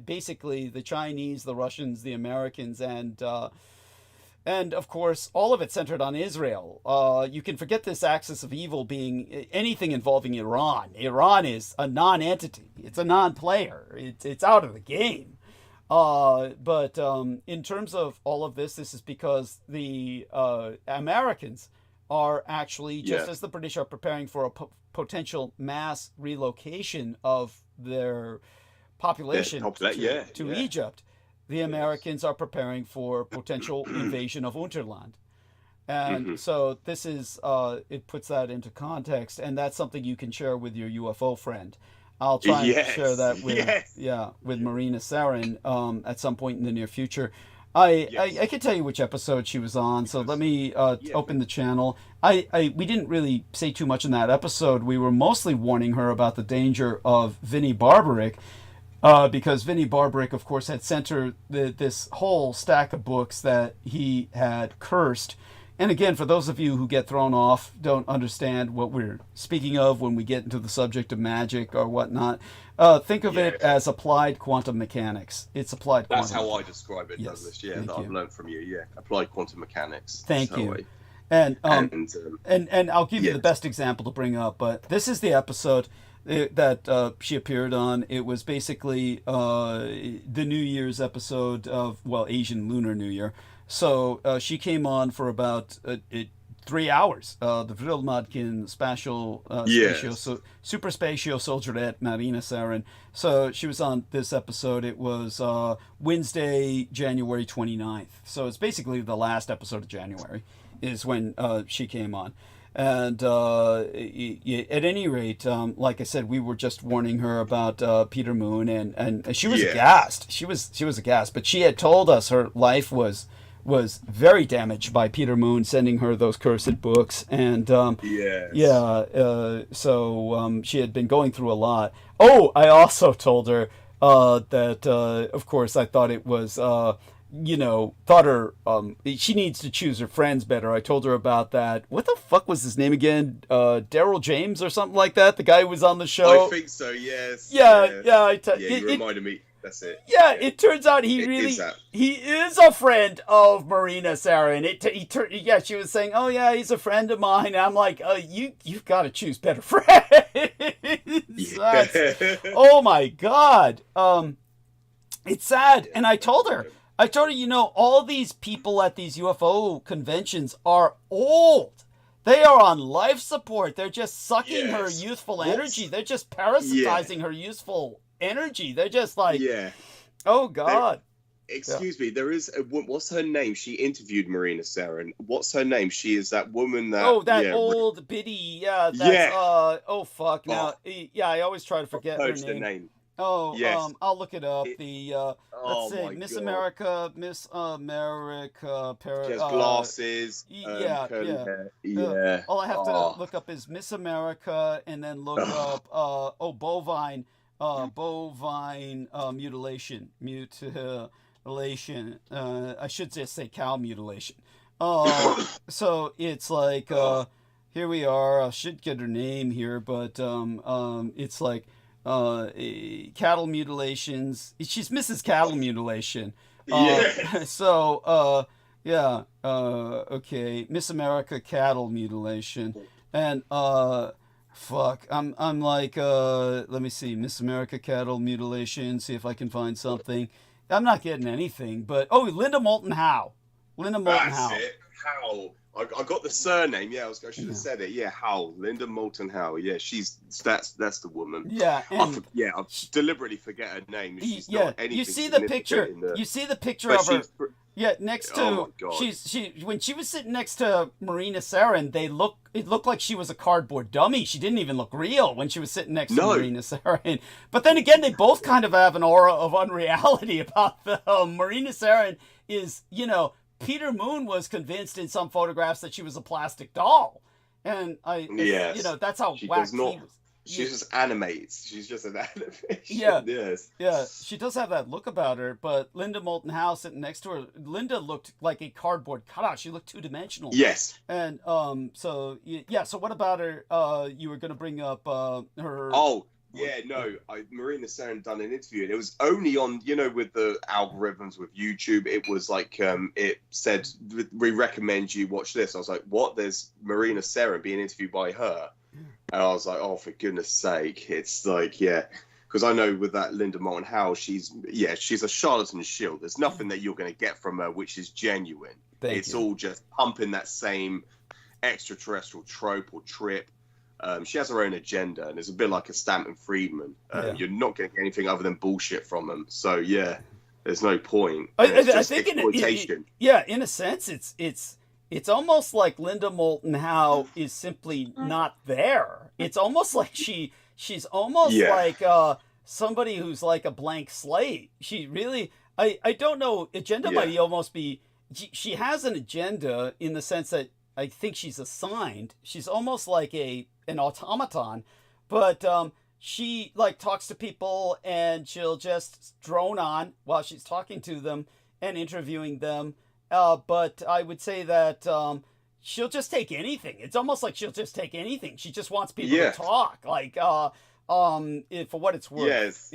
basically the Chinese, the Russians, the Americans, and of course all of it centered on Israel. You can forget this axis of evil being anything involving Iran. Iran is a non-entity. It's a non-player. It's out of the game. But in terms of all of this is because the Americans are actually, just as the British are preparing for a potential mass relocation of their population to Egypt. The Americans are preparing for potential invasion of Unterland. And so this is, it puts that into context, and that's something you can share with your UFO friend. I'll try and share that with Marina Sarin at some point in the near future. I can tell you which episode she was on, so let me open the channel. We didn't really say too much in that episode. We were mostly warning her about the danger of Vinnie Barbaric, because Vinnie Barbaric, of course, had sent her this whole stack of books that he had cursed. And again, for those of you who get thrown off, don't understand what we're speaking of when we get into the subject of magic or whatnot, think of it as applied quantum mechanics. It's applied quantum. That's how I describe it, Douglas. Yeah, that I've learned from you. Yeah, applied quantum mechanics. Thank you. And I'll give you the best example to bring up, but this is the episode that she appeared on. It was basically the New Year's episode of, Asian Lunar New Year. So she came on for about 3 hours. The Vrilmadkin Super Spatio Soldierette Marina Sarin. So she was on this episode. It was Wednesday, January 29th. So it's basically the last episode of January is when she came on. And at any rate, like I said, we were just warning her about Peter Moon, and she was aghast. She was aghast, but she had told us her life was very damaged by Peter Moon sending her those cursed books, and so she had been going through a lot. Oh, I also told her that of course I thought it was she needs to choose her friends better. I told her about that. What the fuck was his name again? Daryl James or something like that? The guy who was on the show? I think so, yes. You reminded me. That's it. Yeah, it turns out he is a friend of Marina Sarin. She was saying, oh yeah, he's a friend of mine. And I'm like, you've got to choose better friends. Oh my God. It's sad. And I told her, all these people at these UFO conventions are old. They are on life support. They're just sucking her youthful energy. They're just parasitizing her youthful energy. They're just like, oh God. Excuse me, there is what's her name? She interviewed Marina Sarin. What's her name? She is that woman that old biddy. Oh fuck. Now I always try to forget her name. Oh, I'll look it up. Let's see, Miss America. She has glasses. Hair. All I have to look up is Miss America, and then look up bovine mutilation. I should just say cow mutilation. So it's like here we are. I should get her name here, but it's like. Cattle mutilations. She's Mrs. Cattle Mutilation. Okay, Miss America Cattle Mutilation, and fuck, I'm like, let me see, Miss America Cattle Mutilation. See if I can find something. I'm not getting anything, but Linda Moulton Howe. That's it. Howe. I got the surname. Yeah, I should have said it. Yeah, Howe. Linda Moulton Howe. Yeah, that's the woman. Yeah, and I deliberately forget her name. She's not anything. You see the picture. You see the picture of her. Yeah, next to when she was sitting next to Marina Sarin, it looked like she was a cardboard dummy. She didn't even look real when she was sitting next to Marina Sarin. But then again, they both kind of have an aura of unreality about them. Marina Sarin is, Peter Moon was convinced in some photographs that she was a plastic doll, and that's how wacky he was. She just animates. She's just an animation. Yeah. Yes. Yeah. She does have that look about her, but Linda Moulton Howe sitting next to her, Linda looked like a cardboard cutout. She looked two-dimensional. Yes. And so what about her? You were going to bring up her. Oh. Yeah, no, Marina Sarin done an interview, and it was only on, with the algorithms with YouTube, it was like, it said, we recommend you watch this. I was like, what? There's Marina Sarin being interviewed by her? And I was like, oh, for goodness sake. It's like, because I know with that Linda Moulton Howe, she's a charlatan shield. There's nothing that you're going to get from her which is genuine. It's all just pumping that same extraterrestrial trope or trip. She has her own agenda, and it's a bit like a Stanton Friedman. You're not getting anything other than bullshit from them. So yeah, there's no point. I think in a sense, it's almost like Linda Moulton Howe is simply not there. It's almost like she's almost like somebody who's like a blank slate. She really, I don't know. Agenda might almost be. She has an agenda in the sense that I think she's assigned. She's almost like an automaton, but she like talks to people and she'll just drone on while she's talking to them and interviewing them. But I would say that she'll just take anything. It's almost like she'll just take anything. She just wants people to talk. Like for what it's worth.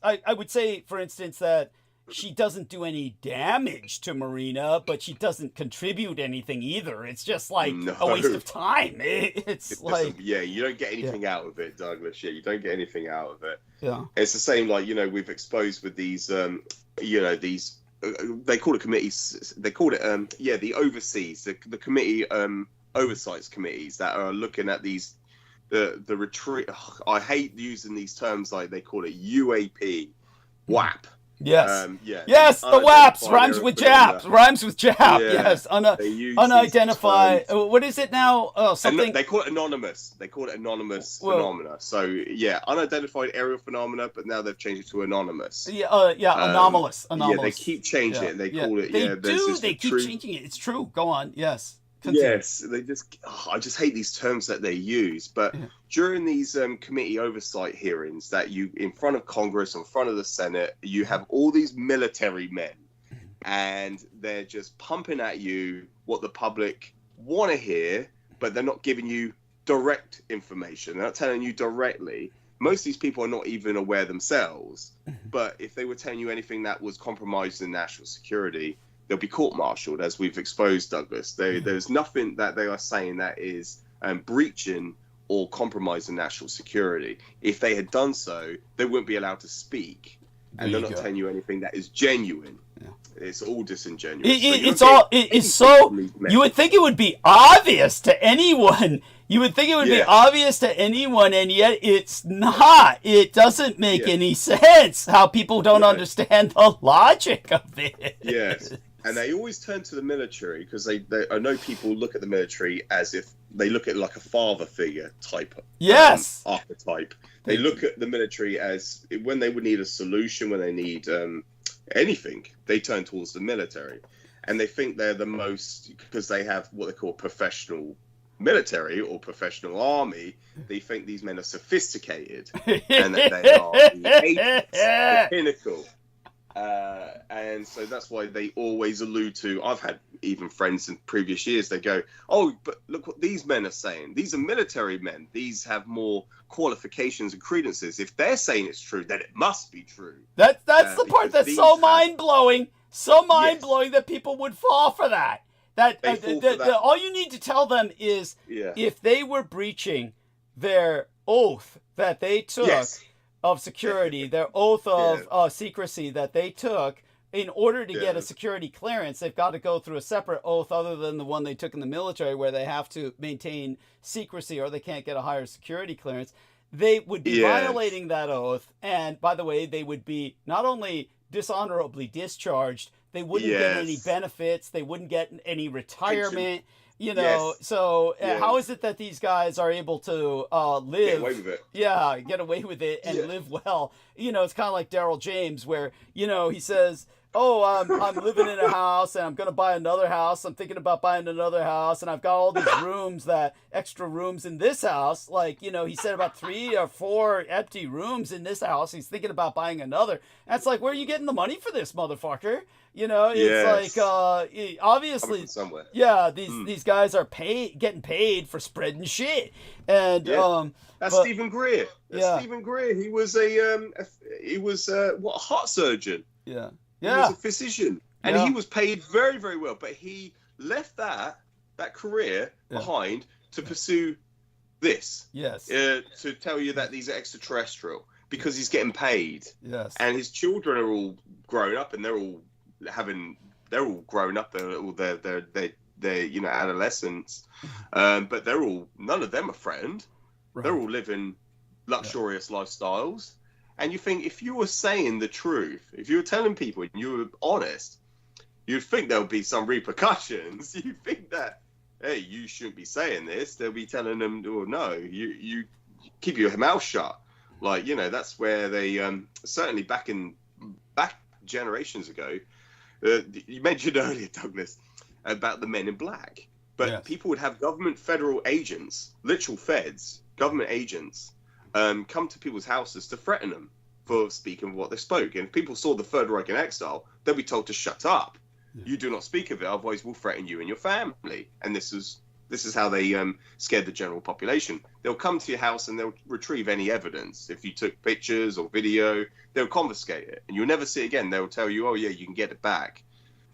I would say, for instance, that she doesn't do any damage to Marina, but she doesn't contribute anything either. It's just like a waste of time. It's like you don't get anything out of it, Douglas. Yeah, you don't get anything out of it. Yeah, it's the same like we've exposed with these these they call it committees. They call it the overseas the committee oversights committees that are looking at these the retreat. I hate using these terms like they call it UAP, WAP. Yes. Yes, the WAPs rhymes with JAP. Rhymes with JAP. Yes. Unidentified. What is it now? Oh, something. They call it anonymous. Phenomena. So unidentified aerial phenomena, but now they've changed it to anonymous. Anomalous. Yeah, they keep changing it. They call it. They keep changing it. It's true. Go on. Yes. Continue. Yes, they just. I just hate these terms that they use. But during these committee oversight hearings, that you in front of Congress, in front of the Senate, you have all these military men, and they're just pumping at you what the public want to hear, but they're not giving you direct information. They're not telling you directly. Most of these people are not even aware themselves. But if they were telling you anything that was compromising national security, they'll be court-martialed, as we've exposed, Douglas. There's nothing that they are saying that is breaching or compromising national security. If they had done so, they wouldn't be allowed to speak. And they're not telling you anything that is genuine. Yeah. It's all disingenuous. You would think it would be obvious to anyone. You would think it would be obvious to anyone, and yet it's not. It doesn't make any sense how people don't understand the logic of it. Yes. And they always turn to the military because I know people look at the military as if they look at it like a father figure type archetype. They look at the military as when they would need a solution, when they need anything, they turn towards the military. And they think they're the most, because they have what they call professional military or professional army, they think these men are sophisticated and that they are the pinnacle. And so that's why they always allude to, I've had even friends in previous years, they go, oh, but look what these men are saying. These are military men. These have more qualifications and credences. If they're saying it's true, then it must be true. That's the part that's so mind-blowing. So mind-blowing that people would fall for that. All you need to tell them is if they were breaching their oath that they took of security, their oath of secrecy that they took, in order to get a security clearance, they've got to go through a separate oath other than the one they took in the military where they have to maintain secrecy or they can't get a higher security clearance. They would be violating that oath. And by the way, they would be not only dishonorably discharged, they wouldn't get any benefits. They wouldn't get any retirement. So how is it that these guys are able to live? Get away with it. Yeah, get away with it and live well. It's kind of like Daryl James, where he says, "Oh, I'm living in a house and I'm going to buy another house. I'm thinking about buying another house, and I've got all these extra rooms in this house. Like he said about 3 or 4 empty rooms in this house. He's thinking about buying another. And it's like, where are you getting the money for this, motherfucker? It's like obviously, these guys are getting paid for spreading shit, and that's Stephen Greer. Stephen Greer. He was a heart surgeon. Yeah. He was a physician, and he was paid very, very well. But he left that career behind to pursue this. Yes. To tell you that these are extraterrestrial because he's getting paid. Yes. And his children are all grown up, and they're all grown up. They're their adolescence, but none of them are threatened. Right. They're all living luxurious lifestyles. And you think, if you were saying the truth, if you were telling people and you were honest, you'd think there would be some repercussions. You think that, hey, you shouldn't be saying this. They'll be telling them, oh, no, you keep your mouth shut. Like, that's where they, certainly back generations ago, you mentioned earlier, Douglas, about the Men in Black. But people would have government federal agents, literal feds, government agents, come to people's houses to threaten them for speaking of what they spoke. And if people saw the Third Reich in exile, they'll be told to shut up. Yeah. You do not speak of it, otherwise we'll threaten you and your family. And this is how they scared the general population. They'll come to your house and they'll retrieve any evidence. If you took pictures or video, they'll confiscate it. And you'll never see it again. They'll tell you, oh, yeah, you can get it back.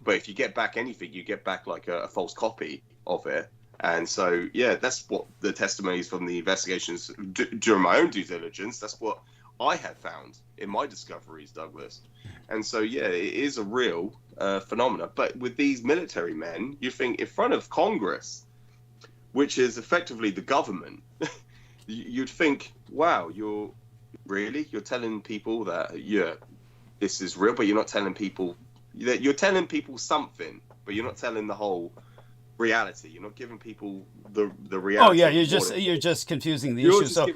But if you get back anything, you get back like a false copy of it. And so, yeah, that's what the testimonies from the investigations during my own due diligence, that's what I have found in my discoveries, Douglas. And so, yeah, it is a real phenomena. But with these military men, you think in front of Congress, which is effectively the government, you'd think, wow, you're telling people that, yeah, this is real, but you're not telling people, you're telling people something, but you're not telling the whole reality. You're not giving people the reality. Oh yeah, you're just confusing the issue. So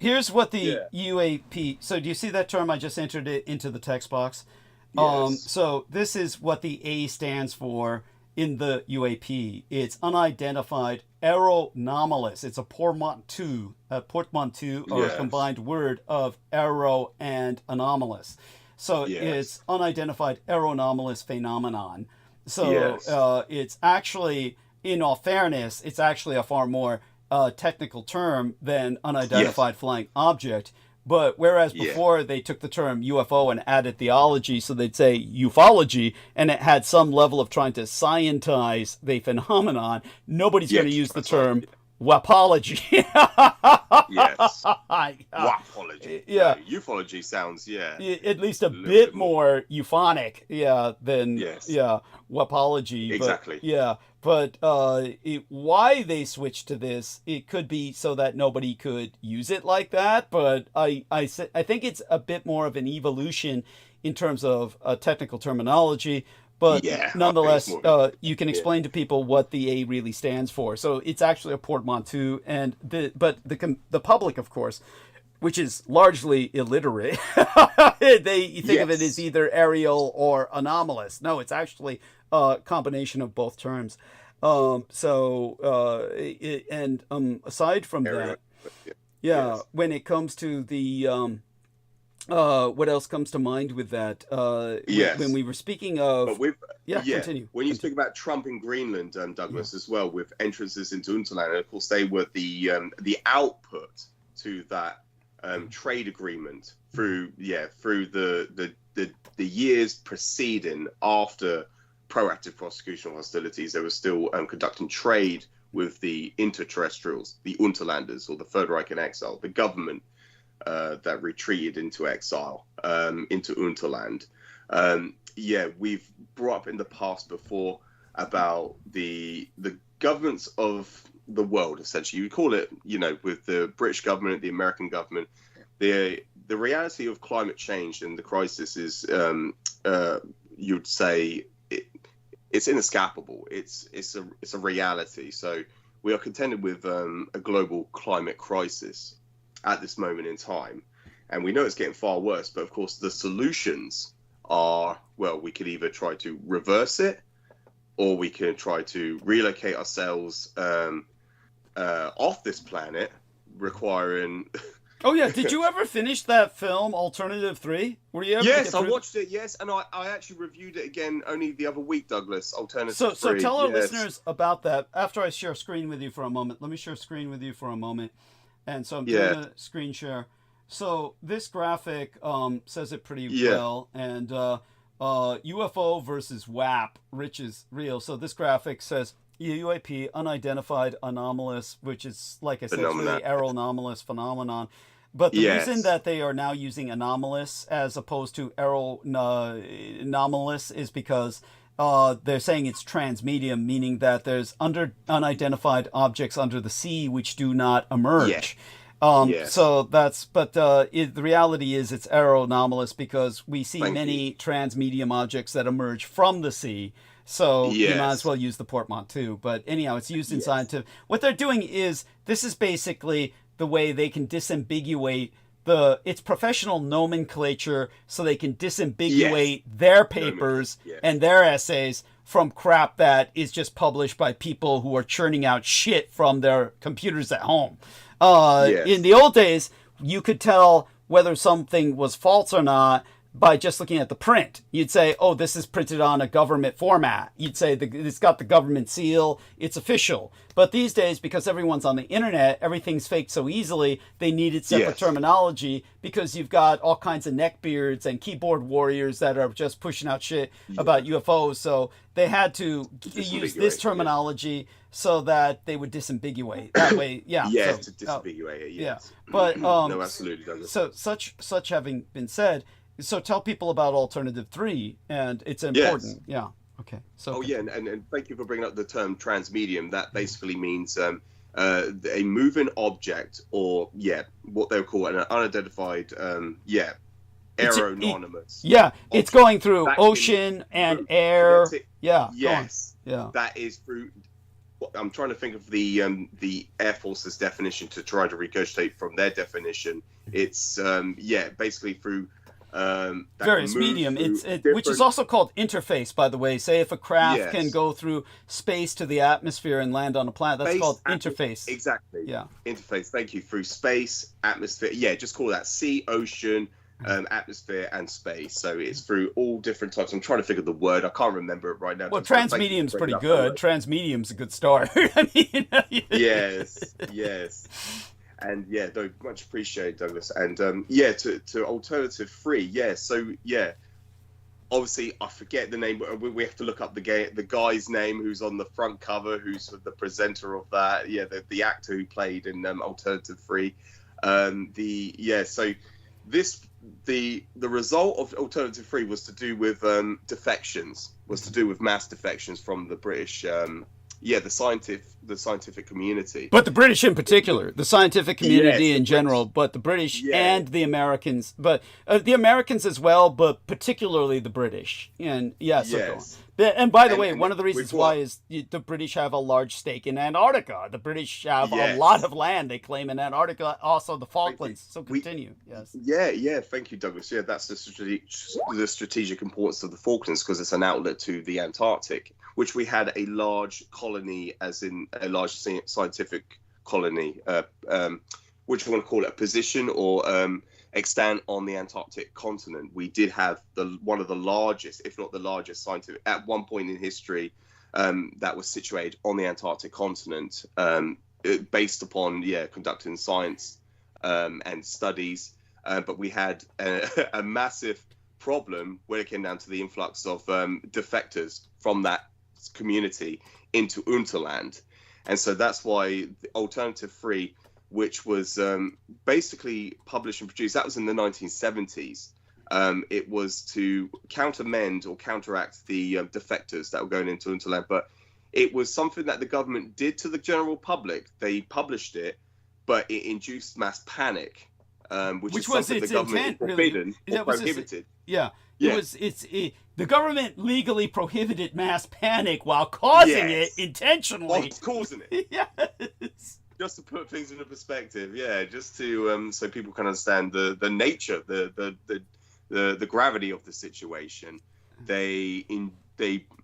here's what the UAP. So do you see that term? I just entered it into the text box. Yes. So this is what the A stands for in the UAP. It's unidentified aeronomalous. It's a portmanteau or a combined word of aero and anomalous. So it's unidentified aeronomalous phenomenon. So it's actually, in all fairness, it's actually a far more technical term than unidentified flying object. But whereas before they took the term UFO and added theology, so they'd say ufology, and it had some level of trying to scientize the phenomenon, nobody's going to use the term wapology. Yes. Wapology. Yeah. Ufology sounds, at least a bit more euphonic, than, wapology. Exactly. But why they switched to this, it could be so that nobody could use it like that. But I think it's a bit more of an evolution in terms of technical terminology. But nonetheless, you can explain to people what the A really stands for. So it's actually a portmanteau, and the public, of course, which is largely illiterate, they think of it as either aerial or anomalous. No, it's actually a combination of both terms. Aside from that, when it comes to the what else comes to mind with that? When we were speaking of... continue. When you speak about Trump in Greenland, Douglas, as well, with entrances into Unterland, and of course they were the output to that trade agreement through the years preceding, after proactive prosecution of hostilities, they were still conducting trade with the interterrestrials, the Unterlanders, or the Third Reich in exile, the government that retreated into exile, into Unterland. We've brought up in the past before about the governments of the world, essentially. You call it, with the British government, the American government, the reality of climate change and the crisis is, you'd say, it's inescapable. It's a reality. So we are contended with a global climate crisis at this moment in time, and we know it's getting far worse. But of course, the solutions are, well, we could either try to reverse it, or we can try to relocate ourselves off this planet, requiring. Oh yeah, did you ever finish that film Alternative 3? Were you ever? Yes, I watched it. Yes, and I actually reviewed it again only the other week, Douglas. Alternative 3. So tell our listeners about that after I share screen with you for a moment. Let me share screen with you for a moment. And so I'm doing a screen share. So this graphic says it pretty well. And UFO versus WAP, which is real. So this graphic says UAP, unidentified anomalous, which is, like I said, it's really aeronomalous phenomenon. But the reason that they are now using anomalous as opposed to aeronomalous is because they're saying it's transmedium, meaning that there's unidentified objects under the sea which do not emerge. Yes. So that's, but the reality is it's aeroanomalous because we see Thank many transmedium objects that emerge from the sea. So you might as well use the portmanteau. But anyhow, it's used in scientific. What they're doing is, this is basically the way they can disambiguate it's professional nomenclature, so they can disambiguate their papers and their essays from crap that is just published by people who are churning out shit from their computers at home. In the old days, you could tell whether something was false or not by just looking at the print. You'd say, oh, this is printed on a government format. You'd say it's got the government seal, it's official. But these days, because everyone's on the internet, everything's faked so easily, they needed separate terminology, because you've got all kinds of neckbeards and keyboard warriors that are just pushing out shit about UFOs. So they had to use this terminology so that they would disambiguate. That way, to disambiguate it, yes. But, no, absolutely, Douglas. So such having been said, so tell people about Alternative 3, and it's important. Yeah. Okay. So. And thank you for bringing up the term transmedium. That basically means a moving object, or what they'll call an unidentified, aeronymous. It's going through ocean and air. That is through. I'm trying to think of the Air Force's definition to try to regurgitate from their definition. It's basically through. Various medium, which is also called interface, by the way. Say if a craft can go through space to the atmosphere and land on a planet, that's called interface. Exactly. Yeah. Interface. Thank you. Through space, atmosphere. Yeah, just call that sea, ocean, atmosphere, and space. So it's through all different types. I'm trying to figure the word. I can't remember it right now. Well, transmedium's pretty good. Transmedium's a good start. I mean, yes. And much appreciated, Douglas. And to Alternative 3, obviously I forget the name, but we have to look up the guy's name who's on the front cover, who's the presenter of that. The actor who played in Alternative 3. The result of Alternative 3 was to do with defections, mass defections from the British. The scientific community. But the British in particular, the scientific community in general, but the British and the Americans, but the Americans as well, but particularly the British. And and by the way, one of the reasons why is the British have a large stake in Antarctica. The British have a lot of land they claim in Antarctica, also the Falklands. So continue. Yes. Thank you, Douglas. That's the strategic importance of the Falklands, because it's an outlet to the Antarctic, which we had a large colony, as in a large scientific colony, which you want to call it, a position or extent on the Antarctic continent. We did have one of the largest, if not the largest, scientific at one point in history that was situated on the Antarctic continent, based upon conducting science and studies. But we had a massive problem when it came down to the influx of defectors from that community into Unterland. And so that's why the Alternative 3, which was basically published and produced, that was in the 1970s. It was to counteract the defectors that were going into Unterland. But it was something that the government did to the general public. They published it, but it induced mass panic, which is something the government forbidden or prohibited. The government legally prohibited mass panic while causing it intentionally. While causing it. Yes. Just to put things into perspective, just to so people can understand the nature, the gravity of the situation. They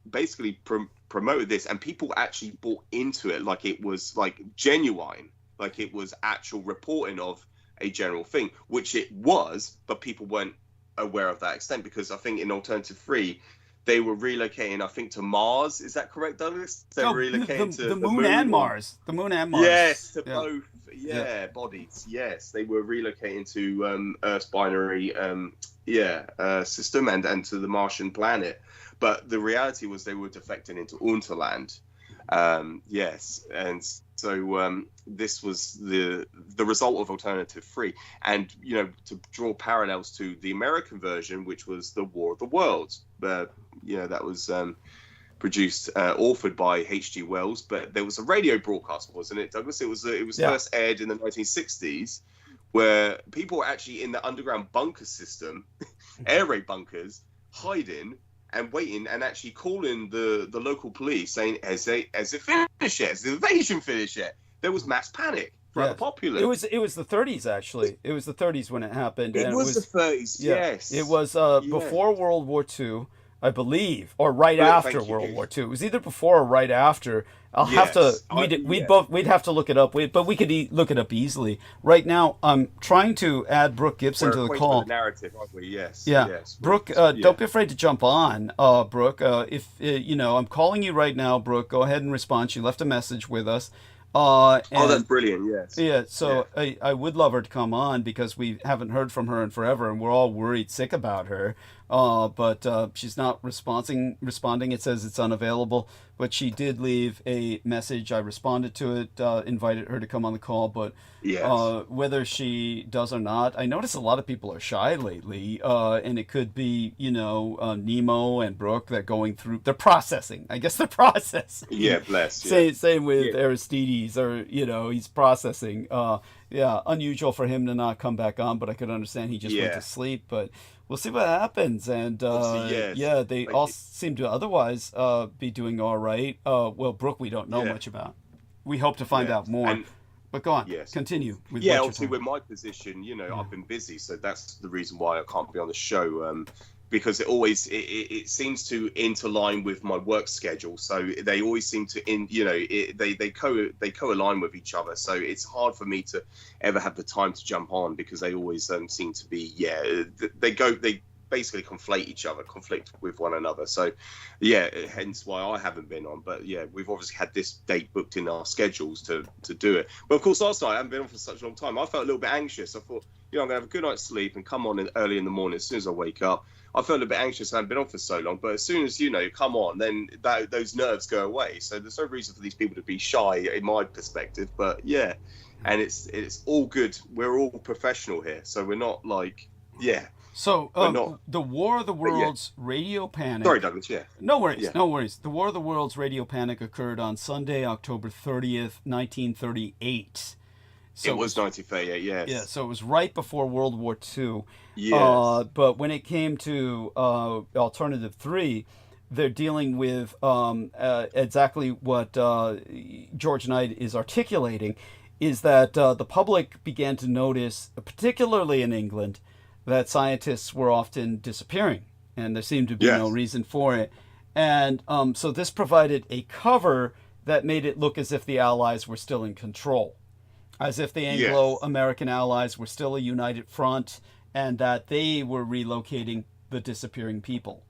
basically promoted this, and people actually bought into it like it was genuine, like it was actual reporting of a general thing, which it was, but people weren't aware of that extent, because I think in Alternative 3 they were relocating, I think, to Mars. Is that correct, Douglas? They were relocating to the moon and Mars. The moon and Mars. Yes, to both. Bodies. Yes, they were relocating to Earth's binary system and to the Martian planet. But the reality was they were defecting into Unterland. And so this was the result of Alternative 3. And, to draw parallels to the American version, which was the War of the Worlds, that was produced, authored by H.G. Wells. But there was a radio broadcast, wasn't it, Douglas? It was first aired in the 1960s, where people were actually in the underground bunker system, air raid bunkers, hiding and waiting and actually calling the local police, saying, "Has it finished yet? Has the invasion finished yet?" There was mass panic throughout the populace. It was the 30s, actually. It was the 30s when it happened. It was the 30s. Yes, it was before World War II, I believe, or right after World War II. It was either before or right after. I'll have to. We'd have to look it up. But we could look it up easily. Right now, I'm trying to add Brooke Gibson to the call. With the narrative, aren't we? Yes. Yeah. Yes. Brooke, don't be afraid to jump on. Brooke, if I'm calling you right now, Brooke, go ahead and respond. She left a message with us. That's brilliant. Yes. Yeah. So I would love her to come on because we haven't heard from her in forever, and we're all worried sick about her. But she's not responding. It says it's unavailable. But she did leave a message. I responded to it, invited her to come on the call. But whether she does or not, I notice a lot of people are shy lately. And it could be, Nemo and Brooke, they're going through, they're processing. I guess they're processing. Yeah, bless. Same with Aristides, or, he's processing. Unusual for him to not come back on, but I could understand he just went to sleep. But we'll see what happens. And they all seem to otherwise be doing all right. Well, Brooke, we don't know much about. We hope to find out more. But go on, continue with what obviously with my position, I've been busy, so that's the reason why I can't be on the show. Because it seems to interline with my work schedule, so they always seem to they co-align with each other. So it's hard for me to ever have the time to jump on because they always seem to be they basically conflict with one another. So hence why I haven't been on. But we've obviously had this date booked in our schedules to do it. But of course last night I haven't been on for such a long time. I felt a little bit anxious. I thought, I'm gonna have a good night's sleep and come on early in the morning as soon as I wake up. I felt a bit anxious. I haven't been on for so long, but as soon as come on, then those nerves go away. So there's no reason for these people to be shy, in my perspective. But and it's all good. We're all professional here, so we're not like So the War of the Worlds radio panic. Sorry, Douglas. Yeah. No worries. No worries. The War of the Worlds radio panic occurred on Sunday, October 30th, 1938. So it was 1938, yes. Yeah, so it was right before World War II. Yes. But when it came to Alternative 3, they're dealing with exactly what George Knight is articulating, is that the public began to notice, particularly in England, that scientists were often disappearing, and there seemed to be no reason for it. And so this provided a cover that made it look as if the Allies were still in control, as if the Anglo-American Allies were still a united front and that they were relocating the disappearing people.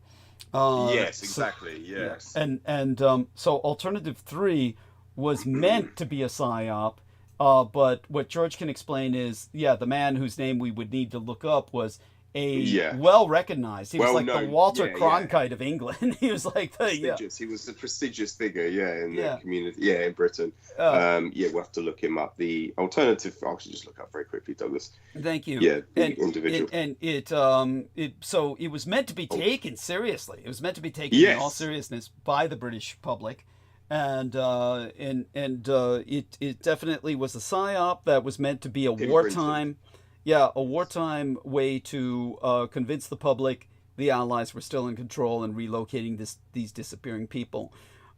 Exactly. Yes. And so Alternative 3 was meant to be a psyop, but what George can explain is, the man whose name we would need to look up was well-recognized. He was like the Walter Cronkite of England. He was like the He was a prestigious figure, in the community, in Britain. We'll have to look him up. The alternative, I'll just look up very quickly, Douglas. Thank you. Individual. So it was meant to be taken seriously. It was meant to be taken in all seriousness by the British public. And it definitely was a psyop that was meant to be a wartime way to convince the public the Allies were still in control and relocating these disappearing people.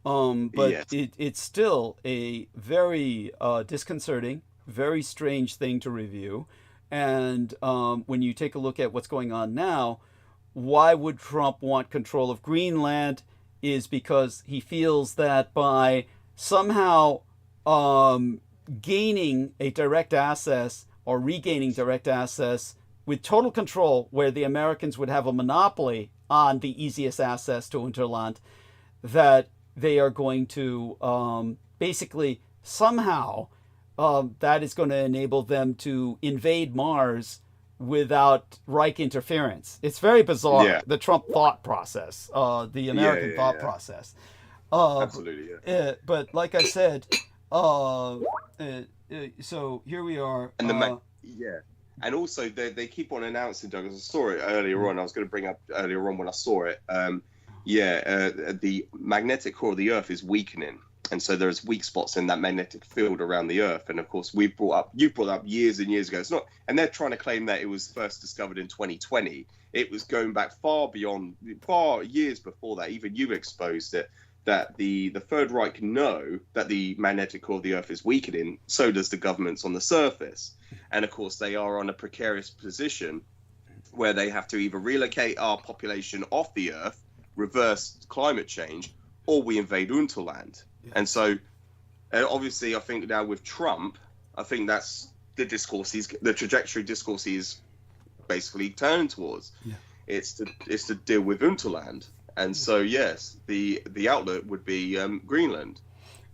It's still a very disconcerting, very strange thing to review. And when you take a look at what's going on now, why would Trump want control of Greenland? Is because he feels that by somehow gaining a direct access or regaining direct access with total control, where the Americans would have a monopoly on the easiest access to Interland, that they are going to basically somehow that is going to enable them to invade Mars without Reich interference. It's very bizarre, the Trump thought process, the American thought process. Absolutely, but like I said, so here we are. And And also, they keep on announcing, Douglas. I saw it earlier on. I was going to bring up earlier on when I saw it. The magnetic core of the Earth is weakening. And so there's weak spots in that magnetic field around the Earth. And of course, you brought up years and years ago. It's not, and they're trying to claim that it was first discovered in 2020. It was going back far years before that. Even you exposed it, that the Third Reich know that the magnetic core of the Earth is weakening. So does the governments on the surface. And of course, they are on a precarious position where they have to either relocate our population off the Earth, reverse climate change, or we invade Unterland. Yeah. And so, obviously, I think now with Trump, I think that's the trajectory discourse he's basically turning towards. Yeah. It's to deal with Unterland. And so, yes, the outlet would be Greenland.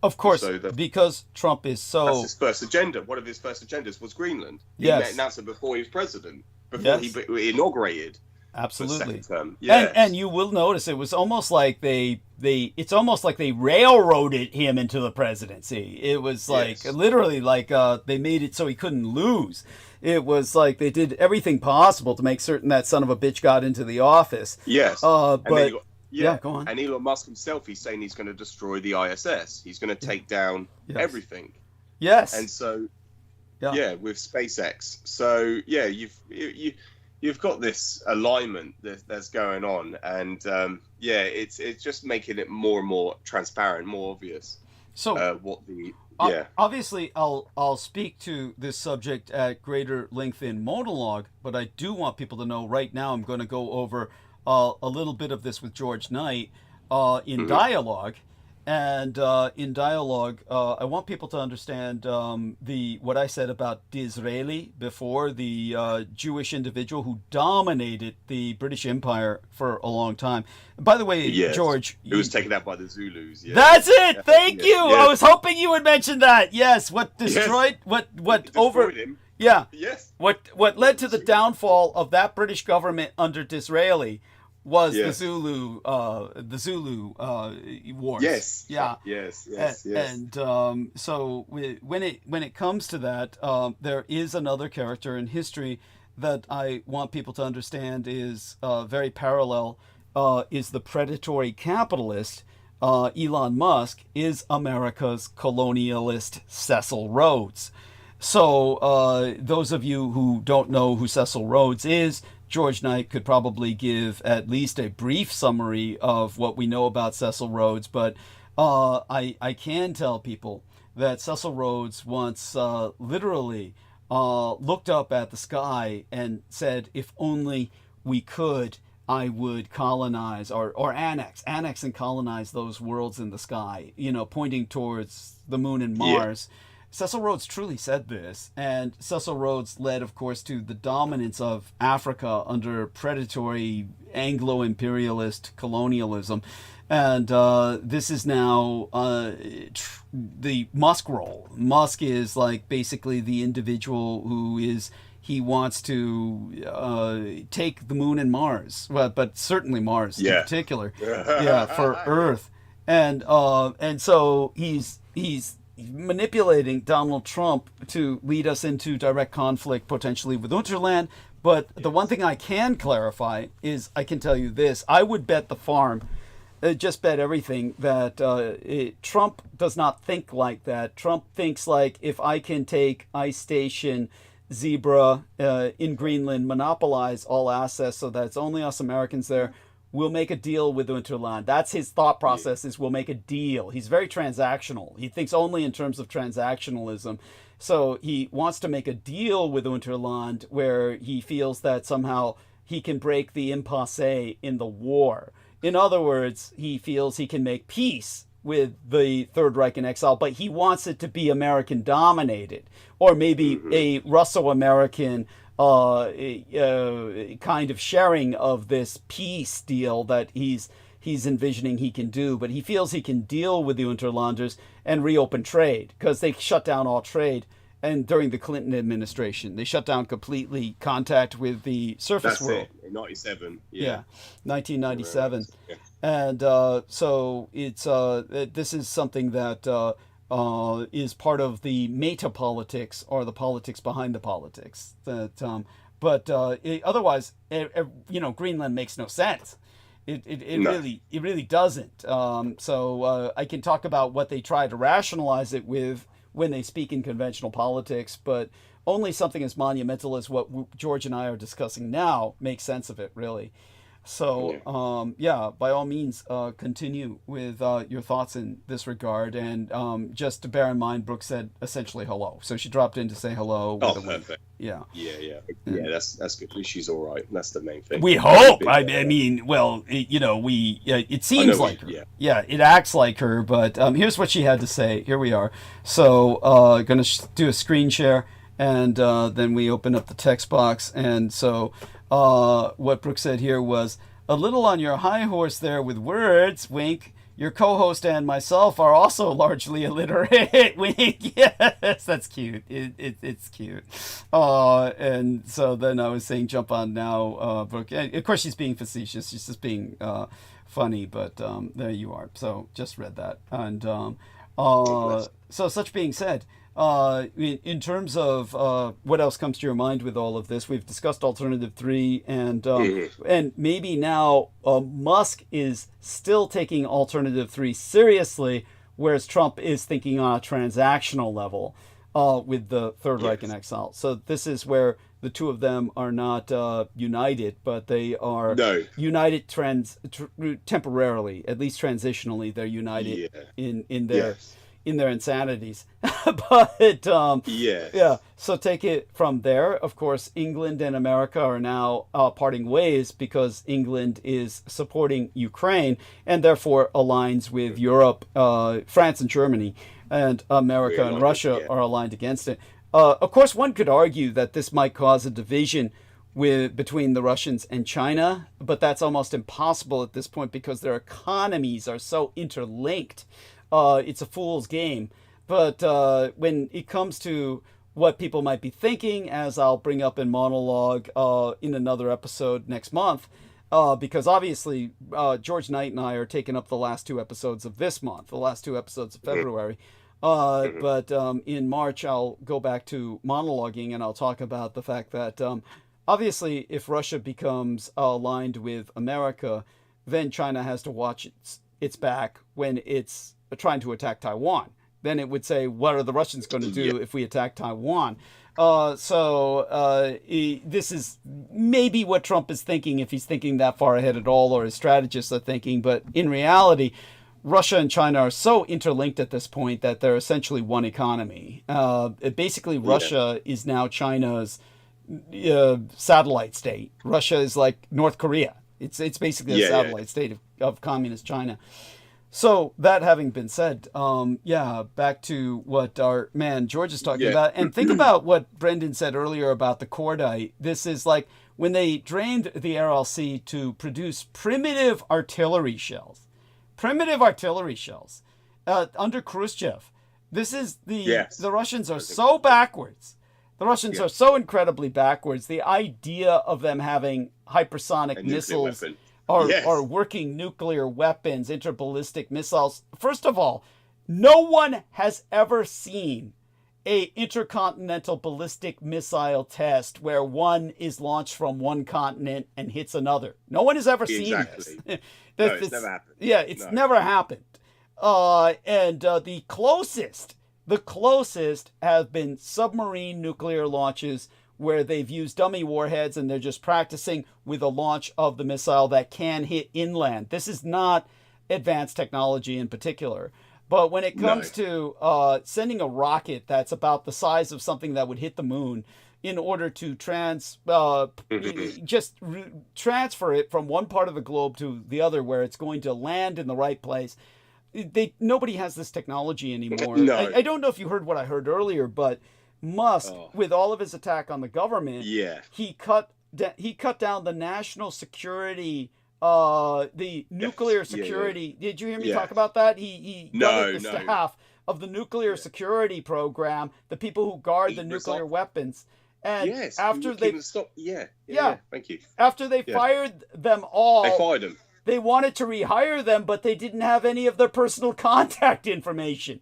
Of course, because Trump is so... That's his first agenda. One of his first agendas was Greenland. He announced it before he was president, before he inaugurated. Absolutely. Yes. And you will notice it was almost like it's almost like they railroaded him into the presidency. It was like literally like they made it so he couldn't lose. It was like they did everything possible to make certain that son of a bitch got into the office. Yes. But go on. And Elon Musk himself, he's saying he's going to destroy the ISS. He's going to take down everything. Yes. And so with SpaceX. So you've got this alignment that's going on, and it's just making it more and more transparent, more obvious. So obviously, I'll speak to this subject at greater length in monologue, but I do want people to know right now I'm going to go over a little bit of this with George Knight in dialogue. And in dialogue, I want people to understand what I said about Disraeli before, the Jewish individual who dominated the British Empire for a long time. By the way, George... It was taken out by the Zulus. Yeah. That's it! Thank you! Yes. I was hoping you would mention that. Yes, what destroyed... What over... him. Yeah. Yes. What led to the downfall of that British government under Disraeli was the Zulu wars. Yes. Yeah. Yes. And so when it comes to that, there is another character in history that I want people to understand is very parallel. Is the predatory capitalist. Elon Musk is America's colonialist Cecil Rhodes. So those of you who don't know who Cecil Rhodes is, George Knight could probably give at least a brief summary of what we know about Cecil Rhodes, but I can tell people that Cecil Rhodes once literally looked up at the sky and said, if only we could, I would colonize or annex and colonize those worlds in the sky, pointing towards the moon and Mars. Yeah. Cecil Rhodes truly said this, and Cecil Rhodes led, of course, to the dominance of Africa under predatory Anglo-imperialist colonialism. And this is now the Musk role. Musk is like basically the individual he wants to take the moon and Mars, but certainly Mars in particular, for Earth. And so he's manipulating Donald Trump to lead us into direct conflict potentially with Unterland. But the one thing I can clarify is I can tell you this. I would bet the farm, just bet everything, that Trump does not think like that. Trump thinks like, if I can take Ice Station Zebra in Greenland, monopolize all access so that it's only us Americans there, we'll make a deal with Unterland. That's his thought process, is we'll make a deal. He's very transactional. He thinks only in terms of transactionalism. So he wants to make a deal with Unterland where he feels that somehow he can break the impasse in the war. In other words, he feels he can make peace with the Third Reich in exile, but he wants it to be American dominated, or maybe a Russo-American kind of sharing of this peace deal that he's envisioning he can do. But he feels he can deal with the Unterlanders and reopen trade, because they shut down all trade. And during the Clinton administration, they shut down completely contact with the surface world. That's it, in 97. Yeah, 1997. And so it's this is something that is part of the meta politics, or the politics behind the politics. Otherwise, Greenland makes no sense. It really doesn't. So I can talk about what they try to rationalize it with when they speak in conventional politics, but only something as monumental as what George and I are discussing now makes sense of it, really. So, by all means, continue with your thoughts in this regard. And just to bear in mind, Brooke said essentially hello. So she dropped in to say hello. Oh, perfect. Yeah. Yeah, that's good. At least she's all right. That's the main thing. We hope. I mean, well, it seems like her. Yeah, it acts like her. But here's what she had to say. Here we are. So, going to do a screen share. And then we open up the text box. And so what Brooke said here was, a little on your high horse there with words, wink. Your co-host and myself are also largely illiterate. Wink. Yes, that's cute. It's cute. And so then I was saying, jump on now, Brooke. Of course, she's being facetious. She's just being funny. But there you are. So just read that. And so such being said, in terms of what else comes to your mind with all of this, we've discussed Alternative 3, and maybe now Musk is still taking Alternative 3 seriously, whereas Trump is thinking on a transactional level with the Third Reich in exile. So this is where the two of them are not united, but they are united temporarily, at least transitionally. They're united in their insanities. But so take it from there. Of course, England and America are now parting ways because England is supporting Ukraine and therefore aligns with Europe, France and Germany, and America and Russia are aligned against it. Of course, one could argue that this might cause a division between the Russians and China, but that's almost impossible at this point because their economies are so interlinked. It's a fool's game. But when it comes to what people might be thinking, as I'll bring up in monologue in another episode next month, because obviously George Knight and I are taking up the last two episodes of this month, the last two episodes of February. But in March, I'll go back to monologuing and I'll talk about the fact that obviously if Russia becomes aligned with America, then China has to watch its back when it's trying to attack Taiwan. Then it would say, what are the Russians going to do if we attack Taiwan? This is maybe what Trump is thinking, if he's thinking that far ahead at all, or his strategists are thinking. But in reality, Russia and China are so interlinked at this point that they're essentially one economy. Basically, Russia is now China's satellite state. Russia is like North Korea. It's basically a satellite state of communist China. So that having been said, back to what our man George is talking about. And think about what Brendan said earlier about the cordite. This is like when they drained the RLC to produce primitive artillery shells. Under Khrushchev. This is the Russians are so backwards. The Russians are so incredibly backwards. The idea of them having hypersonic missiles or working nuclear weapons, interballistic missiles. First of all, no one has ever seen a intercontinental ballistic missile test where one is launched from one continent and hits another. No one has ever seen this. It's never happened. Yeah, it's never happened. And the closest have been submarine nuclear launches where they've used dummy warheads and they're just practicing with a launch of the missile that can hit inland. This is not advanced technology in particular. But when it comes to sending a rocket that's about the size of something that would hit the moon in order to transfer it from one part of the globe to the other where it's going to land in the right place, nobody has this technology anymore. I don't know if you heard what I heard earlier, but Musk, with all of his attack on the government, he cut down the national security, the nuclear security. Did you hear me talk about that? He gutted the staff of the nuclear security program, the people who guard the nuclear weapons. And after they thank you. After they fired them all, they fired them. They wanted to rehire them, but they didn't have any of their personal contact information.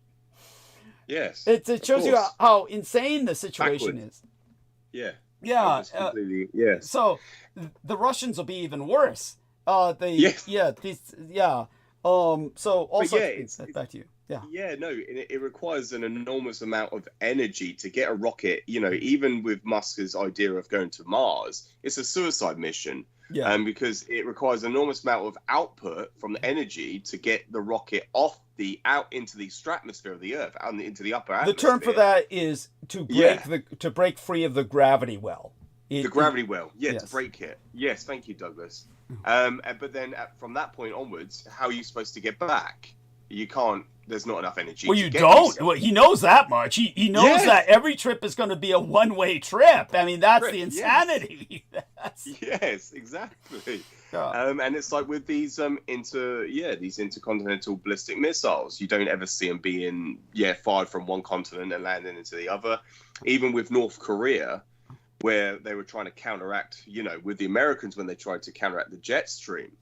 Yes. It shows you how insane the situation is. Yeah. Yeah. Completely, yes. So the Russians will be even worse. Yes. So also back to you. Yeah. Yeah, no, it requires an enormous amount of energy to get a rocket. You know, even with Musk's idea of going to Mars, it's a suicide mission. Yeah. Because it requires an enormous amount of output from the energy to get the rocket out into the stratosphere of the Earth, out into the upper atmosphere. The term for that is to break free of the gravity well. The gravity well, yes. To break it. Yes, thank you, Douglas. But then from that point onwards, how are you supposed to get back? You can't. There's not enough energy. Well, you don't. Well, he knows that much. He knows that every trip is going to be a one-way trip. I mean, that's the insanity. Yes, exactly. Yeah. And it's like with these these intercontinental ballistic missiles, you don't ever see them being fired from one continent and landing into the other. Even with North Korea, where they were trying to counteract, with the Americans when they tried to counteract the jet stream,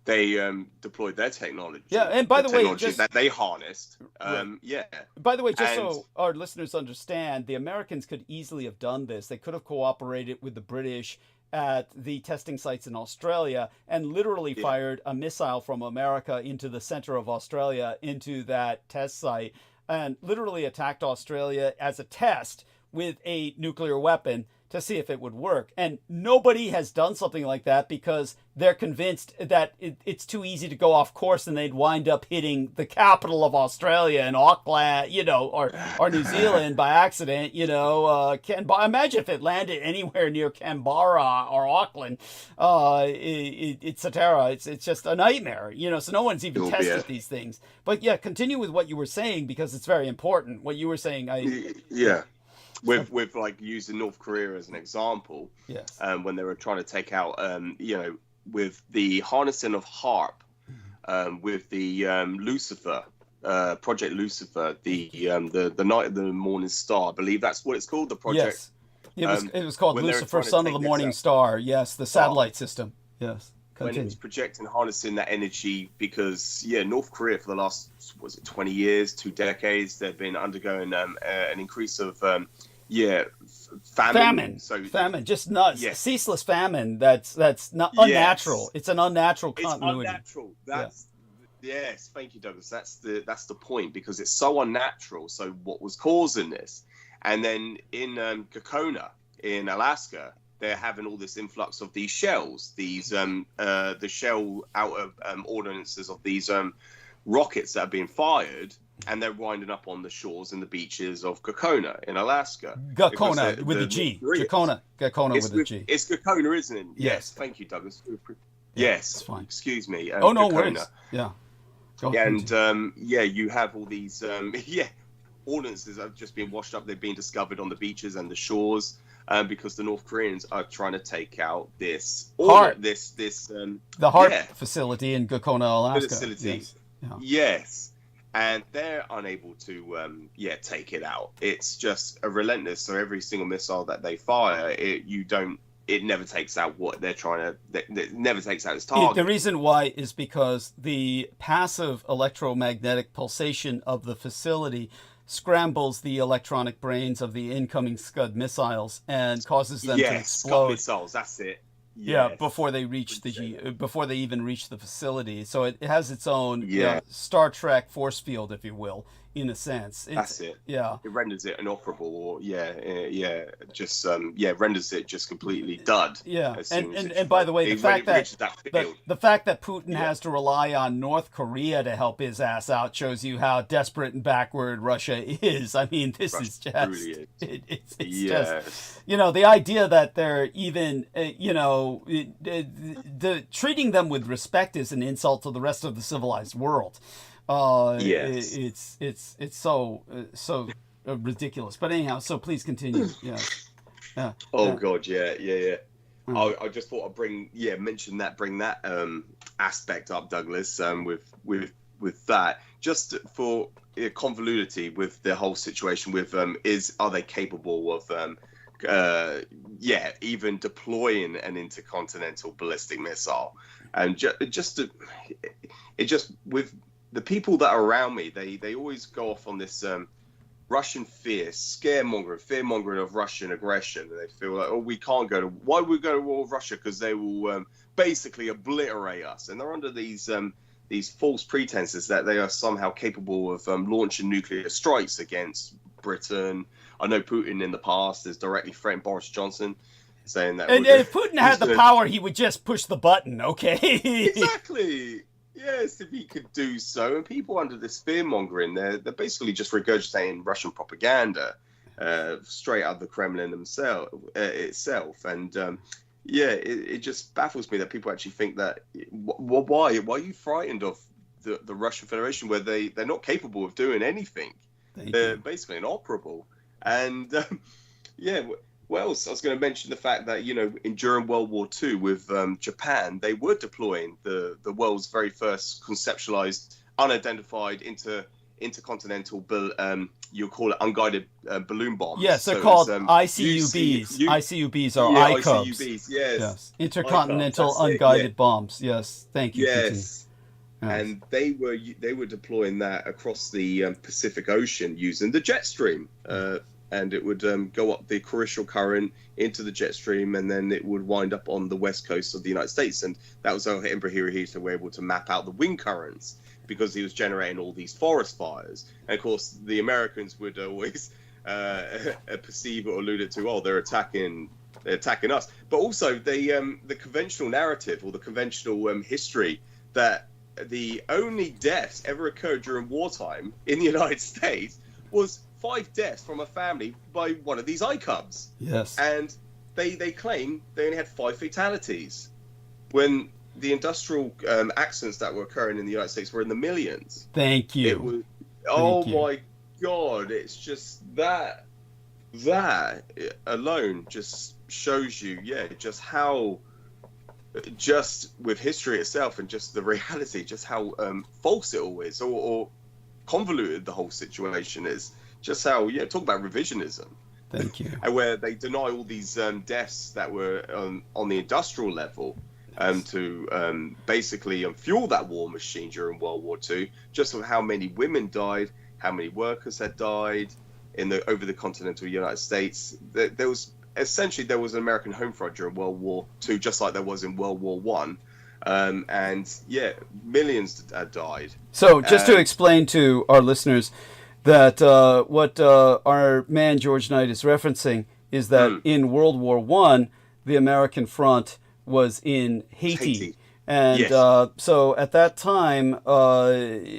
they deployed their technology. Yeah, and by the way, that they harnessed. By the way, so our listeners understand, the Americans could easily have done this. They could have cooperated with the British at the testing sites in Australia and literally fired a missile from America into the center of Australia, into that test site, and literally attacked Australia as a test with a nuclear weapon to see if it would work. And nobody has done something like that because they're convinced that it's too easy to go off course and they'd wind up hitting the capital of Australia in Auckland, or New Zealand by accident, imagine if it landed anywhere near Canberra or Auckland, etc. It's just a nightmare, so no one's even tested these things. But continue with what you were saying, because it's very important. What you were saying, With like using North Korea as an example, yes. When they were trying to take out, with the harnessing of HARP, with the Lucifer, Project Lucifer, the Night of the Morning Star, I believe that's what it's called, the project. Yes, it was called Lucifer, Son of the Morning Star. Yes, the satellite system. Yes. When it's projecting, harnessing that energy, because North Korea for the last 20 years, 2 decades, they've been undergoing an increase of famine. So famine, just nuts, ceaseless famine. That's not unnatural. It's an unnatural continuity. It's unnatural. Yes, thank you, Douglas. That's the point, because it's so unnatural. So what was causing this? And then in Gakona in Alaska, they're having all this influx of these shells, the shell outer ordinances of these rockets that are being fired, and they're winding up on the shores and the beaches of Gakona in Alaska. Gakona with a G. Gakona with a G. It's Gakona, isn't it? Yes. Thank you, Douglas. Yes. It's fine. Excuse me. No Gakona. worries. Yeah. And you have all these ordinances that have just been washed up. They've been discovered on the beaches and the shores. Because the North Koreans are trying to take out this HARP, the HARP facility in Gakona, Alaska. Facility. Yes, and they're unable to take it out. It's just a relentless. So every single missile that they fire, it never takes out what they're trying to. It never takes out its target. The reason why is because the passive electromagnetic pulsation of the facility scrambles the electronic brains of the incoming Scud missiles and causes them to explode. Scud missiles, that's it. Yes. Before they reach before they even reach the facility. So it has its own Star Trek force field, if you will, in a sense. That's it. Yeah. It renders it inoperable, or renders it just completely dud. Yeah. And by the way, the fact that Putin has to rely on North Korea to help his ass out shows you how desperate and backward Russia is. I mean, this is just really it's just the idea that they're even treating them with respect is an insult to the rest of the civilized world. It's so ridiculous. But anyhow, so please continue. God, I just thought I'd bring that aspect up, Douglas. With that, just for convoluity with the whole situation with are they capable of even deploying an intercontinental ballistic missile, and the people that are around me, they always go off on this Russian fear, fear-mongering of Russian aggression. And they feel like, oh, why would we go to war with Russia? Because they will basically obliterate us. And they're under these false pretenses that they are somehow capable of launching nuclear strikes against Britain. I know Putin in the past has directly threatened Boris Johnson, saying that... And if Putin had the power, he would just push the button, okay? Exactly. Yes, if he could do so. And people under this fear-mongering, they're basically just regurgitating Russian propaganda straight out of the Kremlin itself. And it just baffles me that people actually think that, why are you frightened of the Russian Federation, where they're not capable of doing anything? They're basically inoperable. And what else? I was going to mention the fact that, during World War II with Japan, they were deploying the world's very first conceptualized, unidentified intercontinental, you'll call it unguided balloon bombs. Yes, they're called ICUBs. ICUBs are ICUBs. ICUBs, yes. Intercontinental unguided bombs. Yes, thank you. Yes. And they were deploying that across the Pacific Ocean using the jet stream. And it would go up the Kurishal current into the jet stream, and then it would wind up on the west coast of the United States. And that was how Hirohito were able to map out the wind currents, because he was generating all these forest fires. And of course, the Americans would always perceive or allude it to, oh, they're attacking us. But also the conventional narrative, or the conventional history, that the only deaths ever occurred during wartime in the United States was 5 deaths from a family by one of these ICUBs. Yes. And they claim they only had 5 fatalities, when the industrial accidents that were occurring in the United States were in the millions. Thank you. It was, my God, it's just that alone just shows you, just how, just with history itself and just the reality, just how false it all is, or convoluted the whole situation is. Just how, talk about revisionism. Thank you. And where they deny all these deaths that were on the industrial level to basically fuel that war machine during World War II, just of how many women died, how many workers had died over the continental United States. There was an American home front during World War II, just like there was in World War I. And millions had died. So just to explain to our listeners that what our man George Knight is referencing is that in World War I, the American front was in Haiti. And so at that time,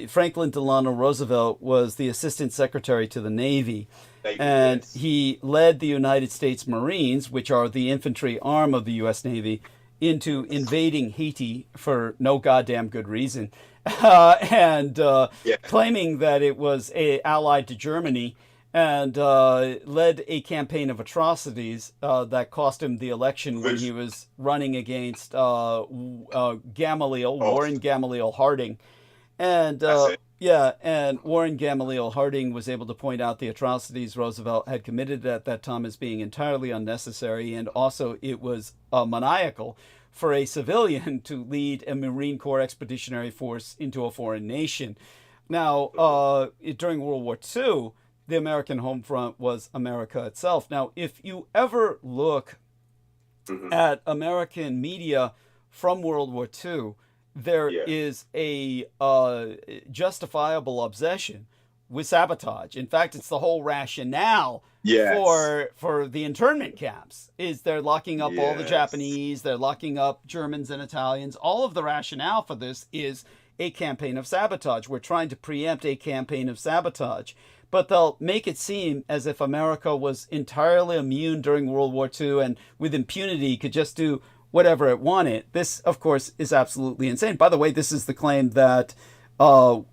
Franklin Delano Roosevelt was the Assistant Secretary to the Navy. And he led the United States Marines, which are the infantry arm of the U.S. Navy, into invading Haiti for no goddamn good reason. Claiming that it was allied to Germany, and led a campaign of atrocities that cost him the election when he was running against Warren Gamaliel Harding. And and Warren Gamaliel Harding was able to point out the atrocities Roosevelt had committed at that time as being entirely unnecessary, and also it was maniacal for a civilian to lead a Marine Corps expeditionary force into a foreign nation. Now, during World War II, the American home front was America itself. Now, if you ever look at American media from World War II, there is a justifiable obsession with sabotage. In fact, it's the whole rationale for the internment camps. Is they're locking up all the Japanese, they're locking up Germans and Italians. All of the rationale for this is a campaign of sabotage. We're trying to preempt a campaign of sabotage. But they'll make it seem as if America was entirely immune during World War II and with impunity could just do whatever it wanted. This, of course, is absolutely insane. By the way, this is the claim that, good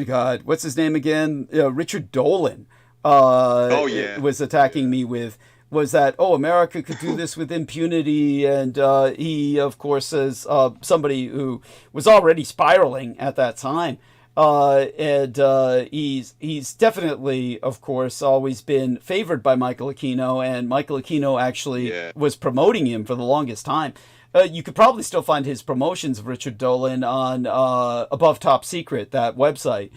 God, what's his name again? Richard Dolan was attacking me with, was that, America could do this with impunity. And he, of course, is somebody who was already spiraling at that time. He's definitely, of course, always been favored by Michael Aquino, and Michael Aquino actually was promoting him for the longest time. you could probably still find his promotions of Richard Dolan on Above Top Secret, that website.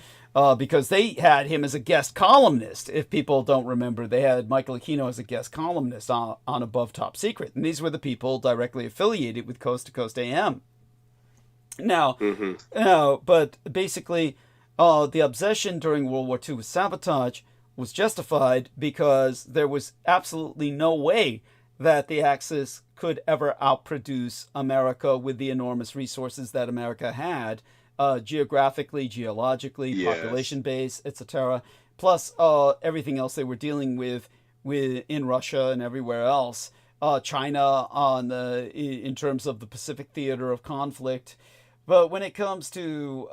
Because they had him as a guest columnist. If people don't remember, they had Michael Aquino as a guest columnist on Above Top Secret. And these were the people directly affiliated with Coast to Coast AM. Now, but basically, the obsession during World War II with sabotage was justified because there was absolutely no way that the Axis could ever outproduce America with the enormous resources that America had. Geographically, geologically, population base, etc. Plus everything else they were dealing with in Russia and everywhere else. China in terms of the Pacific theater of conflict. But when it comes to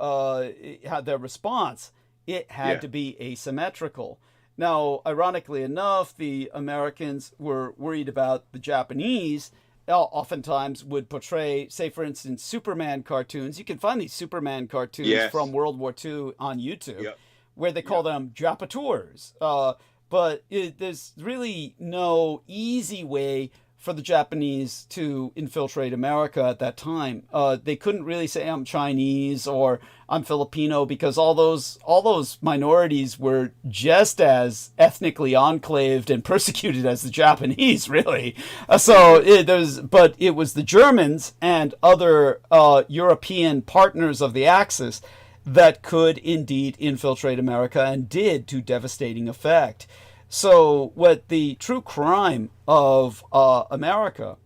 their response, it had to be asymmetrical. Now, ironically enough, the Americans were worried about the Japanese. Oftentimes would portray, say, for instance, Superman cartoons. You can find these Superman cartoons from World War II on YouTube, where they call them Japateurs. But there's really no easy way for the Japanese to infiltrate America at that time. They couldn't really say I'm Chinese or I'm Filipino, because all those minorities were just as ethnically enclaved and persecuted as the Japanese, really. But it was the Germans and other European partners of the Axis that could indeed infiltrate America, and did, to devastating effect. So what the true crime of America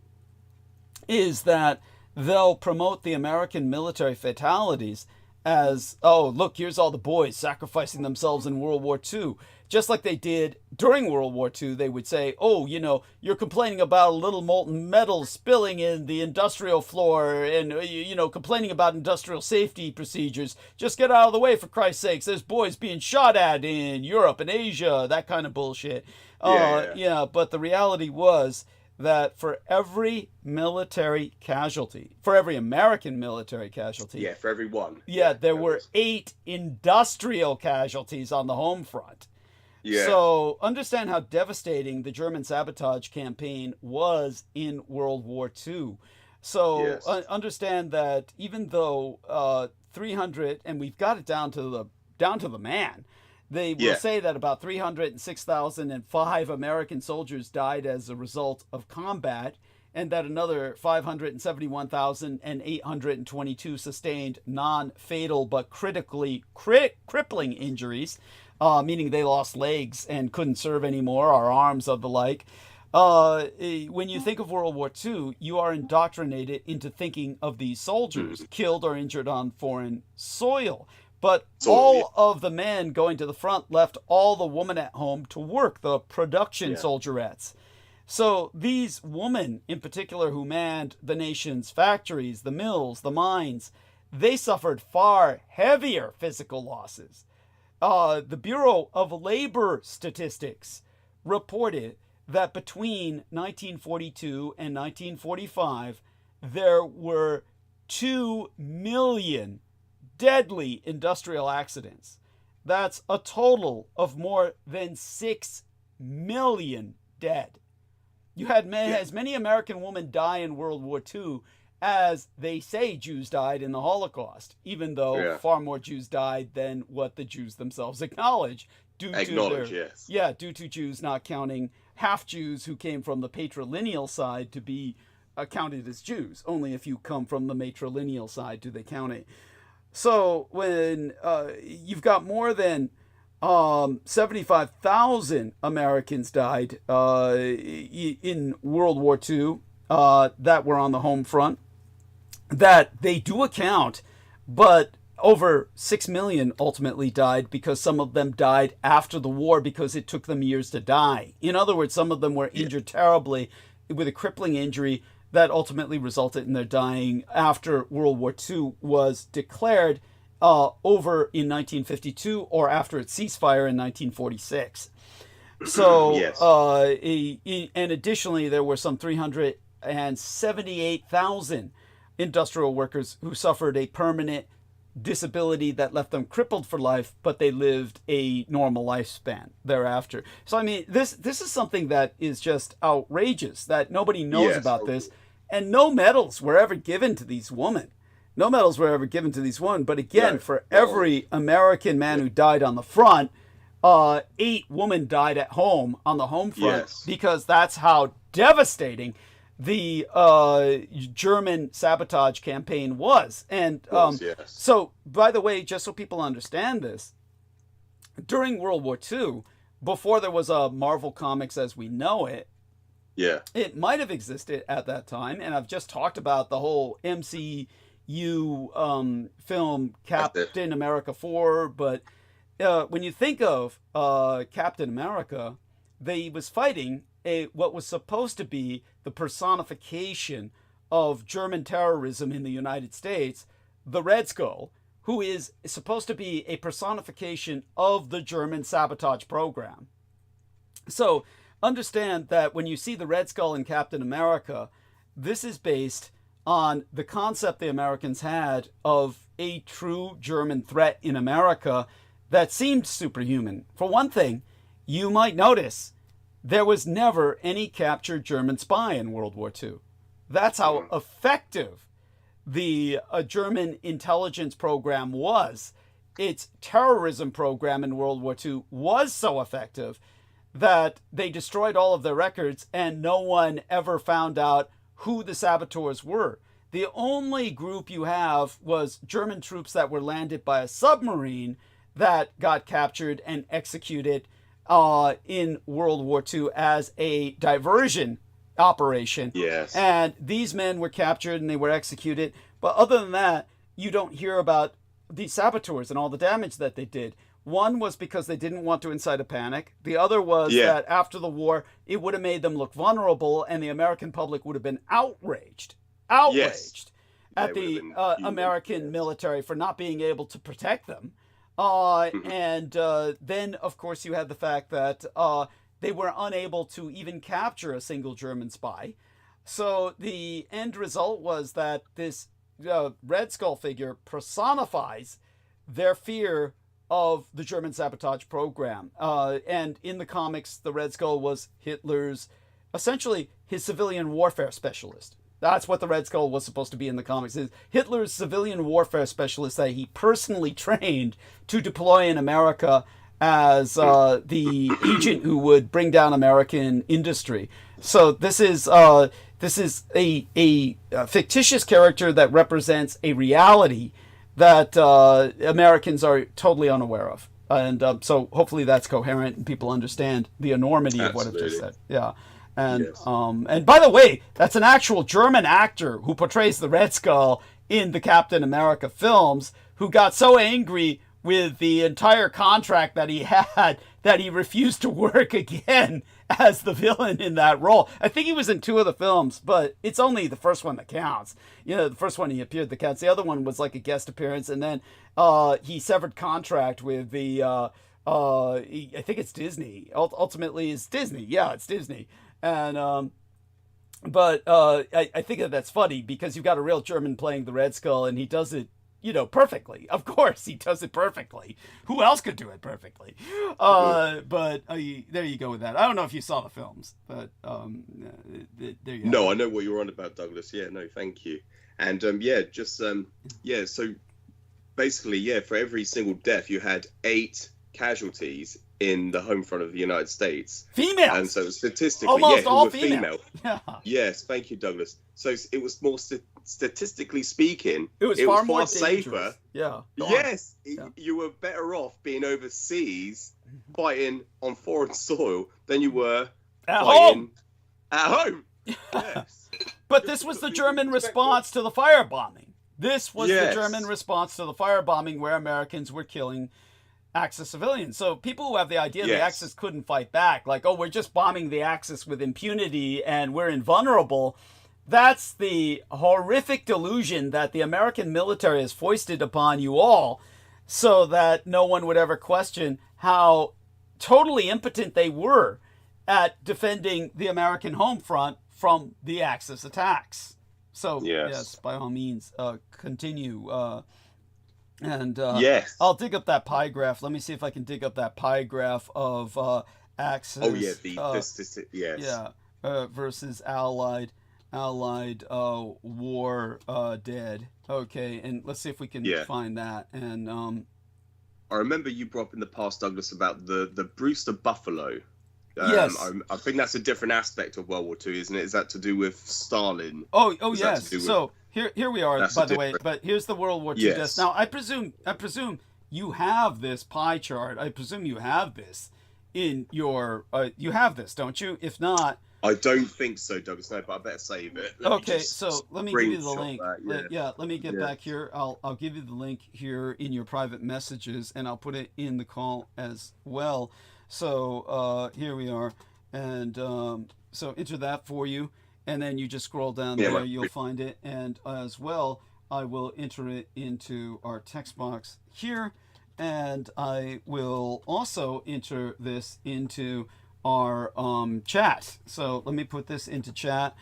is that they'll promote the American military fatalities as, oh, look, here's all the boys sacrificing themselves in World War II. Just like they did during World War II, they would say, oh, you're complaining about a little molten metal spilling in the industrial floor and, complaining about industrial safety procedures. Just get out of the way, for Christ's sakes. There's boys being shot at in Europe and Asia, that kind of bullshit. But the reality was that for every military casualty, for every American military casualty... Yeah, for every one. There were 8 industrial casualties on the home front. Yeah. So understand how devastating the German sabotage campaign was in World War II. So understand that even though 300, and we've got it down to the man, they will say that about 306,005 American soldiers died as a result of combat, and that another 571,822 sustained non-fatal but crippling injuries, meaning they lost legs and couldn't serve anymore, or arms of the like. When you think of World War II, you are indoctrinated into thinking of these soldiers killed or injured on foreign soil. But all of the men going to the front left all the women at home to work, the production soldierettes. So these women, in particular, who manned the nation's factories, the mills, the mines, they suffered far heavier physical losses. The Bureau of Labor Statistics reported that between 1942 and 1945, there were 2 million deadly industrial accidents. That's a total of more than 6 million dead. You had as many American women die in World War II as they say Jews died in the Holocaust, even though far more Jews died than what the Jews themselves acknowledge. Due to Jews not counting half Jews who came from the patrilineal side to be counted as Jews. Only if you come from the matrilineal side do they count it. So when you've got more than 75,000 Americans died in World War II that were on the home front, that they do account, but over 6 million ultimately died because some of them died after the war because it took them years to die. In other words, some of them were injured terribly with a crippling injury that ultimately resulted in their dying after World War II was declared over in 1952 or after its ceasefire in 1946. So, and additionally, there were some 378,000 industrial workers who suffered a permanent disability that left them crippled for life, but they lived a normal lifespan thereafter. So, I mean, this is something that is just outrageous, that nobody knows about this. And no medals were ever given to these women. No medals were ever given to these women. But again, for every American man who died on the front, 8 women died at home on the home front, because that's how devastating the German sabotage campaign was. And so, by the way, just so people understand this, during World War II, before there was a Marvel Comics as we know it, it might have existed at that time. And I've just talked about the whole MCU film Captain America 4, but when you think of Captain America, he was fighting what was supposed to be the personification of German terrorism in the United States, the Red Skull, who is supposed to be a personification of the German sabotage program. So understand that when you see the Red Skull in Captain America, this is based on the concept the Americans had of a true German threat in America that seemed superhuman. For one thing, you might notice there was never any captured German spy in World War II. That's how effective the German intelligence program was. Its terrorism program in World War II was so effective that they destroyed all of their records and no one ever found out who the saboteurs were. The only group you have was German troops that were landed by a submarine that got captured and executed in World War II as a diversion operation. And these men were captured and they were executed. But other than that, you don't hear about these saboteurs and all the damage that they did. One was because they didn't want to incite a panic. The other was that after the war, it would have made them look vulnerable and the American public would have been outraged at the American military for not being able to protect them. And then, of course, you had the fact that they were unable to even capture a single German spy. So the end result was that this Red Skull figure personifies their fear of the German sabotage program. And in the comics, the Red Skull was Hitler's, essentially his civilian warfare specialist. That's what the Red Skull was supposed to be in the comics. Is Hitler's civilian warfare specialist that he personally trained to deploy in America as the agent who would bring down American industry. So this is a fictitious character that represents a reality that Americans are totally unaware of. And so hopefully that's coherent and people understand the enormity of what I've just said. Yeah. And and by the way, that's an actual German actor who portrays the Red Skull in the Captain America films, who got so angry with the entire contract that he had that he refused to work again as the villain in that role. I think he was in 2 of the films, but it's only the first one that counts. You know, the first one he appeared that counts. The other one was like a guest appearance, and then he severed contract with the I think it's Disney. Ultimately, it's Disney. Yeah, it's Disney. And but I think that's funny because you've got a real German playing the Red Skull, and he does it, you know, perfectly. Of course, he does it perfectly. Who else could do it perfectly? But there you go with that. I don't know if you saw the films, but there you go. No, I know what you're on about, Douglas. Yeah, no, thank you. And so basically, for every single death, you had 8 casualties in the home front of the United States. Females! And so statistically, almost all female. Yeah. Yes, thank you, Douglas. So it was more statistically speaking, it was far more safer. Yeah. Yes, you were better off being overseas fighting on foreign soil than you were fighting at home. Yes. But this was the German response to the firebombing. This was the German response to the firebombing where Americans were killing Axis civilians. So people who have the idea the Axis couldn't fight back, like, oh, we're just bombing the Axis with impunity and we're invulnerable, that's the horrific delusion that the American military has foisted upon you all so that no one would ever question how totally impotent they were at defending the American home front from the Axis attacks. So, yes, by all means, continue. I'll dig up that pie graph. Let me see if I can dig up that pie graph of Axis. Oh, yeah, versus Allied. Allied war dead. Okay, and let's see if we can find that. And I remember you brought up in the past, Douglas, about the Brewster Buffalo. Yes. I think that's a different aspect of World War II, isn't it? Is that to do with Stalin? Oh yes. So here we are, by the way. But here's the World War II deaths. Now I presume you have this pie chart. I presume you have this in your you have this, don't you? If not, I don't think so, Douglas. No, but I better save it. Okay, so let me give you the link. Let me get back here. I'll give you the link here in your private messages, and I'll put it in the call as well. So here we are, and so enter that for you, and then you just scroll down there. You'll find it, and as well, I will enter it into our text box here, and I will also enter this into our chat. So let me put this into chat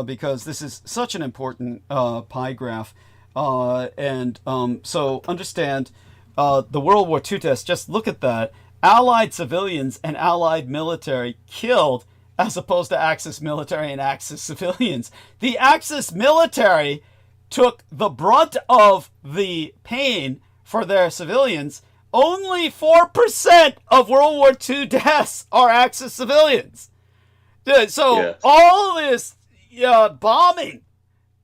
because this is such an important pie graph. So understand the World War II test. Just look at that. Allied civilians and Allied military killed as opposed to Axis military and Axis civilians. The Axis military took the brunt of the pain for their civilians. Only 4% of World War II deaths are Axis civilians. So all this bombing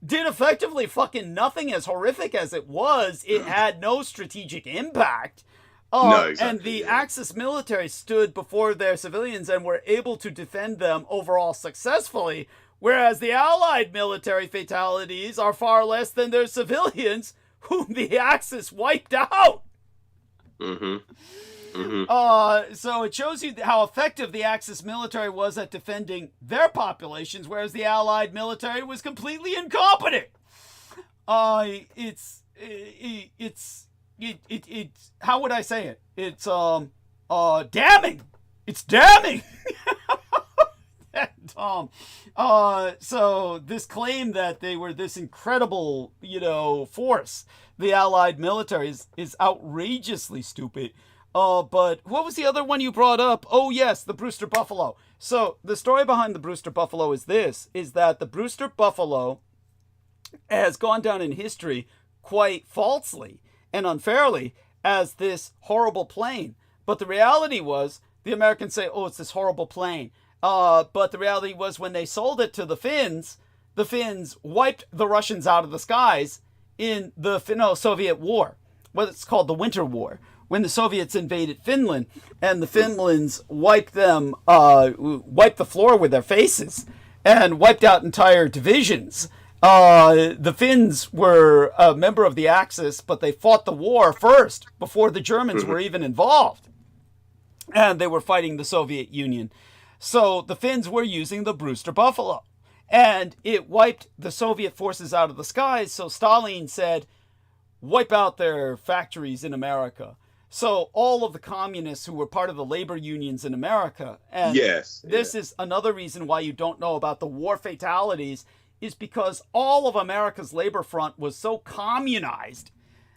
did effectively fucking nothing. As horrific as it was, it had no strategic impact. And the Axis military stood before their civilians and were able to defend them overall successfully, whereas the Allied military fatalities are far less than their civilians, whom the Axis wiped out. So it shows you how effective the Axis military was at defending their populations, whereas the Allied military was completely incompetent. It's how would I say it? It's damning. It's damning. So this claim that they were this incredible, force, the Allied military, is outrageously stupid. But what was the other one you brought up? Oh yes, the Brewster Buffalo. So the story behind the Brewster Buffalo is that the Brewster Buffalo has gone down in history quite falsely and unfairly as this horrible plane. But the reality was, the Americans say, oh, it's this horrible plane. But the reality was, when they sold it to the Finns wiped the Russians out of the skies in the Finno-Soviet War, what's called the Winter War, when the Soviets invaded Finland, and the Finlands wiped the floor with their faces and wiped out entire divisions. The Finns were a member of the Axis, but they fought the war first before the Germans were even involved. And they were fighting the Soviet Union. So the Finns were using the Brewster Buffalo. And it wiped the Soviet forces out of the skies. So Stalin said, wipe out their factories in America. So all of the communists who were part of the labor unions in America. And this is another reason why you don't know about the war fatalities, is because all of America's labor front was so communized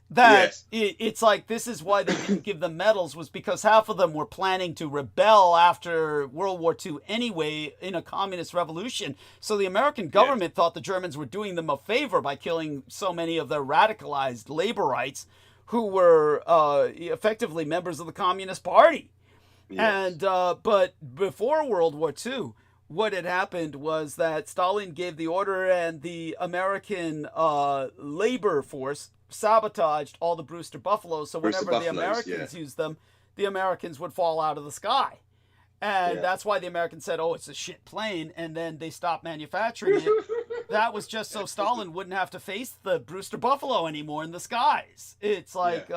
that it's like, this is why they didn't give them medals, was because half of them were planning to rebel after World War II anyway in a communist revolution. So the American government thought the Germans were doing them a favor by killing so many of their radicalized laborites who were effectively members of the Communist Party. And but before World War II, what had happened was that Stalin gave the order, and the American labor force sabotaged all the Brewster Buffaloes. So whenever the Americans used them, the Americans would fall out of the sky. And that's why the Americans said, oh, it's a shit plane. And then they stopped manufacturing it. That was just so Stalin wouldn't have to face the Brewster Buffalo anymore in the skies. It's like,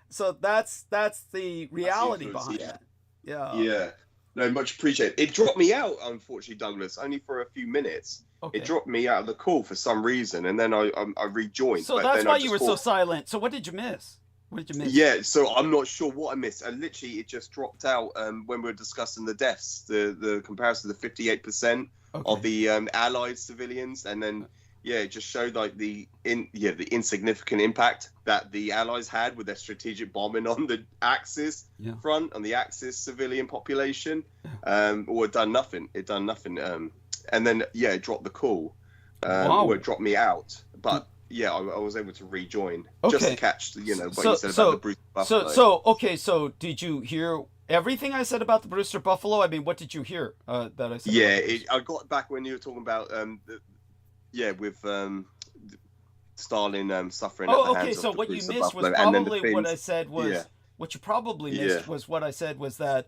so that's the reality behind that. Yeah. No, much appreciated. It dropped me out, unfortunately, Douglas, only for a few minutes. It dropped me out of the call for some reason, and then I rejoined. So that's why you were so silent. So what did you miss? What did you miss? Yeah, so I'm not sure what I missed. And literally, it just dropped out when we were discussing the deaths, the comparison of the 58% of the Allied civilians, and then it just showed like the insignificant impact that the Allies had with their strategic bombing on the Axis front, on the Axis civilian population, or it done nothing. And then it dropped the call. or it dropped me out. But yeah, I was able to rejoin just to catch what you said about the Brewster Buffalo. So did you hear everything I said about the Brewster Buffalo? I mean, what did you hear that I said? Yeah, I got back when you were talking about with Stalin suffering at the hands of the what you Brewster missed Buffalo, was probably what I said was what you probably missed was what I said was that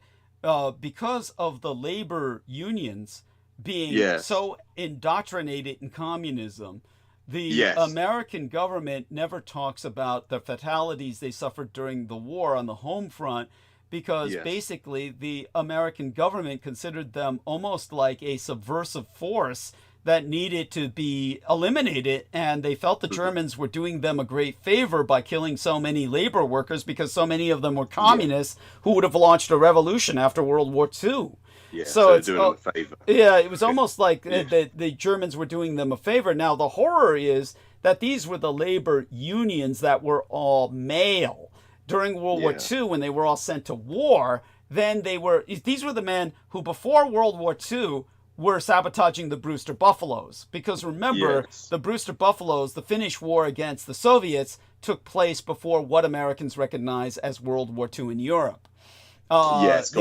because of the labor unions being so indoctrinated in communism, the American government never talks about the fatalities they suffered during the war on the home front, because basically the American government considered them almost like a subversive force that needed to be eliminated, and they felt the Germans were doing them a great favor by killing so many labor workers, because so many of them were communists who would have launched a revolution after World War II. Yeah, so it's doing them a favor. Yeah, it was almost like the Germans were doing them a favor. Now, the horror is that these were the labor unions that were all male. During World War II, when they were all sent to war, then these were the men who, before World War II, were sabotaging the Brewster Buffaloes. Because remember, the Brewster Buffaloes, the Finnish war against the Soviets, took place before what Americans recognize as World War II in Europe. That's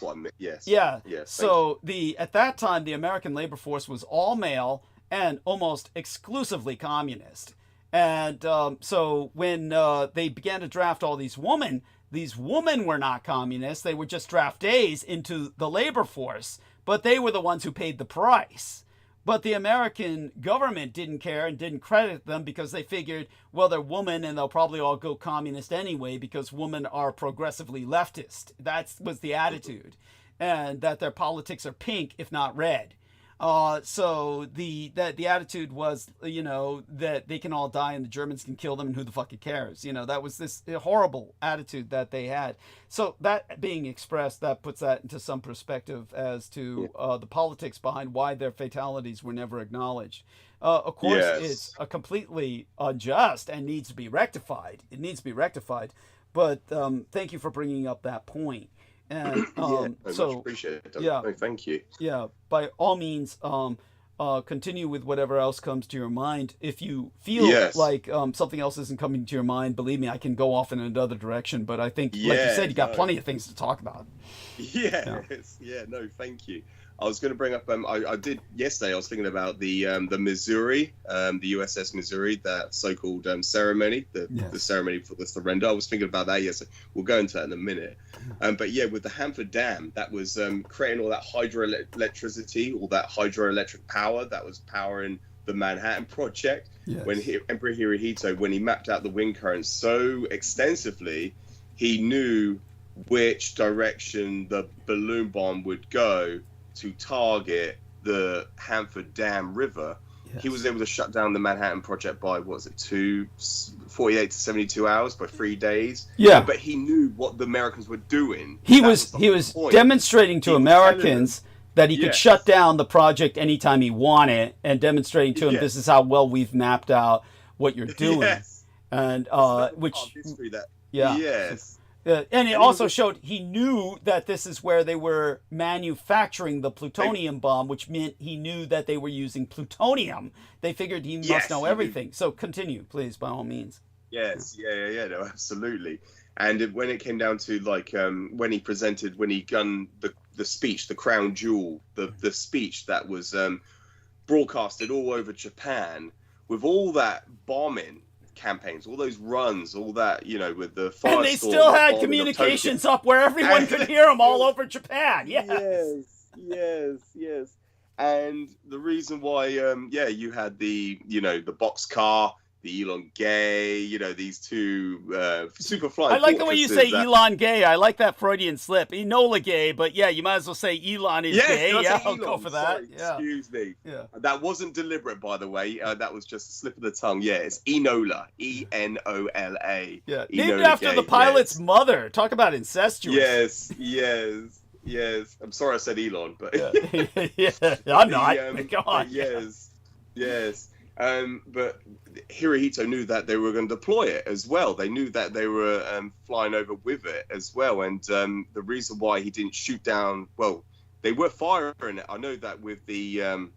what I meant. Yes. Yeah. So at that time, the American labor force was all male and almost exclusively communist. And so when they began to draft all these women were not communists. They were just draft A's into the labor force, but they were the ones who paid the price. But the American government didn't care and didn't credit them, because they figured, well, they're women and they'll probably all go communist anyway, because women are progressively leftist. That was the attitude. And that their politics are pink, if not red. So the attitude was, that they can all die and the Germans can kill them and who the fuck cares? That was this horrible attitude that they had. So that being expressed, that puts that into some perspective as to the politics behind why their fatalities were never acknowledged. Of course, it's a completely unjust and needs to be rectified. It needs to be rectified. But thank you for bringing up that point. And much appreciate it. No, thank you. Yeah, by all means, continue with whatever else comes to your mind. If you feel like something else isn't coming to your mind, believe me, I can go off in another direction. But I think, like you said, you got plenty of things to talk about. No, thank you. I was going to bring up. I did yesterday. I was thinking about the Missouri, the USS Missouri, that so-called ceremony, the ceremony for the surrender. I was thinking about that yesterday. We'll go into that in a minute. But with the Hanford Dam, that was creating all that hydroelectricity, all that hydroelectric power that was powering the Manhattan Project. When Emperor Hirohito, when he mapped out the wind currents so extensively, he knew which direction the balloon bomb would go to target the Hanford Dam River. He was able to shut down the Manhattan Project by 48 to 72 hours, by 3 days. But he knew what the Americans were doing. He was demonstrating to Americans that he could shut down the project anytime he wanted, and demonstrating to them, this is how well we've mapped out what you're doing. And and it also showed he knew that this is where they were manufacturing the plutonium bomb, which meant he knew that they were using plutonium. They figured he must know everything. So continue, please, by all means. No, absolutely. And when it came down to when he gunned the speech, the crown jewel, the speech that was broadcasted all over Japan, with all that bombing campaigns, all those runs, all that, with the firestorm. And they still had communications up where everyone could hear them all over Japan. Yes. And the reason why, you had the boxcar, the Elon Gay, these two super flying. I like the way you say Elon Gay. I like that Freudian slip. Enola Gay, but you might as well say Elon is gay. I'll go for that. Sorry, excuse me. That wasn't deliberate, by the way. That was just a slip of the tongue. It's Enola. Enola. Named after the pilot's mother. Talk about incestuous. Yes. I'm sorry I said Elon, but I'm not. Go on. Yes. But Hirohito knew that they were going to deploy it as well. They knew that they were flying over with it as well. And the reason why he didn't shoot down, they were firing it. I know that with the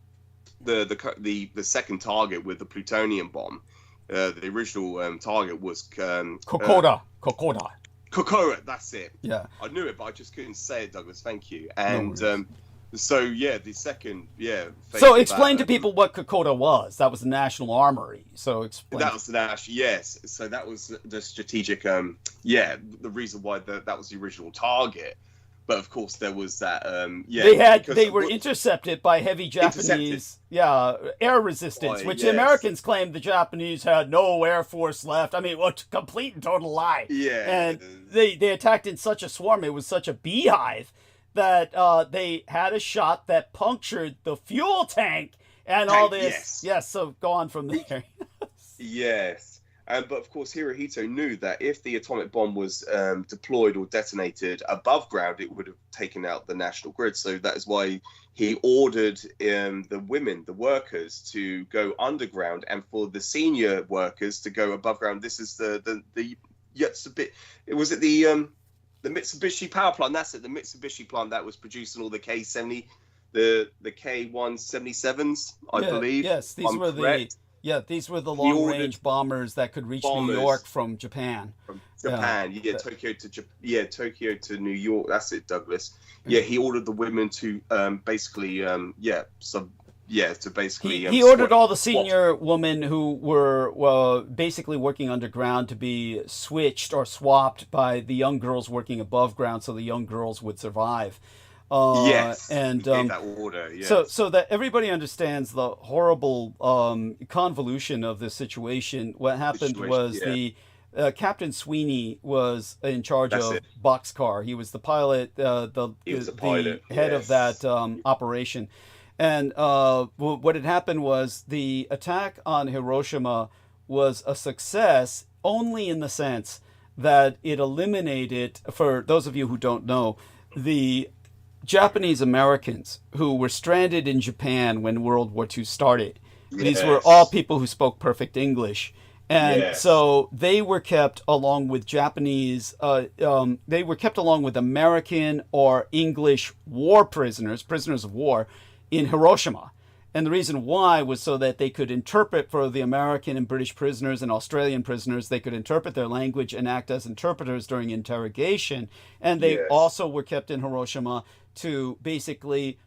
the second target with the plutonium bomb. The original target was Kokoda. Kokora, that's it. Yeah, I knew it, but I just couldn't say it, Douglas. Thank you. And so yeah, the second So explain to people what Kokoda was. That was the National Armory. So explain. That was the national. Yes. So that was the strategic. The reason why that was the original target. But of course, there was that. They were intercepted by heavy Japanese, air resistance, which the Americans claimed the Japanese had no air force left. I mean, what complete and total lie. Yeah. And they attacked in such a swarm. It was such a beehive that they had a shot that punctured the fuel tank and all this. Yes. So go on from there. Yes. But of course, Hirohito knew that if the atomic bomb was deployed or detonated above ground, it would have taken out the national grid. So that is why he ordered the workers, to go underground, and for the senior workers to go above ground. This is the Mitsubishi power plant. That's it, the Mitsubishi plant that was producing all the K-70, the K-177s, I believe. Yes, these were correct. These were the long-range bombers that could reach New York from Japan. Tokyo to New York. That's it, Douglas. Yeah, he ordered the women to basically. He ordered all the senior women who were basically working underground to be switched or swapped by the young girls working above ground, so the young girls would survive. And that order. Yes. So that everybody understands the horrible convolution of this situation. What happened was the Captain Sweeney was in charge of Boxcar. He was the pilot, the head of that operation. And what had happened was the attack on Hiroshima was a success only in the sense that it eliminated, for those of you who don't know, the Japanese Americans who were stranded in Japan when World War II started. These were all people who spoke perfect English. And so they were kept along with Japanese, they were kept along with American or English war prisoners of war in Hiroshima. And the reason why was so that they could interpret for the American and British prisoners and Australian prisoners. They could interpret their language and act as interpreters during interrogation. And they also were kept in Hiroshima to basically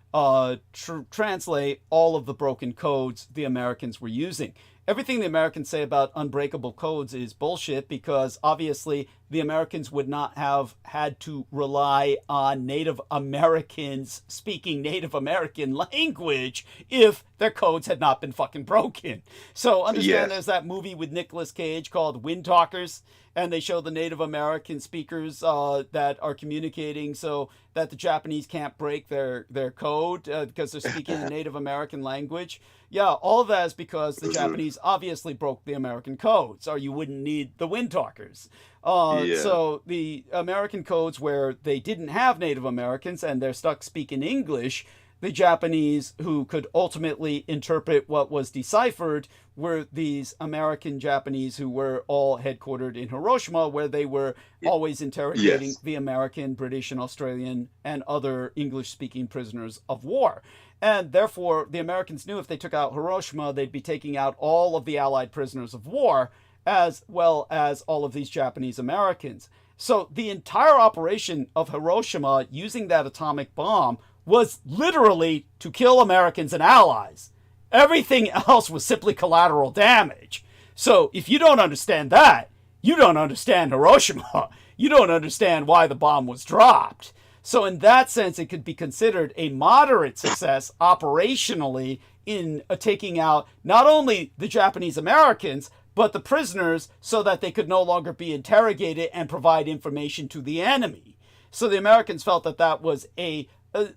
translate all of the broken codes the Americans were using. Everything the Americans say about unbreakable codes is bullshit, because obviously the Americans would not have had to rely on Native Americans speaking Native American language if their codes had not been fucking broken. So understand there's that movie with Nicolas Cage called Wind Talkers, and they show the Native American speakers that are communicating so that the Japanese can't break their code because they're speaking the Native American language. Yeah, all of that is because the Japanese obviously broke the American codes, or you wouldn't need the Wind Talkers. So the American codes where they didn't have Native Americans and they're stuck speaking English, the Japanese who could ultimately interpret what was deciphered were these American Japanese who were all headquartered in Hiroshima, where they were always interrogating the American, British, and Australian and other English-speaking prisoners of war. And therefore, the Americans knew if they took out Hiroshima, they'd be taking out all of the Allied prisoners of war, as well as all of these Japanese Americans. So the entire operation of Hiroshima using that atomic bomb was literally to kill Americans and Allies. Everything else was simply collateral damage. So if you don't understand that, you don't understand Hiroshima. You don't understand why the bomb was dropped. So in that sense, it could be considered a moderate success operationally in taking out not only the Japanese Americans, but the prisoners, so that they could no longer be interrogated and provide information to the enemy. So the Americans felt that that was a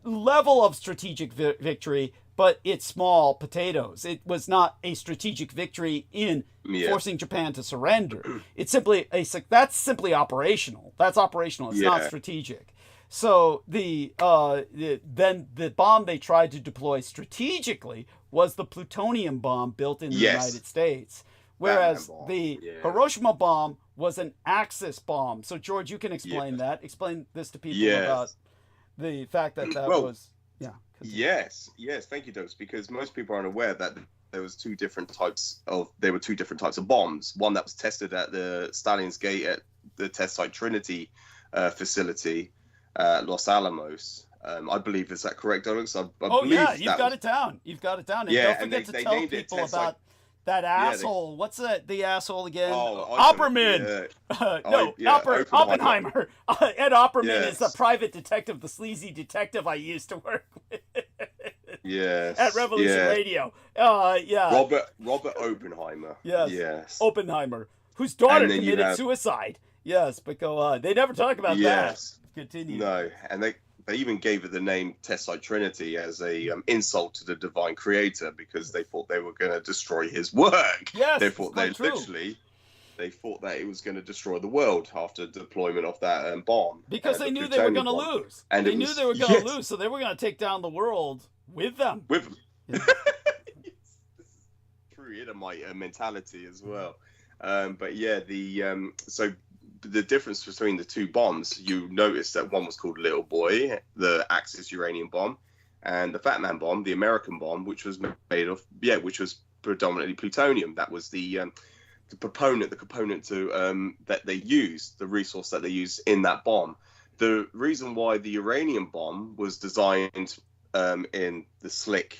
level of strategic victory, but it's small potatoes. It was not a strategic victory in forcing Japan to surrender. It's simply that's simply operational. That's operational. It's not strategic. So then the bomb they tried to deploy strategically was the plutonium bomb built in the United States, whereas the Hiroshima bomb was an Axis bomb. So George, you can explain that. Explain this to people about the fact that was Yeah. Yes. Thank you, Dose. Because most people aren't aware that there were two different types of bombs. One that was tested at the Stalin's Gate at the test site Trinity facility, Los Alamos. I believe, is that correct, Alex? I believe yeah, you've got it down. And don't forget to tell people about that asshole. What's the asshole again? Opperman. Oppenheimer. Ed Opperman is the private detective, the sleazy detective I used to work with. Yes. At Revolution Radio. Robert Oppenheimer. Yes. Oppenheimer, whose daughter committed suicide. Yes, but go on. They never talk about that. Continue. No, and they even gave it the name Test Site Trinity as a insult to the divine creator, because they thought they were going to destroy his work. Yes, they thought they thought that it was going to destroy the world after deployment of that bomb. Because they knew they were going to lose. And they knew they were going to lose, so they were going to take down the world with them. Yeah. True Edomite mentality as well. But yeah, the difference between the two bombs, you notice that one was called Little Boy, the Axis uranium bomb, and the Fat Man bomb, the American bomb, which was which was predominantly plutonium. That was the component to that they used, the resource that they used in that bomb. The reason why the uranium bomb was designed in the slick,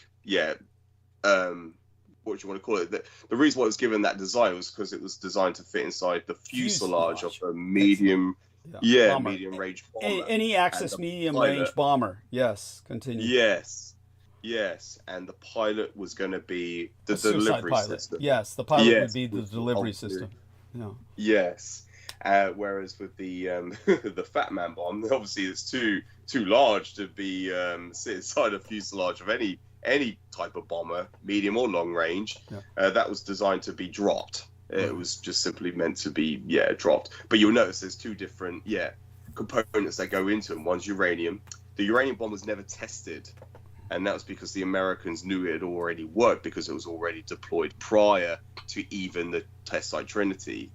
what do you want to call it? The reason why it was given that design was because it was designed to fit inside the fuselage of a medium range bomber. Any axis medium range bomber. Yes, continue. Yes, and the pilot was going to be the delivery system. Yes, the pilot would be the delivery system. Yeah. Yes. Whereas with the the Fat Man bomb, obviously it's too large to be sit inside a fuselage of any type of bomber, medium or long range. That was designed to be dropped. It was just simply meant to be dropped. But you'll notice there's two different components that go into them. One's uranium. The uranium bomb was never tested, and that was because the Americans knew it had already worked, because it was already deployed prior to even the test site Trinity,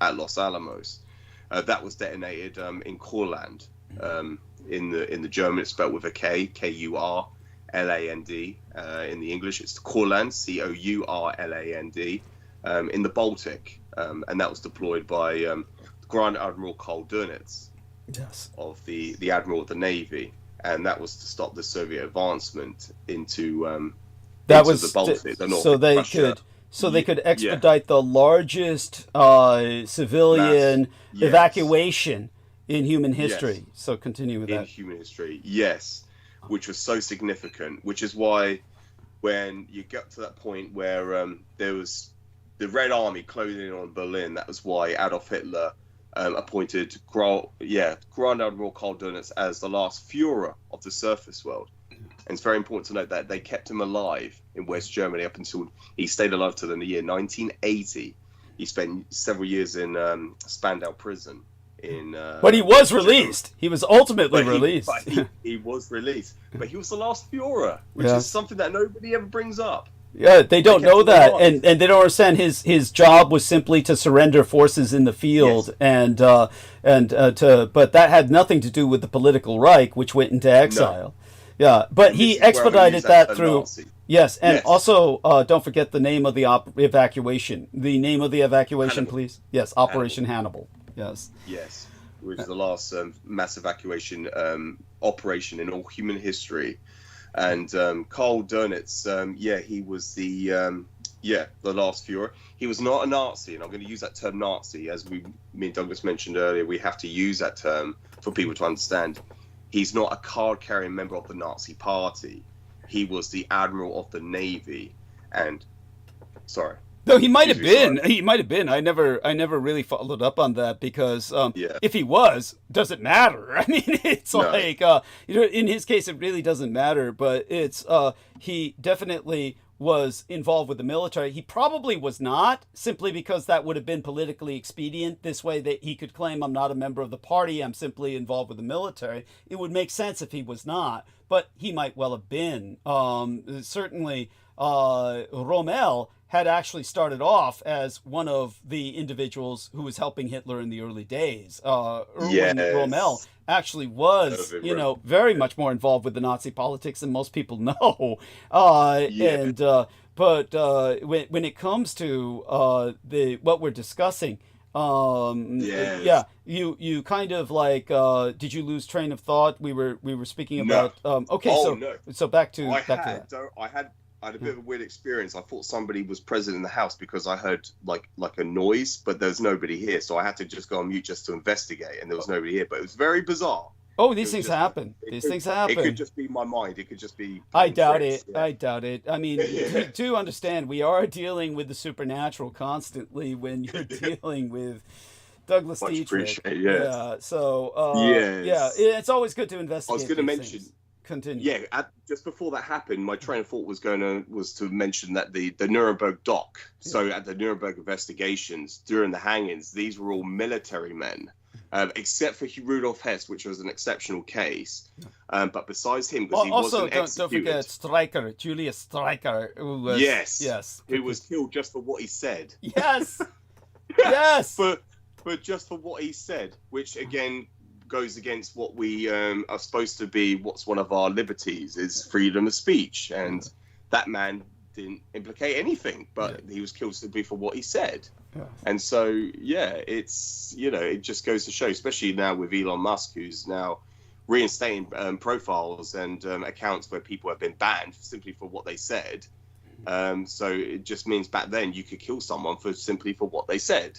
at Los Alamos. That was detonated in Kurland. In the German, it's spelled with a K, Kurland. In the English, it's Kurland, Courland. In the Baltic, and that was deployed by Grand Admiral Karl Dönitz, of the Admiral of the Navy, and that was to stop the Soviet advancement into the Baltic, they could expedite the largest civilian evacuation in human history. So continue with that. In human history, yes, which was so significant, which is why when you get to that point where there was the Red Army closing in on Berlin, that was why Adolf Hitler appointed Grand Admiral Karl Dönitz as the last Führer of the surface world. And it's very important to note that they kept him alive in West Germany up until he stayed alive till the year 1980. He spent several years in Spandau prison. But he was released. He was ultimately released. He was released. But he was the last Führer, which is something that nobody ever brings up. Yeah, they don't know that, and they don't understand his job was simply to surrender forces in the field, but that had nothing to do with the political Reich, which went into exile. No. Yeah, but he expedited that through. Nazi. Yes, and also don't forget the name of the evacuation. The name of the evacuation, Hannibal. Please. Yes, Operation Hannibal. Yes. Yes, which is the last mass evacuation operation in all human history. And Karl Dönitz, he was the last Führer. He was not a Nazi, and I'm going to use that term Nazi, as me and Douglas mentioned earlier. We have to use that term for people to understand. He's not a card-carrying member of the Nazi Party. He was the Admiral of the Navy, and No, he might have been. Sorry. He might have been. I never really followed up on that because if he was, doesn't matter. I mean, it's like in his case, it really doesn't matter. But it's he definitely was involved with the military. He probably was not, simply because that would have been politically expedient. This way, that he could claim, "I'm not a member of the party. I'm simply involved with the military." It would make sense if he was not, but he might well have been. Certainly, Rommel had actually started off as one of the individuals who was helping Hitler in the early days. Erwin Rommel actually was, very much more involved with the Nazi politics than most people know. But when it comes to what we're discussing, you kind of like, did you lose train of thought? We were speaking about. So back to that. I had a bit of a weird experience. I thought somebody was present in the house because I heard like a noise, but there's nobody here. So I had to just go on mute just to investigate, and there was nobody here. But it was very bizarre. Oh, these things happen. These things happen. It could just be my mind. It could just be. I doubt it. Yeah. I doubt it. I mean, to understand, we are dealing with the supernatural constantly when you're dealing with Douglas Dietrich. Yeah. So, it's always good to investigate. I was going to mention. Things. Continue. Yeah, just before that happened, my train of thought was to mention that the Nuremberg dock. Yeah. So at the Nuremberg investigations during the hangings, these were all military men, except for Rudolf Hess, which was an exceptional case. But besides him, because he wasn't executed. Don't forget Streicher, Julius Streicher, who was who was killed just for what he said. Yes, yes, but just for what he said, which again goes against what we are supposed to be. What's one of our liberties is freedom of speech, and that man didn't implicate anything, but he was killed simply for what he said. And so it's it just goes to show, especially now with Elon Musk, who's now reinstating profiles and accounts where people have been banned simply for what they said. So it just means back then you could kill someone simply for what they said.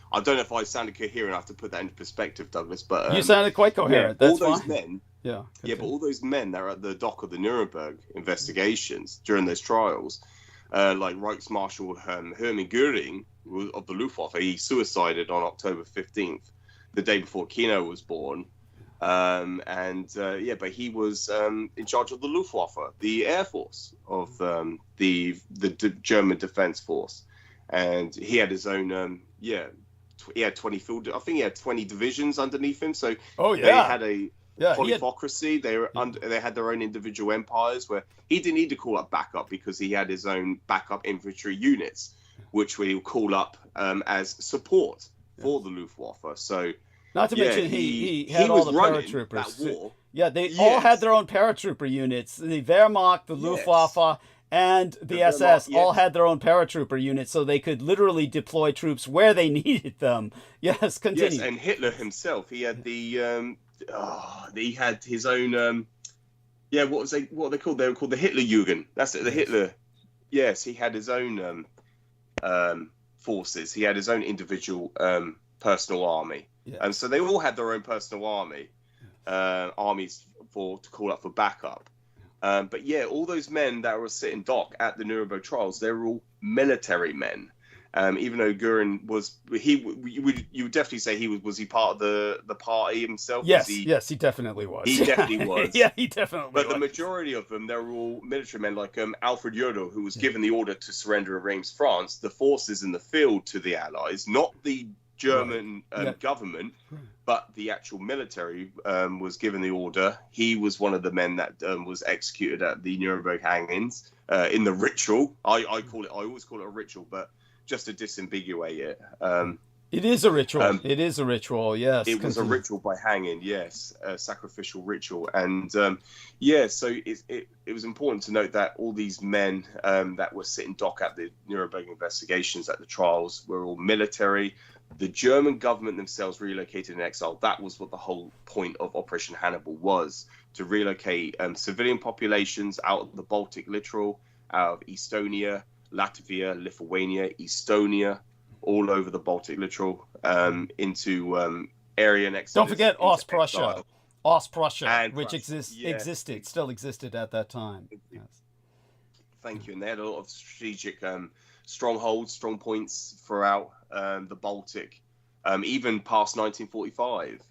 I don't know if I sounded coherent enough to put that into perspective, Douglas, but you sounded quite coherent. That's all those fine. Men, but all those men that are at the dock of the Nuremberg investigations during those trials, like Reichsmarshal Hermann Göring of the Luftwaffe, he suicided on October 15th, the day before Kino was born. But he was in charge of the Luftwaffe, the Air Force of the German Defense Force. And he had his own, he had 20 field. I think he had 20 divisions underneath him. So they had a polyphocracy. They had their own individual empires where he didn't need to call up backup because he had his own backup infantry units, which we call up as support for the Luftwaffe. So not to mention he had all the paratroopers. That war. Yeah, they all had their own paratrooper units. The Wehrmacht, the Luftwaffe. And the SS all had their own paratrooper units, so they could literally deploy troops where they needed them. Yes, continue. Yes, and Hitler himself, he had he had his own, what are they called? They were called the Hitlerjugend. That's it, the Hitler. Yes, he had his own forces. He had his own individual personal army, and so they all had their own personal armies to call up for backup. But all those men that were sitting dock at the Nuremberg trials, they were all military men. Even though Göring was, you would definitely say was he part of the party himself? Yes, he definitely was. He definitely was. He definitely was. But the majority of them, they were all military men, like Alfred Jodl, who was given the order to surrender in Reims, France, the forces in the field to the Allies, not the German government, but the actual military was given the order. He was one of the men that was executed at the Nuremberg hangings in the ritual. I always call it a ritual, but just to disambiguate it. It is a ritual. It is a ritual, yes. It was a ritual by hanging, yes, a sacrificial ritual. And so it was important to note that all these men that were sitting dock at the Nuremberg investigations, at the trials, were all military. The German government themselves relocated in exile. That was what the whole point of Operation Hannibal was, to relocate civilian populations out of the Baltic littoral, out of Estonia, Latvia, Lithuania, Estonia, all over the Baltic littoral, into Aryan exile. Don't forget Ostprussia. Ostprussia, which still existed at that time. Yes. Thank you. And they had a lot of strategic strongholds, strong points throughout the Baltic, even past 1945.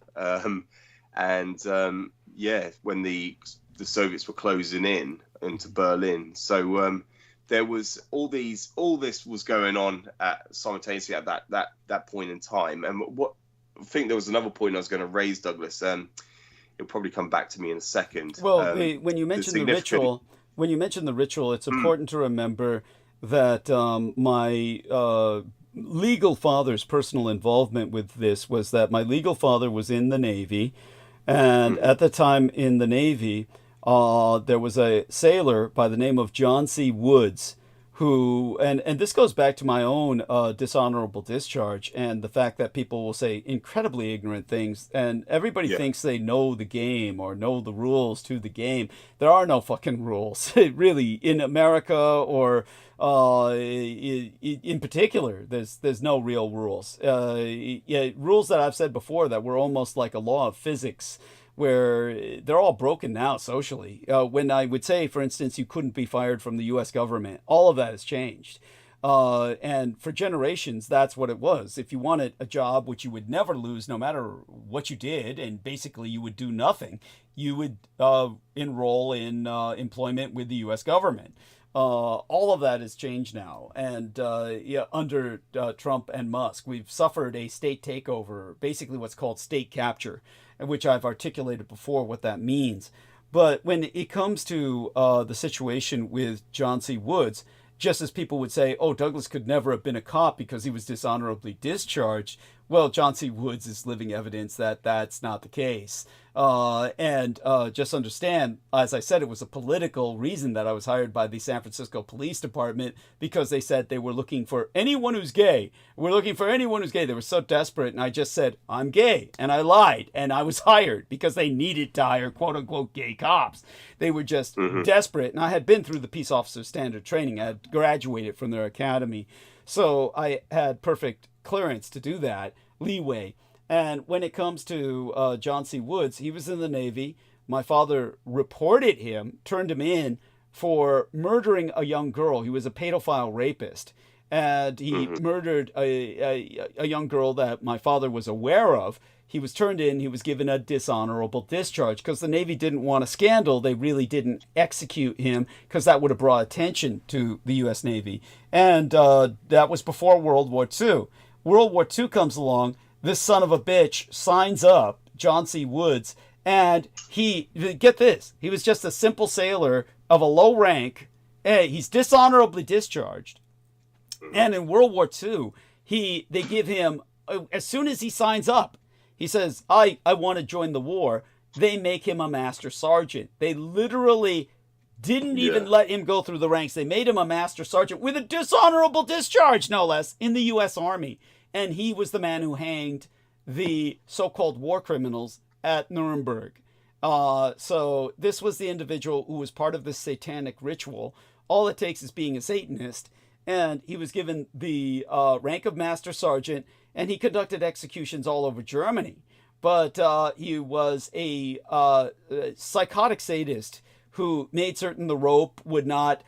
When the Soviets were closing in into Berlin. So there was all this was going on simultaneously at that point in time. And I think there was another point I was going to raise, Douglas. It'll probably come back to me in a second. Well, when you mentioned the ritual, when you mention the ritual, it's important to remember that my legal father's personal involvement with this was that my legal father was in the Navy, and at the time in the Navy, there was a sailor by the name of John C. Woods, who, and this goes back to my own dishonorable discharge and the fact that people will say incredibly ignorant things, and everybody thinks they know the game or know the rules to the game. There are no fucking rules, really, in America or in particular. There's no real rules. Rules that I've said before that were almost like a law of physics, where they're all broken now socially. When I would say, for instance, you couldn't be fired from the U.S. government, all of that has changed. And for generations, that's what it was. If you wanted a job which you would never lose no matter what you did, and basically you would do nothing, you would enroll in employment with the U.S. government. All of that has changed now. And under Trump and Musk, we've suffered a state takeover, basically what's called state capture, which I've articulated before what that means. But when it comes to the situation with John C. Woods, just as people would say, oh, Douglas could never have been a cop because he was dishonorably discharged, well, John C. Woods is living evidence that that's not the case. And just understand, as I said, it was a political reason that I was hired by the San Francisco Police Department, because they said they were looking for anyone who's gay. We're looking for anyone who's gay. They were so desperate. And I just said, I'm gay. And I lied. And I was hired because they needed to hire quote unquote gay cops. They were just desperate. And I had been through the peace officer standard training. I had graduated from their academy. So I had perfect clearance to do that, leeway. And when it comes to John C. Woods, he was in the Navy. My father reported him, turned him in for murdering a young girl. He was a pedophile rapist. And he murdered a young girl that my father was aware of. He was turned in. He was given a dishonorable discharge because the Navy didn't want a scandal. They really didn't execute him because that would have brought attention to the U.S. Navy. And that was before World War II. World War II comes along. This son of a bitch signs up, John C. Woods, and get this, he was just a simple sailor of a low rank. He's dishonorably discharged. And in World War II, they give him, as soon as he signs up, he says, I want to join the war. They make him a master sergeant. They literally didn't even let him go through the ranks. They made him a master sergeant with a dishonorable discharge, no less, in the U.S. Army. And he was the man who hanged the so-called war criminals at Nuremberg. So this was the individual who was part of this satanic ritual. All it takes is being a Satanist. And he was given the rank of Master Sergeant, and he conducted executions all over Germany. But he was a psychotic sadist who made certain the rope would not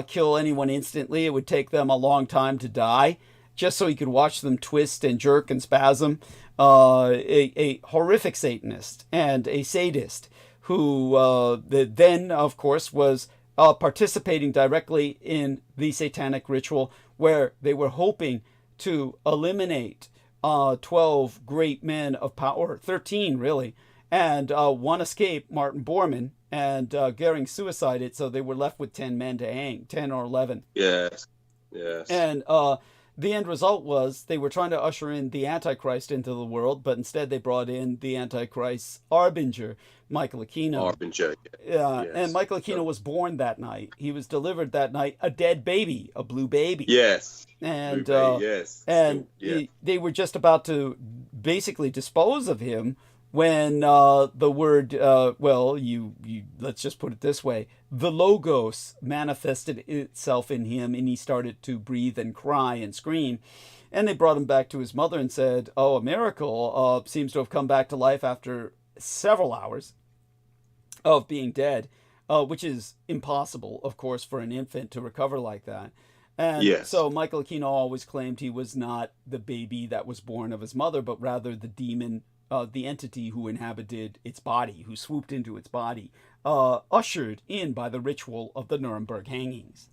kill anyone instantly. It would take them a long time to die, just so he could watch them twist and jerk and spasm. A horrific Satanist and a sadist who then, of course, was participating directly in the satanic ritual, where they were hoping to eliminate 12 great men of power, 13 really, and one escaped, Martin Bormann, and Goering suicided, so they were left with 10 men to hang, 10 or 11. Yes. And the end result was they were trying to usher in the Antichrist into the world, but instead they brought in the Antichrist's Arbinger, Michael Aquino. Arbinger. Yes. And Michael Aquino was born that night. He was delivered that night, a dead baby, a blue baby. Yes. And blue baby, yes. And they were just about to basically dispose of him when the word, let's just put it this way, the Logos manifested itself in him, and he started to breathe and cry and scream. And they brought him back to his mother and said, oh, a miracle, seems to have come back to life after several hours of being dead, which is impossible, of course, for an infant to recover like that. And so Michael Aquino always claimed he was not the baby that was born of his mother, but rather the demon, the entity who inhabited its body, who swooped into its body, ushered in by the ritual of the Nuremberg hangings.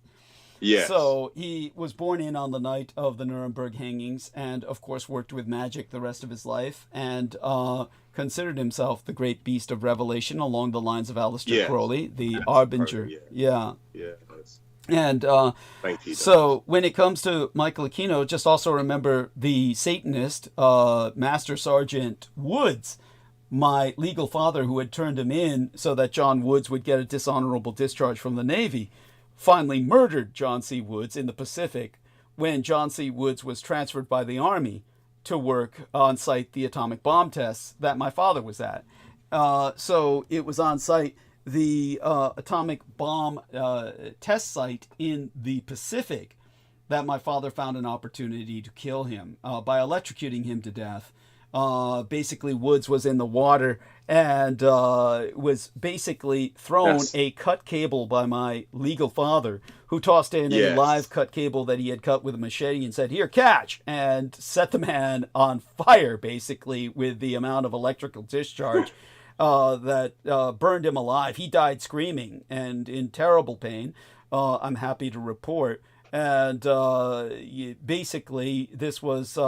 Yes. So he was born in on the night of the Nuremberg hangings, and of course worked with magic the rest of his life, and considered himself the great beast of revelation along the lines of Aleister Crowley, the Harbinger. Yeah. And thank you, so when it comes to Michael Aquino, just also remember the Satanist, Master Sergeant Woods, my legal father who had turned him in so that John Woods would get a dishonorable discharge from the Navy, finally murdered John C. Woods in the Pacific when John C. Woods was transferred by the Army to work on site the atomic bomb tests that my father was at. So it was on site the atomic bomb test site in the Pacific that my father found an opportunity to kill him by electrocuting him to death. Basically, Woods was in the water and was basically thrown a cut cable by my legal father, who tossed in a live cut cable that he had cut with a machete and said, "Here, catch," and set the man on fire, basically, with the amount of electrical discharge that burned him alive. He died screaming and in terrible pain, I'm happy to report. And basically, this was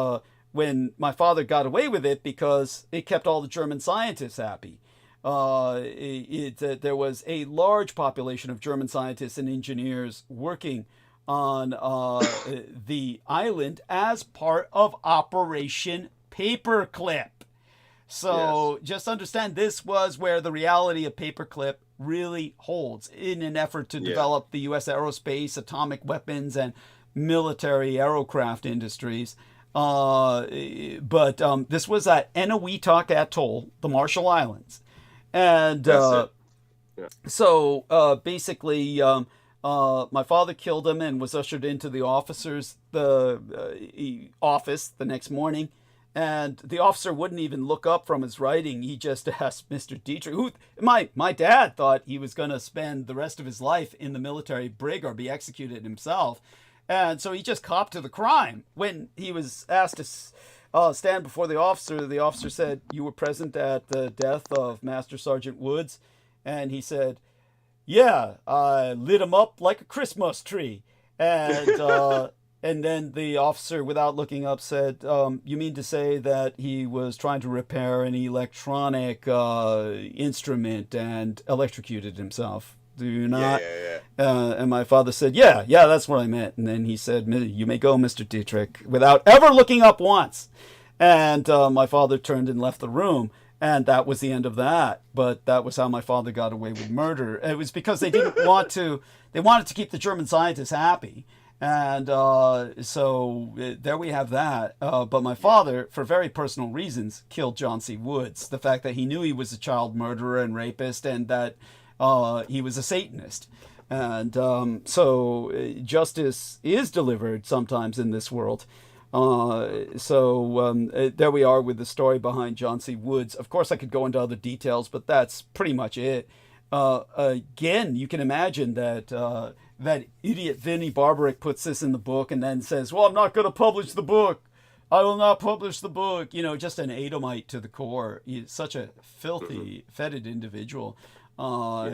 when my father got away with it because it kept all the German scientists happy. There was a large population of German scientists and engineers working on the island as part of Operation Paperclip. So just understand, this was where the reality of Paperclip really holds in an effort to develop the U.S. aerospace, atomic weapons, and military aircraft industries. But this was at Eniwetok Atoll, the Marshall Islands. And so basically, my father killed him and was ushered into the officer's office the next morning. And the officer wouldn't even look up from his writing. He just asked Mr. Dietrich, who my dad thought he was going to spend the rest of his life in the military brig or be executed himself. And so he just copped to the crime. When he was asked to stand before the officer said, "You were present at the death of Master Sergeant Woods?" And he said, "Yeah, I lit him up like a Christmas tree." And and then the officer, without looking up, said, "You mean to say that he was trying to repair an electronic instrument and electrocuted himself? Do you not?" And my father said, yeah, that's what I meant. And then he said, "You may go, Mr. Dietrich," without ever looking up once. And my father turned and left the room. And that was the end of that. But that was how my father got away with murder. It was because they wanted to keep the German scientists happy. And so there we have that. But my father, for very personal reasons, killed John C. Woods. The fact that he knew he was a child murderer and rapist, and that he was a Satanist. And so justice is delivered sometimes in this world. So there we are with the story behind John C. Woods. Of course, I could go into other details, but that's pretty much it. Again, you can imagine that that idiot Vinnie Barbarick puts this in the book and then says, "Well, I'm not going to publish the book. I will not publish the book." You know, just an Edomite to the core. He's such a filthy, fetid individual. So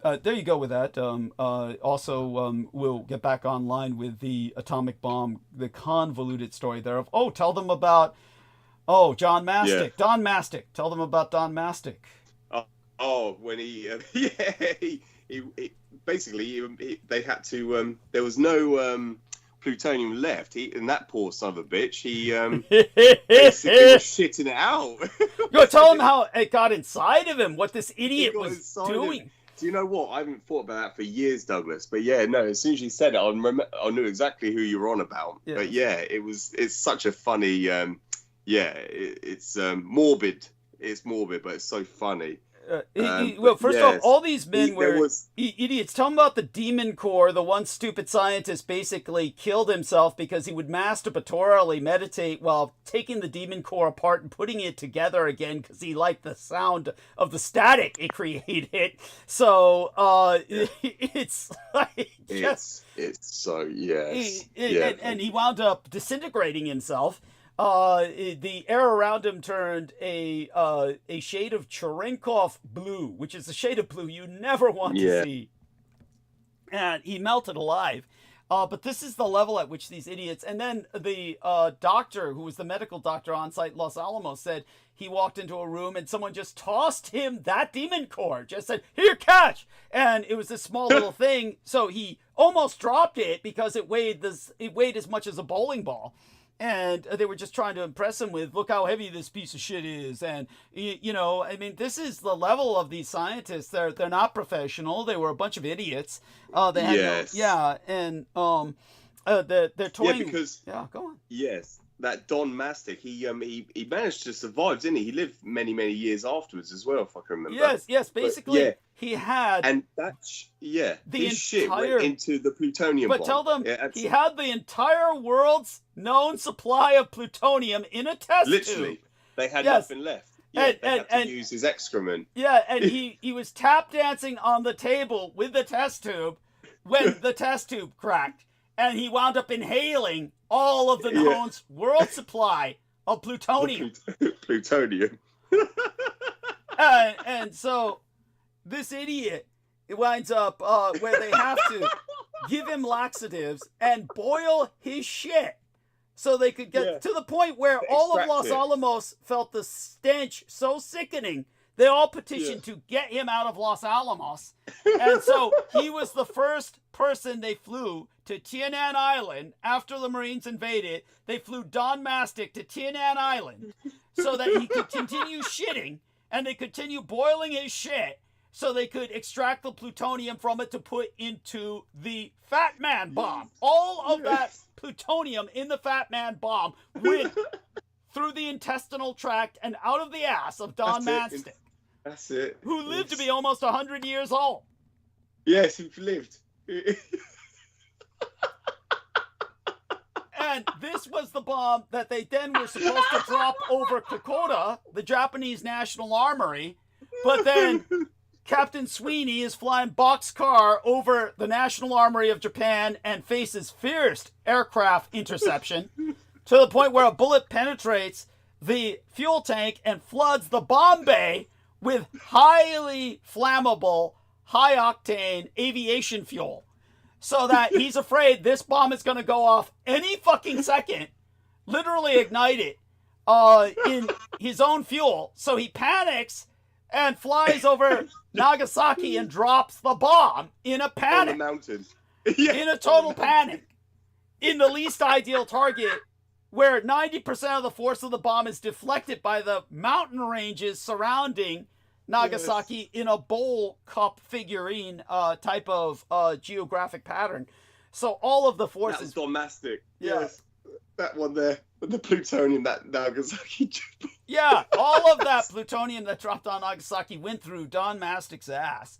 there you go with that. Also, we'll get back online with the atomic bomb, the convoluted story thereof. Oh, tell them about, John Mastic. Yeah. Don Mastic. Tell them about Don Mastic. When he basically they had to, there was no plutonium left. And that poor son of a bitch, he basically was shitting it out. Tell him how it got inside of him, what this idiot was doing. Do you know what? I haven't thought about that for years, Douglas. But yeah, no, as soon as you said it, I knew exactly who you were on about. Yeah. But yeah, it's such a funny, it's morbid. It's morbid, but it's so funny. First off, all these men were idiots. Tell them about the Demon Corps. The one stupid scientist basically killed himself because he would masturbatorily meditate while taking the Demon Corps apart and putting it together again because he liked the sound of the static it created. So it's like and he wound up disintegrating himself. The air around him turned a shade of Cherenkov blue, which is a shade of blue you never want to see. and he melted alive. But this is the level at which these idiots, and then the doctor, who was the medical doctor on site in Los Alamos, said he walked into a room and someone just tossed him that demon core, just said, "Here, catch!" And it was this small little thing, so he almost dropped it because it weighed as much as a bowling ball. And they were just trying to impress him with, look how heavy this piece of shit is. And, you know, I mean, this is the level of these scientists. They're not professional. They were a bunch of idiots. They had they're toying. Yeah, because go on. Yes, that Don Mastic, he managed to survive, didn't he? He lived many years afterwards as well, if I can remember. Yes. Basically, he had, and his shit went into the plutonium bomb. But tell them he had the entire world's known supply of plutonium in a test Literally, tube. They had nothing left. Yeah, they had to use his excrement. Yeah, and he was tap dancing on the table with the test tube when the test tube cracked, and he wound up inhaling all of the known world supply of plutonium. Plutonium. And so this idiot, it winds up where they have to give him laxatives and boil his shit so they could get to the point where all of Los Alamos felt the stench so sickening, they all petitioned to get him out of Los Alamos. And so he was the first person they flew to Tienan Island after the Marines invaded. They flew Don Mastic to Tienan Island so that he could continue shitting, and they continue boiling his shit so they could extract the plutonium from it to put into the Fat Man bomb. All of that plutonium in the Fat Man bomb went through the intestinal tract and out of the ass of Don Mastic. That's it. Who lived to be almost 100 years old. Yes, he lived. And this was the bomb that they then were supposed to drop over Kokoda, the Japanese National Armory. But then Captain Sweeney is flying boxcar over the National Armory of Japan and faces fierce aircraft interception to the point where a bullet penetrates the fuel tank and floods the bomb bay with highly flammable, high-octane aviation fuel. So that he's afraid this bomb is going to go off any fucking second, literally ignite it in his own fuel. So he panics and flies over Nagasaki and drops the bomb in a panic. On the mountain. In a total panic. In the least ideal target, where 90% of the force of the bomb is deflected by the mountain ranges surrounding Nagasaki in a bowl cup figurine type of geographic pattern. So all of the forces... That was domestic. Yes. That one there. The plutonium, that Nagasaki... all of that plutonium that dropped on Nagasaki went through Don Mastic's ass.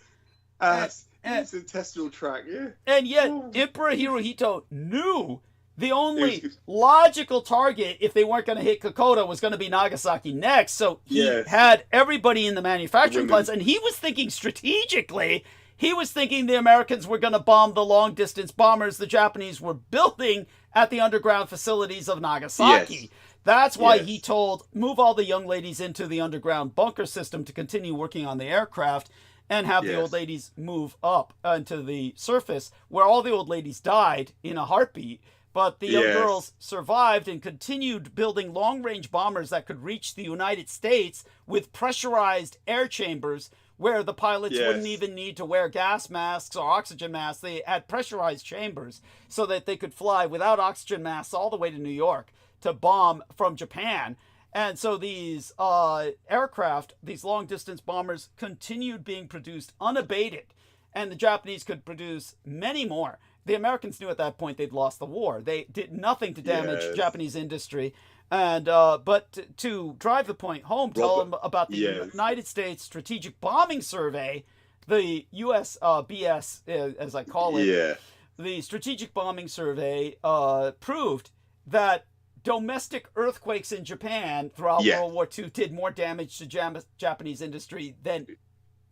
It's intestinal tract, And yet, Emperor Hirohito knew the only logical target, if they weren't going to hit Kokoda, was going to be Nagasaki next. So he had everybody in the manufacturing plants, and he was thinking strategically. He was thinking the Americans were going to bomb the long-distance bombers the Japanese were building at the underground facilities of Nagasaki. That's why he told, move all the young ladies into the underground bunker system to continue working on the aircraft and have the old ladies move up onto the surface, where all the old ladies died in a heartbeat. But the young girls survived and continued building long-range bombers that could reach the United States with pressurized air chambers where the pilots wouldn't even need to wear gas masks or oxygen masks. They had pressurized chambers so that they could fly without oxygen masks all the way to New York to bomb from Japan. And so these aircraft, these long-distance bombers, continued being produced unabated. And the Japanese could produce many more. The Americans knew at that point they'd lost the war. They did nothing to damage Japanese industry. And but to drive the point home, tell them about the United States Strategic Bombing Survey, the USBS, as I call it. The Strategic Bombing Survey proved that domestic earthquakes in Japan throughout World War II did more damage to Japanese industry than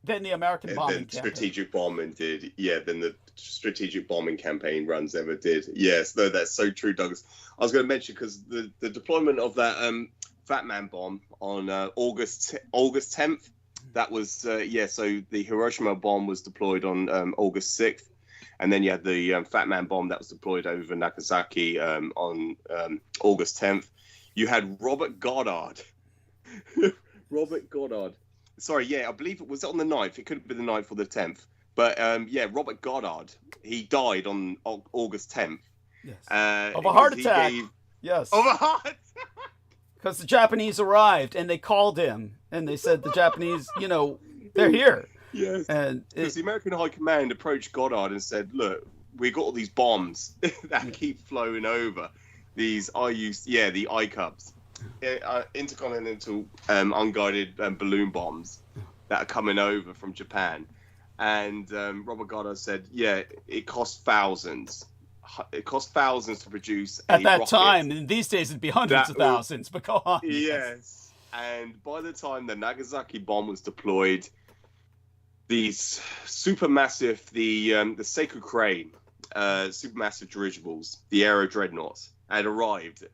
the American bombing campaign. Strategic bombing did, than the strategic bombing campaign runs ever did. Yes, no, that's so true, Douglas. I was going to mention, because the deployment of that Fat Man bomb on August 10th, that was, so the Hiroshima bomb was deployed on August 6th. And then you had the Fat Man bomb that was deployed over Nagasaki on August 10th. You had Robert Goddard. Robert Goddard. Sorry, yeah, I believe it was on the 9th. It could have been the 9th or the 10th. But yeah, Robert Goddard, he died on August 10th. Yes. Of a heart attack. Yes. Of a heart attack. Because the Japanese arrived and they called him and they said the Japanese, you know, they're here. Yes. And because the American High Command approached Goddard and said, look, we got all these bombs that keep flowing over. These the I-Cubs. Intercontinental unguided balloon bombs that are coming over from Japan. And Robert Goddard said, yeah, it costs thousands. It cost thousands to produce at that rocket. time. And these days it'd be hundreds of thousands, but go on. Yes. And by the time the Nagasaki bomb was deployed, these supermassive, the Seiko Crane, supermassive dirigibles, the Aero Dreadnoughts, had arrived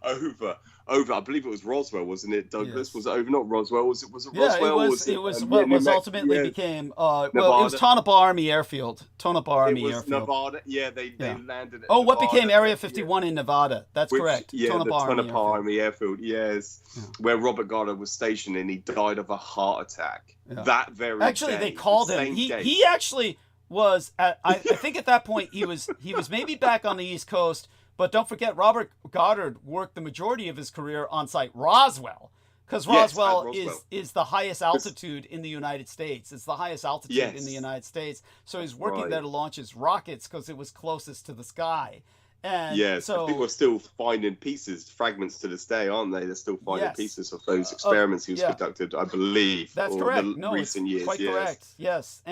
over. I believe it was Roswell, wasn't it, Douglas? Yes. Was it over? Not Roswell. Was it Roswell? It was what was ultimately became. Well, it was Tonopah Army Airfield. Tonopah Army Airfield. Nevada. Yeah, they landed. At Nevada. What became Area 51 in Nevada? That's correct. Yeah, Tonopah Army Airfield. Yes, where Robert Goddard was stationed, and he died of a heart attack. Yeah. That very actually, day, they called him. He actually was. I think at that point he was maybe back on the East Coast. But don't forget, Robert Goddard worked the majority of his career on site Roswell, because Roswell is the highest altitude in the United States. It's the highest altitude in the United States. So he's working there to launch his rockets because it was closest to the sky. And so people are still finding fragments to this day, aren't they? They're still finding pieces of those experiments he was conducted, I believe. That's correct. Recent years. Quite correct. Yes.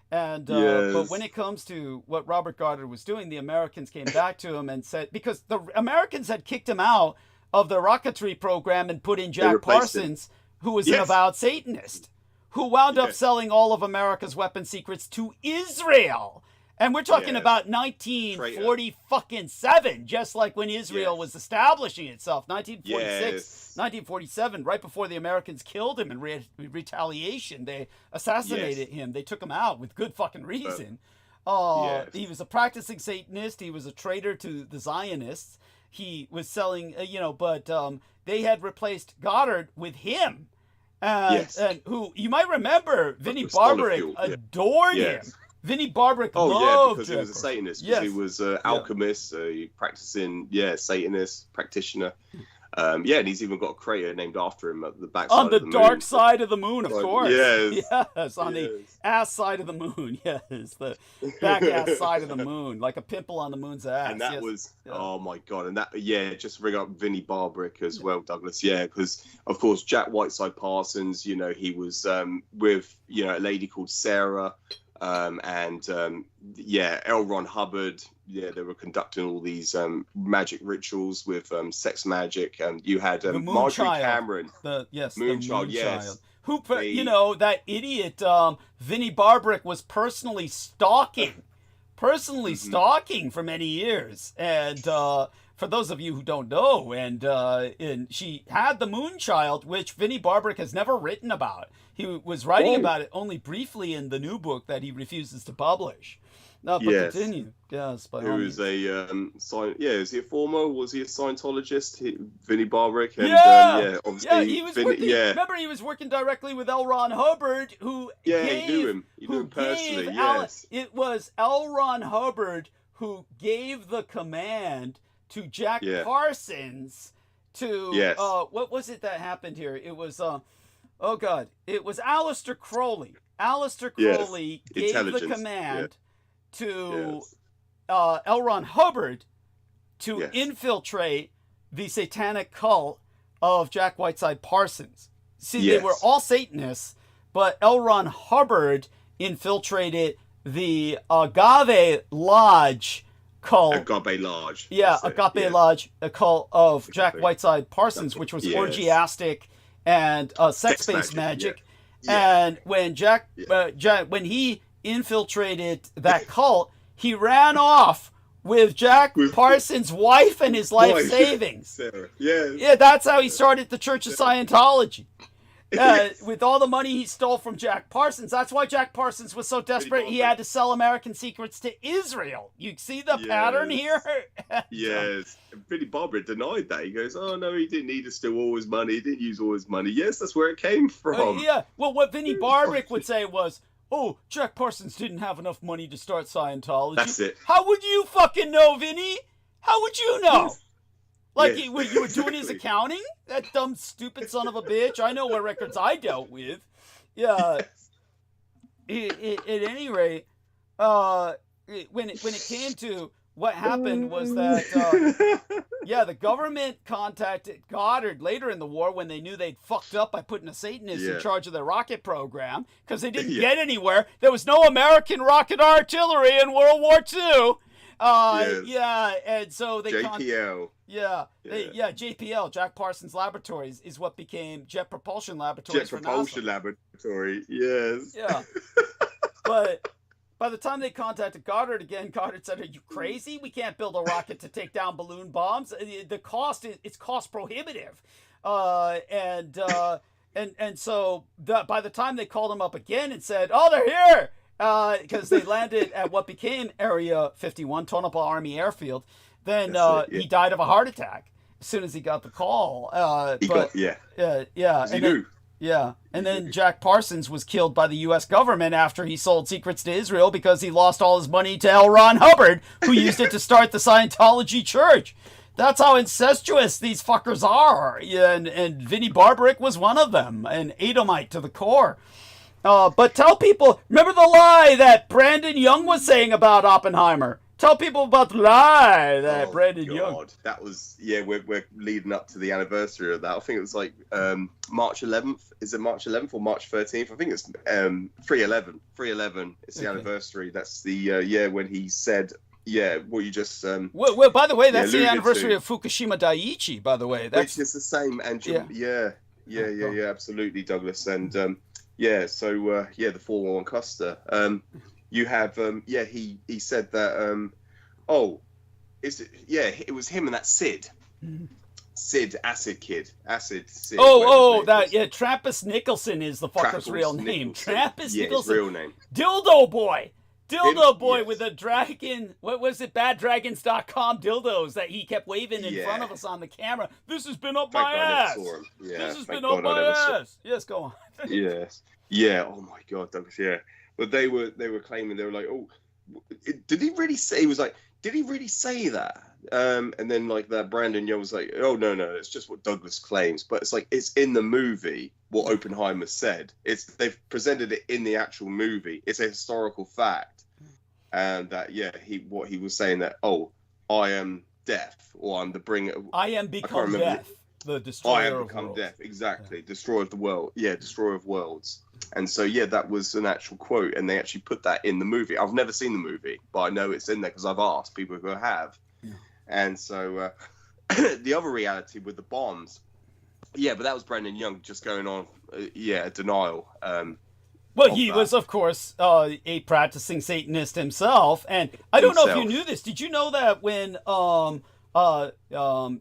But when it comes to what Robert Goddard was doing, the Americans came back to him and said, because the Americans had kicked him out of the rocketry program and put in Jack Parsons, who was an avowed Satanist, who wound up selling all of America's weapon secrets to Israel. And we're talking about 1947, just like when Israel was establishing itself, 1946, 1947, right before the Americans killed him in retaliation. They assassinated him. They took him out with good fucking reason. He was a practicing Satanist. He was a traitor to the Zionists. He was selling, but they had replaced Goddard with him. And who, you might remember, Vinnie Barbaric adored him. Vinnie Barbaric loved because he was a Satanist. Because he was an alchemist, practicing, Satanist practitioner. And he's even got a crater named after him at the back on the dark side of the moon, of course. Yes, on the ass side of the moon. Yes, the back ass side of the moon, like a pimple on the moon's ass. And that was, oh my god, and that, just to bring up Vinnie Barbaric as well, Douglas. Because of course Jack Whiteside Parsons, he was with a lady called Sarah. L. Ron Hubbard. They were conducting all these magic rituals with sex magic. You had Marjorie Cameron. Moonchild, yes. Who, that idiot Vinnie Barbaric was personally stalking for many years. And for those of you who don't know, and she had the Moonchild, which Vinnie Barbaric has never written about. He was writing about it only briefly in the new book that he refuses to publish. No, but continue. Yes, by all means. Was he a Scientologist? Vinnie Barbaric, and he was working. Remember, he was working directly with L. Ron Hubbard, who he knew him. He knew him personally. It was L. Ron Hubbard who gave the command to Jack Parsons to what was it that happened here? It was it was Aleister Crowley. Aleister Crowley gave the command to L. Ron Hubbard to infiltrate the satanic cult of Jack Whiteside Parsons. See, they were all Satanists, but L. Ron Hubbard infiltrated the Agave Lodge cult. Agape Lodge. Agape Lodge, a cult of Jack Whiteside Parsons, which was orgiastic and sex-based magic. And when when he infiltrated that cult, he ran off with Jack Parsons' wife and his life savings. Sarah. That's how he started the Church of Scientology. with all the money he stole from Jack Parsons. That's why Jack Parsons was so desperate he had to sell American secrets to Israel. You see the pattern here? Yes. Billy Barber denied that. He goes, oh, no, he didn't need to steal all his money. He didn't use all his money. Yes, that's where it came from. Yeah. Well, what Vinnie Barbrick would say was, oh, Jack Parsons didn't have enough money to start Scientology. That's it. How would you fucking know, Vinnie? How would you know? Yes. Like, you were doing his accounting? That dumb, stupid son of a bitch. I know what records I dealt with. Yeah. At any rate, when it came to what happened was that, the government contacted Goddard later in the war when they knew they'd fucked up by putting a Satanist in charge of their rocket program because they didn't get anywhere. There was no American rocket artillery in World War II. And so they JPL. JPL, Jack Parsons Laboratories, is what became Jet Propulsion Laboratories. Jet Propulsion Laboratory, yes. Yeah. But by the time they contacted Goddard again, Goddard said, "Are you crazy? We can't build a rocket to take down balloon bombs. The cost it's cost prohibitive." And so by the time they called him up again and said, "Oh, they're here," because they landed at what became Area 51, Tonopah Army Airfield. Then he died of a heart attack as soon as he got the call. And then Jack Parsons was killed by the U.S. government after he sold secrets to Israel because he lost all his money to L. Ron Hubbard, who used it to start the Scientology Church. That's how incestuous these fuckers are. Yeah, and Vinnie Barbrick was one of them, an Edomite to the core. But tell people, remember the lie that Brandon Young was saying about Oppenheimer? Tell people about the lie that Brandon Young. That was, we're leading up to the anniversary of that. I think it was like March 11th. Is it March 11th or March 13th? I think it's 3/11. 3/11. It's the anniversary. That's the when he said, what you just. Well, by the way, that's the anniversary of Fukushima Daiichi. By the way, which is the same. And absolutely, Douglas. And the 411 Custer. You have, he said that, it was him and that Sid. Sid, Acid Kid. Acid Sid. Trappist Nicholson is the fucker's real name. Trappist Nicholson. His real name. Dildo Boy. Dildo Boy with a dragon, what was it, baddragons.com dildos that he kept waving in front of us on the camera. This has been up my ass. This has been up my ass. Yes, go on. Yes. Yeah, oh my God, Douglas, yeah. But they were claiming, they were like, oh, did he really say? He was like, did he really say that? And then like that Brandon Young was like, oh no, it's just what Douglas claims. But it's like it's in the movie what Oppenheimer said. They've presented it in the actual movie. It's a historical fact, and that he was saying that I am death, or I'm the bringer. I am become death. The destroyer I am become death. Exactly, destroyer of the world. Yeah, destroyer of worlds. And so, that was an actual quote, and they actually put that in the movie. I've never seen the movie, but I know it's in there because I've asked people who have. Yeah. And so, the other reality with the bombs, but that was Brandon Young just going on, denial. Well, he was, of course, a practicing Satanist himself, and I don't know if you knew this. Did you know that when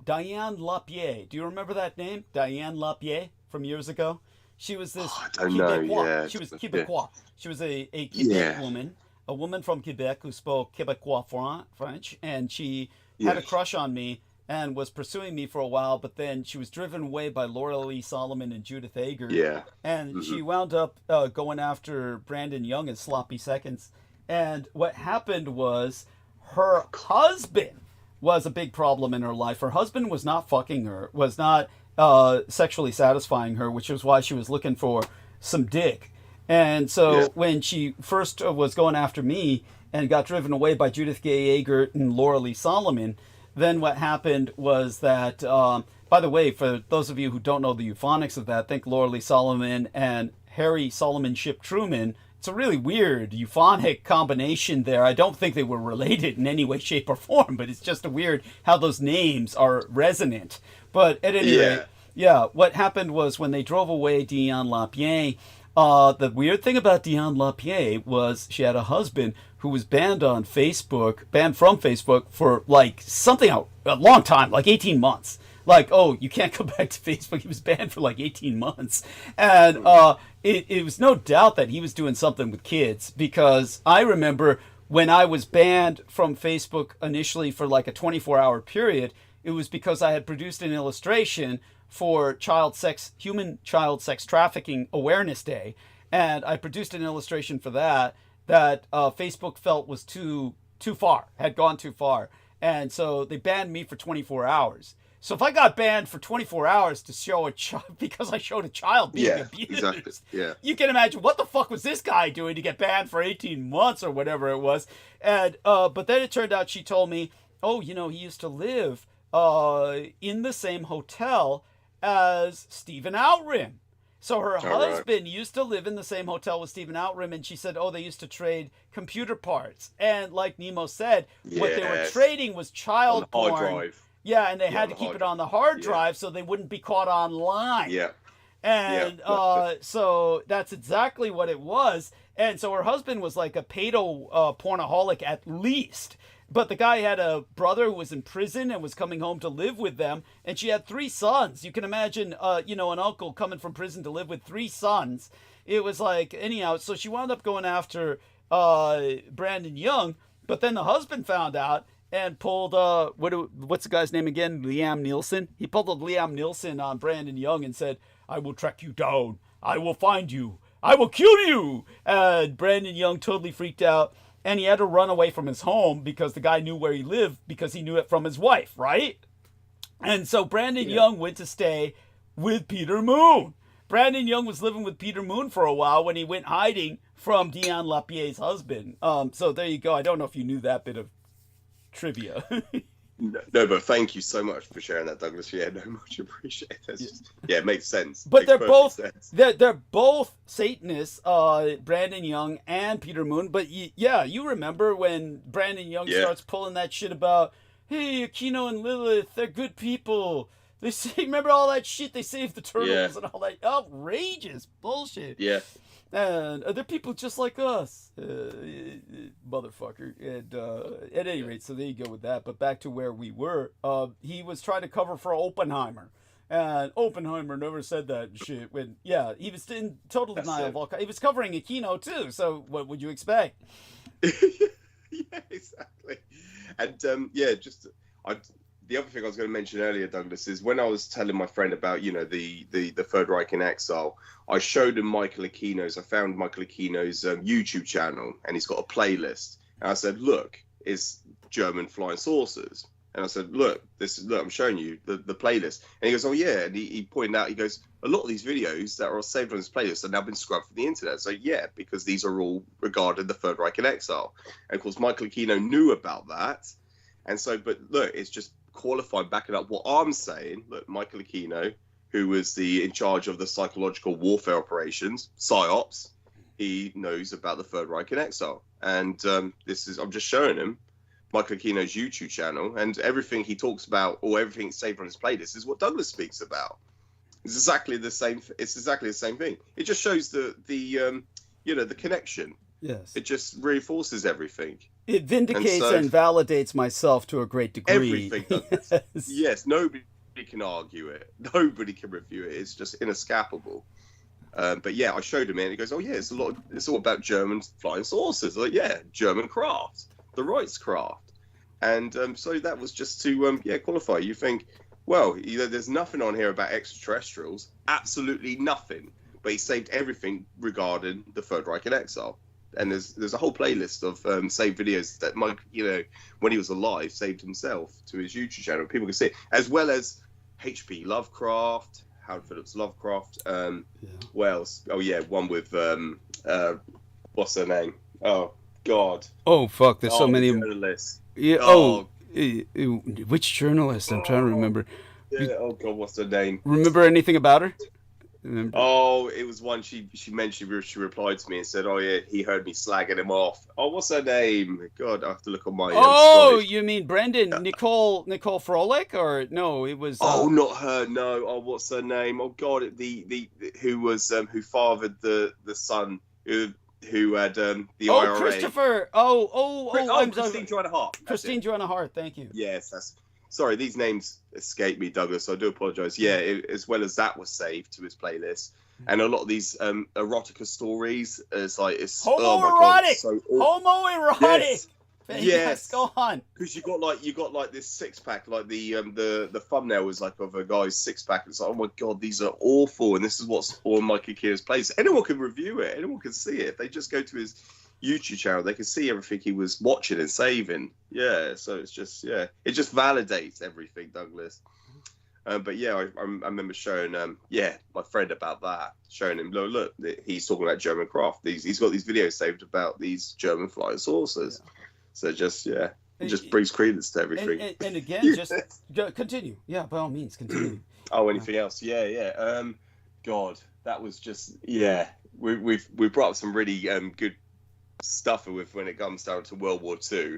Diane Lapierre, do you remember that name? Diane Lapierre from years ago? She was this Quebecois. She was Quebecois. She was a Quebec woman, a woman from Quebec who spoke Quebecois French, and she had a crush on me and was pursuing me for a while, but then she was driven away by Laura Lee Solomon and Judith Ager. Yeah. And she wound up going after Brandon Young in sloppy seconds. And what happened was her husband was a big problem in her life. Her husband was not fucking her, was not sexually satisfying her, which is why she was looking for some dick. And so when she first was going after me and got driven away by Judith Gay Agert and Laura Lee Solomon, then what happened was that, by the way, for those of you who don't know the euphonics of that, think Laura Lee Solomon and Harry Solomon Ship Truman. It's a really weird euphonic combination there. I don't think they were related in any way, shape, or form, but it's just a weird how those names are resonant. But at any rate, what happened was when they drove away Diane Lapierre, the weird thing about Diane Lapierre was she had a husband who was banned from Facebook for like something a long time, like 18 months. like, oh, you can't go back to Facebook. He was banned for like 18 months. And it was no doubt that he was doing something with kids, because I remember when I was banned from Facebook initially for like a 24-hour period, it was because I had produced an illustration for Human Child Sex Trafficking Awareness Day. And I produced an illustration for that Facebook felt was too far, had gone too far. And so they banned me for 24 hours. So if I got banned for 24 hours to show a child, because I showed a child being abused, exactly. Yeah, you can imagine what the fuck was this guy doing to get banned for 18 months or whatever it was. And but then it turned out, she told me, oh, he used to live in the same hotel as Stephen Outrim. So her husband used to live in the same hotel with Stephen Outrim, and she said, oh, they used to trade computer parts. And like Nemo said, what they were trading was child porn. Hard drive. Yeah, and they had to keep it on the hard drive so they wouldn't be caught online. Yeah. And so that's exactly what it was. And so her husband was like a pedo pornaholic at least. But the guy had a brother who was in prison and was coming home to live with them. And she had 3 sons. You can imagine, an uncle coming from prison to live with 3 sons. It was like, anyhow, so she wound up going after Brandon Young. But then the husband found out and pulled, what's the guy's name again? Liam Nielsen. He pulled a Liam Nielsen on Brandon Young and said, I will track you down. I will find you. I will kill you. And Brandon Young totally freaked out. And he had to run away from his home because the guy knew where he lived because he knew it from his wife, right? And so Brandon Young went to stay with Peter Moon. Brandon Young was living with Peter Moon for a while when he went hiding from Dion Lapierre's husband. So there you go. I don't know if you knew that bit of trivia. No, but thank you so much for sharing that, Douglas. Yeah, no, much appreciated. It makes sense. But they're both Satanists, Brandon Young and Peter Moon. But you remember when Brandon Young starts pulling that shit about, hey, Aquino and Lilith, they're good people. They say, remember all that shit? They saved the turtles and all that outrageous bullshit. Yeah. And they're people just like us, motherfucker. And at any rate, so there you go with that. But back to where we were. He was trying to cover for Oppenheimer. And Oppenheimer never said that shit. When he was in total denial of all kinds. He was covering Aquino too, so what would you expect? Yeah, exactly. And the other thing I was going to mention earlier, Douglas, is when I was telling my friend about, the Third Reich in exile, I showed him I found Michael Aquino's YouTube channel, and he's got a playlist. And I said, look, it's German flying saucers. And I said, look, I'm showing you the playlist. And he goes, oh yeah. And he pointed out, he goes, a lot of these videos that are saved on this playlist have now been scrubbed from the internet. So yeah, because these are all regarded the Third Reich in exile. And of course, Michael Aquino knew about that. And so, but look, it's just qualified, backing up what I'm saying. Look, Michael Aquino, who was in charge of the psychological warfare operations, PSYOPs, he knows about the Third Reich in exile. And I'm just showing him Michael Aquino's YouTube channel, and everything he talks about, or everything saved on his playlist, is what Douglas speaks about. It's exactly the same. It's exactly the same thing. It just shows the connection. Yes. It just reinforces everything. It vindicates and validates myself to a great degree. Everything does. Yes, nobody can argue it. Nobody can review it. It's just inescapable. But yeah, I showed him it, and he goes, "Oh yeah, it's all about German flying saucers." Like, yeah, German craft, the Reichskraft, and so that was just to qualify. You think, well, there's nothing on here about extraterrestrials, absolutely nothing. But he saved everything regarding the Third Reich in exile. And there's a whole playlist of saved videos that Mike, when he was alive, saved himself to his YouTube channel. People can see it, as well as H.P. Lovecraft, Howard Phillips Lovecraft. What else? Oh yeah, one with what's her name? Oh God. Oh fuck! There's so many journalists. Yeah. Which journalist? I'm trying to remember. Yeah. Oh God, what's her name? Remember anything about her? Oh, it was one she mentioned. She replied to me and said, "Oh yeah, he heard me slagging him off." Oh, what's her name? God, I have to look on my. You mean Brendan Nicole Froelich, or no? It was. Oh, not her. No. Oh, what's her name? Oh God, who fathered the son who had the IRA. Christopher. I'm Christine Joanna Hart. Christine Joanna Hart. Thank you. Yes, that's. sorry, these names escape me, Douglas, so I do apologize. Yeah, as well as that was saved to his playlist. And a lot of these erotica stories, it's like, it's homoerotic. Oh my God, it's so homoerotic. Yes. Yes, go on. Because you got like this 6-pack, like the thumbnail was like of a guy's 6-pack. It's like, oh my God, these are awful, and this is what's on Mikey Kira's place. Anyone can review it. Anyone can see it. If they just go to his YouTube channel, they can see everything he was watching and saving. Yeah, so it's just it just validates everything, Douglas. But yeah, I remember showing my friend about that, showing him look, he's talking about German craft. He's got these videos saved about these German flying saucers. Yeah. So just it just brings credence to everything. And again, just continue. Yeah, by all means, continue. Oh, anything else? Yeah. God, that was just we brought up some really good stuff with when it comes down to World War II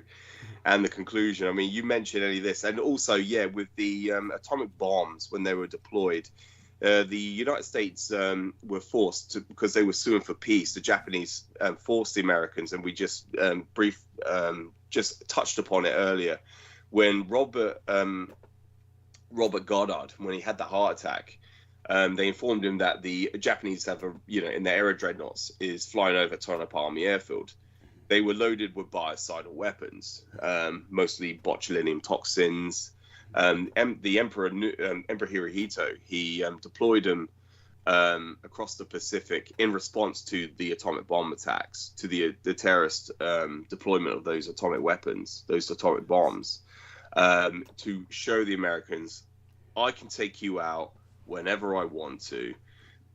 and the conclusion. I mean, you mentioned any of this, and also with the atomic bombs when they were deployed. The United States were forced to, because they were suing for peace. The Japanese forced the Americans, and we just just touched upon it earlier when Robert Goddard, when he had that heart attack. They informed him that the Japanese have in their aero dreadnoughts is flying over Tonopah Army Airfield. They were loaded with biocidal weapons, mostly botulinum toxins. The Emperor Hirohito, he deployed them across the Pacific in response to the atomic bomb attacks, to the terrorist deployment of those atomic weapons, those atomic bombs, to show the Americans, I can take you out whenever I want to.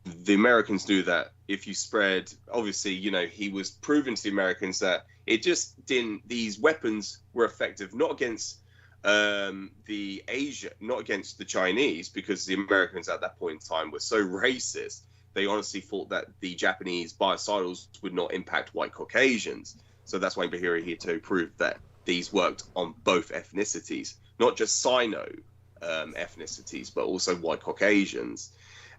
The Americans knew that if you spread, obviously, he was proving to the Americans that it just didn't, these weapons were effective, not against the Asia, not against the Chinese, because the Americans at that point in time were so racist. They honestly thought that the Japanese biocidals would not impact white Caucasians. So that's why Hirohito proved that these worked on both ethnicities, not just Sino ethnicities, but also white Caucasians.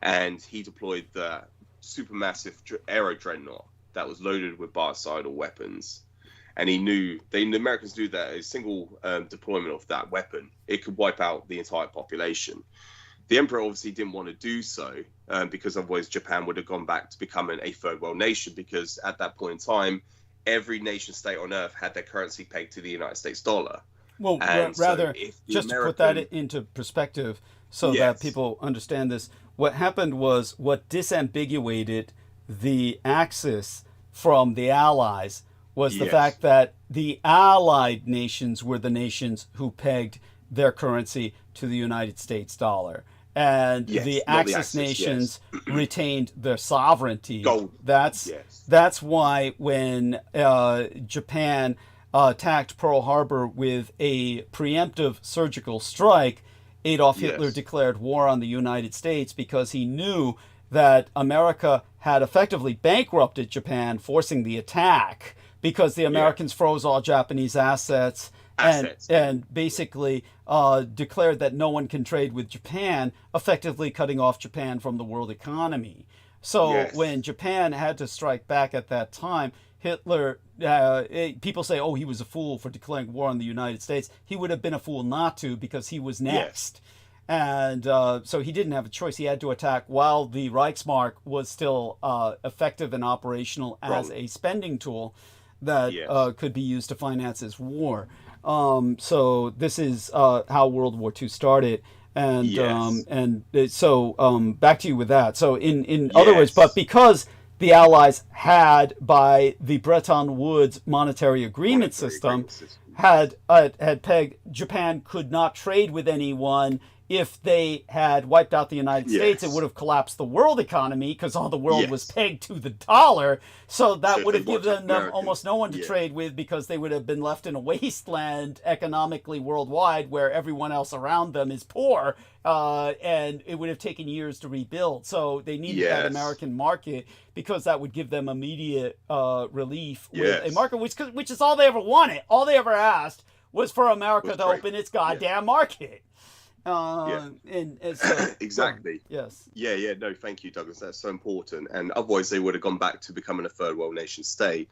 And he deployed the supermassive aero dreadnought that was loaded with biocidal weapons. And he knew, the Americans knew that a single deployment of that weapon, it could wipe out the entire population. The Emperor obviously didn't want to do so because otherwise Japan would have gone back to becoming a third world nation, because at that point in time, every nation state on earth had their currency pegged to the United States dollar. Well, rather, just to put that into perspective so that people understand this, what happened was what disambiguated the Axis from the Allies was the fact that the Allied nations were the nations who pegged their currency to the United States dollar. And the Axis nations retained their sovereignty. Gold. That's why when Japan attacked Pearl Harbor with a preemptive surgical strike, Adolf Hitler declared war on the United States, because he knew that America had effectively bankrupted Japan, forcing the attack, because the Americans froze all Japanese assets and basically declared that no one can trade with Japan, effectively cutting off Japan from the world economy. So when Japan had to strike back at that time, Hitler, people say, oh, he was a fool for declaring war on the United States. He would have been a fool not to, because he was next. And so he didn't have a choice. He had to attack while the Reichsmark was still effective and operational as a spending tool that could be used to finance his war. So this is how World War II started. And so back to you with that. So in other words, but because the Allies had, by the Bretton Woods monetary agreement system, had pegged Japan could not trade with anyone. If they had wiped out the United States, it would have collapsed the world economy, because all the world was pegged to the dollar. So that would have given them almost no one to trade with, because they would have been left in a wasteland economically worldwide where everyone else around them is poor, and it would have taken years to rebuild. So they needed that American market, because that would give them immediate relief with a market, which is all they ever wanted. All they ever asked was for America to open its goddamn market. And so, exactly. No, thank you, Douglas. That's so important. And otherwise, they would have gone back to becoming a third world nation state,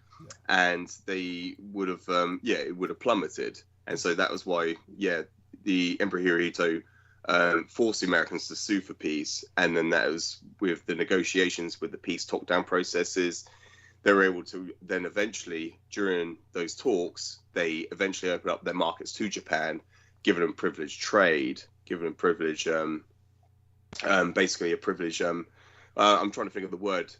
and they would have, it would have plummeted. And so that was why, the Emperor Hirohito forced the Americans to sue for peace, and then that was with the negotiations with the peace talk-down processes. They were able to then eventually, during those talks, they eventually opened up their markets to Japan, giving them privileged trade, giving them privilege, basically a privilege. I'm trying to think of the word.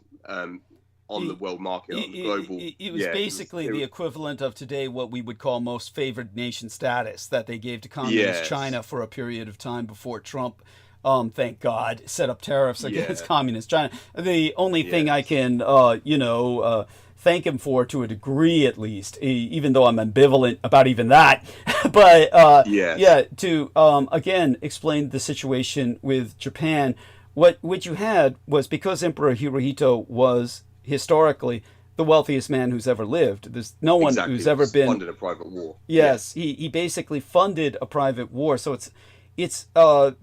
On the world market, on the global. It was basically the equivalent of today what we would call most favored nation status that they gave to communist China for a period of time before Trump, thank God, set up tariffs against communist China. The only thing I can, thank him for, to a degree at least, even though I'm ambivalent about even that, but to again explain the situation with Japan. What you had was, because Emperor Hirohito was historically the wealthiest man who's ever lived. There's no one who's ever been funded a private war. Yes, he basically funded a private war. So it's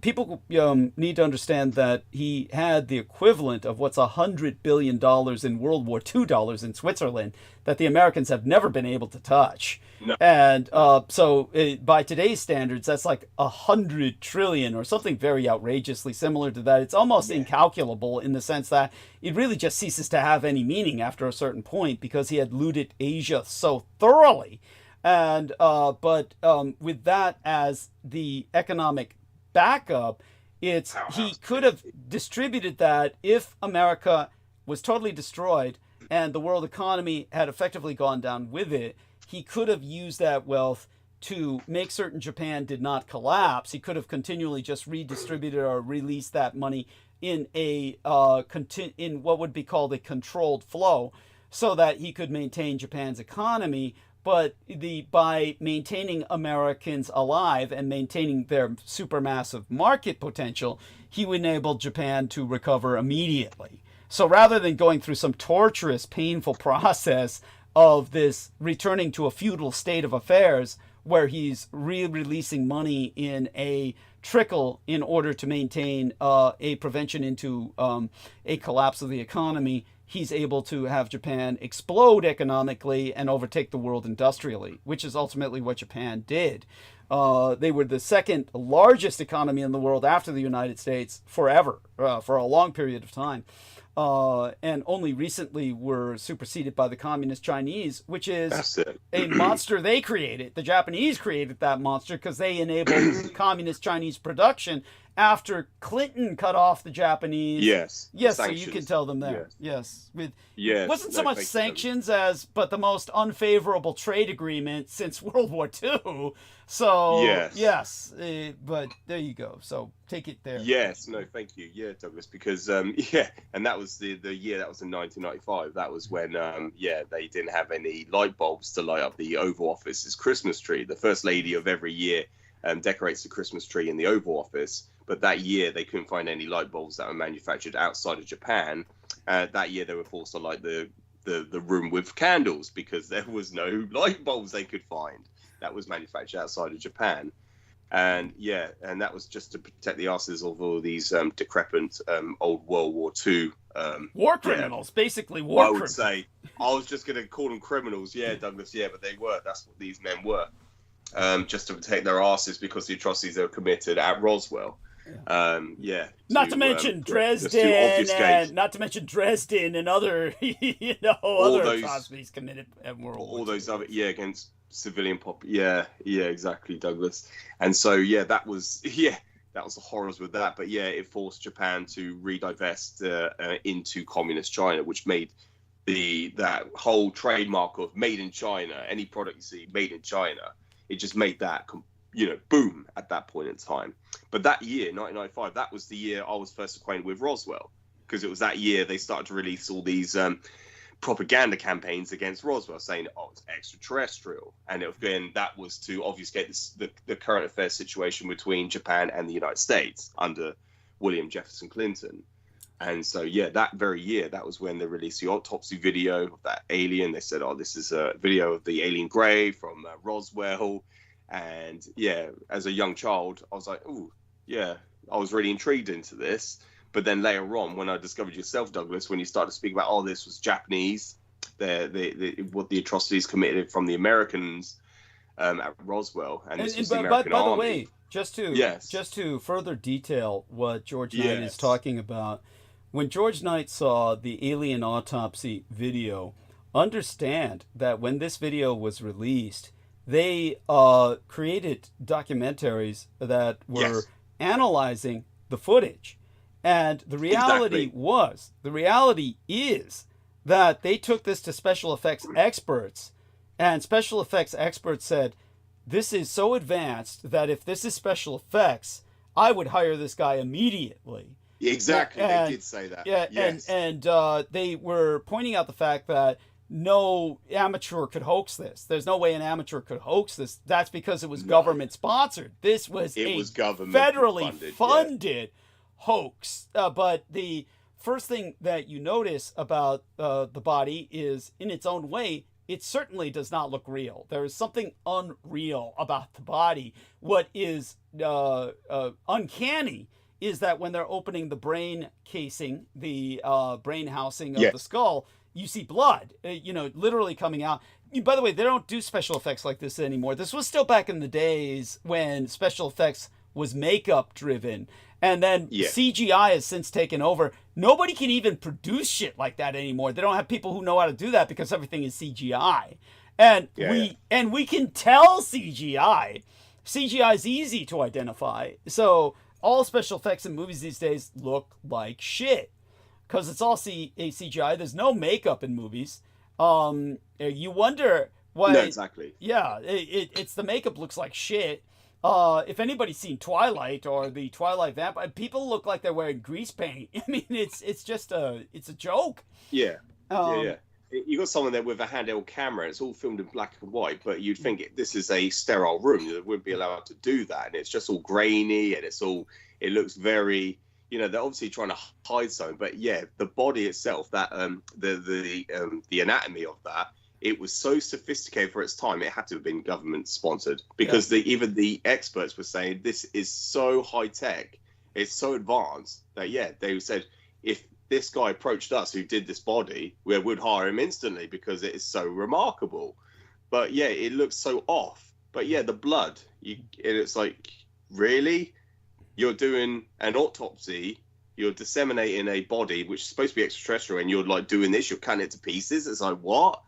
people need to understand that he had the equivalent of what's $100 billion in World War II dollars in Switzerland that the Americans have never been able to touch. No. And so by today's standards, that's like 100 trillion or something very outrageously similar to that. It's almost incalculable in the sense that it really just ceases to have any meaning after a certain point, because he had looted Asia so thoroughly. And but with that as the economic backup, he could have distributed that if America was totally destroyed and the world economy had effectively gone down with it. He could have used that wealth to make certain Japan did not collapse. He could have continually just redistributed or released that money in in what would be called a controlled flow, so that he could maintain Japan's economy. But by maintaining Americans alive and maintaining their supermassive market potential, he would enable Japan to recover immediately. So rather than going through some torturous, painful process of this returning to a feudal state of affairs, where he's releasing money in a trickle in order to maintain a prevention into a collapse of the economy, he's able to have Japan explode economically and overtake the world industrially, which is ultimately what Japan did. They were the second largest economy in the world after the United States forever, for a long period of time. And only recently were superseded by the communist Chinese, which is a monster they created. The Japanese created that monster because they enabled communist Chinese production after Clinton cut off the Japanese. Yes, so sanctions. You can tell them there. Yes. Yes. Wasn't so much sanctions but the most unfavorable trade agreement since World War II. So yes, but there you go. So take it there. Yes, no, thank you. Yeah, Douglas, because and that was the year, that was in 1995. That was when they didn't have any light bulbs to light up the Oval Office's Christmas tree. The First Lady of every year decorates the Christmas tree in the Oval Office, but that year they couldn't find any light bulbs that were manufactured outside of Japan. That year they were forced to light the room with candles because there was no light bulbs they could find that was manufactured outside of Japan. And that was just to protect the asses of all these decrepit old World War II war criminals, basically war criminals. I would say. I was just going to call them criminals, Douglas, but they were. That's what these men were. Just to protect their asses because the atrocities they were committed at Roswell. Not to mention Dresden, and not to mention Dresden and other, other atrocities committed at World War II. All those other, against civilian pop. Exactly, Douglas. And so, that was the horrors with that. But it forced Japan to redivest into communist China, which made that whole trademark of made in China, any product you see made in China, it just made that boom at that point in time. But that year, 1995, that was the year I was first acquainted with Roswell, because it was that year they started to release all these propaganda campaigns against Roswell, saying, it's extraterrestrial. And again, that was to obfuscate the current affairs situation between Japan and the United States under William Jefferson Clinton. And so, that very year, that was when they released the autopsy video of that alien. They said, this is a video of the alien grave from Roswell. And as a young child, I was like, I was really intrigued into this. But then later on, when I discovered yourself, Douglas, when you started to speak about, this was Japanese, what the atrocities committed from the Americans at Roswell, and this was the American Army. By the way, just to Yes. just to further detail what George Knight is Yes. talking about, when George Knight saw the alien autopsy video, understand that when this video was released, they created documentaries that were Yes. analyzing the footage. And the reality is that they took this to special effects experts, and special effects experts said, this is so advanced that if this is special effects, I would hire this guy immediately. Exactly, And- they did say that. Yeah, Yes. and they were pointing out the fact that no amateur could hoax this. There's no way an amateur could hoax this. That's because it was government sponsored. This was It a was government federally funded, hoax. But the first thing that you notice about the body is, in its own way, it certainly does not look real. There is something unreal about the body. What is uncanny is that when they're opening the brain casing, the brain housing of the skull, you see blood, literally coming out. By the way, they don't do special effects like this anymore. This was still back in the days when special effects was makeup driven. And then CGI has since taken over. Nobody can even produce shit like that anymore. They don't have people who know how to do that because everything is CGI. And we can tell CGI. CGI is easy to identify. So all special effects in movies these days look like shit because it's all CGI. There's no makeup in movies. You wonder why. No, exactly. Yeah, it's the makeup looks like shit. If anybody's seen Twilight or the Twilight Vampire, people look like they're wearing grease paint. I mean, it's just a joke. Yeah. You got someone there with a handheld camera, and it's all filmed in black and white, but you'd think this is a sterile room. You wouldn't be allowed to do that, and it's just all grainy, and it looks very, they're obviously trying to hide something, but yeah, the body itself, that the anatomy of that, it was so sophisticated for its time. It had to have been government sponsored because even the experts were saying this is so high tech, it's so advanced that they said if this guy approached us who did this body, we would hire him instantly because it is so remarkable. But yeah, it looks so off. But yeah, the blood, it's like, really? You're doing an autopsy, you're disseminating a body which is supposed to be extraterrestrial, and you're like doing this, you're cutting it to pieces. It's like, what?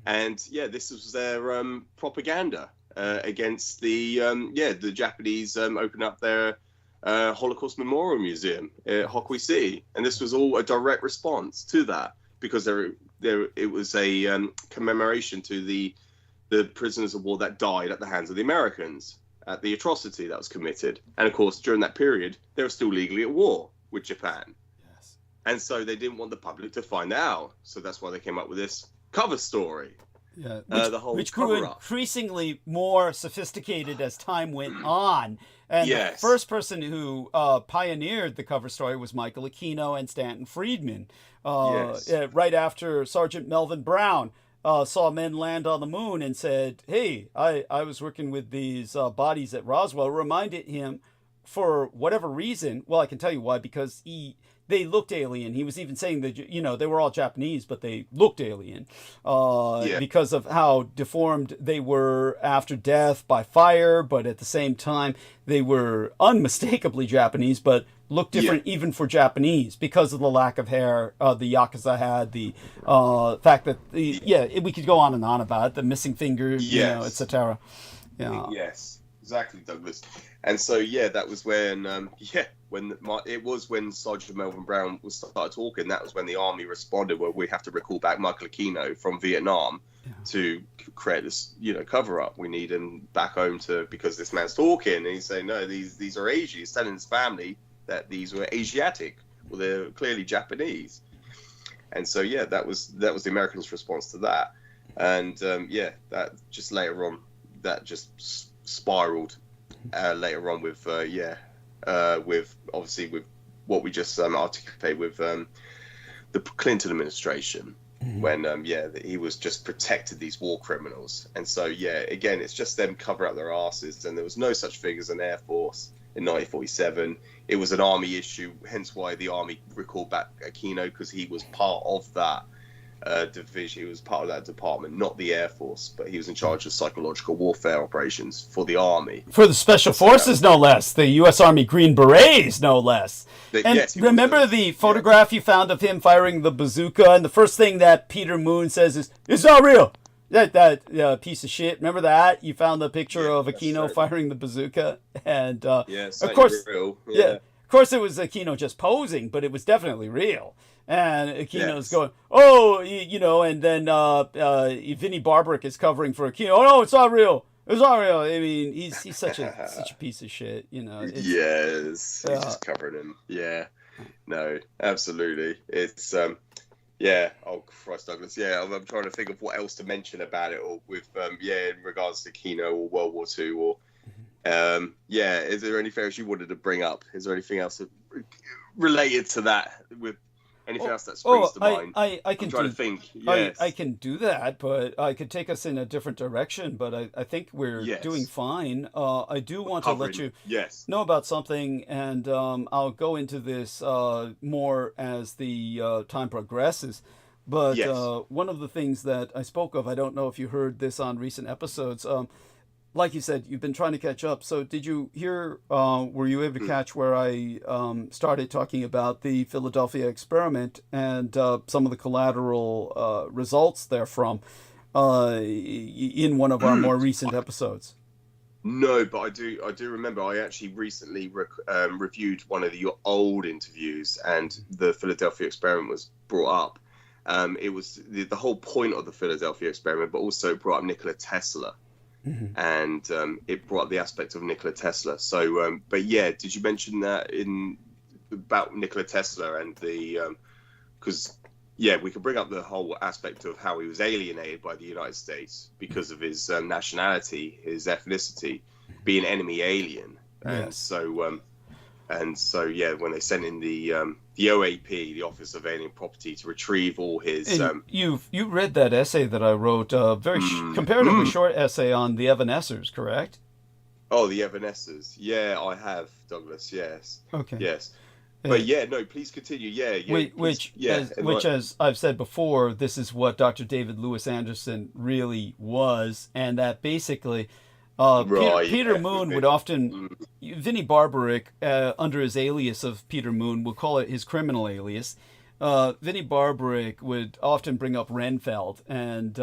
And yeah, this was their propaganda against the Japanese opening up their Holocaust Memorial Museum at Hokui City, and this was all a direct response to that because it was a commemoration to the prisoners of war that died at the hands of the Americans at the atrocity that was committed. And of course, during that period, they were still legally at war with Japan. Yes. And so they didn't want the public to find out. So that's why they came up with this cover story. Yeah, which grew increasingly more sophisticated as time went on. And the first person who pioneered the cover story was Michael Aquino and Stanton Friedman. Right after Sergeant Melvin Brown saw men land on the moon and said, hey, I was working with these bodies at Roswell. It reminded him, for whatever reason, well, I can tell you why, because they looked alien. He was even saying that, they were all Japanese, but they looked alien because of how deformed they were after death by fire. But at the same time, they were unmistakably Japanese, but looked different even for Japanese because of the lack of hair the Yakuza had, the fact that, we could go on and on about it, the missing finger, etc. Yeah. Yes, exactly, Douglas. And so, that was when, when Sergeant Melvin Brown started talking, that was when the Army responded, well, we have to recall back Michael Aquino from Vietnam to create this, cover-up. We need him back home because this man's talking. And he's saying, no, these are Asian. He's telling his family that these were Asiatic. Well, they're clearly Japanese. And so, that was the Americans' response to that. And, that just later on, that just spiraled. Later on with obviously with what we just articulated with the Clinton administration when he was just protected these war criminals. And so again, it's just them cover up their asses, and there was no such thing as an Air Force in 1947. It was an Army issue, hence why the Army recalled back Aquino, because he was part of that division. He was part of that department, not the Air Force, but he was in charge of psychological warfare operations for the Army. For the Special Forces, no less. The U.S. Army Green Berets, no less. And yes, remember the photograph you found of him firing the bazooka, and the first thing that Peter Moon says is, "It's not real." That piece of shit. Remember that? You found the picture of Aquino firing the bazooka, and of course, real. Of course, it was Aquino just posing, but it was definitely real. And Aquino's going, oh, and then Vinnie Barbarick is covering for Aquino. Oh no, it's not real. It's not real. I mean, he's such a piece of shit. Yes, he's just covering him. Yeah, no, absolutely. It's Oh Christ, Douglas. Yeah, I'm trying to think of what else to mention about it, or with in regards to Kino or World War II, or is there anything else you wanted to bring up? Is there anything else related to that? With anything else that springs to mind? I can try to think. Yes. I can do that, but I could take us in a different direction. But I think we're doing fine. I do want to let you know about something, and I'll go into this more as the time progresses. But one of the things that I spoke of, I don't know if you heard this on recent episodes. Like you said, you've been trying to catch up. So did you hear, were you able to catch where I started talking about the Philadelphia experiment and some of the collateral results therefrom in one of our more recent episodes? No, but I do remember I actually recently reviewed one of your old interviews, and the Philadelphia experiment was brought up. It was the whole point of the Philadelphia experiment, but also brought up Nikola Tesla. Mm-hmm. And it brought up the aspect of Nikola Tesla. So, but did you mention that about Nikola Tesla and the because we could bring up the whole aspect of how he was alienated by the United States because of his nationality, his ethnicity, being enemy alien, and so when they sent in the OAP, the Office of Alien Property, to retrieve all his. You read that essay that I wrote, a very comparatively short essay on the Evanescers, correct? Oh, the Evanescers. Yeah, I have, Douglas. Yes. Okay. Yes. But please continue. Which, as I've said before, this is what Dr. David Lewis Anderson really was, and that basically. Peter Moon would often, Vinnie Barbarick, under his alias of Peter Moon, we'll call it his criminal alias, Vinnie Barbarick would often bring up Renfeld, and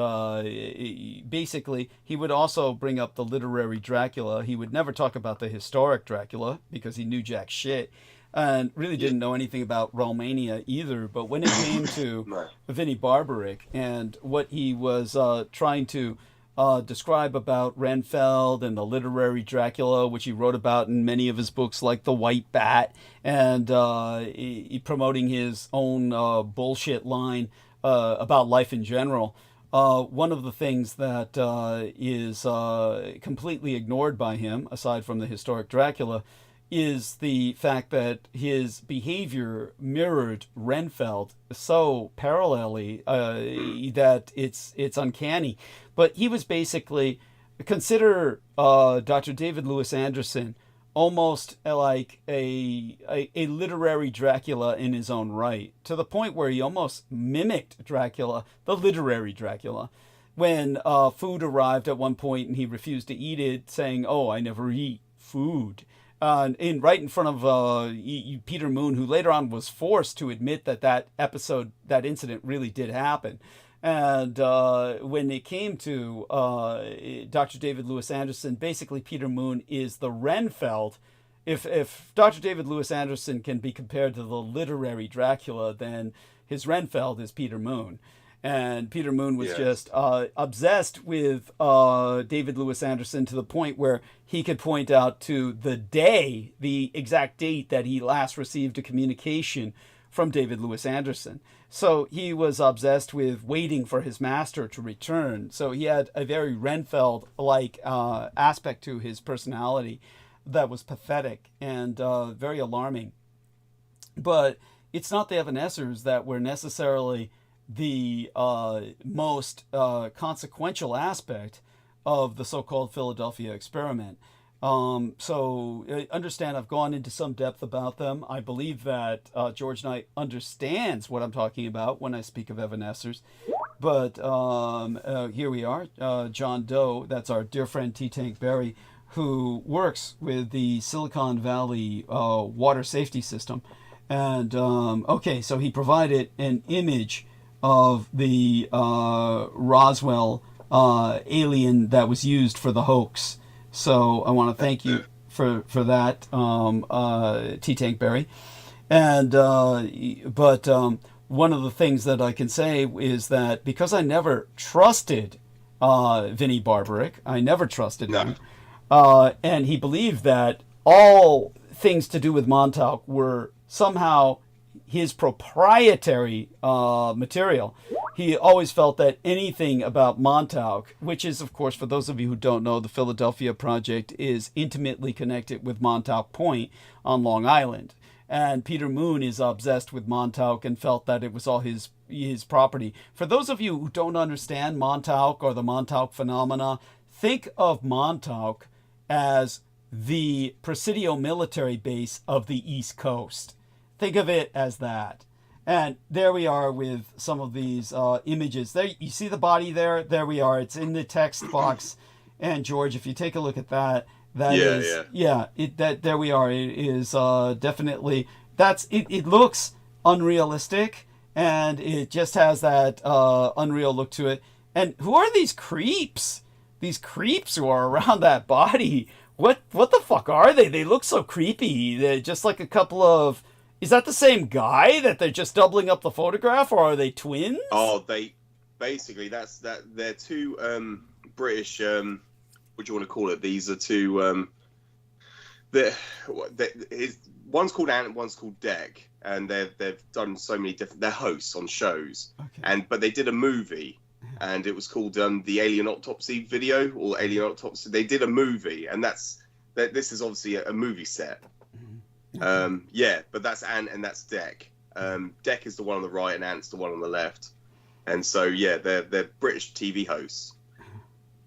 basically he would also bring up the literary Dracula. He would never talk about the historic Dracula because he knew jack shit and really didn't know anything about Romania either. But when it came to Vinnie Barbarick and what he was trying to describe about Renfeld and the literary Dracula, which he wrote about in many of his books, like The White Bat, and promoting his own bullshit line about life in general. One of the things that is completely ignored by him, aside from the historic Dracula, is the fact that his behavior mirrored Renfeld so parallelly that it's uncanny. But he was basically, consider Dr. David Lewis Anderson almost like a literary Dracula in his own right, to the point where he almost mimicked Dracula, the literary Dracula, when food arrived at one point and he refused to eat it, saying, "Oh, I never eat food." Right in front of Peter Moon, who later on was forced to admit that incident really did happen. And when it came to Dr. David Lewis Anderson, basically Peter Moon is the Renfeld. If Dr. David Lewis Anderson can be compared to the literary Dracula, then his Renfeld is Peter Moon. And Peter Moon was just obsessed with David Lewis Anderson to the point where he could point out to the exact date that he last received a communication from David Lewis Anderson. So he was obsessed with waiting for his master to return. So he had a very Renfeld-like aspect to his personality that was pathetic and very alarming. But it's not the Evanescers that were necessarily the most consequential aspect of the so-called Philadelphia experiment. So understand I've gone into some depth about them. I believe that George Knight understands what I'm talking about when I speak of evanescers. But here we are, John Doe, that's our dear friend T. Tank Berry, who works with the Silicon Valley water safety system. And, okay, so he provided an image of the Roswell alien that was used for the hoax. So I want to thank you for that, T. Tank Berry. And, one of the things that I can say is that because I never trusted Vinnie Barbaric, I never trusted him, and he believed that all things to do with Montauk were somehow his proprietary material. He always felt that anything about Montauk, which is, of course, for those of you who don't know, the Philadelphia Project is intimately connected with Montauk Point on Long Island. And Peter Moon is obsessed with Montauk and felt that it was all his property. For those of you who don't understand Montauk or the Montauk phenomena, think of Montauk as the Presidio military base of the East Coast. Think of it as that. And there we are with some of these images. There, you see the body there? There we are. It's in the text box. And George, if you take a look at that, there we are. It is definitely, it looks unrealistic, and it just has that unreal look to it. And who are these creeps? These creeps who are around that body. What the fuck are they? They look so creepy. They're just like a couple of... Is that the same guy that they're just doubling up the photograph, or are they twins? Oh, they're two British... what do you want to call it? These are two. One's called Ant and one's called Dec, and they've done so many different. They're hosts on shows, but they did a movie, and it was called the Alien Autopsy video or Alien Autopsy. They did a movie, and this is obviously a movie set. But that's Ant and that's Dec. Dec is the one on the right, and Ant's the one on the left, and so they're British TV hosts.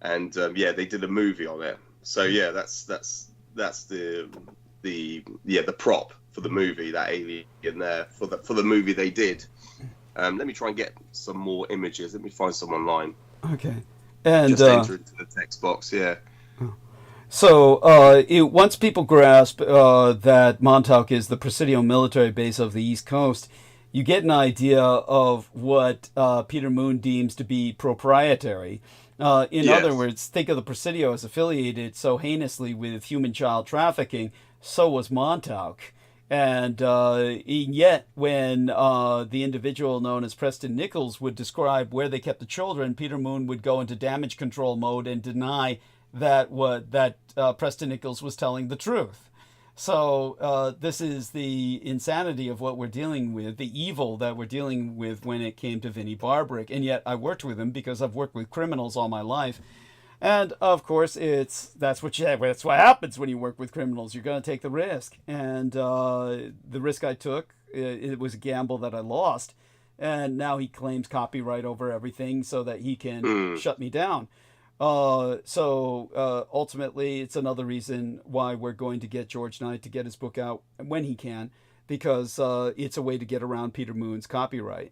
And they did a movie on it. So that's the prop for the movie, that alien there for the movie they did. Let me try and get some more images. Let me find some online. Okay, and just enter into the text box. Yeah. So once people grasp that Montauk is the Presidio military base of the East Coast, you get an idea of what Peter Moon deems to be proprietary. In other words, think of the Presidio as affiliated so heinously with human child trafficking. So was Montauk. And yet, when the individual known as Preston Nichols would describe where they kept the children, Peter Moon would go into damage control mode and deny that Preston Nichols was telling the truth. So this is the insanity of what we're dealing with, the evil that we're dealing with when it came to Vinnie Barbaric. And yet I worked with him because I've worked with criminals all my life. And of course, that's what happens when you work with criminals. You're going to take the risk. And the risk I took, it was a gamble that I lost. And now he claims copyright over everything so that he can shut me down. So ultimately, it's another reason why we're going to get George Knight to get his book out when he can, because it's a way to get around Peter Moon's copyright.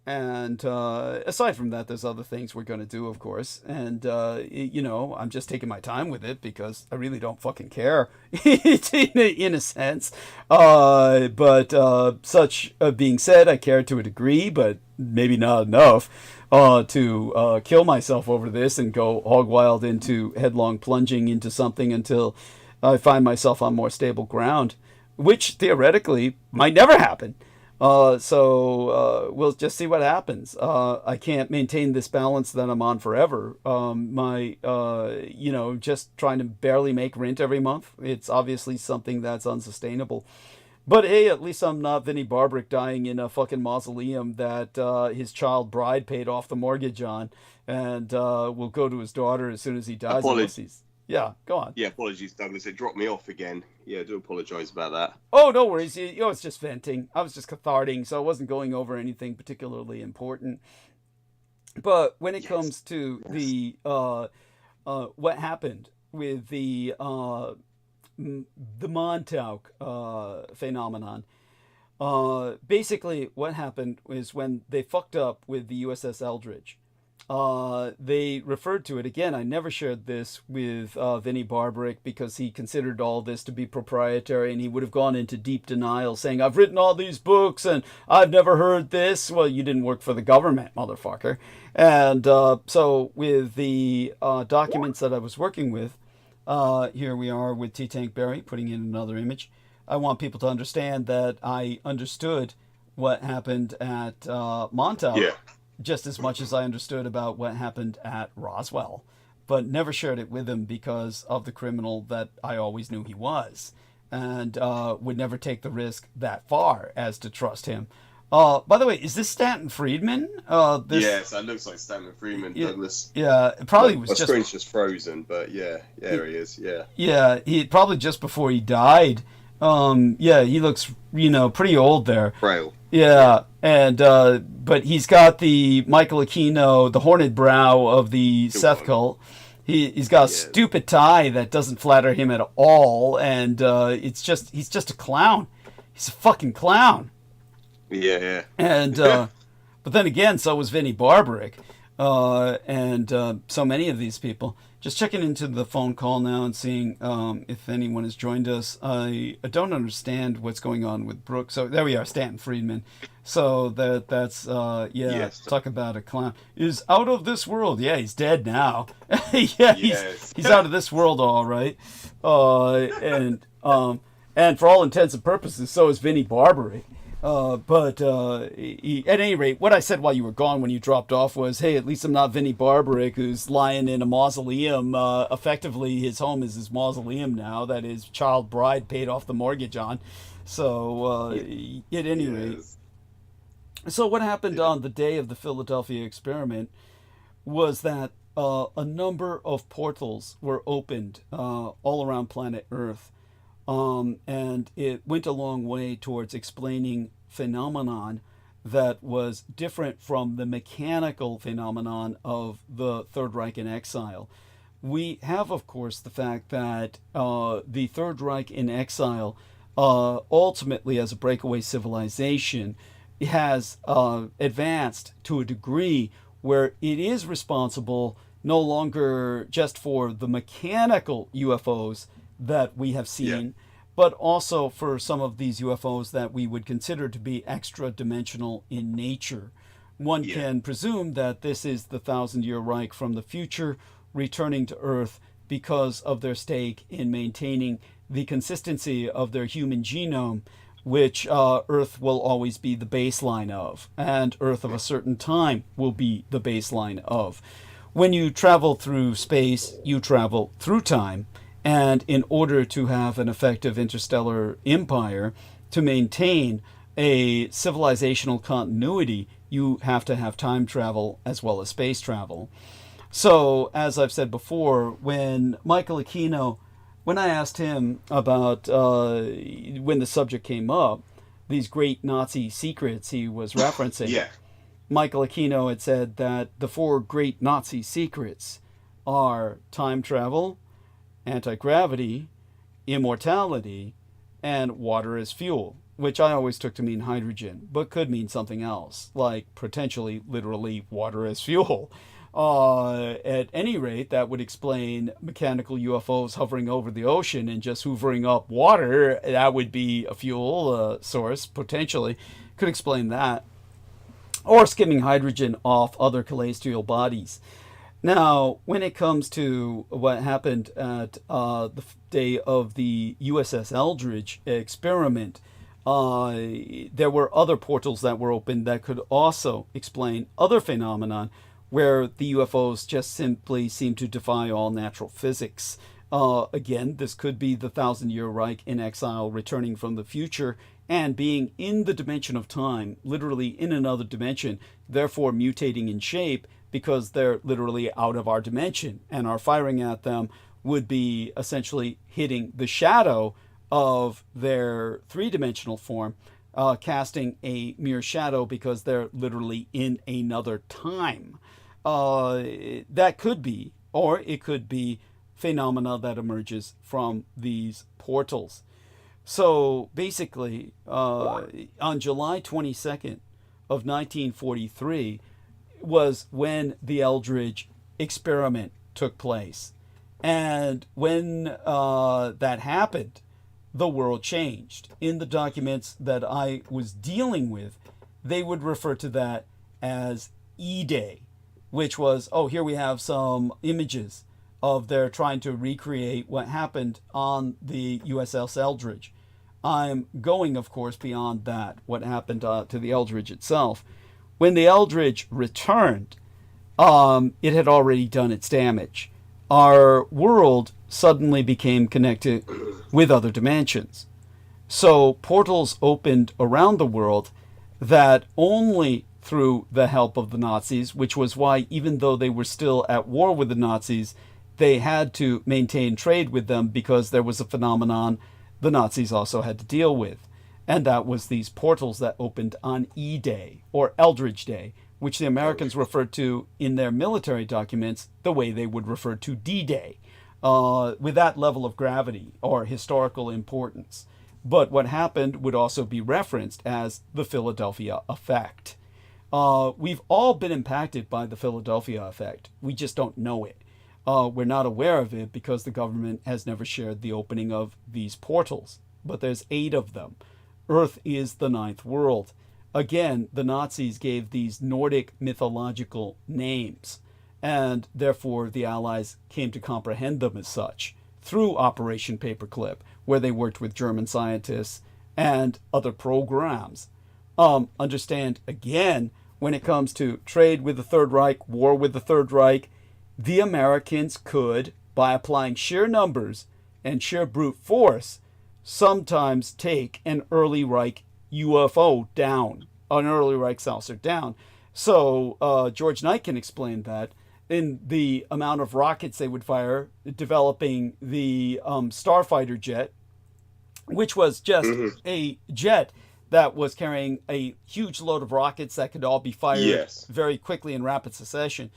And aside from that, there's other things we're going to do, of course. And, I'm just taking my time with it because I really don't fucking care, in a sense. But such being said, I care to a degree, but maybe not enough to kill myself over this and go hog wild into headlong plunging into something until I find myself on more stable ground, which theoretically might never happen. So we'll just see what happens. I can't maintain this balance that I'm on forever. Just trying to barely make rent every month. It's obviously something that's unsustainable. But hey, at least I'm not Vinnie Barbaric dying in a fucking mausoleum that his child bride paid off the mortgage on, and will go to his daughter as soon as he dies. Yeah, go on. Yeah, apologies, Douglas. It dropped me off again. Yeah, I do apologise about that. Oh, no worries. It's just venting. I was just catharting, so I wasn't going over anything particularly important. But when it comes to the what happened with the Montauk phenomenon. Basically, what happened is when they fucked up with the USS Eldridge, they referred to it again. I never shared this with Vinnie Barbarick because he considered all this to be proprietary, and he would have gone into deep denial, saying, "I've written all these books and I've never heard this." Well, you didn't work for the government, motherfucker. And so with the documents that I was working with, here we are with T. Tank Berry putting in another image. I want people to understand that I understood what happened at Montauk. Yeah. Just as much as I understood about what happened at Roswell, but never shared it with him because of the criminal that I always knew he was, and would never take the risk that far as to trust him. By the way, is this Stanton Friedman? Yes, that looks like Stanton Friedman, Douglas. Yeah, it probably was my just... screen's just frozen, but yeah, there he is, yeah. Yeah, he probably just before he died. Yeah, he looks, pretty old there. Frail. Yeah, and but he's got the Michael Aquino, the horned brow of the Seth cult. He's got a stupid tie that doesn't flatter him at all, and he's just a clown. He's a fucking clown. Yeah. And but then again, so was Vinnie Barbarick, and so many of these people. Just checking into the phone call now and seeing if anyone has joined us. I don't understand what's going on with Brooke. So there we are, Stanton Friedman. So that's yes. Talk about a clown. Is out of this world. Yeah, he's dead now. Yeah, he's out of this world, all right. And for all intents and purposes, so is Vinnie Barbarick. But at any rate, what I said while you were gone when you dropped off was, hey, at least I'm not Vinnie Barbarick, who's lying in a mausoleum. Effectively, his home is his mausoleum now that his child bride paid off the mortgage on. So at any rate. So what happened on the day of the Philadelphia experiment was that a number of portals were opened all around planet Earth. And it went a long way towards explaining phenomenon that was different from the mechanical phenomenon of the Third Reich in exile. We have, of course, the fact that the Third Reich in exile, ultimately as a breakaway civilization, has advanced to a degree where it is responsible no longer just for the mechanical UFOs that we have seen, but also for some of these UFOs that we would consider to be extra-dimensional in nature. One can presume that this is the 1,000-year Reich from the future returning to Earth because of their stake in maintaining the consistency of their human genome, which Earth will always be the baseline of, and Earth of a certain time will be the baseline of. When you travel through space, you travel through time. And in order to have an effective interstellar empire, to maintain a civilizational continuity, you have to have time travel as well as space travel. So, as I've said before, when Michael Aquino, when I asked him about when the subject came up, these great Nazi secrets he was referencing, Michael Aquino had said that the 4 great Nazi secrets are time travel, anti-gravity, immortality, and water as fuel, which I always took to mean hydrogen, but could mean something else, like potentially, literally, water as fuel. At any rate, that would explain mechanical UFOs hovering over the ocean and just hoovering up water. That would be a fuel source, potentially. Could explain that. Or skimming hydrogen off other celestial bodies. Now, when it comes to what happened at the day of the USS Eldridge experiment, there were other portals that were opened that could also explain other phenomenon where the UFOs just simply seem to defy all natural physics. Again, this could be the 1,000-year Reich in exile returning from the future and being in the dimension of time, literally in another dimension, therefore mutating in shape, because they're literally out of our dimension, and our firing at them would be essentially hitting the shadow of their 3-dimensional form, casting a mere shadow because they're literally in another time. That could be, or it could be phenomena that emerges from these portals. So basically, on July 22nd of 1943 was when the Eldridge experiment took place. And when that happened, the world changed. In the documents that I was dealing with, they would refer to that as E-Day, which was, oh, here we have some images of their trying to recreate what happened on the USS Eldridge. I'm going, of course, beyond that, what happened to the Eldridge itself. When the Eldridge returned, it had already done its damage. Our world suddenly became connected with other dimensions. So portals opened around the world that only through the help of the Nazis, which was why even though they were still at war with the Nazis, they had to maintain trade with them because there was a phenomenon the Nazis also had to deal with. And that was these portals that opened on E-Day, or Eldridge Day, which the Americans referred to in their military documents the way they would refer to D-Day, with that level of gravity or historical importance. But what happened would also be referenced as the Philadelphia effect. We've all been impacted by the Philadelphia effect. We just don't know it. We're not aware of it because the government has never shared the opening of these portals. But there's 8 of them. Earth is the 9th world. Again, the Nazis gave these Nordic mythological names, and therefore the Allies came to comprehend them as such through Operation Paperclip, where they worked with German scientists and other programs. Understand, again, when it comes to trade with the Third Reich, war with the Third Reich, the Americans could, by applying sheer numbers and sheer brute force, sometimes take an early Reich UFO down, an early Reich saucer down. So George Knight can explain that in the amount of rockets they would fire, developing the Starfighter jet, which was just a jet that was carrying a huge load of rockets that could all be fired very quickly in rapid succession.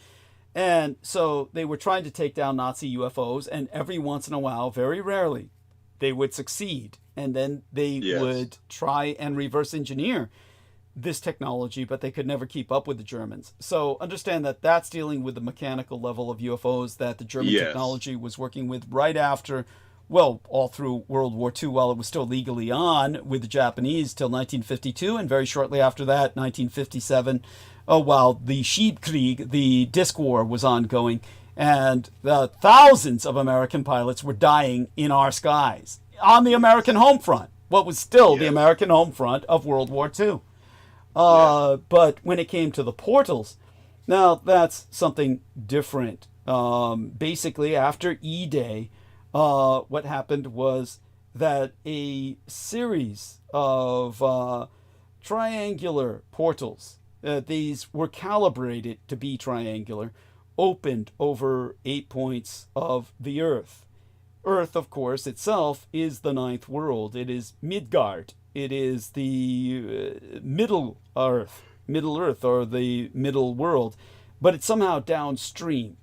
And so they were trying to take down Nazi UFOs, and every once in a while, very rarely, they would succeed. And then they would try and reverse engineer this technology, but they could never keep up with the Germans. So understand that that's dealing with the mechanical level of UFOs that the German technology was working with right after, well, all through World War II, while it was still legally on with the Japanese till 1952, and very shortly after that, 1957, while the Schiedkrieg, the disc war, was ongoing, and thousands of American pilots were dying in our skies on the American home front, what was still the American home front of World War II. But when it came to the portals, now that's something different. Basically, after E-Day, what happened was that a series of triangular portals, these were calibrated to be triangular, opened over 8 points of the Earth. Earth, of course, itself is the 9th world. It is Midgard. It is the Middle Earth, or the Middle World. But it's somehow downstream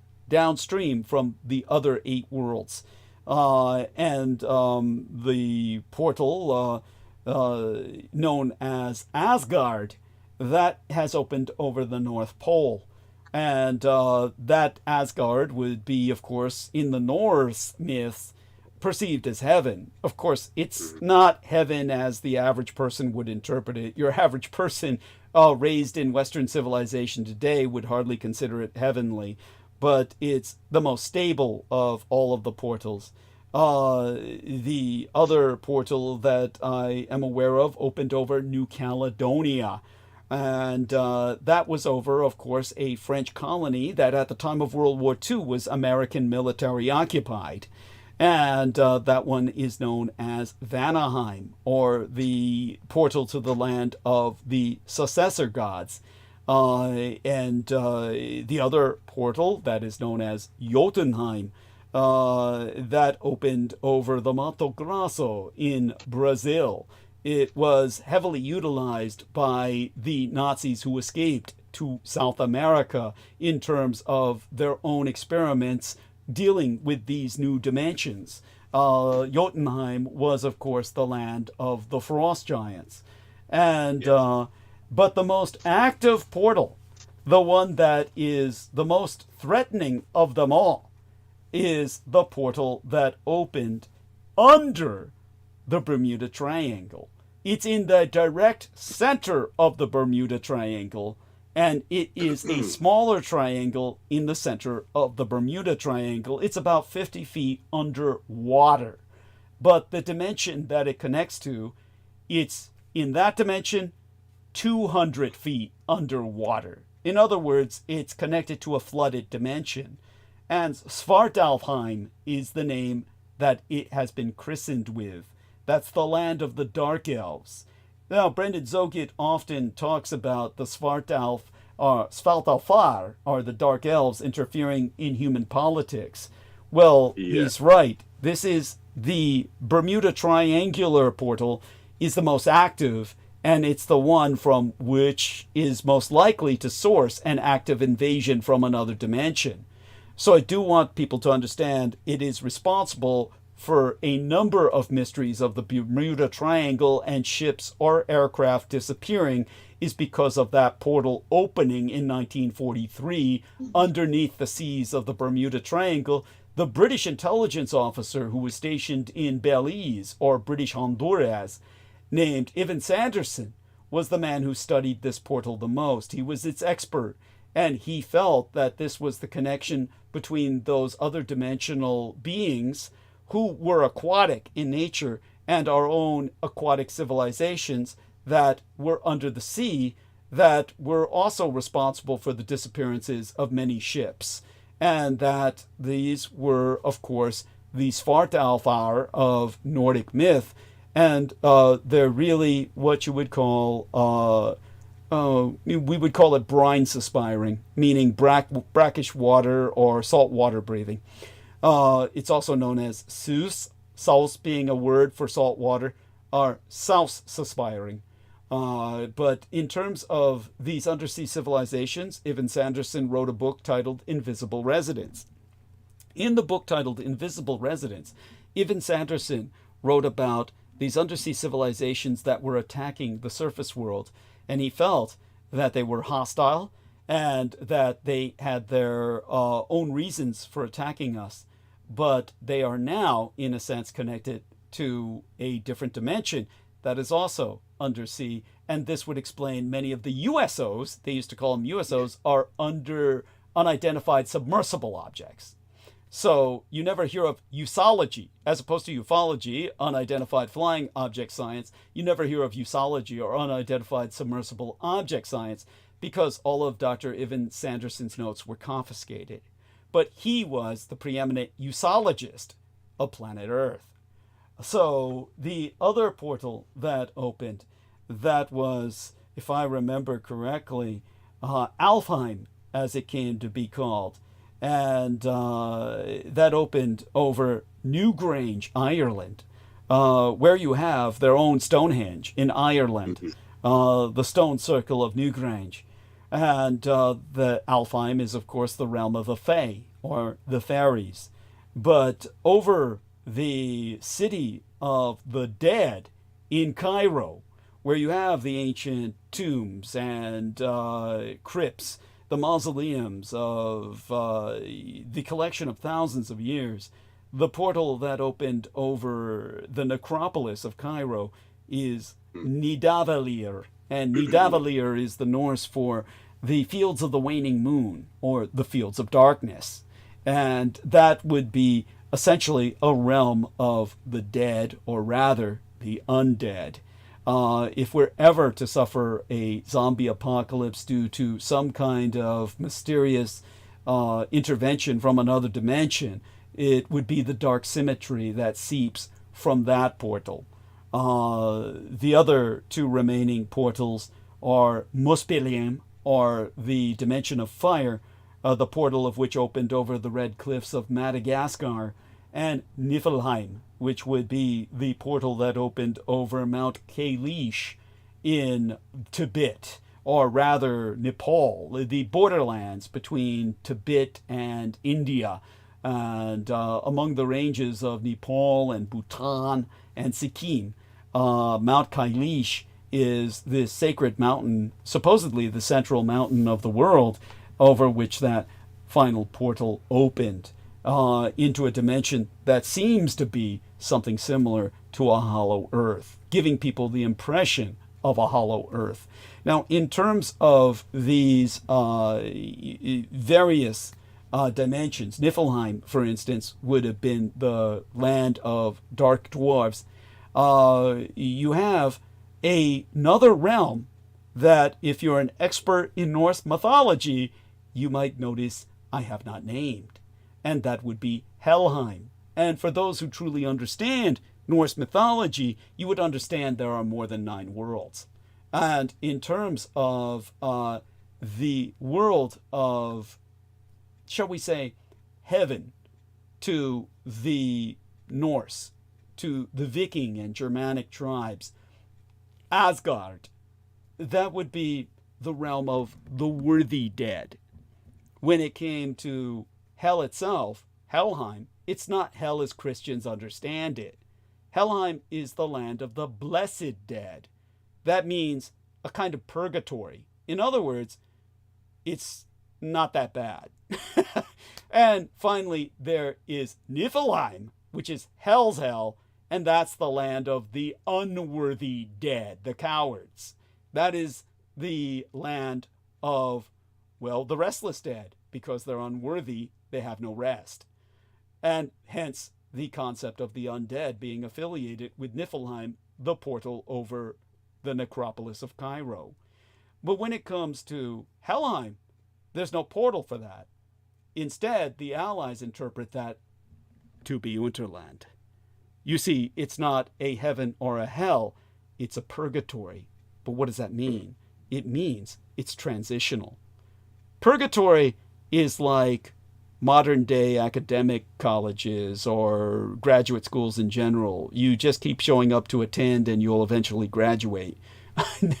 from the other 8 worlds. And the portal known as Asgard, that has opened over the North Pole. And that Asgard would be, of course, in the Norse myths, perceived as heaven. Of course, it's not heaven as the average person would interpret it. Your average person raised in Western civilization today would hardly consider it heavenly, but it's the most stable of all of the portals. The other portal that I am aware of opened over New Caledonia. And that was over, of course, a French colony that at the time of World War II was American military occupied. And that one is known as Vanaheim, or the portal to the land of the successor gods. And the other portal that is known as Jotunheim, that opened over the Mato Grosso in Brazil. It was heavily utilized by the Nazis who escaped to South America in terms of their own experiments dealing with these new dimensions. Jotunheim was, of course, the land of the frost giants. And but the most active portal, the one that is the most threatening of them all, is the portal that opened under the Bermuda Triangle. It's in the direct center of the Bermuda Triangle, and it is a smaller triangle in the center of the Bermuda Triangle. It's about 50 feet underwater. But the dimension that it connects to, it's in that dimension 200 feet underwater. In other words, it's connected to a flooded dimension. And Svartalfheim is the name that it has been christened with. That's the land of the Dark Elves. Now, Brendan Zogit often talks about the Svartalfar, or the Dark Elves, interfering in human politics. Well, he's right. This is the Bermuda Triangular portal is the most active, and it's the one from which is most likely to source an active invasion from another dimension. So I do want people to understand it is responsible for a number of mysteries of the Bermuda Triangle, and ships or aircraft disappearing is because of that portal opening in 1943 underneath the seas of the Bermuda Triangle. The British intelligence officer who was stationed in Belize, or British Honduras, named Ivan Sanderson, was the man who studied this portal the most. He was its expert, and he felt that this was the connection between those other dimensional beings who were aquatic in nature and our own aquatic civilizations that were under the sea that were also responsible for the disappearances of many ships. And that these were, of course, the Svartalfar of Nordic myth. And they're really what you would call, we would call it brine suspiring, meaning brackish water or salt water breathing. It's also known as sus, saus being a word for salt water, or saus suspiring. But in terms of these undersea civilizations, Ivan Sanderson wrote a book titled Invisible Residents. In the book titled Invisible Residents, Ivan Sanderson wrote about these undersea civilizations that were attacking the surface world, and he felt that they were hostile and that they had their own reasons for attacking us. But they are now, in a sense, connected to a different dimension that is also undersea. And this would explain many of the USOs, they used to call them USOs, are under unidentified submersible objects. So you never hear of usology, as opposed to ufology, unidentified flying object science. You never hear of usology or unidentified submersible object science because all of Dr. Ivan Sanderson's notes were confiscated. But he was the preeminent usologist of planet Earth. So the other portal that opened, that was, if I remember correctly, Alfheim, as it came to be called. And that opened over Newgrange, Ireland, where you have their own Stonehenge in Ireland, the stone circle of Newgrange. And the Alfheim is, of course, the realm of the Fae, or the fairies. But over the city of the dead in Cairo, where you have the ancient tombs and crypts, the mausoleums of the collection of thousands of years, the portal that opened over the necropolis of Cairo is Nidavellir. And Nidavellir is the Norse for the fields of the waning moon, or the fields of darkness. And that would be essentially a realm of the dead, or rather the undead. If we're ever to suffer a zombie apocalypse due to some kind of mysterious intervention from another dimension, it would be the dark symmetry that seeps from that portal. The other two remaining portals are Muspelheim, or the dimension of fire, the portal of which opened over the red cliffs of Madagascar, and Niflheim, which would be the portal that opened over Mount Kailash in Tibet, or rather Nepal, the borderlands between Tibet and India. And among the ranges of Nepal and Bhutan and Sikkim, Mount Kailash is this sacred mountain, supposedly the central mountain of the world, over which that final portal opened into a dimension that seems to be something similar to a hollow earth, giving people the impression of a hollow earth. Now, in terms of these various dimensions, Niflheim, for instance, would have been the land of dark dwarves. You have another realm that, if you're an expert in Norse mythology, you might notice I have not named, and that would be Helheim. And for those who truly understand Norse mythology, you would understand there are more than 9 worlds. And in terms of the world of, shall we say, heaven to the Norse, to the Viking and Germanic tribes, Asgard, that would be the realm of the worthy dead. When it came to hell itself, Helheim, it's not hell as Christians understand it. Helheim is the land of the blessed dead. That means a kind of purgatory. In other words, it's not that bad. And finally, there is Niflheim, which is hell's hell, and that's the land of the unworthy dead, the cowards. That is the land of, well, the restless dead. Because they're unworthy, they have no rest. And hence the concept of the undead being affiliated with Niflheim, the portal over the necropolis of Cairo. But when it comes to Helheim, there's no portal for that. Instead, the Allies interpret that to be Unterland. You see, it's not a heaven or a hell, it's a purgatory. But what does that mean? It means it's transitional. Purgatory is like modern day academic colleges or graduate schools in general. You just keep showing up to attend and you'll eventually graduate.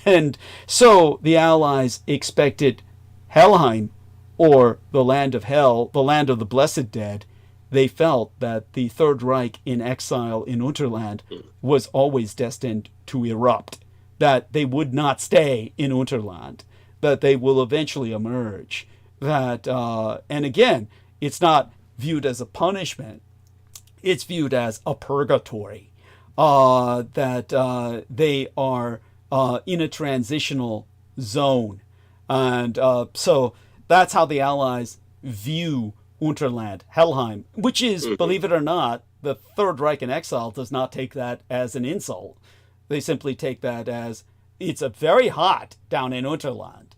And so the Allies expected Helheim, or the land of hell, the land of the blessed dead. They felt that the Third Reich in exile in Unterland was always destined to erupt, that they would not stay in Unterland, that they will eventually emerge. That, and again, it's not viewed as a punishment, it's viewed as a purgatory, that they are in a transitional zone. And so that's how the Allies view Unterland, Helheim, which is, believe it or not, the Third Reich in exile does not take that as an insult. They simply take that as, it's a very hot down in Unterland.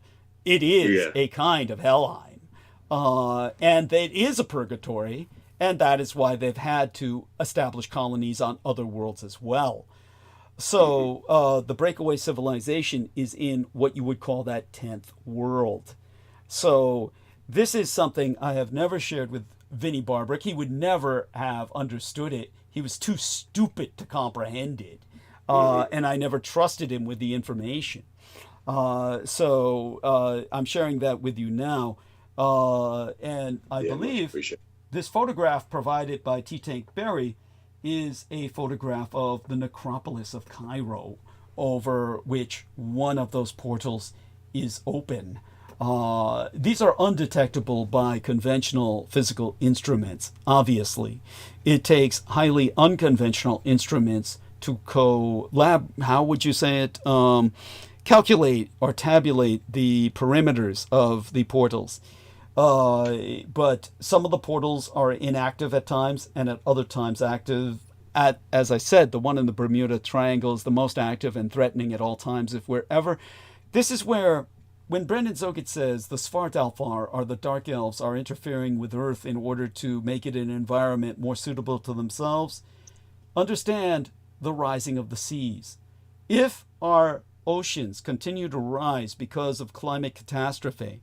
It is a kind of Helheim. And it is a purgatory, and that is why they've had to establish colonies on other worlds as well. So the breakaway civilization is in what you would call that 10th world. So this is something I have never shared with Vinnie Barbrick. He would never have understood it. He was too stupid to comprehend it. And I never trusted him with the information. So I'm sharing that with you now. And I believe this photograph provided by T-Tank Berry is a photograph of the necropolis of Cairo, over which one of those portals is open. These are undetectable by conventional physical instruments, obviously. It takes highly unconventional instruments to how would you say it? Calculate or tabulate the perimeters of the portals. But some of the portals are inactive at times and at other times active. As I said, the one in the Bermuda Triangle is the most active and threatening at all times. This is where, when Brendan Zogit says the Svartalfar, or the Dark Elves, are interfering with Earth in order to make it an environment more suitable to themselves, understand the rising of the seas. If our oceans continue to rise because of climate catastrophe,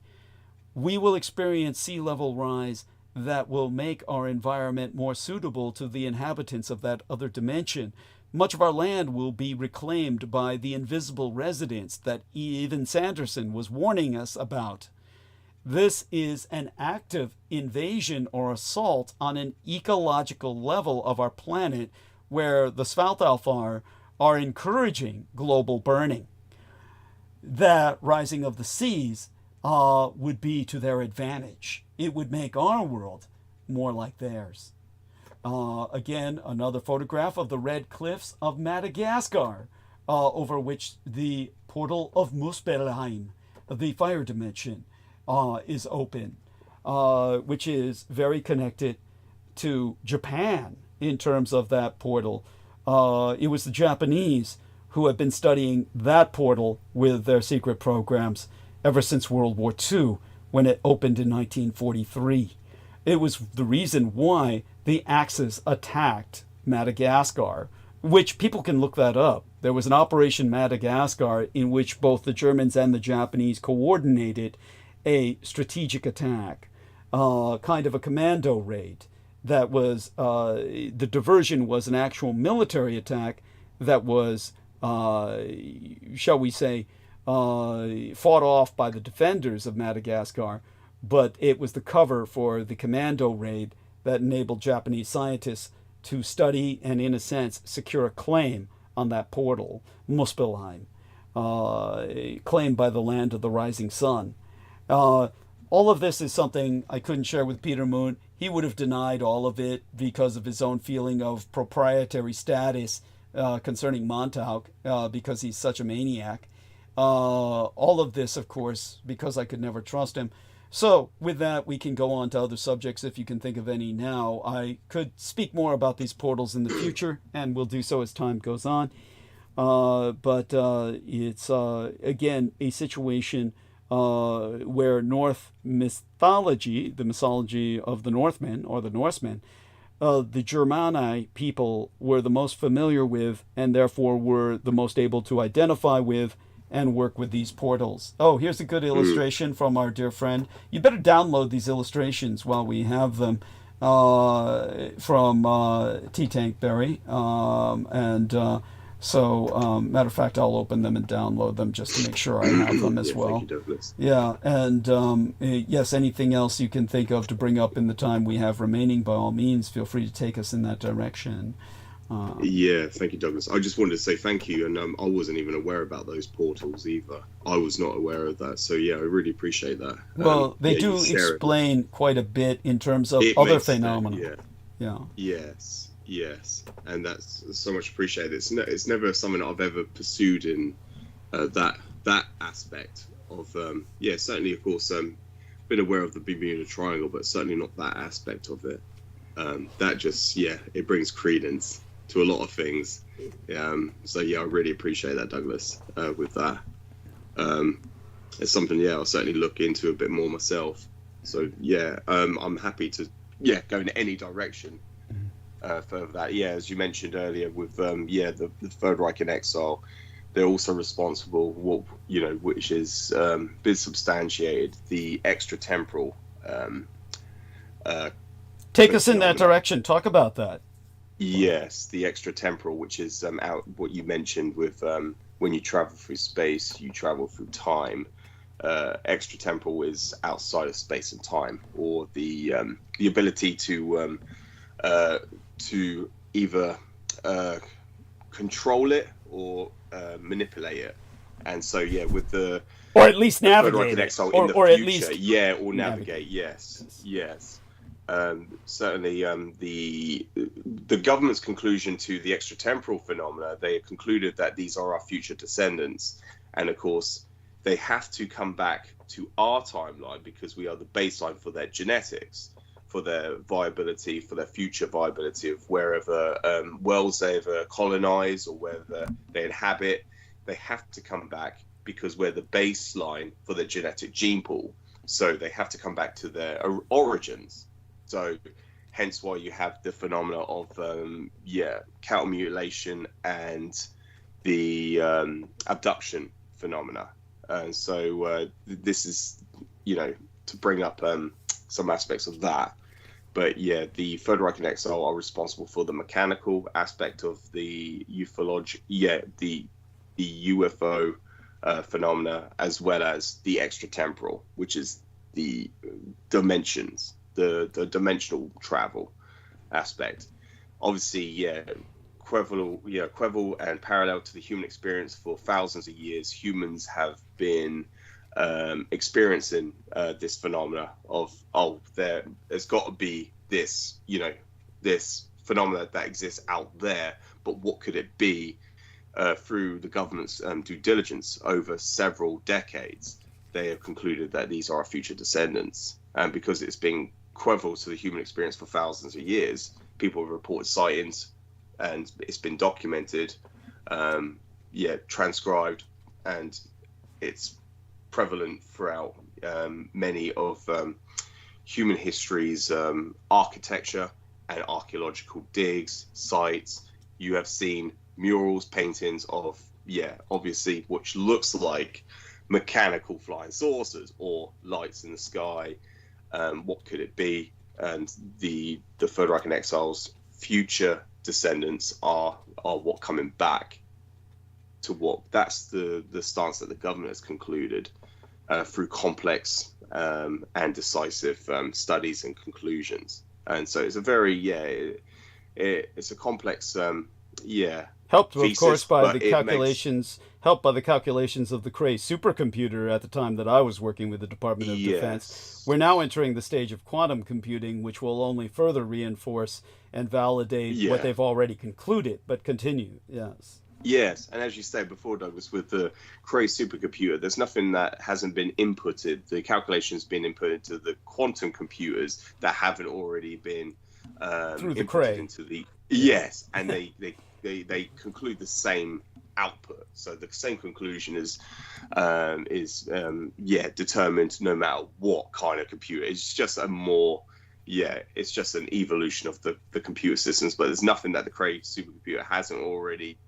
we will experience sea level rise that will make our environment more suitable to the inhabitants of that other dimension. Much of our land will be reclaimed by the invisible residents that even Sanderson was warning us about. This is an active invasion or assault on an ecological level of our planet where the Svalbard are encouraging global burning. That rising of the seas would be to their advantage. It would make our world more like theirs. Again, another photograph of the red cliffs of Madagascar, over which the portal of Muspelheim, the fire dimension, is open, which is very connected to Japan in terms of that portal. It was the Japanese who have been studying that portal with their secret programs ever since World War II, when it opened in 1943. It was the reason why the Axis attacked Madagascar, which people can look that up. There was an Operation Madagascar in which both the Germans and the Japanese coordinated a strategic attack, kind of a commando raid. That was, the diversion was an actual military attack that was, shall we say, fought off by the defenders of Madagascar, but it was the cover for the commando raid that enabled Japanese scientists to study and, in a sense, secure a claim on that portal, Muspelheim, claimed by the land of the rising sun. All of this is something I couldn't share with Peter Moon. He would have denied all of it because of his own feeling of proprietary status concerning Montauk, because he's such a maniac. All of this, of course, because I could never trust him. So with that, we can go on to other subjects if you can think of any now. I could speak more about these portals in the future, and we'll do so as time goes on. But it's, again, a situation where North mythology, the mythology of the Northmen or the Norsemen, the Germani people were the most familiar with and therefore were the most able to identify with and work with these portals. Oh, here's a good illustration from our dear friend. You better download these illustrations while we have them from T-Tank Berry. So, matter of fact, I'll open them and download them just to make sure I have them as well. Thank you, Douglas. Yeah, and yes, anything else you can think of to bring up in the time we have remaining, by all means, feel free to take us in that direction. Yeah, thank you, Douglas. I just wanted to say thank you, and I wasn't even aware about those portals either. I was not aware of that, so yeah, I really appreciate that. Well, they do explain quite a bit in terms of other phenomena. Yeah. Yes, and that's so much appreciated. It's never something I've ever pursued in that aspect of certainly, of course, been aware of the Bermuda Triangle, but certainly not that aspect of it. That just it brings credence to a lot of things. So yeah, I really appreciate that, Douglas. With that, it's something I'll certainly look into a bit more myself. So yeah, I'm happy to go in any direction. Further that, as you mentioned earlier, with the Third Reich in exile, they're also responsible, which is been substantiated, the extratemporal. Take us in that direction. Talk about that. Yes, the extratemporal, which is out what you mentioned with when you travel through space, you travel through time. Extratemporal is outside of space and time, or the ability to either control it or manipulate it. And so with the or at least navigate it, or at least or navigate. Yes. Certainly the government's conclusion to the extratemporal phenomena, they concluded that these are our future descendants, and of course they have to come back to our timeline because we are the baseline for their genetics, for their viability, for their future viability of wherever worlds they ever colonize or wherever they inhabit. They have to come back because we're the baseline for their genetic gene pool. So they have to come back to their origins. So hence why you have the phenomena of cattle mutilation and the abduction phenomena. And so this is, to bring up some aspects of that. But the Third Reich in exile are responsible for the mechanical aspect of the the UFO phenomena, as well as the extratemporal, which is the dimensions, the dimensional travel aspect. Obviously, equivalent and parallel to the human experience for thousands of years, humans have been experiencing this phenomena of there's got to be this this phenomena that exists out there, but what could it be? Through the government's due diligence over several decades, they have concluded that these are our future descendants, and because it's been equivalent to the human experience for thousands of years, people have reported sightings, and it's been documented, transcribed, and it's prevalent throughout many of human history's architecture and archaeological digs, sites. You have seen murals, paintings of, obviously, which looks like mechanical flying saucers or lights in the sky. What could it be? And the Third Reich and Exiles' future descendants are what coming back to what, that's the stance that the government has concluded through complex and decisive studies and conclusions. And so it's a very it's a complex helped thesis, of course by the calculations of the Cray supercomputer at the time that I was working with the Department of Defense. We're now entering the stage of quantum computing, which will only further reinforce and validate what they've already concluded. But continue. Yes, and as you said before, Douglas, with the Cray supercomputer, there's nothing that hasn't been inputted. The calculations been inputted to the quantum computers that haven't already been through the Cray into the and they conclude the same output. So the same conclusion is determined no matter what kind of computer. It's just a more it's just an evolution of the computer systems, but there's nothing that the Cray supercomputer hasn't already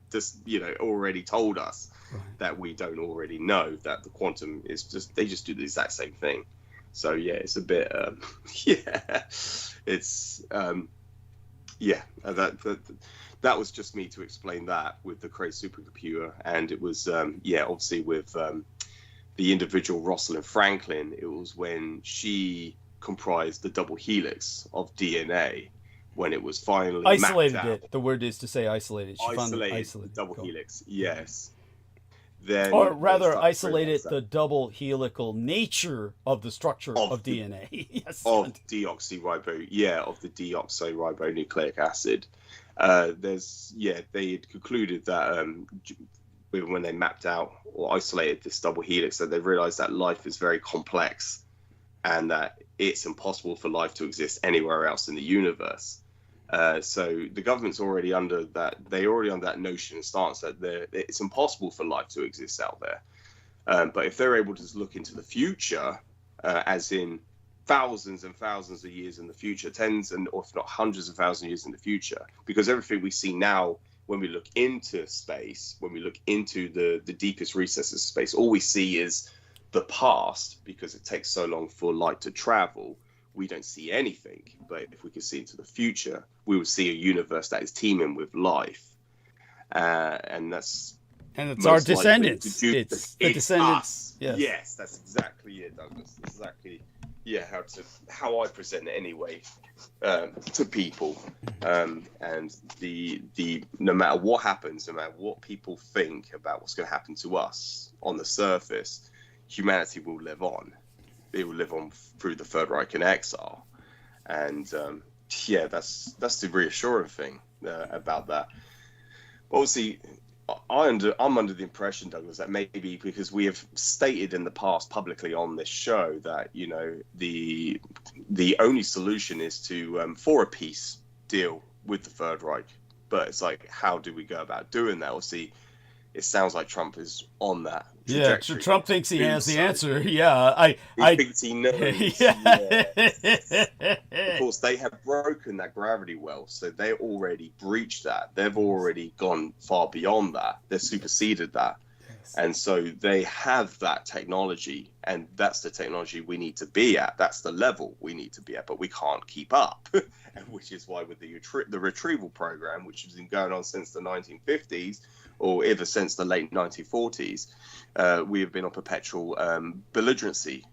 already told us that we don't already know, that the quantum is they just do the exact same thing. So it's a bit it's that was just me to explain that with the Cray supercomputer. And it was obviously with the individual Rosalind Franklin, it was when she comprised the double helix of DNA, when it was finally isolated mapped out. The word is to say isolated. She isolated the double helix, yes. Then or rather isolated the double helical nature of the structure of DNA. Of the deoxyribonucleic acid. They had concluded that when they mapped out or isolated this double helix, that they realized that life is very complex and that it's impossible for life to exist anywhere else in the universe. So the government's already under that. They're already on that notion and stance that it's impossible for life to exist out there. But if they're able to just look into the future, as in thousands and thousands of years in the future, tens and or if not hundreds of thousands of years in the future, because everything we see now, when we look into space, when we look into the deepest recesses of space, all we see is the past, because it takes so long for light to travel. We don't see anything. But if we could see into the future, we would see a universe that is teeming with life, and it's our descendants. It's the descendants. Us. Yes, that's exactly it, Douglas. Exactly. How I present it anyway to people, and the no matter what happens, no matter what people think about what's going to happen to us on the surface, humanity will live on. It will live on through the Third Reich in exile, and that's the reassuring thing about that. Obviously, I'm under the impression, Douglas, that maybe because we have stated in the past publicly on this show that the only solution is to for a peace deal with the Third Reich, but it's like, how do we go about doing that? Obviously, it sounds like Trump is on that trajectory. Yeah, Trump thinks he has the answer. He thinks he knows. Of course, they have broken that gravity well, so they already breached that. They've already gone far beyond that. They've superseded that. And so they have that technology, and that's the technology we need to be at. That's the level we need to be at, but we can't keep up, which is why with the retrieval program, which has been going on since the 1950s, or ever since the late 1940s, we have been on perpetual belligerency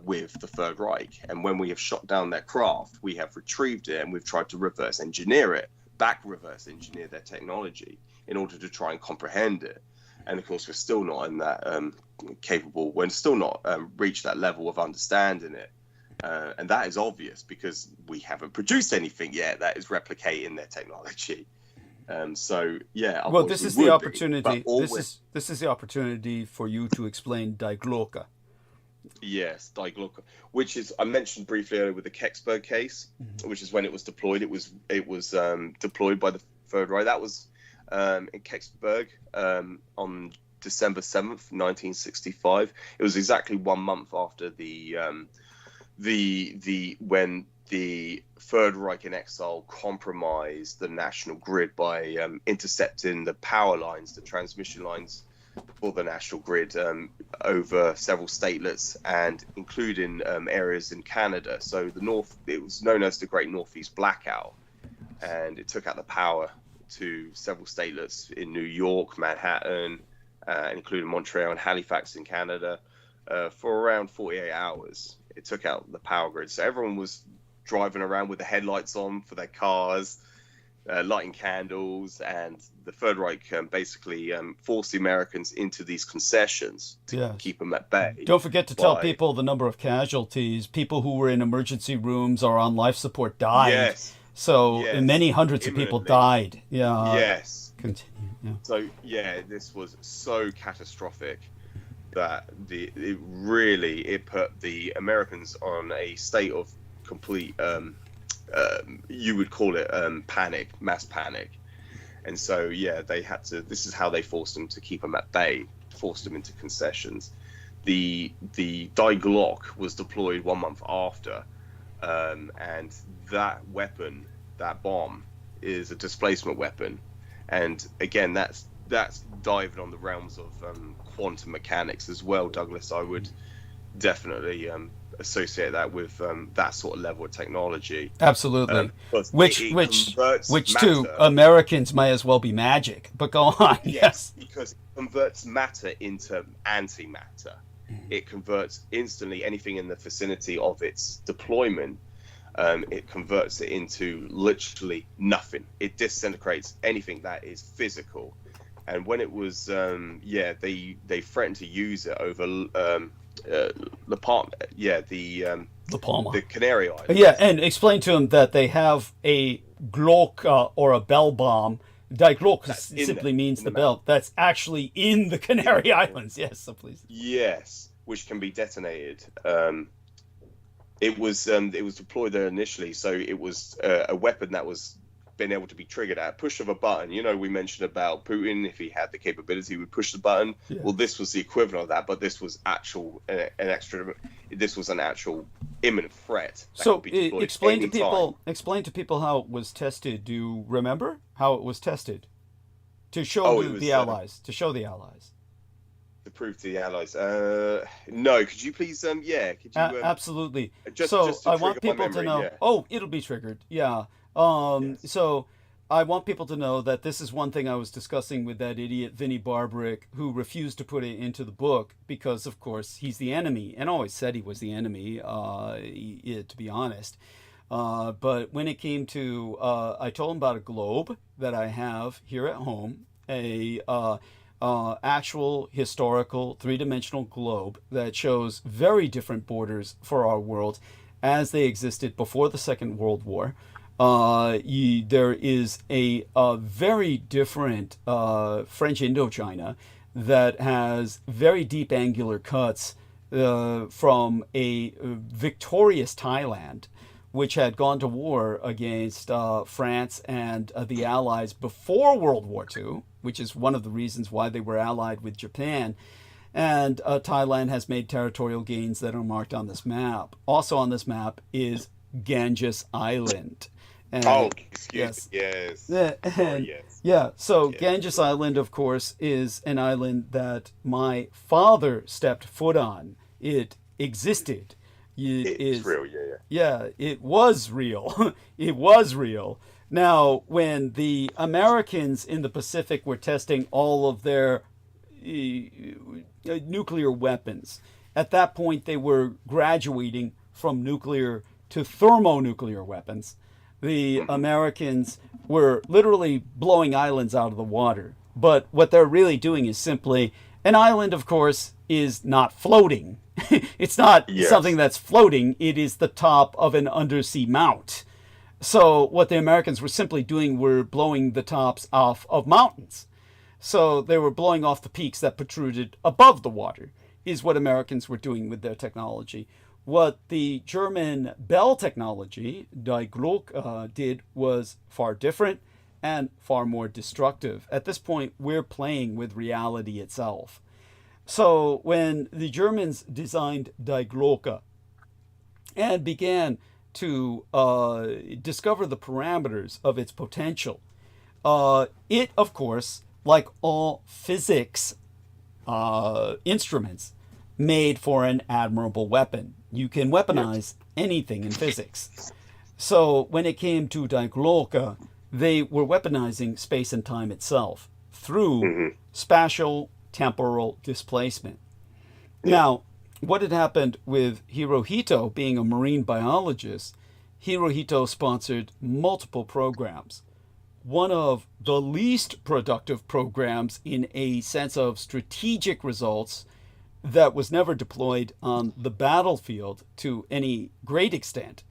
with the Third Reich. And when we have shot down their craft, we have retrieved it, and we've tried to reverse engineer their technology in order to try and comprehend it. And of course, we're still not in that capable. We're still not reached that level of understanding it, and that is obvious because we haven't produced anything yet that is replicating their technology. So yeah. Well, this is the opportunity. This is the opportunity for you to explain Die Glocke. Yes, Die Glocke, which is I mentioned briefly earlier with the Kecksburg case, which is when it was deployed. It was deployed by the Third Reich. That was in Kecksburg on December 7th, 1965. It was exactly 1 month after when the Third Reich in exile compromised the national grid by intercepting the power lines, the transmission lines for the national grid over several statelets and including areas in Canada. So it was known as the Great Northeast Blackout, and it took out the power to several statelets in New York, Manhattan, including Montreal and Halifax in Canada, for around 48 hours. It took out the power grid. So everyone was driving around with the headlights on for their cars, lighting candles, and the Third Reich basically forced the Americans into these concessions to keep them at bay. Don't forget to tell people the number of casualties. People who were in emergency rooms or on life support died. Yes. So many hundreds of people died. Yeah. Yes. Continue. Yeah. So this was so catastrophic that it put the Americans on a state of complete you would call it panic, mass panic. And so they had to. This is how they forced them to keep them at bay, forced them into concessions. The Die Glocke was deployed 1 month after. And that weapon, that bomb, is a displacement weapon, and again, that's diving on the realms of quantum mechanics as well, Douglas. I would definitely associate that with that sort of level of technology. Absolutely, which to Americans may as well be magic. But go on. Yes, because it converts matter into antimatter. It converts instantly anything in the vicinity of its deployment. It converts it into literally nothing. It disintegrates anything that is physical. And when it was, they threatened to use it over La Palma. La Palma, the Canary Islands. Yeah, and explain to them that they have a Glocke or a bell bomb. Die Glocke simply means the bell. That's actually in the Canary Islands. Yes, so please. Yes, which can be detonated. It was deployed there initially, so it was a weapon that was been able to be triggered at a push of a button. You know, we mentioned about Putin, if he had the capability, he would push the button. Yeah. Well, this was the equivalent of that, but this was this was an actual imminent threat. So explain to people how it was tested. Do you remember how it was tested? To show the Allies. To show the Allies. To prove to the Allies. No, could you please? Could you? Absolutely. I want people to know. Yeah. Oh, it'll be triggered. Yeah. Yes. So I want people to know that this is one thing I was discussing with that idiot Vinnie Barbarick, who refused to put it into the book because, of course, he's the enemy, and always said he was the enemy. To be honest. But when it came to, I told him about a globe that I have here at home, a actual historical three-dimensional globe that shows very different borders for our world as they existed before the Second World War. There is a very different French Indochina that has very deep angular cuts from a victorious Thailand, which had gone to war against France and the Allies before World War II, which is one of the reasons why they were allied with Japan. And Thailand has made territorial gains that are marked on this map. Also on this map is Ganges Island. Oh, excuse Yes. me. Yes. And, Yes. yeah, so Yes. Ganges Island, of course, is an island that my father stepped foot on. It existed. It's real, yeah. Yeah, it was real. It was real. Now, when the Americans in the Pacific were testing all of their nuclear weapons, at that point they were graduating from nuclear to thermonuclear weapons. The Americans were literally blowing islands out of the water. But what they're really doing is simply an island, of course, is not floating. It's not something that's floating. It is the top of an undersea mount. So what the Americans were simply doing were blowing the tops off of mountains. So they were blowing off the peaks that protruded above the water, is what Americans were doing with their technology. What the German Bell technology, Die Glock, did was far different and far more destructive. At this point, we're playing with reality itself. So when the Germans designed Die Glocke and began to discover the parameters of its potential, it, of course, like all physics instruments, made for an admirable weapon. You can weaponize anything in physics. So when it came to Die Glocke, they were weaponizing space and time itself through spatial temporal displacement. Now, what had happened with Hirohito being a marine biologist, Hirohito sponsored multiple programs. One of the least productive programs in a sense of strategic results that was never deployed on the battlefield to any great extent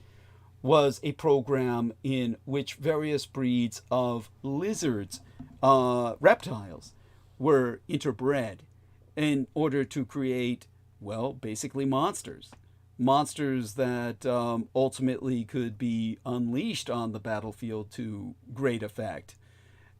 was a program in which various breeds of lizards, reptiles, were interbred in order to create, well, basically monsters. Monsters that ultimately could be unleashed on the battlefield to great effect.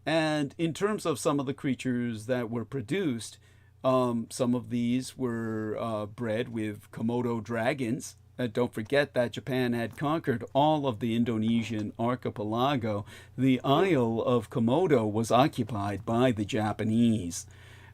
And in terms of some of the creatures that were produced, some of these were bred with Komodo dragons. Don't forget that Japan had conquered all of the Indonesian archipelago. The Isle of Komodo was occupied by the Japanese.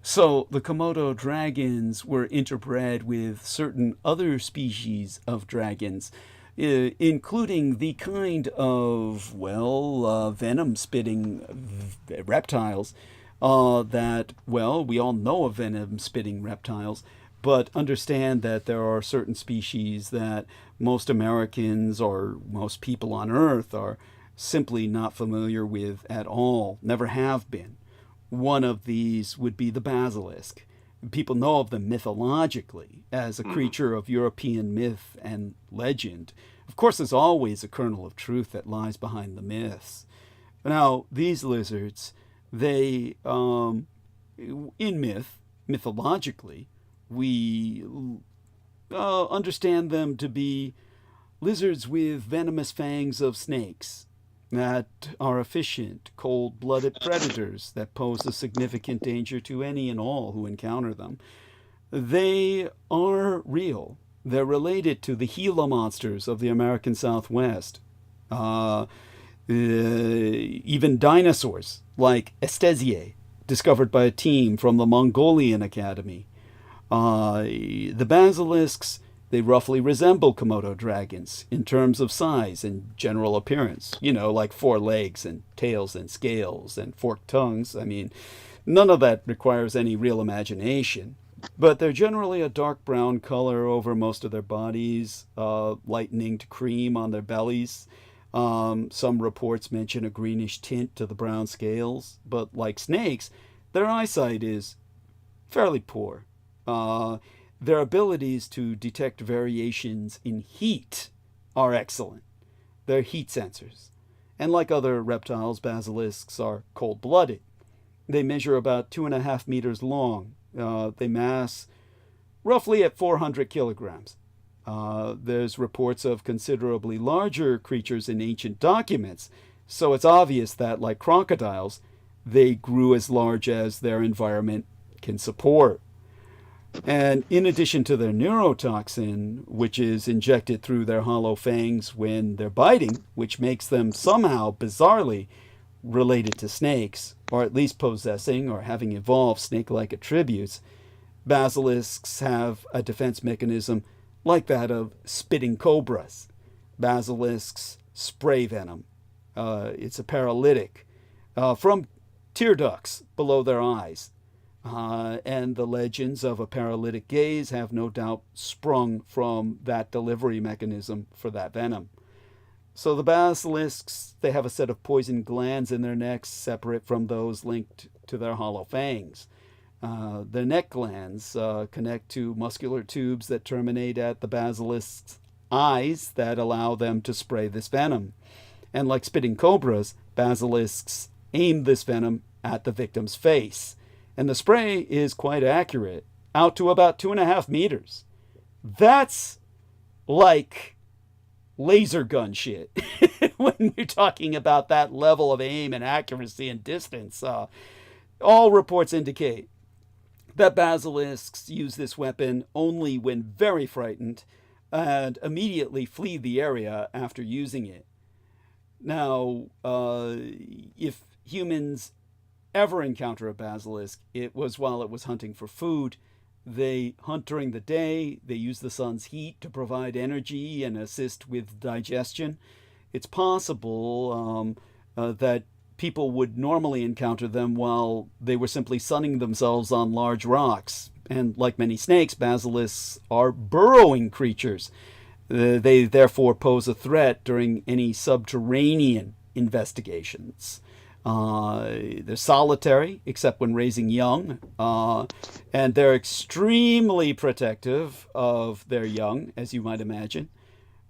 So the Komodo dragons were interbred with certain other species of dragons, including the kind of, well, venom-spitting reptiles that, well, we all know of venom-spitting reptiles, but understand that there are certain species that most Americans or most people on Earth are simply not familiar with at all, never have been. One of these would be the basilisk. People know of them mythologically as a creature of European myth and legend. Of course, there's always a kernel of truth that lies behind the myths. Now, these lizards, they, in mythologically, we understand them to be lizards with venomous fangs of snakes that are efficient, cold-blooded predators that pose a significant danger to any and all who encounter them. They are real. They're related to the Gila monsters of the American Southwest. Even dinosaurs like Estesiae, discovered by a team from the Mongolian Academy. The basilisks, they roughly resemble Komodo dragons in terms of size and general appearance. You know, like 4 legs and tails and scales and forked tongues. I mean, none of that requires any real imagination. But they're generally a dark brown color over most of their bodies, lightening to cream on their bellies. Some reports mention a greenish tint to the brown scales. But like snakes, their eyesight is fairly poor. Their abilities to detect variations in heat are excellent. They're heat sensors. And like other reptiles, basilisks are cold-blooded. They measure about 2.5 meters long. They mass roughly at 400 kilograms. There's reports of considerably larger creatures in ancient documents, so it's obvious that, like crocodiles, they grew as large as their environment can support. And in addition to their neurotoxin, which is injected through their hollow fangs when they're biting, which makes them somehow bizarrely related to snakes, or at least possessing or having evolved snake-like attributes, basilisks have a defense mechanism like that of spitting cobras. Basilisks spray venom. It's a paralytic from tear ducts below their eyes. And the legends of a paralytic gaze have no doubt sprung from that delivery mechanism for that venom. So the basilisks, they have a set of poison glands in their necks separate from those linked to their hollow fangs. Their neck glands connect to muscular tubes that terminate at the basilisk's eyes that allow them to spray this venom. And like spitting cobras, basilisks aim this venom at the victim's face. And the spray is quite accurate, out to about 2.5 meters. That's like laser gun shit when you're talking about that level of aim and accuracy and distance. All reports indicate that basilisks use this weapon only when very frightened and immediately flee the area after using it. Now, if humans ever encounter a basilisk, it was while it was hunting for food. They hunt during the day. They use the sun's heat to provide energy and assist with digestion. It's possible that people would normally encounter them while they were simply sunning themselves on large rocks. And like many snakes, basilisks are burrowing creatures. They therefore pose a threat during any subterranean investigations. They're solitary, except when raising young, and they're extremely protective of their young, as you might imagine.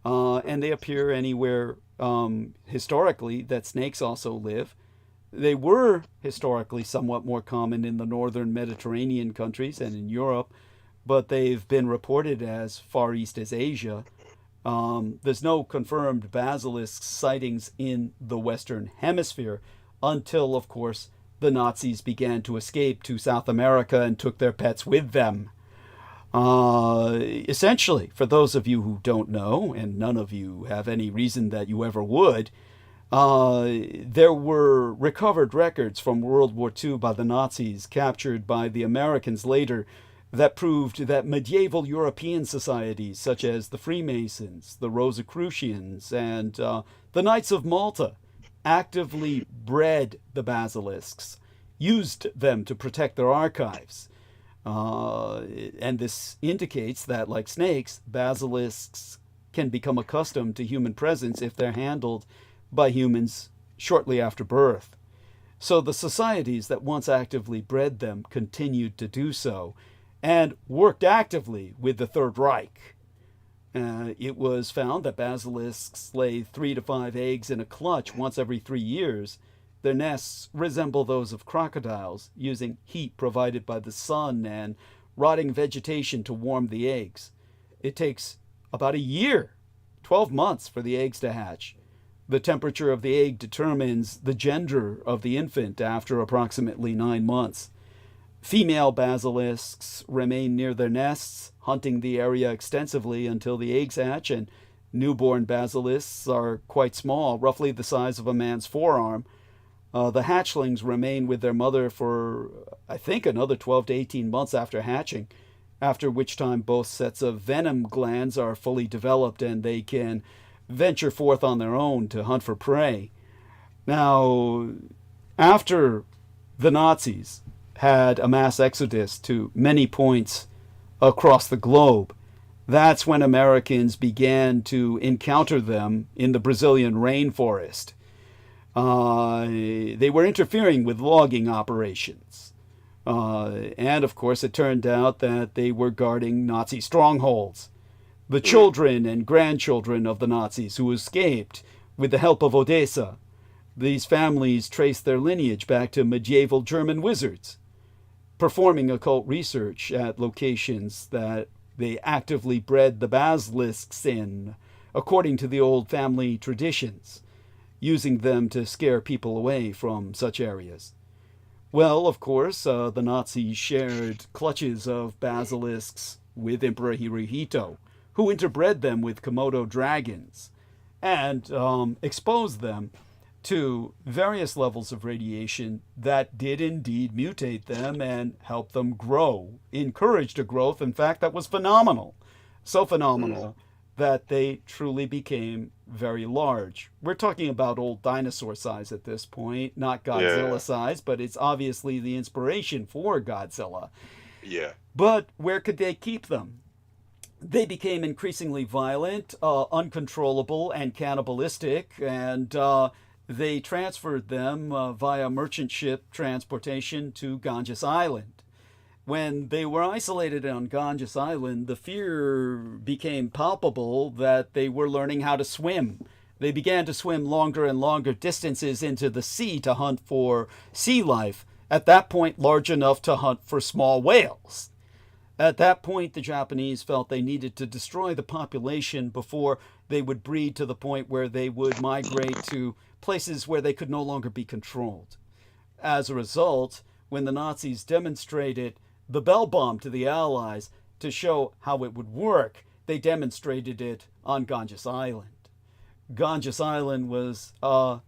And they appear anywhere historically that snakes also live. They were historically somewhat more common in the northern Mediterranean countries and in Europe, but they've been reported as far east as Asia. There's no confirmed basilisk sightings in the Western Hemisphere, until, of course, the Nazis began to escape to South America and took their pets with them. Essentially, for those of you who don't know, and none of you have any reason that you ever would, there were recovered records from World War II by the Nazis, captured by the Americans later, that proved that medieval European societies, such as the Freemasons, the Rosicrucians, and the Knights of Malta, actively bred the basilisks, used them to protect their archives. And this indicates that, like snakes, basilisks can become accustomed to human presence if they're handled by humans shortly after birth. So the societies that once actively bred them continued to do so and worked actively with the Third Reich. It was found that basilisks lay 3 to 5 eggs in a clutch once every 3 years. Their nests resemble those of crocodiles, using heat provided by the sun and rotting vegetation to warm the eggs. It takes about a year, 12 months, for the eggs to hatch. The temperature of the egg determines the gender of the infant after approximately 9 months. Female basilisks remain near their nests, hunting the area extensively until the eggs hatch, and newborn basilisks are quite small, roughly the size of a man's forearm. The hatchlings remain with their mother for, I think, another 12 to 18 months after hatching, after which time both sets of venom glands are fully developed and they can venture forth on their own to hunt for prey. Now, after the Nazis had a mass exodus to many points across the globe, that's when Americans began to encounter them in the Brazilian rainforest. They were interfering with logging operations. And of course, it turned out that they were guarding Nazi strongholds. The children and grandchildren of the Nazis who escaped with the help of Odessa, these families traced their lineage back to medieval German wizards, performing occult research at locations that they actively bred the basilisks in, according to the old family traditions, using them to scare people away from such areas. Well, of course, the Nazis shared clutches of basilisks with Emperor Hirohito, who interbred them with Komodo dragons and exposed them to various levels of radiation that did indeed mutate them and help them grow, encouraged a growth, in fact, that was phenomenal. So phenomenal that they truly became very large. We're talking about old dinosaur size at this point, not Godzilla size, but it's obviously the inspiration for Godzilla. Yeah. But where could they keep them? They became increasingly violent, uncontrollable, and cannibalistic, and they transferred them via merchant ship transportation to Ganges Island. When they were isolated on Ganges Island, the fear became palpable that they were learning how to swim. They began to swim longer and longer distances into the sea to hunt for sea life, at that point large enough to hunt for small whales. At that point, the Japanese felt they needed to destroy the population before they would breed to the point where they would migrate to places where they could no longer be controlled. As a result, when the Nazis demonstrated the Bell Bomb to the Allies to show how it would work, they demonstrated it on Ganges Island. Ganges Island was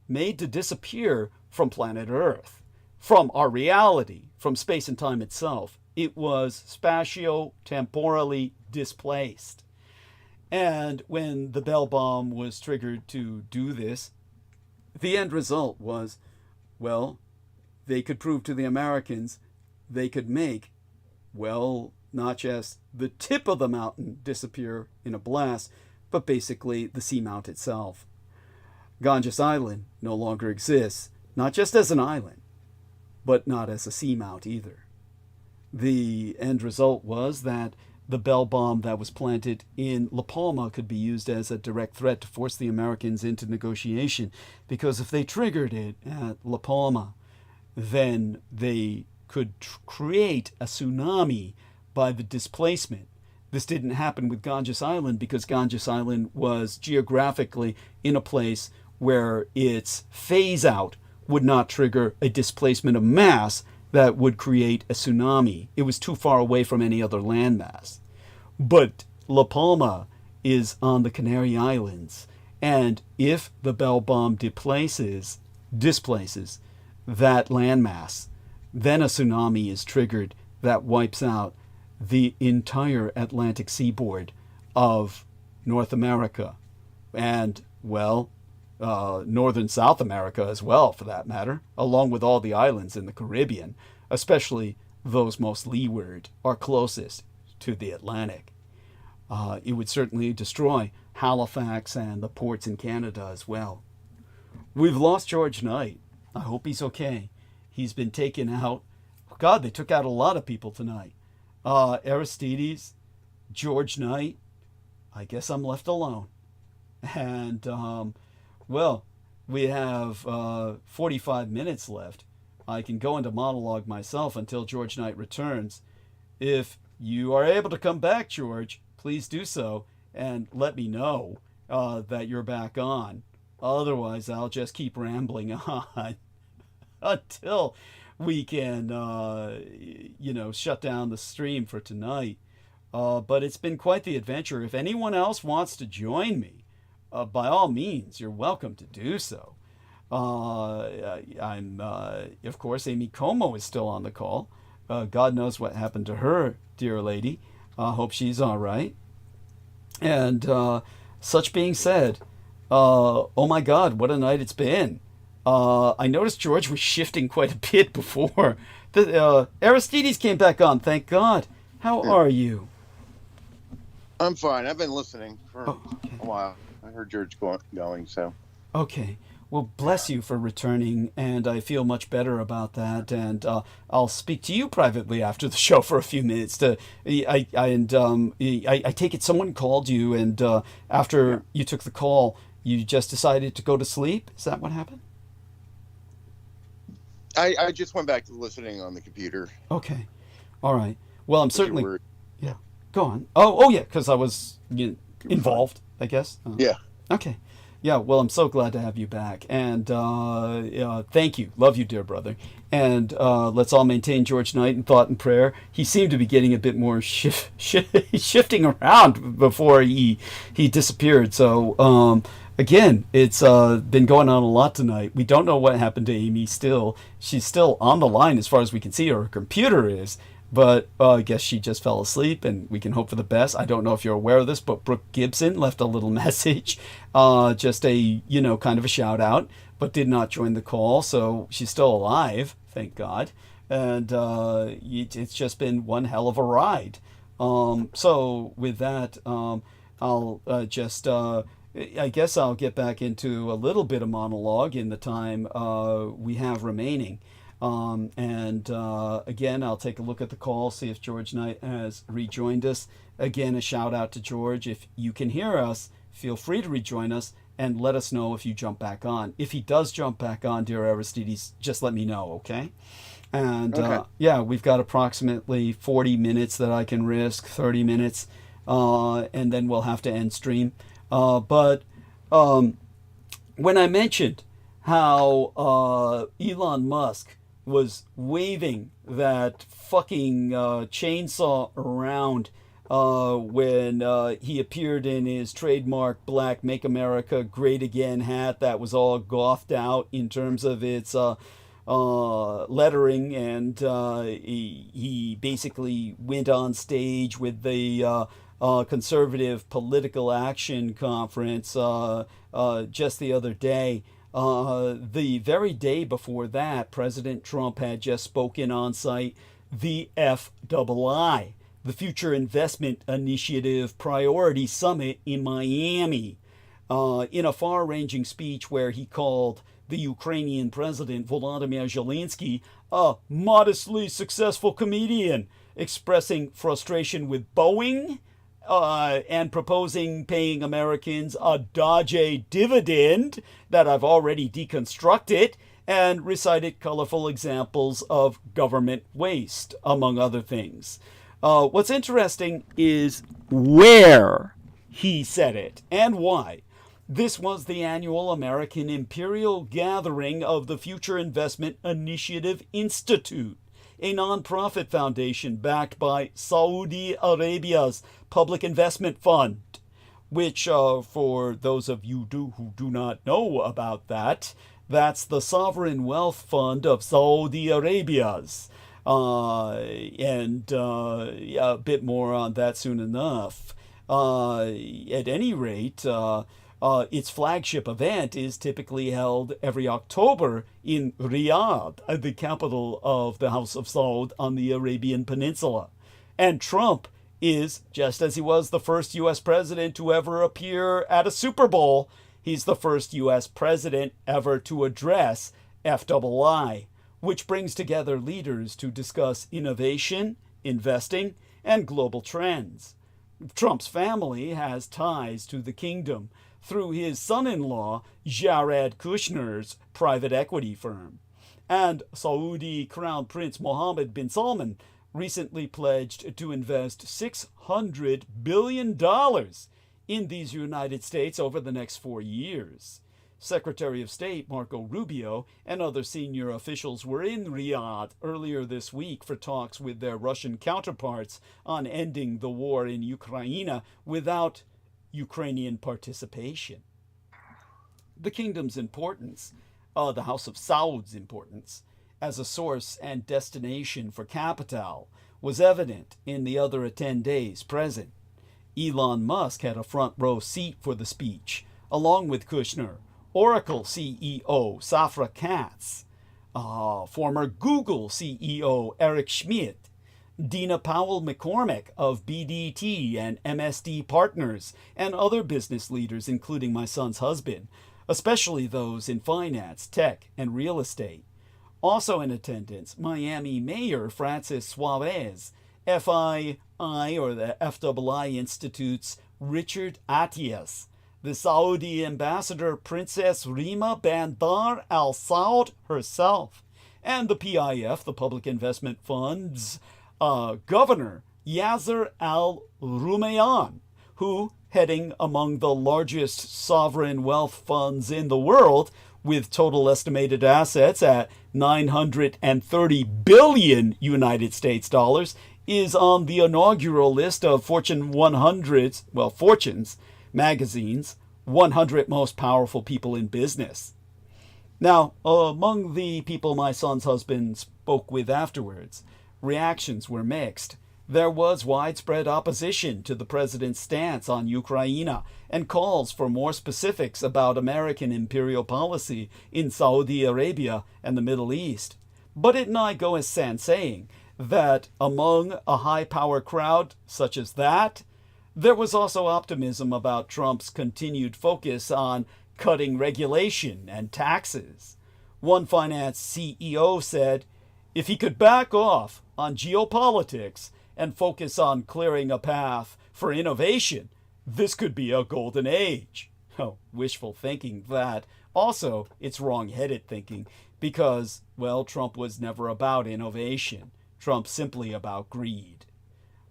made to disappear from planet Earth, from our reality, from space and time itself. It was spatio-temporally displaced. And when the Bell Bomb was triggered to do this, the end result was, well, they could prove to the Americans they could make, well, not just the tip of the mountain disappear in a blast, but basically the seamount itself. Ganges Island no longer exists, not just as an island, but not as a seamount either. The end result was that the Bell Bomb that was planted in La Palma could be used as a direct threat to force the Americans into negotiation, because if they triggered it at La Palma, then they could create a tsunami by the displacement. This didn't happen with Ganges Island because Ganges Island was geographically in a place where its phase out would not trigger a displacement of mass that would create a tsunami. It was too far away from any other landmass. But La Palma is on the Canary Islands, and if the Bell Bomb displaces that landmass, then a tsunami is triggered that wipes out the entire Atlantic seaboard of North America and, well, northern South America as well, for that matter, along with all the islands in the Caribbean, especially those most leeward or closest to the Atlantic. It would certainly destroy Halifax and the ports in Canada as well. We've lost George Knight. I hope he's okay. He's been taken out. God, they took out a lot of people tonight. Aristides, George Knight. I guess I'm left alone. And, well, we have 45 minutes left. I can go into monologue myself until George Knight returns. If you are able to come back, George, please do so and let me know that you're back on. Otherwise, I'll just keep rambling on until we can, shut down the stream for tonight. But it's been quite the adventure. If anyone else wants to join me, by all means, you're welcome to do so. Of course, Amy Como is still on the call. God knows what happened to her, dear lady. Hope she's all right. And such being said, oh my God, what a night it's been. I noticed George was shifting quite a bit before. Aristides came back on, thank God. How are you? I'm fine. I've been listening for a while. I heard George going, so. Okay. Well, bless you for returning, and I feel much better about that. And I'll speak to you privately after the show for a few minutes. I take it someone called you, and after you took the call, you just decided to go to sleep? Is that what happened? I just went back to listening on the computer. Okay. All right. Well, I'm certainly... Yeah. Go on. Oh yeah, because I was involved, I guess. Yeah. Okay. Yeah, well, I'm so glad to have you back. And thank you. Love you, dear brother. And let's all maintain George Knight in thought and prayer. He seemed to be getting a bit more shifting around before he disappeared. So, again, it's been going on a lot tonight. We don't know what happened to Amy still. She's still on the line as far as we can see. Her computer is. But I guess she just fell asleep, and we can hope for the best. I don't know if you're aware of this, but Brooke Gibson left a little message, just a, kind of a shout out, but did not join the call. So she's still alive, thank God. And it's just been one hell of a ride. So with that, I'll I guess I'll get back into a little bit of monologue in the time we have remaining. Again, I'll take a look at the call, see if George Knight has rejoined us. Again, a shout out to George. If you can hear us, feel free to rejoin us and let us know if you jump back on. If he does jump back on, dear Aristides, just let me know, okay? And okay. We've got approximately 40 minutes that I can risk, 30 minutes, and then we'll have to end stream. But when I mentioned how Elon Musk was waving that fucking chainsaw around when he appeared in his trademark black Make America Great Again hat that was all gothed out in terms of its lettering, and he basically went on stage with the Conservative Political Action Conference just the other day. The very day before that, President Trump had just spoken on site the FII, the Future Investment Initiative Priority Summit in Miami, in a far-ranging speech where he called the Ukrainian President Volodymyr Zelensky a modestly successful comedian, expressing frustration with Boeing and proposing paying Americans a Dodge dividend that I've already deconstructed, and recited colorful examples of government waste, among other things. What's interesting is where he said it and why. This was the annual American Imperial Gathering of the Future Investment Initiative Institute, a nonprofit foundation backed by Saudi Arabia's Public Investment Fund, which, for those of you who do not know about that, that's the sovereign wealth fund of Saudi Arabia's. A bit more on that soon enough. At any rate, its flagship event is typically held every October in Riyadh, the capital of the House of Saud on the Arabian Peninsula. And Trump is, just as he was the first U.S. president to ever appear at a Super Bowl, he's the first U.S. president ever to address FII, which brings together leaders to discuss innovation, investing, and global trends. Trump's family has ties to the kingdom through his son-in-law, Jared Kushner's private equity firm. And Saudi Crown Prince Mohammed bin Salman recently pledged to invest $600 billion in these United States over the next 4 years. Secretary of State Marco Rubio and other senior officials were in Riyadh earlier this week for talks with their Russian counterparts on ending the war in Ukraine without Ukrainian participation. The kingdom's importance, the House of Saud's importance, as a source and destination for capital was evident in the other attendees present. Elon Musk had a front row seat for the speech, along with Kushner, Oracle CEO Safra Catz, former Google CEO Eric Schmidt, Dina Powell McCormick of BDT and MSD Partners, and other business leaders, including my son's husband, especially those in finance, tech, and real estate. Also in attendance, Miami Mayor Francis Suarez, FII, or the FII Institute's Richard Attias, the Saudi ambassador Princess Rima Bandar Al Saud herself, and the PIF, the Public Investment Fund's Governor Yasser Al Rumayyan, who heading among the largest sovereign wealth funds in the world, with total estimated assets at 930 billion United States dollars, is on the inaugural list of Fortune's magazine's 100 most powerful people in business. Now, among the people my son's husband spoke with afterwards, reactions were mixed. There was widespread opposition to the president's stance on Ukraine and calls for more specifics about American imperial policy in Saudi Arabia and the Middle East. But it might go as sans saying that among a high-power crowd such as that, there was also optimism about Trump's continued focus on cutting regulation and taxes. One finance CEO said, if he could back off on geopolitics and focus on clearing a path for innovation, this could be a golden age. Oh, wishful thinking that. Also, it's wrong-headed thinking because, well, Trump was never about innovation. Trump's simply about greed.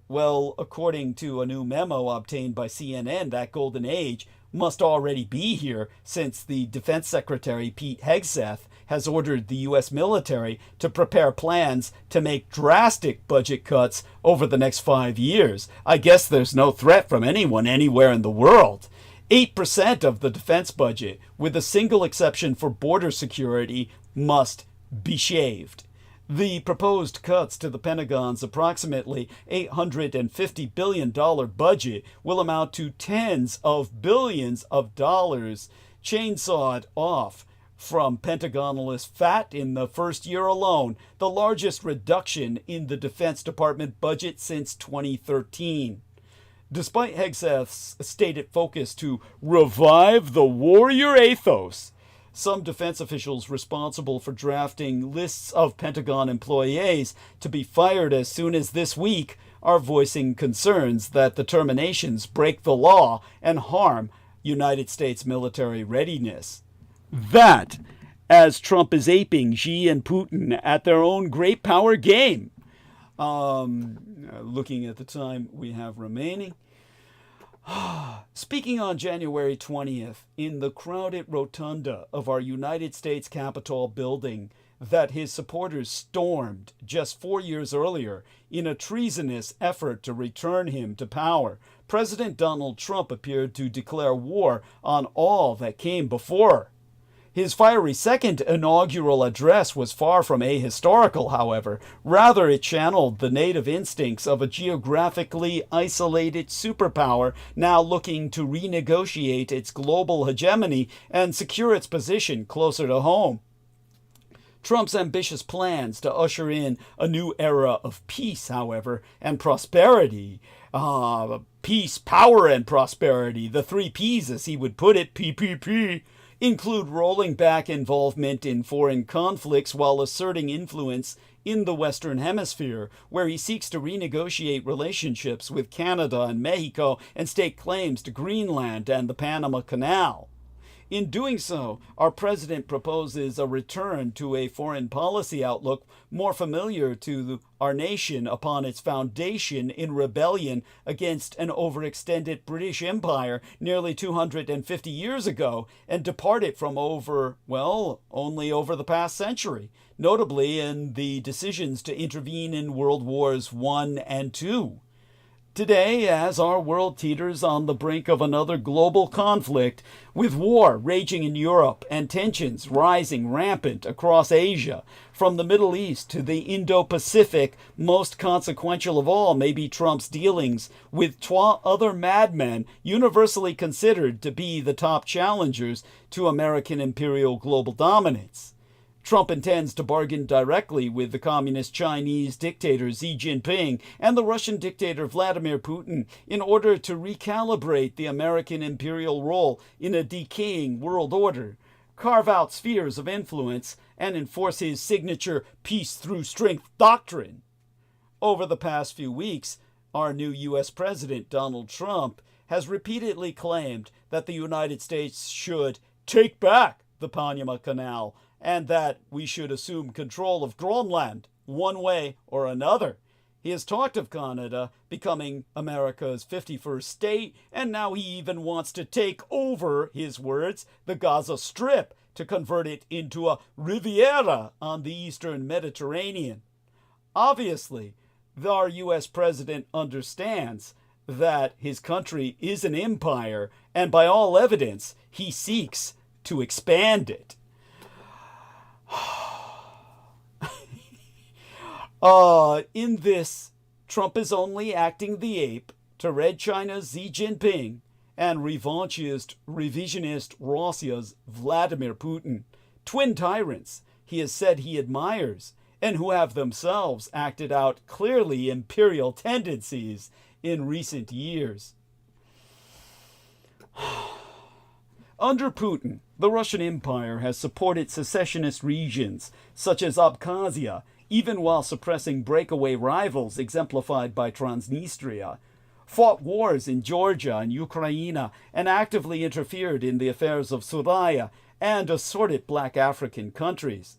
Well, according to a new memo obtained by CNN, that golden age must already be here since the Defense Secretary Pete Hegseth has ordered the U.S. military to prepare plans to make drastic budget cuts over the next 5 years. I guess there's no threat from anyone anywhere in the world. 8% of the defense budget, with a single exception for border security, must be shaved. The proposed cuts to the Pentagon's approximately $850 billion budget will amount to tens of billions of dollars chainsawed off from Pentagonalist fat in the first year alone, the largest reduction in the Defense Department budget since 2013. Despite Hegseth's stated focus to revive the warrior ethos, some defense officials responsible for drafting lists of Pentagon employees to be fired as soon as this week are voicing concerns that the terminations break the law and harm United States military readiness. That, as Trump is aping Xi and Putin at their own great power game. Looking at the time we have remaining. Speaking on January 20th in the crowded rotunda of our United States Capitol building that his supporters stormed just 4 years earlier in a treasonous effort to return him to power, President Donald Trump appeared to declare war on all that came before. His fiery second inaugural address was far from ahistorical, however. Rather, it channeled the native instincts of a geographically isolated superpower now looking to renegotiate its global hegemony and secure its position closer to home. Trump's ambitious plans to usher in a new era of peace, however, and prosperity, peace, power, and prosperity, the 3 Ps as he would put it, PPP, include rolling back involvement in foreign conflicts while asserting influence in the Western Hemisphere, where he seeks to renegotiate relationships with Canada and Mexico and stake claims to Greenland and the Panama Canal. In doing so, our president proposes a return to a foreign policy outlook more familiar to our nation upon its foundation in rebellion against an overextended British Empire nearly 250 years ago and departed from only over the past century, notably in the decisions to intervene in World Wars I and II. Today, as our world teeters on the brink of another global conflict, with war raging in Europe and tensions rising rampant across Asia, from the Middle East to the Indo-Pacific, most consequential of all may be Trump's dealings with other madmen universally considered to be the top challengers to American imperial global dominance. Trump intends to bargain directly with the communist Chinese dictator Xi Jinping and the Russian dictator Vladimir Putin in order to recalibrate the American imperial role in a decaying world order, carve out spheres of influence, and enforce his signature peace through strength doctrine. Over the past few weeks, our new U.S. President, Donald Trump, has repeatedly claimed that the United States should take back the Panama Canal and that we should assume control of Greenland one way or another. He has talked of Canada becoming America's 51st state, and now he even wants to take over, his words, the Gaza Strip to convert it into a Riviera on the eastern Mediterranean. Obviously, our U.S. president understands that his country is an empire, and by all evidence, he seeks to expand it. In this, Trump is only acting the ape to Red China's Xi Jinping and revanchist, revisionist Russia's Vladimir Putin, twin tyrants he has said he admires and who have themselves acted out clearly imperial tendencies in recent years. Under Putin, the Russian Empire has supported secessionist regions such as Abkhazia, even while suppressing breakaway rivals exemplified by Transnistria, fought wars in Georgia and Ukraine, and actively interfered in the affairs of Suraya and assorted black African countries.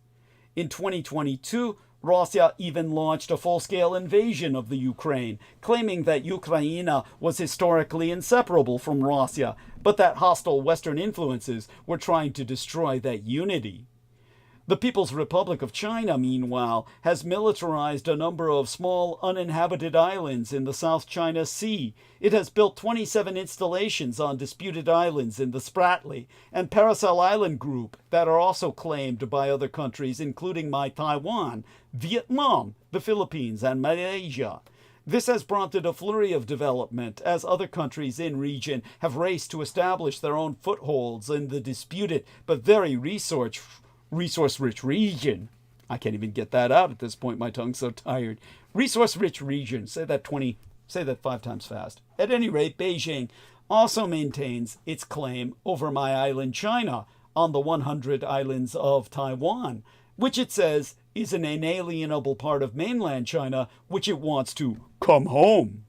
In 2022, Russia even launched a full-scale invasion of the Ukraine, claiming that Ukraine was historically inseparable from Russia, but that hostile Western influences were trying to destroy that unity. The People's Republic of China, meanwhile, has militarized a number of small uninhabited islands in the South China Sea. It has built 27 installations on disputed islands in the Spratly and Paracel Island Group that are also claimed by other countries, including Taiwan, Vietnam, the Philippines, and Malaysia. This has prompted a flurry of development as other countries in region have raced to establish their own footholds in the disputed but very resource-rich region. I can't even get that out at this point. My tongue's so tired. Resource-rich region. Say that 5 times fast. At any rate, Beijing also maintains its claim over my island China on the 100 islands of Taiwan, which it says is an inalienable part of mainland China, which it wants to come home.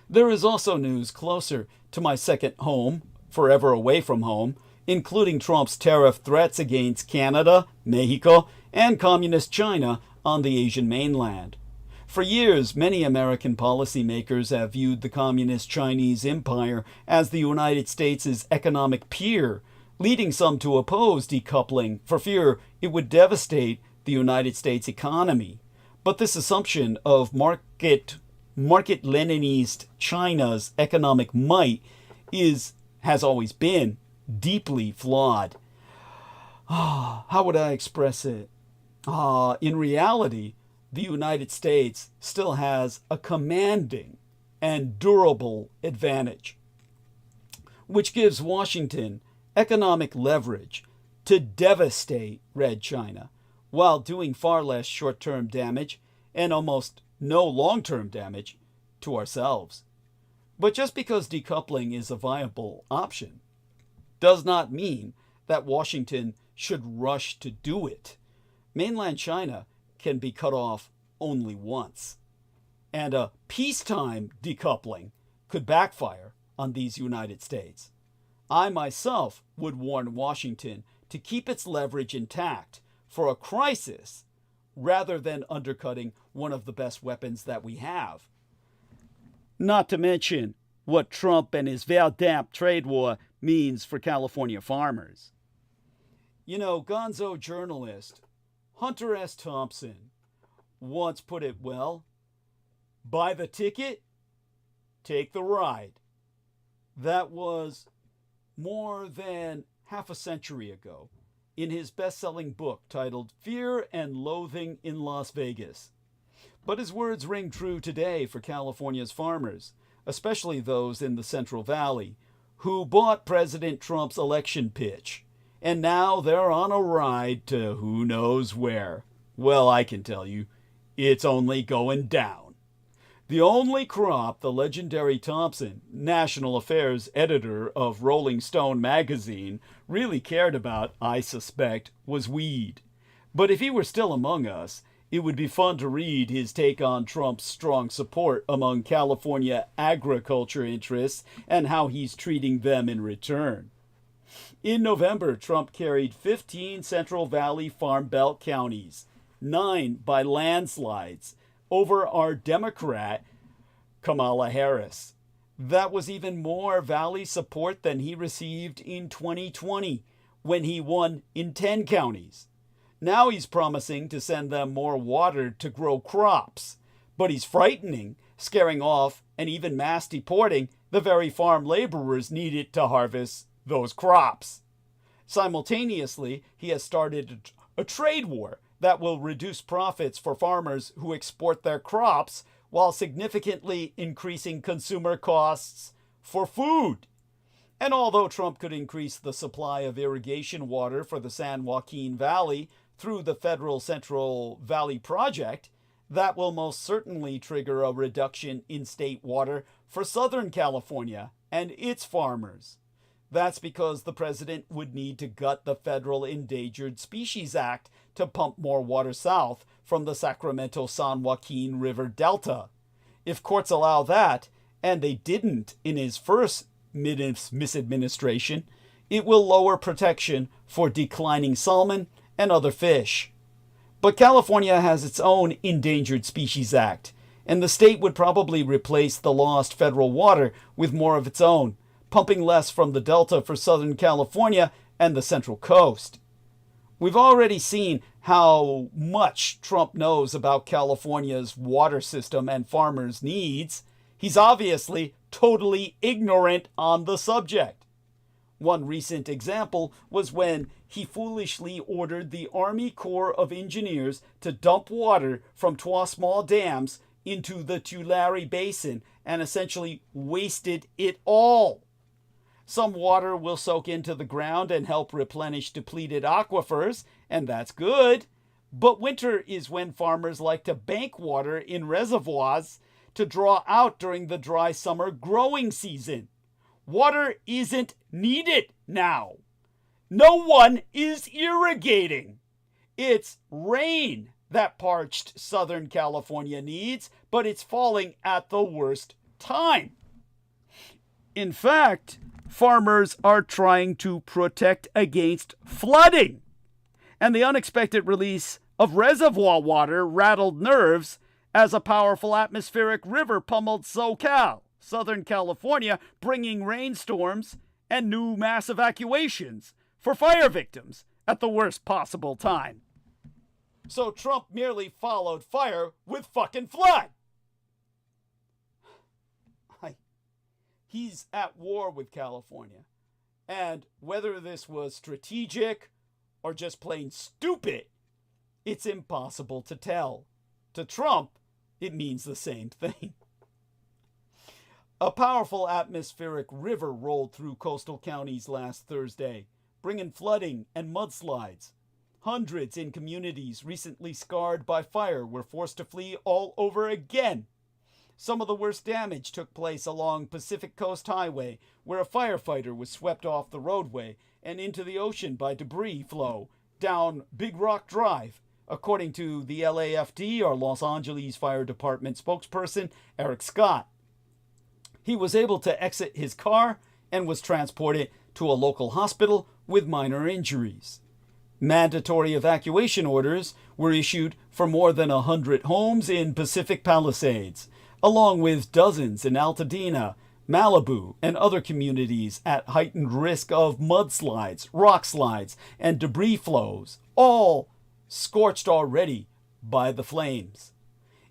There is also news closer to my second home, forever away from home, including Trump's tariff threats against Canada, Mexico, and Communist China on the Asian mainland. For years, many American policymakers have viewed the Communist Chinese Empire as the United States' economic peer, leading some to oppose decoupling for fear it would devastate the United States economy. But this assumption of market Leninist China's economic might has always been deeply flawed. How would I express it? In reality, the United States still has a commanding and durable advantage, which gives Washington economic leverage to devastate Red China while doing far less short-term damage and almost no long-term damage to ourselves. But just because decoupling is a viable option does not mean that Washington should rush to do it. Mainland China can be cut off only once, and a peacetime decoupling could backfire on these United States. I myself would warn Washington to keep its leverage intact for a crisis rather than undercutting one of the best weapons that we have. Not to mention what Trump and his Verdamp trade war means for California farmers. You know, gonzo journalist Hunter S. Thompson once put it well, buy the ticket, take the ride. That was more than half a century ago in his best-selling book titled Fear and Loathing in Las Vegas. But his words ring true today for California's farmers, especially those in the Central Valley, who bought President Trump's election pitch, and now they're on a ride to who knows where. Well, I can tell you, it's only going down. The only crop the legendary Thompson, national affairs editor of Rolling Stone magazine, really cared about, I suspect, was weed. But if he were still among us, it would be fun to read his take on Trump's strong support among California agriculture interests and how he's treating them in return. In November, Trump carried 15 Central Valley Farm Belt counties, 9 by landslides, over our Democrat, Kamala Harris. That was even more Valley support than he received in 2020 when he won in 10 counties. Now he's promising to send them more water to grow crops, but he's frightening, scaring off, and even mass deporting the very farm laborers needed to harvest those crops. Simultaneously, he has started a trade war that will reduce profits for farmers who export their crops while significantly increasing consumer costs for food. And although Trump could increase the supply of irrigation water for the San Joaquin Valley through the federal Central Valley Project, that will most certainly trigger a reduction in state water for Southern California and its farmers. That's because the president would need to gut the Federal Endangered Species Act to pump more water south from the Sacramento-San Joaquin River Delta. If courts allow that, and they didn't in his first misadministration, it will lower protection for declining salmon and other fish. But California has its own Endangered Species Act, and the state would probably replace the lost federal water with more of its own, pumping less from the Delta for Southern California and the Central Coast. We've already seen how much Trump knows about California's water system and farmers' needs. He's obviously totally ignorant on the subject. One recent example was when he foolishly ordered the Army Corps of Engineers to dump water from two small dams into the Tulare Basin and essentially wasted it all. Some water will soak into the ground and help replenish depleted aquifers, and that's good. But winter is when farmers like to bank water in reservoirs to draw out during the dry summer growing season. Water isn't needed now. No one is irrigating. It's rain that parched Southern California needs, but it's falling at the worst time. In fact, farmers are trying to protect against flooding. And the unexpected release of reservoir water rattled nerves as a powerful atmospheric river pummeled SoCal, Southern California, bringing rainstorms and new mass evacuations for fire victims at the worst possible time. So Trump merely followed fire with fucking flood. He's at war with California. And whether this was strategic or just plain stupid, it's impossible to tell. To Trump, it means the same thing. A powerful atmospheric river rolled through coastal counties last Thursday, bringing flooding and mudslides. Hundreds in communities recently scarred by fire were forced to flee all over again. Some of the worst damage took place along Pacific Coast Highway, where a firefighter was swept off the roadway and into the ocean by debris flow down Big Rock Drive, according to the LAFD, or Los Angeles Fire Department spokesperson, Eric Scott. He was able to exit his car and was transported to a local hospital with minor injuries. Mandatory evacuation orders were issued for more than 100 homes in Pacific Palisades, along with dozens in Altadena, Malibu, and other communities at heightened risk of mudslides, rock slides, and debris flows, all scorched already by the flames.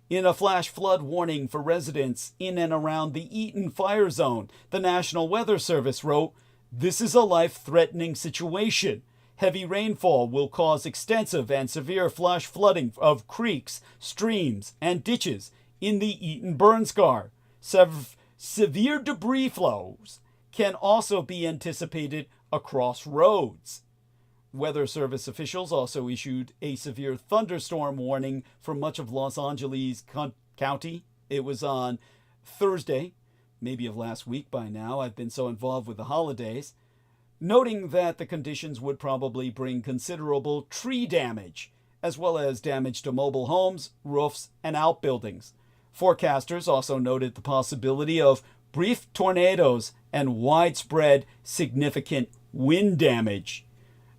In a flash flood warning for residents in and around the Eaton fire zone, the National Weather Service wrote, "This is a life-threatening situation. Heavy rainfall will cause extensive and severe flash flooding of creeks, streams, and ditches in the Eaton burn scar. Severe debris flows can also be anticipated across roads." Weather Service officials also issued a severe thunderstorm warning for much of Los Angeles County. It was on Thursday, maybe of last week by now. I've been so involved with the holidays. Noting that the conditions would probably bring considerable tree damage, as well as damage to mobile homes, roofs, and outbuildings. Forecasters also noted the possibility of brief tornadoes and widespread significant wind damage.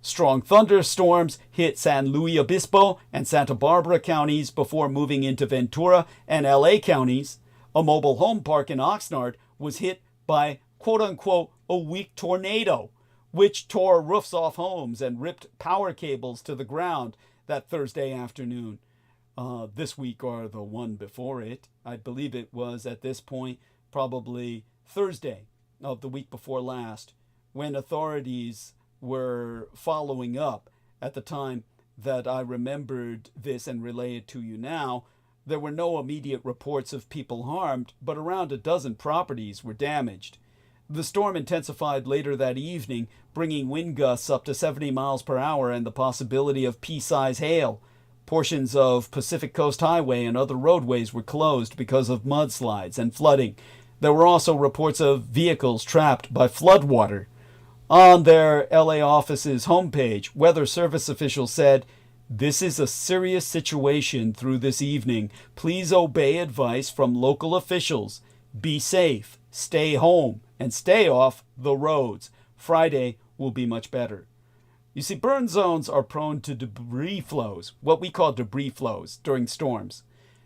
Strong thunderstorms hit San Luis Obispo and Santa Barbara counties before moving into Ventura and LA counties. A mobile home park in Oxnard was hit by, quote-unquote, a weak tornado, which tore roofs off homes and ripped power cables to the ground that Thursday afternoon. This week or the one before it, I believe it was at this point probably Thursday of the week before last, when authorities were following up. At the time that I remembered this and relay it to you now, there were no immediate reports of people harmed, but around a dozen properties were damaged. The storm intensified later that evening, bringing wind gusts up to 70 miles per hour and the possibility of pea-size hail. Portions of Pacific Coast Highway and other roadways were closed because of mudslides and flooding. There were also reports of vehicles trapped by floodwater. On their LA office's homepage, Weather Service officials said, "This is a serious situation through this evening. Please obey advice from local officials. Be safe, stay home, and stay off the roads. Friday will be much better." You see, burn zones are prone to debris flows, what we call debris flows, during storms.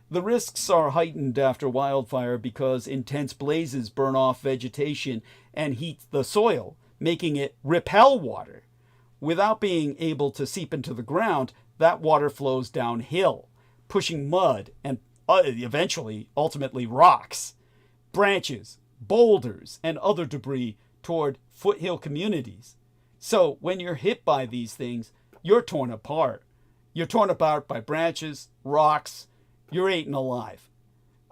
The risks are heightened after wildfire because intense blazes burn off vegetation and heat the soil, making it repel water. Without being able to seep into the ground, that water flows downhill, pushing mud and ultimately rocks, branches, boulders, and other debris toward foothill communities. So when you're hit by these things, you're torn apart. You're torn apart by branches, rocks. You're eaten alive.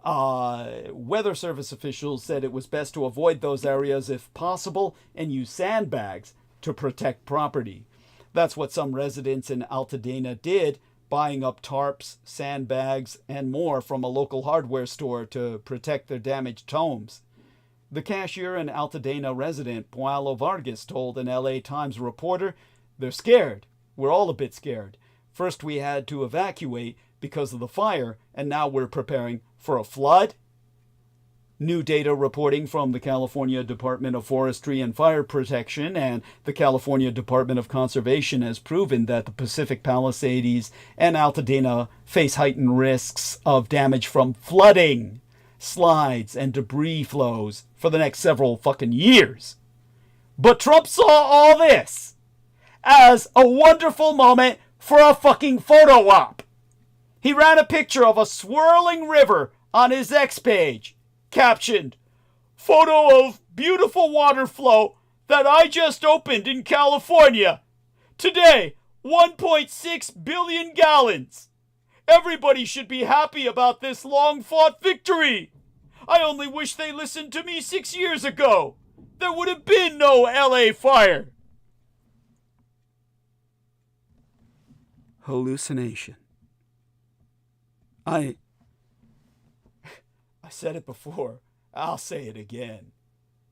Weather Service officials said it was best to avoid those areas if possible and use sandbags to protect property. That's what some residents in Altadena did, buying up tarps, sandbags, and more from a local hardware store to protect their damaged homes. The cashier and Altadena resident, Paulo Vargas, told an LA Times reporter, "They're scared. We're all a bit scared. First we had to evacuate because of the fire, and now we're preparing for a flood." New data reporting from the California Department of Forestry and Fire Protection and the California Department of Conservation has proven that the Pacific Palisades and Altadena face heightened risks of damage from flooding, slides, and debris flows for the next several fucking years. But Trump saw all this as a wonderful moment for a fucking photo op. He ran a picture of a swirling river on his X page, captioned, "Photo of beautiful water flow that I just opened in California. Today, 1.6 billion gallons. Everybody should be happy about this long-fought victory. I only wish they listened to me 6 years ago. There would have been no LA fire." Hallucination. I said it before. I'll say it again.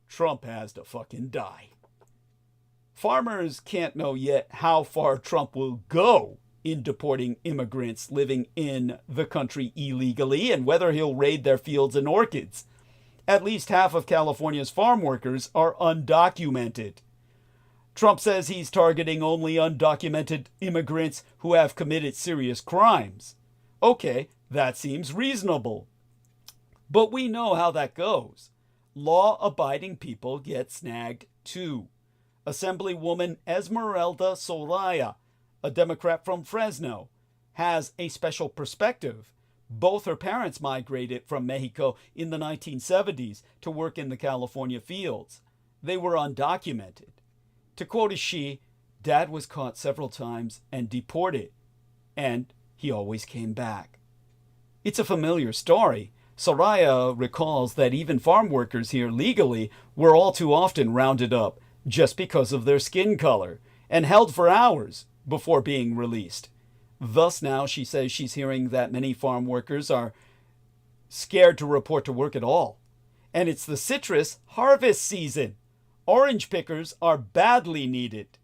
Trump has to fucking die. Farmers can't know yet how far Trump will go in deporting immigrants living in the country illegally and whether he'll raid their fields and orchards. At least half of California's farm workers are undocumented. Trump says he's targeting only undocumented immigrants who have committed serious crimes. Okay, that seems reasonable. But we know how that goes. Law-abiding people get snagged too. Assemblywoman Esmeralda Soraya, a Democrat from Fresno, has a special perspective. Both her parents migrated from Mexico in the 1970s to work in the California fields. They were undocumented. To quote she, "Dad was caught several times and deported, and he always came back." It's a familiar story. Soraya recalls that even farm workers here legally were all too often rounded up just because of their skin color and held for hours before being released. Thus now she says she's hearing that many farm workers are scared to report to work at all. And it's the citrus harvest season. Orange pickers are badly needed.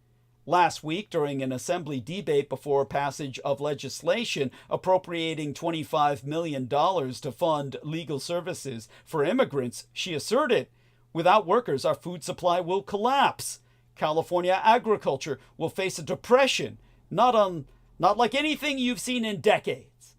Last week, during an assembly debate before passage of legislation appropriating $25 million to fund legal services for immigrants, she asserted, "Without workers, our food supply will collapse. California agriculture will face a depression not like anything you've seen in decades.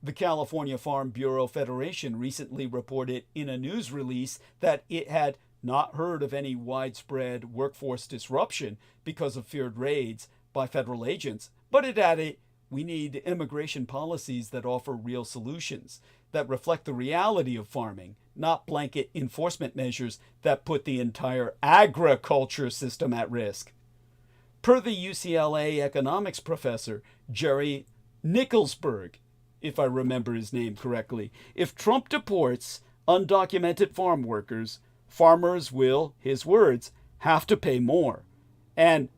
The California Farm Bureau Federation recently reported in a news release that it had not heard of any widespread workforce disruption because of feared raids by federal agents, but it added, "We need immigration policies that offer real solutions, that reflect the reality of farming, not blanket enforcement measures that put the entire agriculture system at risk." Per the UCLA economics professor, Jerry Nicholsberg, if I remember his name correctly, if Trump deports undocumented farm workers, farmers will, his words, have to pay more, and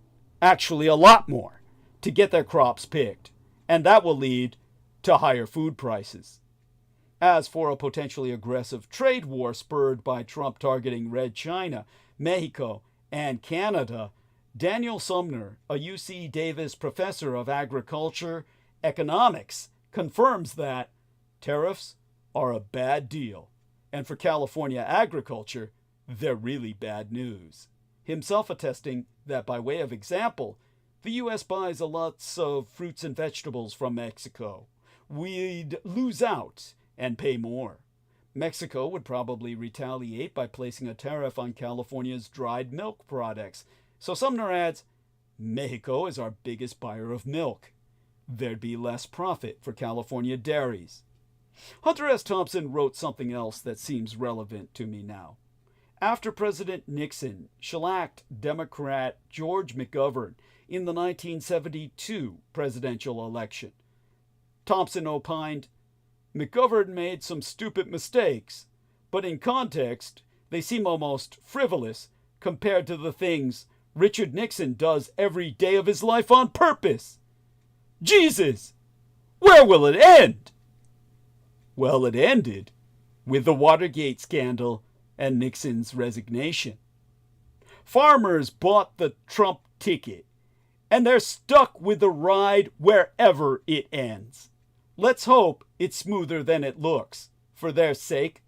actually a lot more, to get their crops picked, and that will lead to higher food prices. As for a potentially aggressive trade war spurred by Trump targeting Red China, Mexico, and Canada, Daniel Sumner, a UC Davis professor of agriculture economics, confirms that tariffs are a bad deal, and for California agriculture, they're really bad news. Himself attesting that by way of example, the U.S. buys a lots of fruits and vegetables from Mexico. We'd lose out and pay more. Mexico would probably retaliate by placing a tariff on California's dried milk products. So Sumner adds, Mexico is our biggest buyer of milk. There'd be less profit for California dairies. Hunter S. Thompson wrote something else that seems relevant to me now. After President Nixon shellacked Democrat George McGovern in the 1972 presidential election, Thompson opined, McGovern made some stupid mistakes, but in context, they seem almost frivolous compared to the things Richard Nixon does every day of his life on purpose. Jesus! Where will it end? Well, it ended with the Watergate scandal and Nixon's resignation. Farmers bought the Trump ticket, and they're stuck with the ride wherever it ends. Let's hope it's smoother than it looks, for their sake.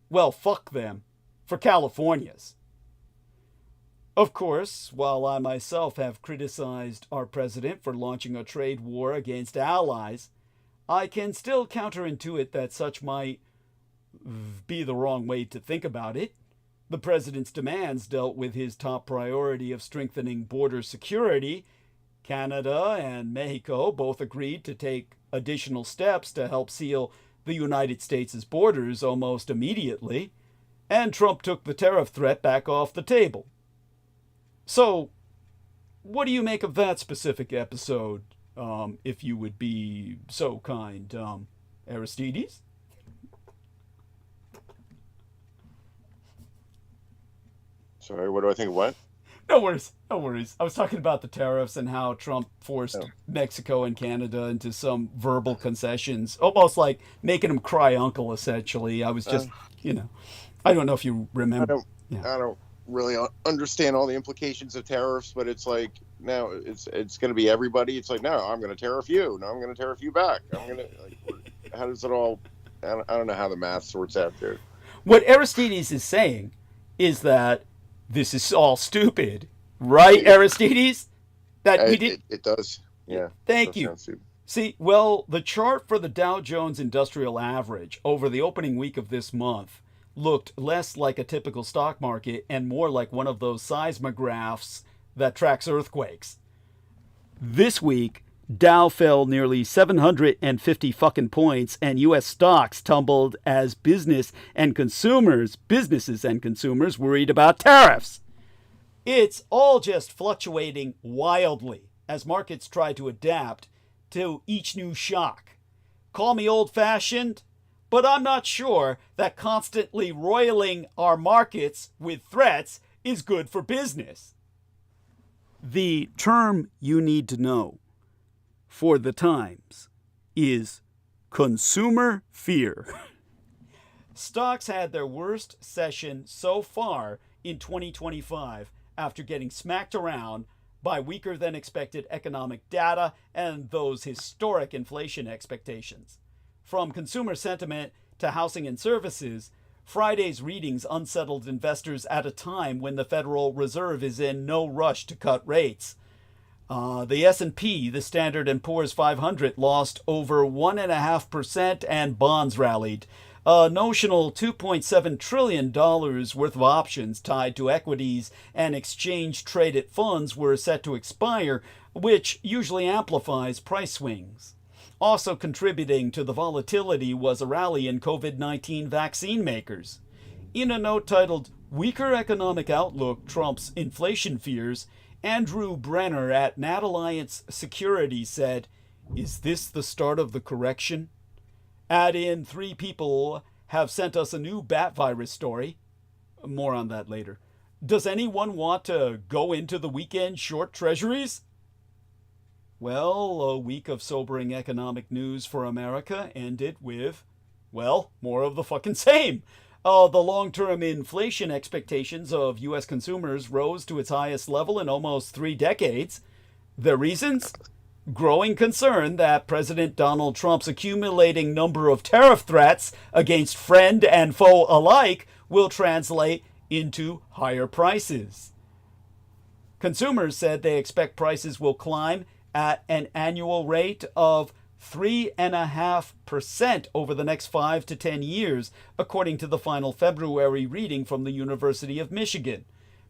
Well, fuck them, for California's. Of course, while I myself have criticized our president for launching a trade war against allies, I can still counterintuit that such might be the wrong way to think about it. The president's demands dealt with his top priority of strengthening border security. Canada and Mexico both agreed to take additional steps to help seal the United States' borders almost immediately, and Trump took the tariff threat back off the table. So, what do you make of that specific episode, if you would be so kind, Aristides? Sorry, what do I think of what? No worries. I was talking about the tariffs and how Trump forced Mexico and Canada into some verbal concessions, almost like making them cry uncle, essentially. I was just, I don't know if you remember. I don't really understand all the implications of tariffs, but it's like, now it's going to be everybody. It's like, no, I'm going to tariff you. No, I'm going to tariff you back. I'm going to, how does it all, I don't know how the math sorts out there. What Aristides is saying is that this is all stupid, right, Aristides? That we did. It does. Yeah. Thank you. See, well, the chart for the Dow Jones Industrial Average over the opening week of this month looked less like a typical stock market and more like one of those seismographs that tracks earthquakes. This week, Dow fell nearly 750 fucking points, and U.S. stocks tumbled as businesses and consumers worried about tariffs. It's all just fluctuating wildly as markets try to adapt to each new shock. Call me old-fashioned, but I'm not sure that constantly roiling our markets with threats is good for business. The term you need to know for the times is consumer fear. Stocks had their worst session so far in 2025 after getting smacked around by weaker than expected economic data and those historic inflation expectations. From consumer sentiment to housing and services, Friday's readings unsettled investors at a time when the Federal Reserve is in no rush to cut rates. The S&P, the Standard & Poor's 500, lost over 1.5% and bonds rallied. A notional $2.7 trillion worth of options tied to equities and exchange-traded funds were set to expire, which usually amplifies price swings. Also contributing to the volatility was a rally in COVID-19 vaccine makers. In a note titled, "Weaker Economic Outlook Trumps Inflation Fears," Andrew Brenner at NatAlliance Securities said, "Is this the start of the correction?" Add in 3 people have sent us a new bat virus story. More on that later. Does anyone want to go into the weekend short treasuries? Well, a week of sobering economic news for America ended with, well, more of the fucking same. The long-term inflation expectations of U.S. consumers rose to its highest level in almost 3 decades. The reasons? Growing concern that President Donald Trump's accumulating number of tariff threats against friend and foe alike will translate into higher prices. Consumers said they expect prices will climb at an annual rate of 3.5% over the next 5 to 10 years, according to the final February reading from the University of Michigan.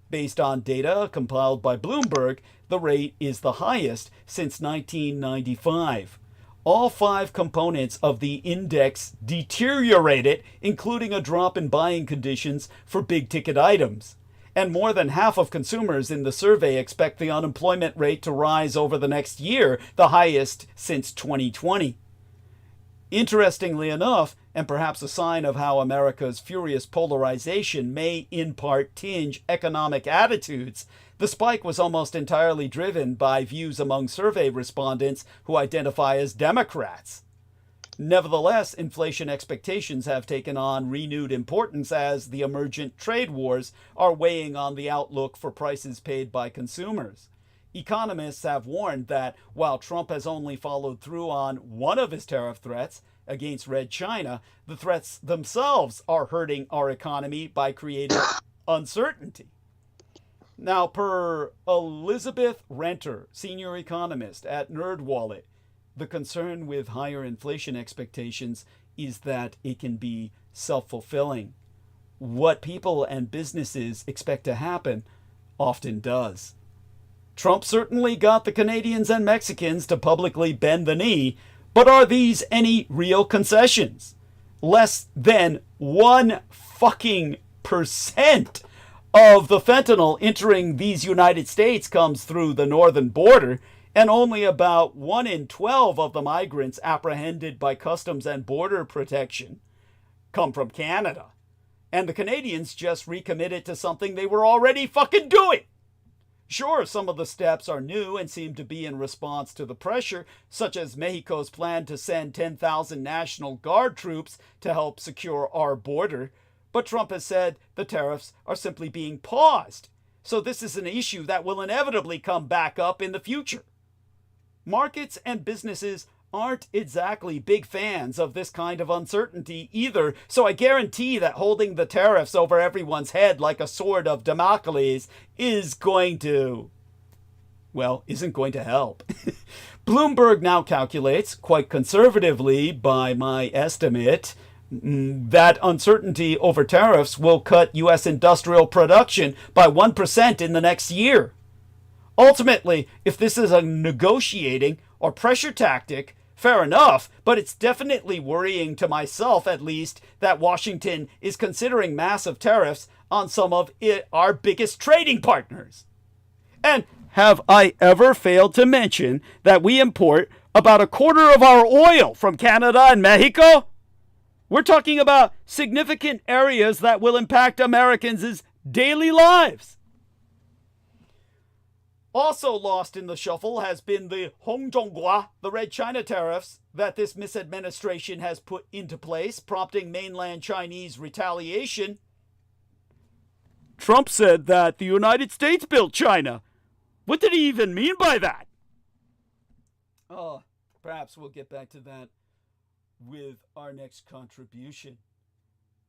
Based on data compiled by Bloomberg, the rate is the highest since 1995. All 5 components of the index deteriorated, including a drop in buying conditions for big-ticket items. And more than half of consumers in the survey expect the unemployment rate to rise over the next year, the highest since 2020. Interestingly enough, and perhaps a sign of how America's furious polarization may in part tinge economic attitudes, the spike was almost entirely driven by views among survey respondents who identify as Democrats. Nevertheless, inflation expectations have taken on renewed importance as the emergent trade wars are weighing on the outlook for prices paid by consumers. Economists have warned that while Trump has only followed through on one of his tariff threats against Red China, the threats themselves are hurting our economy by creating uncertainty. Now, per Elizabeth Renter, senior economist at NerdWallet, the concern with higher inflation expectations is that it can be self-fulfilling. What people and businesses expect to happen often does. Trump certainly got the Canadians and Mexicans to publicly bend the knee, but are these any real concessions? Less than 1% of the fentanyl entering these United States comes through the northern border, and only about 1 in 12 of the migrants apprehended by Customs and Border Protection come from Canada. And the Canadians just recommitted to something they were already fucking doing. Sure, some of the steps are new and seem to be in response to the pressure, such as Mexico's plan to send 10,000 National Guard troops to help secure our border. But Trump has said the tariffs are simply being paused. So this is an issue that will inevitably come back up in the future. Markets and businesses aren't exactly big fans of this kind of uncertainty either, so I guarantee that holding the tariffs over everyone's head like a sword of Damocles isn't going to help. Bloomberg now calculates, quite conservatively by my estimate, that uncertainty over tariffs will cut U.S. industrial production by 1% in the next year. Ultimately, if this is a negotiating or pressure tactic, fair enough, but it's definitely worrying to myself, at least, that Washington is considering massive tariffs on some of our biggest trading partners. And have I ever failed to mention that we import about a quarter of our oil from Canada and Mexico? We're talking about significant areas that will impact Americans' daily lives. Also lost in the shuffle has been the Hongzhonghua, the Red China tariffs that this misadministration has put into place, prompting mainland Chinese retaliation. Trump said that the United States built China. What did he even mean by that? Perhaps we'll get back to that with our next contribution.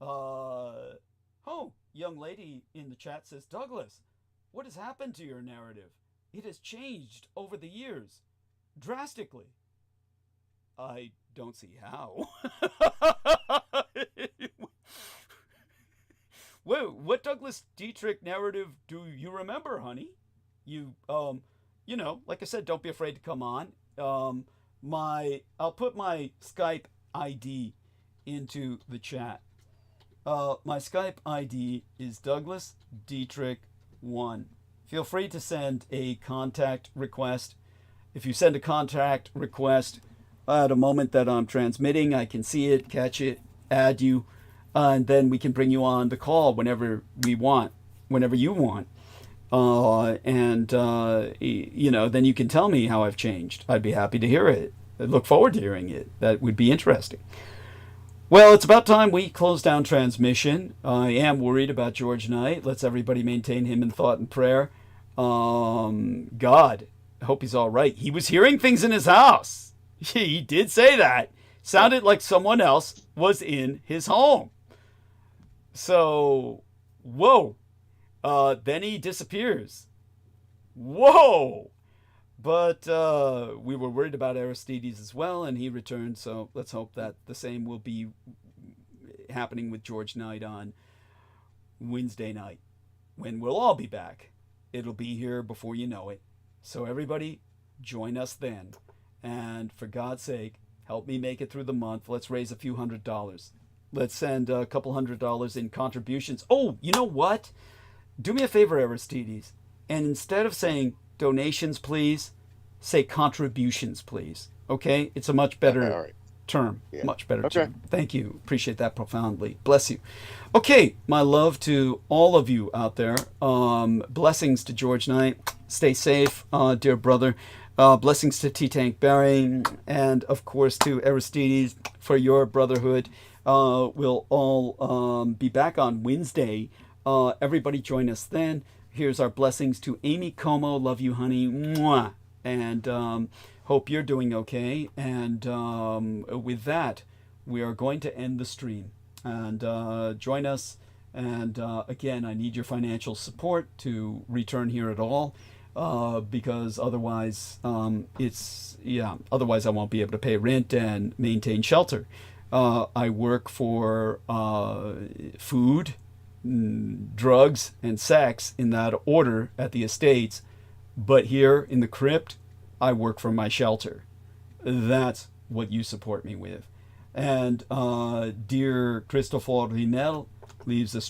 Oh, young lady in the chat says, Douglas, what has happened to your narrative? It has changed over the years, drastically. I don't see how. Whoa, what Douglas Dietrich narrative do you remember, honey? You know, like I said, don't be afraid to come on. I'll put my Skype ID into the chat. My Skype ID is Douglas Dietrich 1. Feel free to send a contact request. If you send a contact request at a moment that I'm transmitting, I can see it, catch it, add you, and then we can bring you on the call whenever we want, whenever you want. You know, then you can tell me how I've changed. I'd be happy to hear it. I look forward to hearing it. That would be interesting. Well, it's about time we close down transmission. I am worried about George Knight. Let's everybody maintain him in thought and prayer. God, I hope he's all right. He was hearing things in his house. He did say that. Sounded like someone else was in his home. So, whoa. Then he disappears. Whoa! But we were worried about Aristides as well, and he returned. So let's hope that the same will be happening with George Knight on Wednesday night, when we'll all be back. It'll be here before you know it. So everybody, join us then. And for God's sake, help me make it through the month. Let's raise a few $100s. Let's send a couple $100 in contributions. Oh, you know what? Do me a favor, Aristides. And instead of saying donations, please, say contributions, please. Okay? It's a much better term. Yeah. Much better term. Thank you. Appreciate that profoundly. Bless you. Okay, my love to all of you out there. Blessings to George Knight. Stay safe, dear brother. Blessings to T-Tank Barry, and of course to Aristides for your brotherhood. We'll all be back on Wednesday. Everybody join us then. Here's our blessings to Amy Como. Love you, honey. Mwah. And hope you're doing okay. And with that, we are going to end the stream. And join us. And again, I need your financial support to return here at all. Because otherwise, otherwise I won't be able to pay rent and maintain shelter. I work for food, drugs, and sex in that order at the estates, but here in the crypt, I work for my shelter. That's what you support me with. And dear Christopher Rinel leaves a